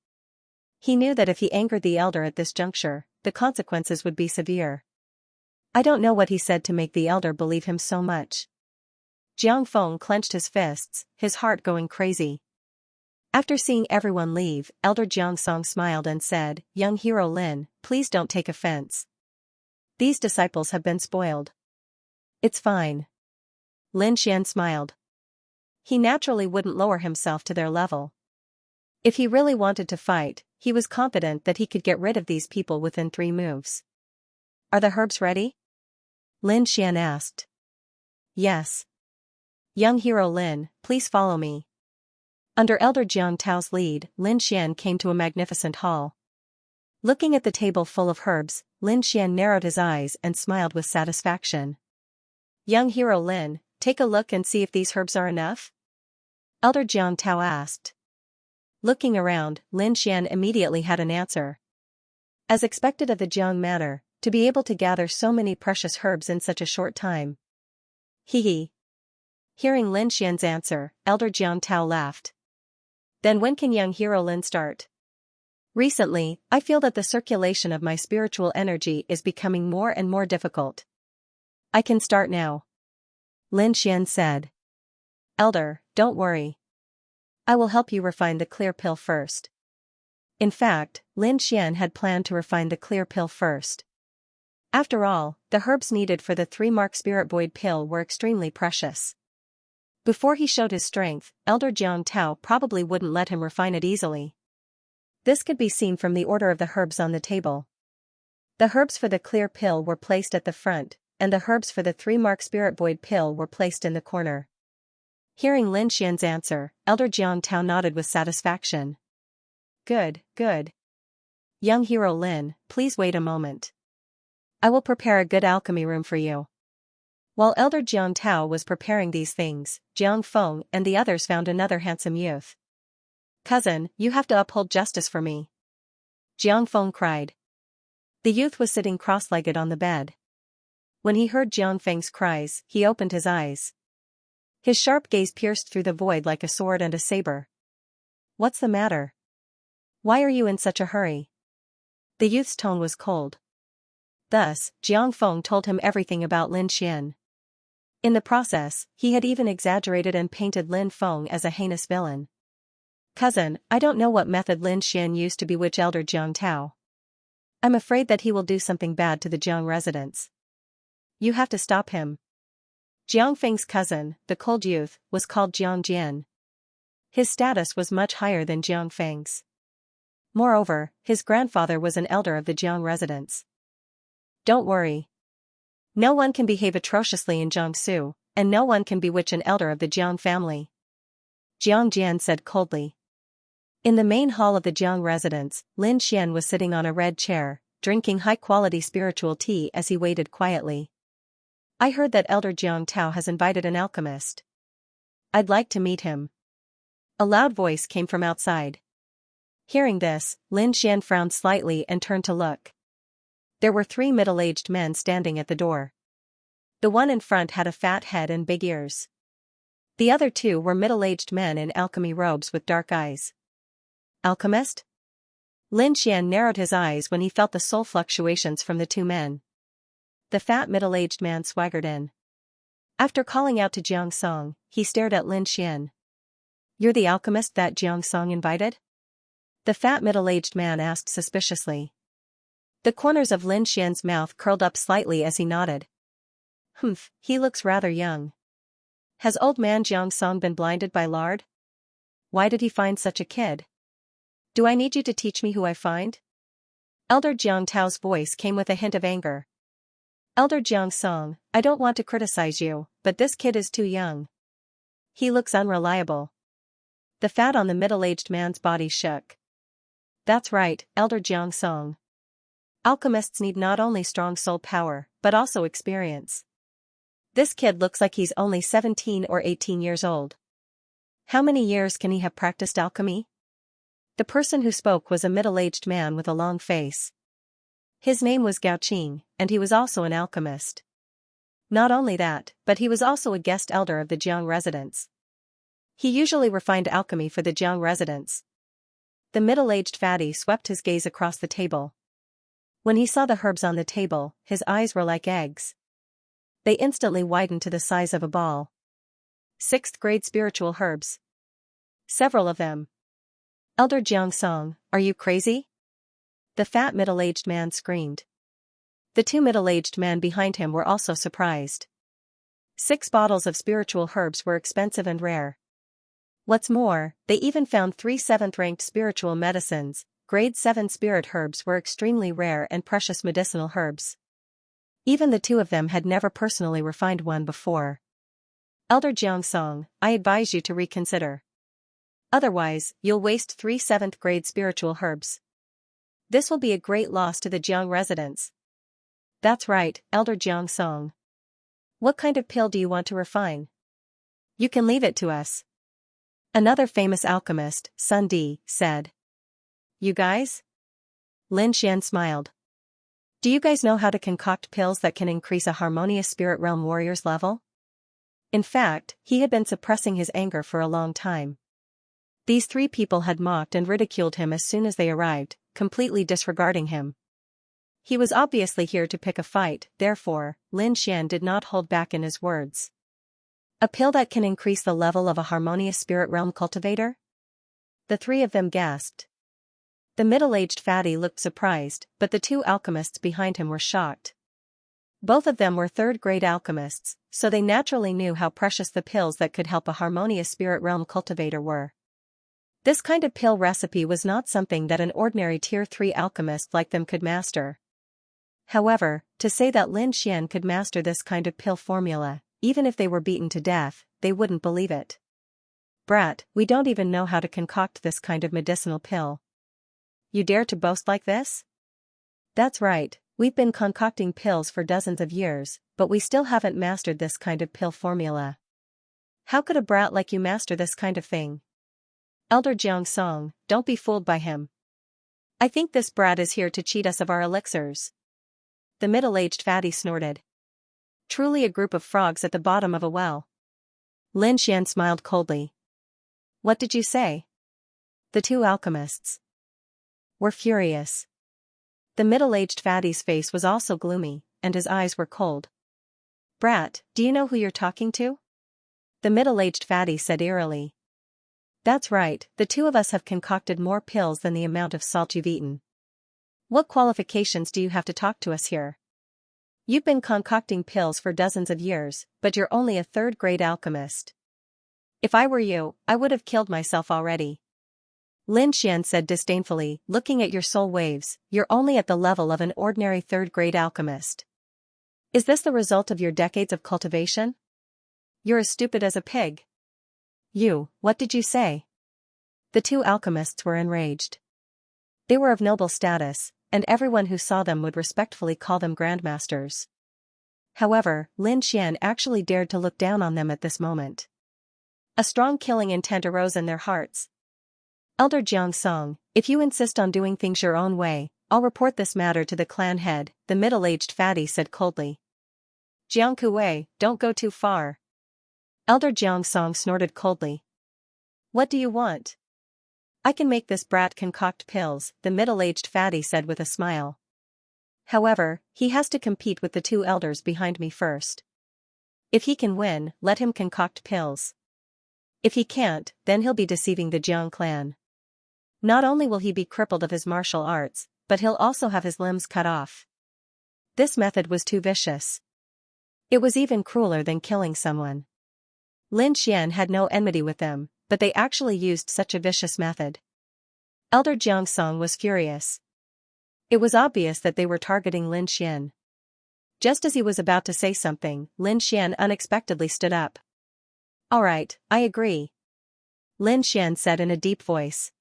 He knew that if he angered the elder at this juncture, the consequences would be severe. I don't know what he said to make the elder believe him so much. Jiang Feng clenched his fists, his heart going crazy. After seeing everyone leave, Elder Jiang Song smiled and said, Young hero Lin, please don't take offense. These disciples have been spoiled. It's fine. Lin Xian smiled. He naturally wouldn't lower himself to their level. If he really wanted to fight, he was confident that he could get rid of these people within 3 moves. Are the herbs ready? Lin Xian asked. Yes. Young hero Lin, please follow me. Under Elder Jiang Tao's lead, Lin Xian came to a magnificent hall. Looking at the table full of herbs, Lin Xian narrowed his eyes and smiled with satisfaction. Young hero Lin, take a look and see if these herbs are enough? Elder Jiang Tao asked. Looking around, Lin Xian immediately had an answer. As expected of the Jiang manner, to be able to gather so many precious herbs in such a short time. Hee hee. Hearing Lin Xian's answer, Elder Jiang Tao laughed. Then when can young hero Lin start? Recently, I feel that the circulation of my spiritual energy is becoming more and more difficult. I can start now. Lin Xian said. Elder, don't worry. I will help you refine the clear pill first. In fact, Lin Xian had planned to refine the clear pill first. After all, the herbs needed for the 3-mark spirit void pill were extremely precious. Before he showed his strength, Elder Jiang Tao probably wouldn't let him refine it easily. This could be seen from the order of the herbs on the table. The herbs for the clear pill were placed at the front, and the herbs for the 3-mark spirit void pill were placed in the corner. Hearing Lin Xian's answer, Elder Jiang Tao nodded with satisfaction. Good, good. Young hero Lin, please wait a moment. I will prepare a good alchemy room for you. While Elder Jiang Tao was preparing these things, Jiang Feng and the others found another handsome youth. Cousin, you have to uphold justice for me. Jiang Feng cried. The youth was sitting cross-legged on the bed. When he heard Jiang Feng's cries, he opened his eyes. His sharp gaze pierced through the void like a sword and a saber. What's the matter? Why are you in such a hurry? The youth's tone was cold. Thus, Jiang Feng told him everything about Lin Xian. In the process, he had even exaggerated and painted Lin Feng as a heinous villain. Cousin, I don't know what method Lin Xian used to bewitch Elder Jiang Tao. I'm afraid that he will do something bad to the Jiang residents. You have to stop him. Jiang Feng's cousin, the cold youth, was called Jiang Jian. His status was much higher than Jiang Feng's. Moreover, his grandfather was an elder of the Jiang residents. Don't worry. No one can behave atrociously in Jiangsu, and no one can bewitch an elder of the Jiang family. Jiang Jian said coldly. In the main hall of the Jiang residence, Lin Xian was sitting on a red chair, drinking high-quality spiritual tea as he waited quietly. I heard that Elder Jiang Tao has invited an alchemist. I'd like to meet him. A loud voice came from outside. Hearing this, Lin Xian frowned slightly and turned to look. There were 3 middle-aged men standing at the door. The one in front had a fat head and big ears. The other 2 were middle-aged men in alchemy robes with dark eyes. Alchemist? Lin Xian narrowed his eyes when he felt the soul fluctuations from the 2 men. The fat middle-aged man swaggered in. After calling out to Jiang Song, he stared at Lin Xian. You're the alchemist that Jiang Song invited? The fat middle-aged man asked suspiciously. The corners of Lin Xian's mouth curled up slightly as he nodded. Humph, he looks rather young. Has old man Jiang Song been blinded by lard? Why did he find such a kid? Do I need you to teach me who I find? Elder Jiang Tao's voice came with a hint of anger. Elder Jiang Song, I don't want to criticize you, but this kid is too young. He looks unreliable. The fat on the middle-aged man's body shook. That's right, Elder Jiang Song. Alchemists need not only strong soul power, but also experience. This kid looks like he's only 17 or 18 years old. How many years can he have practiced alchemy? The person who spoke was a middle-aged man with a long face. His name was Gao Qing, and he was also an alchemist. Not only that, but he was also a guest elder of the Jiang residents. He usually refined alchemy for the Jiang residents. The middle-aged fatty swept his gaze across the table. When he saw the herbs on the table, his eyes were like eggs. They instantly widened to the size of a ball. 6th grade spiritual herbs. Several of them. Elder Jiang Song, are you crazy? The fat middle-aged man screamed. The 2 middle-aged men behind him were also surprised. 6 bottles of spiritual herbs were expensive and rare. What's more, they even found 3 7th-ranked spiritual medicines. Grade 7 spirit herbs were extremely rare and precious medicinal herbs. Even the two of them had never personally refined one before. Elder Xianxia, I advise you to reconsider. Otherwise, you'll waste 3 7th grade spiritual herbs. This will be a great loss to the Jiang residents. That's right, Elder Xianxia. What kind of pill do you want to refine? You can leave it to us. Another famous alchemist, Sun Di, said. You guys? Lin Xian smiled. Do you guys know how to concoct pills that can increase a harmonious spirit realm warrior's level? In fact, he had been suppressing his anger for a long time. These 3 people had mocked and ridiculed him as soon as they arrived, completely disregarding him. He was obviously here to pick a fight, therefore, Lin Xian did not hold back in his words. A pill that can increase the level of a harmonious spirit realm cultivator? The 3 of them gasped. The middle-aged fatty looked surprised, but the 2 alchemists behind him were shocked. Both of them were 3rd-grade alchemists, so they naturally knew how precious the pills that could help a harmonious spirit realm cultivator were. This kind of pill recipe was not something that an ordinary Tier 3 alchemist like them could master. However, to say that Lin Xian could master this kind of pill formula, even if they were beaten to death, they wouldn't believe it. Brat, we don't even know how to concoct this kind of medicinal pill. You dare to boast like this? That's right, we've been concocting pills for dozens of years, but we still haven't mastered this kind of pill formula. How could a brat like you master this kind of thing? Elder Xianxia, don't be fooled by him. I think this brat is here to cheat us of our elixirs. The middle-aged fatty snorted. Truly a group of frogs at the bottom of a well. Lin Xian smiled coldly. What did you say? The 2 alchemists were furious. The middle-aged fatty's face was also gloomy, and his eyes were cold. Brat, do you know who you're talking to? The middle-aged fatty said eerily. That's right, the 2 of us have concocted more pills than the amount of salt you've eaten. What qualifications do you have to talk to us here? You've been concocting pills for dozens of years, but you're only a 3rd-grade alchemist. If I were you, I would have killed myself already. Lin Xian said disdainfully, looking at your soul waves, you're only at the level of an ordinary 3rd-grade alchemist. Is this the result of your decades of cultivation? You're as stupid as a pig. You, what did you say? The 2 alchemists were enraged. They were of noble status, and everyone who saw them would respectfully call them grandmasters. However, Lin Xian actually dared to look down on them at this moment. A strong killing intent arose in their hearts. Elder Xianxia, if you insist on doing things your own way, I'll report this matter to the clan head, the middle-aged fatty said coldly. Jiang Kuwei, don't go too far. Elder Xianxia snorted coldly. What do you want? I can make this brat concoct pills, the middle-aged fatty said with a smile. However, he has to compete with the 2 elders behind me first. If he can win, let him concoct pills. If he can't, then he'll be deceiving the Jiang clan. Not only will he be crippled of his martial arts, but he'll also have his limbs cut off. This method was too vicious. It was even crueler than killing someone. Lin Xian had no enmity with them, but they actually used such a vicious method. Elder Xianxia was furious. It was obvious that they were targeting Lin Xian. Just as he was about to say something, Lin Xian unexpectedly stood up. All right, I agree. Lin Xian said in a deep voice.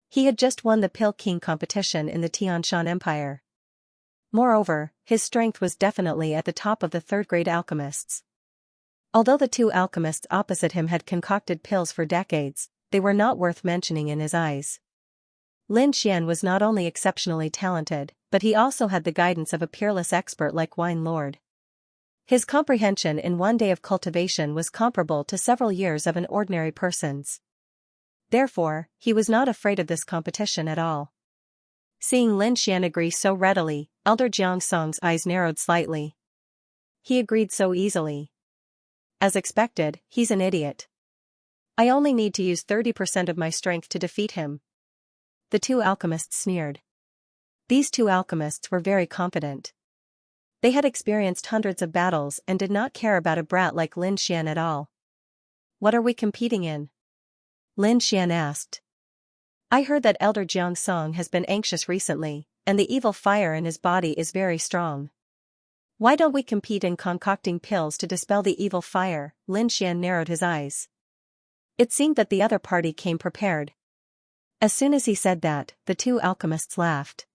He had just won the Pill King competition in the Tianshan Empire. Moreover, his strength was definitely at the top of the 3rd-grade alchemists. Although the 2 alchemists opposite him had concocted pills for decades, they were not worth mentioning in his eyes. Lin Xian was not only exceptionally talented, but he also had the guidance of a peerless expert like Wine Lord. His comprehension in 1 day of cultivation was comparable to several years of an ordinary person's. Therefore, he was not afraid of this competition at all. Seeing Lin Xian agree so readily, Elder Xianxia's eyes narrowed slightly. He agreed so easily. As expected, he's an idiot. I only need to use 30% of my strength to defeat him. The 2 alchemists sneered. These 2 alchemists were very confident. They had experienced hundreds of battles and did not care about a brat like Lin Xian at all. "What are we competing in?" Lin Xian asked. "I heard that Elder Jiang Song has been anxious recently, and the evil fire in his body is very strong. Why don't we compete in concocting pills to dispel the evil fire?" Lin Xian narrowed his eyes. It seemed that the other party came prepared. As soon as he said that, the two alchemists laughed.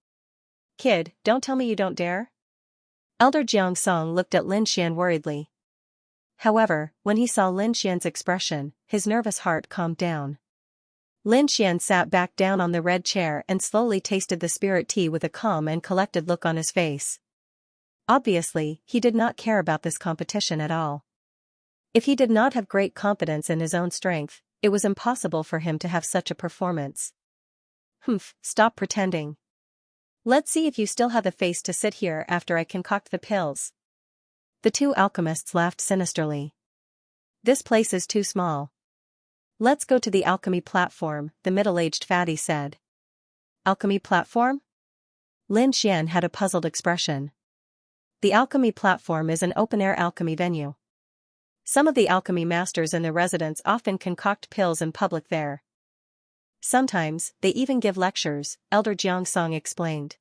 "Kid, don't tell me you don't dare?" Elder Jiang Song looked at Lin Xian worriedly. However, when he saw Lin Xian's expression, his nervous heart calmed down. Lin Xian sat back down on the red chair and slowly tasted the spirit tea with a calm and collected look on his face. Obviously, he did not care about this competition at all. If he did not have great confidence in his own strength, it was impossible for him to have such a performance. "Humph, stop pretending. Let's see if you still have the face to sit here after I concoct the pills." The two alchemists laughed sinisterly. "This place is too small. Let's go to the alchemy platform," the middle-aged fatty said. "Alchemy platform?" Lin Xian had a puzzled expression. The alchemy platform is an open-air alchemy venue. Some of the alchemy masters and their residents often concoct pills in public there. Sometimes, they even give lectures, Elder Jiang Song explained.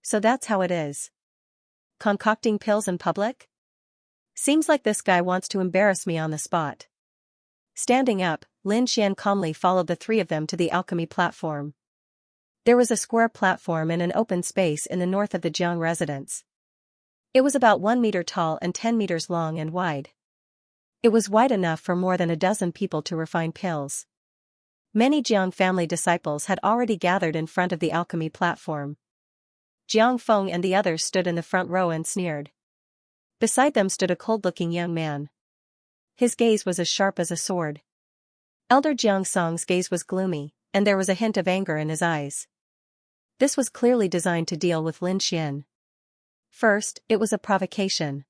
"So that's how it is. Concocting pills in public? Seems like this guy wants to embarrass me on the spot." Standing up, Lin Xian calmly followed the three of them to the alchemy platform. There was a square platform in an open space in the north of the Jiang residence. It was about 1 meter tall and 10 meters long and wide. It was wide enough for more than a dozen people to refine pills. Many Jiang family disciples had already gathered in front of the alchemy platform. Jiang Feng and the others stood in the front row and sneered. Beside them stood a cold-looking young man. His gaze was as sharp as a sword. Elder Jiang Song's gaze was gloomy, and there was a hint of anger in his eyes. This was clearly designed to deal with Lin Xian. First, it was a provocation.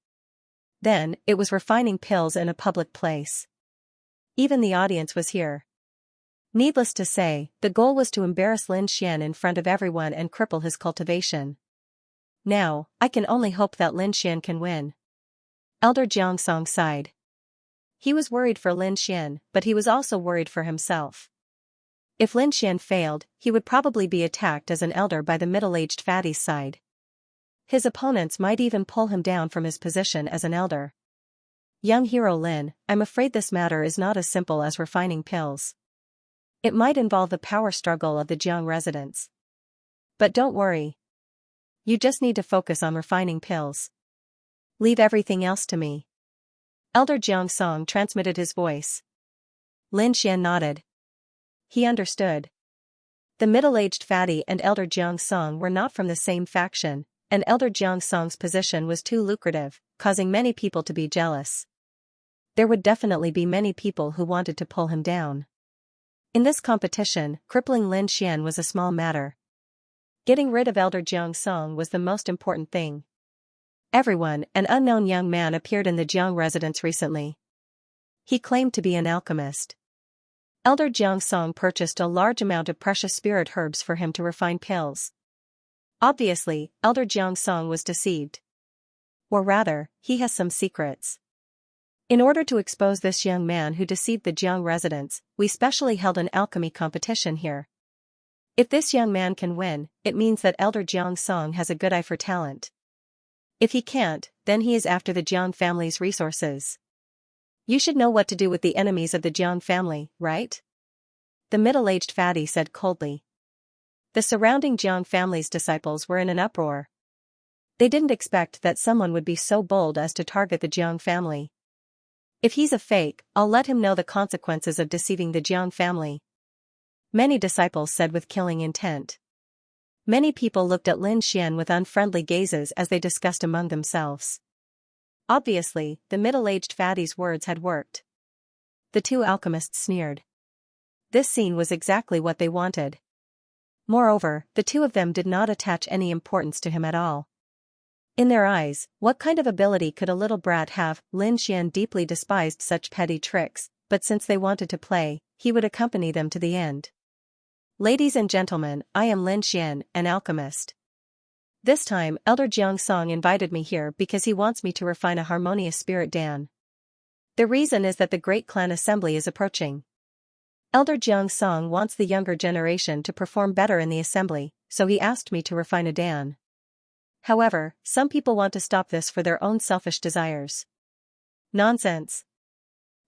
Then, it was refining pills in a public place. Even the audience was here. Needless to say, the goal was to embarrass Lin Xian in front of everyone and cripple his cultivation. Now, I can only hope that Lin Xian can win. Elder Jiang Song sighed. He was worried for Lin Xian, but he was also worried for himself. If Lin Xian failed, he would probably be attacked as an elder by the middle-aged fatty's side. His opponents might even pull him down from his position as an elder. "Young hero Lin, I'm afraid this matter is not as simple as refining pills. It might involve the power struggle of the Jiang residents. But don't worry. You just need to focus on refining pills. Leave everything else to me." Elder Jiang Song transmitted his voice. Lin Xian nodded. He understood. The middle-aged fatty and Elder Jiang Song were not from the same faction, and Elder Jiang Song's position was too lucrative, causing many people to be jealous. There would definitely be many people who wanted to pull him down. In this competition, crippling Lin Xian was a small matter. Getting rid of Elder Jiang Song was the most important thing. Everyone, an unknown young man appeared in the Jiang residence recently. He claimed to be an alchemist. Elder Jiang Song purchased a large amount of precious spirit herbs for him to refine pills. Obviously, Elder Jiang Song was deceived. Or rather, he has some secrets. In order to expose this young man who deceived the Jiang residents, we specially held an alchemy competition here. If this young man can win, it means that Elder Jiang Song has a good eye for talent. If he can't, then he is after the Jiang family's resources. You should know what to do with the enemies of the Jiang family, right? The middle-aged fatty said coldly. The surrounding Jiang family's disciples were in an uproar. They didn't expect that someone would be so bold as to target the Jiang family. If he's a fake, I'll let him know the consequences of deceiving the Jiang family. Many disciples said with killing intent. Many people looked at Lin Xian with unfriendly gazes as they discussed among themselves. Obviously, the middle-aged fatty's words had worked. The two alchemists sneered. This scene was exactly what they wanted. Moreover, the two of them did not attach any importance to him at all. In their eyes, what kind of ability could a little brat have? Lin Xian deeply despised such petty tricks, but since they wanted to play, he would accompany them to the end. Ladies and gentlemen, I am Lin Xian, an alchemist. This time, Elder Xianxia invited me here because he wants me to refine a harmonious spirit Dan. The reason is that the Great Clan Assembly is approaching. Elder Xianxia wants the younger generation to perform better in the assembly, so he asked me to refine a Dan. However, some people want to stop this for their own selfish desires. Nonsense.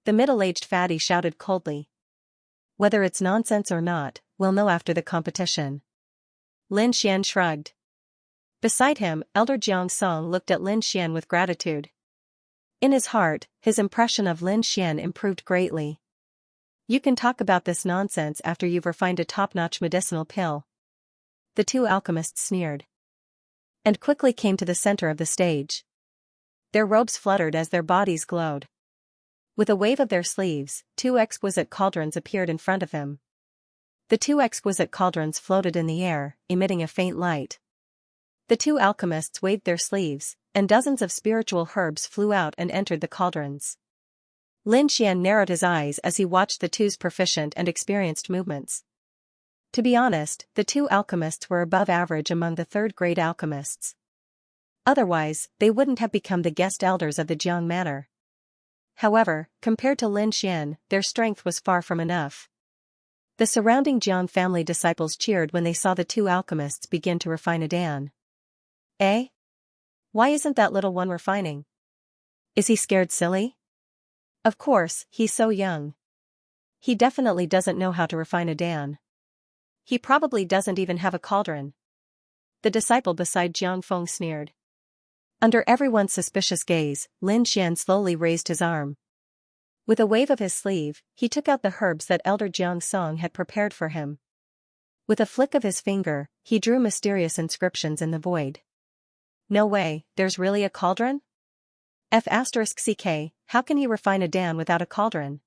The middle-aged fatty shouted coldly. Whether it's nonsense or not, we'll know after the competition. Lin Xian shrugged. Beside him, Elder Xianxia looked at Lin Xian with gratitude. In his heart, his impression of Lin Xian improved greatly. You can talk about this nonsense after you've refined a top-notch medicinal pill. The two alchemists sneered. And quickly came to the center of the stage. Their robes fluttered as their bodies glowed. With a wave of their sleeves, two exquisite cauldrons appeared in front of him. The two exquisite cauldrons floated in the air, emitting a faint light. The two alchemists waved their sleeves, and dozens of spiritual herbs flew out and entered the cauldrons. Lin Xian narrowed his eyes as he watched the two's proficient and experienced movements. To be honest, the two alchemists were above average among the third-grade alchemists. Otherwise, they wouldn't have become the guest elders of the Jiang Manor. However, compared to Lin Xian, their strength was far from enough. The surrounding Jiang family disciples cheered when they saw the two alchemists begin to refine a Dan. Eh? Why isn't that little one refining? Is he scared silly? Of course, he's so young. He definitely doesn't know how to refine a Dan. He probably doesn't even have a cauldron. The disciple beside Jiang Feng sneered. Under everyone's suspicious gaze, Lin Xian slowly raised his arm. With a wave of his sleeve, he took out the herbs that Elder Xianxia had prepared for him. With a flick of his finger, he drew mysterious inscriptions in the void. No way, there's really a cauldron? F***ck, how can he refine a Dan without a cauldron?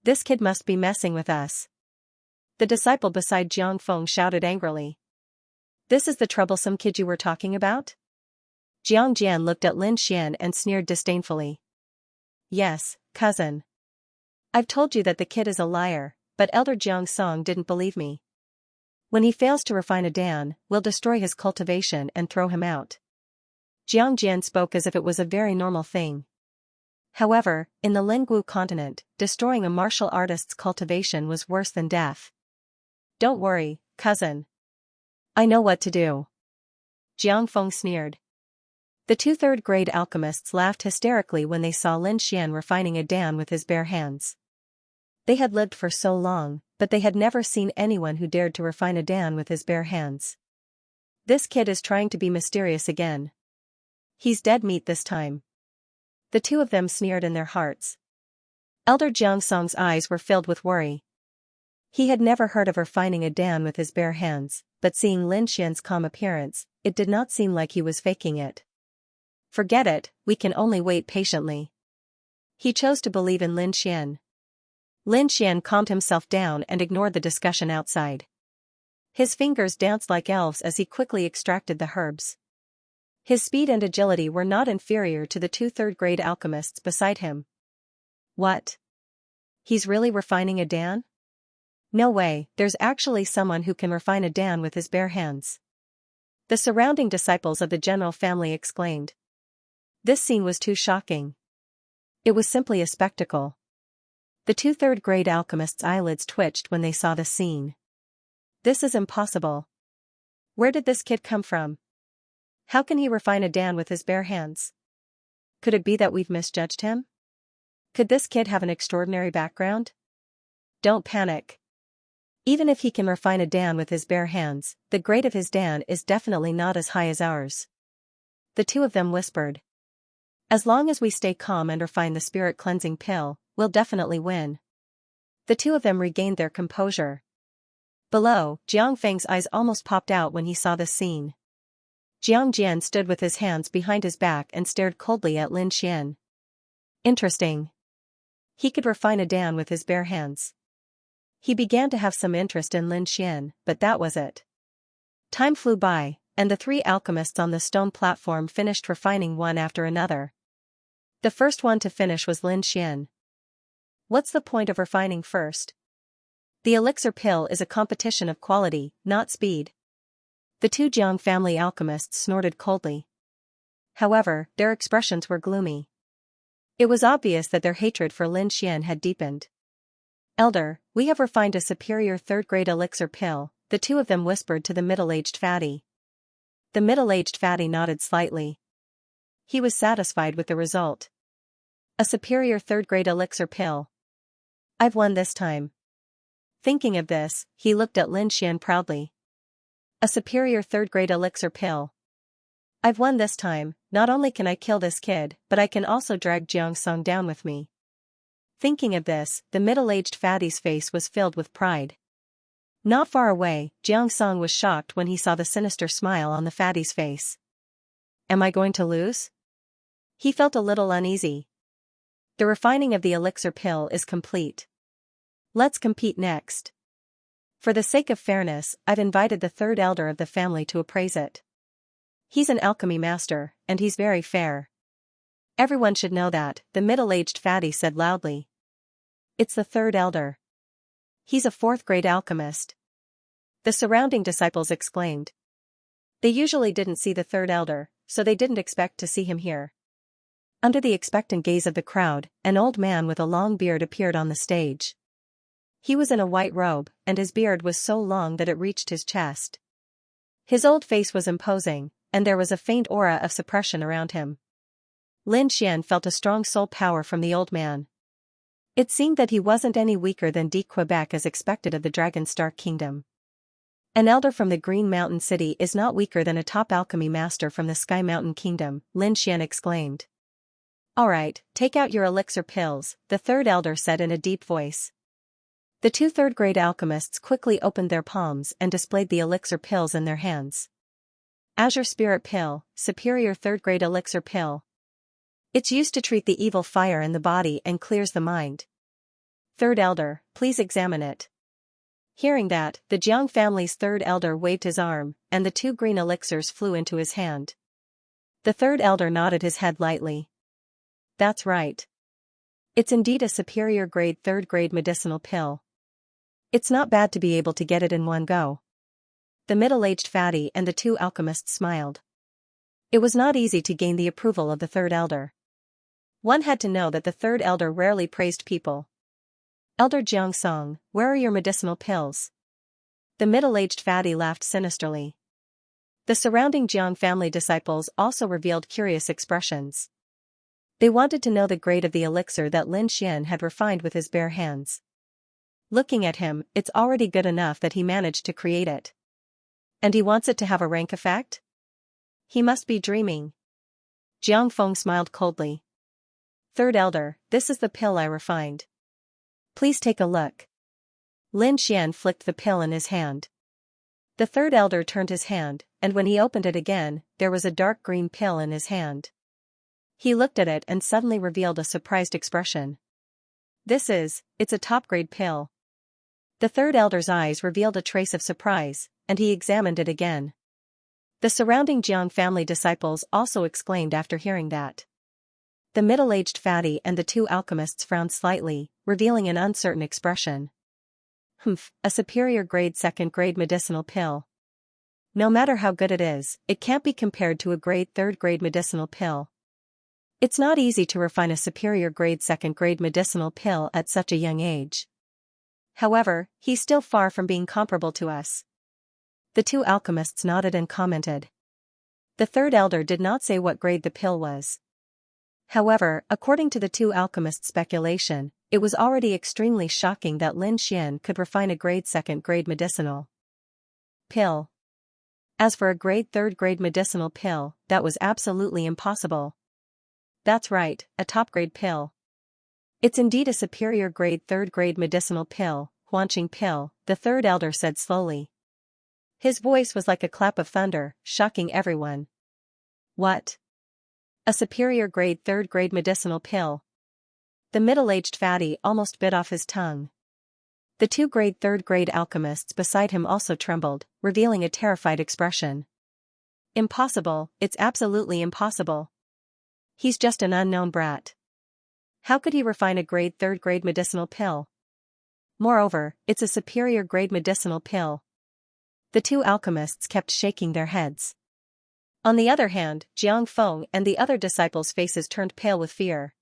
This kid must be messing with us. The disciple beside Jiang Feng shouted angrily. This is the troublesome kid you were talking about? Jiang Jian looked at Lin Xian and sneered disdainfully. Yes, cousin. I've told you that the kid is a liar, but Elder Xianxia didn't believe me. When he fails to refine a Dan, we'll destroy his cultivation and throw him out. Jiang Jian spoke as if it was a very normal thing. However, in the Linggu continent, destroying a martial artist's cultivation was worse than death. Don't worry, cousin. I know what to do. Jiang Feng sneered. The two third-grade alchemists laughed hysterically when they saw Lin Xian refining a Dan with his bare hands. They had lived for so long, but they had never seen anyone who dared to refine a Dan with his bare hands. This kid is trying to be mysterious again. He's dead meat this time. The two of them sneered in their hearts. Elder Jiangxi's eyes were filled with worry. He had never heard of refining a Dan with his bare hands, but seeing Lin Xian's calm appearance, it did not seem like he was faking it. Forget it, we can only wait patiently. He chose to believe in Lin Xian. Lin Xian calmed himself down and ignored the discussion outside. His fingers danced like elves as he quickly extracted the herbs. His speed and agility were not inferior to the two third-grade alchemists beside him. What? He's really refining a Dan? No way, there's actually someone who can refine a Dan with his bare hands. The surrounding disciples of the general family exclaimed. This scene was too shocking. It was simply a spectacle. The two third-grade alchemists' eyelids twitched when they saw the scene. This is impossible. Where did this kid come from? How can he refine a Dan with his bare hands? Could it be that we've misjudged him? Could this kid have an extraordinary background? Don't panic. Even if he can refine a Dan with his bare hands, the grade of his Dan is definitely not as high as ours. The two of them whispered. As long as we stay calm and refine the spirit cleansing pill, we'll definitely win. The two of them regained their composure. Below, Jiang Feng's eyes almost popped out when he saw this scene. Jiang Jian stood with his hands behind his back and stared coldly at Lin Xian. Interesting. He could refine a Dan with his bare hands. He began to have some interest in Lin Xian, but that was it. Time flew by, and the three alchemists on the stone platform finished refining one after another. The first one to finish was Lin Xian. What's the point of refining first? The elixir pill is a competition of quality, not speed. The two Jiang family alchemists snorted coldly. However, their expressions were gloomy. It was obvious that their hatred for Lin Xian had deepened. Elder, we have refined a superior third-grade elixir pill, the two of them whispered to the middle-aged fatty. The middle-aged fatty nodded slightly. He was satisfied with the result. A superior third-grade elixir pill. I've won this time. Thinking of this, he looked at Lin Xian proudly. A superior third-grade elixir pill. I've won this time. Not only can I kill this kid, but I can also drag Xianxia down with me. Thinking of this, the middle-aged fatty's face was filled with pride. Not far away, Xianxia was shocked when he saw the sinister smile on the fatty's face. Am I going to lose? He felt a little uneasy. The refining of the elixir pill is complete. Let's compete next. For the sake of fairness, I've invited the third elder of the family to appraise it. He's an alchemy master, and he's very fair. Everyone should know that, the middle-aged fatty said loudly. It's the third elder. He's a fourth-grade alchemist. The surrounding disciples exclaimed. They usually didn't see the third elder, so they didn't expect to see him here. Under the expectant gaze of the crowd, an old man with a long beard appeared on the stage. He was in a white robe, and his beard was so long that it reached his chest. His old face was imposing, and there was a faint aura of suppression around him. Lin Xian felt a strong soul power from the old man. It seemed that he wasn't any weaker than de Quebec as expected of the Dragon Star Kingdom. An elder from the Green Mountain City is not weaker than a top alchemy master from the Sky Mountain Kingdom, Lin Xian exclaimed. Alright, take out your elixir pills, the third elder said in a deep voice. The two third-grade alchemists quickly opened their palms and displayed the elixir pills in their hands. Azure Spirit Pill, superior third-grade elixir pill. It's used to treat the evil fire in the body and clears the mind. Third elder, please examine it. Hearing that, the Jiang family's third elder waved his arm, and the two green elixirs flew into his hand. The third elder nodded his head lightly. That's right. It's indeed a superior grade third-grade medicinal pill. It's not bad to be able to get it in one go. The middle-aged fatty and the two alchemists smiled. It was not easy to gain the approval of the third elder. One had to know that the third elder rarely praised people. Elder Jiangsong, where are your medicinal pills? The middle-aged fatty laughed sinisterly. The surrounding Jiang family disciples also revealed curious expressions. They wanted to know the grade of the elixir that Lin Xian had refined with his bare hands. Looking at him, it's already good enough that he managed to create it. And he wants it to have a rank effect? He must be dreaming. Jiang Feng smiled coldly. Third elder, this is the pill I refined. Please take a look. Lin Xian flicked the pill in his hand. The third elder turned his hand, and when he opened it again, there was a dark green pill in his hand. He looked at it and suddenly revealed a surprised expression. It's a top-grade pill. The third elder's eyes revealed a trace of surprise, and he examined it again. The surrounding Jiang family disciples also exclaimed after hearing that. The middle-aged fatty and the two alchemists frowned slightly, revealing an uncertain expression. A superior grade second-grade medicinal pill. No matter how good it is, it can't be compared to a grade third-grade medicinal pill. It's not easy to refine a superior grade second-grade medicinal pill at such a young age. However, he's still far from being comparable to us. The two alchemists nodded and commented. The third elder did not say what grade the pill was. However, according to the two alchemists' speculation, it was already extremely shocking that Lin Xian could refine a grade second-grade medicinal pill. As for a grade third-grade medicinal pill, that was absolutely impossible. That's right, a top-grade pill. It's indeed a superior grade third-grade medicinal pill, Huanqing pill, the third elder said slowly. His voice was like a clap of thunder, shocking everyone. What? A superior grade third-grade medicinal pill? The middle-aged fatty almost bit off his tongue. The two grade third-grade alchemists beside him also trembled, revealing a terrified expression. Impossible, it's absolutely impossible. He's just an unknown brat. How could he refine a grade third-grade medicinal pill? Moreover, it's a superior grade medicinal pill. The two alchemists kept shaking their heads. On the other hand, Jiang Feng and the other disciples' faces turned pale with fear.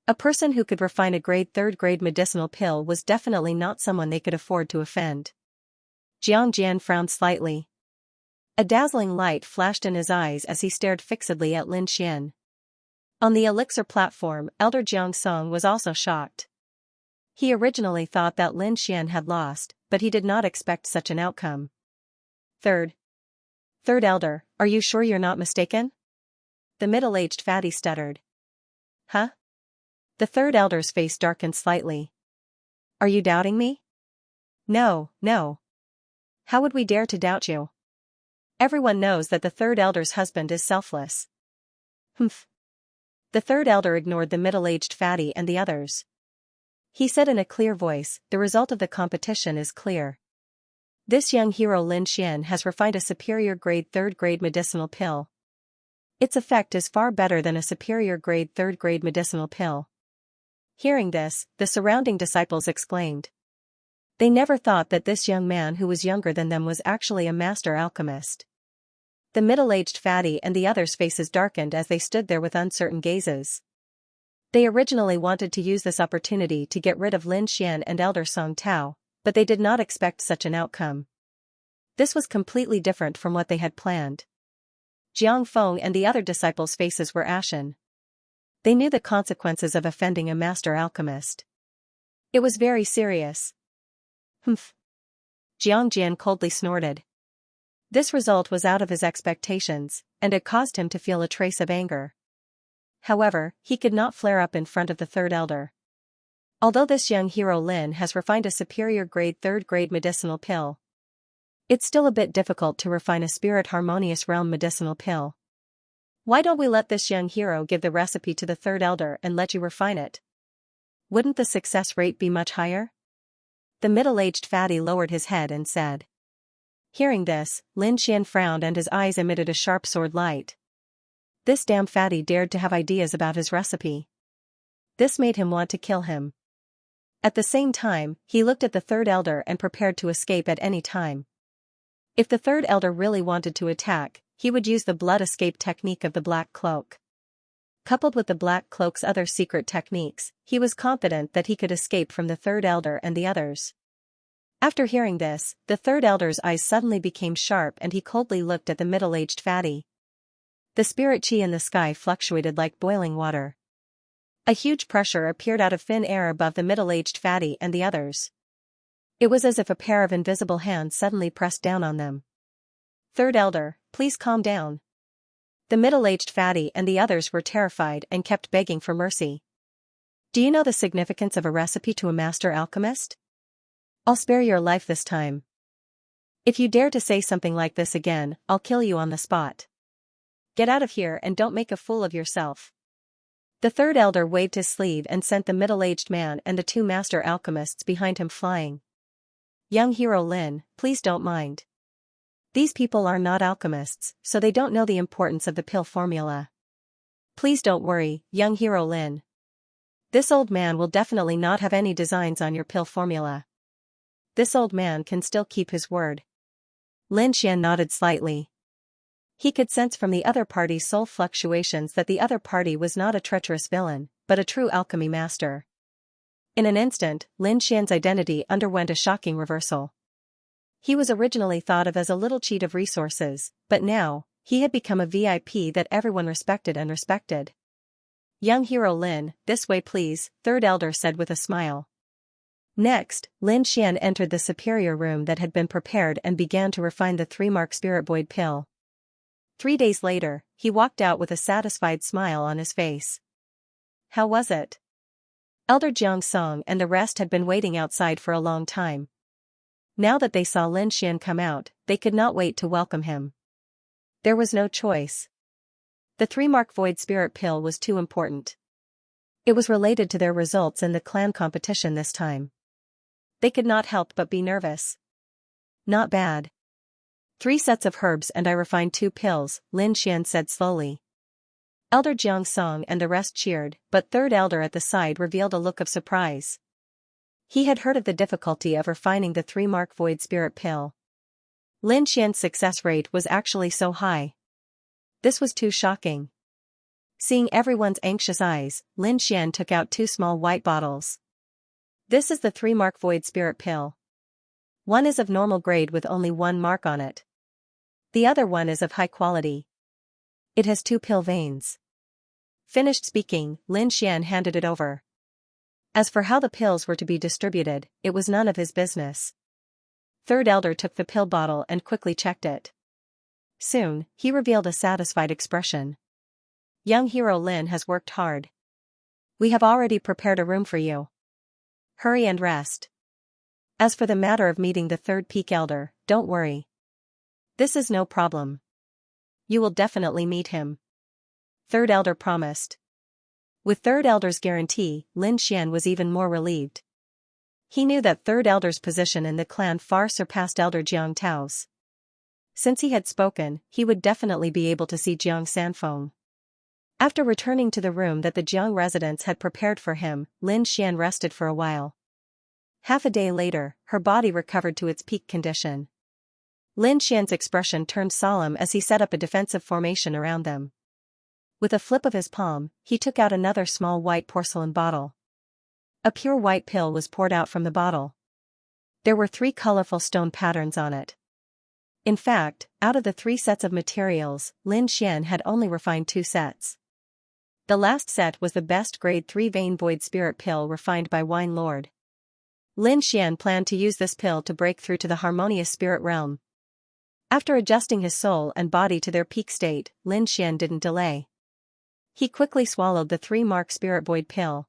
A person who could refine a third-grade medicinal pill was definitely not someone they could afford to offend. Jiang Jian frowned slightly. A dazzling light flashed in his eyes as he stared fixedly at Lin Xian. On the elixir platform, Elder Jiang Song was also shocked. He originally thought that Lin Xian had lost, but he did not expect such an outcome. Third Elder, are you sure you're not mistaken? The middle-aged fatty stuttered. Huh? The third elder's face darkened slightly. Are you doubting me? No. How would we dare to doubt you? Everyone knows that the third elder's husband is selfless. Humph. The third elder ignored the middle-aged fatty and the others. He said in a clear voice, the result of the competition is clear. This young hero Lin Xian has refined a superior third-grade medicinal pill. Its effect is far better than a superior third-grade medicinal pill. Hearing this, the surrounding disciples exclaimed. They never thought that this young man who was younger than them was actually a master alchemist. The middle-aged fatty and the others' faces darkened as they stood there with uncertain gazes. They originally wanted to use this opportunity to get rid of Lin Xian and Elder Song Tao, but they did not expect such an outcome. This was completely different from what they had planned. Jiang Feng and the other disciples' faces were ashen. They knew the consequences of offending a master alchemist. It was very serious. Humph. Jiang Jian coldly snorted. This result was out of his expectations, and it caused him to feel a trace of anger. However, he could not flare up in front of the third elder. Although this young hero Lin has refined a superior third-grade medicinal pill, it's still a bit difficult to refine a spirit harmonious realm medicinal pill. Why don't we let this young hero give the recipe to the third elder and let you refine it? Wouldn't the success rate be much higher? The middle-aged fatty lowered his head and said. Hearing this, Lin Xian frowned and his eyes emitted a sharp sword light. This damn fatty dared to have ideas about his recipe. This made him want to kill him. At the same time, he looked at the third elder and prepared to escape at any time. If the third elder really wanted to attack, he would use the blood escape technique of the Black Cloak. Coupled with the Black Cloak's other secret techniques, he was confident that he could escape from the third elder and the others. After hearing this, the third elder's eyes suddenly became sharp and he coldly looked at the middle-aged fatty. The spirit chi in the sky fluctuated like boiling water. A huge pressure appeared out of thin air above the middle-aged fatty and the others. It was as if a pair of invisible hands suddenly pressed down on them. Third elder, please calm down. The middle-aged fatty and the others were terrified and kept begging for mercy. Do you know the significance of a recipe to a master alchemist? I'll spare your life this time. If you dare to say something like this again, I'll kill you on the spot. Get out of here and don't make a fool of yourself. The third elder waved his sleeve and sent the middle-aged man and the two master alchemists behind him flying. Young hero Lin, please don't mind. These people are not alchemists, so they don't know the importance of the pill formula. Please don't worry, young hero Lin. This old man will definitely not have any designs on your pill formula. This old man can still keep his word. Lin Xian nodded slightly. He could sense from the other party's soul fluctuations that the other party was not a treacherous villain, but a true alchemy master. In an instant, Lin Xian's identity underwent a shocking reversal. He was originally thought of as a little cheat of resources, but now, he had become a VIP that everyone respected and respected. Young hero Lin, this way please, third elder said with a smile. Next, Lin Xian entered the superior room that had been prepared and began to refine the 3-mark spirit void pill. 3 days later, he walked out with a satisfied smile on his face. How was it? Elder Jiang Song and the rest had been waiting outside for a long time. Now that they saw Lin Xian come out, they could not wait to welcome him. There was no choice. The 3-mark void spirit pill was too important. It was related to their results in the clan competition this time. They could not help but be nervous. Not bad. 3 sets of herbs and I refined 2 pills, Lin Xian said slowly. Elder Jiang Song and the rest cheered, but third elder at the side revealed a look of surprise. He had heard of the difficulty of refining the 3-mark void spirit pill. Lin Xian's success rate was actually so high. This was too shocking. Seeing everyone's anxious eyes, Lin Xian took out 2 small white bottles. This is the 3-mark void spirit pill. One is of normal grade with only 1 mark on it. The other one is of high quality. It has 2 pill veins. Finished speaking, Lin Xian handed it over. As for how the pills were to be distributed, it was none of his business. Third elder took the pill bottle and quickly checked it. Soon, he revealed a satisfied expression. Young hero Lin has worked hard. We have already prepared a room for you. Hurry and rest. As for the matter of meeting the 3rd peak elder, don't worry. This is no problem. You will definitely meet him. 3rd elder promised. With 3rd elder's guarantee, Lin Xian was even more relieved. He knew that 3rd elder's position in the clan far surpassed elder Jiang Tao's. Since he had spoken, he would definitely be able to see Jiang Sanfeng. After returning to the room that the Jiang residents had prepared for him, Lin Xian rested for a while. Half a day later, her body recovered to its peak condition. Lin Xian's expression turned solemn as he set up a defensive formation around them. With a flip of his palm, he took out another small white porcelain bottle. A pure white pill was poured out from the bottle. There were 3 colorful stone patterns on it. In fact, out of the 3 sets of materials, Lin Xian had only refined 2 sets. The last set was the best grade 3 vein void spirit pill refined by Wine Lord. Lin Xian planned to use this pill to break through to the harmonious spirit realm. After adjusting his soul and body to their peak state, Lin Xian didn't delay. He quickly swallowed the 3-mark spirit void pill.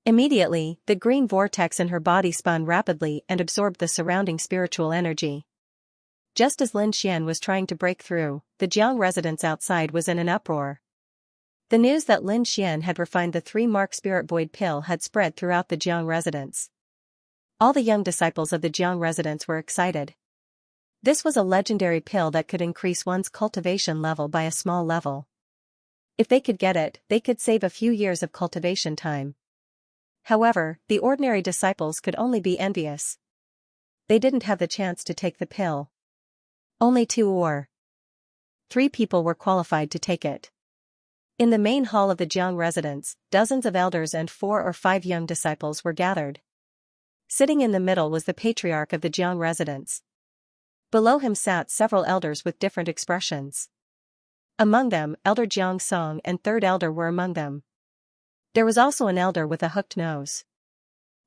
Immediately, the green vortex in her body spun rapidly and absorbed the surrounding spiritual energy. Just as Lin Xian was trying to break through, the Jiang residence outside was in an uproar. The news that Lin Xian had refined the 3-mark spirit void pill had spread throughout the Jiang residence. All the young disciples of the Jiang residence were excited. This was a legendary pill that could increase one's cultivation level by a small level. If they could get it, they could save a few years of cultivation time. However, the ordinary disciples could only be envious. They didn't have the chance to take the pill. Only 2 or 3 people were qualified to take it. In the main hall of the Jiang residence, dozens of elders and 4 or 5 young disciples were gathered. Sitting in the middle was the patriarch of the Jiang residence. Below him sat several elders with different expressions. Among them, Elder Jiang Song and 3rd elder were among them. There was also an elder with a hooked nose.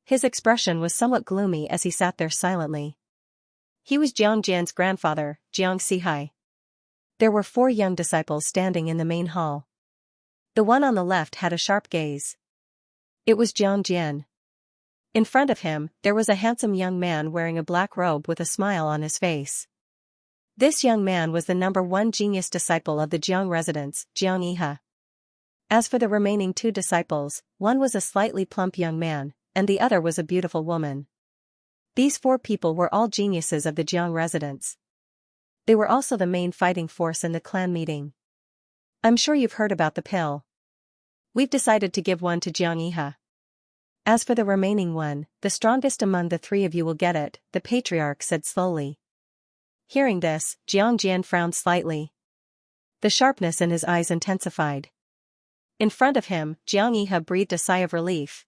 His expression was somewhat gloomy as he sat there silently. He was Jiang Jian's grandfather, Jiang Sihai. There were 4 young disciples standing in the main hall. The one on the left had a sharp gaze. It was Jiang Jian. In front of him, there was a handsome young man wearing a black robe with a smile on his face. This young man was the number 1 genius disciple of the Jiang residence, Jiang Yihe. As for the remaining 2 disciples, one was a slightly plump young man, and the other was a beautiful woman. These 4 people were all geniuses of the Jiang residence. They were also the main fighting force in the clan meeting. I'm sure you've heard about the pill. We've decided to give one to Jiang Yihe. As for the remaining one, the strongest among the 3 of you will get it, the patriarch said slowly. Hearing this, Jiang Jian frowned slightly. The sharpness in his eyes intensified. In front of him, Jiang Yihe breathed a sigh of relief.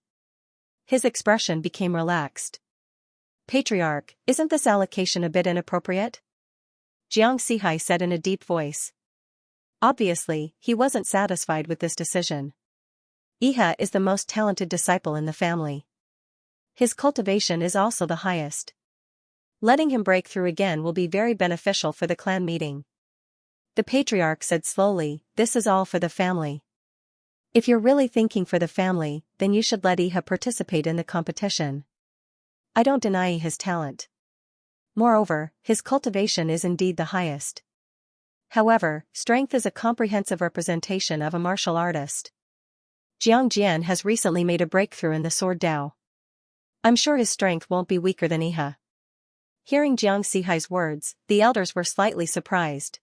His expression became relaxed. Patriarch, isn't this allocation a bit inappropriate? Jiang Sihai said in a deep voice. Obviously, he wasn't satisfied with this decision. Yihe is the most talented disciple in the family. His cultivation is also the highest. Letting him break through again will be very beneficial for the clan meeting. The patriarch said slowly, this is all for the family. If you're really thinking for the family, then you should let Yihe participate in the competition. I don't deny his talent. Moreover, his cultivation is indeed the highest. However, strength is a comprehensive representation of a martial artist. Jiang Jian has recently made a breakthrough in the sword Dao. I'm sure his strength won't be weaker than Yihe. Hearing Jiang Sihai's words, the elders were slightly surprised.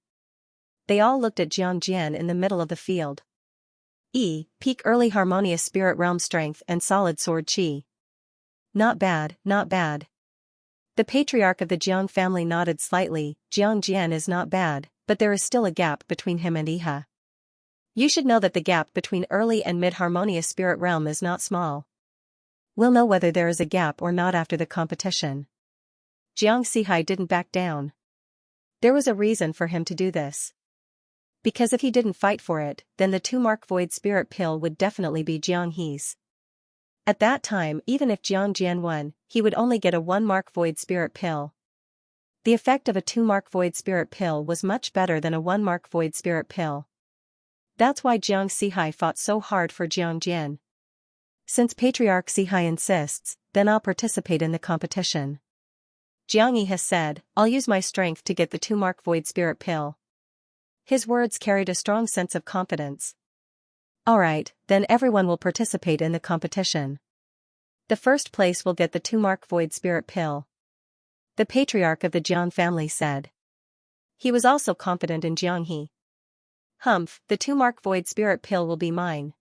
They all looked at Jiang Jian in the middle of the field. Peak early harmonious spirit realm strength and solid sword chi. Not bad, not bad. The patriarch of the Jiang family nodded slightly. Jiang Jian is not bad, but there is still a gap between him and Iha. You should know that the gap between early and mid-harmonious spirit realm is not small. We'll know whether there is a gap or not after the competition. Jiang Sihai didn't back down. There was a reason for him to do this. Because if he didn't fight for it, then the 2-mark void spirit pill would definitely be Jiang He's. At that time, even if Jiang Jian won, he would only get a 1-mark void spirit pill. The effect of a 2-mark void spirit pill was much better than a 1-mark void spirit pill. That's why Jiang Sihai fought so hard for Jiang Jian. Since Patriarch Sihai insists, then I'll participate in the competition. Jiang Yi has said, I'll use my strength to get the 2-mark void spirit pill. His words carried a strong sense of confidence. Alright, then everyone will participate in the competition. The first place will get the 2-mark void spirit pill. The patriarch of the Jiang family said. He was also confident in Jiang He. Humph, the 2-mark void spirit pill will be mine.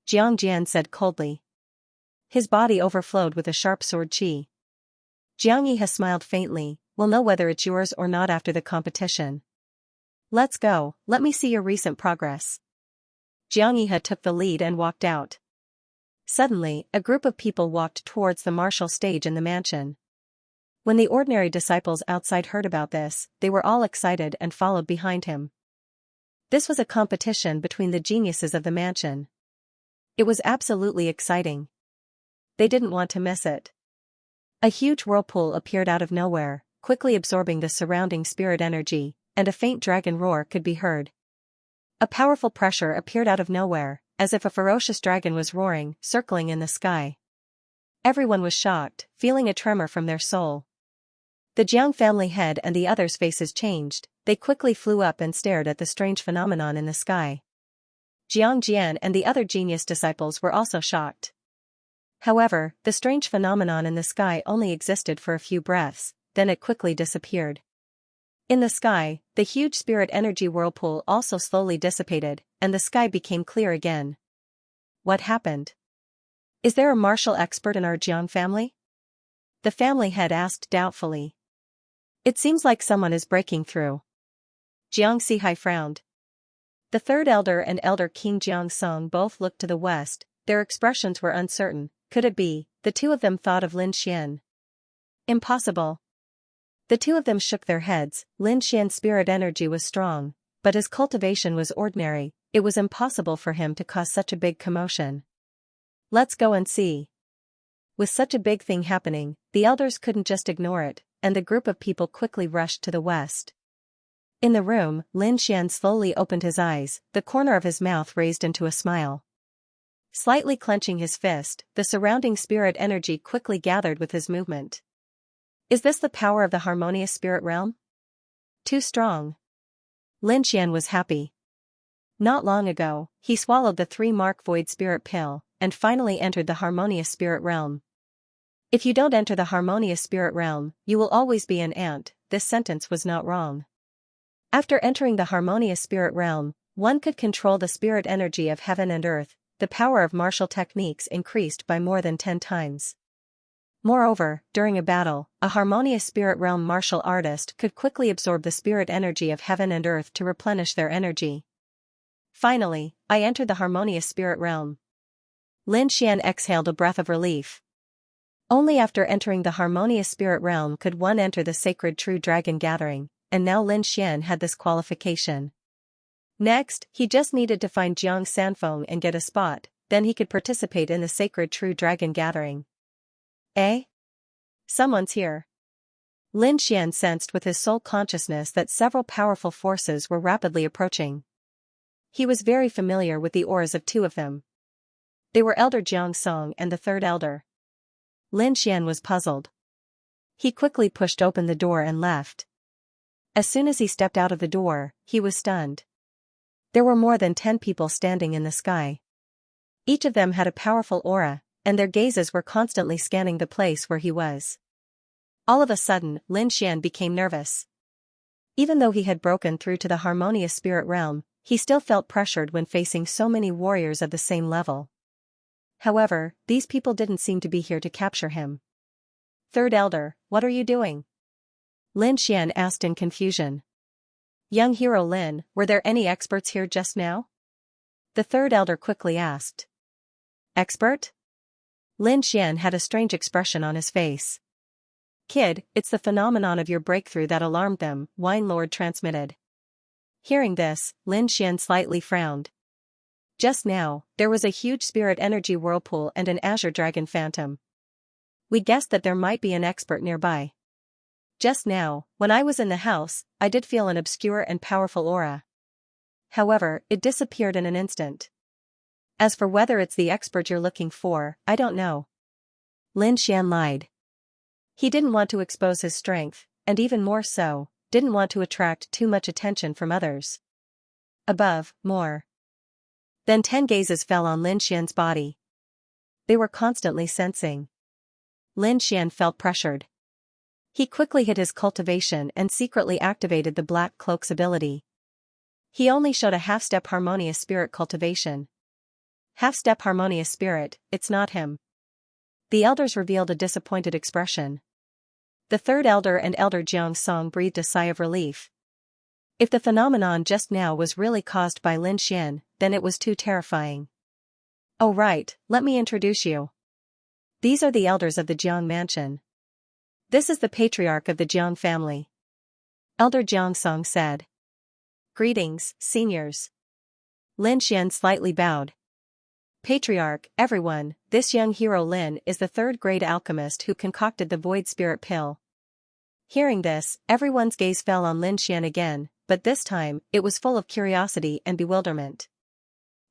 Jiang Jian said coldly. His body overflowed with a sharp sword qi. Jiang Yi has smiled faintly, we'll know whether it's yours or not after the competition. Let's go, let me see your recent progress. Jiang Yi took the lead and walked out. Suddenly, a group of people walked towards the martial stage in the mansion. When the ordinary disciples outside heard about this, they were all excited and followed behind him. This was a competition between the geniuses of the mansion. It was absolutely exciting. They didn't want to miss it. A huge whirlpool appeared out of nowhere, quickly absorbing the surrounding spirit energy, and a faint dragon roar could be heard. A powerful pressure appeared out of nowhere, as if a ferocious dragon was roaring, circling in the sky. Everyone was shocked, feeling a tremor from their soul. The Jiang family head and the others' faces changed, they quickly flew up and stared at the strange phenomenon in the sky. Jiang Jian and the other genius disciples were also shocked. However, the strange phenomenon in the sky only existed for a few breaths, then it quickly disappeared. In the sky, the huge spirit energy whirlpool also slowly dissipated, and the sky became clear again. What happened? Is there a martial expert in our Jiang family? The family head asked doubtfully. It seems like someone is breaking through. Jiang Sihai frowned. The third elder and elder King Jiang Song both looked to the west, their expressions were uncertain. Could it be? The two of them thought of Lin Xian. Impossible. The two of them shook their heads. Lin Xian's spirit energy was strong, but his cultivation was ordinary, it was impossible for him to cause such a big commotion. Let's go and see. With such a big thing happening, the elders couldn't just ignore it, and the group of people quickly rushed to the west. In the room, Lin Xian slowly opened his eyes, the corner of his mouth raised into a smile. Slightly clenching his fist, the surrounding spirit energy quickly gathered with his movement. Is this the power of the harmonious spirit realm? Too strong. Lin Xian was happy. Not long ago, he swallowed the 3-mark void spirit pill, and finally entered the harmonious spirit realm. If you don't enter the harmonious spirit realm, you will always be an ant. This sentence was not wrong. After entering the harmonious spirit realm, one could control the spirit energy of heaven and earth. The power of martial techniques increased by more than 10 times. Moreover, during a battle, a harmonious spirit realm martial artist could quickly absorb the spirit energy of heaven and earth to replenish their energy. Finally, I entered the harmonious spirit realm. Lin Xian exhaled a breath of relief. Only after entering the harmonious spirit realm could one enter the sacred true dragon gathering, and now Lin Xian had this qualification. Next, he just needed to find Jiang Sanfeng and get a spot, then he could participate in the sacred true dragon gathering. Eh? Someone's here. Lin Xian sensed with his soul consciousness that several powerful forces were rapidly approaching. He was very familiar with the auras of 2 of them. They were Elder Jiang Song and the third elder. Lin Xian was puzzled. He quickly pushed open the door and left. As soon as he stepped out of the door, he was stunned. There were more than 10 people standing in the sky. Each of them had a powerful aura, and their gazes were constantly scanning the place where he was. All of a sudden, Lin Xian became nervous. Even though he had broken through to the harmonious spirit realm, he still felt pressured when facing so many warriors of the same level. However, these people didn't seem to be here to capture him. Third elder, what are you doing? Lin Xian asked in confusion. Young hero Lin, were there any experts here just now? The third elder quickly asked. Expert? Lin Xian had a strange expression on his face. Kid, it's the phenomenon of your breakthrough that alarmed them, Wine Lord transmitted. Hearing this, Lin Xian slightly frowned. Just now, there was a huge spirit energy whirlpool and an azure dragon phantom. We guessed that there might be an expert nearby. Just now, when I was in the house, I did feel an obscure and powerful aura. However, it disappeared in an instant. As for whether it's the expert you're looking for, I don't know. Lin Xian lied. He didn't want to expose his strength, and even more so, didn't want to attract too much attention from others. Above, more. Then 10 gazes fell on Lin Xian's body. They were constantly sensing. Lin Xian felt pressured. He quickly hit his cultivation and secretly activated the Black Cloak's ability. He only showed a half-step harmonious spirit cultivation. Half-step harmonious spirit, it's not him. The elders revealed a disappointed expression. The third elder and Elder Jiang Song breathed a sigh of relief. If the phenomenon just now was really caused by Lin Xian, then it was too terrifying. Oh right, let me introduce you. These are the elders of the Jiang mansion. This is the patriarch of the Jiang family. Elder Jiang Song said. Greetings, seniors. Lin Xian slightly bowed. Patriarch, everyone, this young hero Lin is the third-grade alchemist who concocted the void spirit pill. Hearing this, everyone's gaze fell on Lin Xian again, but this time, it was full of curiosity and bewilderment.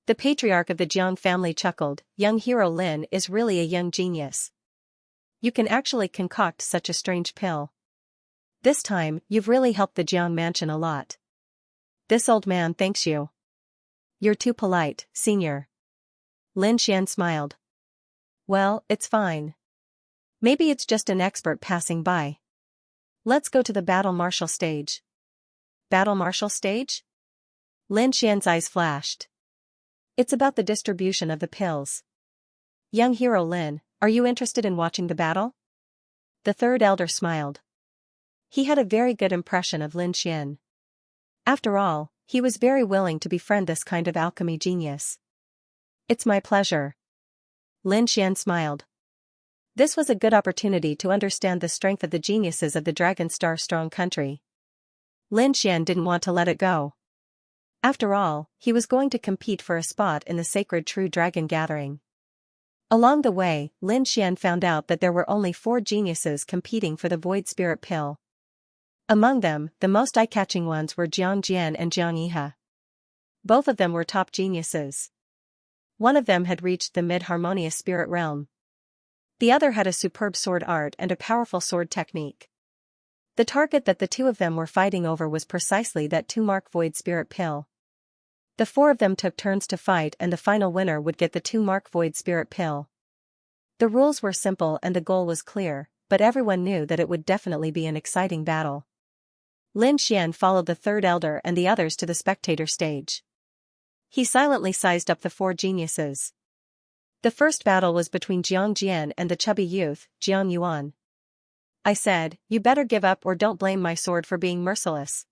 The patriarch of the Jiang family chuckled, young hero Lin is really a young genius. You can actually concoct such a strange pill. This time, you've really helped the Jiang mansion a lot. This old man thanks you. You're too polite, senior. Lin Xian smiled. Well, it's fine. Maybe it's just an expert passing by. Let's go to the battle martial stage. Battle martial stage? Lin Xian's eyes flashed. It's about the distribution of the pills. Young hero Lin, are you interested in watching the battle? The third elder smiled. He had a very good impression of Lin Xian. After all, he was very willing to befriend this kind of alchemy genius. It's my pleasure. Lin Xian smiled. This was a good opportunity to understand the strength of the geniuses of the Dragon Star Strong country. Lin Xian didn't want to let it go. After all, he was going to compete for a spot in the sacred True Dragon Gathering. Along the way, Lin Xian found out that there were only 4 geniuses competing for the Void Spirit Pill. Among them, the most eye-catching ones were Jiang Jian and Jiang Yihe. Both of them were top geniuses. One of them had reached the mid-harmonious spirit realm. The other had a superb sword art and a powerful sword technique. The target that the two of them were fighting over was precisely that 2-mark Void Spirit Pill. The 4 of them took turns to fight and the final winner would get the 2-mark Void Spirit Pill. The rules were simple and the goal was clear, but everyone knew that it would definitely be an exciting battle. Lin Xian followed the third elder and the others to the spectator stage. He silently sized up the 4 geniuses. The first battle was between Jiang Jian and the chubby youth, Jiang Yuan. I said, you better give up or don't blame my sword for being merciless.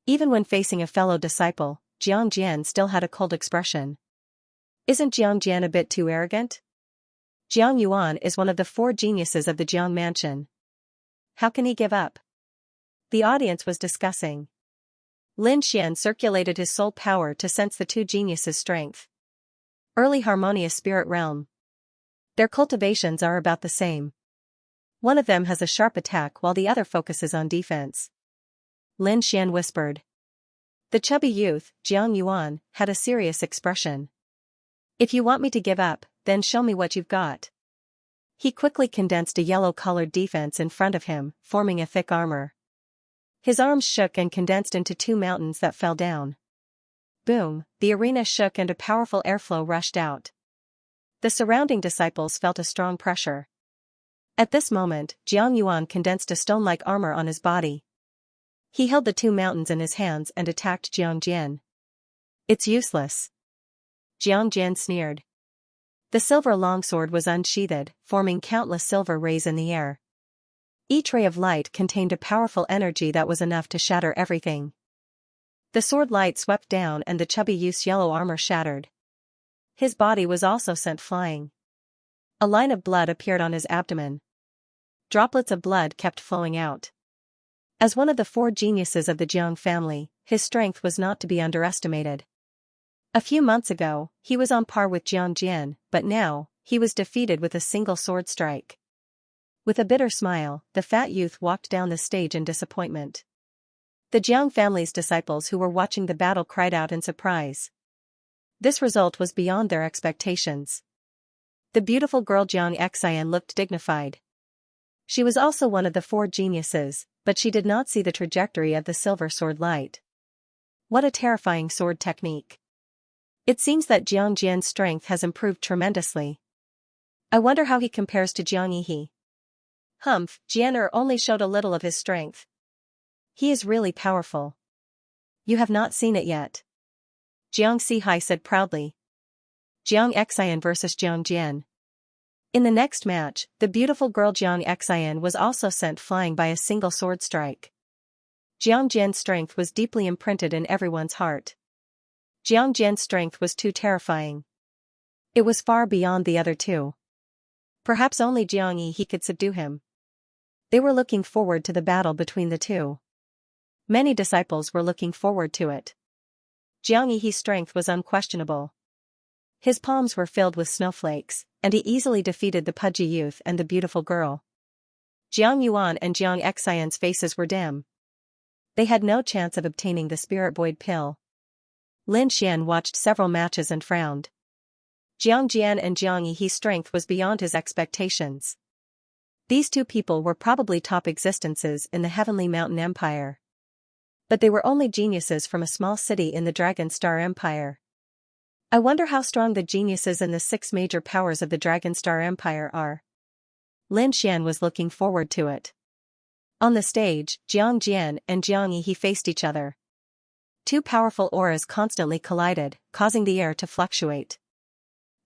Even when facing a fellow disciple, Jiang Jian still had a cold expression. Isn't Jiang Jian a bit too arrogant? Jiang Yuan is one of the 4 geniuses of the Jiang mansion. How can he give up? The audience was discussing. Lin Xian circulated his soul power to sense the 2 geniuses' strength. Early harmonious spirit realm. Their cultivations are about the same. One of them has a sharp attack while the other focuses on defense. Lin Xian whispered. The chubby youth, Jiang Yuan, had a serious expression. If you want me to give up, then show me what you've got. He quickly condensed a yellow-colored defense in front of him, forming a thick armor. His arms shook and condensed into 2 mountains that fell down. Boom, the arena shook and a powerful airflow rushed out. The surrounding disciples felt a strong pressure. At this moment, Jiang Yuan condensed a stone-like armor on his body. He held the 2 mountains in his hands and attacked Jiang Jian. It's useless. Jiang Jian sneered. The silver longsword was unsheathed, forming countless silver rays in the air. Each ray of light contained a powerful energy that was enough to shatter everything. The sword light swept down and the chubby youth's yellow armor shattered. His body was also sent flying. A line of blood appeared on his abdomen. Droplets of blood kept flowing out. As one of the 4 geniuses of the Jiang family, his strength was not to be underestimated. A few months ago, he was on par with Jiang Jian, but now, he was defeated with a single sword strike. With a bitter smile, the fat youth walked down the stage in disappointment. The Jiang family's disciples who were watching the battle cried out in surprise. This result was beyond their expectations. The beautiful girl Xianxia looked dignified. She was also one of the 4 geniuses, but she did not see the trajectory of the silver sword light. What a terrifying sword technique. It seems that Jiang Jian's strength has improved tremendously. I wonder how he compares to Jiang Yihe. Humph, Jianer only showed a little of his strength. He is really powerful. You have not seen it yet. Jiang Sihai said proudly. Jiang Xian versus Jiang Jian. In the next match, the beautiful girl Jiang Xian was also sent flying by a single sword strike. Jiang Jian's strength was deeply imprinted in everyone's heart. Jiang Jian's strength was too terrifying. It was far beyond the other 2. Perhaps only Jiang Yihe could subdue him. They were looking forward to the battle between the 2. Many disciples were looking forward to it. Jiang Yihe's strength was unquestionable. His palms were filled with snowflakes, and he easily defeated the pudgy youth and the beautiful girl. Jiang Yuan and Jiang Xian's faces were dim. They had no chance of obtaining the spirit void pill. Lin Xian watched several matches and frowned. Jiang Jian and Jiang Yihe's strength was beyond his expectations. These 2 people were probably top existences in the Heavenly Mountain Empire. But they were only geniuses from a small city in the Dragon Star Empire. I wonder how strong the geniuses in the 6 major powers of the Dragon Star Empire are. Lin Xian was looking forward to it. On the stage, Jiang Jian and Jiang Yihe faced each other. 2 powerful auras constantly collided, causing the air to fluctuate.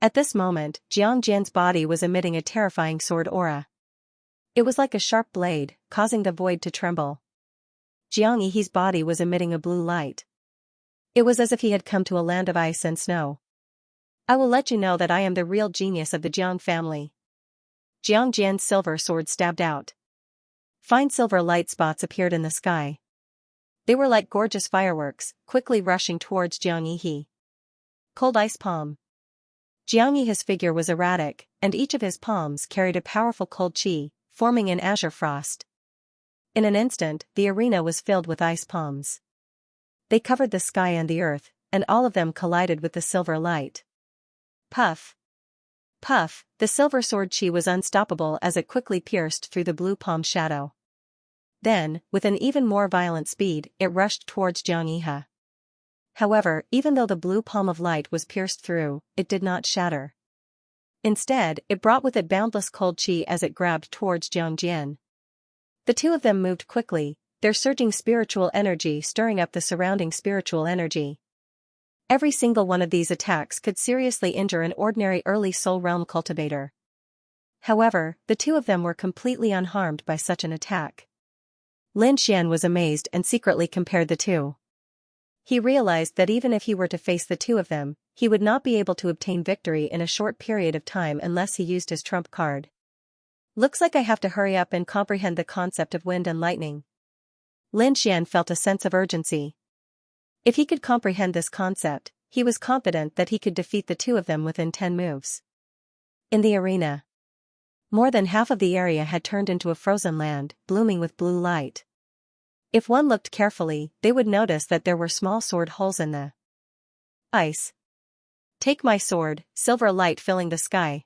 At this moment, Jiang Jian's body was emitting a terrifying sword aura. It was like a sharp blade, causing the void to tremble. Jiang Yihe's body was emitting a blue light. It was as if he had come to a land of ice and snow. I will let you know that I am the real genius of the Jiang family. Jiang Jian's silver sword stabbed out. Fine silver light spots appeared in the sky. They were like gorgeous fireworks, quickly rushing towards Jiang Yihe. Cold ice palm. Jiang Yihe's figure was erratic, and each of his palms carried a powerful cold chi, forming an azure frost. In an instant, the arena was filled with ice palms. They covered the sky and the earth, and all of them collided with the silver light. Puff! Puff! The silver sword chi was unstoppable as it quickly pierced through the blue palm shadow. Then, with an even more violent speed, it rushed towards Jiang Yihe. However, even though the blue palm of light was pierced through, it did not shatter. Instead, it brought with it boundless cold chi as it grabbed towards Jiang Jian. The 2 of them moved quickly, their surging spiritual energy stirring up the surrounding spiritual energy. Every single one of these attacks could seriously injure an ordinary early soul realm cultivator. However, the 2 of them were completely unharmed by such an attack. Lin Xian was amazed and secretly compared the 2. He realized that even if he were to face the 2 of them, he would not be able to obtain victory in a short period of time unless he used his trump card. Looks like I have to hurry up and comprehend the concept of wind and lightning. Lin Xian felt a sense of urgency. If he could comprehend this concept, he was confident that he could defeat the 2 of them within 10 moves. In the arena, more than half of the area had turned into a frozen land, blooming with blue light. If one looked carefully, they would notice that there were small sword holes in the ice. Take my sword, silver light filling the sky.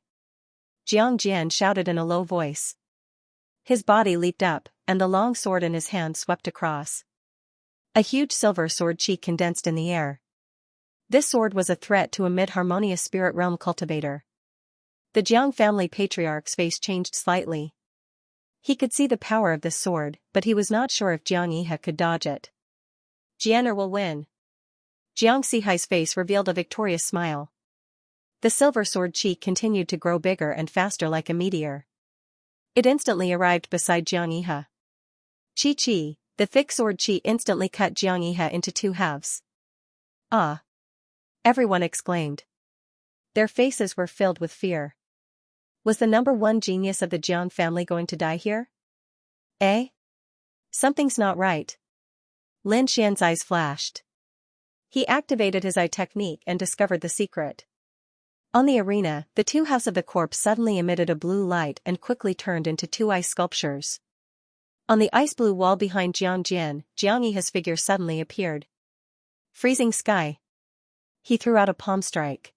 Jiang Jian shouted in a low voice. His body leaped up, and the long sword in his hand swept across. A huge silver sword chi condensed in the air. This sword was a threat to a mid-harmonious spirit realm cultivator. The Jiang family patriarch's face changed slightly. He could see the power of this sword, but he was not sure if Jiang Yihe could dodge it. Jianer will win. Jiang Sihai's face revealed a victorious smile. The silver sword chi continued to grow bigger and faster like a meteor. It instantly arrived beside Jiang Yihe. Chi, the thick sword Qi instantly cut Jiang Yihe into two halves. Ah! Everyone exclaimed. Their faces were filled with fear. Was the number one genius of the Jiang family going to die here? Eh? Something's not right. Lin Xian's eyes flashed. He activated his eye technique and discovered the secret. On the arena, the two halves of the corpse suddenly emitted a blue light and quickly turned into two ice sculptures. On the ice blue wall behind Jiang Yihe's figure suddenly appeared. Freezing sky. He threw out a palm strike.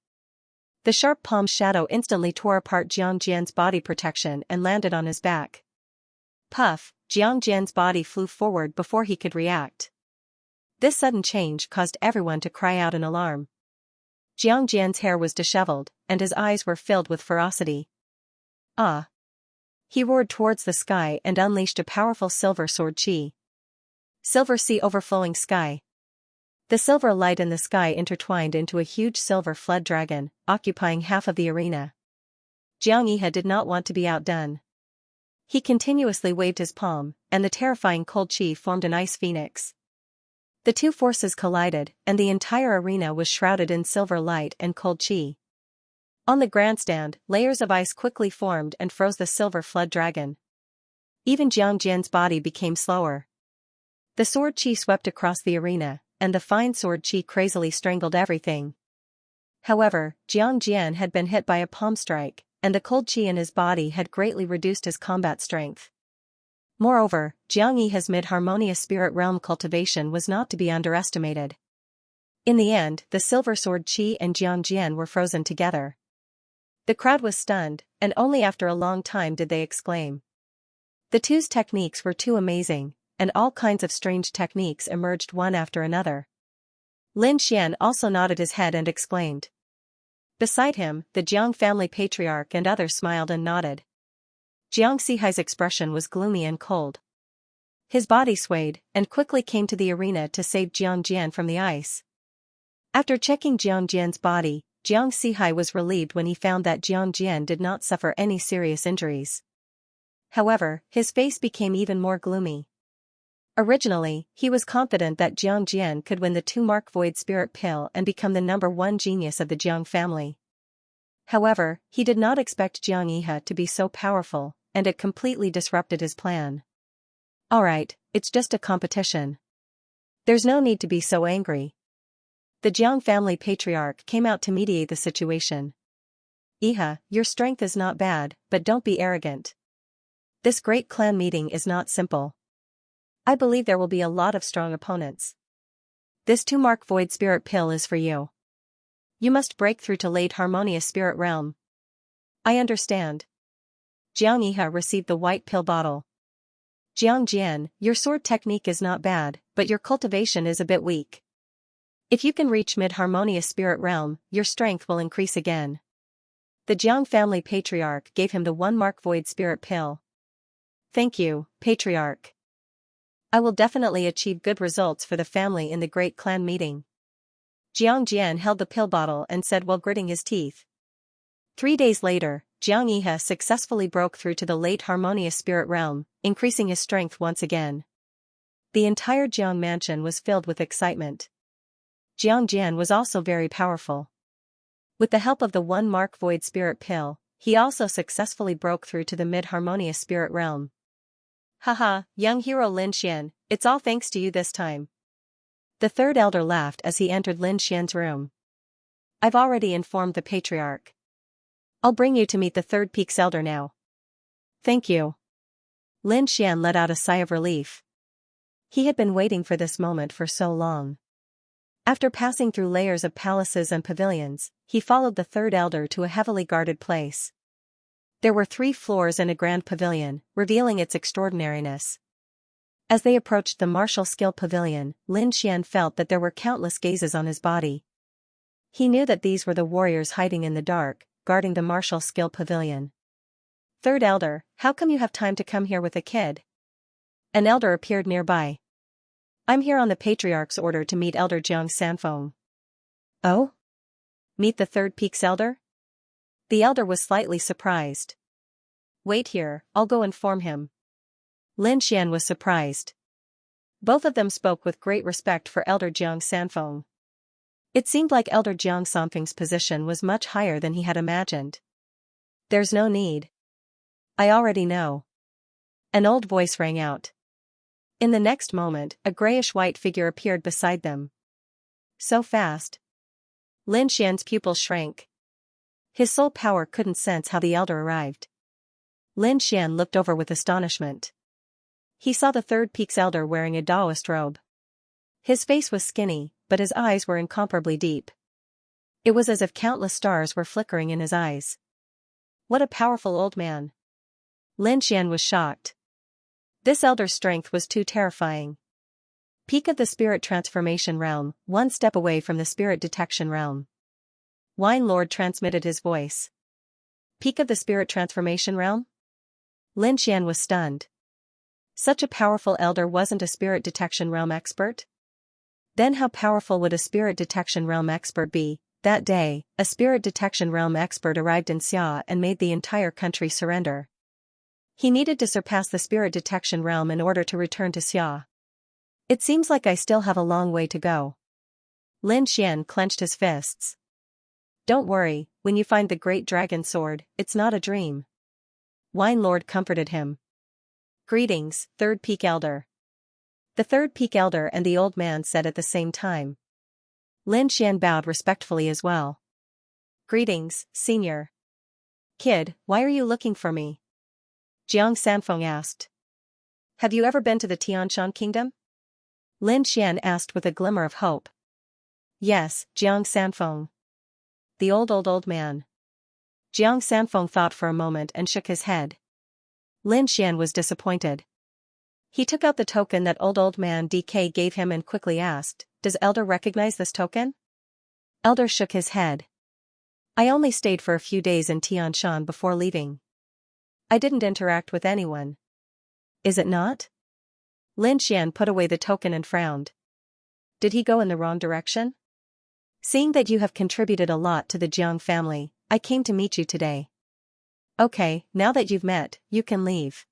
The sharp palm shadow instantly tore apart Jiang Jian's body protection and landed on his back. Puff, Jiang Jian's body flew forward before he could react. This sudden change caused everyone to cry out in alarm. Jiang Jian's hair was disheveled, and his eyes were filled with ferocity. Ah! He roared towards the sky and unleashed a powerful silver sword Qi. Silver sea overflowing sky. The silver light in the sky intertwined into a huge silver flood dragon, occupying half of the arena. Jiang Yihe did not want to be outdone. He continuously waved his palm, and the terrifying cold Qi formed an ice phoenix. The two forces collided, and the entire arena was shrouded in silver light and cold Qi. On the grandstand, layers of ice quickly formed and froze the silver flood dragon. Even Jiang Jian's body became slower. The sword Qi swept across the arena, and the fine sword Qi crazily strangled everything. However, Jiang Jian had been hit by a palm strike, and the cold Qi in his body had greatly reduced his combat strength. Moreover, Jiang Yihe's mid-harmonious spirit realm cultivation was not to be underestimated. In the end, the silver sword Qi and Jiang Jian were frozen together. The crowd was stunned, and only after a long time did they exclaim. The two's techniques were too amazing, and all kinds of strange techniques emerged one after another. Lin Xian also nodded his head and exclaimed. Beside him, the Jiang family patriarch and others smiled and nodded. Jiang Xihai's expression was gloomy and cold. His body swayed, and quickly came to the arena to save Jiang Jian from the ice. After checking Jiang Jian's body, Jiang Xihai was relieved when he found that Jiang Jian did not suffer any serious injuries. However, his face became even more gloomy. Originally, he was confident that Jiang Jian could win the 2-mark Void Spirit Pill and become the number one genius of the Jiang family. However, he did not expect Jiang Yihe to be so powerful, and it completely disrupted his plan. Alright, it's just a competition. There's no need to be so angry. The Jiang family patriarch came out to mediate the situation. Yihe, your strength is not bad, but don't be arrogant. This great clan meeting is not simple. I believe there will be a lot of strong opponents. This 2-mark Void Spirit Pill is for you. You must break through to late harmonious spirit realm. I understand. Jiang Yihe received the white pill bottle. Jiang Jian, your sword technique is not bad, but your cultivation is a bit weak. If you can reach mid-harmonious spirit realm, your strength will increase again. The Jiang family patriarch gave him the 1-mark Void Spirit Pill. Thank you, patriarch. I will definitely achieve good results for the family in the great clan meeting. Jiang Jian held the pill bottle and said while gritting his teeth. 3 days later, Jiang Yihe successfully broke through to the late harmonious spirit realm, increasing his strength once again. The entire Jiang mansion was filled with excitement. Jiang Jian was also very powerful. With the help of the 1-mark Void Spirit Pill, he also successfully broke through to the mid-harmonious spirit realm. Haha, young hero Lin Xian, it's all thanks to you this time. The third elder laughed as he entered Lin Xian's room. I've already informed the patriarch. I'll bring you to meet the third peak's elder now. Thank you. Lin Xian let out a sigh of relief. He had been waiting for this moment for so long. After passing through layers of palaces and pavilions, he followed the third elder to a heavily guarded place. There were 3 floors and a grand pavilion, revealing its extraordinariness. As they approached the martial skill pavilion, Lin Xian felt that there were countless gazes on his body. He knew that these were the warriors hiding in the dark, guarding the martial skill pavilion. Third elder, how come you have time to come here with a kid? An elder appeared nearby. I'm here on the patriarch's order to meet Elder Jiang Sanfeng. Oh? Meet the third peak's elder? The elder was slightly surprised. Wait here, I'll go inform him. Lin Xian was surprised. Both of them spoke with great respect for Elder Jiang Sanfeng. It seemed like Elder Jiang Sanfeng's position was much higher than he had imagined. There's no need. I already know. An old voice rang out. In the next moment, a grayish-white figure appeared beside them. So fast. Lin Xian's pupils shrank. His soul power couldn't sense how the elder arrived. Lin Xian looked over with astonishment. He saw the third peak's elder wearing a Taoist robe. His face was skinny, but his eyes were incomparably deep. It was as if countless stars were flickering in his eyes. What a powerful old man. Lin Xian was shocked. This elder's strength was too terrifying. Peak of the spirit transformation realm, one step away from the spirit detection realm. Wine Lord transmitted his voice. Peak of the spirit transformation realm? Lin Xian was stunned. Such a powerful elder wasn't a spirit detection realm expert? Then how powerful would a spirit detection realm expert be? That day, a spirit detection realm expert arrived in Xia and made the entire country surrender. He needed to surpass the spirit detection realm in order to return to Xia. It seems like I still have a long way to go. Lin Xian clenched his fists. Don't worry, when you find the great dragon sword, it's not a dream. Wine Lord comforted him. Greetings, Third Peak Elder. The Third Peak Elder and the old man said at the same time. Lin Xian bowed respectfully as well. Greetings, Senior. Kid, why are you looking for me? Jiang Sanfeng asked. Have you ever been to the Tianshan Kingdom? Lin Xian asked with a glimmer of hope. Yes, Jiang Sanfeng. The old man. Jiang Sanfeng thought for a moment and shook his head. Lin Xian was disappointed. He took out the token that old man DK gave him and quickly asked, Does Elder recognize this token? Elder shook his head. I only stayed for a few days in Tianshan before leaving. I didn't interact with anyone. Is it not? Lin Xian put away the token and frowned. Did he go in the wrong direction? Seeing that you have contributed a lot to the Jiang family, I came to meet you today. Okay, now that you've met, you can leave.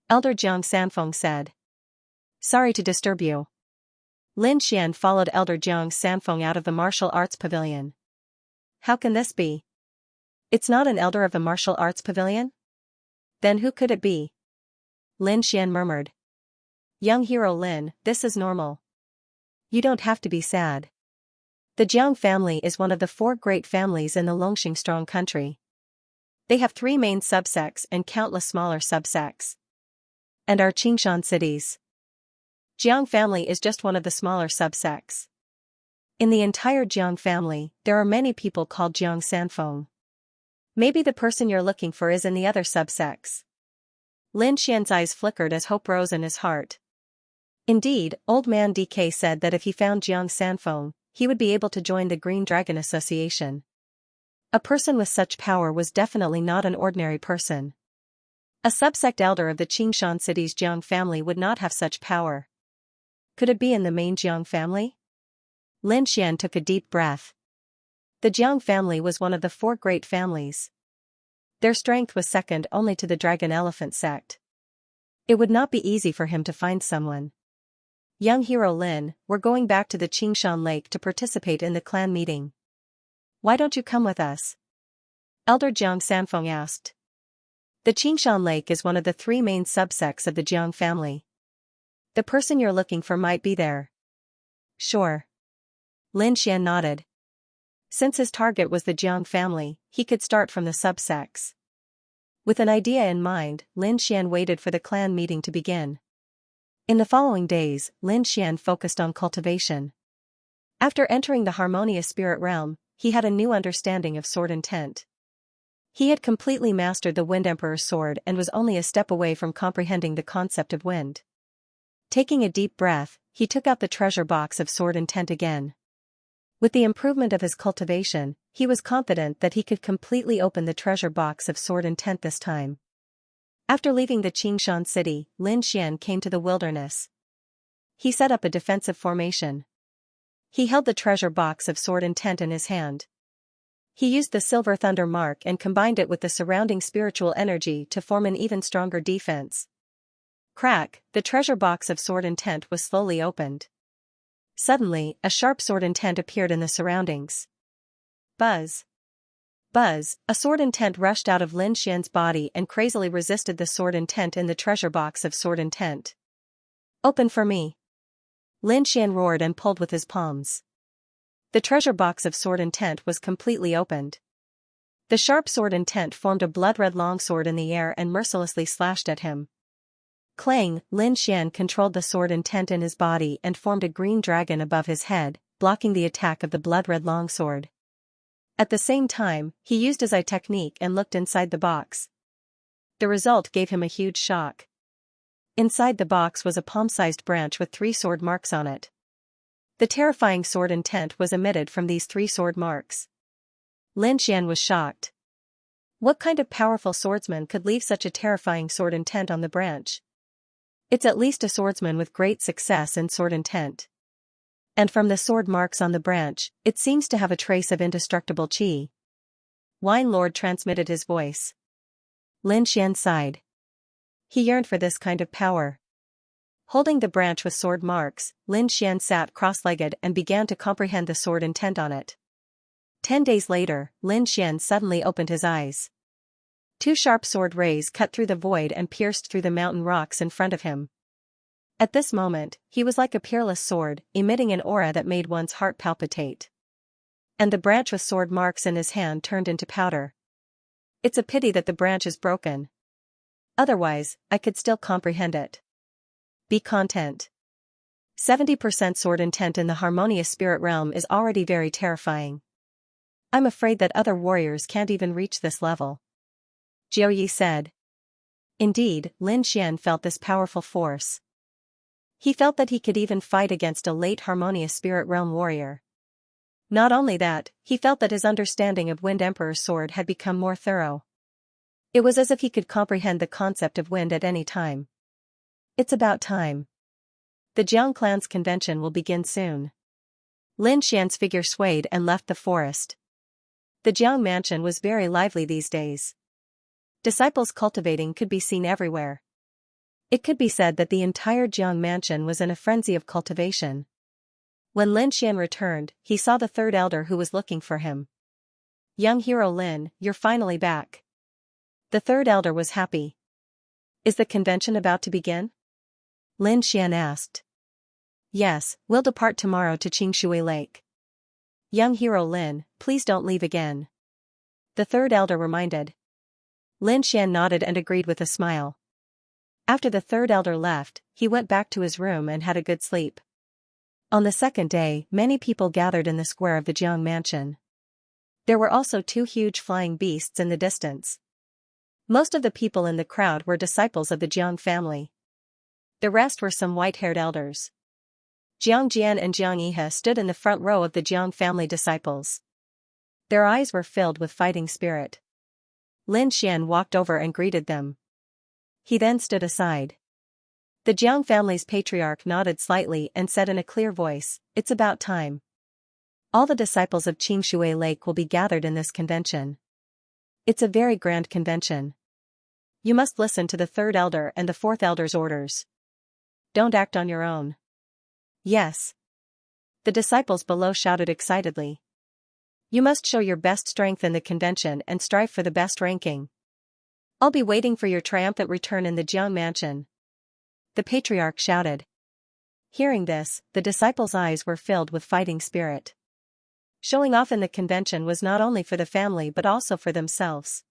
Elder Jiang Sanfeng said. Sorry to disturb you. Lin Xian followed Elder Jiang Sanfeng out of the martial arts pavilion. How can this be? It's not an elder of the martial arts pavilion? Then who could it be? Lin Xian murmured. Young hero Lin, this is normal. You don't have to be sad. The Jiang family is one of the 4 great families in the Longxing Strong country. They have 3 main subsects and countless smaller subsects. And our Qingshan cities. Jiang family is just one of the smaller subsects. In the entire Jiang family, there are many people called Jiang Sanfeng. Maybe the person you're looking for is in the other subsects. Lin Xian's eyes flickered as hope rose in his heart. Indeed, old man DK said that if he found Jiang Sanfeng, he would be able to join the Green Dragon Association. A person with such power was definitely not an ordinary person. A subsect elder of the Qingshan city's Jiang family would not have such power. Could it be in the main Jiang family? Lin Xian took a deep breath. The Jiang family was one of the 4 great families. Their strength was second only to the Dragon Elephant sect. It would not be easy for him to find someone. Young hero Lin, we're going back to the Qingshan Lake to participate in the clan meeting. Why don't you come with us? Elder Jiang Sanfeng asked. The Qingshan Lake is one of the 3 main subsects of the Jiang family. The person you're looking for might be there. Sure. Lin Xian nodded. Since his target was the Jiang family, he could start from the subsects. With an idea in mind, Lin Xian waited for the clan meeting to begin. In the following days, Lin Xian focused on cultivation. After entering the harmonious spirit realm, he had a new understanding of sword intent. He had completely mastered the Wind Emperor's sword and was only a step away from comprehending the concept of wind. Taking a deep breath, he took out the treasure box of sword intent again. With the improvement of his cultivation, he was confident that he could completely open the treasure box of sword intent this time. After leaving the Qingshan city, Lin Xian came to the wilderness. He set up a defensive formation. He held the treasure box of sword intent in his hand. He used the silver thunder mark and combined it with the surrounding spiritual energy to form an even stronger defense. Crack, the treasure box of sword intent was slowly opened. Suddenly, a sharp sword intent appeared in the surroundings. Buzz. Buzz, a sword intent rushed out of Lin Xian's body and crazily resisted the sword intent in the treasure box of sword intent. Open for me. Lin Xian roared and pulled with his palms. The treasure box of sword intent was completely opened. The sharp sword intent formed a blood-red longsword in the air and mercilessly slashed at him. Clang, Lin Xian controlled the sword intent in his body and formed a green dragon above his head, blocking the attack of the blood-red longsword. At the same time, he used his eye technique and looked inside the box. The result gave him a huge shock. Inside the box was a palm-sized branch with 3 sword marks on it. The terrifying sword intent was emitted from these 3 sword marks. Lin Xian was shocked. What kind of powerful swordsman could leave such a terrifying sword intent on the branch? It's at least a swordsman with great success in sword intent. And from the sword marks on the branch, it seems to have a trace of indestructible qi. Wine Lord transmitted his voice. Lin Xian sighed. He yearned for this kind of power. Holding the branch with sword marks, Lin Xian sat cross-legged and began to comprehend the sword intent on it. 10 days later, Lin Xian suddenly opened his eyes. 2 sharp sword rays cut through the void and pierced through the mountain rocks in front of him. At this moment, he was like a peerless sword, emitting an aura that made one's heart palpitate. And the branch with sword marks in his hand turned into powder. It's a pity that the branch is broken. Otherwise, I could still comprehend it. Be content. 70% sword intent in the harmonious spirit realm is already very terrifying. I'm afraid that other warriors can't even reach this level. Jiao Yi said. Indeed, Lin Xian felt this powerful force. He felt that he could even fight against a late harmonious spirit realm warrior. Not only that, he felt that his understanding of Wind Emperor's sword had become more thorough. It was as if he could comprehend the concept of wind at any time. It's about time. The Jiang clan's convention will begin soon. Lin Xian's figure swayed and left the forest. The Jiang mansion was very lively these days. Disciples cultivating could be seen everywhere. It could be said that the entire Jiang mansion was in a frenzy of cultivation. When Lin Xian returned, he saw the 3rd elder who was looking for him. Young hero Lin, you're finally back. The 3rd elder was happy. Is the convention about to begin? Lin Xian asked. Yes, we'll depart tomorrow to Xianxia Lake. Young hero Lin, please don't leave again. The 3rd elder reminded. Lin Xian nodded and agreed with a smile. After the 3rd elder left, he went back to his room and had a good sleep. On the 2nd day, many people gathered in the square of the Jiang mansion. There were also 2 huge flying beasts in the distance. Most of the people in the crowd were disciples of the Jiang family. The rest were some white-haired elders. Jiang Jian and Jiang Yihe stood in the front row of the Jiang family disciples. Their eyes were filled with fighting spirit. Lin Xian walked over and greeted them. He then stood aside. The Jiang family's patriarch nodded slightly and said in a clear voice, "It's about time. All the disciples of Xianxia Lake will be gathered in this convention. It's a very grand convention. You must listen to the 3rd elder and the 4th elder's orders. Don't act on your own." Yes. The disciples below shouted excitedly. You must show your best strength in the convention and strive for the best ranking. I'll be waiting for your triumphant return in the Jiang mansion. The patriarch shouted. Hearing this, the disciples' eyes were filled with fighting spirit. Showing off in the convention was not only for the family but also for themselves.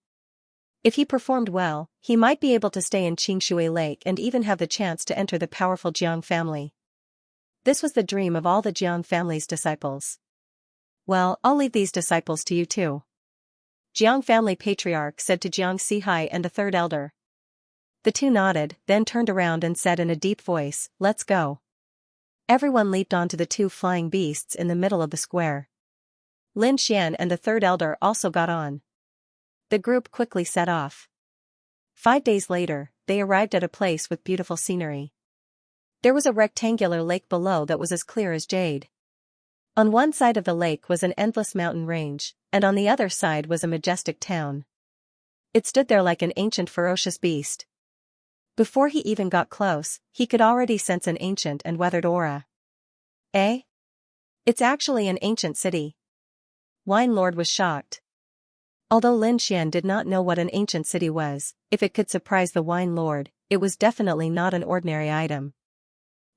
If he performed well, he might be able to stay in Xianxia Lake and even have the chance to enter the powerful Jiang family. This was the dream of all the Jiang family's disciples. Well, I'll leave these disciples to you too. Jiang family patriarch said to Jiang Sihai and the 3rd elder. The 2 nodded, then turned around and said in a deep voice, "Let's go." Everyone leaped onto the 2 flying beasts in the middle of the square. Lin Xian and the 3rd elder also got on. The group quickly set off. 5 days later, they arrived at a place with beautiful scenery. There was a rectangular lake below that was as clear as jade. On one side of the lake was an endless mountain range, and on the other side was a majestic town. It stood there like an ancient ferocious beast. Before he even got close, he could already sense an ancient and weathered aura. Eh? It's actually an ancient city. Wine Lord was shocked. Although Lin Xian did not know what an ancient city was, if it could surprise the Wine Lord, it was definitely not an ordinary item.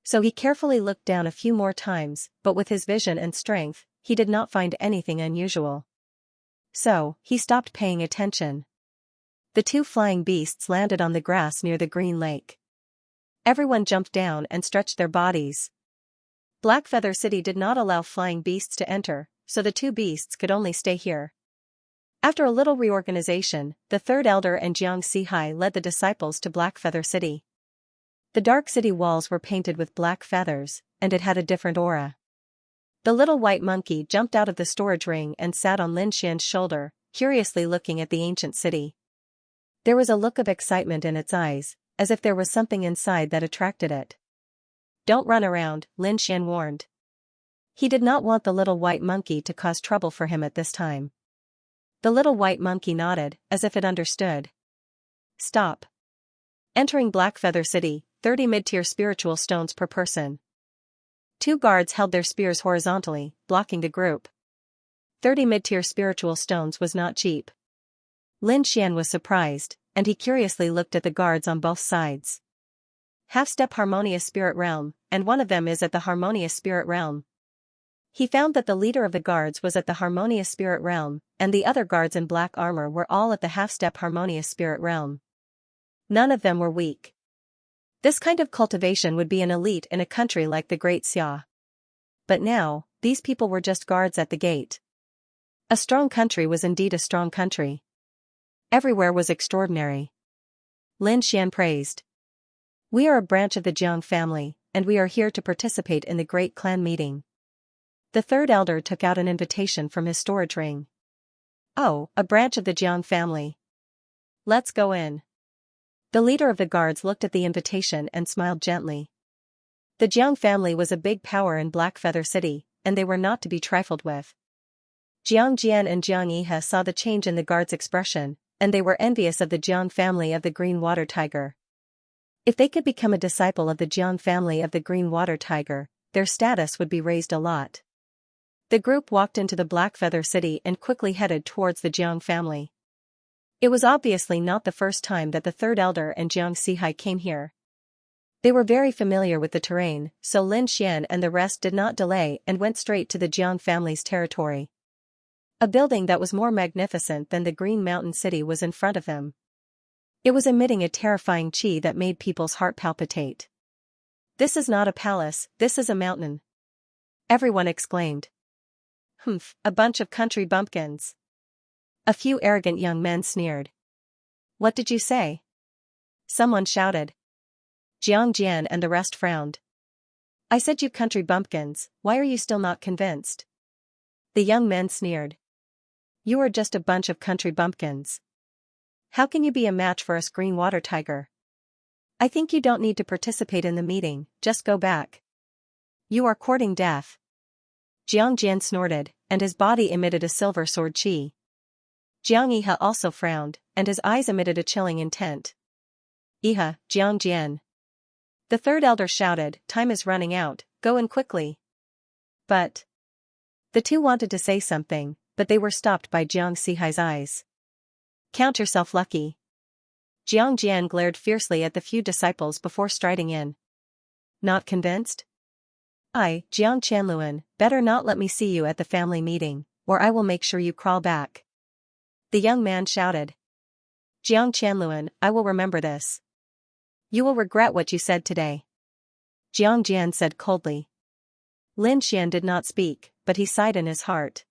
So he carefully looked down a few more times, but with his vision and strength, he did not find anything unusual. So, he stopped paying attention. The two flying beasts landed on the grass near the green lake. Everyone jumped down and stretched their bodies. Blackfeather City did not allow flying beasts to enter, so the two beasts could only stay here. After a little reorganization, the third elder and Xianxia led the disciples to Blackfeather City. The dark city walls were painted with black feathers, and it had a different aura. The little white monkey jumped out of the storage ring and sat on Lin Xian's shoulder, curiously looking at the ancient city. There was a look of excitement in its eyes, as if there was something inside that attracted it. "Don't run around," Lin Xian warned. He did not want the little white monkey to cause trouble for him at this time. The little white monkey nodded, as if it understood. "Stop." Entering Blackfeather City, 30 mid-tier spiritual stones per person. 2 guards held their spears horizontally, blocking the group. 30 mid-tier spiritual stones was not cheap. Lin Xian was surprised, and he curiously looked at the guards on both sides. Half-step Harmonious Spirit Realm, and one of them is at the Harmonious Spirit Realm. He found that the leader of the guards was at the Harmonious Spirit Realm, and the other guards in black armor were all at the half-step Harmonious Spirit Realm. None of them were weak. This kind of cultivation would be an elite in a country like the Great Xia. But now, these people were just guards at the gate. A strong country was indeed a strong country. Everywhere was extraordinary. Lin Xian praised. "We are a branch of the Jiang family, and we are here to participate in the great clan meeting." The third elder took out an invitation from his storage ring. "Oh, a branch of the Jiang family. Let's go in." The leader of the guards looked at the invitation and smiled gently. The Jiang family was a big power in Blackfeather City, and they were not to be trifled with. Jiang Jian and Jiang Yihe saw the change in the guard's expression, and they were envious of the Jiang family of the Green Water Tiger. If they could become a disciple of the Jiang family of the Green Water Tiger, their status would be raised a lot. The group walked into the Blackfeather City and quickly headed towards the Jiang family. It was obviously not the first time that the third elder and Xianxia came here. They were very familiar with the terrain, so Lin Xian and the rest did not delay and went straight to the Jiang family's territory. A building that was more magnificent than the Green Mountain City was in front of them. It was emitting a terrifying chi that made people's heart palpitate. "This is not a palace, this is a mountain," everyone exclaimed. "Humph, a bunch of country bumpkins." A few arrogant young men sneered. "What did you say?" someone shouted. Jiang Jian and the rest frowned. "I said you country bumpkins, why are you still not convinced?" The young men sneered. "You are just a bunch of country bumpkins. How can you be a match for us Green Water Tiger? I think you don't need to participate in the meeting, just go back. You are courting death." Jiang Jian snorted, and his body emitted a silver sword chi. Jiang Yihe also frowned, and his eyes emitted a chilling intent. "Yihe, Jiang Jian." The third elder shouted, "Time is running out, go in quickly." But the two wanted to say something, but they were stopped by Jiang Xi's eyes. "Count yourself lucky." Jiang Jian glared fiercely at the few disciples before striding in. "Not convinced? Jiang Qianluan, better not let me see you at the family meeting, or I will make sure you crawl back." The young man shouted. "Jiang Qianluan, I will remember this. You will regret what you said today." Jiang Jian said coldly. Lin Xian did not speak, but he sighed in his heart.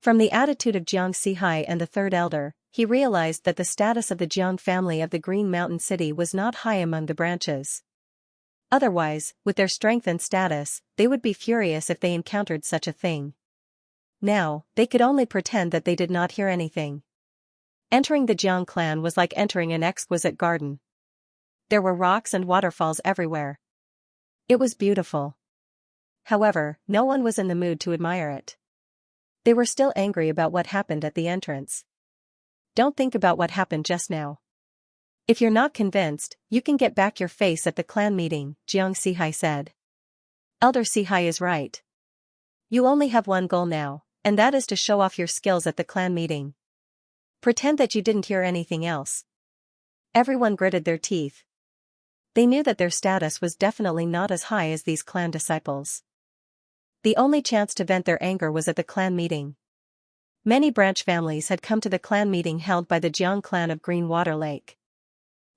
From the attitude of Jiang Xihai and the third elder, he realized that the status of the Jiang family of the Green Mountain City was not high among the branches. Otherwise, with their strength and status, they would be furious if they encountered such a thing. Now, they could only pretend that they did not hear anything. Entering the Jiang clan was like entering an exquisite garden. There were rocks and waterfalls everywhere. It was beautiful. However, no one was in the mood to admire it. They were still angry about what happened at the entrance. Don't think about what happened just now. If you're not convinced, you can get back your face at the clan meeting, Xianxia said. Elder Sihai is right. You only have one goal now, and that is to show off your skills at the clan meeting. Pretend that you didn't hear anything else. Everyone gritted their teeth. They knew that their status was definitely not as high as these clan disciples. The only chance to vent their anger was at the clan meeting. Many branch families had come to the clan meeting held by the Jiang clan of Green Water Lake.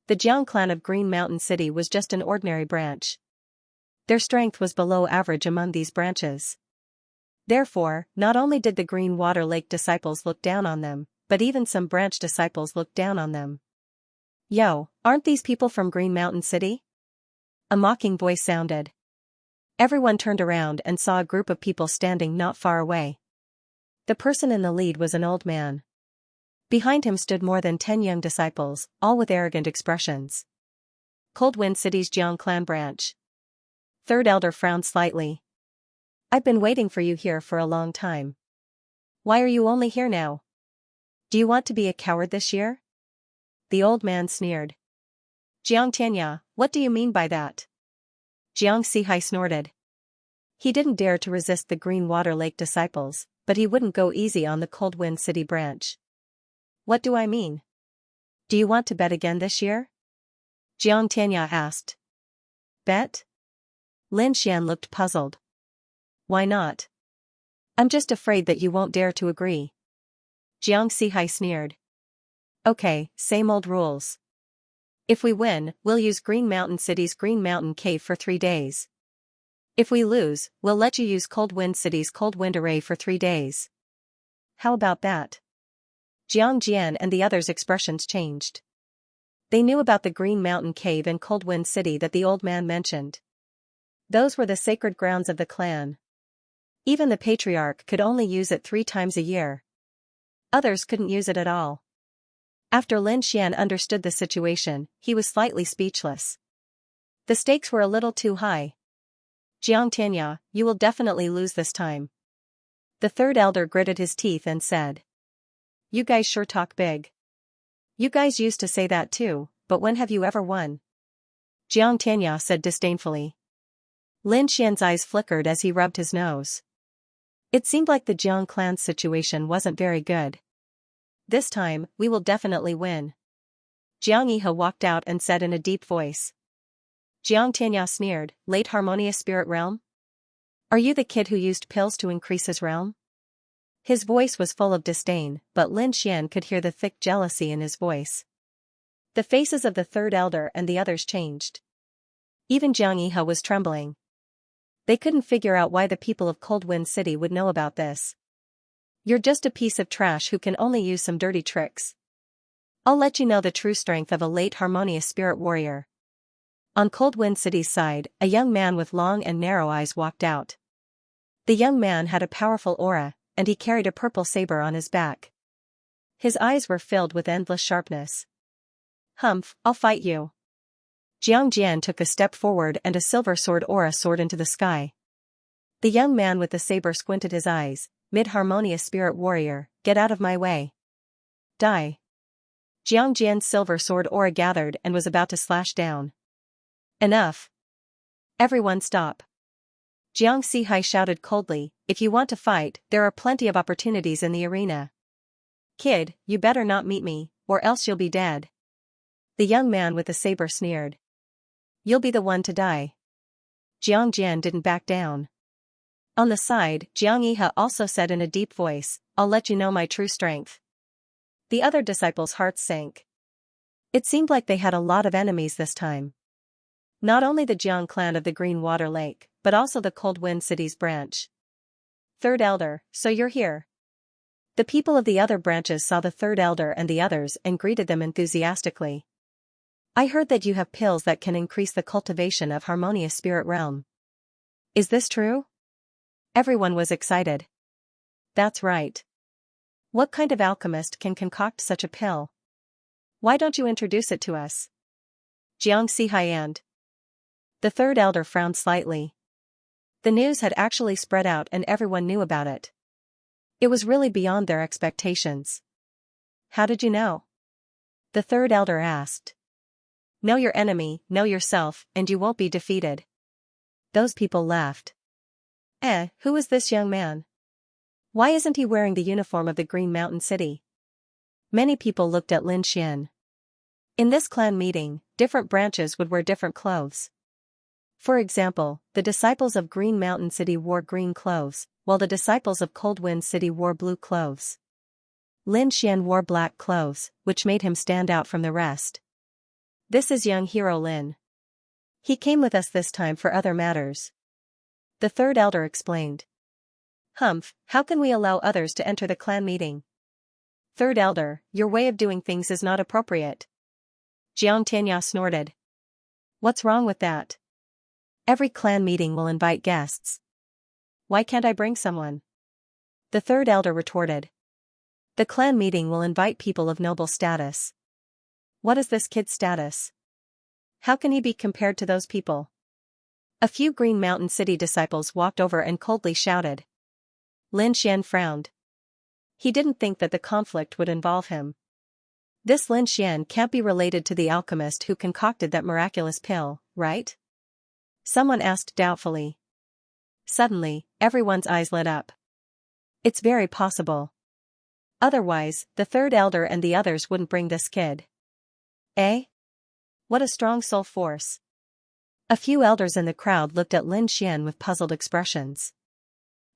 The Jiang clan of Green Mountain City was just an ordinary branch. Their strength was below average among these branches. Therefore, not only did the Green Water Lake disciples look down on them, but even some branch disciples looked down on them. Yo, aren't these people from Green Mountain City? A mocking voice sounded. Everyone turned around and saw a group of people standing not far away. The person in the lead was an old man. Behind him stood more than 10 young disciples, all with arrogant expressions. Cold Wind City's Jiang clan branch. Third elder frowned slightly. I've been waiting for you here for a long time. Why are you only here now? Do you want to be a coward this year? The old man sneered. Xianxia, what do you mean by that? Xianxia snorted. He didn't dare to resist the Green Water Lake disciples, but he wouldn't go easy on the Cold Wind City branch. What do I mean? Do you want to bet again this year? Xianxia asked. Bet? Lin Xian looked puzzled. Why not? I'm just afraid that you won't dare to agree. Xianxia sneered. Okay, same old rules. If we win, we'll use Green Mountain City's Green Mountain Cave for 3 days. If we lose, we'll let you use Cold Wind City's Cold Wind Array for 3 days. How about that? Jiang Jian and the others' expressions changed. They knew about the Green Mountain Cave and Cold Wind City that the old man mentioned. Those were the sacred grounds of the clan. Even the patriarch could only use it 3 times a year. Others couldn't use it at all. After Lin Xian understood the situation, he was slightly speechless. The stakes were a little too high. Xianxia, you will definitely lose this time. The third elder gritted his teeth and said. You guys sure talk big. You guys used to say that too, but when have you ever won? Xianxia said disdainfully. Lin Xian's eyes flickered as he rubbed his nose. It seemed like the Jiang clan's situation wasn't very good. This time, we will definitely win. Jiang Yihe walked out and said in a deep voice. Xianxia sneered, late harmonious spirit realm? Are you the kid who used pills to increase his realm? His voice was full of disdain, but Lin Xian could hear the thick jealousy in his voice. The faces of the third elder and the others changed. Even Jiang Yihe was trembling. They couldn't figure out why the people of Cold Wind City would know about this. You're just a piece of trash who can only use some dirty tricks. I'll let you know the true strength of a late harmonious spirit warrior. On Cold Wind City's side, a young man with long and narrow eyes walked out. The young man had a powerful aura, and he carried a purple saber on his back. His eyes were filled with endless sharpness. Humph, I'll fight you. Jiang Jian took a step forward and a silver sword aura soared into the sky. The young man with the saber squinted his eyes. Mid-harmonious spirit warrior, get out of my way. Die. Jiang Jian's silver sword aura gathered and was about to slash down. Enough. Everyone stop. Xianxia shouted coldly, if you want to fight, there are plenty of opportunities in the arena. Kid, you better not meet me, or else you'll be dead. The young man with the saber sneered. You'll be the one to die. Jiang Jian didn't back down. On the side, Jiang Yihe also said in a deep voice, I'll let you know my true strength. The other disciples' hearts sank. It seemed like they had a lot of enemies this time. Not only the Jiang clan of the Green Water Lake, but also the Cold Wind City's branch. Third elder, so you're here. The people of the other branches saw the third elder and the others and greeted them enthusiastically. I heard that you have pills that can increase the cultivation of harmonious spirit realm. Is this true? Everyone was excited. That's right. What kind of alchemist can concoct such a pill? Why don't you introduce it to us? Xianxia. The third elder frowned slightly. The news had actually spread out and everyone knew about it. It was really beyond their expectations. How did you know? The third elder asked. Know your enemy, know yourself, and you won't be defeated. Those people laughed. Who is this young man? Why isn't he wearing the uniform of the Green Mountain City? Many people looked at Lin Xian. In this clan meeting, different branches would wear different clothes. For example, the disciples of Green Mountain City wore green clothes, while the disciples of Cold Wind City wore blue clothes. Lin Xian wore black clothes, which made him stand out from the rest. This is young hero Lin. He came with us this time for other matters. The third elder explained. Humph, how can we allow others to enter the clan meeting? Third elder, your way of doing things is not appropriate. Xianxia snorted. What's wrong with that? Every clan meeting will invite guests. Why can't I bring someone? The third elder retorted. The clan meeting will invite people of noble status. What is this kid's status? How can he be compared to those people? A few Green Mountain City disciples walked over and coldly shouted. Lin Xian frowned. He didn't think that the conflict would involve him. This Lin Xian can't be related to the alchemist who concocted that miraculous pill, right? Someone asked doubtfully. Suddenly, everyone's eyes lit up. It's very possible. Otherwise, the third elder and the others wouldn't bring this kid. What a strong soul force. A few elders in the crowd looked at Lin Xian with puzzled expressions.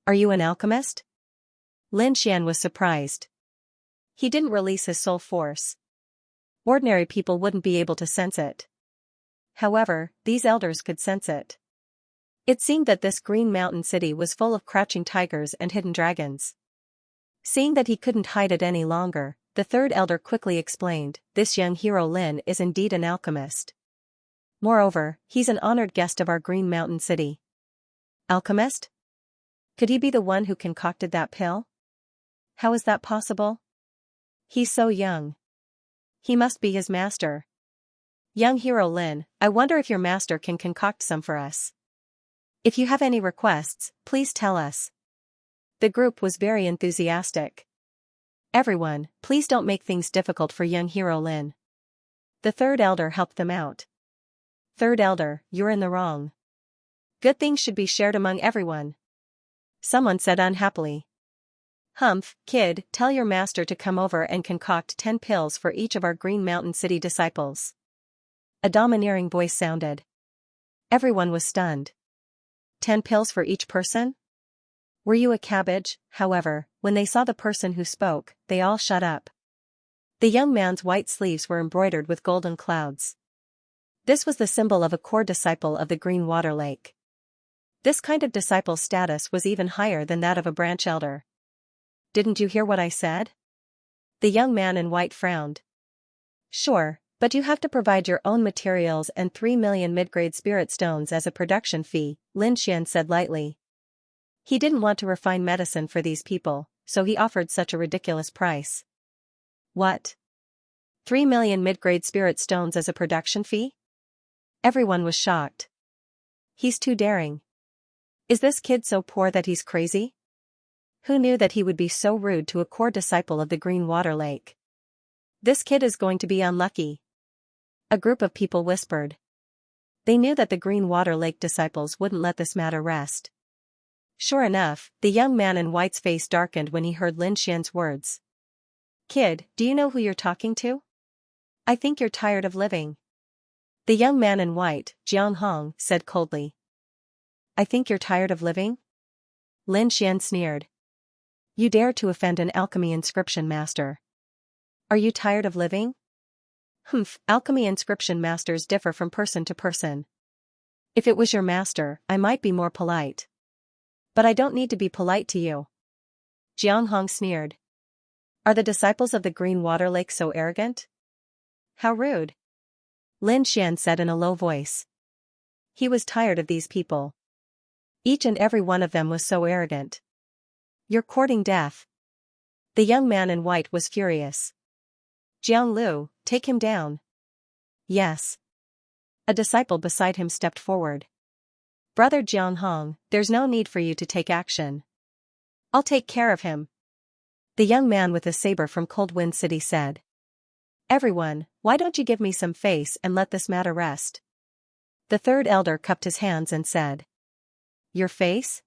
Are you an alchemist? Lin Xian was surprised. He didn't release his soul force. Ordinary people wouldn't be able to sense it. However, these elders could sense it. It seemed that this Green Mountain City was full of crouching tigers and hidden dragons. Seeing that he couldn't hide it any longer, the third elder quickly explained, this young hero Lin is indeed an alchemist. Moreover, he's an honored guest of our Green Mountain City. Alchemist? Could he be the one who concocted that pill? How is that possible? He's so young. He must be his master. Young hero Lin, I wonder if your master can concoct some for us. If you have any requests, please tell us. The group was very enthusiastic. Everyone, please don't make things difficult for young hero Lin. The third elder helped them out. Third elder, you're in the wrong. Good things should be shared among everyone. Someone said unhappily. Humph, kid, tell your master to come over and concoct 10 pills for each of our Green Mountain City disciples. A domineering voice sounded. Everyone was stunned. 10 pills for each person? Were you a cabbage? However, when they saw the person who spoke, they all shut up. The young man's white sleeves were embroidered with golden clouds. This was the symbol of a core disciple of the Green Water Lake. This kind of disciple's status was even higher than that of a branch elder. Didn't you hear what I said? The young man in white frowned. Sure, but you have to provide your own materials and 3 million mid-grade spirit stones as a production fee, Lin Xian said lightly. He didn't want to refine medicine for these people, so he offered such a ridiculous price. What? 3 million mid-grade spirit stones as a production fee? Everyone was shocked. He's too daring. Is this kid so poor that he's crazy? Who knew that he would be so rude to a core disciple of the Green Water Lake? This kid is going to be unlucky. A group of people whispered. They knew that the Green Water Lake disciples wouldn't let this matter rest. Sure enough, the young man in white's face darkened when he heard Lin Xian's words. Kid, do you know who you're talking to? I think you're tired of living. The young man in white, Jiang Hong, said coldly. I think you're tired of living? Lin Xian sneered. You dare to offend an alchemy inscription master. Are you tired of living? Humph, alchemy inscription masters differ from person to person. If it was your master, I might be more polite. But I don't need to be polite to you. Jiang Hong sneered. Are the disciples of the Green Water Lake so arrogant? How rude. Lin Xian said in a low voice. He was tired of these people. Each and every one of them was so arrogant. You're courting death. The young man in white was furious. Jiang Lu, take him down. Yes. A disciple beside him stepped forward. Brother Jiang Hong, there's no need for you to take action. I'll take care of him. The young man with the saber from Cold Wind City said. Everyone, why don't you give me some face and let this matter rest? The third elder cupped his hands and said. Your face?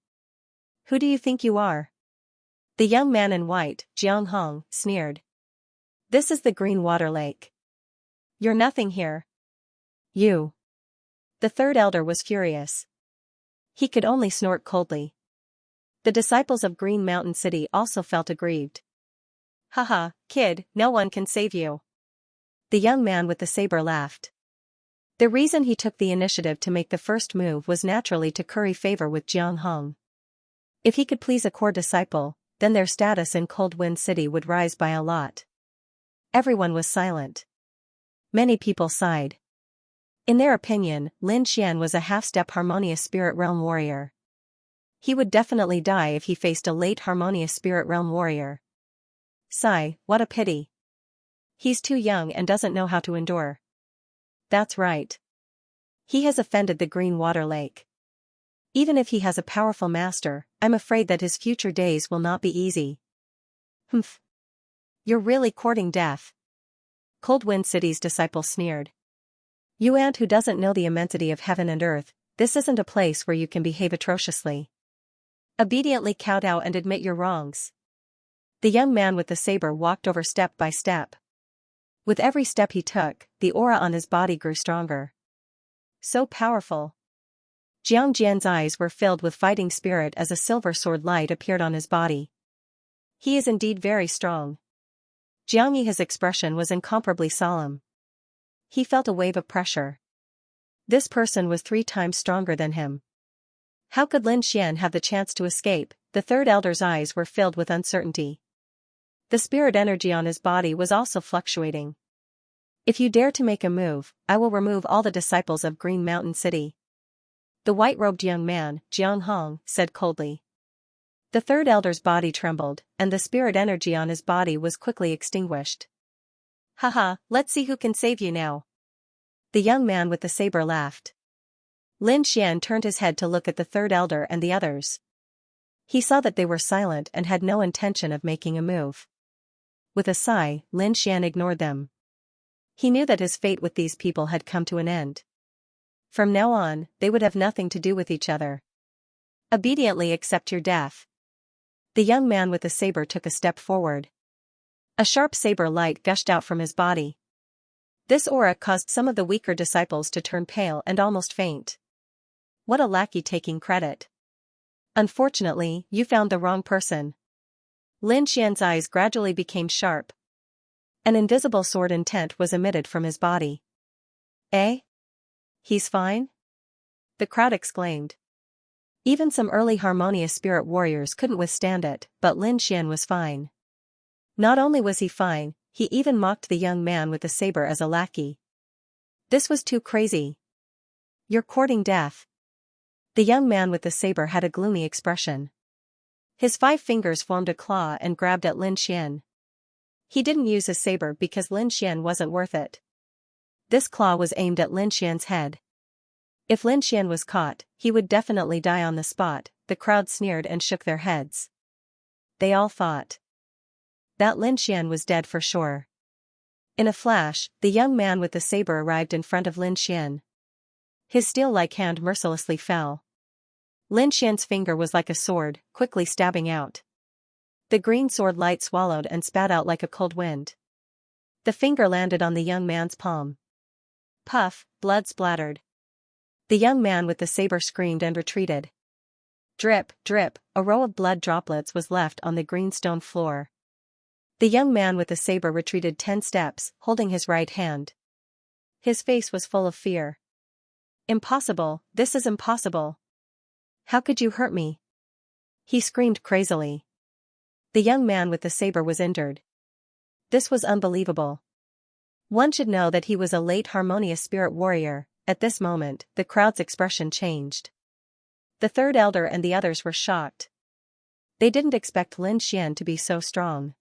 Who do you think you are? The young man in white, Jiang Hong, sneered. This is the Green Water Lake. You're nothing here. You. The third elder was furious. He could only snort coldly. The disciples of Green Mountain City also felt aggrieved. Haha, kid, no one can save you. The young man with the saber laughed. The reason he took the initiative to make the first move was naturally to curry favor with Jiang Hong. If he could please a core disciple, then their status in Cold Wind City would rise by a lot. Everyone was silent. Many people sighed. In their opinion, Lin Xian was a half-step Harmonious Spirit Realm warrior. He would definitely die if he faced a late Harmonious Spirit Realm warrior. Sigh, what a pity. He's too young and doesn't know how to endure. That's right. He has offended the Green Water Lake. Even if he has a powerful master, I'm afraid that his future days will not be easy. Humph. You're really courting death. Cold Wind City's disciple sneered. You ant who doesn't know the immensity of heaven and earth, this isn't a place where you can behave atrociously. Obediently kowtow and admit your wrongs. The young man with the saber walked over step by step. With every step he took, the aura on his body grew stronger. So powerful. Jiang Jian's eyes were filled with fighting spirit as a silver sword light appeared on his body. He is indeed very strong. Jiang Yi's expression was incomparably solemn. He felt a wave of pressure. This person was 3 times stronger than him. How could Lin Xian have the chance to escape? The third elder's eyes were filled with uncertainty. The spirit energy on his body was also fluctuating. If you dare to make a move, I will remove all the disciples of Green Mountain City. The white-robed young man, Jiang Hong, said coldly. The third elder's body trembled, and the spirit energy on his body was quickly extinguished. Haha, let's see who can save you now. The young man with the saber laughed. Lin Xian turned his head to look at the third elder and the others. He saw that they were silent and had no intention of making a move. With a sigh, Lin Xian ignored them. He knew that his fate with these people had come to an end. From now on, they would have nothing to do with each other. Obediently accept your death. The young man with the saber took a step forward. A sharp saber light gushed out from his body. This aura caused some of the weaker disciples to turn pale and almost faint. What a lackey taking credit. Unfortunately, you found the wrong person. Lin Xian's eyes gradually became sharp. An invisible sword intent was emitted from his body. Eh? He's fine? The crowd exclaimed. Even some early Harmonious Spirit warriors couldn't withstand it, but Lin Xian was fine. Not only was he fine, he even mocked the young man with the saber as a lackey. This was too crazy. You're courting death. The young man with the saber had a gloomy expression. His 5 fingers formed a claw and grabbed at Lin Xian. He didn't use his saber because Lin Xian wasn't worth it. This claw was aimed at Lin Xian's head. If Lin Xian was caught, he would definitely die on the spot. The crowd sneered and shook their heads. They all thought that Lin Xian was dead for sure. In a flash, the young man with the saber arrived in front of Lin Xian. His steel-like hand mercilessly fell. Lin Xian's finger was like a sword, quickly stabbing out. The green sword light swallowed and spat out like a cold wind. The finger landed on the young man's palm. Puff, blood splattered. The young man with the saber screamed and retreated. Drip, drip, a row of blood droplets was left on the green stone floor. The young man with the saber retreated 10 steps, holding his right hand. His face was full of fear. Impossible, this is impossible. How could you hurt me? He screamed crazily. The young man with the saber was injured. This was unbelievable. One should know that he was a late Harmonious Spirit warrior. At this moment, the crowd's expression changed. The third elder and the others were shocked. They didn't expect Lin Xian to be so strong.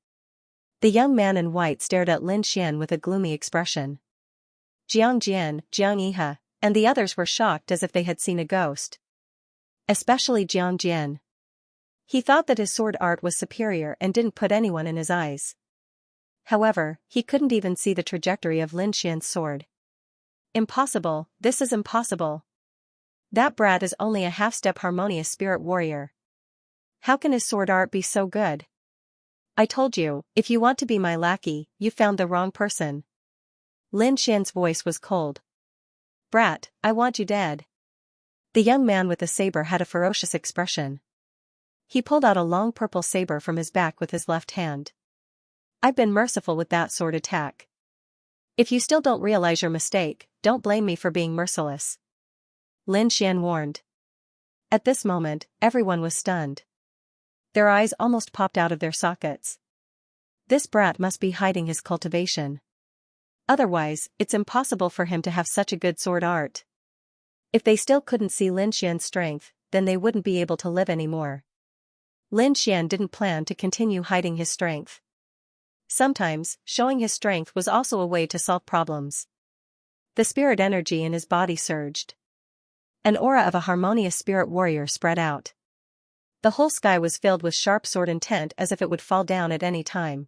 The young man in white stared at Lin Xian with a gloomy expression. Jiang Jian, Jiang Yihe, and the others were shocked as if they had seen a ghost. Especially Jiang Jian. He thought that his sword art was superior and didn't put anyone in his eyes. However, he couldn't even see the trajectory of Lin Xian's sword. Impossible, this is impossible. That brat is only a half-step harmonious spirit warrior. How can his sword art be so good? I told you, if you want to be my lackey, you found the wrong person. Lin Xian's voice was cold. Brat, I want you dead. The young man with the saber had a ferocious expression. He pulled out a long purple saber from his back with his left hand. I've been merciful with that sword attack. If you still don't realize your mistake, don't blame me for being merciless. Lin Xian warned. At this moment, everyone was stunned. Their eyes almost popped out of their sockets. This brat must be hiding his cultivation. Otherwise, it's impossible for him to have such a good sword art. If they still couldn't see Lin Xian's strength, then they wouldn't be able to live anymore. Lin Xian didn't plan to continue hiding his strength. Sometimes, showing his strength was also a way to solve problems. The spirit energy in his body surged. An aura of a harmonious spirit warrior spread out. The whole sky was filled with sharp sword intent as if it would fall down at any time.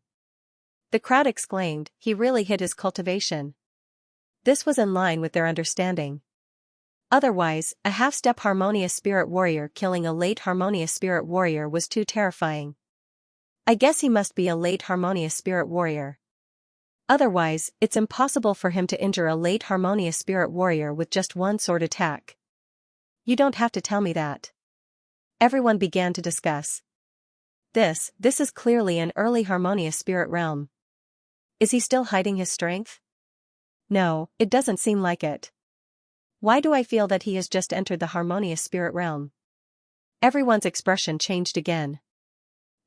The crowd exclaimed, he really hid his cultivation. This was in line with their understanding. Otherwise, a half-step harmonious spirit warrior killing a late harmonious spirit warrior was too terrifying. I guess he must be a late harmonious spirit warrior. Otherwise, it's impossible for him to injure a late harmonious spirit warrior with just one sword attack. You don't have to tell me that. Everyone began to discuss. This is clearly an early harmonious spirit realm. Is he still hiding his strength? No, it doesn't seem like it. Why do I feel that he has just entered the harmonious spirit realm? Everyone's expression changed again.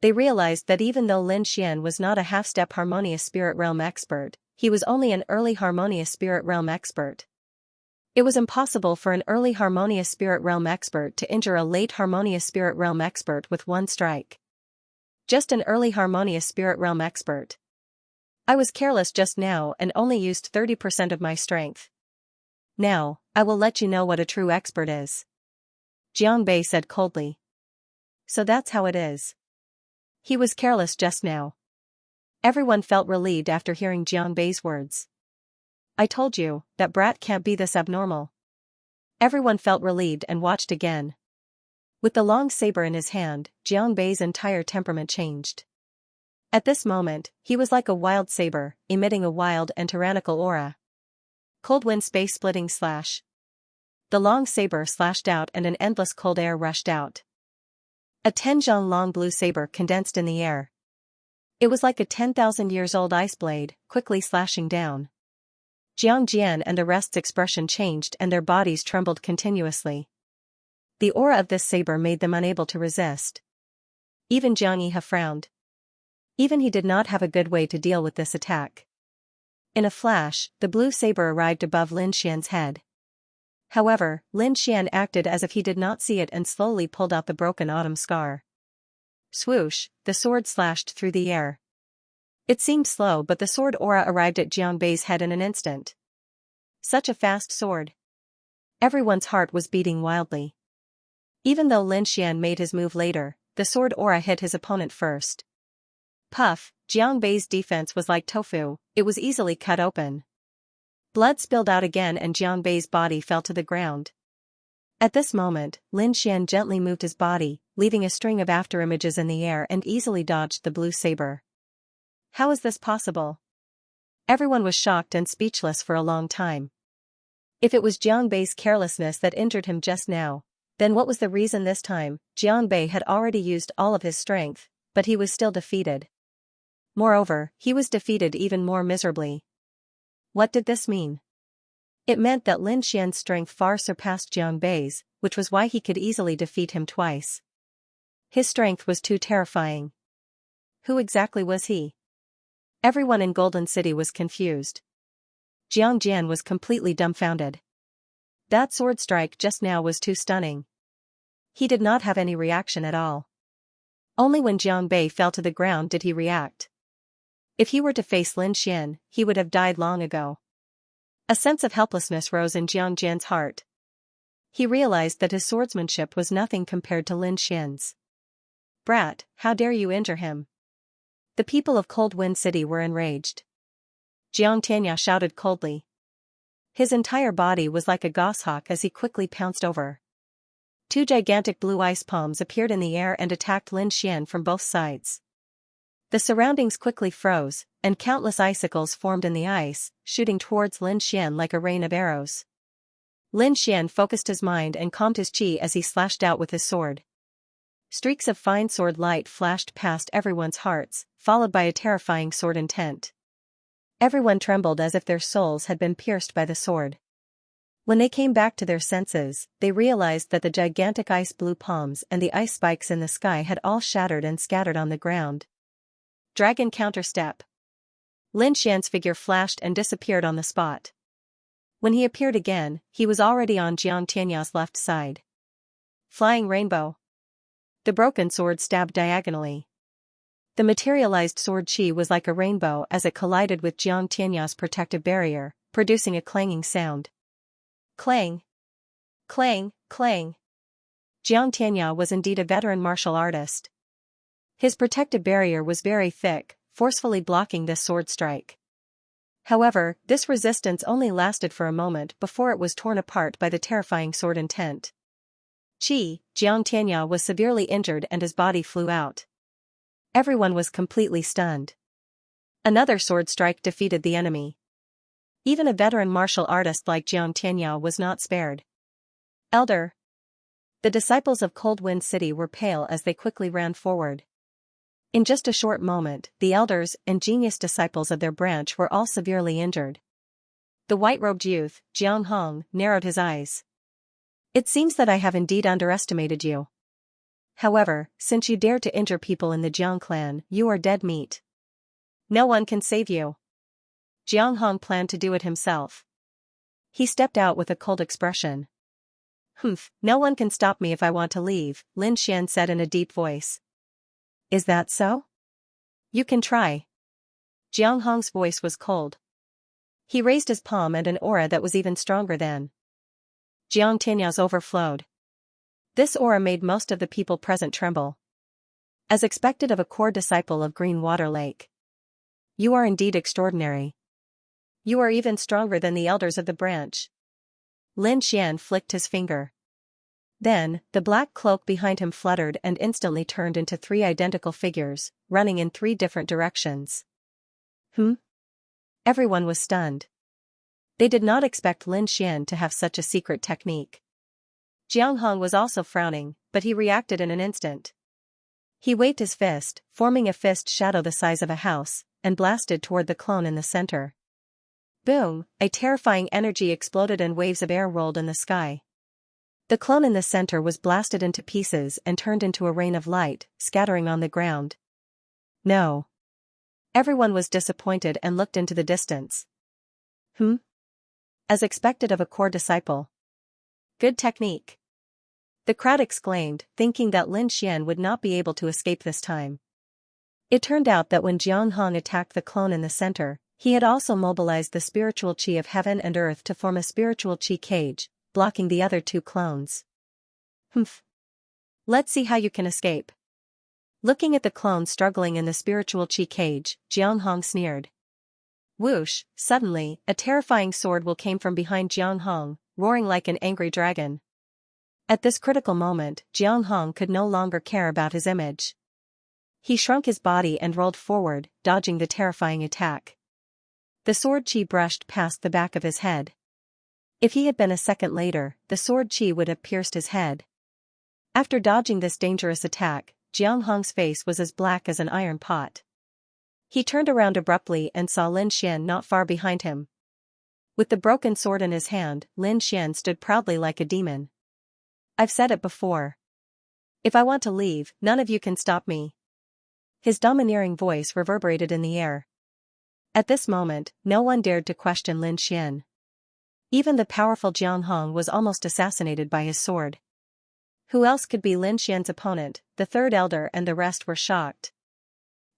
They realized that even though Lin Xian was not a half-step harmonious spirit realm expert, he was only an early harmonious spirit realm expert. It was impossible for an early harmonious spirit realm expert to injure a late harmonious spirit realm expert with one strike. Just an early harmonious spirit realm expert. I was careless just now and only used 30% of my strength. Now, I will let you know what a true expert is. Jiang Bei said coldly. So that's how it is. He was careless just now. Everyone felt relieved after hearing Jiang Bei's words. I told you, that brat can't be this abnormal. Everyone felt relieved and watched again. With the long saber in his hand, Jiang Bei's entire temperament changed. At this moment, he was like a wild saber, emitting a wild and tyrannical aura. Cold wind space-splitting slash. The long saber slashed out and an endless cold air rushed out. A 10-zhang long blue saber condensed in the air. It was like a 10,000 years old ice blade, quickly slashing down. Jiang Jian and the rest's expression changed and their bodies trembled continuously. The aura of this saber made them unable to resist. Even Jiang Yihe frowned. Even he did not have a good way to deal with this attack. In a flash, the blue saber arrived above Lin Xian's head. However, Lin Xian acted as if he did not see it and slowly pulled out the broken autumn scar. Swoosh, the sword slashed through the air. It seemed slow, but the sword aura arrived at Jiang Bei's head in an instant. Such a fast sword. Everyone's heart was beating wildly. Even though Lin Xian made his move later, the sword aura hit his opponent first. Puff, Jiang Bei's defense was like tofu, it was easily cut open. Blood spilled out again and Jiang Bei's body fell to the ground. At this moment, Lin Xian gently moved his body, leaving a string of afterimages in the air and easily dodged the blue saber. How is this possible? Everyone was shocked and speechless for a long time. If it was Jiang Bei's carelessness that injured him just now, then what was the reason this time? Jiang Bei had already used all of his strength, but he was still defeated. Moreover, he was defeated even more miserably. What did this mean? It meant that Lin Xian's strength far surpassed Jiang Bei's, which was why he could easily defeat him twice. His strength was too terrifying. Who exactly was he? Everyone in Golden City was confused. Jiang Jian was completely dumbfounded. That sword strike just now was too stunning. He did not have any reaction at all. Only when Jiang Bei fell to the ground did he react. If he were to face Lin Xian, he would have died long ago. A sense of helplessness rose in Jiang Jian's heart. He realized that his swordsmanship was nothing compared to Lin Xian's. Brat, how dare you injure him? The people of Cold Wind City were enraged. Xianxia shouted coldly. His entire body was like a goshawk as he quickly pounced over. Two gigantic blue ice palms appeared in the air and attacked Lin Xian from both sides. The surroundings quickly froze, and countless icicles formed in the ice, shooting towards Lin Xian like a rain of arrows. Lin Xian focused his mind and calmed his chi as he slashed out with his sword. Streaks of fine sword light flashed past everyone's hearts, followed by a terrifying sword intent. Everyone trembled as if their souls had been pierced by the sword. When they came back to their senses, they realized that the gigantic ice blue palms and the ice spikes in the sky had all shattered and scattered on the ground. Dragon counterstep. Lin Xian's figure flashed and disappeared on the spot. When he appeared again, he was already on Xianxia's left side. Flying rainbow. The broken sword stabbed diagonally. The materialized sword chi was like a rainbow as it collided with Xianxia's protective barrier, producing a clanging sound. Clang. Clang, clang. Xianxia was indeed a veteran martial artist. His protective barrier was very thick, forcefully blocking this sword strike. However, this resistance only lasted for a moment before it was torn apart by the terrifying sword intent. Xianxia was severely injured and his body flew out. Everyone was completely stunned. Another sword strike defeated the enemy. Even a veteran martial artist like Xianxia was not spared. Elder. The disciples of Cold Wind City were pale as they quickly ran forward. In just a short moment, the elders and genius disciples of their branch were all severely injured. The white-robed youth, Jiang Hong, narrowed his eyes. It seems that I have indeed underestimated you. However, since you dare to injure people in the Jiang clan, you are dead meat. No one can save you. Jiang Hong planned to do it himself. He stepped out with a cold expression. Humph, no one can stop me if I want to leave, Lin Xian said in a deep voice. Is that so? You can try. Jiang Hong's voice was cold. He raised his palm and an aura that was even stronger than Xianxia overflowed. This aura made most of the people present tremble. As expected of a core disciple of Green Water Lake. You are indeed extraordinary. You are even stronger than the elders of the branch. Lin Xian flicked his finger. Then, the black cloak behind him fluttered and instantly turned into 3 identical figures, running in 3 different directions. Everyone was stunned. They did not expect Lin Xian to have such a secret technique. Jiang Hong was also frowning, but he reacted in an instant. He waved his fist, forming a fist shadow the size of a house, and blasted toward the clone in the center. Boom, a terrifying energy exploded and waves of air rolled in the sky. The clone in the center was blasted into pieces and turned into a rain of light, scattering on the ground. No. Everyone was disappointed and looked into the distance. As expected of a core disciple. Good technique. The crowd exclaimed, thinking that Lin Xian would not be able to escape this time. It turned out that when Jiang Hong attacked the clone in the center, he had also mobilized the spiritual chi of heaven and earth to form a spiritual chi cage, blocking the other 2 clones. Let's see how you can escape. Looking at the clone struggling in the spiritual chi cage, Jiang Hong sneered. Whoosh, suddenly, a terrifying sword will came from behind Jiang Hong, roaring like an angry dragon. At this critical moment, Jiang Hong could no longer care about his image. He shrunk his body and rolled forward, dodging the terrifying attack. The sword chi brushed past the back of his head. If he had been a second later, the sword chi would have pierced his head. After dodging this dangerous attack, Jiang Hong's face was as black as an iron pot. He turned around abruptly and saw Lin Xian not far behind him. With the broken sword in his hand, Lin Xian stood proudly like a demon. I've said it before. If I want to leave, none of you can stop me. His domineering voice reverberated in the air. At this moment, no one dared to question Lin Xian. Even the powerful Jiang Hong was almost assassinated by his sword. Who else could be Lin Xian's opponent? The 3rd elder and the rest were shocked.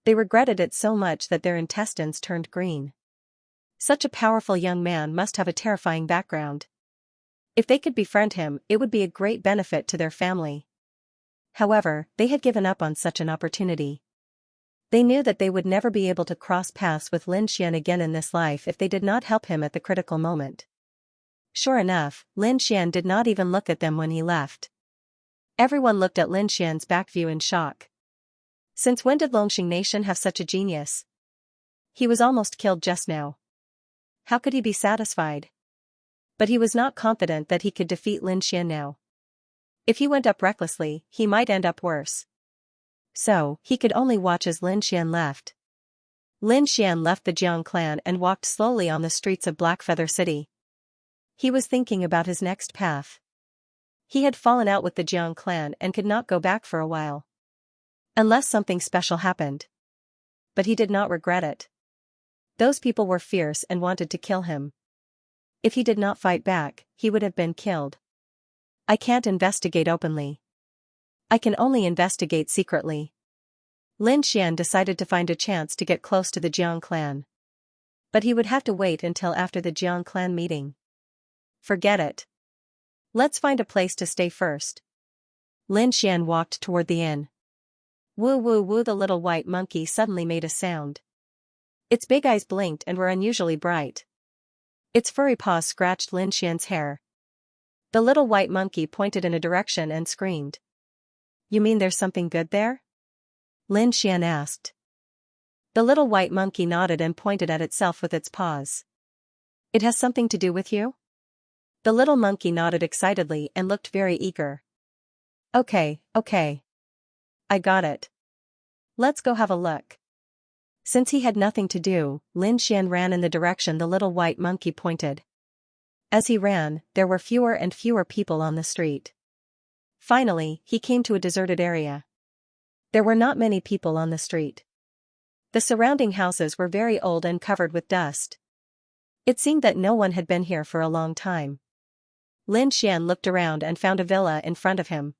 They regretted it so much that their intestines turned green. Such a powerful young man must have a terrifying background. If they could befriend him, it would be a great benefit to their family. However, they had given up on such an opportunity. They knew that they would never be able to cross paths with Lin Xian again in this life if they did not help him at the critical moment. Sure enough, Lin Xian did not even look at them when he left. Everyone looked at Lin Xian's back view in shock. Since when did Longxing Nation have such a genius? He was almost killed just now. How could he be satisfied? But he was not confident that he could defeat Lin Xian now. If he went up recklessly, he might end up worse. So, he could only watch as Lin Xian left. Lin Xian left the Jiang clan and walked slowly on the streets of Blackfeather City. He was thinking about his next path. He had fallen out with the Jiang clan and could not go back for a while. Unless something special happened. But he did not regret it. Those people were fierce and wanted to kill him. If he did not fight back, he would have been killed. I can't investigate openly. I can only investigate secretly. Lin Xian decided to find a chance to get close to the Jiang clan. But he would have to wait until after the Jiang clan meeting. Forget it. Let's find a place to stay first. Lin Xian walked toward the inn. Woo woo woo, the little white monkey suddenly made a sound. Its big eyes blinked and were unusually bright. Its furry paws scratched Lin Xian's hair. The little white monkey pointed in a direction and screamed. You mean there's something good there? Lin Xian asked. The little white monkey nodded and pointed at itself with its paws. It has something to do with you? The little monkey nodded excitedly and looked very eager. Okay. I got it. Let's go have a look. Since he had nothing to do, Lin Xian ran in the direction the little white monkey pointed. As he ran, there were fewer and fewer people on the street. Finally, he came to a deserted area. There were not many people on the street. The surrounding houses were very old and covered with dust. It seemed that no one had been here for a long time. Lin Xian looked around and found a villa in front of him.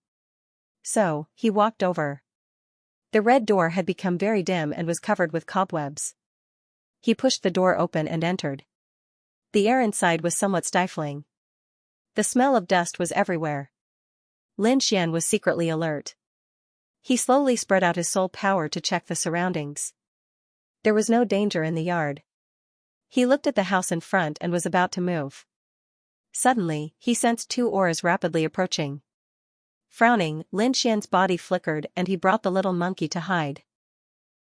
So, he walked over. The red door had become very dim and was covered with cobwebs. He pushed the door open and entered. The air inside was somewhat stifling. The smell of dust was everywhere. Lin Xian was secretly alert. He slowly spread out his soul power to check the surroundings. There was no danger in the yard. He looked at the house in front and was about to move. Suddenly, he sensed two auras rapidly approaching. Frowning, Lin Xian's body flickered and he brought the little monkey to hide.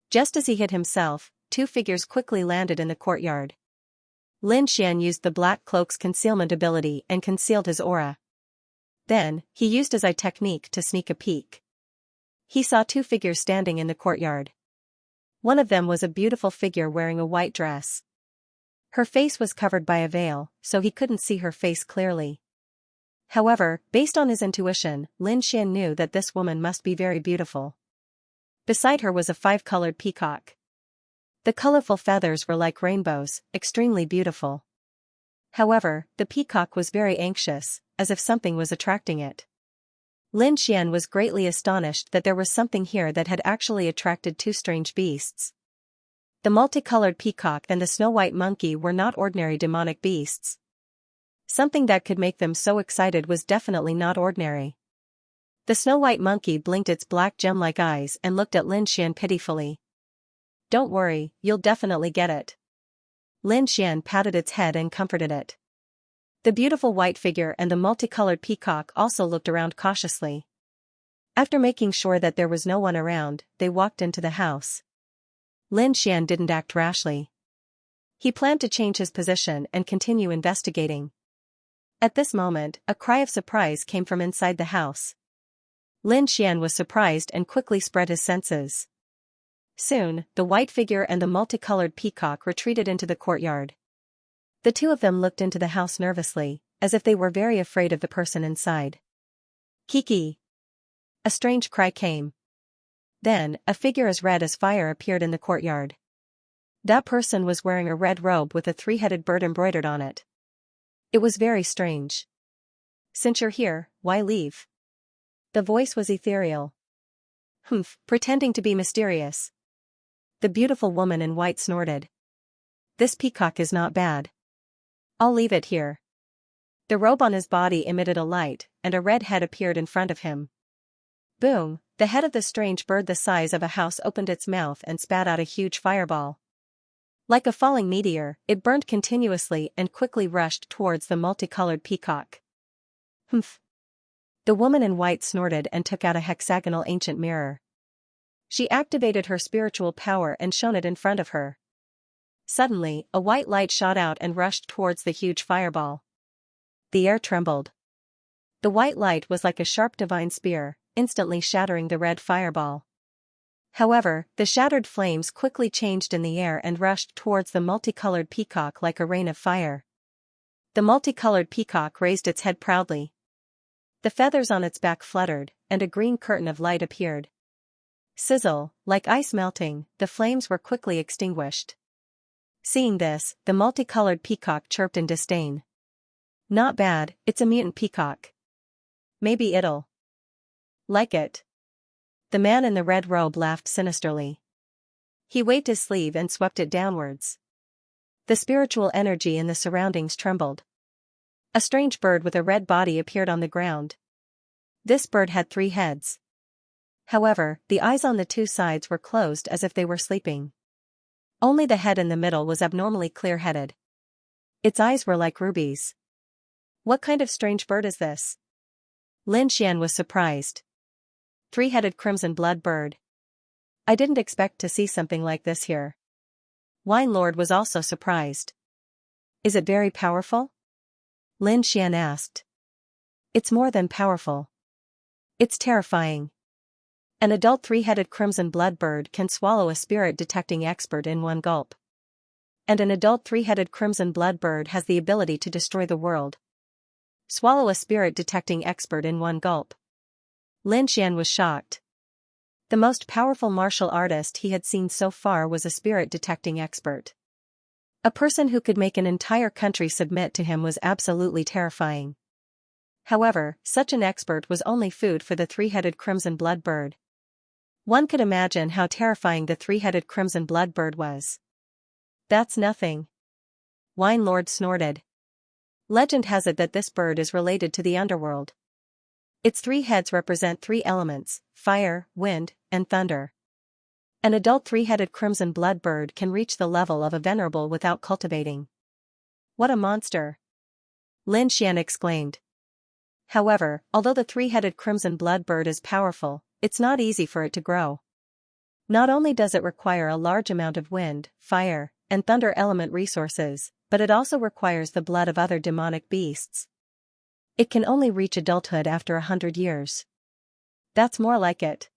Just as he hid himself, two figures quickly landed in the courtyard. Lin Xian used the black cloak's concealment ability and concealed his aura. Then, he used his eye technique to sneak a peek. He saw two figures standing in the courtyard. One of them was a beautiful figure wearing a white dress. Her face was covered by a veil, so he couldn't see her face clearly. However, based on his intuition, Lin Xian knew that this woman must be very beautiful. Beside her was a five-colored peacock. The colorful feathers were like rainbows, extremely beautiful. However, the peacock was very anxious, as if something was attracting it. Lin Xian was greatly astonished that there was something here that had actually attracted two strange beasts. The multicolored peacock and the snow-white monkey were not ordinary demonic beasts. Something that could make them so excited was definitely not ordinary. The snow-white monkey blinked its black gem-like eyes and looked at Lin Xian pitifully. Don't worry, you'll definitely get it. Lin Xian patted its head and comforted it. The beautiful white figure and the multicolored peacock also looked around cautiously. After making sure that there was no one around, they walked into the house. Lin Xian didn't act rashly. He planned to change his position and continue investigating. At this moment, a cry of surprise came from inside the house. Lin Xian was surprised and quickly spread his senses. Soon, the white figure and the multicolored peacock retreated into the courtyard. The two of them looked into the house nervously, as if they were very afraid of the person inside. Kiki! A strange cry came. Then, a figure as red as fire appeared in the courtyard. That person was wearing a red robe with a three-headed bird embroidered on it. It was very strange. Since you're here, why leave? The voice was ethereal. Humph, pretending to be mysterious. The beautiful woman in white snorted. This peacock is not bad. I'll leave it here. The robe on his body emitted a light, and a red head appeared in front of him. Boom, The head of the strange bird the size of a house opened its mouth and spat out a huge fireball. Like a falling meteor, it burned continuously and quickly rushed towards the multicolored peacock. Humph! The woman in white snorted and took out a hexagonal ancient mirror. She activated her spiritual power and shone it in front of her. Suddenly, a white light shot out and rushed towards the huge fireball. The air trembled. The white light was like a sharp divine spear, instantly shattering the red fireball. However, the shattered flames quickly changed in the air and rushed towards the multicolored peacock like a rain of fire. The multicolored peacock raised its head proudly. The feathers on its back fluttered, and a green curtain of light appeared. Sizzle, like ice melting, the flames were quickly extinguished. Seeing this, the multicolored peacock chirped in disdain. Not bad, it's a mutant peacock. Maybe it'll like it. The man in the red robe laughed sinisterly. He waved his sleeve and swept it downwards. The spiritual energy in the surroundings trembled. A strange bird with a red body appeared on the ground. This bird had 3 heads. However, the eyes on the 2 sides were closed as if they were sleeping. Only the head in the middle was abnormally clear-headed. Its eyes were like rubies. What kind of strange bird is this? Xianxia was surprised. 3-headed crimson blood bird. I didn't expect to see something like this here. Wine Lord was also surprised. Is it very powerful? Xianxia asked. It's more than powerful. It's terrifying. An adult 3-headed crimson blood bird can swallow a spirit-detecting expert in one gulp. And an adult 3-headed crimson blood bird has the ability to destroy the world. Swallow a spirit-detecting expert in one gulp. Xianxia was shocked. The most powerful martial artist he had seen so far was a spirit-detecting expert. A person who could make an entire country submit to him was absolutely terrifying. However, such an expert was only food for the 3-headed crimson blood bird. One could imagine how terrifying the 3-headed crimson blood bird was. That's nothing. Wine Lord snorted. Legend has it that this bird is related to the underworld. Its 3 heads represent 3 elements: fire, wind, and thunder. An adult 3-headed crimson blood bird can reach the level of a venerable without cultivating. What a monster! Xianxia exclaimed. However, although the 3-headed crimson blood bird is powerful, it's not easy for it to grow. Not only does it require a large amount of wind, fire, and thunder element resources, but it also requires the blood of other demonic beasts. It can only reach adulthood after 100 years. That's more like it.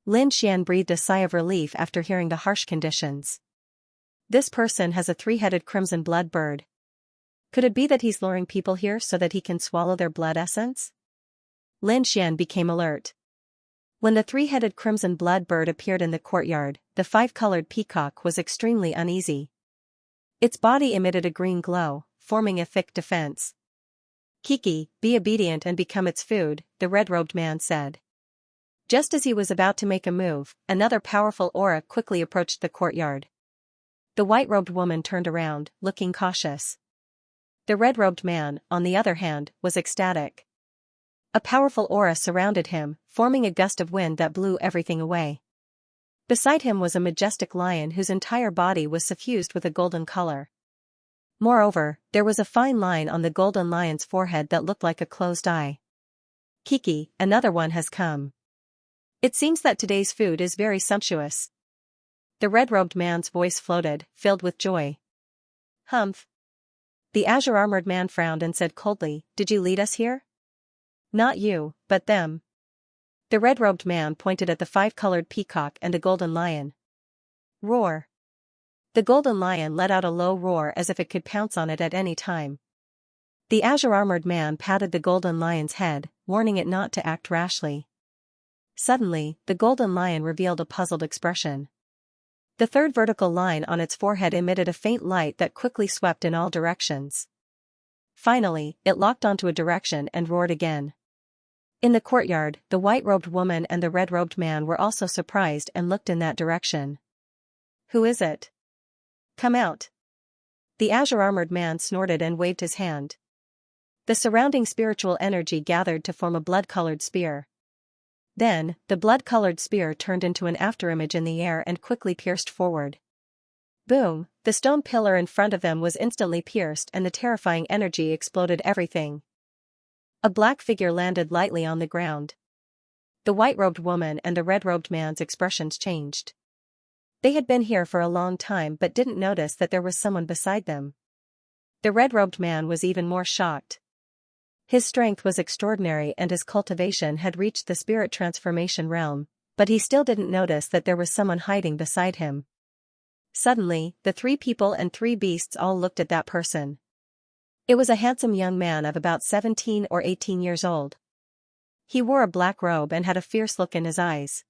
Xianxia breathed a sigh of relief after hearing the harsh conditions. This person has a 3-headed crimson blood bird. Could it be that he's luring people here so that he can swallow their blood essence? Xianxia became alert. When the 3-headed crimson blood bird appeared in the courtyard, the 5-colored peacock was extremely uneasy. Its body emitted a green glow, forming a thick defense. Kiki, be obedient and become its food, the red-robed man said. Just as he was about to make a move, another powerful aura quickly approached the courtyard. The white-robed woman turned around, looking cautious. The red-robed man, on the other hand, was ecstatic. A powerful aura surrounded him, forming a gust of wind that blew everything away. Beside him was a majestic lion whose entire body was suffused with a golden color. Moreover, there was a fine line on the golden lion's forehead that looked like a closed eye. Kiki, another one has come. It seems that today's food is very sumptuous. The red-robed man's voice floated, filled with joy. Humph. The azure-armored man frowned and said coldly, Did you lead us here? Not you, but them. The red-robed man pointed at the 5-colored peacock and the golden lion. Roar. The golden lion let out a low roar as if it could pounce on it at any time. The azure-armored man patted the golden lion's head, warning it not to act rashly. Suddenly, the golden lion revealed a puzzled expression. The 3rd vertical line on its forehead emitted a faint light that quickly swept in all directions. Finally, it locked onto a direction and roared again. In the courtyard, the white-robed woman and the red-robed man were also surprised and looked in that direction. Who is it? Come out. The azure-armored man snorted and waved his hand. The surrounding spiritual energy gathered to form a blood-colored spear. Then, the blood-colored spear turned into an afterimage in the air and quickly pierced forward. Boom, the stone pillar in front of them was instantly pierced and the terrifying energy exploded everything. A black figure landed lightly on the ground. The white-robed woman and the red-robed man's expressions changed. They had been here for a long time but didn't notice that there was someone beside them. The red-robed man was even more shocked. His strength was extraordinary and his cultivation had reached the spirit transformation realm, but he still didn't notice that there was someone hiding beside him. Suddenly, the three people and three beasts all looked at that person. It was a handsome young man of about 17 or 18 years old. He wore a black robe and had a fierce look in his eyes.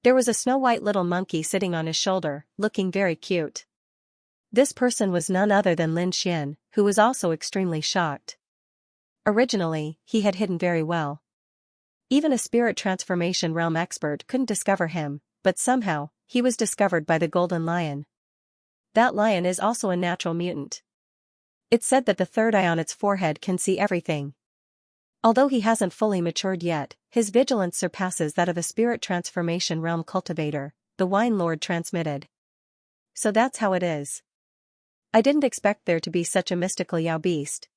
There was a snow-white little monkey sitting on his shoulder, looking very cute. This person was none other than Lin Xian, who was also extremely shocked. Originally, he had hidden very well. Even a spirit transformation realm expert couldn't discover him, but somehow, he was discovered by the golden lion. That lion is also a natural mutant. It's said that the third eye on its forehead can see everything. Although he hasn't fully matured yet, his vigilance surpasses that of a spirit transformation realm cultivator, the Wine Lord transmitted. So that's how it is. I didn't expect there to be such a mystical Yao beast.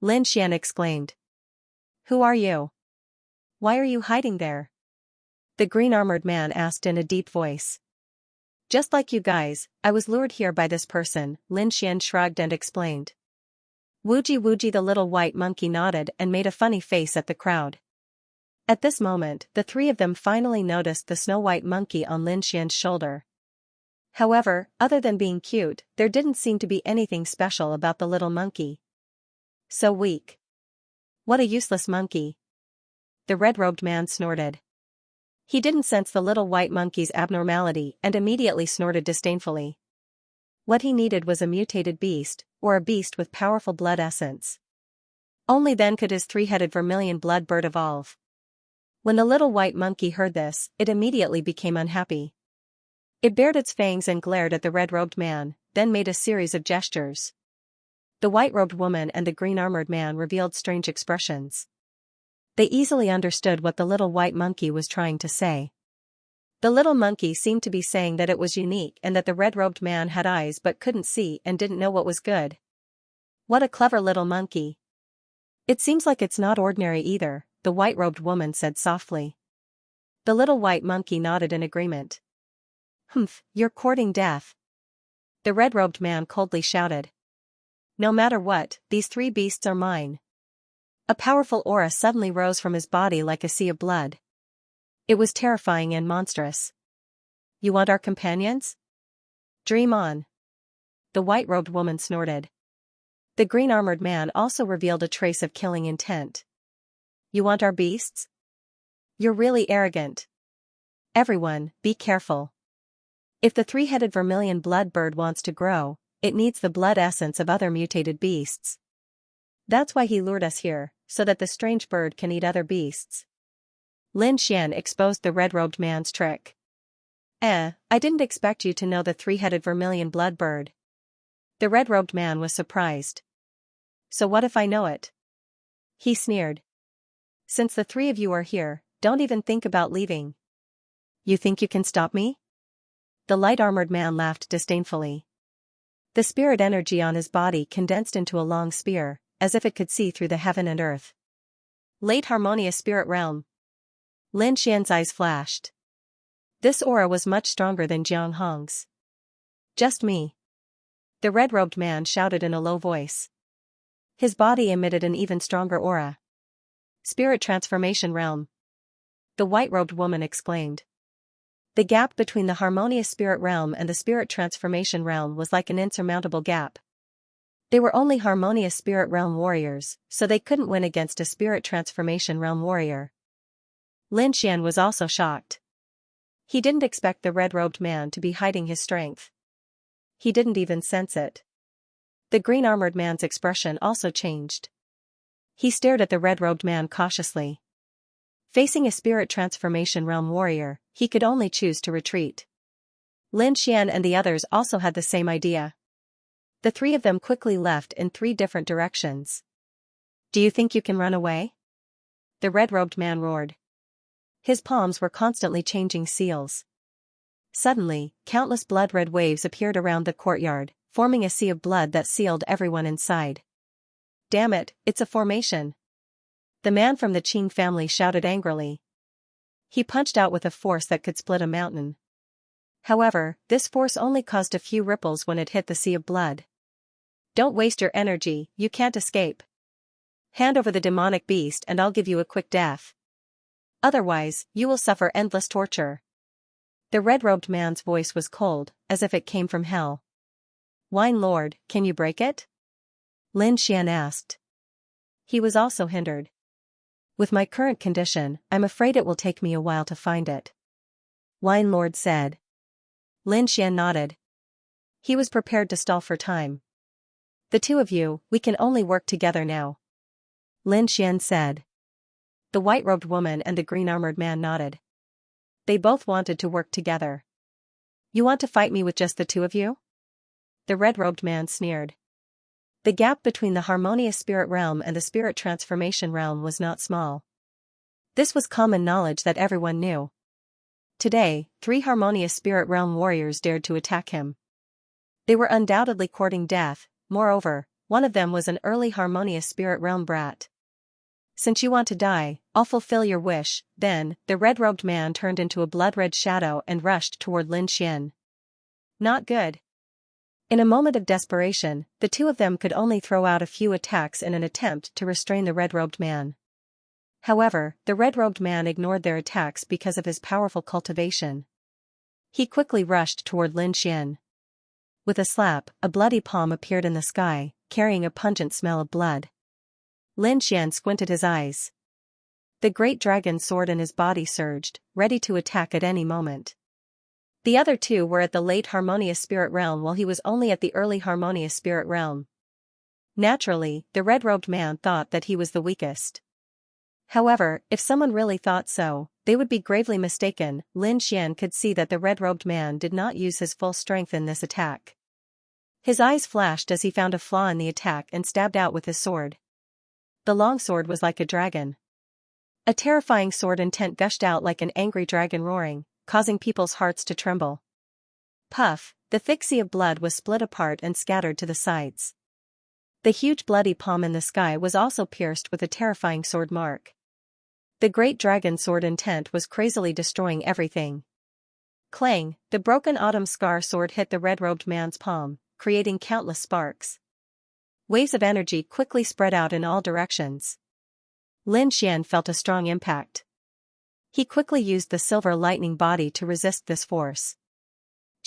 Lin Xian exclaimed. Who are you? Why are you hiding there? The green-armored man asked in a deep voice. Just like you guys, I was lured here by this person, Lin Xian shrugged and explained. Wooji Wooji the little white monkey nodded and made a funny face at the crowd. At this moment, the three of them finally noticed the snow-white monkey on Lin Xian's shoulder. However, other than being cute, there didn't seem to be anything special about the little monkey. So weak. What a useless monkey. The red-robed man snorted. He didn't sense the little white monkey's abnormality and immediately snorted disdainfully. What he needed was a mutated beast, or a beast with powerful blood essence. Only then could his three-headed vermilion blood bird evolve. When the little white monkey heard this, it immediately became unhappy. It bared its fangs and glared at the red-robed man, then made a series of gestures. The white-robed woman and the green-armored man revealed strange expressions. They easily understood what the little white monkey was trying to say. The little monkey seemed to be saying that it was unique and that the red-robed man had eyes but couldn't see and didn't know what was good. What a clever little monkey. It seems like it's not ordinary either, the white-robed woman said softly. The little white monkey nodded in agreement. Humph, you're courting death. The red-robed man coldly shouted. No matter what, these three beasts are mine. A powerful aura suddenly rose from his body like a sea of blood. It was terrifying and monstrous. You want our companions? Dream on. The white-robed woman snorted. The green-armored man also revealed a trace of killing intent. You want our beasts? You're really arrogant. Everyone, be careful. If the three-headed vermilion blood bird wants to grow, it needs the blood essence of other mutated beasts. That's why he lured us here, so that the strange bird can eat other beasts. Lin Xian exposed the red-robed man's trick. I didn't expect you to know the three-headed vermilion blood bird. The red-robed man was surprised. So what if I know it? He sneered. Since the three of you are here, don't even think about leaving. You think you can stop me? The light-armored man laughed disdainfully. The spirit energy on his body condensed into a long spear, as if it could see through the heaven and earth. Late harmonious spirit realm. Lin Xian's eyes flashed. This aura was much stronger than Jiang Hong's. Just me. The red-robed man shouted in a low voice. His body emitted an even stronger aura. Spirit transformation realm. The white-robed woman exclaimed. The gap between the harmonious spirit realm and the spirit transformation realm was like an insurmountable gap. They were only harmonious spirit realm warriors, so they couldn't win against a spirit transformation realm warrior. Lin Xian was also shocked. He didn't expect the red-robed man to be hiding his strength. He didn't even sense it. The green-armored man's expression also changed. He stared at the red-robed man cautiously. Facing a spirit transformation realm warrior, he could only choose to retreat. Lin Xian and the others also had the same idea. The three of them quickly left in three different directions. Do you think you can run away? The red-robed man roared. His palms were constantly changing seals. Suddenly, countless blood-red waves appeared around the courtyard, forming a sea of blood that sealed everyone inside. Damn it, it's a formation! The man from the Qing family shouted angrily. He punched out with a force that could split a mountain. However, this force only caused a few ripples when it hit the sea of blood. Don't waste your energy, you can't escape. Hand over the demonic beast and I'll give you a quick death. Otherwise, you will suffer endless torture. The red-robed man's voice was cold, as if it came from hell. Wine Lord, can you break it? Lin Xian asked. He was also hindered. With my current condition, I'm afraid it will take me a while to find it. Wine Lord said. Lin Xian nodded. He was prepared to stall for time. The two of you, we can only work together now. Lin Xian said. The white-robed woman and the green-armored man nodded. They both wanted to work together. You want to fight me with just the two of you? The red-robed man sneered. The gap between the harmonious spirit realm and the spirit transformation realm was not small. This was common knowledge that everyone knew. Today, 3 harmonious spirit realm warriors dared to attack him. They were undoubtedly courting death, moreover, one of them was an early harmonious spirit realm brat. Since you want to die, I'll fulfill your wish. Then, the red-robed man turned into a blood-red shadow and rushed toward Lin Xian. Not good. In a moment of desperation, the two of them could only throw out a few attacks in an attempt to restrain the red-robed man. However, the red-robed man ignored their attacks because of his powerful cultivation. He quickly rushed toward Lin Xian. With a slap, a bloody palm appeared in the sky, carrying a pungent smell of blood. Lin Xian squinted his eyes. The great dragon sword in his body surged, ready to attack at any moment. The other two were at the late harmonious spirit realm while he was only at the early harmonious spirit realm. Naturally, the red-robed man thought that he was the weakest. However, if someone really thought so, they would be gravely mistaken. Lin Xian could see that the red-robed man did not use his full strength in this attack. His eyes flashed as he found a flaw in the attack and stabbed out with his sword. The long sword was like a dragon. A terrifying sword intent gushed out like an angry dragon roaring, causing people's hearts to tremble. Puff, the thick sea of blood was split apart and scattered to the sides. The huge bloody palm in the sky was also pierced with a terrifying sword mark. The great dragon sword intent was crazily destroying everything. Clang, the broken autumn scar sword hit the red-robed man's palm, creating countless sparks. Waves of energy quickly spread out in all directions. Lin Xian felt a strong impact. He quickly used the silver lightning body to resist this force.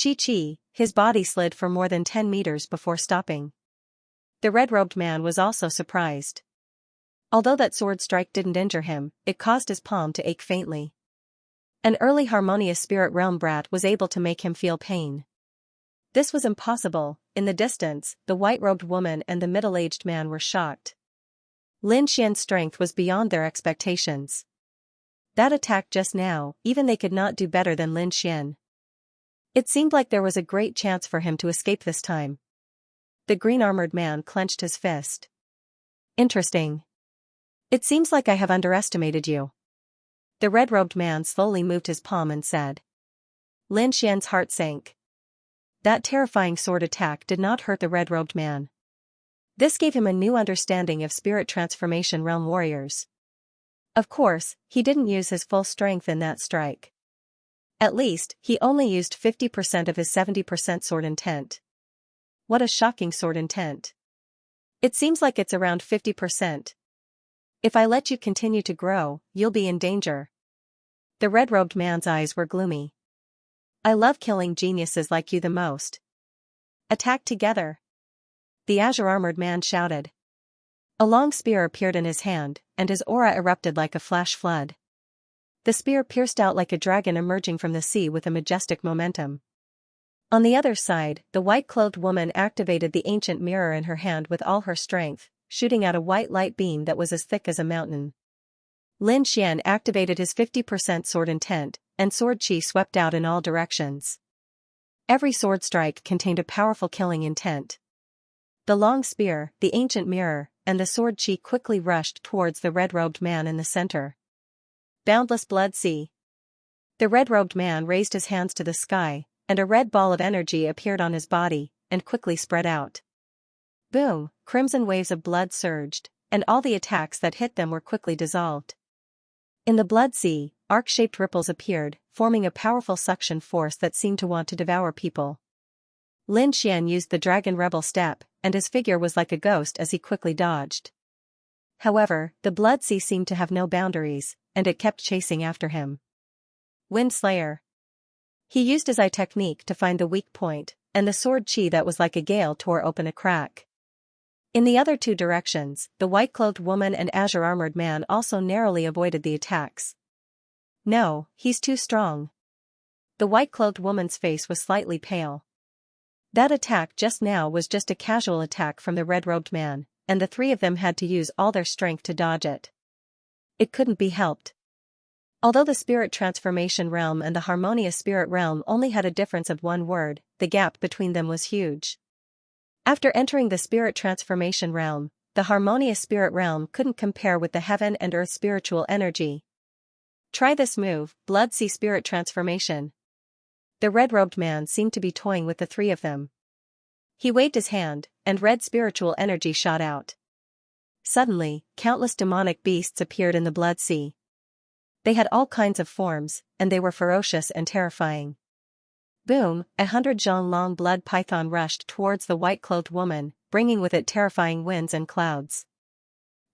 Chi-chi, his body slid for more than 10 meters before stopping. The red-robed man was also surprised. Although that sword strike didn't injure him, it caused his palm to ache faintly. An early harmonious spirit realm brat was able to make him feel pain. This was impossible. In the distance, the white-robed woman and the middle-aged man were shocked. Lin Xian's strength was beyond their expectations. That attack just now, even they could not do better than Lin Xian. It seemed like there was a great chance for him to escape this time. The green-armored man clenched his fist. Interesting. It seems like I have underestimated you. The red-robed man slowly moved his palm and said. Lin Xian's heart sank. That terrifying sword attack did not hurt the red-robed man. This gave him a new understanding of spirit transformation realm warriors. Of course, he didn't use his full strength in that strike. At least, he only used 50% of his 70% sword intent. What a shocking sword intent. It seems like it's around 50%. If I let you continue to grow, you'll be in danger. The red-robed man's eyes were gloomy. I love killing geniuses like you the most. Attack together. The azure-armored man shouted. A long spear appeared in his hand, and his aura erupted like a flash flood. The spear pierced out like a dragon emerging from the sea with a majestic momentum. On the other side, the white-clothed woman activated the ancient mirror in her hand with all her strength, shooting out a white light beam that was as thick as a mountain. Lin Xian activated his 50% sword intent, and sword chi swept out in all directions. Every sword strike contained a powerful killing intent. The long spear, the ancient mirror, and the sword chi quickly rushed towards the red-robed man in the center. Boundless blood sea. The red-robed man raised his hands to the sky, and a red ball of energy appeared on his body, and quickly spread out. Boom, crimson waves of blood surged, and all the attacks that hit them were quickly dissolved. In the blood sea, arc-shaped ripples appeared, forming a powerful suction force that seemed to want to devour people. Lin Xian used the dragon rebel step, and his figure was like a ghost as he quickly dodged. However, the blood sea seemed to have no boundaries, and it kept chasing after him. Wind Slayer. He used his eye technique to find the weak point, and the sword chi that was like a gale tore open a crack. In the other two directions, the white-clothed woman and azure-armored man also narrowly avoided the attacks. No, he's too strong. The white-clothed woman's face was slightly pale. That attack just now was just a casual attack from the red-robed man, and the three of them had to use all their strength to dodge it. It couldn't be helped. Although the spirit transformation realm and the harmonious spirit realm only had a difference of one word, the gap between them was huge. After entering the spirit transformation realm, the harmonious spirit realm couldn't compare with the heaven and earth spiritual energy. Try this move, Blood Sea Spirit Transformation. The red-robed man seemed to be toying with the three of them. He waved his hand, and red spiritual energy shot out. Suddenly, countless demonic beasts appeared in the blood sea. They had all kinds of forms, and they were ferocious and terrifying. Boom, 100-zhong-long blood python rushed towards the white-clothed woman, bringing with it terrifying winds and clouds.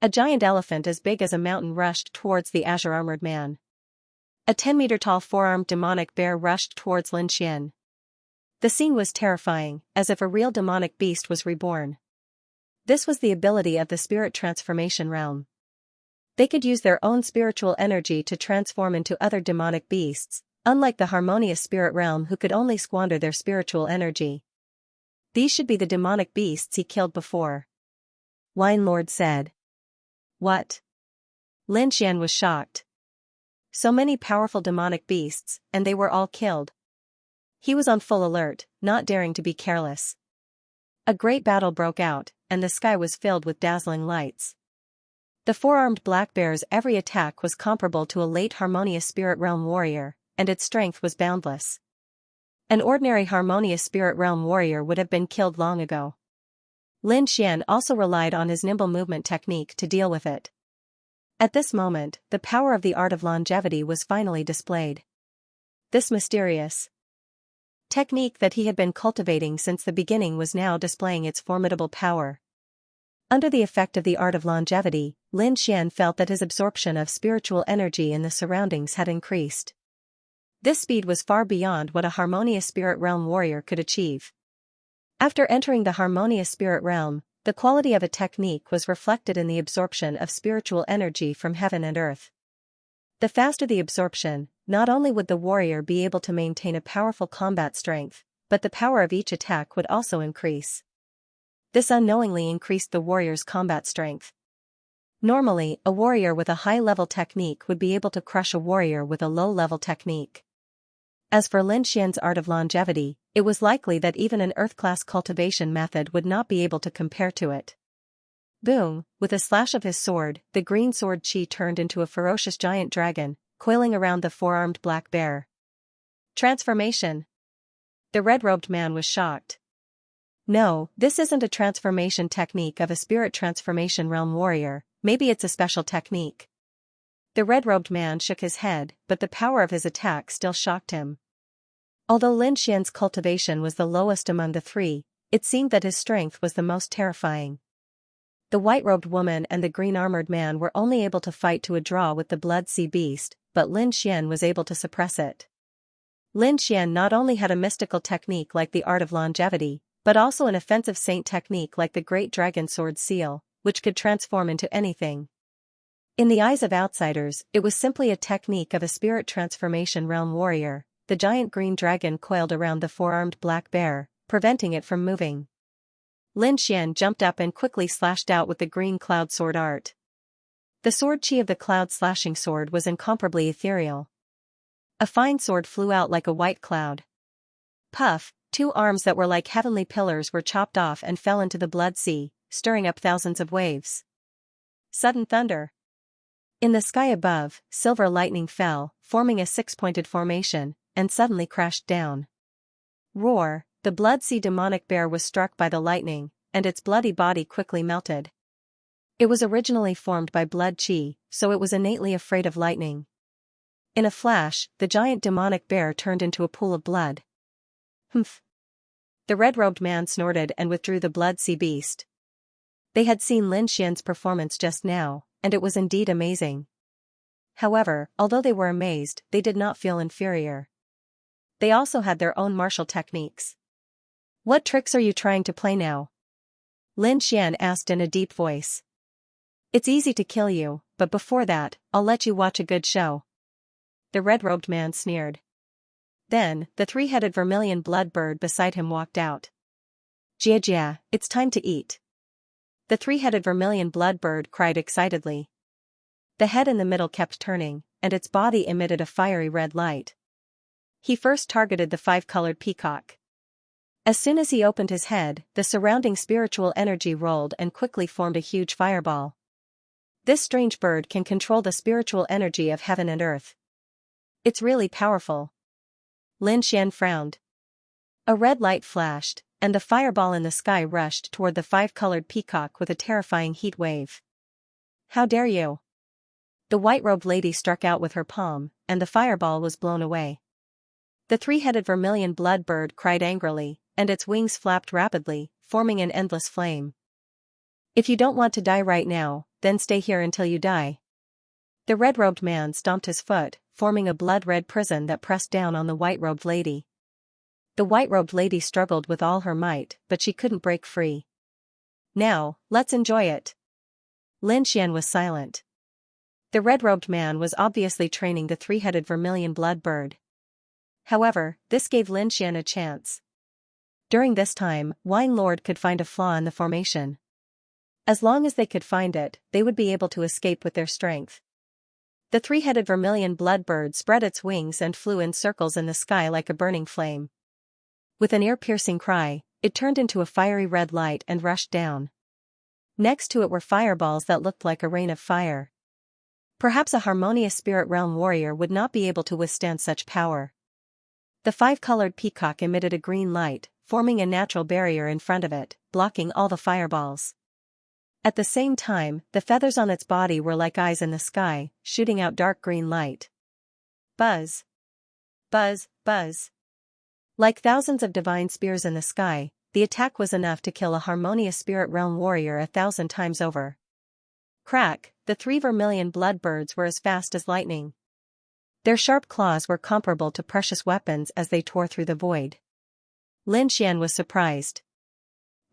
A giant elephant as big as a mountain rushed towards the azure-armored man. A 10-meter-tall four-armed demonic bear rushed towards Lin Xian. The scene was terrifying, as if a real demonic beast was reborn. This was the ability of the spirit transformation realm. They could use their own spiritual energy to transform into other demonic beasts, unlike the harmonious spirit realm who could only squander their spiritual energy. These should be the demonic beasts he killed before. Wine Lord said. What? Lin Xian was shocked. So many powerful demonic beasts, and they were all killed. He was on full alert, not daring to be careless. A great battle broke out, and the sky was filled with dazzling lights. The four-armed black bear's every attack was comparable to a late harmonious spirit realm warrior, and its strength was boundless. An ordinary harmonious spirit realm warrior would have been killed long ago. Lin Xian also relied on his nimble movement technique to deal with it. At this moment, the power of the art of longevity was finally displayed. This mysterious technique that he had been cultivating since the beginning was now displaying its formidable power. Under the effect of the art of longevity, Lin Xian felt that his absorption of spiritual energy in the surroundings had increased. This speed was far beyond what a harmonious spirit realm warrior could achieve. After entering the harmonious spirit realm, the quality of a technique was reflected in the absorption of spiritual energy from heaven and earth. The faster the absorption, not only would the warrior be able to maintain a powerful combat strength, but the power of each attack would also increase. This unknowingly increased the warrior's combat strength. Normally, a warrior with a high-level technique would be able to crush a warrior with a low-level technique. As for Lin Xian's art of longevity, it was likely that even an Earth-class cultivation method would not be able to compare to it. Boom, with a slash of his sword, the green sword chi turned into a ferocious giant dragon, coiling around the four-armed black bear. Transformation. The red-robed man was shocked. No, this isn't a transformation technique of a spirit transformation realm warrior, maybe it's a special technique. The red-robed man shook his head, but the power of his attack still shocked him. Although Lin Xian's cultivation was the lowest among the three, it seemed that his strength was the most terrifying. The white-robed woman and the green-armored man were only able to fight to a draw with the blood sea beast, but Lin Xian was able to suppress it. Lin Xian not only had a mystical technique like the art of longevity, but also an offensive saint technique like the great dragon sword seal, which could transform into anything. In the eyes of outsiders, it was simply a technique of a spirit transformation realm warrior. The giant green dragon coiled around the four-armed black bear, preventing it from moving. Lin Xian jumped up and quickly slashed out with the green cloud sword art. The sword chi of the cloud slashing sword was incomparably ethereal. A fine sword flew out like a white cloud. Puff, two arms that were like heavenly pillars were chopped off and fell into the blood sea, stirring up thousands of waves. Sudden thunder. In the sky above, silver lightning fell, forming a six-pointed formation, and suddenly crashed down. Roar! The blood-sea demonic bear was struck by the lightning, and its bloody body quickly melted. It was originally formed by blood chi, so it was innately afraid of lightning. In a flash, the giant demonic bear turned into a pool of blood. Humph! The red-robed man snorted and withdrew the blood-sea beast. They had seen Lin Xian's performance just now, and it was indeed amazing. However, although they were amazed, they did not feel inferior. They also had their own martial techniques. "What tricks are you trying to play now?" Lin Xian asked in a deep voice. "It's easy to kill you, but before that, I'll let you watch a good show." The red-robed man sneered. Then, the three-headed vermilion blood bird beside him walked out. "Jia Jia, it's time to eat." The three-headed vermilion blood bird cried excitedly. The head in the middle kept turning, and its body emitted a fiery red light. He first targeted the five-colored peacock. As soon as he opened his head, the surrounding spiritual energy rolled and quickly formed a huge fireball. This strange bird can control the spiritual energy of heaven and earth. It's really powerful. Lin Xian frowned. A red light flashed, and the fireball in the sky rushed toward the five-colored peacock with a terrifying heat wave. "How dare you!" The white-robed lady struck out with her palm, and the fireball was blown away. The three-headed vermilion blood bird cried angrily, and its wings flapped rapidly, forming an endless flame. "If you don't want to die right now, then stay here until you die." The red-robed man stomped his foot, forming a blood-red prison that pressed down on the white-robed lady. The white-robed lady struggled with all her might, but she couldn't break free. "Now, let's enjoy it." Lin Xian was silent. The red-robed man was obviously training the three-headed vermilion blood bird. However, this gave Lin Xian a chance. During this time, Wine Lord could find a flaw in the formation. As long as they could find it, they would be able to escape with their strength. The three-headed vermilion blood bird spread its wings and flew in circles in the sky like a burning flame. With an ear-piercing cry, it turned into a fiery red light and rushed down. Next to it were fireballs that looked like a rain of fire. Perhaps a harmonious spirit realm warrior would not be able to withstand such power. The five-colored peacock emitted a green light, forming a natural barrier in front of it, blocking all the fireballs. At the same time, the feathers on its body were like eyes in the sky, shooting out dark green light. Buzz! Buzz, buzz! Like thousands of divine spears in the sky, the attack was enough to kill a harmonious spirit realm warrior 1,000 times over. Crack! The three vermilion blood birds were as fast as lightning. Their sharp claws were comparable to precious weapons as they tore through the void. Lin Xian was surprised.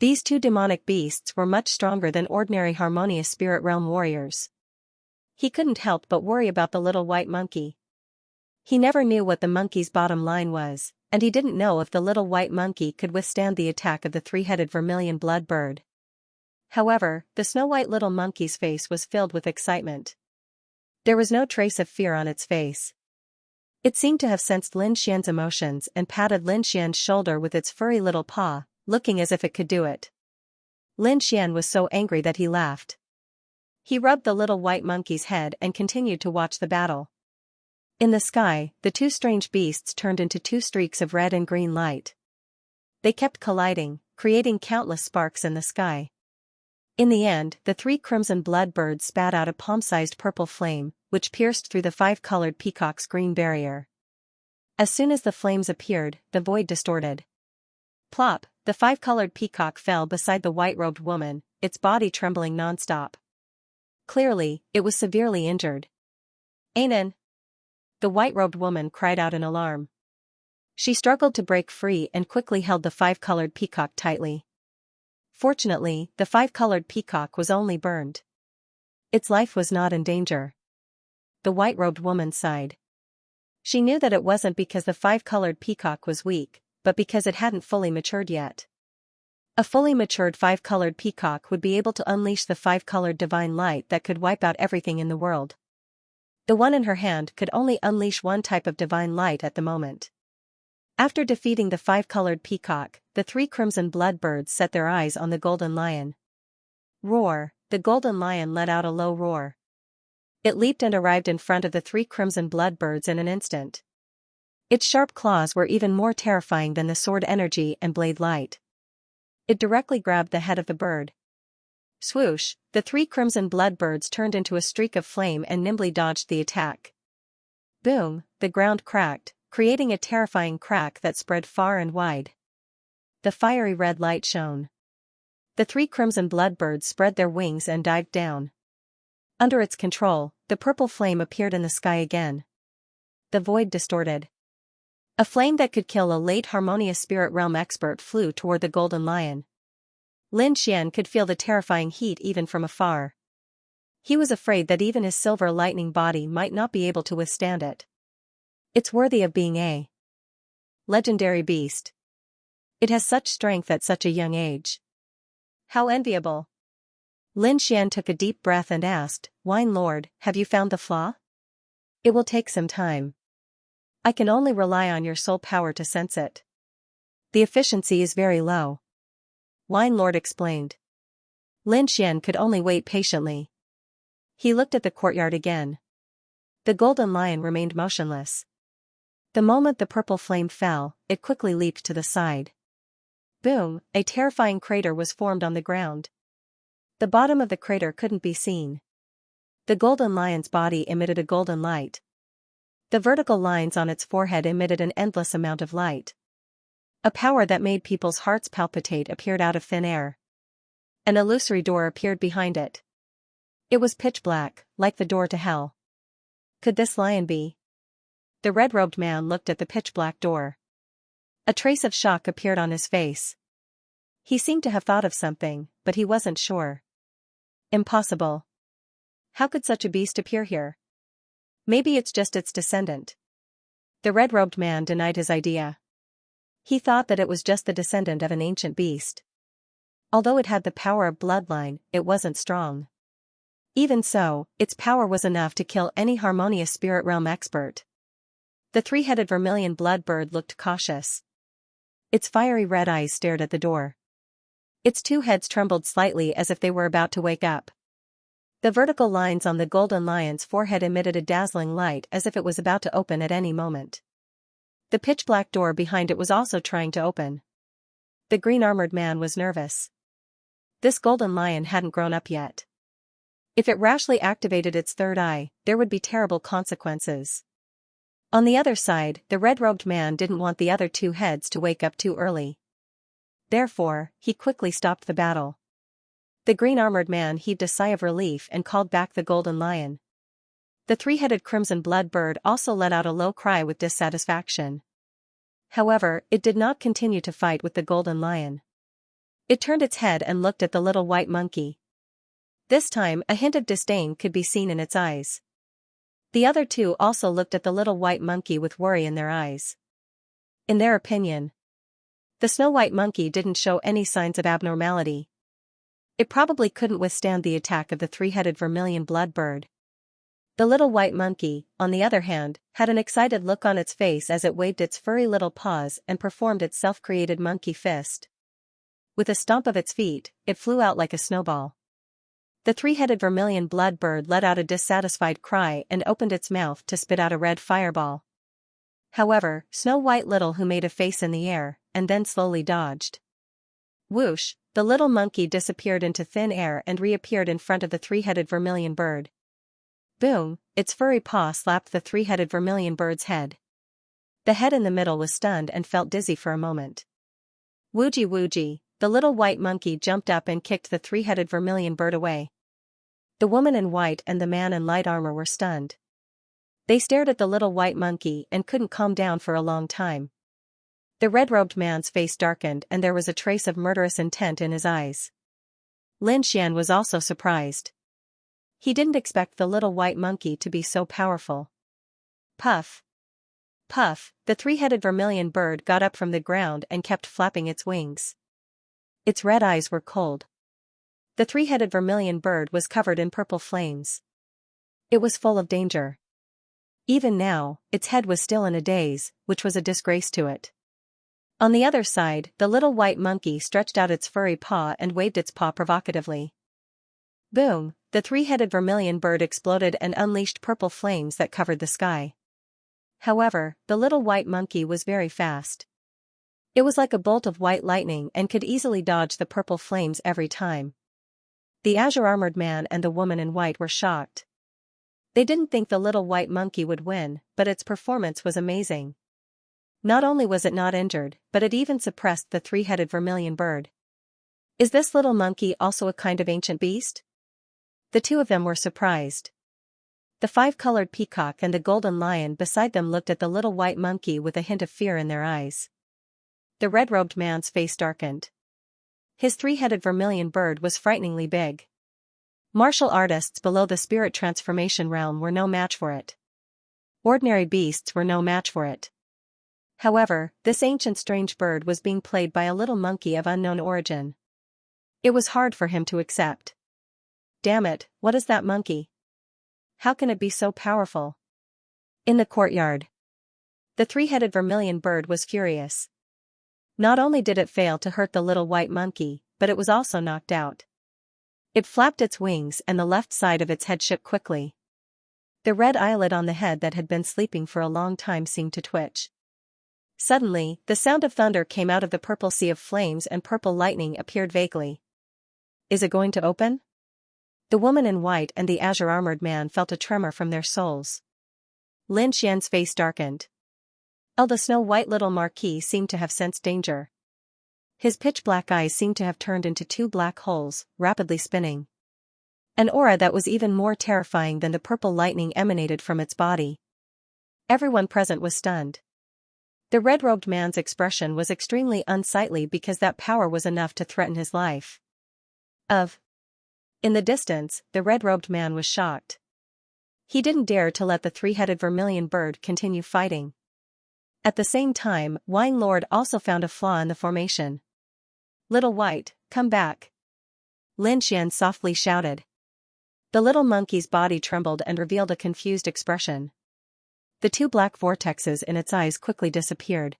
These two demonic beasts were much stronger than ordinary harmonious spirit realm warriors. He couldn't help but worry about the little white monkey. He never knew what the monkey's bottom line was, and he didn't know if the little white monkey could withstand the attack of the three-headed vermilion blood bird. However, the snow-white little monkey's face was filled with excitement. There was no trace of fear on its face. It seemed to have sensed Lin Xian's emotions and patted Lin Xian's shoulder with its furry little paw, looking as if it could do it. Lin Xian was so angry that he laughed. He rubbed the little white monkey's head and continued to watch the battle. In the sky, the two strange beasts turned into two streaks of red and green light. They kept colliding, creating countless sparks in the sky. In the end, the three crimson blood birds spat out a palm-sized purple flame, which pierced through the five-colored peacock's green barrier. As soon as the flames appeared, the void distorted. Plop! The five-colored peacock fell beside the white-robed woman, its body trembling non-stop. Clearly, it was severely injured. "Anan!" The white-robed woman cried out in alarm. She struggled to break free and quickly held the five-colored peacock tightly. Fortunately, the five-colored peacock was only burned. Its life was not in danger. The white-robed woman sighed. She knew that it wasn't because the five-colored peacock was weak, but because it hadn't fully matured yet. A fully matured five-colored peacock would be able to unleash the five-colored divine light that could wipe out everything in the world. The one in her hand could only unleash one type of divine light at the moment. After defeating the five-colored peacock, the three crimson blood birds set their eyes on the golden lion. Roar! The golden lion let out a low roar. It leaped and arrived in front of the 3 crimson bloodbirds in an instant. Its sharp claws were even more terrifying than the sword energy and blade light. It directly grabbed the head of the bird. Swoosh, the 3 crimson bloodbirds turned into a streak of flame and nimbly dodged the attack. Boom, the ground cracked, creating a terrifying crack that spread far and wide. The fiery red light shone. The 3 crimson bloodbirds spread their wings and dived down. Under its control, the purple flame appeared in the sky again. The void distorted. A flame that could kill a late harmonious spirit realm expert flew toward the golden lion. Lin Xian could feel the terrifying heat even from afar. He was afraid that even his silver lightning body might not be able to withstand it. It's worthy of being a legendary beast. It has such strength at such a young age. How enviable. Lin Xian took a deep breath and asked, Wine Lord, have you found the flaw? It will take some time. I can only rely on your soul power to sense it. The efficiency is very low. Wine Lord explained. Lin Xian could only wait patiently. He looked at the courtyard again. The golden lion remained motionless. The moment the purple flame fell, it quickly leaped to the side. Boom, a terrifying crater was formed on the ground. The bottom of the crater couldn't be seen. The golden lion's body emitted a golden light. The vertical lines on its forehead emitted an endless amount of light. A power that made people's hearts palpitate appeared out of thin air. An illusory door appeared behind it. It was pitch black, like the door to hell. Could this lion be? The red-robed man looked at the pitch-black door. A trace of shock appeared on his face. He seemed to have thought of something, but he wasn't sure. Impossible. How could such a beast appear here? Maybe it's just its descendant. The red-robed man denied his idea. He thought that it was just the descendant of an ancient beast. Although it had the power of bloodline, it wasn't strong. Even so, its power was enough to kill any harmonious spirit realm expert. The 3-headed vermilion bloodbird looked cautious. Its fiery red eyes stared at the door. Its 2 heads trembled slightly as if they were about to wake up. The vertical lines on the golden lion's forehead emitted a dazzling light as if it was about to open at any moment. The pitch-black door behind it was also trying to open. The green-armored man was nervous. This golden lion hadn't grown up yet. If it rashly activated its third eye, there would be terrible consequences. On the other side, the red-robed man didn't want the other 2 heads to wake up too early. Therefore, he quickly stopped the battle. The green-armored man heaved a sigh of relief and called back the golden lion. The 3-headed crimson blood bird also let out a low cry with dissatisfaction. However, it did not continue to fight with the golden lion. It turned its head and looked at the little white monkey. This time, a hint of disdain could be seen in its eyes. The other 2 also looked at the little white monkey with worry in their eyes. In their opinion, the snow-white monkey didn't show any signs of abnormality. It probably couldn't withstand the attack of the 3-headed vermilion bloodbird. The little white monkey, on the other hand, had an excited look on its face as it waved its furry little paws and performed its self-created monkey fist. With a stomp of its feet, it flew out like a snowball. The 3-headed vermilion bloodbird let out a dissatisfied cry and opened its mouth to spit out a red fireball. However, Snow White Little Who made a face in the air, and then slowly dodged. Whoosh, the little monkey disappeared into thin air and reappeared in front of the 3-headed vermilion bird. Boom, its furry paw slapped the 3-headed vermilion bird's head. The head in the middle was stunned and felt dizzy for a moment. Woogie woogie, the little white monkey jumped up and kicked the 3-headed vermilion bird away. The woman in white and the man in light armor were stunned. They stared at the little white monkey and couldn't calm down for a long time. The red-robed man's face darkened and there was a trace of murderous intent in his eyes. Lin Xian was also surprised. He didn't expect the little white monkey to be so powerful. Puff! Puff, the 3-headed vermilion bird got up from the ground and kept flapping its wings. Its red eyes were cold. The 3-headed vermilion bird was covered in purple flames. It was full of danger. Even now, its head was still in a daze, which was a disgrace to it. On the other side, the little white monkey stretched out its furry paw and waved its paw provocatively. Boom! The three-headed vermilion bird exploded and unleashed purple flames that covered the sky. However, the little white monkey was very fast. It was like a bolt of white lightning and could easily dodge the purple flames every time. The azure-armored man and the woman in white were shocked. They didn't think the little white monkey would win, but its performance was amazing. Not only was it not injured, but it even suppressed the three-headed vermilion bird. Is this little monkey also a kind of ancient beast? The two of them were surprised. The five-colored peacock and the golden lion beside them looked at the little white monkey with a hint of fear in their eyes. The red-robed man's face darkened. His three-headed vermilion bird was frighteningly big. Martial artists below the spirit transformation realm were no match for it. Ordinary beasts were no match for it. However, this ancient strange bird was being played by a little monkey of unknown origin. It was hard for him to accept. Damn it, what is that monkey? How can it be so powerful? In the courtyard. The three-headed vermilion bird was furious. Not only did it fail to hurt the little white monkey, but it was also knocked out. It flapped its wings and the left side of its head shook quickly. The red eyelid on the head that had been sleeping for a long time seemed to twitch. Suddenly, the sound of thunder came out of the purple sea of flames and purple lightning appeared vaguely. Is it going to open? The woman in white and the azure-armored man felt a tremor from their souls. Lin Xian's face darkened. The snow-white little marquis seemed to have sensed danger. His pitch-black eyes seemed to have turned into two black holes, rapidly spinning. An aura that was even more terrifying than the purple lightning emanated from its body. Everyone present was stunned. The red-robed man's expression was extremely unsightly because that power was enough to threaten his life. In the distance, the red-robed man was shocked. He didn't dare to let the three-headed vermilion bird continue fighting. At the same time, Wine Lord also found a flaw in the formation. Little White, come back. Lin Xian softly shouted. The little monkey's body trembled and revealed a confused expression. The two black vortexes in its eyes quickly disappeared.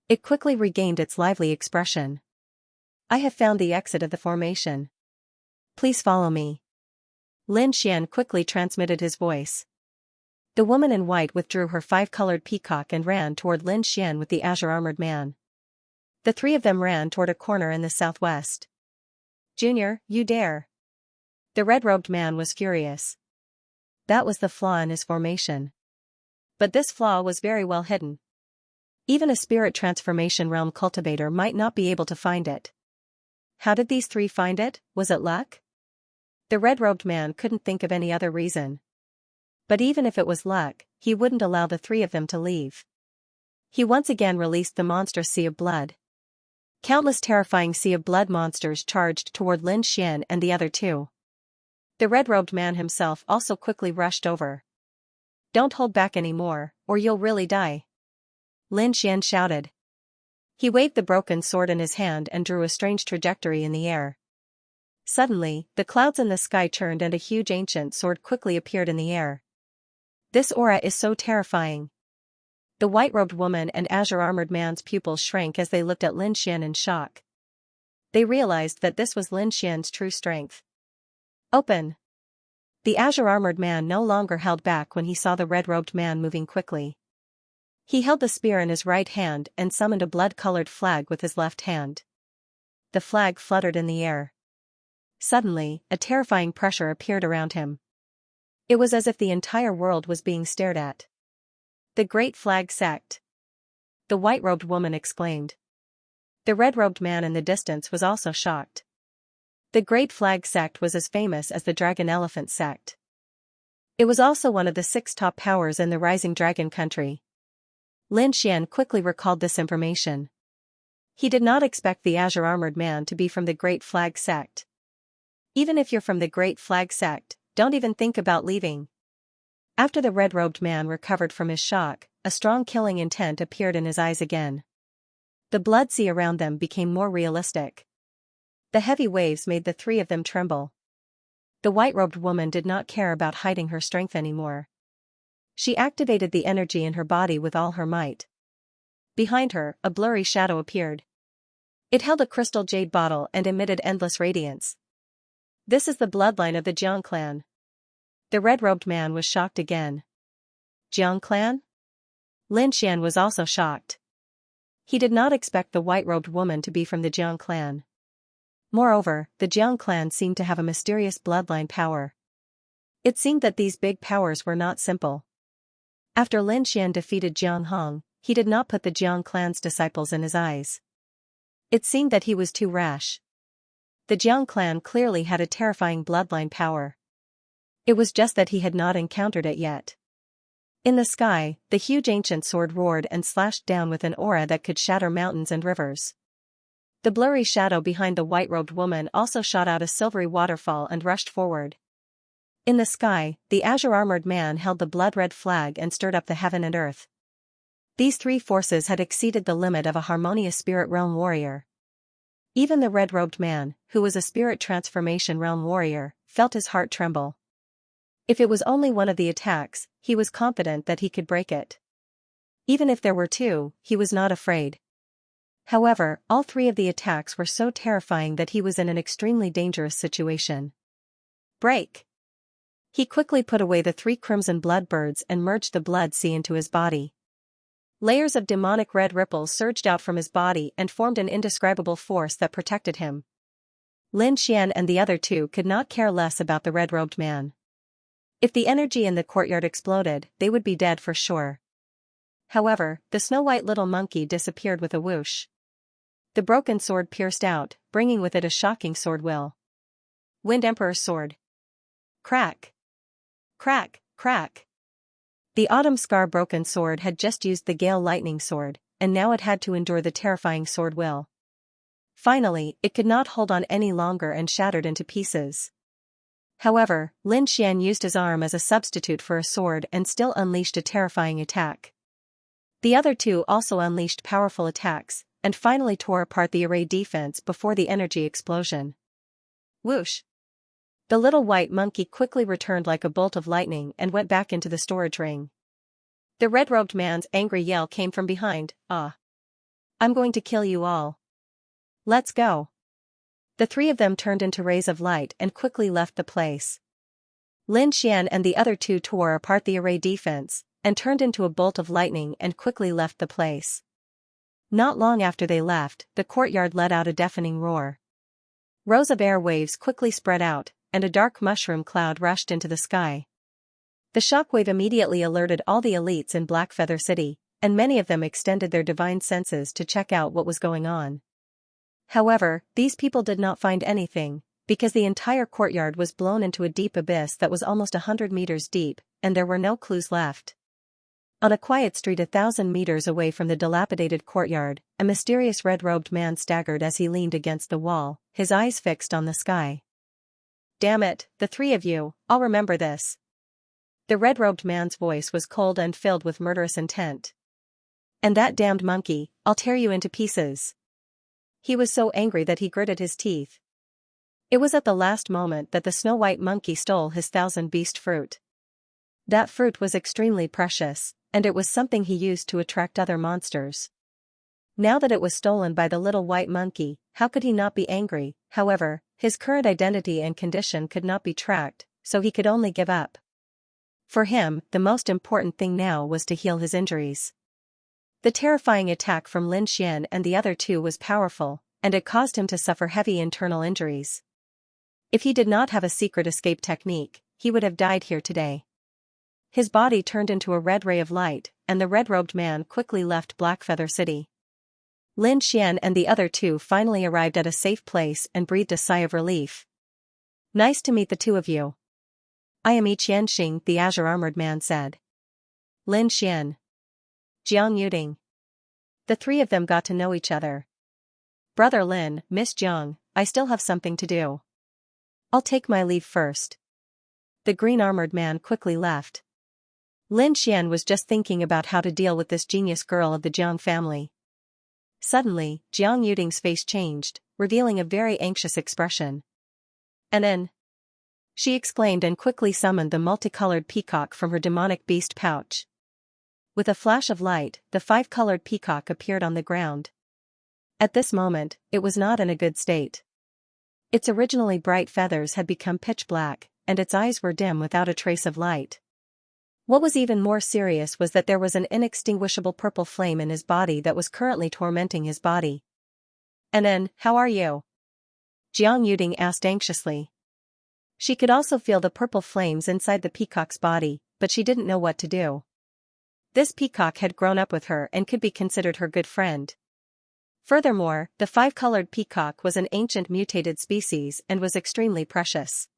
It quickly regained its lively expression. I have found the exit of the formation. Please follow me. Lin Xian quickly transmitted his voice. The woman in white withdrew her five-colored peacock and ran toward Lin Xian with the azure-armored man. The three of them ran toward a corner in the southwest. Junior, you dare. The red-robed man was furious. That was the flaw in his formation. But this flaw was very well hidden. Even a spirit transformation realm cultivator might not be able to find it. How did these three find it? Was it luck? The red-robed man couldn't think of any other reason. But even if it was luck, he wouldn't allow the three of them to leave. He once again released the monstrous sea of blood. Countless terrifying sea of blood monsters charged toward Lin Xian and the other two. The red-robed man himself also quickly rushed over. Don't hold back anymore, or you'll really die. Lin Xian shouted. He waved the broken sword in his hand and drew a strange trajectory in the air. Suddenly, the clouds in the sky turned and a huge ancient sword quickly appeared in the air. This aura is so terrifying. The white-robed woman and azure-armored man's pupils shrank as they looked at Lin Xian in shock. They realized that this was Lin Xian's true strength. Open! The azure-armored man no longer held back when he saw the red-robed man moving quickly. He held the spear in his right hand and summoned a blood-colored flag with his left hand. The flag fluttered in the air. Suddenly, a terrifying pressure appeared around him. It was as if the entire world was being stared at. The Great Flag Sect. The white-robed woman exclaimed. The red-robed man in the distance was also shocked. The Great Flag Sect was as famous as the Dragon Elephant Sect. It was also one of the 6 top powers in the Rising Dragon country. Lin Xian quickly recalled this information. He did not expect the azure-armored man to be from the Great Flag Sect. Even if you're from the Great Flag Sect, don't even think about leaving. After the red-robed man recovered from his shock, a strong killing intent appeared in his eyes again. The blood sea around them became more realistic. The heavy waves made the three of them tremble. The white-robed woman did not care about hiding her strength anymore. She activated the energy in her body with all her might. Behind her, a blurry shadow appeared. It held a crystal jade bottle and emitted endless radiance. This is the bloodline of the Jiang clan. The red-robed man was shocked again. Jiang clan? Lin Xian was also shocked. He did not expect the white-robed woman to be from the Jiang clan. Moreover, the Jiang clan seemed to have a mysterious bloodline power. It seemed that these big powers were not simple. After Lin Xian defeated Jiang Hong, he did not put the Jiang clan's disciples in his eyes. It seemed that he was too rash. The Jiang clan clearly had a terrifying bloodline power. It was just that he had not encountered it yet. In the sky, the huge ancient sword roared and slashed down with an aura that could shatter mountains and rivers. The blurry shadow behind the white-robed woman also shot out a silvery waterfall and rushed forward. In the sky, the azure-armored man held the blood-red flag and stirred up the heaven and earth. These three forces had exceeded the limit of a harmonious spirit realm warrior. Even the red-robed man, who was a spirit transformation realm warrior, felt his heart tremble. If it was only one of the attacks, he was confident that he could break it. Even if there were two, he was not afraid. However, all three of the attacks were so terrifying that he was in an extremely dangerous situation. Break! He quickly put away the three crimson blood birds and merged the blood sea into his body. Layers of demonic red ripples surged out from his body and formed an indescribable force that protected him. Lin Xian and the other two could not care less about the red-robed man. If the energy in the courtyard exploded, they would be dead for sure. However, the snow-white little monkey disappeared with a whoosh. The broken sword pierced out, bringing with it a shocking sword will. Wind Emperor's sword. Crack! Crack, crack! The autumn scar broken sword had just used the gale lightning sword, and now it had to endure the terrifying sword will. Finally, it could not hold on any longer and shattered into pieces. However, Lin Xian used his arm as a substitute for a sword and still unleashed a terrifying attack. The other two also unleashed powerful attacks, and finally tore apart the array defense before the energy explosion. Whoosh! The little white monkey quickly returned like a bolt of lightning and went back into the storage ring. The red-robed man's angry yell came from behind. "Ah! I'm going to kill you all. Let's go." The three of them turned into rays of light and quickly left the place. Lin Xian and the other two tore apart the array defense, and turned into a bolt of lightning and quickly left the place. Not long after they left, the courtyard let out a deafening roar. Rows of air waves quickly spread out, and a dark mushroom cloud rushed into the sky. The shockwave immediately alerted all the elites in Blackfeather City, and many of them extended their divine senses to check out what was going on. However, these people did not find anything, because the entire courtyard was blown into a deep abyss that was almost 100 meters deep, and there were no clues left. On a quiet street 1,000 meters away from the dilapidated courtyard, a mysterious red-robed man staggered as he leaned against the wall, his eyes fixed on the sky. "Damn it, the three of you, I'll remember this." The red-robed man's voice was cold and filled with murderous intent. "And that damned monkey, I'll tear you into pieces." He was so angry that he gritted his teeth. It was at the last moment that the snow-white monkey stole his 1,000-beast fruit. That fruit was extremely precious, and it was something he used to attract other monsters. Now that it was stolen by the little white monkey, how could he not be angry? However, his current identity and condition could not be tracked, so he could only give up. For him, the most important thing now was to heal his injuries. The terrifying attack from Lin Xian and the other two was powerful, and it caused him to suffer heavy internal injuries. If he did not have a secret escape technique, he would have died here today. His body turned into a red ray of light, and the red-robed man quickly left Blackfeather City. Lin Xian and the other two finally arrived at a safe place and breathed a sigh of relief. "Nice to meet the two of you. I am Xianxia," the azure-armored man said. Lin Xian. Jiang Yuding. The three of them got to know each other. "Brother Lin, Miss Jiang, I still have something to do. I'll take my leave first." The green-armored man quickly left. Lin Xian was just thinking about how to deal with this genius girl of the Jiang family. Suddenly, Jiang Yuding's face changed, revealing a very anxious expression. "And then?" she exclaimed and quickly summoned the multicolored peacock from her demonic beast pouch. With a flash of light, the 5-colored peacock appeared on the ground. At this moment, it was not in a good state. Its originally bright feathers had become pitch black, and its eyes were dim without a trace of light. What was even more serious was that there was an inextinguishable purple flame in his body that was currently tormenting his body. "Anan, how are you?" Jiang Yuding asked anxiously. She could also feel the purple flames inside the peacock's body, but she didn't know what to do. This peacock had grown up with her and could be considered her good friend. Furthermore, the five-colored peacock was an ancient mutated species and was extremely precious.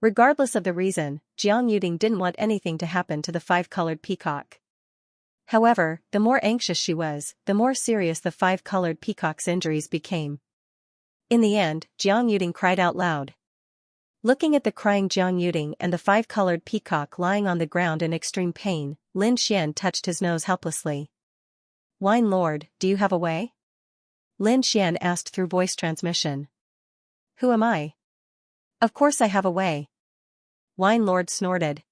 Regardless of the reason, Jiang Yuding didn't want anything to happen to the five-colored peacock. However, the more anxious she was, the more serious the five-colored peacock's injuries became. In the end, Jiang Yuding cried out loud. Looking at the crying Jiang Yuding and the five-colored peacock lying on the ground in extreme pain, Lin Xian touched his nose helplessly. "Wine Lord, do you have a way?" Lin Xian asked through voice transmission. "Who am I? Of course I have a way." Wine Lord snorted.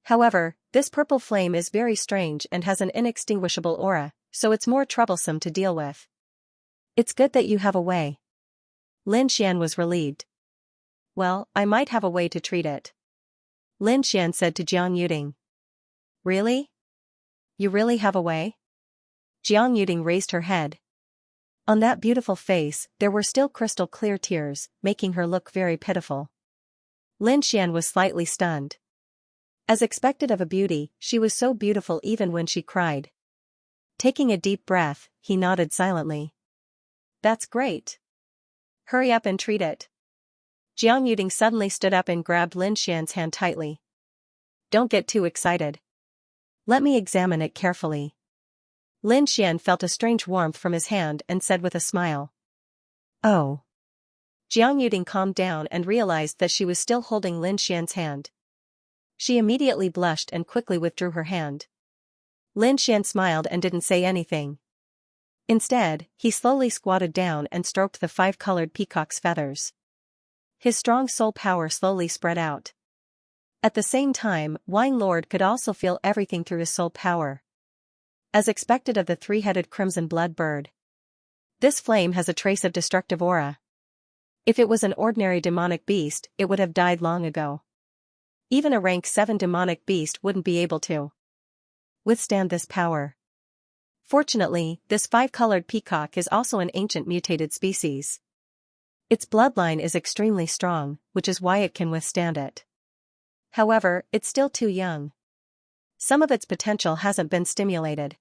"However, this purple flame is very strange and has an inextinguishable aura, so it's more troublesome to deal with. It's good that you have a way." Lin Xian was relieved. "Well, I might have a way to treat it," Lin Xian said to Jiang Yuding. "Really? You really have a way?" Jiang Yuding raised her head. On that beautiful face, there were still crystal clear tears, making her look very pitiful. Lin Xian was slightly stunned. As expected of a beauty, she was so beautiful even when she cried. Taking a deep breath, he nodded silently. "That's great. Hurry up and treat it." Jiang Yuding suddenly stood up and grabbed Lin Xian's hand tightly. "Don't get too excited. Let me examine it carefully." Lin Xian felt a strange warmth from his hand and said with a smile. "Oh." Jiang Yuding calmed down and realized that she was still holding Lin Xian's hand. She immediately blushed and quickly withdrew her hand. Lin Xian smiled and didn't say anything. Instead, he slowly squatted down and stroked the five-colored peacock's feathers. His strong soul power slowly spread out. At the same time, Wine Lord could also feel everything through his soul power. As expected of the three-headed crimson blood bird, this flame has a trace of destructive aura. If it was an ordinary demonic beast, it would have died long ago. Even a rank 7 demonic beast wouldn't be able to withstand this power. Fortunately, this five-colored peacock is also an ancient mutated species. Its bloodline is extremely strong, which is why it can withstand it. However, it's still too young. Some of its potential hasn't been stimulated.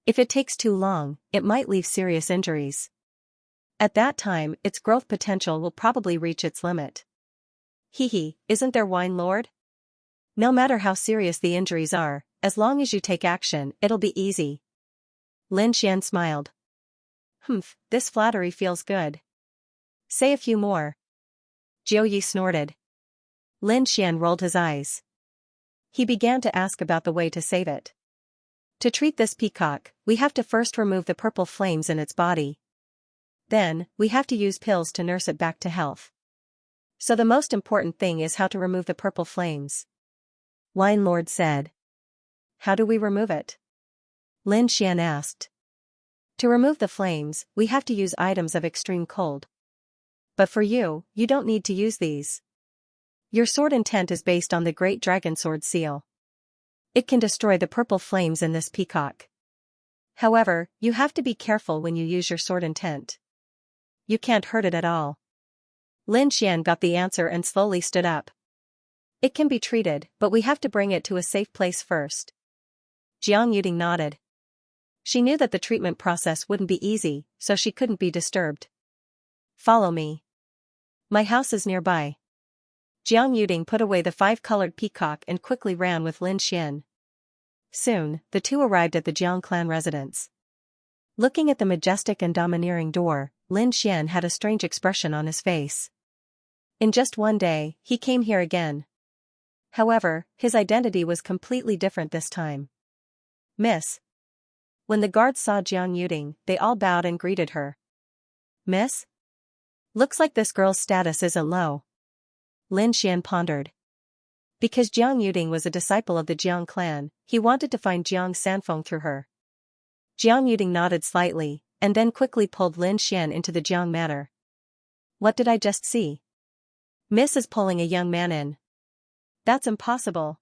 If it takes too long, it might leave serious injuries. At that time, its growth potential will probably reach its limit. Hee, isn't there, Wine Lord? No matter how serious the injuries are, as long as you take action, it'll be easy. Lin Xian smiled. This flattery feels good. Say a few more. Jiu Yi snorted. Lin Xian rolled his eyes. He began to ask about the way to save it. To treat this peacock, we have to first remove the purple flames in its body. Then, we have to use pills to nurse it back to health. So the most important thing is how to remove the purple flames. Wine Lord said. How do we remove it? Lin Xian asked. To remove the flames, we have to use items of extreme cold. But for you, you don't need to use these. Your sword intent is based on the Great Dragon Sword seal. It can destroy the purple flames in this peacock. However, you have to be careful when you use your sword intent. You can't hurt it at all. Lin Xian got the answer and slowly stood up. It can be treated, but we have to bring it to a safe place first. Jiang Yuding nodded. She knew that the treatment process wouldn't be easy, so she couldn't be disturbed. Follow me. My house is nearby. Jiang Yuding put away the five-colored peacock and quickly ran with Lin Xian. Soon, the two arrived at the Jiang clan residence. Looking at the majestic and domineering door, Lin Xian had a strange expression on his face. In just one day, he came here again. However, his identity was completely different this time. Miss. When the guards saw Jiang Yuding, they all bowed and greeted her. Miss? Looks like this girl's status isn't low. Lin Xian pondered. Because Jiang Yuding was a disciple of the Jiang clan, he wanted to find Jiang Sanfeng through her. Jiang Yuding nodded slightly, and then quickly pulled Lin Xian into the Jiang manor. What did I just see? Miss is pulling a young man in. That's impossible.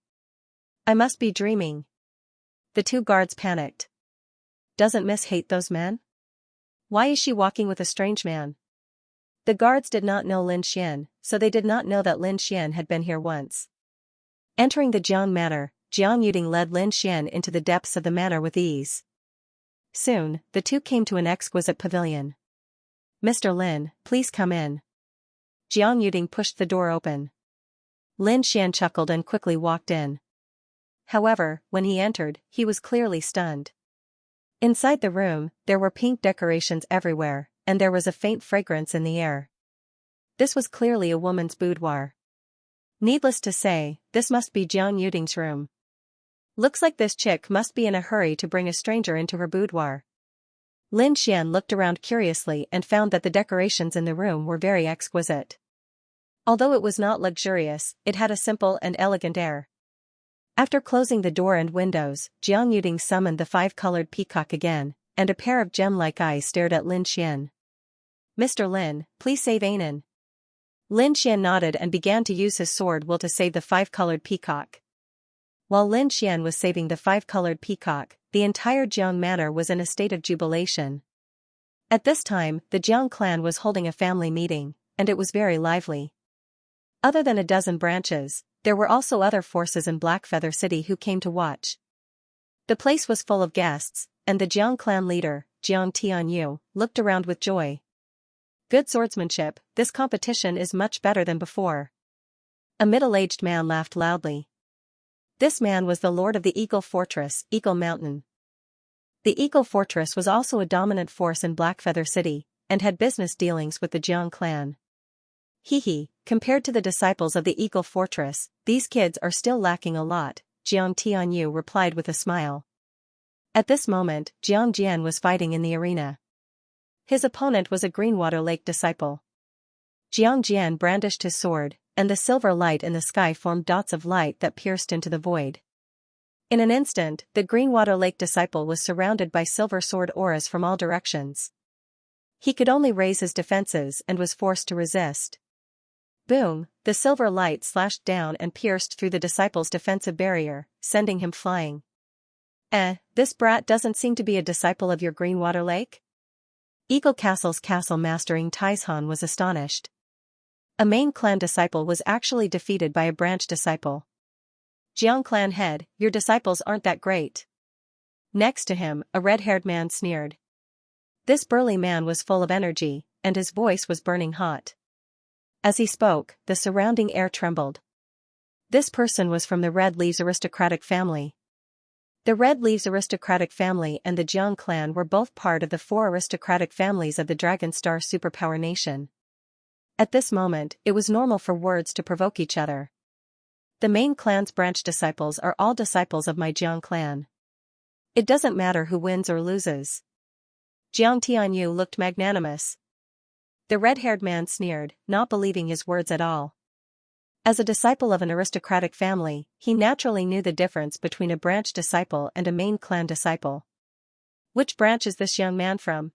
I must be dreaming. The two guards panicked. Doesn't Miss hate those men? Why is she walking with a strange man? The guards did not know Lin Xian, so they did not know that Lin Xian had been here once. Entering the Jiang Manor, Jiang Yuding led Lin Xian into the depths of the manor with ease. Soon, the two came to an exquisite pavilion. Mr. Lin, please come in. Jiang Yuding pushed the door open. Lin Xian chuckled and quickly walked in. However, when he entered, he was clearly stunned. Inside the room, there were pink decorations everywhere, and there was a faint fragrance in the air. This was clearly a woman's boudoir. Needless to say, this must be Jiang Yuding's room. Looks like this chick must be in a hurry to bring a stranger into her boudoir. Lin Xian looked around curiously and found that the decorations in the room were very exquisite. Although it was not luxurious, it had a simple and elegant air. After closing the door and windows, Jiang Yuding summoned the five-colored peacock again, and a pair of gem-like eyes stared at Lin Xian. Mr. Lin, please save Anan. Lin Xian nodded and began to use his sword will to save the five-colored peacock. While Lin Xian was saving the five-colored peacock, the entire Jiang Manor was in a state of jubilation. At this time, the Jiang clan was holding a family meeting, and it was very lively. Other than a dozen branches, there were also other forces in Blackfeather City who came to watch. The place was full of guests, and the Jiang clan leader, Jiang Tianyu, looked around with joy. Good swordsmanship, this competition is much better than before. A middle-aged man laughed loudly. This man was the lord of the Eagle Fortress, Eagle Mountain. The Eagle Fortress was also a dominant force in Blackfeather City, and had business dealings with the Jiang clan. Hee, compared to the disciples of the Eagle Fortress, these kids are still lacking a lot, Jiang Tianyu replied with a smile. At this moment, Jiang Jian was fighting in the arena. His opponent was a Greenwater Lake disciple. Jiang Jian brandished his sword, and the silver light in the sky formed dots of light that pierced into the void. In an instant, the Greenwater Lake disciple was surrounded by silver sword auras from all directions. He could only raise his defenses and was forced to resist. Boom, the silver light slashed down and pierced through the disciple's defensive barrier, sending him flying. This brat doesn't seem to be a disciple of your Greenwater Lake? Eagle Castle's castle mastering Taishan was astonished. A main clan disciple was actually defeated by a branch disciple. Jiang clan head, your disciples aren't that great. Next to him, a red-haired man sneered. This burly man was full of energy, and his voice was burning hot. As he spoke, the surrounding air trembled. This person was from the Red Leaves aristocratic family. The Red Leaves aristocratic family and the Jiang clan were both part of the four aristocratic families of the Dragonstar superpower nation. At this moment, it was normal for words to provoke each other. The main clan's branch disciples are all disciples of my Jiang clan. It doesn't matter who wins or loses. Jiang Tianyu looked magnanimous. The red-haired man sneered, not believing his words at all. As a disciple of an aristocratic family, he naturally knew the difference between a branch disciple and a main clan disciple. Which branch is this young man from?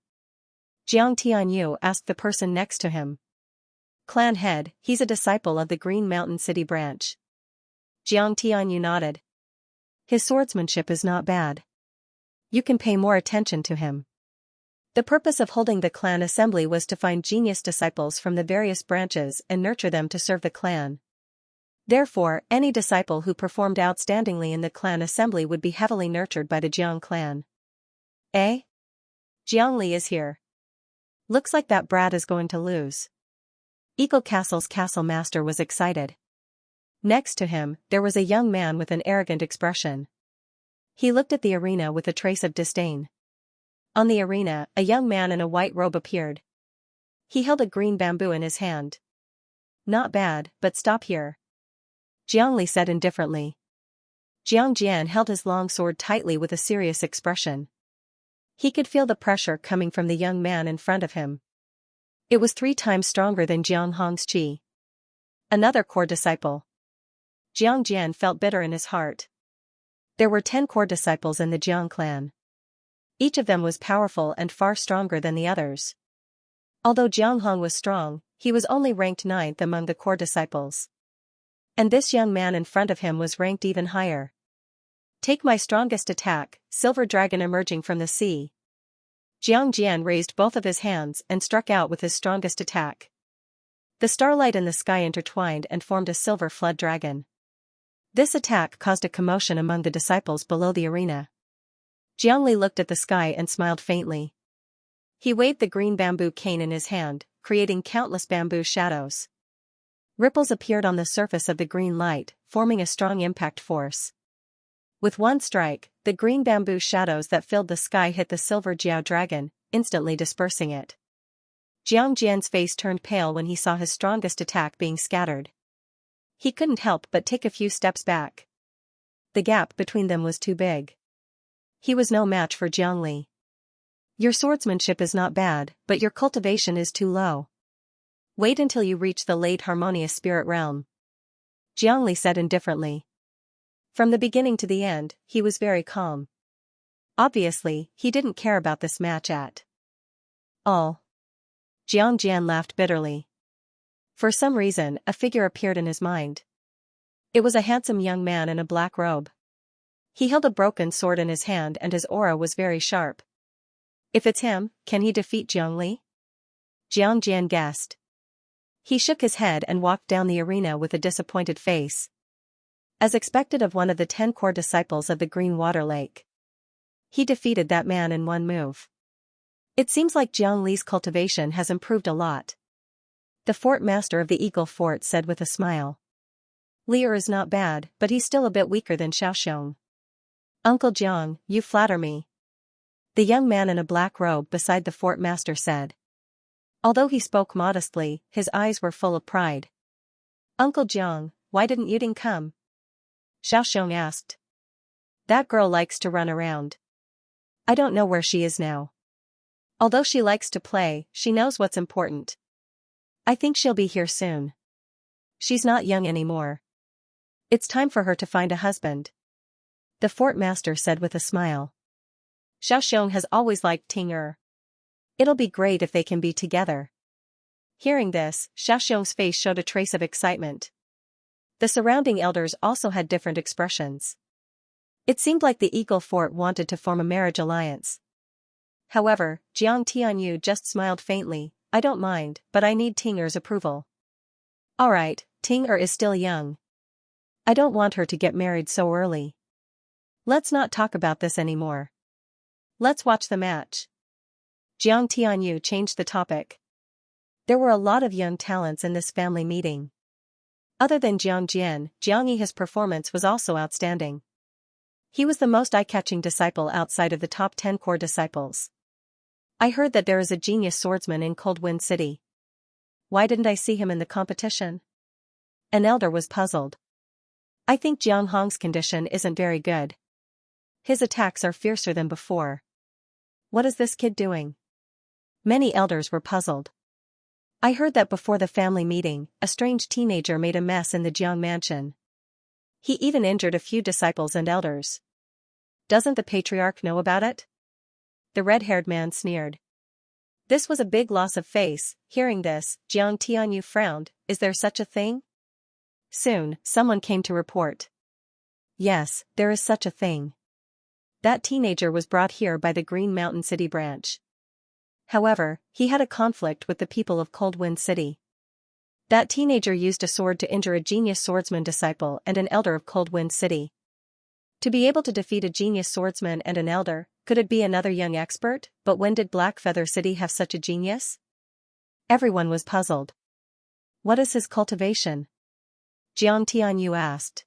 Jiang Tianyu asked the person next to him. Clan head, he's a disciple of the Green Mountain City branch. Jiang Tianyu nodded. His swordsmanship is not bad. You can pay more attention to him. The purpose of holding the clan assembly was to find genius disciples from the various branches and nurture them to serve the clan. Therefore, any disciple who performed outstandingly in the clan assembly would be heavily nurtured by the Jiang clan. Jiang Li is here. Looks like that brat is going to lose. Eagle Castle's castle master was excited. Next to him, there was a young man with an arrogant expression. He looked at the arena with a trace of disdain. On the arena, a young man in a white robe appeared. He held a green bamboo in his hand. Not bad, but stop here. Jiang Li said indifferently. Jiang Jian held his long sword tightly with a serious expression. He could feel the pressure coming from the young man in front of him. It was 3 times stronger than Jiang Hong's qi. Another core disciple. Jiang Jian felt bitter in his heart. There were 10 core disciples in the Jiang clan. Each of them was powerful and far stronger than the others. Although Jiang Hong was strong, he was only ranked 9th among the core disciples. And this young man in front of him was ranked even higher. Take my strongest attack, silver dragon emerging from the sea. Jiang Jian raised both of his hands and struck out with his strongest attack. The starlight in the sky intertwined and formed a silver flood dragon. This attack caused a commotion among the disciples below the arena. Jiangli looked at the sky and smiled faintly. He waved the green bamboo cane in his hand, creating countless bamboo shadows. Ripples appeared on the surface of the green light, forming a strong impact force. With one strike, the green bamboo shadows that filled the sky hit the silver Jiao dragon, instantly dispersing it. Jiang Jian's face turned pale when he saw his strongest attack being scattered. He couldn't help but take a few steps back. The gap between them was too big. He was no match for Jiangli. Your swordsmanship is not bad, but your cultivation is too low. Wait until you reach the late harmonious spirit realm. Jiangli said indifferently. From the beginning to the end, he was very calm. Obviously, he didn't care about this match at all. Jiang Jian laughed bitterly. For some reason, a figure appeared in his mind. It was a handsome young man in a black robe. He held a broken sword in his hand and his aura was very sharp. If it's him, can he defeat Jiangli? Jiang Jian guessed. He shook his head and walked down the arena with a disappointed face. As expected of one of the 10 core disciples of the Green Water Lake. He defeated that man in one move. It seems like Jiang Li's cultivation has improved a lot. The fort master of the Eagle Fort said with a smile. Li'er is not bad, but he's still a bit weaker than Xiaoxiong. Uncle Jiang, you flatter me. The young man in a black robe beside the fort master said. Although he spoke modestly, his eyes were full of pride. Uncle Jiang, why didn't Yuding come? Xiaoxiong asked. That girl likes to run around. I don't know where she is now. Although she likes to play, she knows what's important. I think she'll be here soon. She's not young anymore. It's time for her to find a husband. The fort master said with a smile. Xiaoxiong has always liked Ting. It'll be great if they can be together. Hearing this, Xiaoxiong's face showed a trace of excitement. The surrounding elders also had different expressions. It seemed like the Eagle Fort wanted to form a marriage alliance. However, Jiang Tianyu just smiled faintly. I don't mind, but I need Ting's approval. Alright, Ting is still young. I don't want her to get married so early. Let's not talk about this anymore. Let's watch the match. Jiang Tianyu changed the topic. There were a lot of young talents in this family meeting. Other than Jiang Jian, Jiang Yi's performance was also outstanding. He was the most eye-catching disciple outside of the top 10 core disciples. I heard that there is a genius swordsman in Cold Wind City. Why didn't I see him in the competition? An elder was puzzled. I think Jiang Hong's condition isn't very good. His attacks are fiercer than before. What is this kid doing? Many elders were puzzled. I heard that before the family meeting, a strange teenager made a mess in the Jiang mansion. He even injured a few disciples and elders. Doesn't the patriarch know about it? The red-haired man sneered. This was a big loss of face. Hearing this, Jiang Tianyu frowned. Is there such a thing? Soon, someone came to report. Yes, there is such a thing. That teenager was brought here by the Green Mountain City branch. However, he had a conflict with the people of Cold Wind City. That teenager used a sword to injure a genius swordsman disciple and an elder of Cold Wind City. To be able to defeat a genius swordsman and an elder, could it be another young expert? But when did Black Feather City have such a genius? Everyone was puzzled. What is his cultivation? Jiang Tianyu asked.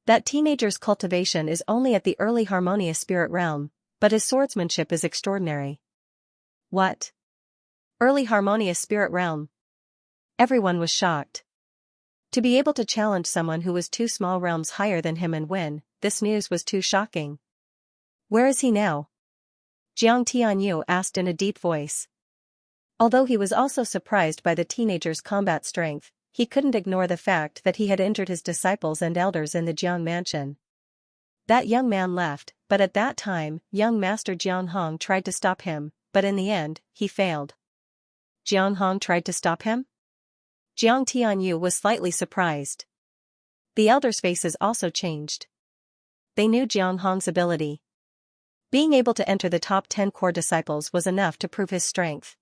That teenager's cultivation is only at the early harmonious spirit realm, but his swordsmanship is extraordinary. What? Early harmonious spirit realm. Everyone was shocked. To be able to challenge someone who was 2 small realms higher than him and win, this news was too shocking. Where is he now? Jiang Tianyu asked in a deep voice. Although he was also surprised by the teenager's combat strength, he couldn't ignore the fact that he had injured his disciples and elders in the Jiang mansion. That young man left, but at that time, young Master Jiang Hong tried to stop him, but in the end, he failed. Jiang Hong tried to stop him? Jiang Tianyu was slightly surprised. The elders' faces also changed. They knew Jiang Hong's ability. Being able to enter the top 10 core disciples was enough to prove his strength.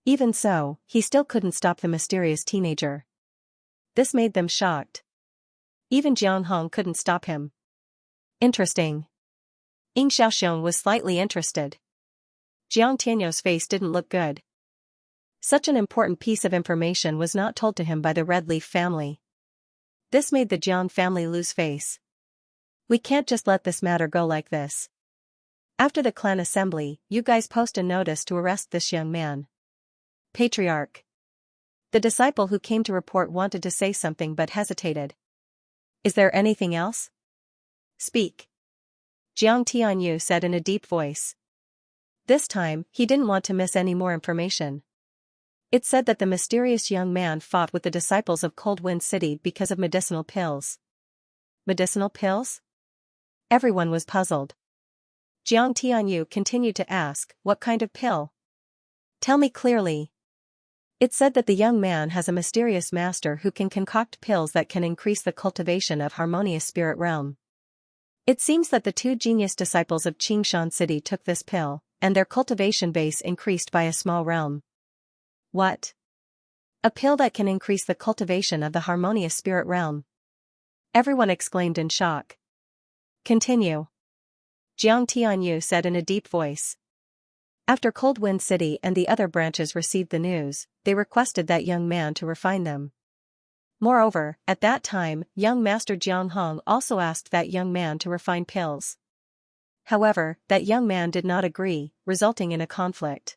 Even so, he still couldn't stop the mysterious teenager. This made them shocked. Even Jiang Hong couldn't stop him. Interesting. Xiaoxiong was slightly interested. Jiang Tianyu's face didn't look good. Such an important piece of information was not told to him by the Red Leaf family. This made the Jiang family lose face. We can't just let this matter go like this. After the clan assembly, you guys post a notice to arrest this young man. Patriarch. The disciple who came to report wanted to say something but hesitated. Is there anything else? Speak. Jiang Tianyu said in a deep voice. This time, he didn't want to miss any more information. It said that the mysterious young man fought with the disciples of Cold Wind City because of medicinal pills. Medicinal pills? Everyone was puzzled. Jiang Tianyu continued to ask, what kind of pill? Tell me clearly. It said that the young man has a mysterious master who can concoct pills that can increase the cultivation of harmonious spirit realm. It seems that the two genius disciples of Qingshan City took this pill, and their cultivation base increased by a small realm. What? A pill that can increase the cultivation of the harmonious spirit realm? Everyone exclaimed in shock. Continue. Jiang Tianyu said in a deep voice. After Cold Wind City and the other branches received the news, they requested that young man to refine them. Moreover, at that time, young Master Jiang Hong also asked that young man to refine pills. However, that young man did not agree, resulting in a conflict.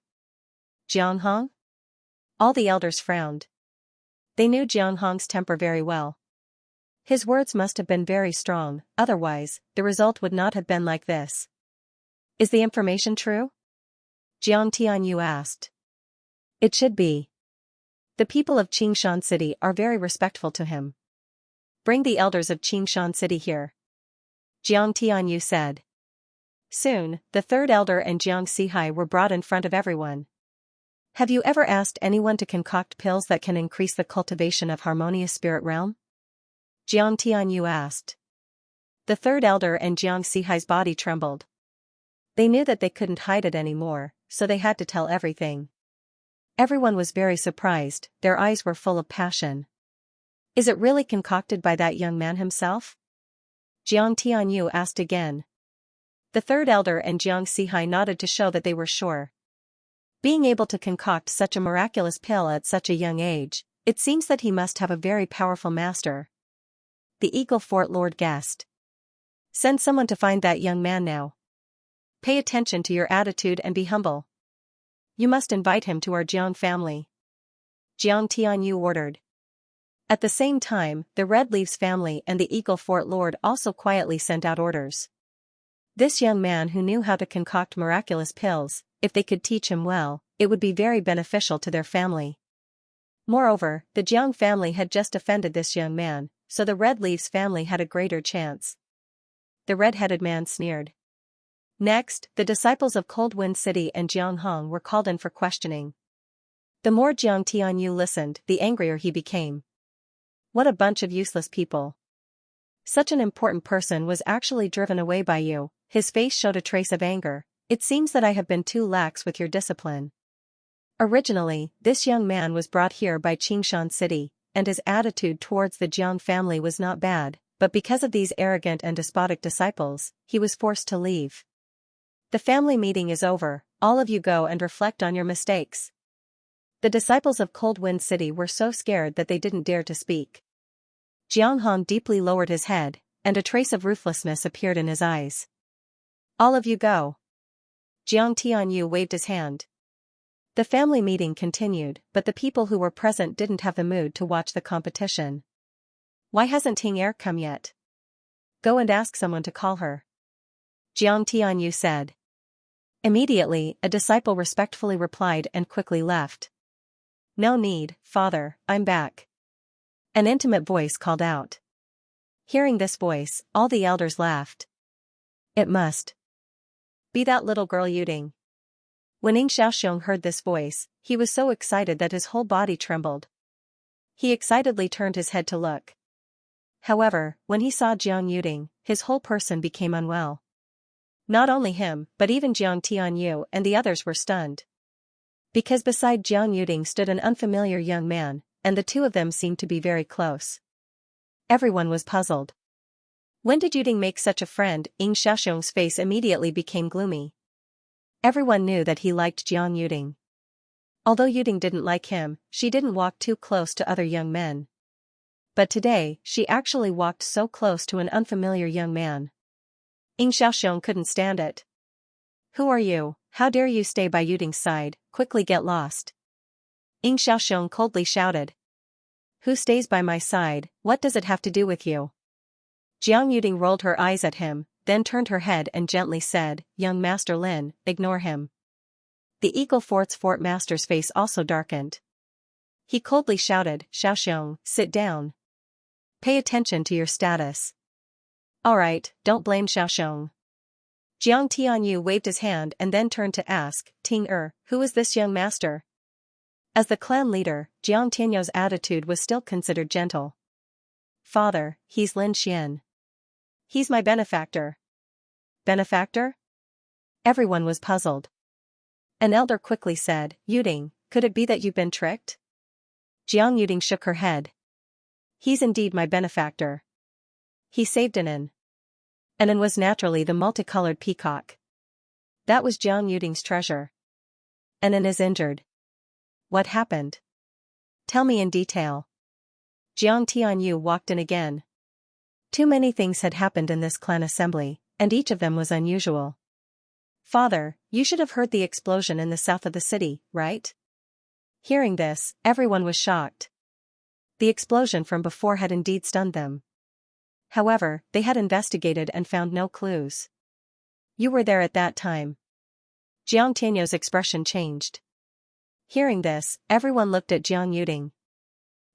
Jiang Hong? All the elders frowned. They knew Jiang Hong's temper very well. His words must have been very strong, otherwise, the result would not have been like this. Is the information true? Jiang Tianyu asked. It should be. The people of Qingshan City are very respectful to him. Bring the elders of Qingshan City here. Jiang Tianyu said. Soon, the third elder and Jiang Sihai were brought in front of everyone. Have you ever asked anyone to concoct pills that can increase the cultivation of harmonious spirit realm? Jiang Tianyu asked. The third elder and Jiang Sihai's body trembled. They knew that they couldn't hide it anymore, so they had to tell everything. Everyone was very surprised, their eyes were full of passion. Is it really concocted by that young man himself? Jiang Tianyu asked again. The third elder and Jiang Sihai nodded to show that they were sure. Being able to concoct such a miraculous pill at such a young age, it seems that he must have a very powerful master. The Eagle Fort Lord guessed. Send someone to find that young man now. Pay attention to your attitude and be humble. You must invite him to our Jiang family. Jiang Tianyu ordered. At the same time, the Red Leaves family and the Eagle Fort Lord also quietly sent out orders. This young man who knew how to concoct miraculous pills, if they could teach him well, it would be very beneficial to their family. Moreover, the Jiang family had just offended this young man, so the Red Leaves family had a greater chance. The red-headed man sneered. Next, the disciples of Cold Wind City and Jiang Hong were called in for questioning. The more Jiang Tianyu listened, the angrier he became. What a bunch of useless people. Such an important person was actually driven away by you. His face showed a trace of anger. It seems that I have been too lax with your discipline. Originally, this young man was brought here by Qingshan City, and his attitude towards the Jiang family was not bad, but because of these arrogant and despotic disciples, he was forced to leave. The family meeting is over, all of you go and reflect on your mistakes. The disciples of Cold Wind City were so scared that they didn't dare to speak. Jiang Hong deeply lowered his head, and a trace of ruthlessness appeared in his eyes. All of you go. Jiang Tianyu waved his hand. The family meeting continued, but the people who were present didn't have the mood to watch the competition. Why hasn't Ting Er come yet? Go and ask someone to call her. Jiang Tianyu said. Immediately, a disciple respectfully replied and quickly left. No need, father, I'm back. An intimate voice called out. Hearing this voice, all the elders laughed. It must be that little girl Yuding. When Xiaoxiong heard this voice, he was so excited that his whole body trembled. He excitedly turned his head to look. However, when he saw Jiang Yuding, his whole person became unwell. Not only him, but even Jiang Tianyu and the others were stunned. Because beside Jiang Yuding stood an unfamiliar young man, and the two of them seemed to be very close. Everyone was puzzled. When did Yuding make such a friend? Xiaoxiong's face immediately became gloomy. Everyone knew that he liked Jiang Yuding. Although Yuding didn't like him, she didn't walk too close to other young men. But today, she actually walked so close to an unfamiliar young man. Xiaoxiong couldn't stand it. Who are you? How dare you stay by Yuding's side? Quickly get lost. Xiaoxiong coldly shouted. Who stays by my side? What does it have to do with you? Jiang Yuding rolled her eyes at him, then turned her head and gently said, Young Master Lin, ignore him. The Eagle Fort's Fort Master's face also darkened. He coldly shouted, Xiaoxiong, sit down. Pay attention to your status. Alright, don't blame Xiaoxiong. Jiang Tianyu waved his hand and then turned to ask, Ting who is this young master? As the clan leader, Jiang Tianyu's attitude was still considered gentle. Father, he's Lin Xian. He's my benefactor. Benefactor? Everyone was puzzled. An elder quickly said, Yuding, could it be that you've been tricked? Jiang Yuding shook her head. He's indeed my benefactor. He saved Anan. Anan was naturally the multicolored peacock. That was Jiang Yuding's treasure. Anan is injured. What happened? Tell me in detail. Jiang Tianyu walked in again. Too many things had happened in this clan assembly, and each of them was unusual. Father, you should have heard the explosion in the south of the city, right? Hearing this, everyone was shocked. The explosion from before had indeed stunned them. However, they had investigated and found no clues. You were there at that time. Jiang Tianyu's expression changed. Hearing this, everyone looked at Jiang Yuding.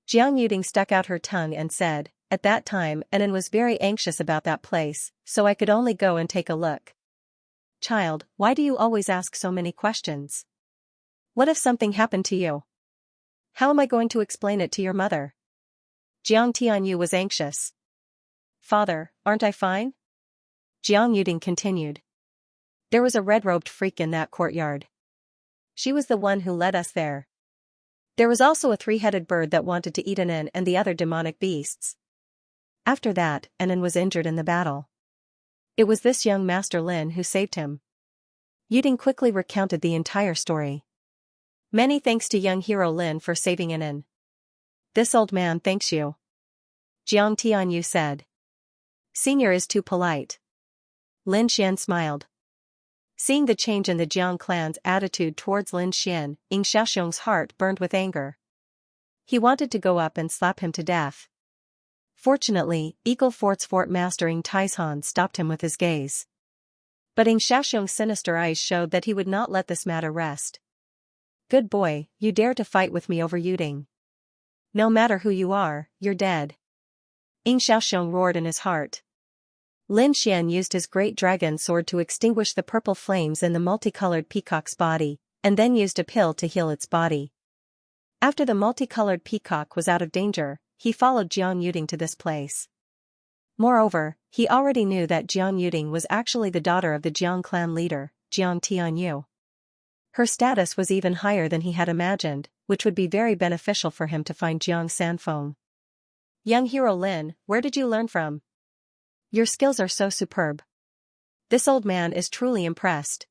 Jiang Yuding stuck out her tongue and said, At that time Anan was very anxious about that place, so I could only go and take a look. Child, why do you always ask so many questions? What if something happened to you? How am I going to explain it to your mother? Jiang Tianyu was anxious. Father, aren't I fine? Jiang Yuding continued. There was a red-robed freak in that courtyard. She was the one who led us there. There was also a three-headed bird that wanted to eat Anan and the other demonic beasts. After that, Anan was injured in the battle. It was this young Master Lin who saved him. Yuding quickly recounted the entire story. Many thanks to young hero Lin for saving Anan. This old man thanks you. Jiang Tianyu said. Senior is too polite. Lin Xian smiled. Seeing the change in the Jiang clan's attitude towards Lin Xian, Xiaoxiong's heart burned with anger. He wanted to go up and slap him to death. Fortunately, Eagle Fort's Fort Master Taishan stopped him with his gaze. But Xiaoxiong's sinister eyes showed that he would not let this matter rest. Good boy, you dare to fight with me over Yuding. No matter who you are, you're dead. Xiaoxiong roared in his heart. Lin Xian used his great dragon sword to extinguish the purple flames in the multicolored peacock's body, and then used a pill to heal its body. After the multicolored peacock was out of danger, he followed Jiang Yuding to this place. Moreover, he already knew that Jiang Yuding was actually the daughter of the Jiang clan leader, Jiang Tianyu. Her status was even higher than he had imagined, which would be very beneficial for him to find Jiang Sanfeng. Young hero Lin, where did you learn from? Your skills are so superb. This old man is truly impressed.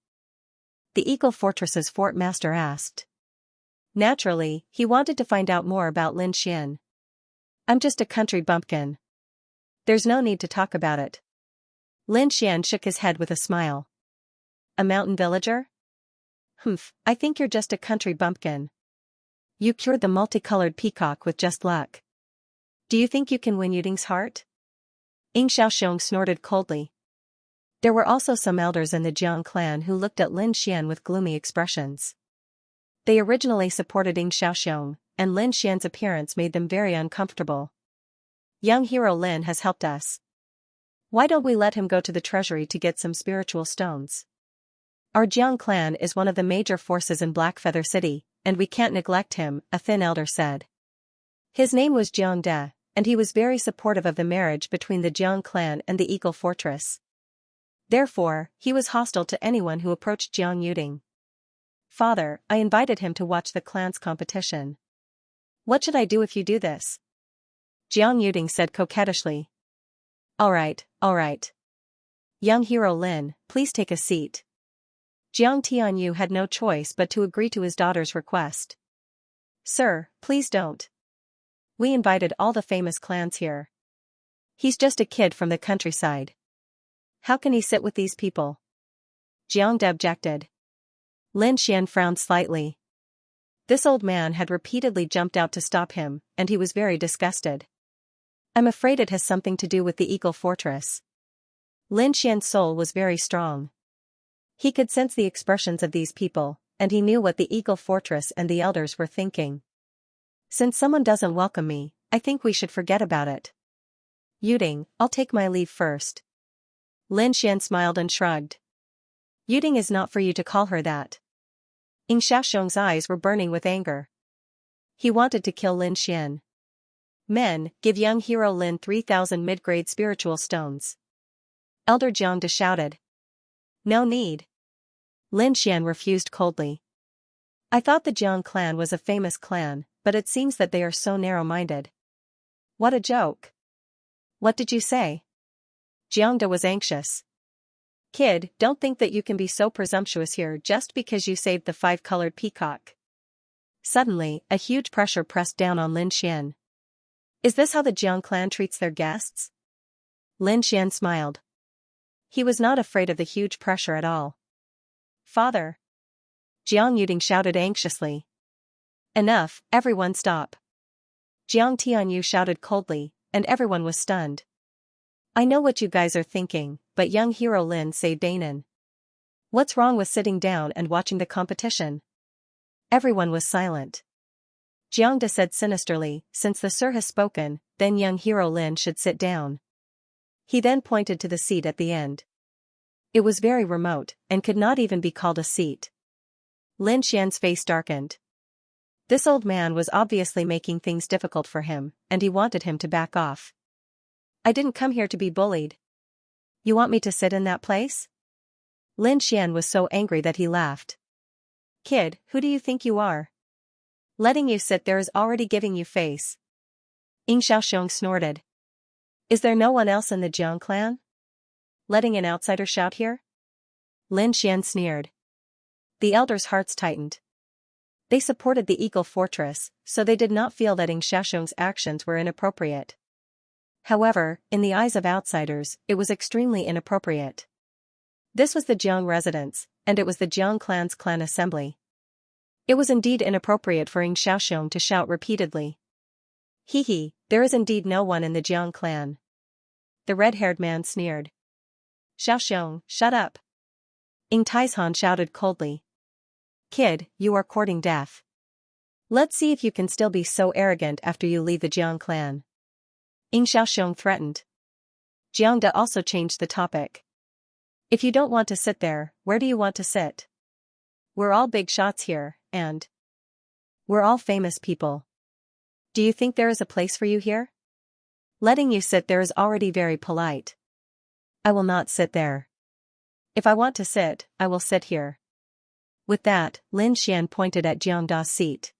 The Eagle Fortress's fort master asked. Naturally, he wanted to find out more about Lin Xian. I'm just a country bumpkin. There's no need to talk about it. Lin Xian shook his head with a smile. A mountain villager? Humph, I think you're just a country bumpkin. You cured the multicolored peacock with just luck. Do you think you can win Yuding's heart? Xiaoxiong snorted coldly. There were also some elders in the Jiang clan who looked at Lin Xian with gloomy expressions. They originally supported Xiaoxiong, and Lin Xian's appearance made them very uncomfortable. Young hero Lin has helped us. Why don't we let him go to the treasury to get some spiritual stones? Our Jiang clan is one of the major forces in Blackfeather City, and we can't neglect him, a thin elder said. His name was Jiang De, and he was very supportive of the marriage between the Jiang clan and the Eagle Fortress. Therefore, he was hostile to anyone who approached Jiang Yuding. "Father, I invited him to watch the clan's competition. What should I do if you do this?" Jiang Yuding said coquettishly. All right. Young hero Lin, please take a seat." Jiang Tianyu had no choice but to agree to his daughter's request. "Sir, please don't. We invited all the famous clans here. He's just a kid from the countryside. How can he sit with these people?" Jiang De objected. Lin Xian frowned slightly. This old man had repeatedly jumped out to stop him, and he was very disgusted. "I'm afraid it has something to do with the Eagle Fortress." Lin Xian's soul was very strong. He could sense the expressions of these people, and he knew what the Eagle Fortress and the elders were thinking. "Since someone doesn't welcome me, I think we should forget about it. Yuding, I'll take my leave first." Lin Xian smiled and shrugged. "Yuding is not for you to call her that." Ying Xiaoxiong's eyes were burning with anger. He wanted to kill Lin Xian. "Men, give young hero Lin 3,000 mid-grade spiritual stones." Elder Jiang De shouted. "No need." Lin Xian refused coldly. "I thought the Jiang clan was a famous clan, but it seems that they are so narrow-minded." "What a joke. What did you say?" Jiang De was anxious. "Kid, don't think that you can be so presumptuous here just because you saved the 5-colored peacock." Suddenly, a huge pressure pressed down on Lin Xian. "Is this how the Jiang clan treats their guests?" Lin Xian smiled. He was not afraid of the huge pressure at all. "Father!" Jiang Yuding shouted anxiously. "Enough, everyone stop." Jiang Tianyu shouted coldly, and everyone was stunned. "I know what you guys are thinking, but young hero Lin saved Danon. What's wrong with sitting down and watching the competition?" Everyone was silent. Jiang De said sinisterly, "Since the sir has spoken, then young hero Lin should sit down." He then pointed to the seat at the end. It was very remote, and could not even be called a seat. Lin Xian's face darkened. This old man was obviously making things difficult for him, and he wanted him to back off. "I didn't come here to be bullied. You want me to sit in that place?" Lin Xian was so angry that he laughed. "Kid, who do you think you are? Letting you sit there is already giving you face." Ying Xiaoxiong snorted. "Is there no one else in the Jiang clan? Letting an outsider shout here?" Lin Xian sneered. The elders' hearts tightened. They supported the Eagle Fortress, so they did not feel that Ying Xiaoxiong's actions were inappropriate. However, in the eyes of outsiders, it was extremely inappropriate. This was the Jiang residence, and it was the Jiang clan's clan assembly. It was indeed inappropriate for Ying Xiaoxiong to shout repeatedly. "Hee, there is indeed no one in the Jiang clan." The red-haired man sneered. "Xiaoxiong, shut up." Ying Taizhan shouted coldly. "Kid, you are courting death. Let's see if you can still be so arrogant after you leave the Jiang clan." Ying Xiaoxiong threatened. Jiang De also changed the topic. "If you don't want to sit there, where do you want to sit? We're all big shots here, and we're all famous people. Do you think there is a place for you here? Letting you sit there is already very polite. I will not sit there. If I want to sit, I will sit here." With that, Lin Xian pointed at Jiang Da's seat.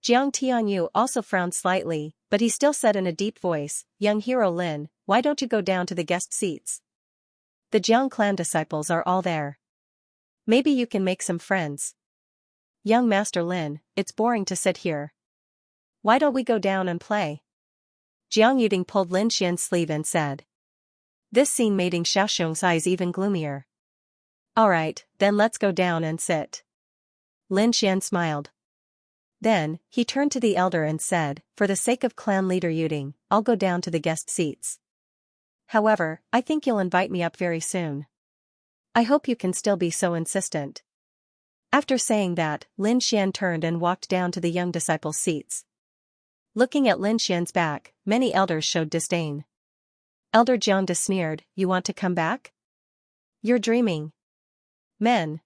Jiang Tianyu also frowned slightly, but he still said in a deep voice, "Young hero Lin, why don't you go down to the guest seats? The Jiang clan disciples are all there. Maybe you can make some friends. Young Master Lin, it's boring to sit here. Why don't we go down and play?" Jiang Yuding pulled Lin Xian's sleeve and said. This scene made Ying Xiaoxiong's eyes even gloomier. "All right, then let's go down and sit." Lin Xian smiled. Then, he turned to the elder and said, "For the sake of clan leader Yuding, I'll go down to the guest seats. However, I think you'll invite me up very soon. I hope you can still be so insistent." After saying that, Lin Xian turned and walked down to the young disciples' seats. Looking at Lin Xian's back, many elders showed disdain. Elder Jiang De sneered, "You want to come back? You're dreaming. Men,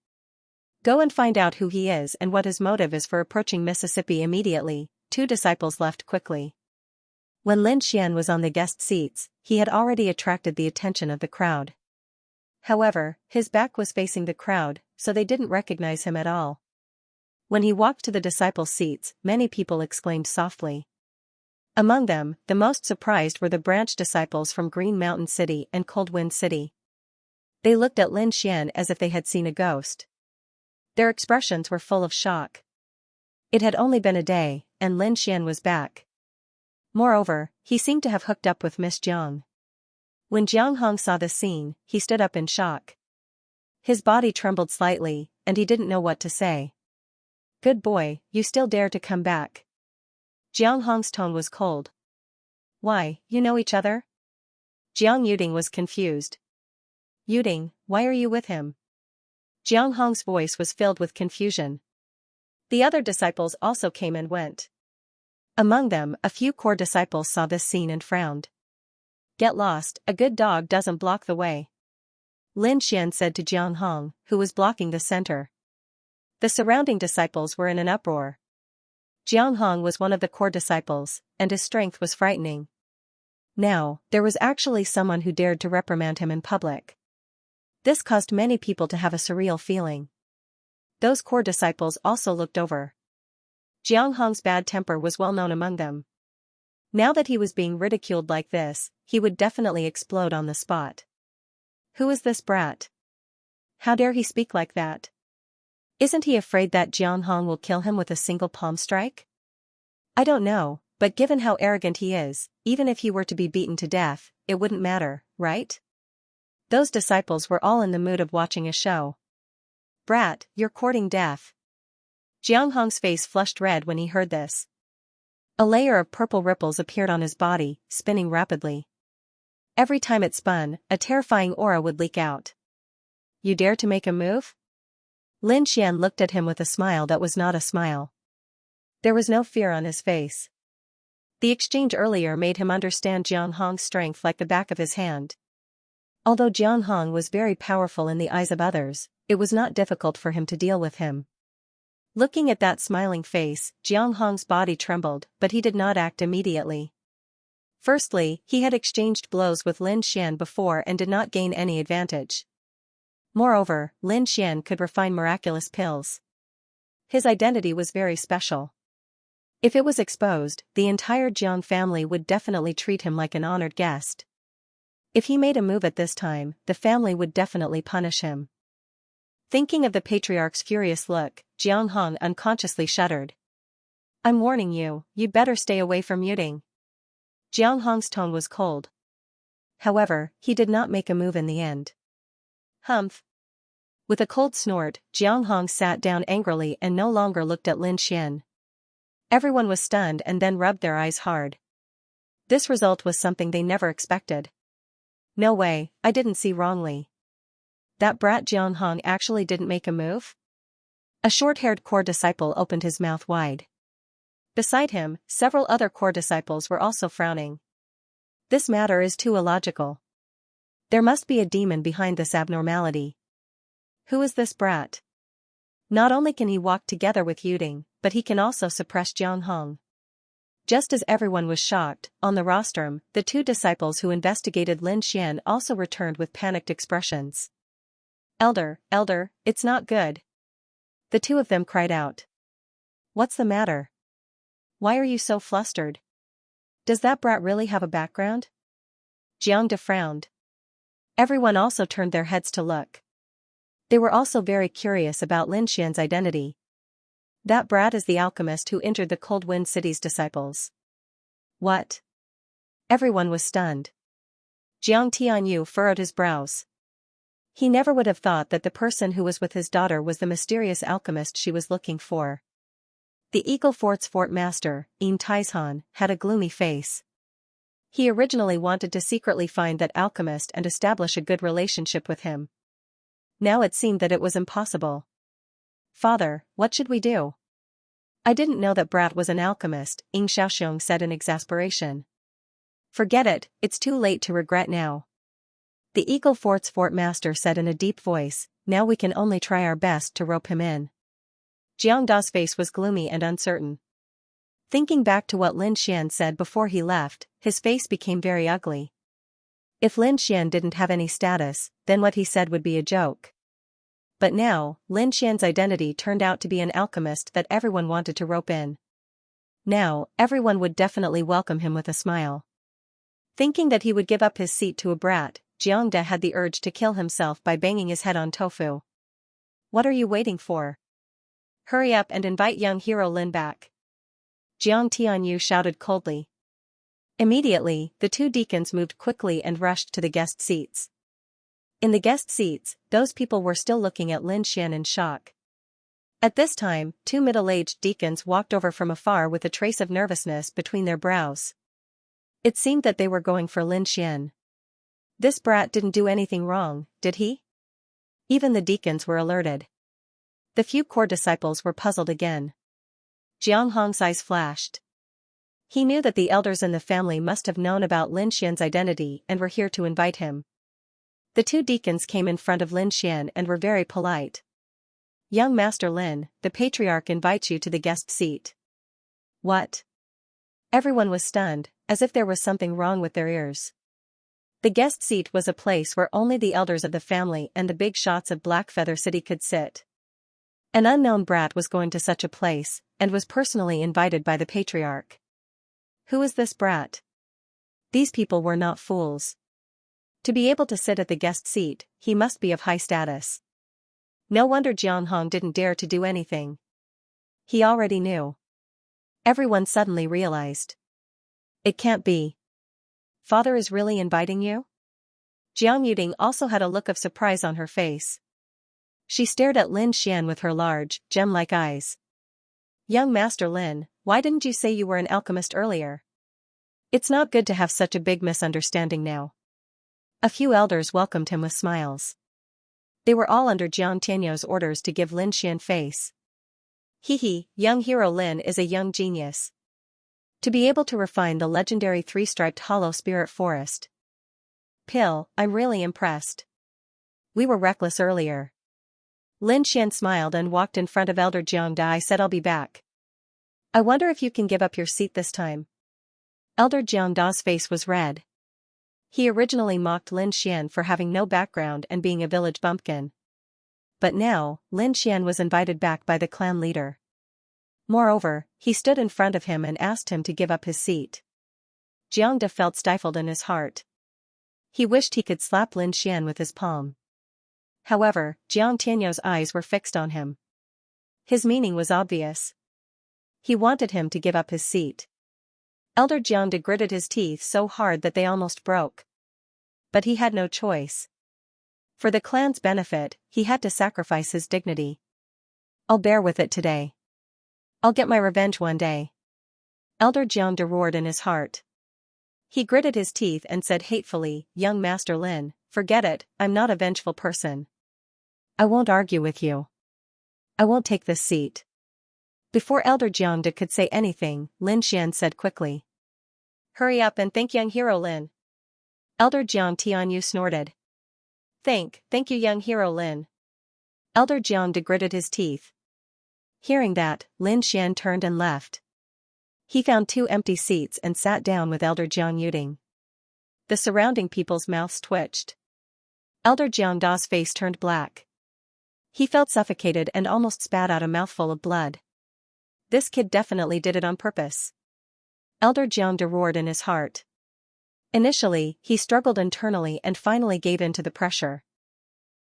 go and find out who he is and what his motive is for approaching Mississippi immediately. two disciples left quickly. When Lin Xian was on the guest seats, he had already attracted the attention of the crowd. However, his back was facing the crowd, so they didn't recognize him at all. When he walked to the disciples' seats, many people exclaimed softly. Among them, the most surprised were the branch disciples from Green Mountain City and Cold Wind City. They looked at Lin Xian as if they had seen a ghost. Their expressions were full of shock. It had only been a day, and Lin Xian was back. Moreover, he seemed to have hooked up with Miss Jiang. When Jiang Hong saw this scene, he stood up in shock. His body trembled slightly, and he didn't know what to say. "Good boy, you still dare to come back." Jiang Hong's tone was cold. "Why, you know each other?" Jiang Yuding was confused. "Yuding, why are you with him?" Jiang Hong's voice was filled with confusion. The other disciples also came and went. Among them, a few core disciples saw this scene and frowned. "Get lost, a good dog doesn't block the way," Lin Xian said to Jiang Hong, who was blocking the center. The surrounding disciples were in an uproar. Jiang Hong was one of the core disciples, and his strength was frightening. Now, there was actually someone who dared to reprimand him in public. This caused many people to have a surreal feeling. Those core disciples also looked over. Jiang Hong's bad temper was well known among them. Now that he was being ridiculed like this, he would definitely explode on the spot. Who is this brat? How dare he speak like that? Isn't he afraid that Jiang Hong will kill him with a single palm strike? I don't know, but given how arrogant he is, even if he were to be beaten to death, it wouldn't matter, right? Those disciples were all in the mood of watching a show. "Brat, you're courting death." Jiang Hong's face flushed red when he heard this. A layer of purple ripples appeared on his body, spinning rapidly. Every time it spun, a terrifying aura would leak out. "You dare to make a move?" Lin Xian looked at him with a smile that was not a smile. There was no fear on his face. The exchange earlier made him understand Jiang Hong's strength like the back of his hand. Although Jiang Hong was very powerful in the eyes of others, it was not difficult for him to deal with him. Looking at that smiling face, Jiang Hong's body trembled, but he did not act immediately. Firstly, he had exchanged blows with Lin Xian before and did not gain any advantage. Moreover, Lin Xian could refine miraculous pills. His identity was very special. If it was exposed, the entire Jiang family would definitely treat him like an honored guest. If he made a move at this time, the family would definitely punish him. Thinking of the patriarch's furious look, Jiang Hong unconsciously shuddered. "I'm warning you, you'd better stay away from Yuding." Jiang Hong's tone was cold. However, he did not make a move in the end. "Humph." With a cold snort, Jiang Hong sat down angrily and no longer looked at Lin Xian. Everyone was stunned and then rubbed their eyes hard. This result was something they never expected. "No way, I didn't see wrongly. That brat Jiang Hong actually didn't make a move?" A short-haired core disciple opened his mouth wide. Beside him, several other core disciples were also frowning. This matter is too illogical. There must be a demon behind this abnormality. Who is this brat? Not only can he walk together with Yuding, but he can also suppress Jiang Hong. Just as everyone was shocked, on the rostrum, the two disciples who investigated Lin Xian also returned with panicked expressions. Elder, it's not good." The two of them cried out. "What's the matter? Why are you so flustered? Does that brat really have a background?" Jiang De frowned. Everyone also turned their heads to look. They were also very curious about Lin Xian's identity. "That brat is the alchemist who injured the Cold Wind City's disciples." "What?" Everyone was stunned. Jiang Tianyu furrowed his brows. He never would have thought that the person who was with his daughter was the mysterious alchemist she was looking for. The Eagle Fort's fort master, Yin Taishan, had a gloomy face. He originally wanted to secretly find that alchemist and establish a good relationship with him. Now it seemed that it was impossible. "Father, what should we do?" "I didn't know that brat was an alchemist," Ying Xiaoxiong said in exasperation. "Forget it, it's too late to regret now." The Eagle Fort's fort master said in a deep voice, "Now we can only try our best to rope him in." Jiang Da's face was gloomy and uncertain. Thinking back to what Lin Xian said before he left, his face became very ugly. If Lin Xian didn't have any status, then what he said would be a joke. But now, Lin Xian's identity turned out to be an alchemist that everyone wanted to rope in. Now, everyone would definitely welcome him with a smile. Thinking that he would give up his seat to a brat, Xianxia had the urge to kill himself by banging his head on tofu. What are you waiting for? Hurry up and invite young hero Lin back. Jiang Tianyu shouted coldly. Immediately, the two deacons moved quickly and rushed to the guest seats. In the guest seats, those people were still looking at Lin Xian in shock. At this time, two middle-aged deacons walked over from afar with a trace of nervousness between their brows. It seemed that they were going for Lin Xian. This brat didn't do anything wrong, did he? Even the deacons were alerted. The few core disciples were puzzled again. Jiang Hong's eyes flashed. He knew that the elders in the family must have known about Lin Xian's identity and were here to invite him. The two deacons came in front of Lin Xian and were very polite. Young Master Lin, the patriarch invites you to the guest seat. What? Everyone was stunned, as if there was something wrong with their ears. The guest seat was a place where only the elders of the family and the big shots of Blackfeather City could sit. An unknown brat was going to such a place, and was personally invited by the patriarch. Who is this brat? These people were not fools. To be able to sit at the guest seat, he must be of high status. No wonder Jiang Hong didn't dare to do anything. He already knew. Everyone suddenly realized. It can't be. Father is really inviting you? Jiang Yuding also had a look of surprise on her face. She stared at Lin Xian with her large, gem-like eyes. Young Master Lin, why didn't you say you were an alchemist earlier? It's not good to have such a big misunderstanding now. A few elders welcomed him with smiles. They were all under Jiang Tianyou's orders to give Lin Xian face. Young hero Lin is a young genius. To be able to refine the legendary three-striped hollow spirit forest. Pill, I'm really impressed. We were reckless earlier. Lin Xian smiled and walked in front of Elder Jiang Da. I said I'll be back. I wonder if you can give up your seat this time. Elder Jiang Da's face was red. He originally mocked Lin Xian for having no background and being a village bumpkin. But now, Lin Xian was invited back by the clan leader. Moreover, he stood in front of him and asked him to give up his seat. Jiang Da felt stifled in his heart. He wished he could slap Lin Xian with his palm. However, Jiang Tianyou's eyes were fixed on him. His meaning was obvious. He wanted him to give up his seat. Elder Jiang Da gritted his teeth so hard that they almost broke. But he had no choice. For the clan's benefit, he had to sacrifice his dignity. I'll bear with it today. I'll get my revenge one day. Elder Jiang Da roared in his heart. He gritted his teeth and said hatefully, Young Master Lin, forget it, I'm not a vengeful person. I won't argue with you. I won't take this seat. Before Elder Jiang Da could say anything, Lin Xian said quickly. Hurry up and thank young hero Lin. Elder Jiang Tianyu snorted. Thank you young hero Lin. Elder Jiang Da gritted his teeth. Hearing that, Lin Xian turned and left. He found two empty seats and sat down with Elder Jiang Yuding. The surrounding people's mouths twitched. Elder Jiang Da's face turned black. He felt suffocated and almost spat out a mouthful of blood. This kid definitely did it on purpose. Elder Jiang Da roared in his heart. Initially, he struggled internally and finally gave in to the pressure.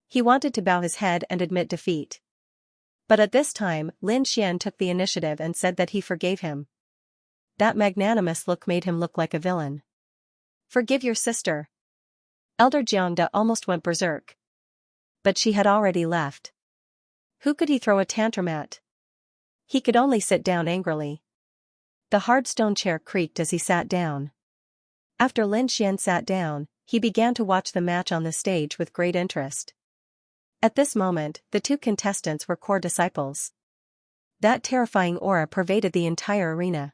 He wanted to bow his head and admit defeat. But at this time, Lin Xian took the initiative and said that he forgave him. That magnanimous look made him look like a villain. Forgive your sister. Elder Jiang Da almost went berserk. But she had already left. Who could he throw a tantrum at? He could only sit down angrily. The hard stone chair creaked as he sat down. After Lin Xian sat down, he began to watch the match on the stage with great interest. At this moment, the two contestants were core disciples. That terrifying aura pervaded the entire arena.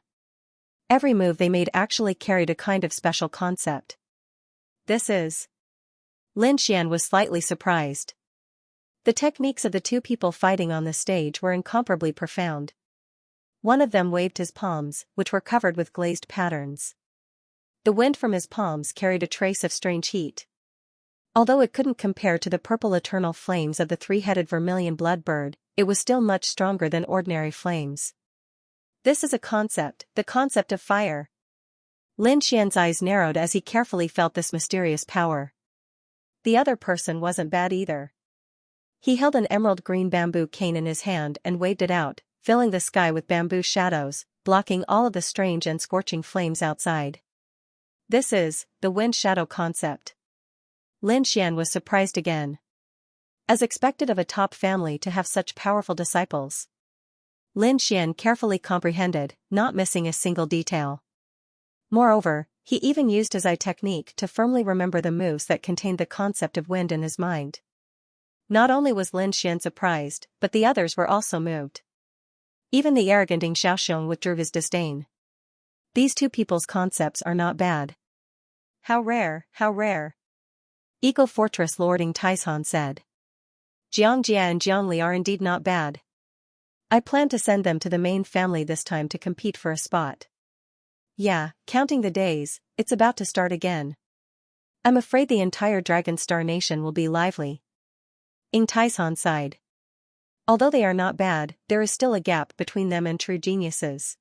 Every move they made actually carried a kind of special concept. This is... Lin Xian was slightly surprised. The techniques of the two people fighting on the stage were incomparably profound. One of them waved his palms, which were covered with glazed patterns. The wind from his palms carried a trace of strange heat. Although it couldn't compare to the purple eternal flames of the three-headed vermilion blood bird, it was still much stronger than ordinary flames. This is a concept, the concept of fire. Lin Xian's eyes narrowed as he carefully felt this mysterious power. The other person wasn't bad either. He held an emerald green bamboo cane in his hand and waved it out, filling the sky with bamboo shadows, blocking all of the strange and scorching flames outside. This is the wind shadow concept. Lin Xian was surprised again. As expected of a top family to have such powerful disciples. Lin Xian carefully comprehended, not missing a single detail. Moreover, he even used his eye technique to firmly remember the moves that contained the concept of wind in his mind. Not only was Lin Xian surprised, but the others were also moved. Even the arrogant Xianxia withdrew his disdain. These two people's concepts are not bad. How rare, how rare. Eagle Fortress Lord Taishan said. Xianxia and Jiangli are indeed not bad. I plan to send them to the main family this time to compete for a spot. Yeah, counting the days, it's about to start again. I'm afraid the entire Dragon Star Nation will be lively. Taishan sighed. Although they are not bad, there is still a gap between them and true geniuses.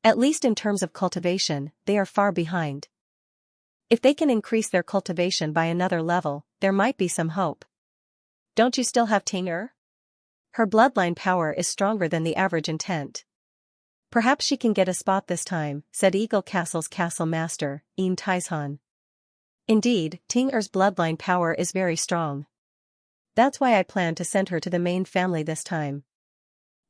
At least in terms of cultivation, they are far behind. If they can increase their cultivation by another level, there might be some hope. Don't you still have Ting'er? Her bloodline power is stronger than the average intent. Perhaps she can get a spot this time, said Eagle Castle's castle master, Taishan. Indeed, Ting'er's bloodline power is very strong. That's why I plan to send her to the main family this time.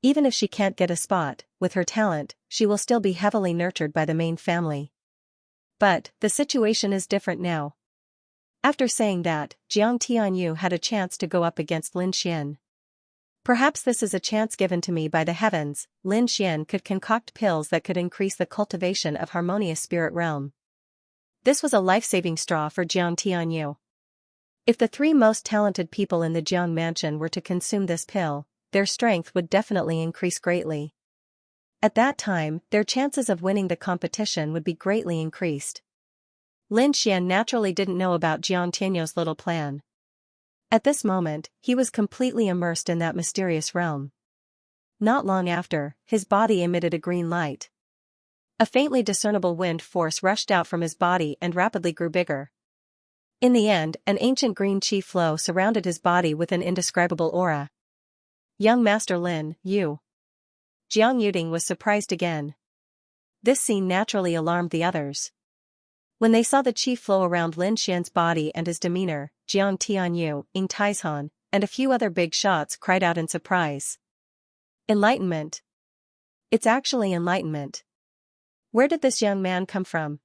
Even if she can't get a spot, with her talent, she will still be heavily nurtured by the main family. But, the situation is different now. After saying that, Jiang Tianyu had a chance to go up against Lin Xian. Perhaps this is a chance given to me by the heavens. Lin Xian could concoct pills that could increase the cultivation of harmonious spirit realm. This was a life-saving straw for Jiang Tianyu. If the three most talented people in the Jiang mansion were to consume this pill, their strength would definitely increase greatly. At that time, their chances of winning the competition would be greatly increased. Lin Xian naturally didn't know about Jiang Tianyu's little plan. At this moment, he was completely immersed in that mysterious realm. Not long after, his body emitted a green light. A faintly discernible wind force rushed out from his body and rapidly grew bigger. In the end, an ancient green qi flow surrounded his body with an indescribable aura. Young Master Lin, you. Jiang Yuding was surprised again. This scene naturally alarmed the others. When they saw the qi flow around Lin Xian's body and his demeanor, Jiang Tianyu, Taishan, and a few other big shots cried out in surprise. Enlightenment. It's actually enlightenment. Where did this young man come from?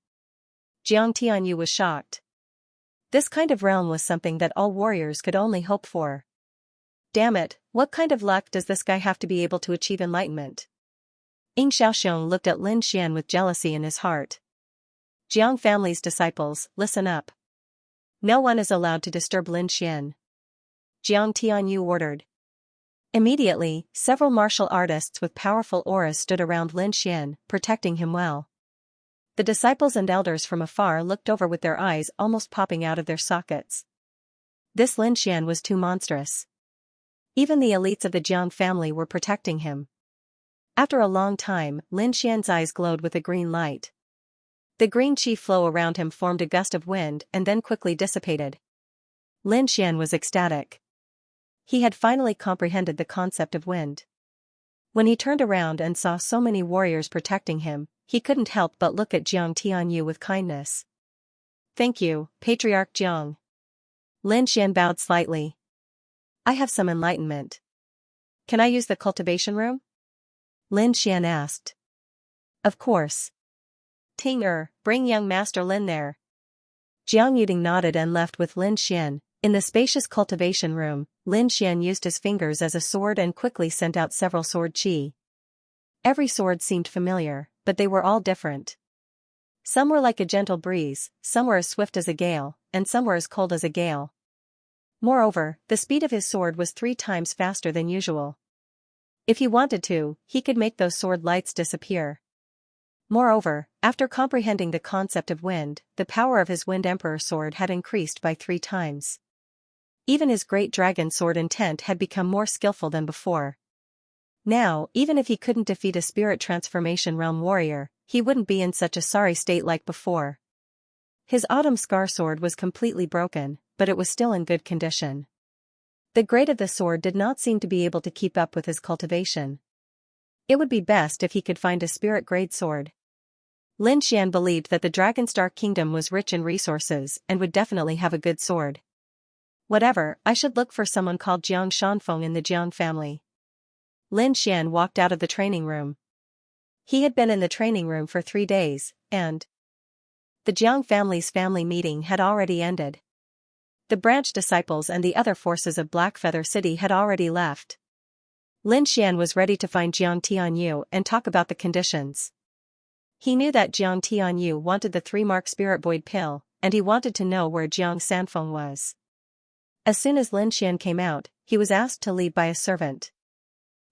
Jiang Tianyu was shocked. This kind of realm was something that all warriors could only hope for. Damn it, what kind of luck does this guy have to be able to achieve enlightenment? Xiaoxiong looked at Lin Xian with jealousy in his heart. Jiang family's disciples, listen up. No one is allowed to disturb Lin Xian. Jiang Tianyu ordered. Immediately, several martial artists with powerful auras stood around Lin Xian, protecting him well. The disciples and elders from afar looked over with their eyes almost popping out of their sockets. This Lin Xian was too monstrous. Even the elites of the Jiang family were protecting him. After a long time, Lin Xian's eyes glowed with a green light. The green qi flow around him formed a gust of wind and then quickly dissipated. Lin Xian was ecstatic. He had finally comprehended the concept of wind. When he turned around and saw so many warriors protecting him, he couldn't help but look at Jiang Tianyu with kindness. Thank you, Patriarch Jiang. Lin Xian bowed slightly. I have some enlightenment. Can I use the cultivation room? Lin Xian asked. Of course. Ting'er, bring young Master Lin there. Jiang Yuding nodded and left with Lin Xian. In the spacious cultivation room, Lin Xian used his fingers as a sword and quickly sent out several sword qi. Every sword seemed familiar, but they were all different. Some were like a gentle breeze, some were as swift as a gale, and some were as cold as a gale. Moreover, the speed of his sword was 3 times faster than usual. If he wanted to, he could make those sword lights disappear. Moreover, after comprehending the concept of wind, the power of his Wind Emperor sword had increased by 3 times. Even his great dragon sword intent had become more skillful than before. Now, even if he couldn't defeat a spirit transformation realm warrior, he wouldn't be in such a sorry state like before. His Autumn Scar sword was completely broken, but it was still in good condition. The grade of the sword did not seem to be able to keep up with his cultivation. It would be best if he could find a spirit-grade sword. Lin Xian believed that the Dragonstar Kingdom was rich in resources and would definitely have a good sword. Whatever, I should look for someone called Jiang Shanfeng in the Jiang family. Lin Xian walked out of the training room. He had been in the training room for 3 days, and the Jiang family's family meeting had already ended. The branch disciples and the other forces of Blackfeather City had already left. Lin Xian was ready to find Jiang Tianyu and talk about the conditions. He knew that Jiang Tianyu wanted the 3-mark Spirit Void pill, and he wanted to know where Jiang Sanfeng was. As soon as Lin Xian came out, he was asked to leave by a servant.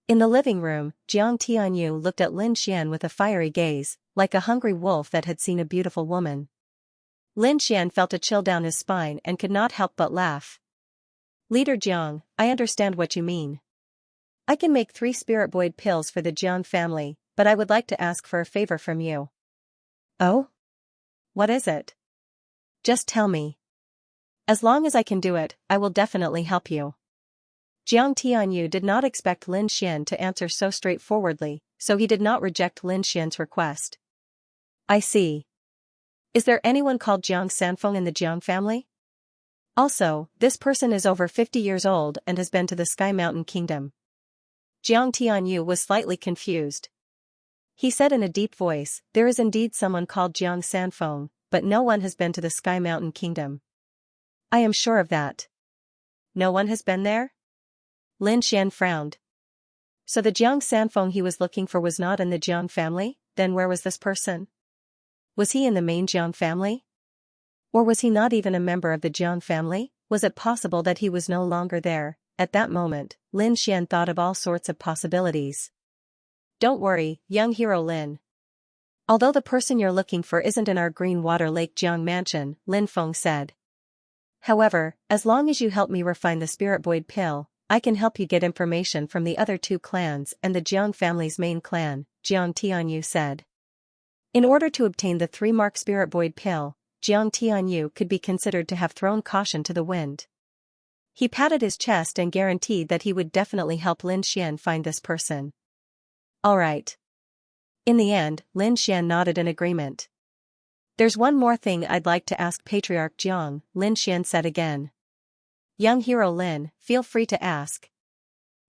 In the living room, Jiang Tianyu looked at Lin Xian with a fiery gaze, like a hungry wolf that had seen a beautiful woman. Lin Xian felt a chill down his spine and could not help but laugh. Leader Jiang, I understand what you mean. I can make 3 Spirit Void pills for the Jiang family, but I would like to ask for a favor from you. Oh? What is it? Just tell me. As long as I can do it, I will definitely help you. Jiang Tianyu did not expect Lin Xian to answer so straightforwardly, so he did not reject Lin Xian's request. I see. Is there anyone called Jiang Sanfeng in the Jiang family? Also, this person is over 50 years old and has been to the Sky Mountain Kingdom. Jiang Tianyu was slightly confused. He said in a deep voice, there is indeed someone called Jiang Sanfeng, but no one has been to the Sky Mountain Kingdom. I am sure of that. No one has been there? Lin Xian frowned. So the Jiang Sanfeng he was looking for was not in the Jiang family? Then where was this person? Was he in the main Jiang family? Or was he not even a member of the Jiang family? Was it possible that he was no longer there? At that moment, Lin Xian thought of all sorts of possibilities. Don't worry, young hero Lin. Although the person you're looking for isn't in our Green Water Lake Jiang mansion, Lin Feng said. However, as long as you help me refine the Spirit Void pill, I can help you get information from the other 2 clans and the Jiang family's main clan, Jiang Tianyu said. In order to obtain the 3-mark Spirit Void pill, Jiang Tianyu could be considered to have thrown caution to the wind. He patted his chest and guaranteed that he would definitely help Lin Xian find this person. All right. In the end, Lin Xian nodded in agreement. There's one more thing I'd like to ask Patriarch Jiang, Lin Xian said again. Young hero Lin, feel free to ask.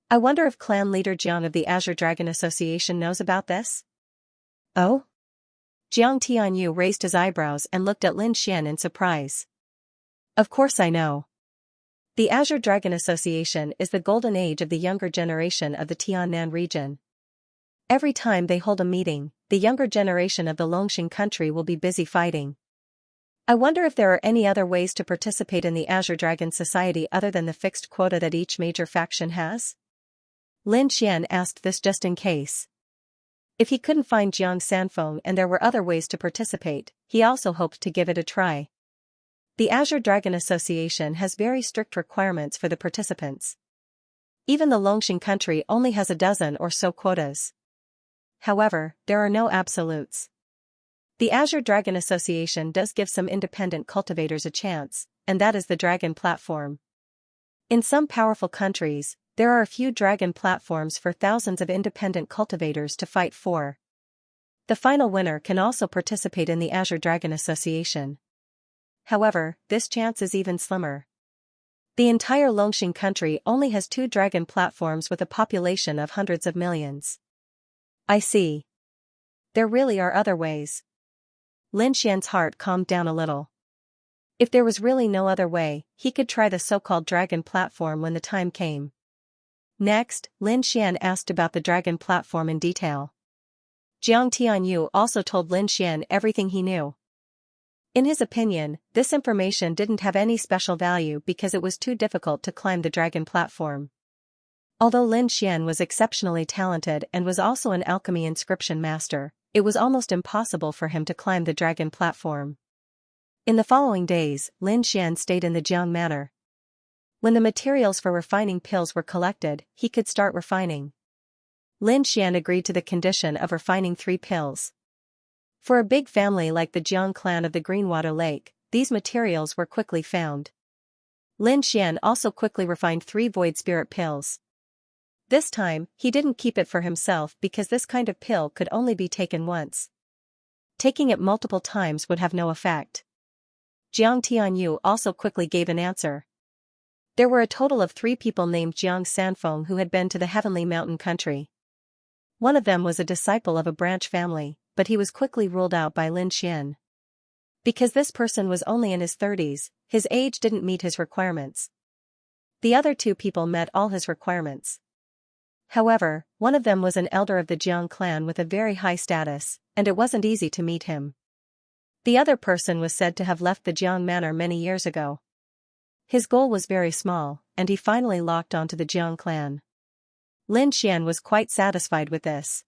I wonder if clan leader Jiang of the Azure Dragon Association knows about this? Oh? Jiang Tianyu raised his eyebrows and looked at Lin Xian in surprise. Of course I know. The Azure Dragon Association is the golden age of the younger generation of the Tiannan region. Every time they hold a meeting, the younger generation of the Longxing country will be busy fighting. I wonder if there are any other ways to participate in the Azure Dragon Society other than the fixed quota that each major faction has? Lin Xian asked this just in case. If he couldn't find Jiang Sanfeng and there were other ways to participate, he also hoped to give it a try. The Azure Dragon Association has very strict requirements for the participants. Even the Longxing country only has a dozen or so quotas. However, there are no absolutes. The Azure Dragon Association does give some independent cultivators a chance, and that is the Dragon Platform. In some powerful countries, there are a few Dragon Platforms for thousands of independent cultivators to fight for. The final winner can also participate in the Azure Dragon Association. However, this chance is even slimmer. The entire Longxing country only has 2 Dragon Platforms with a population of hundreds of millions. I see. There really are other ways. Lin Xian's heart calmed down a little. If there was really no other way, he could try the so-called Dragon Platform when the time came. Next, Lin Xian asked about the Dragon Platform in detail. Jiang Tianyu also told Lin Xian everything he knew. In his opinion, this information didn't have any special value because it was too difficult to climb the Dragon Platform. Although Lin Xian was exceptionally talented and was also an alchemy inscription master, it was almost impossible for him to climb the dragon platform. In the following days, Lin Xian stayed in the Jiang Manor. When the materials for refining pills were collected, he could start refining. Lin Xian agreed to the condition of refining 3 pills. For a big family like the Jiang clan of the Greenwater Lake, these materials were quickly found. Lin Xian also quickly refined 3 void spirit pills. This time, he didn't keep it for himself because this kind of pill could only be taken once. Taking it multiple times would have no effect. Jiang Tianyu also quickly gave an answer. There were a total of 3 people named Jiang Sanfeng who had been to the Heavenly Mountain country. One of them was a disciple of a branch family, but he was quickly ruled out by Lin Xian. Because this person was only in his 30s, his age didn't meet his requirements. The other 2 people met all his requirements. However, one of them was an elder of the Jiang clan with a very high status, and it wasn't easy to meet him. The other person was said to have left the Jiang Manor many years ago. His goal was very small, and he finally locked onto the Jiang clan. Lin Xian was quite satisfied with this.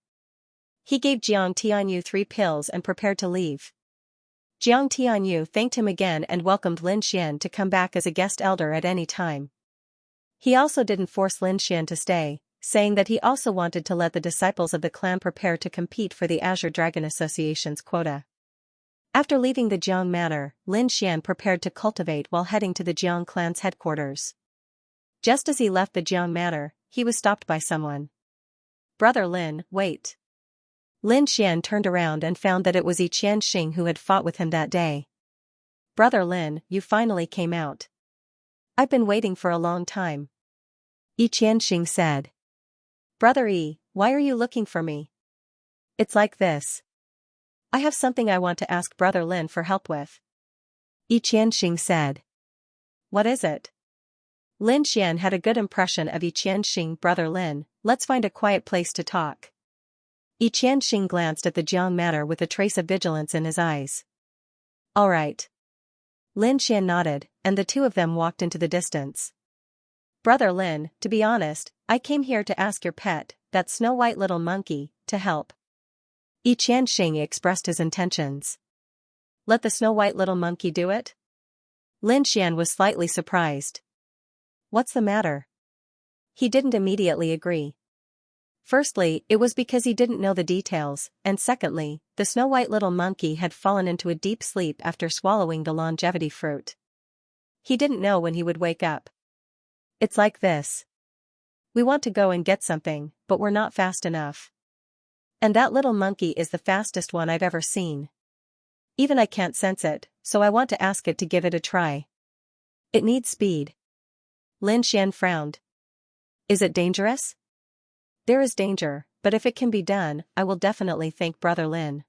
He gave Jiang Tianyu 3 pills and prepared to leave. Jiang Tianyu thanked him again and welcomed Lin Xian to come back as a guest elder at any time. He also didn't force Lin Xian to stay, saying that he also wanted to let the disciples of the clan prepare to compete for the Azure Dragon Association's quota. After leaving the Jiang Manor, Lin Xian prepared to cultivate while heading to the Jiang clan's headquarters. Just as he left the Jiang Manor, he was stopped by someone. "Brother Lin, wait." Lin Xian turned around and found that it was Xianxia who had fought with him that day. "Brother Lin, you finally came out. I've been waiting for a long time." Xianxia said. "Brother Yi, why are you looking for me?" "It's like this. I have something I want to ask Brother Lin for help with." Xianxia said. "What is it?" Lin Xian had a good impression of Xianxia. "Brother Lin, let's find a quiet place to talk." Xianxia glanced at the Jiang Manor with a trace of vigilance in his eyes. "All right." Lin Xian nodded, and the 2 of them walked into the distance. "Brother Lin, to be honest, I came here to ask your pet, that snow-white little monkey, to help." Xianxia expressed his intentions. "Let the snow-white little monkey do it?" Lin Xian was slightly surprised. "What's the matter?" He didn't immediately agree. Firstly, it was because he didn't know the details, and secondly, the snow-white little monkey had fallen into a deep sleep after swallowing the longevity fruit. He didn't know when he would wake up. "It's like this. We want to go and get something, but we're not fast enough. And that little monkey is the fastest one I've ever seen. Even I can't sense it, so I want to ask it to give it a try. It needs speed." Lin Xian frowned. "Is it dangerous?" "There is danger, but if it can be done, I will definitely thank Brother Lin."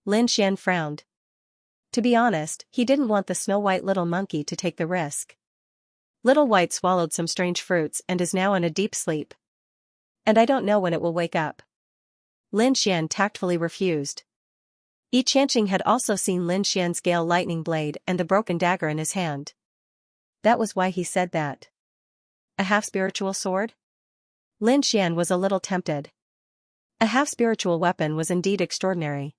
Lin Xian frowned. To be honest, he didn't want the snow-white little monkey to take the risk. Little White swallowed some strange fruits and is now in a deep sleep. And I don't know when it will wake up. Lin Xian tactfully refused. Xianxia had also seen Lin Xian's gale lightning blade and the broken dagger in his hand. That was why he said that. A half-spiritual sword? Lin Xian was a little tempted. A half-spiritual weapon was indeed extraordinary.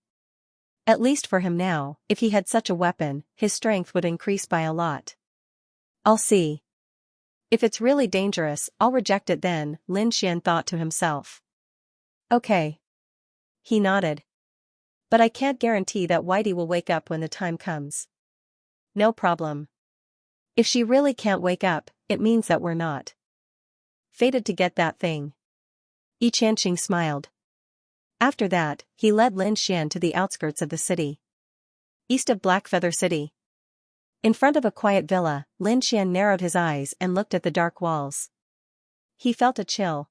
At least for him now, if he had such a weapon, his strength would increase by a lot. "I'll see. If it's really dangerous, I'll reject it then," Lin Xian thought to himself. "Okay." He nodded. "But I can't guarantee that Whitey will wake up when the time comes." "No problem. If she really can't wake up, it means that we're not fated to get that thing." Xianxia smiled. After that, he led Lin Xian to the outskirts of the city. East of Blackfeather City. In front of a quiet villa, Lin Xian narrowed his eyes and looked at the dark walls. He felt a chill.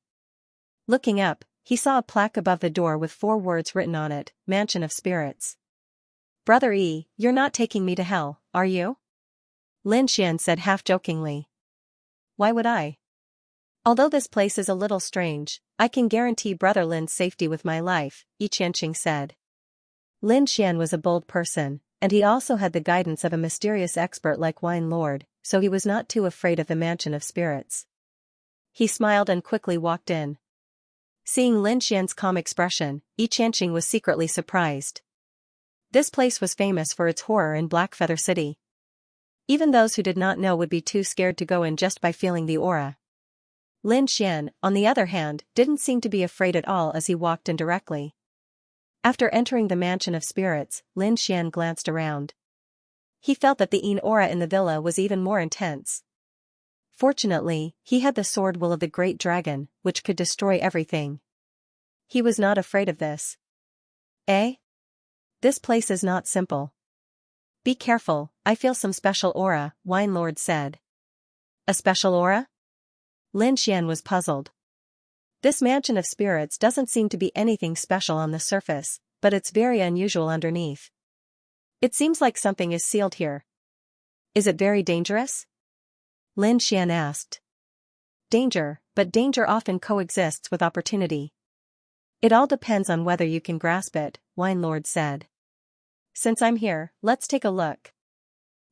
Looking up, he saw a plaque above the door with 4 words written on it, "Mansion of Spirits." "Brother E, you're not taking me to hell, are you?" Lin Xian said half-jokingly. "Why would I? Although this place is a little strange, I can guarantee Brother Lin's safety with my life," Xianxia said. Lin Xian was a bold person, and he also had the guidance of a mysterious expert like Wine Lord, so he was not too afraid of the Mansion of Spirits. He smiled and quickly walked in. Seeing Lin Xian's calm expression, Xianxia was secretly surprised. This place was famous for its horror in Black Feather City. Even those who did not know would be too scared to go in just by feeling the aura. Lin Xian, on the other hand, didn't seem to be afraid at all as he walked in directly. After entering the Mansion of Spirits, Lin Xian glanced around. He felt that the Yin aura in the villa was even more intense. Fortunately, he had the sword will of the great dragon, which could destroy everything. He was not afraid of this. Eh? This place is not simple. Be careful, I feel some special aura, Wine Lord said. A special aura? Lin Xian was puzzled. This Mansion of Spirits doesn't seem to be anything special on the surface, but it's very unusual underneath. It seems like something is sealed here. Is it very dangerous? Lin Xian asked. Danger, but danger often coexists with opportunity. It all depends on whether you can grasp it, Wine Lord said. Since I'm here, let's take a look.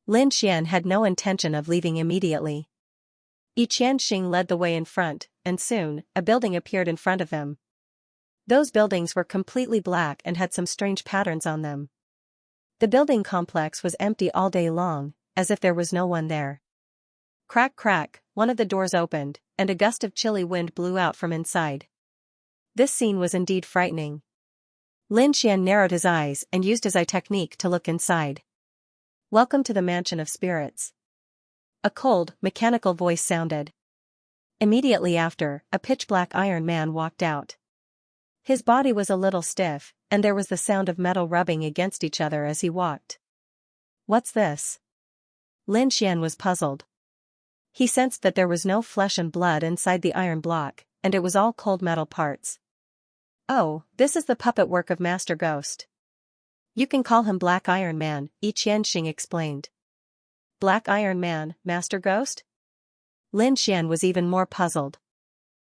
Lin Xian had no intention of leaving immediately. Xianxia led the way in front, and soon, a building appeared in front of him. Those buildings were completely black and had some strange patterns on them. The building complex was empty all day long, as if there was no one there. Crack crack, one of the doors opened, and a gust of chilly wind blew out from inside. This scene was indeed frightening. Lin Xian narrowed his eyes and used his eye technique to look inside. Welcome to the Mansion of Spirits. A cold, mechanical voice sounded. Immediately after, a pitch-black Iron Man walked out. His body was a little stiff, and there was the sound of metal rubbing against each other as he walked. What's this? Lin Xian was puzzled. He sensed that there was no flesh and blood inside the iron block, and it was all cold metal parts. Oh, this is the puppet work of Master Ghost. You can call him Black Iron Man, Xianxia explained. Black Iron Man, Master Ghost? Lin Xian was even more puzzled.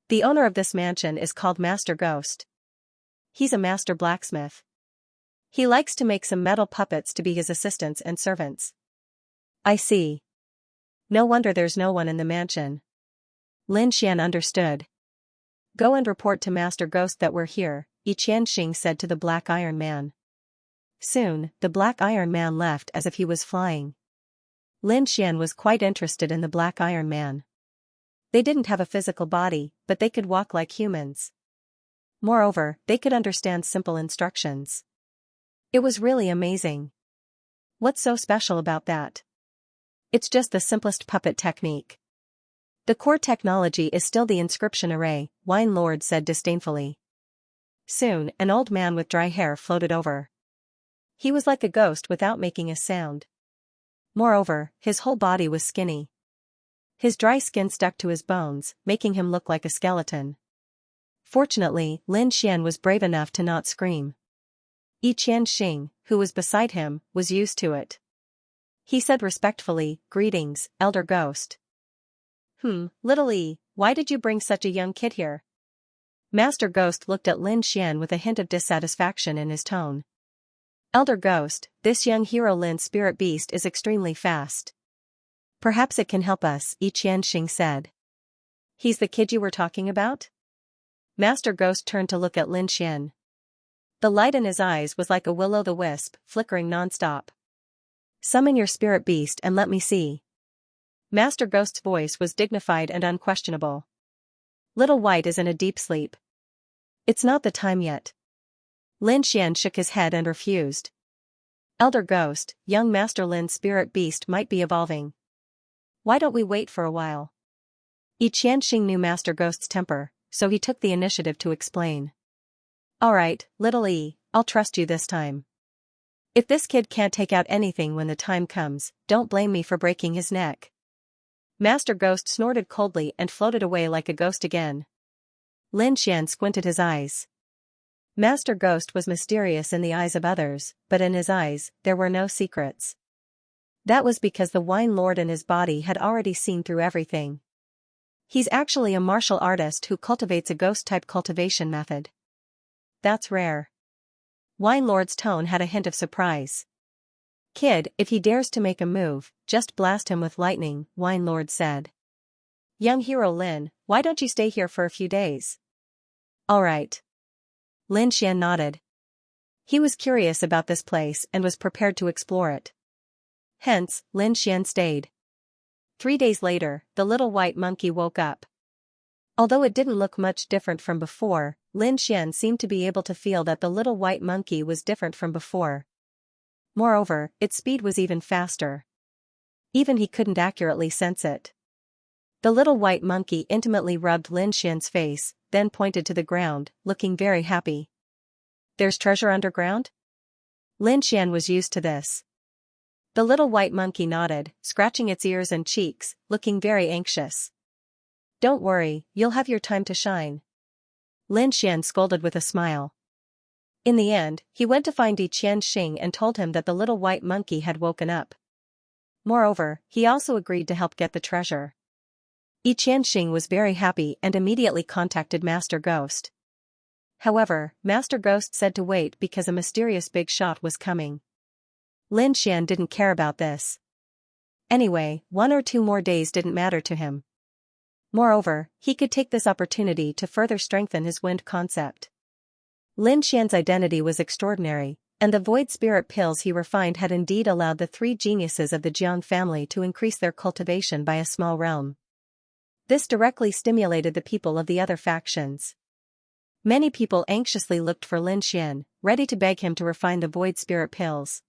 The owner of this mansion is called Master Ghost. He's a master blacksmith. He likes to make some metal puppets to be his assistants and servants. I see. No wonder there's no one in the mansion. Lin Xian understood. Go and report to Master Ghost that we're here, Xianxia said to the Black Iron Man. Soon, the Black Iron Man left as if he was flying. Lin Xian was quite interested in the Black Iron Man. They didn't have a physical body, but they could walk like humans. Moreover, they could understand simple instructions. It was really amazing. What's so special about that? It's just the simplest puppet technique. The core technology is still the inscription array, Wine Lord said disdainfully. Soon, an old man with dry hair floated over. He was like a ghost without making a sound. Moreover, his whole body was skinny. His dry skin stuck to his bones, making him look like a skeleton. Fortunately, Lin Xian was brave enough to not scream. Xianxia, who was beside him, was used to it. He said respectfully, "Greetings, Elder Ghost." Little E, why did you bring such a young kid here? Master Ghost looked at Lin Xian with a hint of dissatisfaction in his tone. Elder Ghost, this young hero Lin's spirit beast is extremely fast. Perhaps it can help us, Xianxia said. He's the kid you were talking about? Master Ghost turned to look at Lin Xian. The light in his eyes was like a will-o'-the-wisp, flickering non-stop. Summon your spirit beast and let me see. Master Ghost's voice was dignified and unquestionable. Little White is in a deep sleep. It's not the time yet. Lin Xian shook his head and refused. Elder Ghost, young Master Lin's spirit beast might be evolving. Why don't we wait for a while? Xianxia knew Master Ghost's temper, so he took the initiative to explain. Alright, Little E, I'll trust you this time. If this kid can't take out anything when the time comes, don't blame me for breaking his neck. Master Ghost snorted coldly and floated away like a ghost again. Lin Xian squinted his eyes. Master Ghost was mysterious in the eyes of others, but in his eyes, there were no secrets. That was because the Wine Lord in his body had already seen through everything. He's actually a martial artist who cultivates a ghost-type cultivation method. That's rare. Wine Lord's tone had a hint of surprise. Kid, if he dares to make a move, just blast him with lightning, Wine Lord said. Young hero Lin, why don't you stay here for a few days? Alright. Lin Xian nodded. He was curious about this place and was prepared to explore it. Hence, Lin Xian stayed. 3 days later, the little white monkey woke up. Although it didn't look much different from before, Lin Xian seemed to be able to feel that the little white monkey was different from before. Moreover, its speed was even faster. Even he couldn't accurately sense it. The little white monkey intimately rubbed Lin Xian's face, then pointed to the ground, looking very happy. There's treasure underground? Lin Xian was used to this. The little white monkey nodded, scratching its ears and cheeks, looking very anxious. Don't worry, you'll have your time to shine. Lin Xian scolded with a smile. In the end, he went to find Yi Qianxing and told him that the little white monkey had woken up. Moreover, he also agreed to help get the treasure. Yi Qianxing was very happy and immediately contacted Master Ghost. However, Master Ghost said to wait because a mysterious big shot was coming. Lin Xian didn't care about this. Anyway, 1 or 2 more days didn't matter to him. Moreover, he could take this opportunity to further strengthen his wind concept. Lin Xian's identity was extraordinary, and the void spirit pills he refined had indeed allowed the 3 geniuses of the Jiang family to increase their cultivation by a small realm. This directly stimulated the people of the other factions. Many people anxiously looked for Lin Xian, ready to beg him to refine the void spirit pills.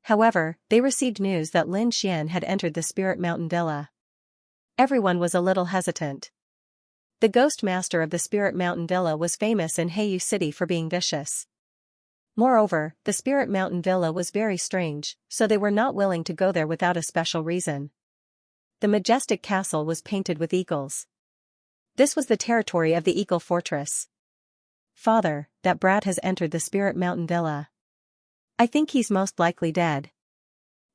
However, they received news that Lin Xian had entered the Spirit Mountain Villa. Everyone was a little hesitant. The ghost master of the Spirit Mountain Villa was famous in Heiyu City for being vicious. Moreover, the Spirit Mountain Villa was very strange, so they were not willing to go there without a special reason. The majestic castle was painted with eagles. This was the territory of the Eagle Fortress. Father, that brat has entered the Spirit Mountain Villa. I think he's most likely dead.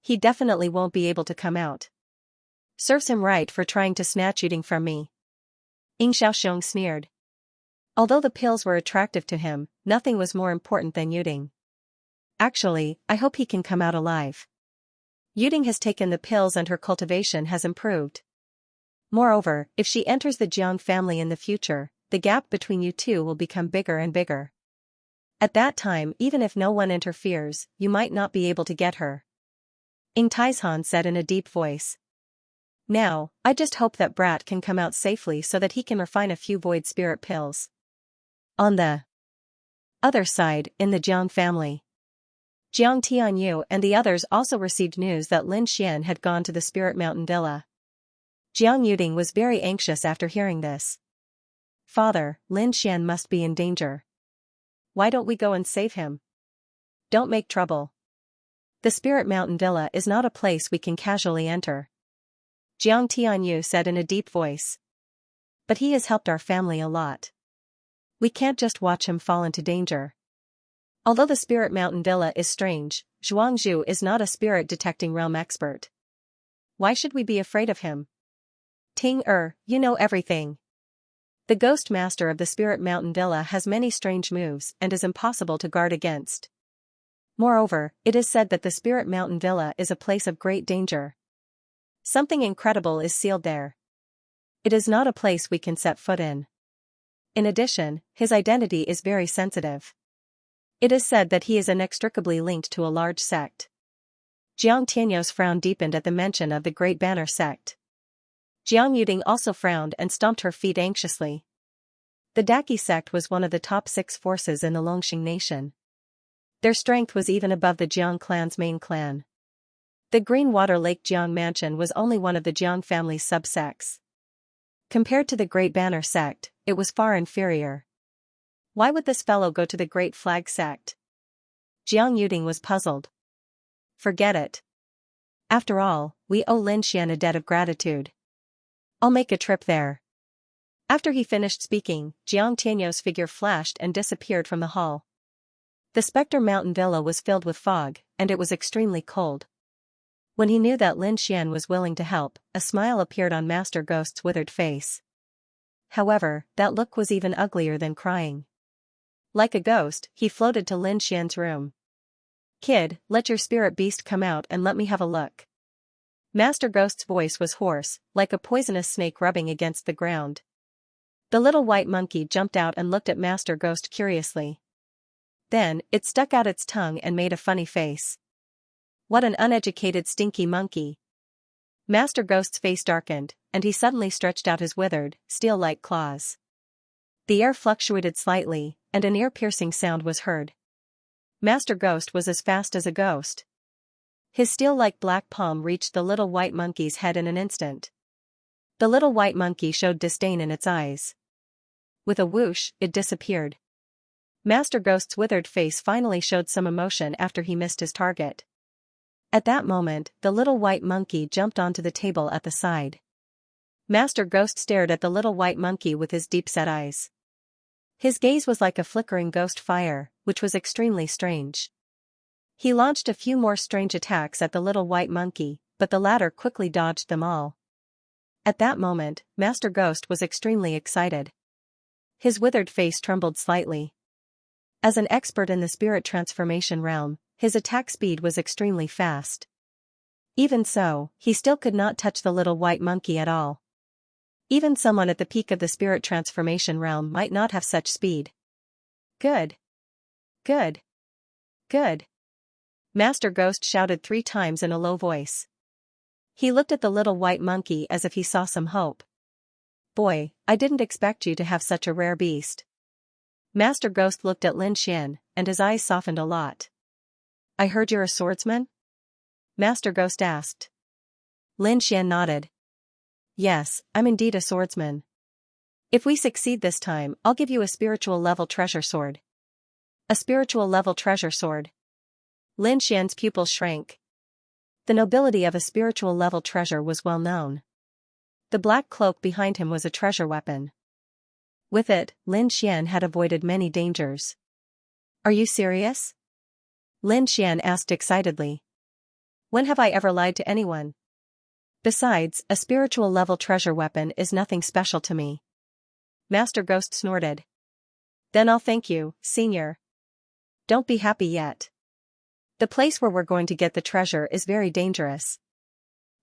He definitely won't be able to come out. Serves him right for trying to snatch Yuding from me. Ying Xiaoxiong sneered. Although the pills were attractive to him, nothing was more important than Yuding. Actually, I hope he can come out alive. Yuding has taken the pills and her cultivation has improved. Moreover, if she enters the Jiang family in the future, the gap between you two will become bigger and bigger. At that time, even if no one interferes, you might not be able to get her. Ying Taizhan said in a deep voice. Now, I just hope that brat can come out safely so that he can refine a few void spirit pills. On the other side, in the Jiang family, Jiang Tianyu and the others also received news that Lin Xian had gone to the Spirit Mountain Villa. Jiang Yuding was very anxious after hearing this. Father, Lin Xian must be in danger. Why don't we go and save him? Don't make trouble. The Spirit Mountain Villa is not a place we can casually enter. Jiang Tianyu said in a deep voice. But he has helped our family a lot. We can't just watch him fall into danger. Although the Spirit Mountain Villa is strange, Zhuangzhu is not a spirit detecting realm expert. Why should we be afraid of him? Ting you know everything. The ghost master of the Spirit Mountain Villa has many strange moves and is impossible to guard against. Moreover, it is said that the Spirit Mountain Villa is a place of great danger. Something incredible is sealed there. It is not a place we can set foot in. In addition, his identity is very sensitive. It is said that he is inextricably linked to a large sect. Jiang Tianyu's frown deepened at the mention of the Great Banner sect. Jiang Yuding also frowned and stomped her feet anxiously. The Daki sect was one of the top 6 forces in the Longxing nation. Their strength was even above the Jiang clan's main clan. The Green Water Lake Jiang Mansion was only one of the Jiang family's subsects. Compared to the Great Banner sect, it was far inferior. Why would this fellow go to the Great Flag sect? Jiang Yuding was puzzled. Forget it. After all, we owe Lin Xian a debt of gratitude. I'll make a trip there. After he finished speaking, Jiang Tianyu's figure flashed and disappeared from the hall. The Spectre Mountain Villa was filled with fog, and it was extremely cold. When he knew that Lin Xian was willing to help, a smile appeared on Master Ghost's withered face. However, that look was even uglier than crying. Like a ghost, he floated to Lin Xian's room. Kid, let your spirit beast come out and let me have a look. Master Ghost's voice was hoarse, like a poisonous snake rubbing against the ground. The little white monkey jumped out and looked at Master Ghost curiously. Then, it stuck out its tongue and made a funny face. What an uneducated stinky monkey. Master Ghost's face darkened, and he suddenly stretched out his withered, steel-like claws. The air fluctuated slightly, and an ear-piercing sound was heard. Master Ghost was as fast as a ghost. His steel-like black palm reached the little white monkey's head in an instant. The little white monkey showed disdain in its eyes. With a whoosh, it disappeared. Master Ghost's withered face finally showed some emotion after he missed his target. At that moment, the little white monkey jumped onto the table at the side. Master Ghost stared at the little white monkey with his deep-set eyes. His gaze was like a flickering ghost fire, which was extremely strange. He launched a few more strange attacks at the little white monkey, but the latter quickly dodged them all. At that moment, Master Ghost was extremely excited. His withered face trembled slightly. As an expert in the spirit transformation realm, his attack speed was extremely fast. Even so, he still could not touch the little white monkey at all. Even someone at the peak of the spirit transformation realm might not have such speed. Good. Good. Good. Master Ghost shouted 3 times in a low voice. He looked at the little white monkey as if he saw some hope. Boy, I didn't expect you to have such a rare beast. Master Ghost looked at Xianxia, and his eyes softened a lot. I heard you're a swordsman? Master Ghost asked. Xianxia nodded. Yes, I'm indeed a swordsman. If we succeed this time, I'll give you a spiritual level treasure sword. A spiritual level treasure sword. Xianxia's pupils shrank. The nobility of a spiritual level treasure was well known. The black cloak behind him was a treasure weapon. With it, Xianxia had avoided many dangers. Are you serious? Xianxia asked excitedly. When have I ever lied to anyone? Besides, a spiritual level treasure weapon is nothing special to me. Master Ghost snorted. Then I'll thank you, Senior. Don't be happy yet. The place where we're going to get the treasure is very dangerous.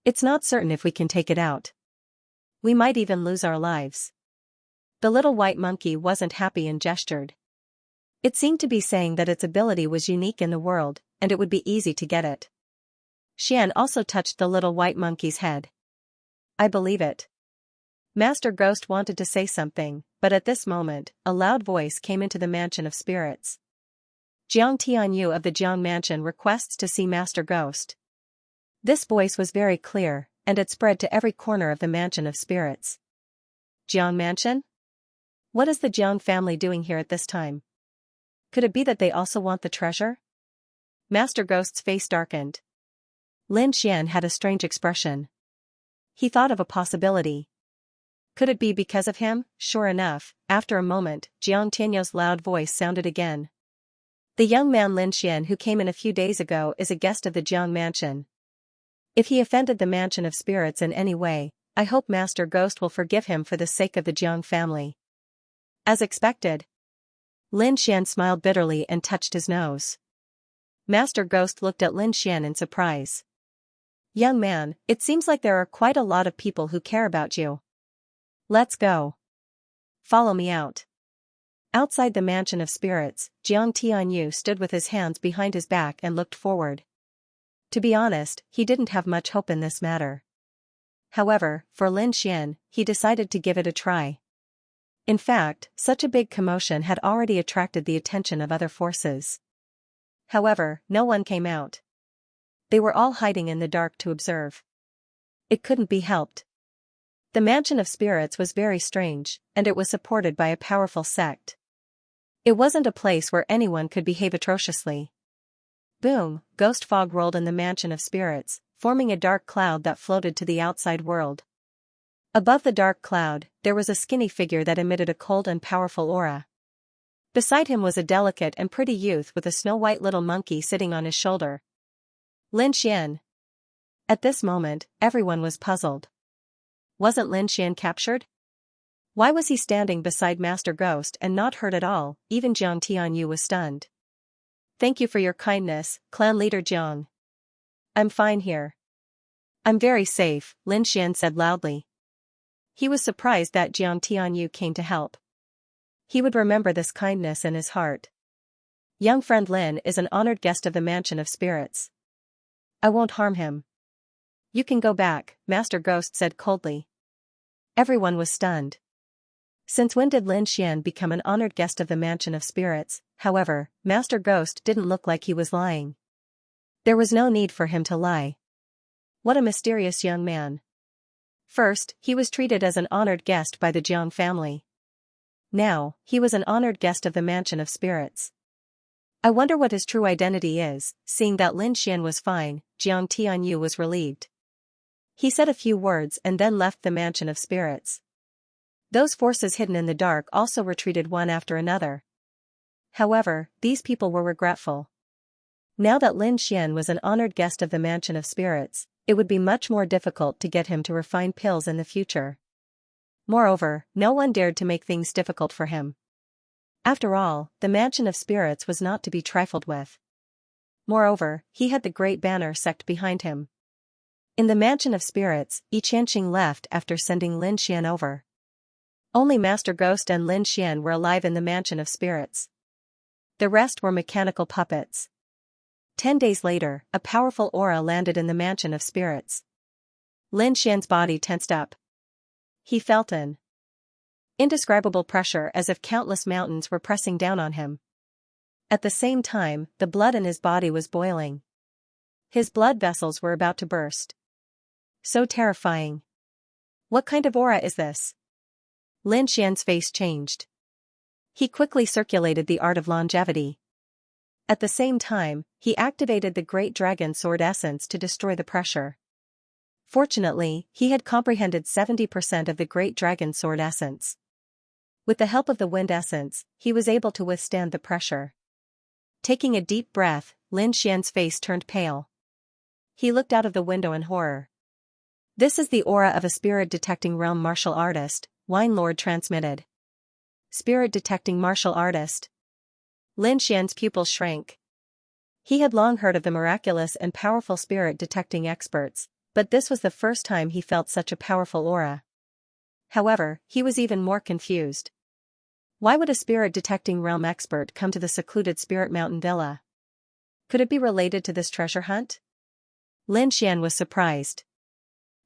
It's not certain if we can take it out. We might even lose our lives. The little white monkey wasn't happy and gestured. It seemed to be saying that its ability was unique in the world, and it would be easy to get it. Xian also touched the little white monkey's head. I believe it. Master Ghost wanted to say something, but at this moment, a loud voice came into the Mansion of Spirits. Jiang Tianyu of the Jiang Mansion requests to see Master Ghost. This voice was very clear, and it spread to every corner of the Mansion of Spirits. Jiang Mansion? What is the Jiang family doing here at this time? Could it be that they also want the treasure? Master Ghost's face darkened. Xian had a strange expression. He thought of a possibility. Could it be because of him? Sure enough, after a moment, Jiang Tianyu's loud voice sounded again. The young man Xian who came in a few days ago is a guest of the Jiang Mansion. If he offended the Mansion of Spirits in any way, I hope Master Ghost will forgive him for the sake of the Jiang family. As expected. Xian smiled bitterly and touched his nose. Master Ghost looked at Xian in surprise. Young man, it seems like there are quite a lot of people who care about you. Let's go. Follow me out. Outside the Mansion of Spirits, Jiang Tianyu stood with his hands behind his back and looked forward. To be honest, he didn't have much hope in this matter. However, for Xian, he decided to give it a try. In fact, such a big commotion had already attracted the attention of other forces. However, no one came out. They were all hiding in the dark to observe. It couldn't be helped. The Mansion of Spirits was very strange, and it was supported by a powerful sect. It wasn't a place where anyone could behave atrociously. Boom, ghost fog rolled in the Mansion of Spirits, forming a dark cloud that floated to the outside world. Above the dark cloud, there was a skinny figure that emitted a cold and powerful aura. Beside him was a delicate and pretty youth with a snow-white little monkey sitting on his shoulder. Xian. At this moment, everyone was puzzled. Wasn't Xian captured? Why was he standing beside Master Ghost and not hurt at all? Even Jiang Tianyu was stunned. Thank you for your kindness, clan leader Jiang. I'm fine here. I'm very safe, Lin Xian said loudly. He was surprised that Jiang Tianyu came to help. He would remember this kindness in his heart. Young friend Lin is an honored guest of the Mansion of Spirits. I won't harm him. You can go back, Master Ghost said coldly. Everyone was stunned. Since when did Lin Xian become an honored guest of the Mansion of Spirits? However, Master Ghost didn't look like he was lying. There was no need for him to lie. What a mysterious young man. First, he was treated as an honored guest by the Jiang family. Now, he was an honored guest of the Mansion of Spirits. I wonder what his true identity is. Seeing that Lin Xian was fine, Jiang Tianyu was relieved. He said a few words and then left the Mansion of Spirits. Those forces hidden in the dark also retreated one after another. However, these people were regretful. Now that Lin Xian was an honored guest of the Mansion of Spirits, it would be much more difficult to get him to refine pills in the future. Moreover, no one dared to make things difficult for him. After all, the Mansion of Spirits was not to be trifled with. Moreover, he had the great banner sect behind him. In the Mansion of Spirits, Xianxia left after sending Lin Xian over. Only Master Ghost and Lin Xian were alive in the Mansion of Spirits. The rest were mechanical puppets. 10 days later, a powerful aura landed in the Mansion of Spirits. Lin Xian's body tensed up. He felt an indescribable pressure as if countless mountains were pressing down on him. At the same time, the blood in his body was boiling. His blood vessels were about to burst. So terrifying. What kind of aura is this? Lin Xian's face changed. He quickly circulated the art of longevity. At the same time, he activated the Great Dragon Sword Essence to destroy the pressure. Fortunately, he had comprehended 70% of the Great Dragon Sword Essence. With the help of the Wind Essence, he was able to withstand the pressure. Taking a deep breath, Lin Xian's face turned pale. He looked out of the window in horror. This is the aura of a spirit-detecting realm martial artist, Wine Lord transmitted. Spirit-detecting martial artist. Lin Xian's pupils shrank. He had long heard of the miraculous and powerful spirit-detecting experts, but this was the first time he felt such a powerful aura. However, he was even more confused. Why would a spirit-detecting realm expert come to the secluded Spirit Mountain Villa? Could it be related to this treasure hunt? Lin Xian was surprised.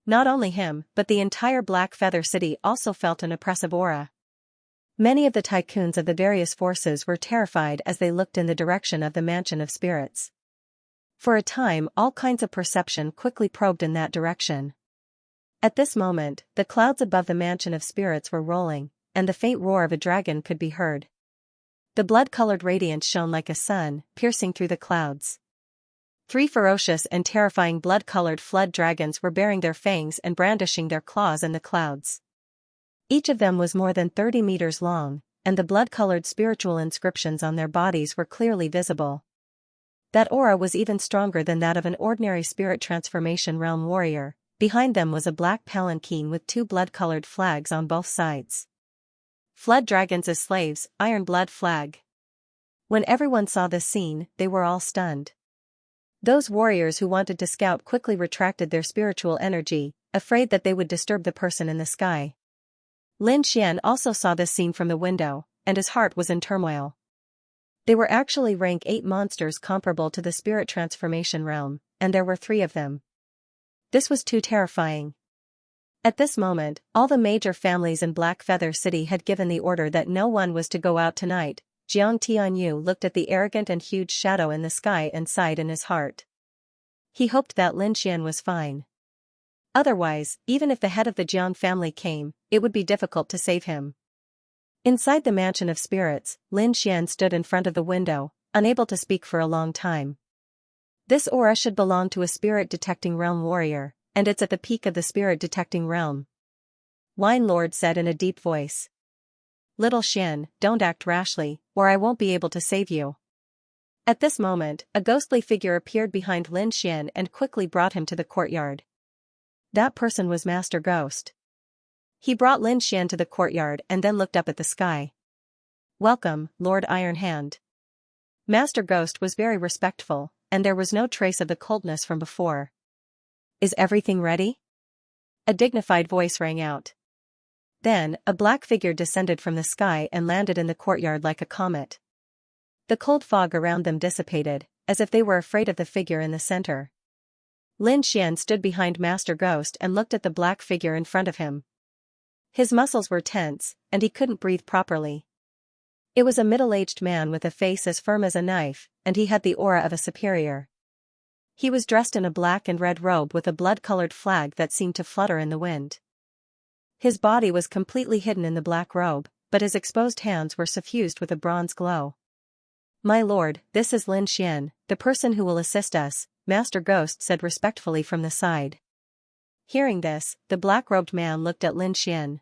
Not only him, but the entire Black Feather City also felt an oppressive aura. Many of the tycoons of the various forces were terrified as they looked in the direction of the Mansion of Spirits. For a time, all kinds of perception quickly probed in that direction. At this moment, the clouds above the Mansion of Spirits were rolling, and the faint roar of a dragon could be heard. The blood-colored radiance shone like a sun, piercing through the clouds. 3 ferocious and terrifying blood-colored flood dragons were baring their fangs and brandishing their claws in the clouds. Each of them was more than 30 meters long, and the blood-colored spiritual inscriptions on their bodies were clearly visible. That aura was even stronger than that of an ordinary spirit transformation realm warrior. Behind them was a black palanquin with 2 blood-colored flags on both sides. Flood dragons as slaves, iron blood flag. When everyone saw this scene, they were all stunned. Those warriors who wanted to scout quickly retracted their spiritual energy, afraid that they would disturb the person in the sky. Lin Xian also saw this scene from the window, and his heart was in turmoil. They were actually rank 8 monsters comparable to the spirit transformation realm, and there were 3 of them. This was too terrifying. At this moment, all the major families in Black Feather City had given the order that no one was to go out tonight. Jiang Tianyu looked at the arrogant and huge shadow in the sky and sighed in his heart. He hoped that Lin Xian was fine. Otherwise, even if the head of the Jiang family came, it would be difficult to save him. Inside the Mansion of Spirits, Lin Xian stood in front of the window, unable to speak for a long time. This aura should belong to a spirit-detecting realm warrior, and it's at the peak of the spirit-detecting realm. Wine Lord said in a deep voice. Little Xian, don't act rashly, or I won't be able to save you. At this moment, a ghostly figure appeared behind Lin Xian and quickly brought him to the courtyard. That person was Master Ghost. He brought Lin Xian to the courtyard and then looked up at the sky. Welcome, Lord Iron Hand. Master Ghost was very respectful, and there was no trace of the coldness from before. Is everything ready? A dignified voice rang out. Then, a black figure descended from the sky and landed in the courtyard like a comet. The cold fog around them dissipated, as if they were afraid of the figure in the center. Lin Xian stood behind Master Ghost and looked at the black figure in front of him. His muscles were tense, and he couldn't breathe properly. It was a middle-aged man with a face as firm as a knife, and he had the aura of a superior. He was dressed in a black and red robe with a blood-colored flag that seemed to flutter in the wind. His body was completely hidden in the black robe, but his exposed hands were suffused with a bronze glow. "My lord, this is Lin Xian, the person who will assist us," Master Ghost said respectfully from the side. Hearing this, the black-robed man looked at Lin Xian.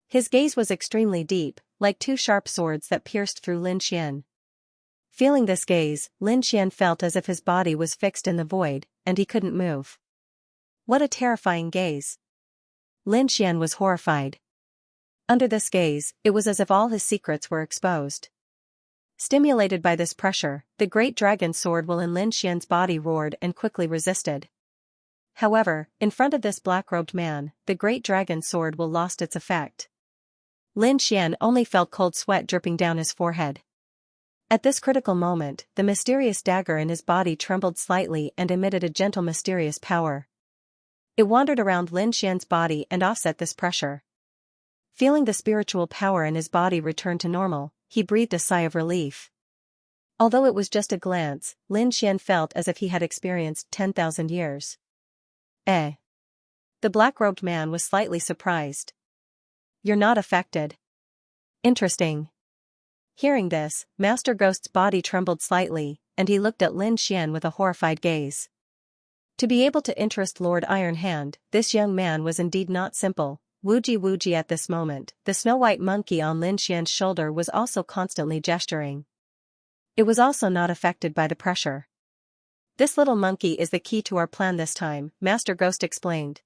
His gaze was extremely deep, like two sharp swords that pierced through Lin Xian. Feeling this gaze, Lin Xian felt as if his body was fixed in the void, and he couldn't move. What a terrifying gaze! Lin Xian was horrified. Under this gaze, it was as if all his secrets were exposed. Stimulated by this pressure, the great dragon sword will in Lin Xian's body roared and quickly resisted. However, in front of this black-robed man, the great dragon sword will lost its effect. Lin Xian only felt cold sweat dripping down his forehead. At this critical moment, the mysterious dagger in his body trembled slightly and emitted a gentle mysterious power. It wandered around Lin Xian's body and offset this pressure. Feeling the spiritual power in his body return to normal, he breathed a sigh of relief. Although it was just a glance, Lin Xian felt as if he had experienced 10,000 years. Eh? The black-robed man was slightly surprised. "You're not affected." "Interesting." Hearing this, Master Ghost's body trembled slightly, and he looked at Lin Xian with a horrified gaze. To be able to interest Lord Iron Hand, this young man was indeed not simple. Wooji wooji at this moment, the snow-white monkey on Lin Xian's shoulder was also constantly gesturing. It was also not affected by the pressure. "This little monkey is the key to our plan this time," Master Ghost explained.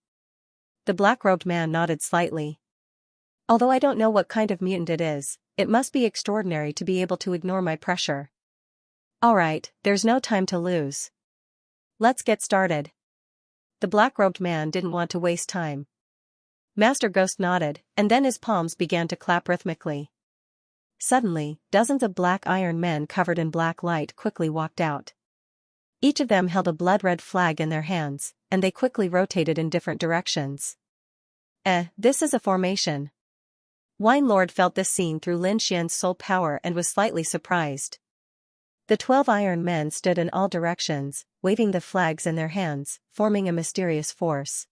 The black-robed man nodded slightly. "Although I don't know what kind of mutant it is, it must be extraordinary to be able to ignore my pressure. Alright, there's no time to lose. Let's get started." The black-robed man didn't want to waste time. Master Ghost nodded, and then his palms began to clap rhythmically. Suddenly, dozens of black iron men covered in black light quickly walked out. Each of them held a blood-red flag in their hands, and they quickly rotated in different directions. This is a formation. Wine Lord felt this scene through Lin Xian's soul power and was slightly surprised. The 12 iron men stood in all directions, waving the flags in their hands, forming a mysterious force.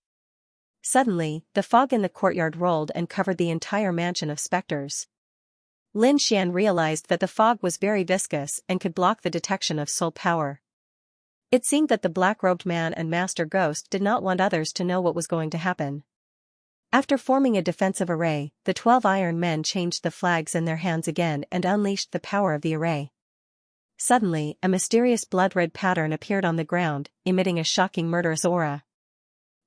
Suddenly, the fog in the courtyard rolled and covered the entire mansion of specters. Lin Xian realized that the fog was very viscous and could block the detection of soul power. It seemed that the black-robed man and Master Ghost did not want others to know what was going to happen. After forming a defensive array, the 12 iron men changed the flags in their hands again and unleashed the power of the array. Suddenly, a mysterious blood-red pattern appeared on the ground, emitting a shocking murderous aura.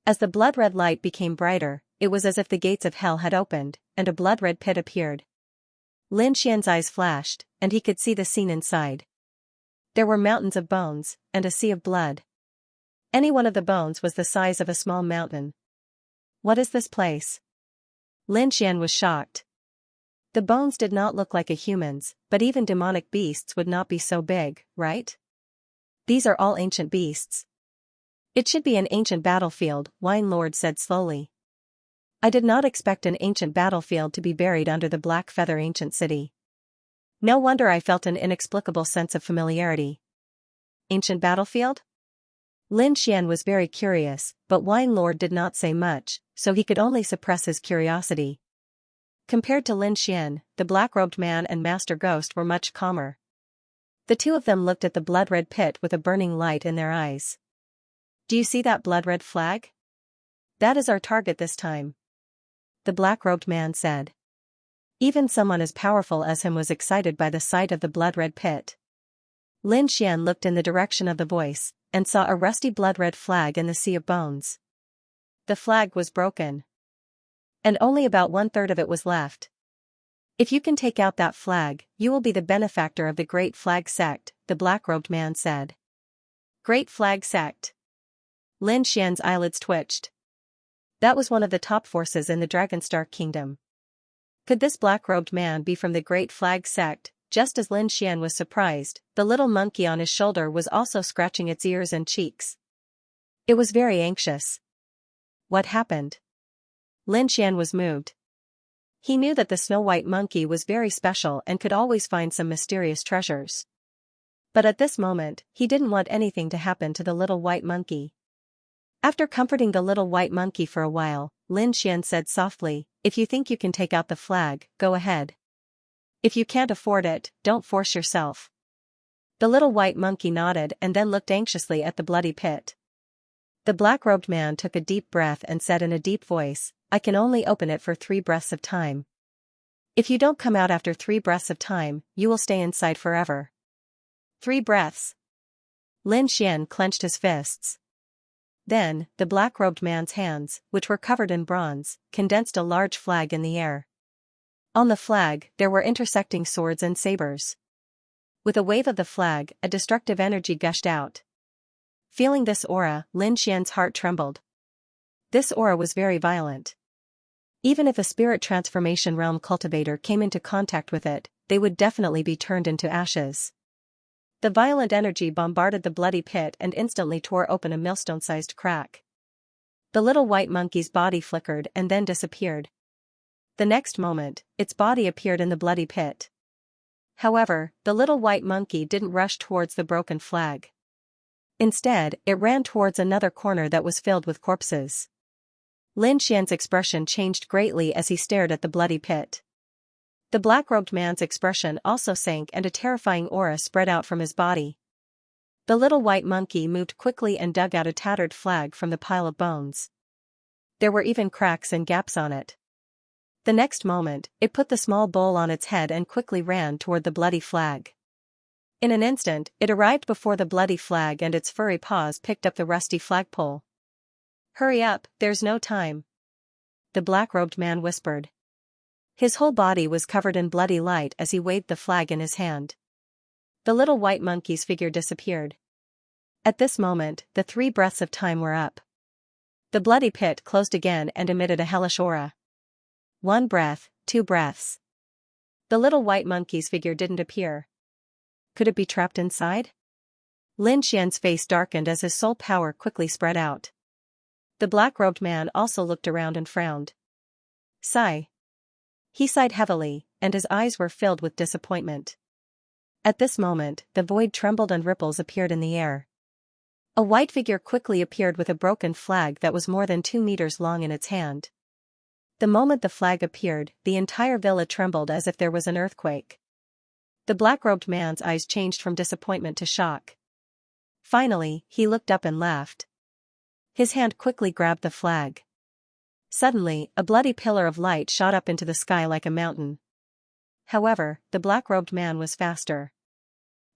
As the blood-red light became brighter, it was as if the gates of hell had opened, and a blood-red pit appeared. Lin Xian's eyes flashed, and he could see the scene inside. There were mountains of bones, and a sea of blood. Any one of the bones was the size of a small mountain. What is this place? Lin Xian was shocked. The bones did not look like a human's, but even demonic beasts would not be so big, right? These are all ancient beasts. It should be an ancient battlefield, Wine Lord said slowly. I did not expect an ancient battlefield to be buried under the Black Feather ancient city. No wonder I felt an inexplicable sense of familiarity. Ancient battlefield? Lin Xian was very curious, but Wine Lord did not say much, so he could only suppress his curiosity. Compared to Lin Xian, the black-robed man and Master Ghost were much calmer. The two of them looked at the blood-red pit with a burning light in their eyes. Do you see that blood-red flag? That is our target this time. The black-robed man said. Even someone as powerful as him was excited by the sight of the blood-red pit. Lin Xian looked in the direction of the voice, and saw a rusty blood-red flag in the sea of bones. The flag was broken. And only about 1/3 of it was left. If you can take out that flag, you will be the benefactor of the Great Flag Sect, the black-robed man said. Great Flag Sect. Lin Xian's eyelids twitched. That was one of the top forces in the Dragonstar Kingdom. Could this black-robed man be from the Great Flag sect? Just as Lin Xian was surprised, the little monkey on his shoulder was also scratching its ears and cheeks. It was very anxious. What happened? Lin Xian was moved. He knew that the snow-white monkey was very special and could always find some mysterious treasures. But at this moment, he didn't want anything to happen to the little white monkey. After comforting the little white monkey for a while, Lin Xian said softly, "If you think you can take out the flag, go ahead. If you can't afford it, don't force yourself." The little white monkey nodded and then looked anxiously at the bloody pit. The black-robed man took a deep breath and said in a deep voice, "I can only open it for 3 breaths of time. If you don't come out after 3 breaths of time, you will stay inside forever." 3 breaths. Lin Xian clenched his fists. Then, the black-robed man's hands, which were covered in bronze, condensed a large flag in the air. On the flag, there were intersecting swords and sabers. With a wave of the flag, a destructive energy gushed out. Feeling this aura, Lin Xian's heart trembled. This aura was very violent. Even if a spirit transformation realm cultivator came into contact with it, they would definitely be turned into ashes. The violent energy bombarded the bloody pit and instantly tore open a millstone-sized crack. The little white monkey's body flickered and then disappeared. The next moment, its body appeared in the bloody pit. However, the little white monkey didn't rush towards the broken flag. Instead, it ran towards another corner that was filled with corpses. Lin Xian's expression changed greatly as he stared at the bloody pit. The black-robed man's expression also sank and a terrifying aura spread out from his body. The little white monkey moved quickly and dug out a tattered flag from the pile of bones. There were even cracks and gaps on it. The next moment, it put the small bowl on its head and quickly ran toward the bloody flag. In an instant, it arrived before the bloody flag and its furry paws picked up the rusty flagpole. "Hurry up, there's no time," the black-robed man whispered. His whole body was covered in bloody light as he waved the flag in his hand. The little white monkey's figure disappeared. At this moment, the 3 breaths of time were up. The bloody pit closed again and emitted a hellish aura. 1 breath, 2 breaths. The little white monkey's figure didn't appear. Could it be trapped inside? Lin Xian's face darkened as his soul power quickly spread out. The black-robed man also looked around and frowned. Sigh. He sighed heavily, and his eyes were filled with disappointment. At this moment, the void trembled and ripples appeared in the air. A white figure quickly appeared with a broken flag that was more than 2 meters long in its hand. The moment the flag appeared, the entire villa trembled as if there was an earthquake. The black-robed man's eyes changed from disappointment to shock. Finally, he looked up and laughed. His hand quickly grabbed the flag. Suddenly, a bloody pillar of light shot up into the sky like a mountain. However, the black-robed man was faster.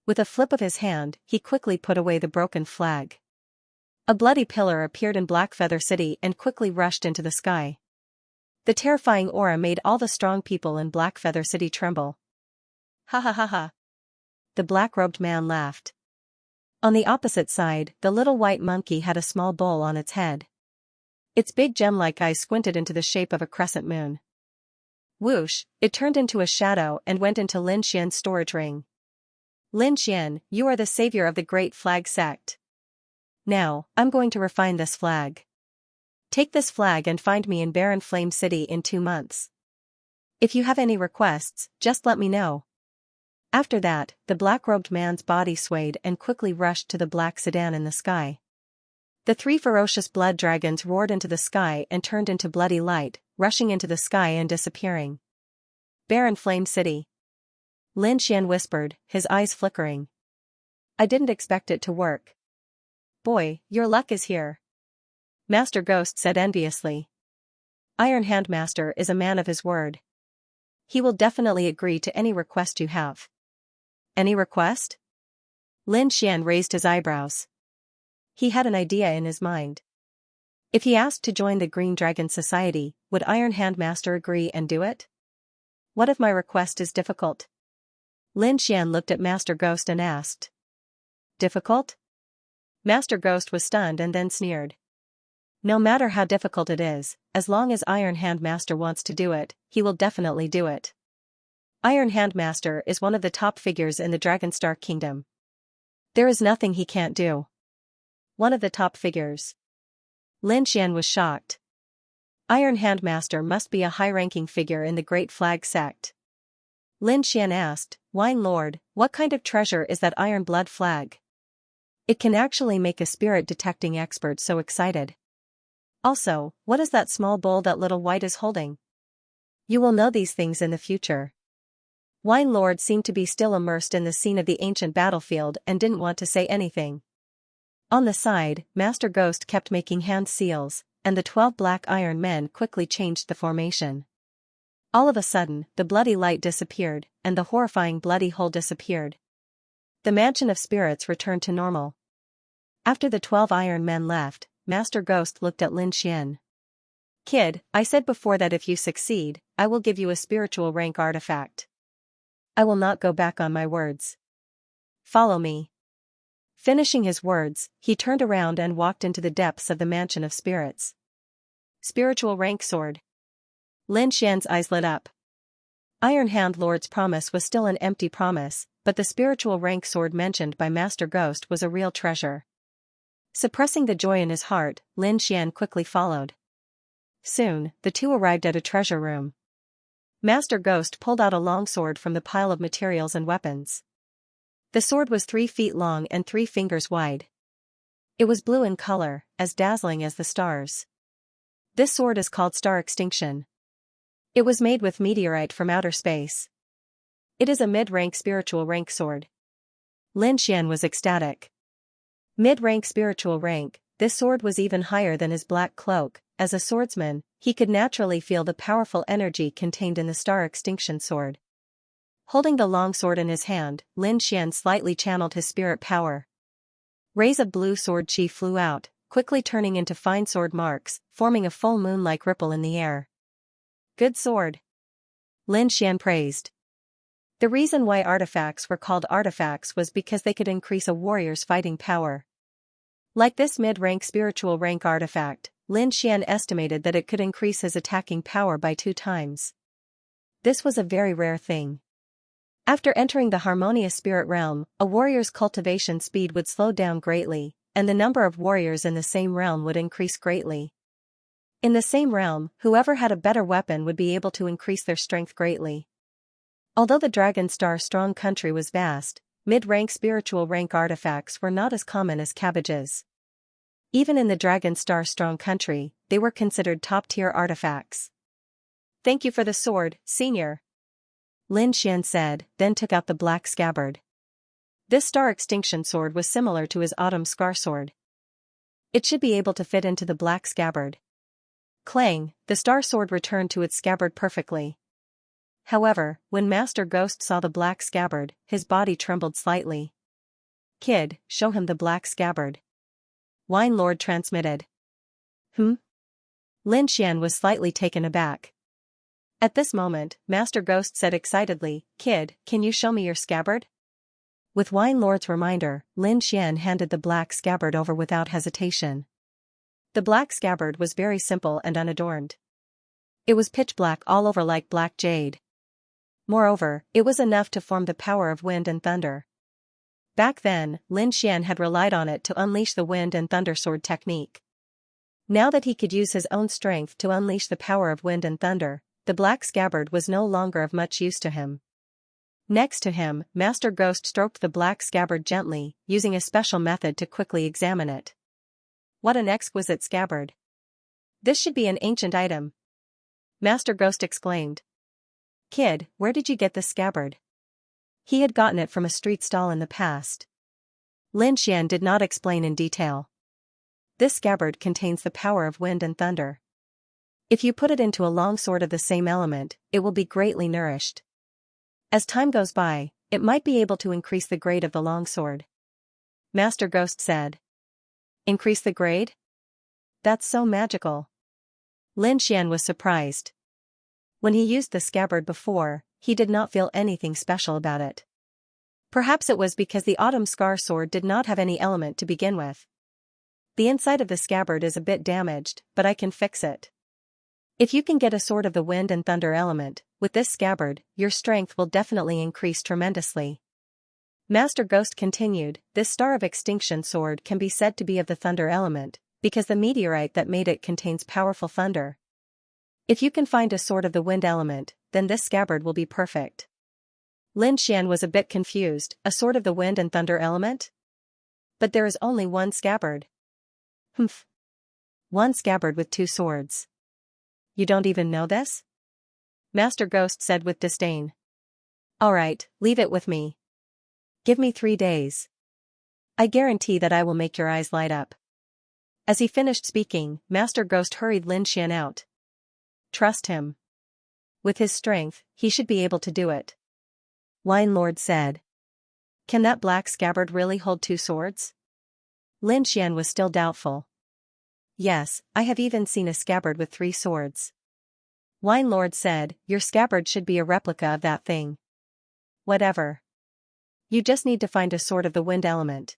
With a flip of his hand, he quickly put away the broken flag. A bloody pillar appeared in Blackfeather City and quickly rushed into the sky. The terrifying aura made all the strong people in Blackfeather City tremble. Ha ha ha ha. The black-robed man laughed. On the opposite side, the little white monkey had a small bowl on its head. Its big gem-like eyes squinted into the shape of a crescent moon. Whoosh, it turned into a shadow and went into Lin Xian's storage ring. "Lin Xian, you are the savior of the Great Flag sect. Now, I'm going to refine this flag. Take this flag and find me in Barren Flame City in 2 months. If you have any requests, just let me know." After that, the black-robed man's body swayed and quickly rushed to the black sedan in the sky. The 3 ferocious blood dragons roared into the sky and turned into bloody light, rushing into the sky and disappearing. Barren Flame City. Lin Xian whispered, his eyes flickering. "I didn't expect it to work." "Boy, your luck is here," Master Ghost said enviously. "Iron Hand Master is a man of his word. He will definitely agree to any request you have." "Any request?" Lin Xian raised his eyebrows. He had an idea in his mind. If he asked to join the Green Dragon Society, would Iron Hand Master agree and do it? "What if my request is difficult?" Lin Xian looked at Master Ghost and asked. "Difficult?" Master Ghost was stunned and then sneered. No matter how difficult it is, as long as Iron Hand Master wants to do it, he will definitely do it. Iron Hand Master is one of the top figures in the Dragonstar Kingdom. There is nothing he can't do. One of the top figures. Lin Xian was shocked. Iron Hand Master must be a high-ranking figure in the Great Flag sect. Lin Xian asked, Wine Lord, what kind of treasure is that Iron Blood flag? It can actually make a spirit detecting expert so excited. Also, what is that small bowl that little white is holding? You will know these things in the future. Wine Lord seemed to be still immersed in the scene of the ancient battlefield and didn't want to say anything. On the side, Master Ghost kept making hand seals, and the 12 black iron men quickly changed the formation. All of a sudden, the bloody light disappeared, and the horrifying bloody hole disappeared. The mansion of spirits returned to normal. After the 12 iron men left, Master Ghost looked at Lin Xian. Kid, I said before that if you succeed, I will give you a spiritual rank artifact. I will not go back on my words. Follow me. Finishing his words, he turned around and walked into the depths of the mansion of spirits. Spiritual rank sword. Lin Xian's eyes lit up. Iron Hand Lord's promise was still an empty promise, but the spiritual rank sword mentioned by Master Ghost was a real treasure. Suppressing the joy in his heart, Lin Xian quickly followed. Soon, the two arrived at a treasure room. Master Ghost pulled out a long sword from the pile of materials and weapons. The sword was 3 feet long and 3 fingers wide. It was blue in color, as dazzling as the stars. This sword is called Star Extinction. It was made with meteorite from outer space. It is a mid-rank spiritual rank sword. Lin Xian was ecstatic. Mid-rank spiritual rank, this sword was even higher than his black cloak. As a swordsman, he could naturally feel the powerful energy contained in the Star Extinction sword. Holding the long sword in his hand, Lin Xian slightly channeled his spirit power. Rays of blue sword chi flew out, quickly turning into fine sword marks, forming a full moon-like ripple in the air. Good sword. Lin Xian praised. The reason why artifacts were called artifacts was because they could increase a warrior's fighting power. Like this mid-rank spiritual rank artifact, Lin Xian estimated that it could increase his attacking power by 2 times. This was a very rare thing. After entering the harmonious spirit realm, a warrior's cultivation speed would slow down greatly, and the number of warriors in the same realm would increase greatly. In the same realm, whoever had a better weapon would be able to increase their strength greatly. Although the Dragonstar strong country was vast, mid-rank spiritual rank artifacts were not as common as cabbages. Even in the Dragonstar strong country, they were considered top-tier artifacts. Thank you for the sword, Senior. Lin Xian said, then took out the black scabbard. This Star Extinction sword was similar to his Autumn Scar sword. It should be able to fit into the black scabbard. Clang, the star sword returned to its scabbard perfectly. However, when Master Ghost saw the black scabbard, his body trembled slightly. Kid, show him the black scabbard. Wine Lord transmitted. Lin Xian was slightly taken aback. At this moment, Master Ghost said excitedly, Kid, can you show me your scabbard? With Wine Lord's reminder, Lin Xian handed the black scabbard over without hesitation. The black scabbard was very simple and unadorned. It was pitch black all over like black jade. Moreover, it was enough to form the power of wind and thunder. Back then, Lin Xian had relied on it to unleash the wind and thunder sword technique. Now that he could use his own strength to unleash the power of wind and thunder, the black scabbard was no longer of much use to him. Next to him, Master Ghost stroked the black scabbard gently, using a special method to quickly examine it. What an exquisite scabbard. This should be an ancient item. Master Ghost exclaimed. Kid, where did you get this scabbard? He had gotten it from a street stall in the past. Lin Xian did not explain in detail. This scabbard contains the power of wind and thunder. If you put it into a long sword of the same element, it will be greatly nourished. As time goes by, it might be able to increase the grade of the long sword. Master Ghost said. Increase the grade? That's so magical. Lin Xian was surprised. When he used the scabbard before, he did not feel anything special about it. Perhaps it was because the Autumn Scar sword did not have any element to begin with. The inside of the scabbard is a bit damaged, but I can fix it. If you can get a sword of the wind and thunder element, with this scabbard, your strength will definitely increase tremendously. Master Ghost continued, this Star of Extinction sword can be said to be of the thunder element, because the meteorite that made it contains powerful thunder. If you can find a sword of the wind element, then this scabbard will be perfect. Lin Xian was a bit confused, a sword of the wind and thunder element? But there is only one scabbard. Humph. One scabbard with two swords. You don't even know this? Master Ghost said with disdain. Alright, leave it with me. Give me 3 days. I guarantee that I will make your eyes light up. As he finished speaking, Master Ghost hurried Lin Xian out. Trust him. With his strength, he should be able to do it. Wine Lord said. Can that black scabbard really hold 2 swords? Lin Xian was still doubtful. Yes, I have even seen a scabbard with 3 swords. Wine Lord said, your scabbard should be a replica of that thing. Whatever. You just need to find a sword of the wind element.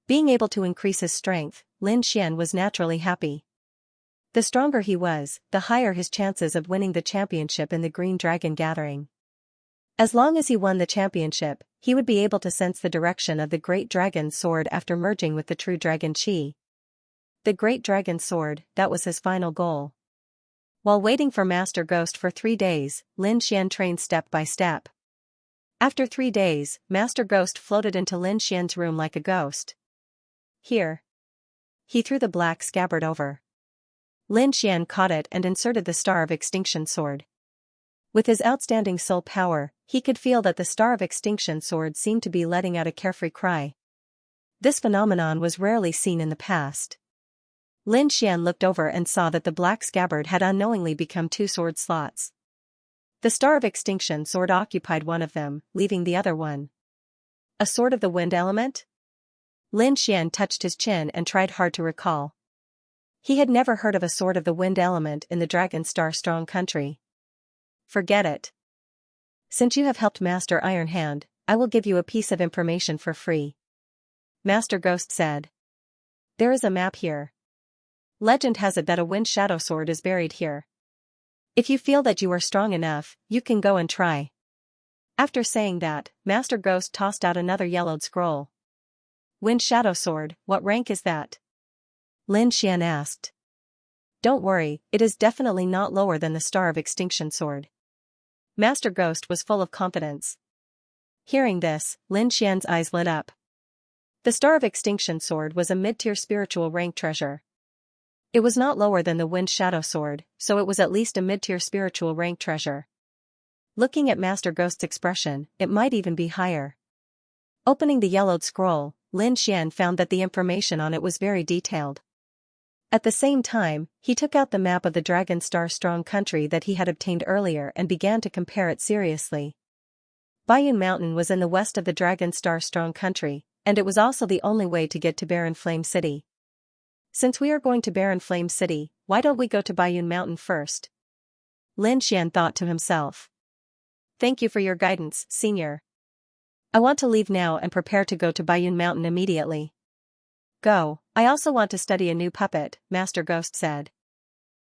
Being able to increase his strength, Lin Xian was naturally happy. The stronger he was, the higher his chances of winning the championship in the Green Dragon Gathering. As long as he won the championship, he would be able to sense the direction of the Great Dragon's sword after merging with the True Dragon Qi. The Great Dragon's sword, that was his final goal. While waiting for Master Ghost for 3 days, Lin Xian trained step by step. After 3 days, Master Ghost floated into Lin Xian's room like a ghost. Here. He threw the black scabbard over. Lin Xian caught it and inserted the Star of Extinction sword. With his outstanding soul power, he could feel that the Star of Extinction sword seemed to be letting out a carefree cry. This phenomenon was rarely seen in the past. Lin Xian looked over and saw that the black scabbard had unknowingly become 2 sword slots. The Star of Extinction sword occupied one of them, leaving the other one. A sword of the wind element? Lin Xian touched his chin and tried hard to recall. He had never heard of a sword of the wind element in the Dragon Star Strong country. Forget it. Since you have helped Master Iron Hand, I will give you a piece of information for free. Master Ghost said. There is a map here. Legend has it that a wind shadow sword is buried here. If you feel that you are strong enough, you can go and try. After saying that, Master Ghost tossed out another yellowed scroll. Wind shadow sword, what rank is that? Lin Xian asked. Don't worry, it is definitely not lower than the Star of Extinction sword. Master Ghost was full of confidence. Hearing this, Lin Xian's eyes lit up. The Star of Extinction sword was a mid-tier spiritual rank treasure. It was not lower than the Wind Shadow sword, so it was at least a mid-tier spiritual rank treasure. Looking at Master Ghost's expression, it might even be higher. Opening the yellowed scroll, Lin Xian found that the information on it was very detailed. At the same time, he took out the map of the Dragon Star Strong country that he had obtained earlier and began to compare it seriously. Baiyun Mountain was in the west of the Dragon Star Strong country, and it was also the only way to get to Barren Flame City. Since we are going to Barren Flame City, why don't we go to Baiyun Mountain first? Lin Xian thought to himself. Thank you for your guidance, Senior. I want to leave now and prepare to go to Baiyun Mountain immediately. Go, I also want to study a new puppet, Master Ghost said.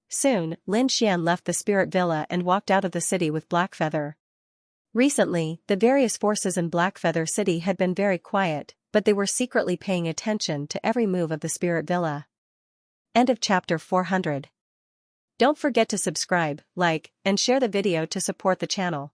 Soon, Lin Xian left the Spirit Villa and walked out of the city with Blackfeather. Recently, the various forces in Blackfeather City had been very quiet, but they were secretly paying attention to every move of the Spirit Villa. End of chapter 400. Don't forget to subscribe, like, and share the video to support the channel.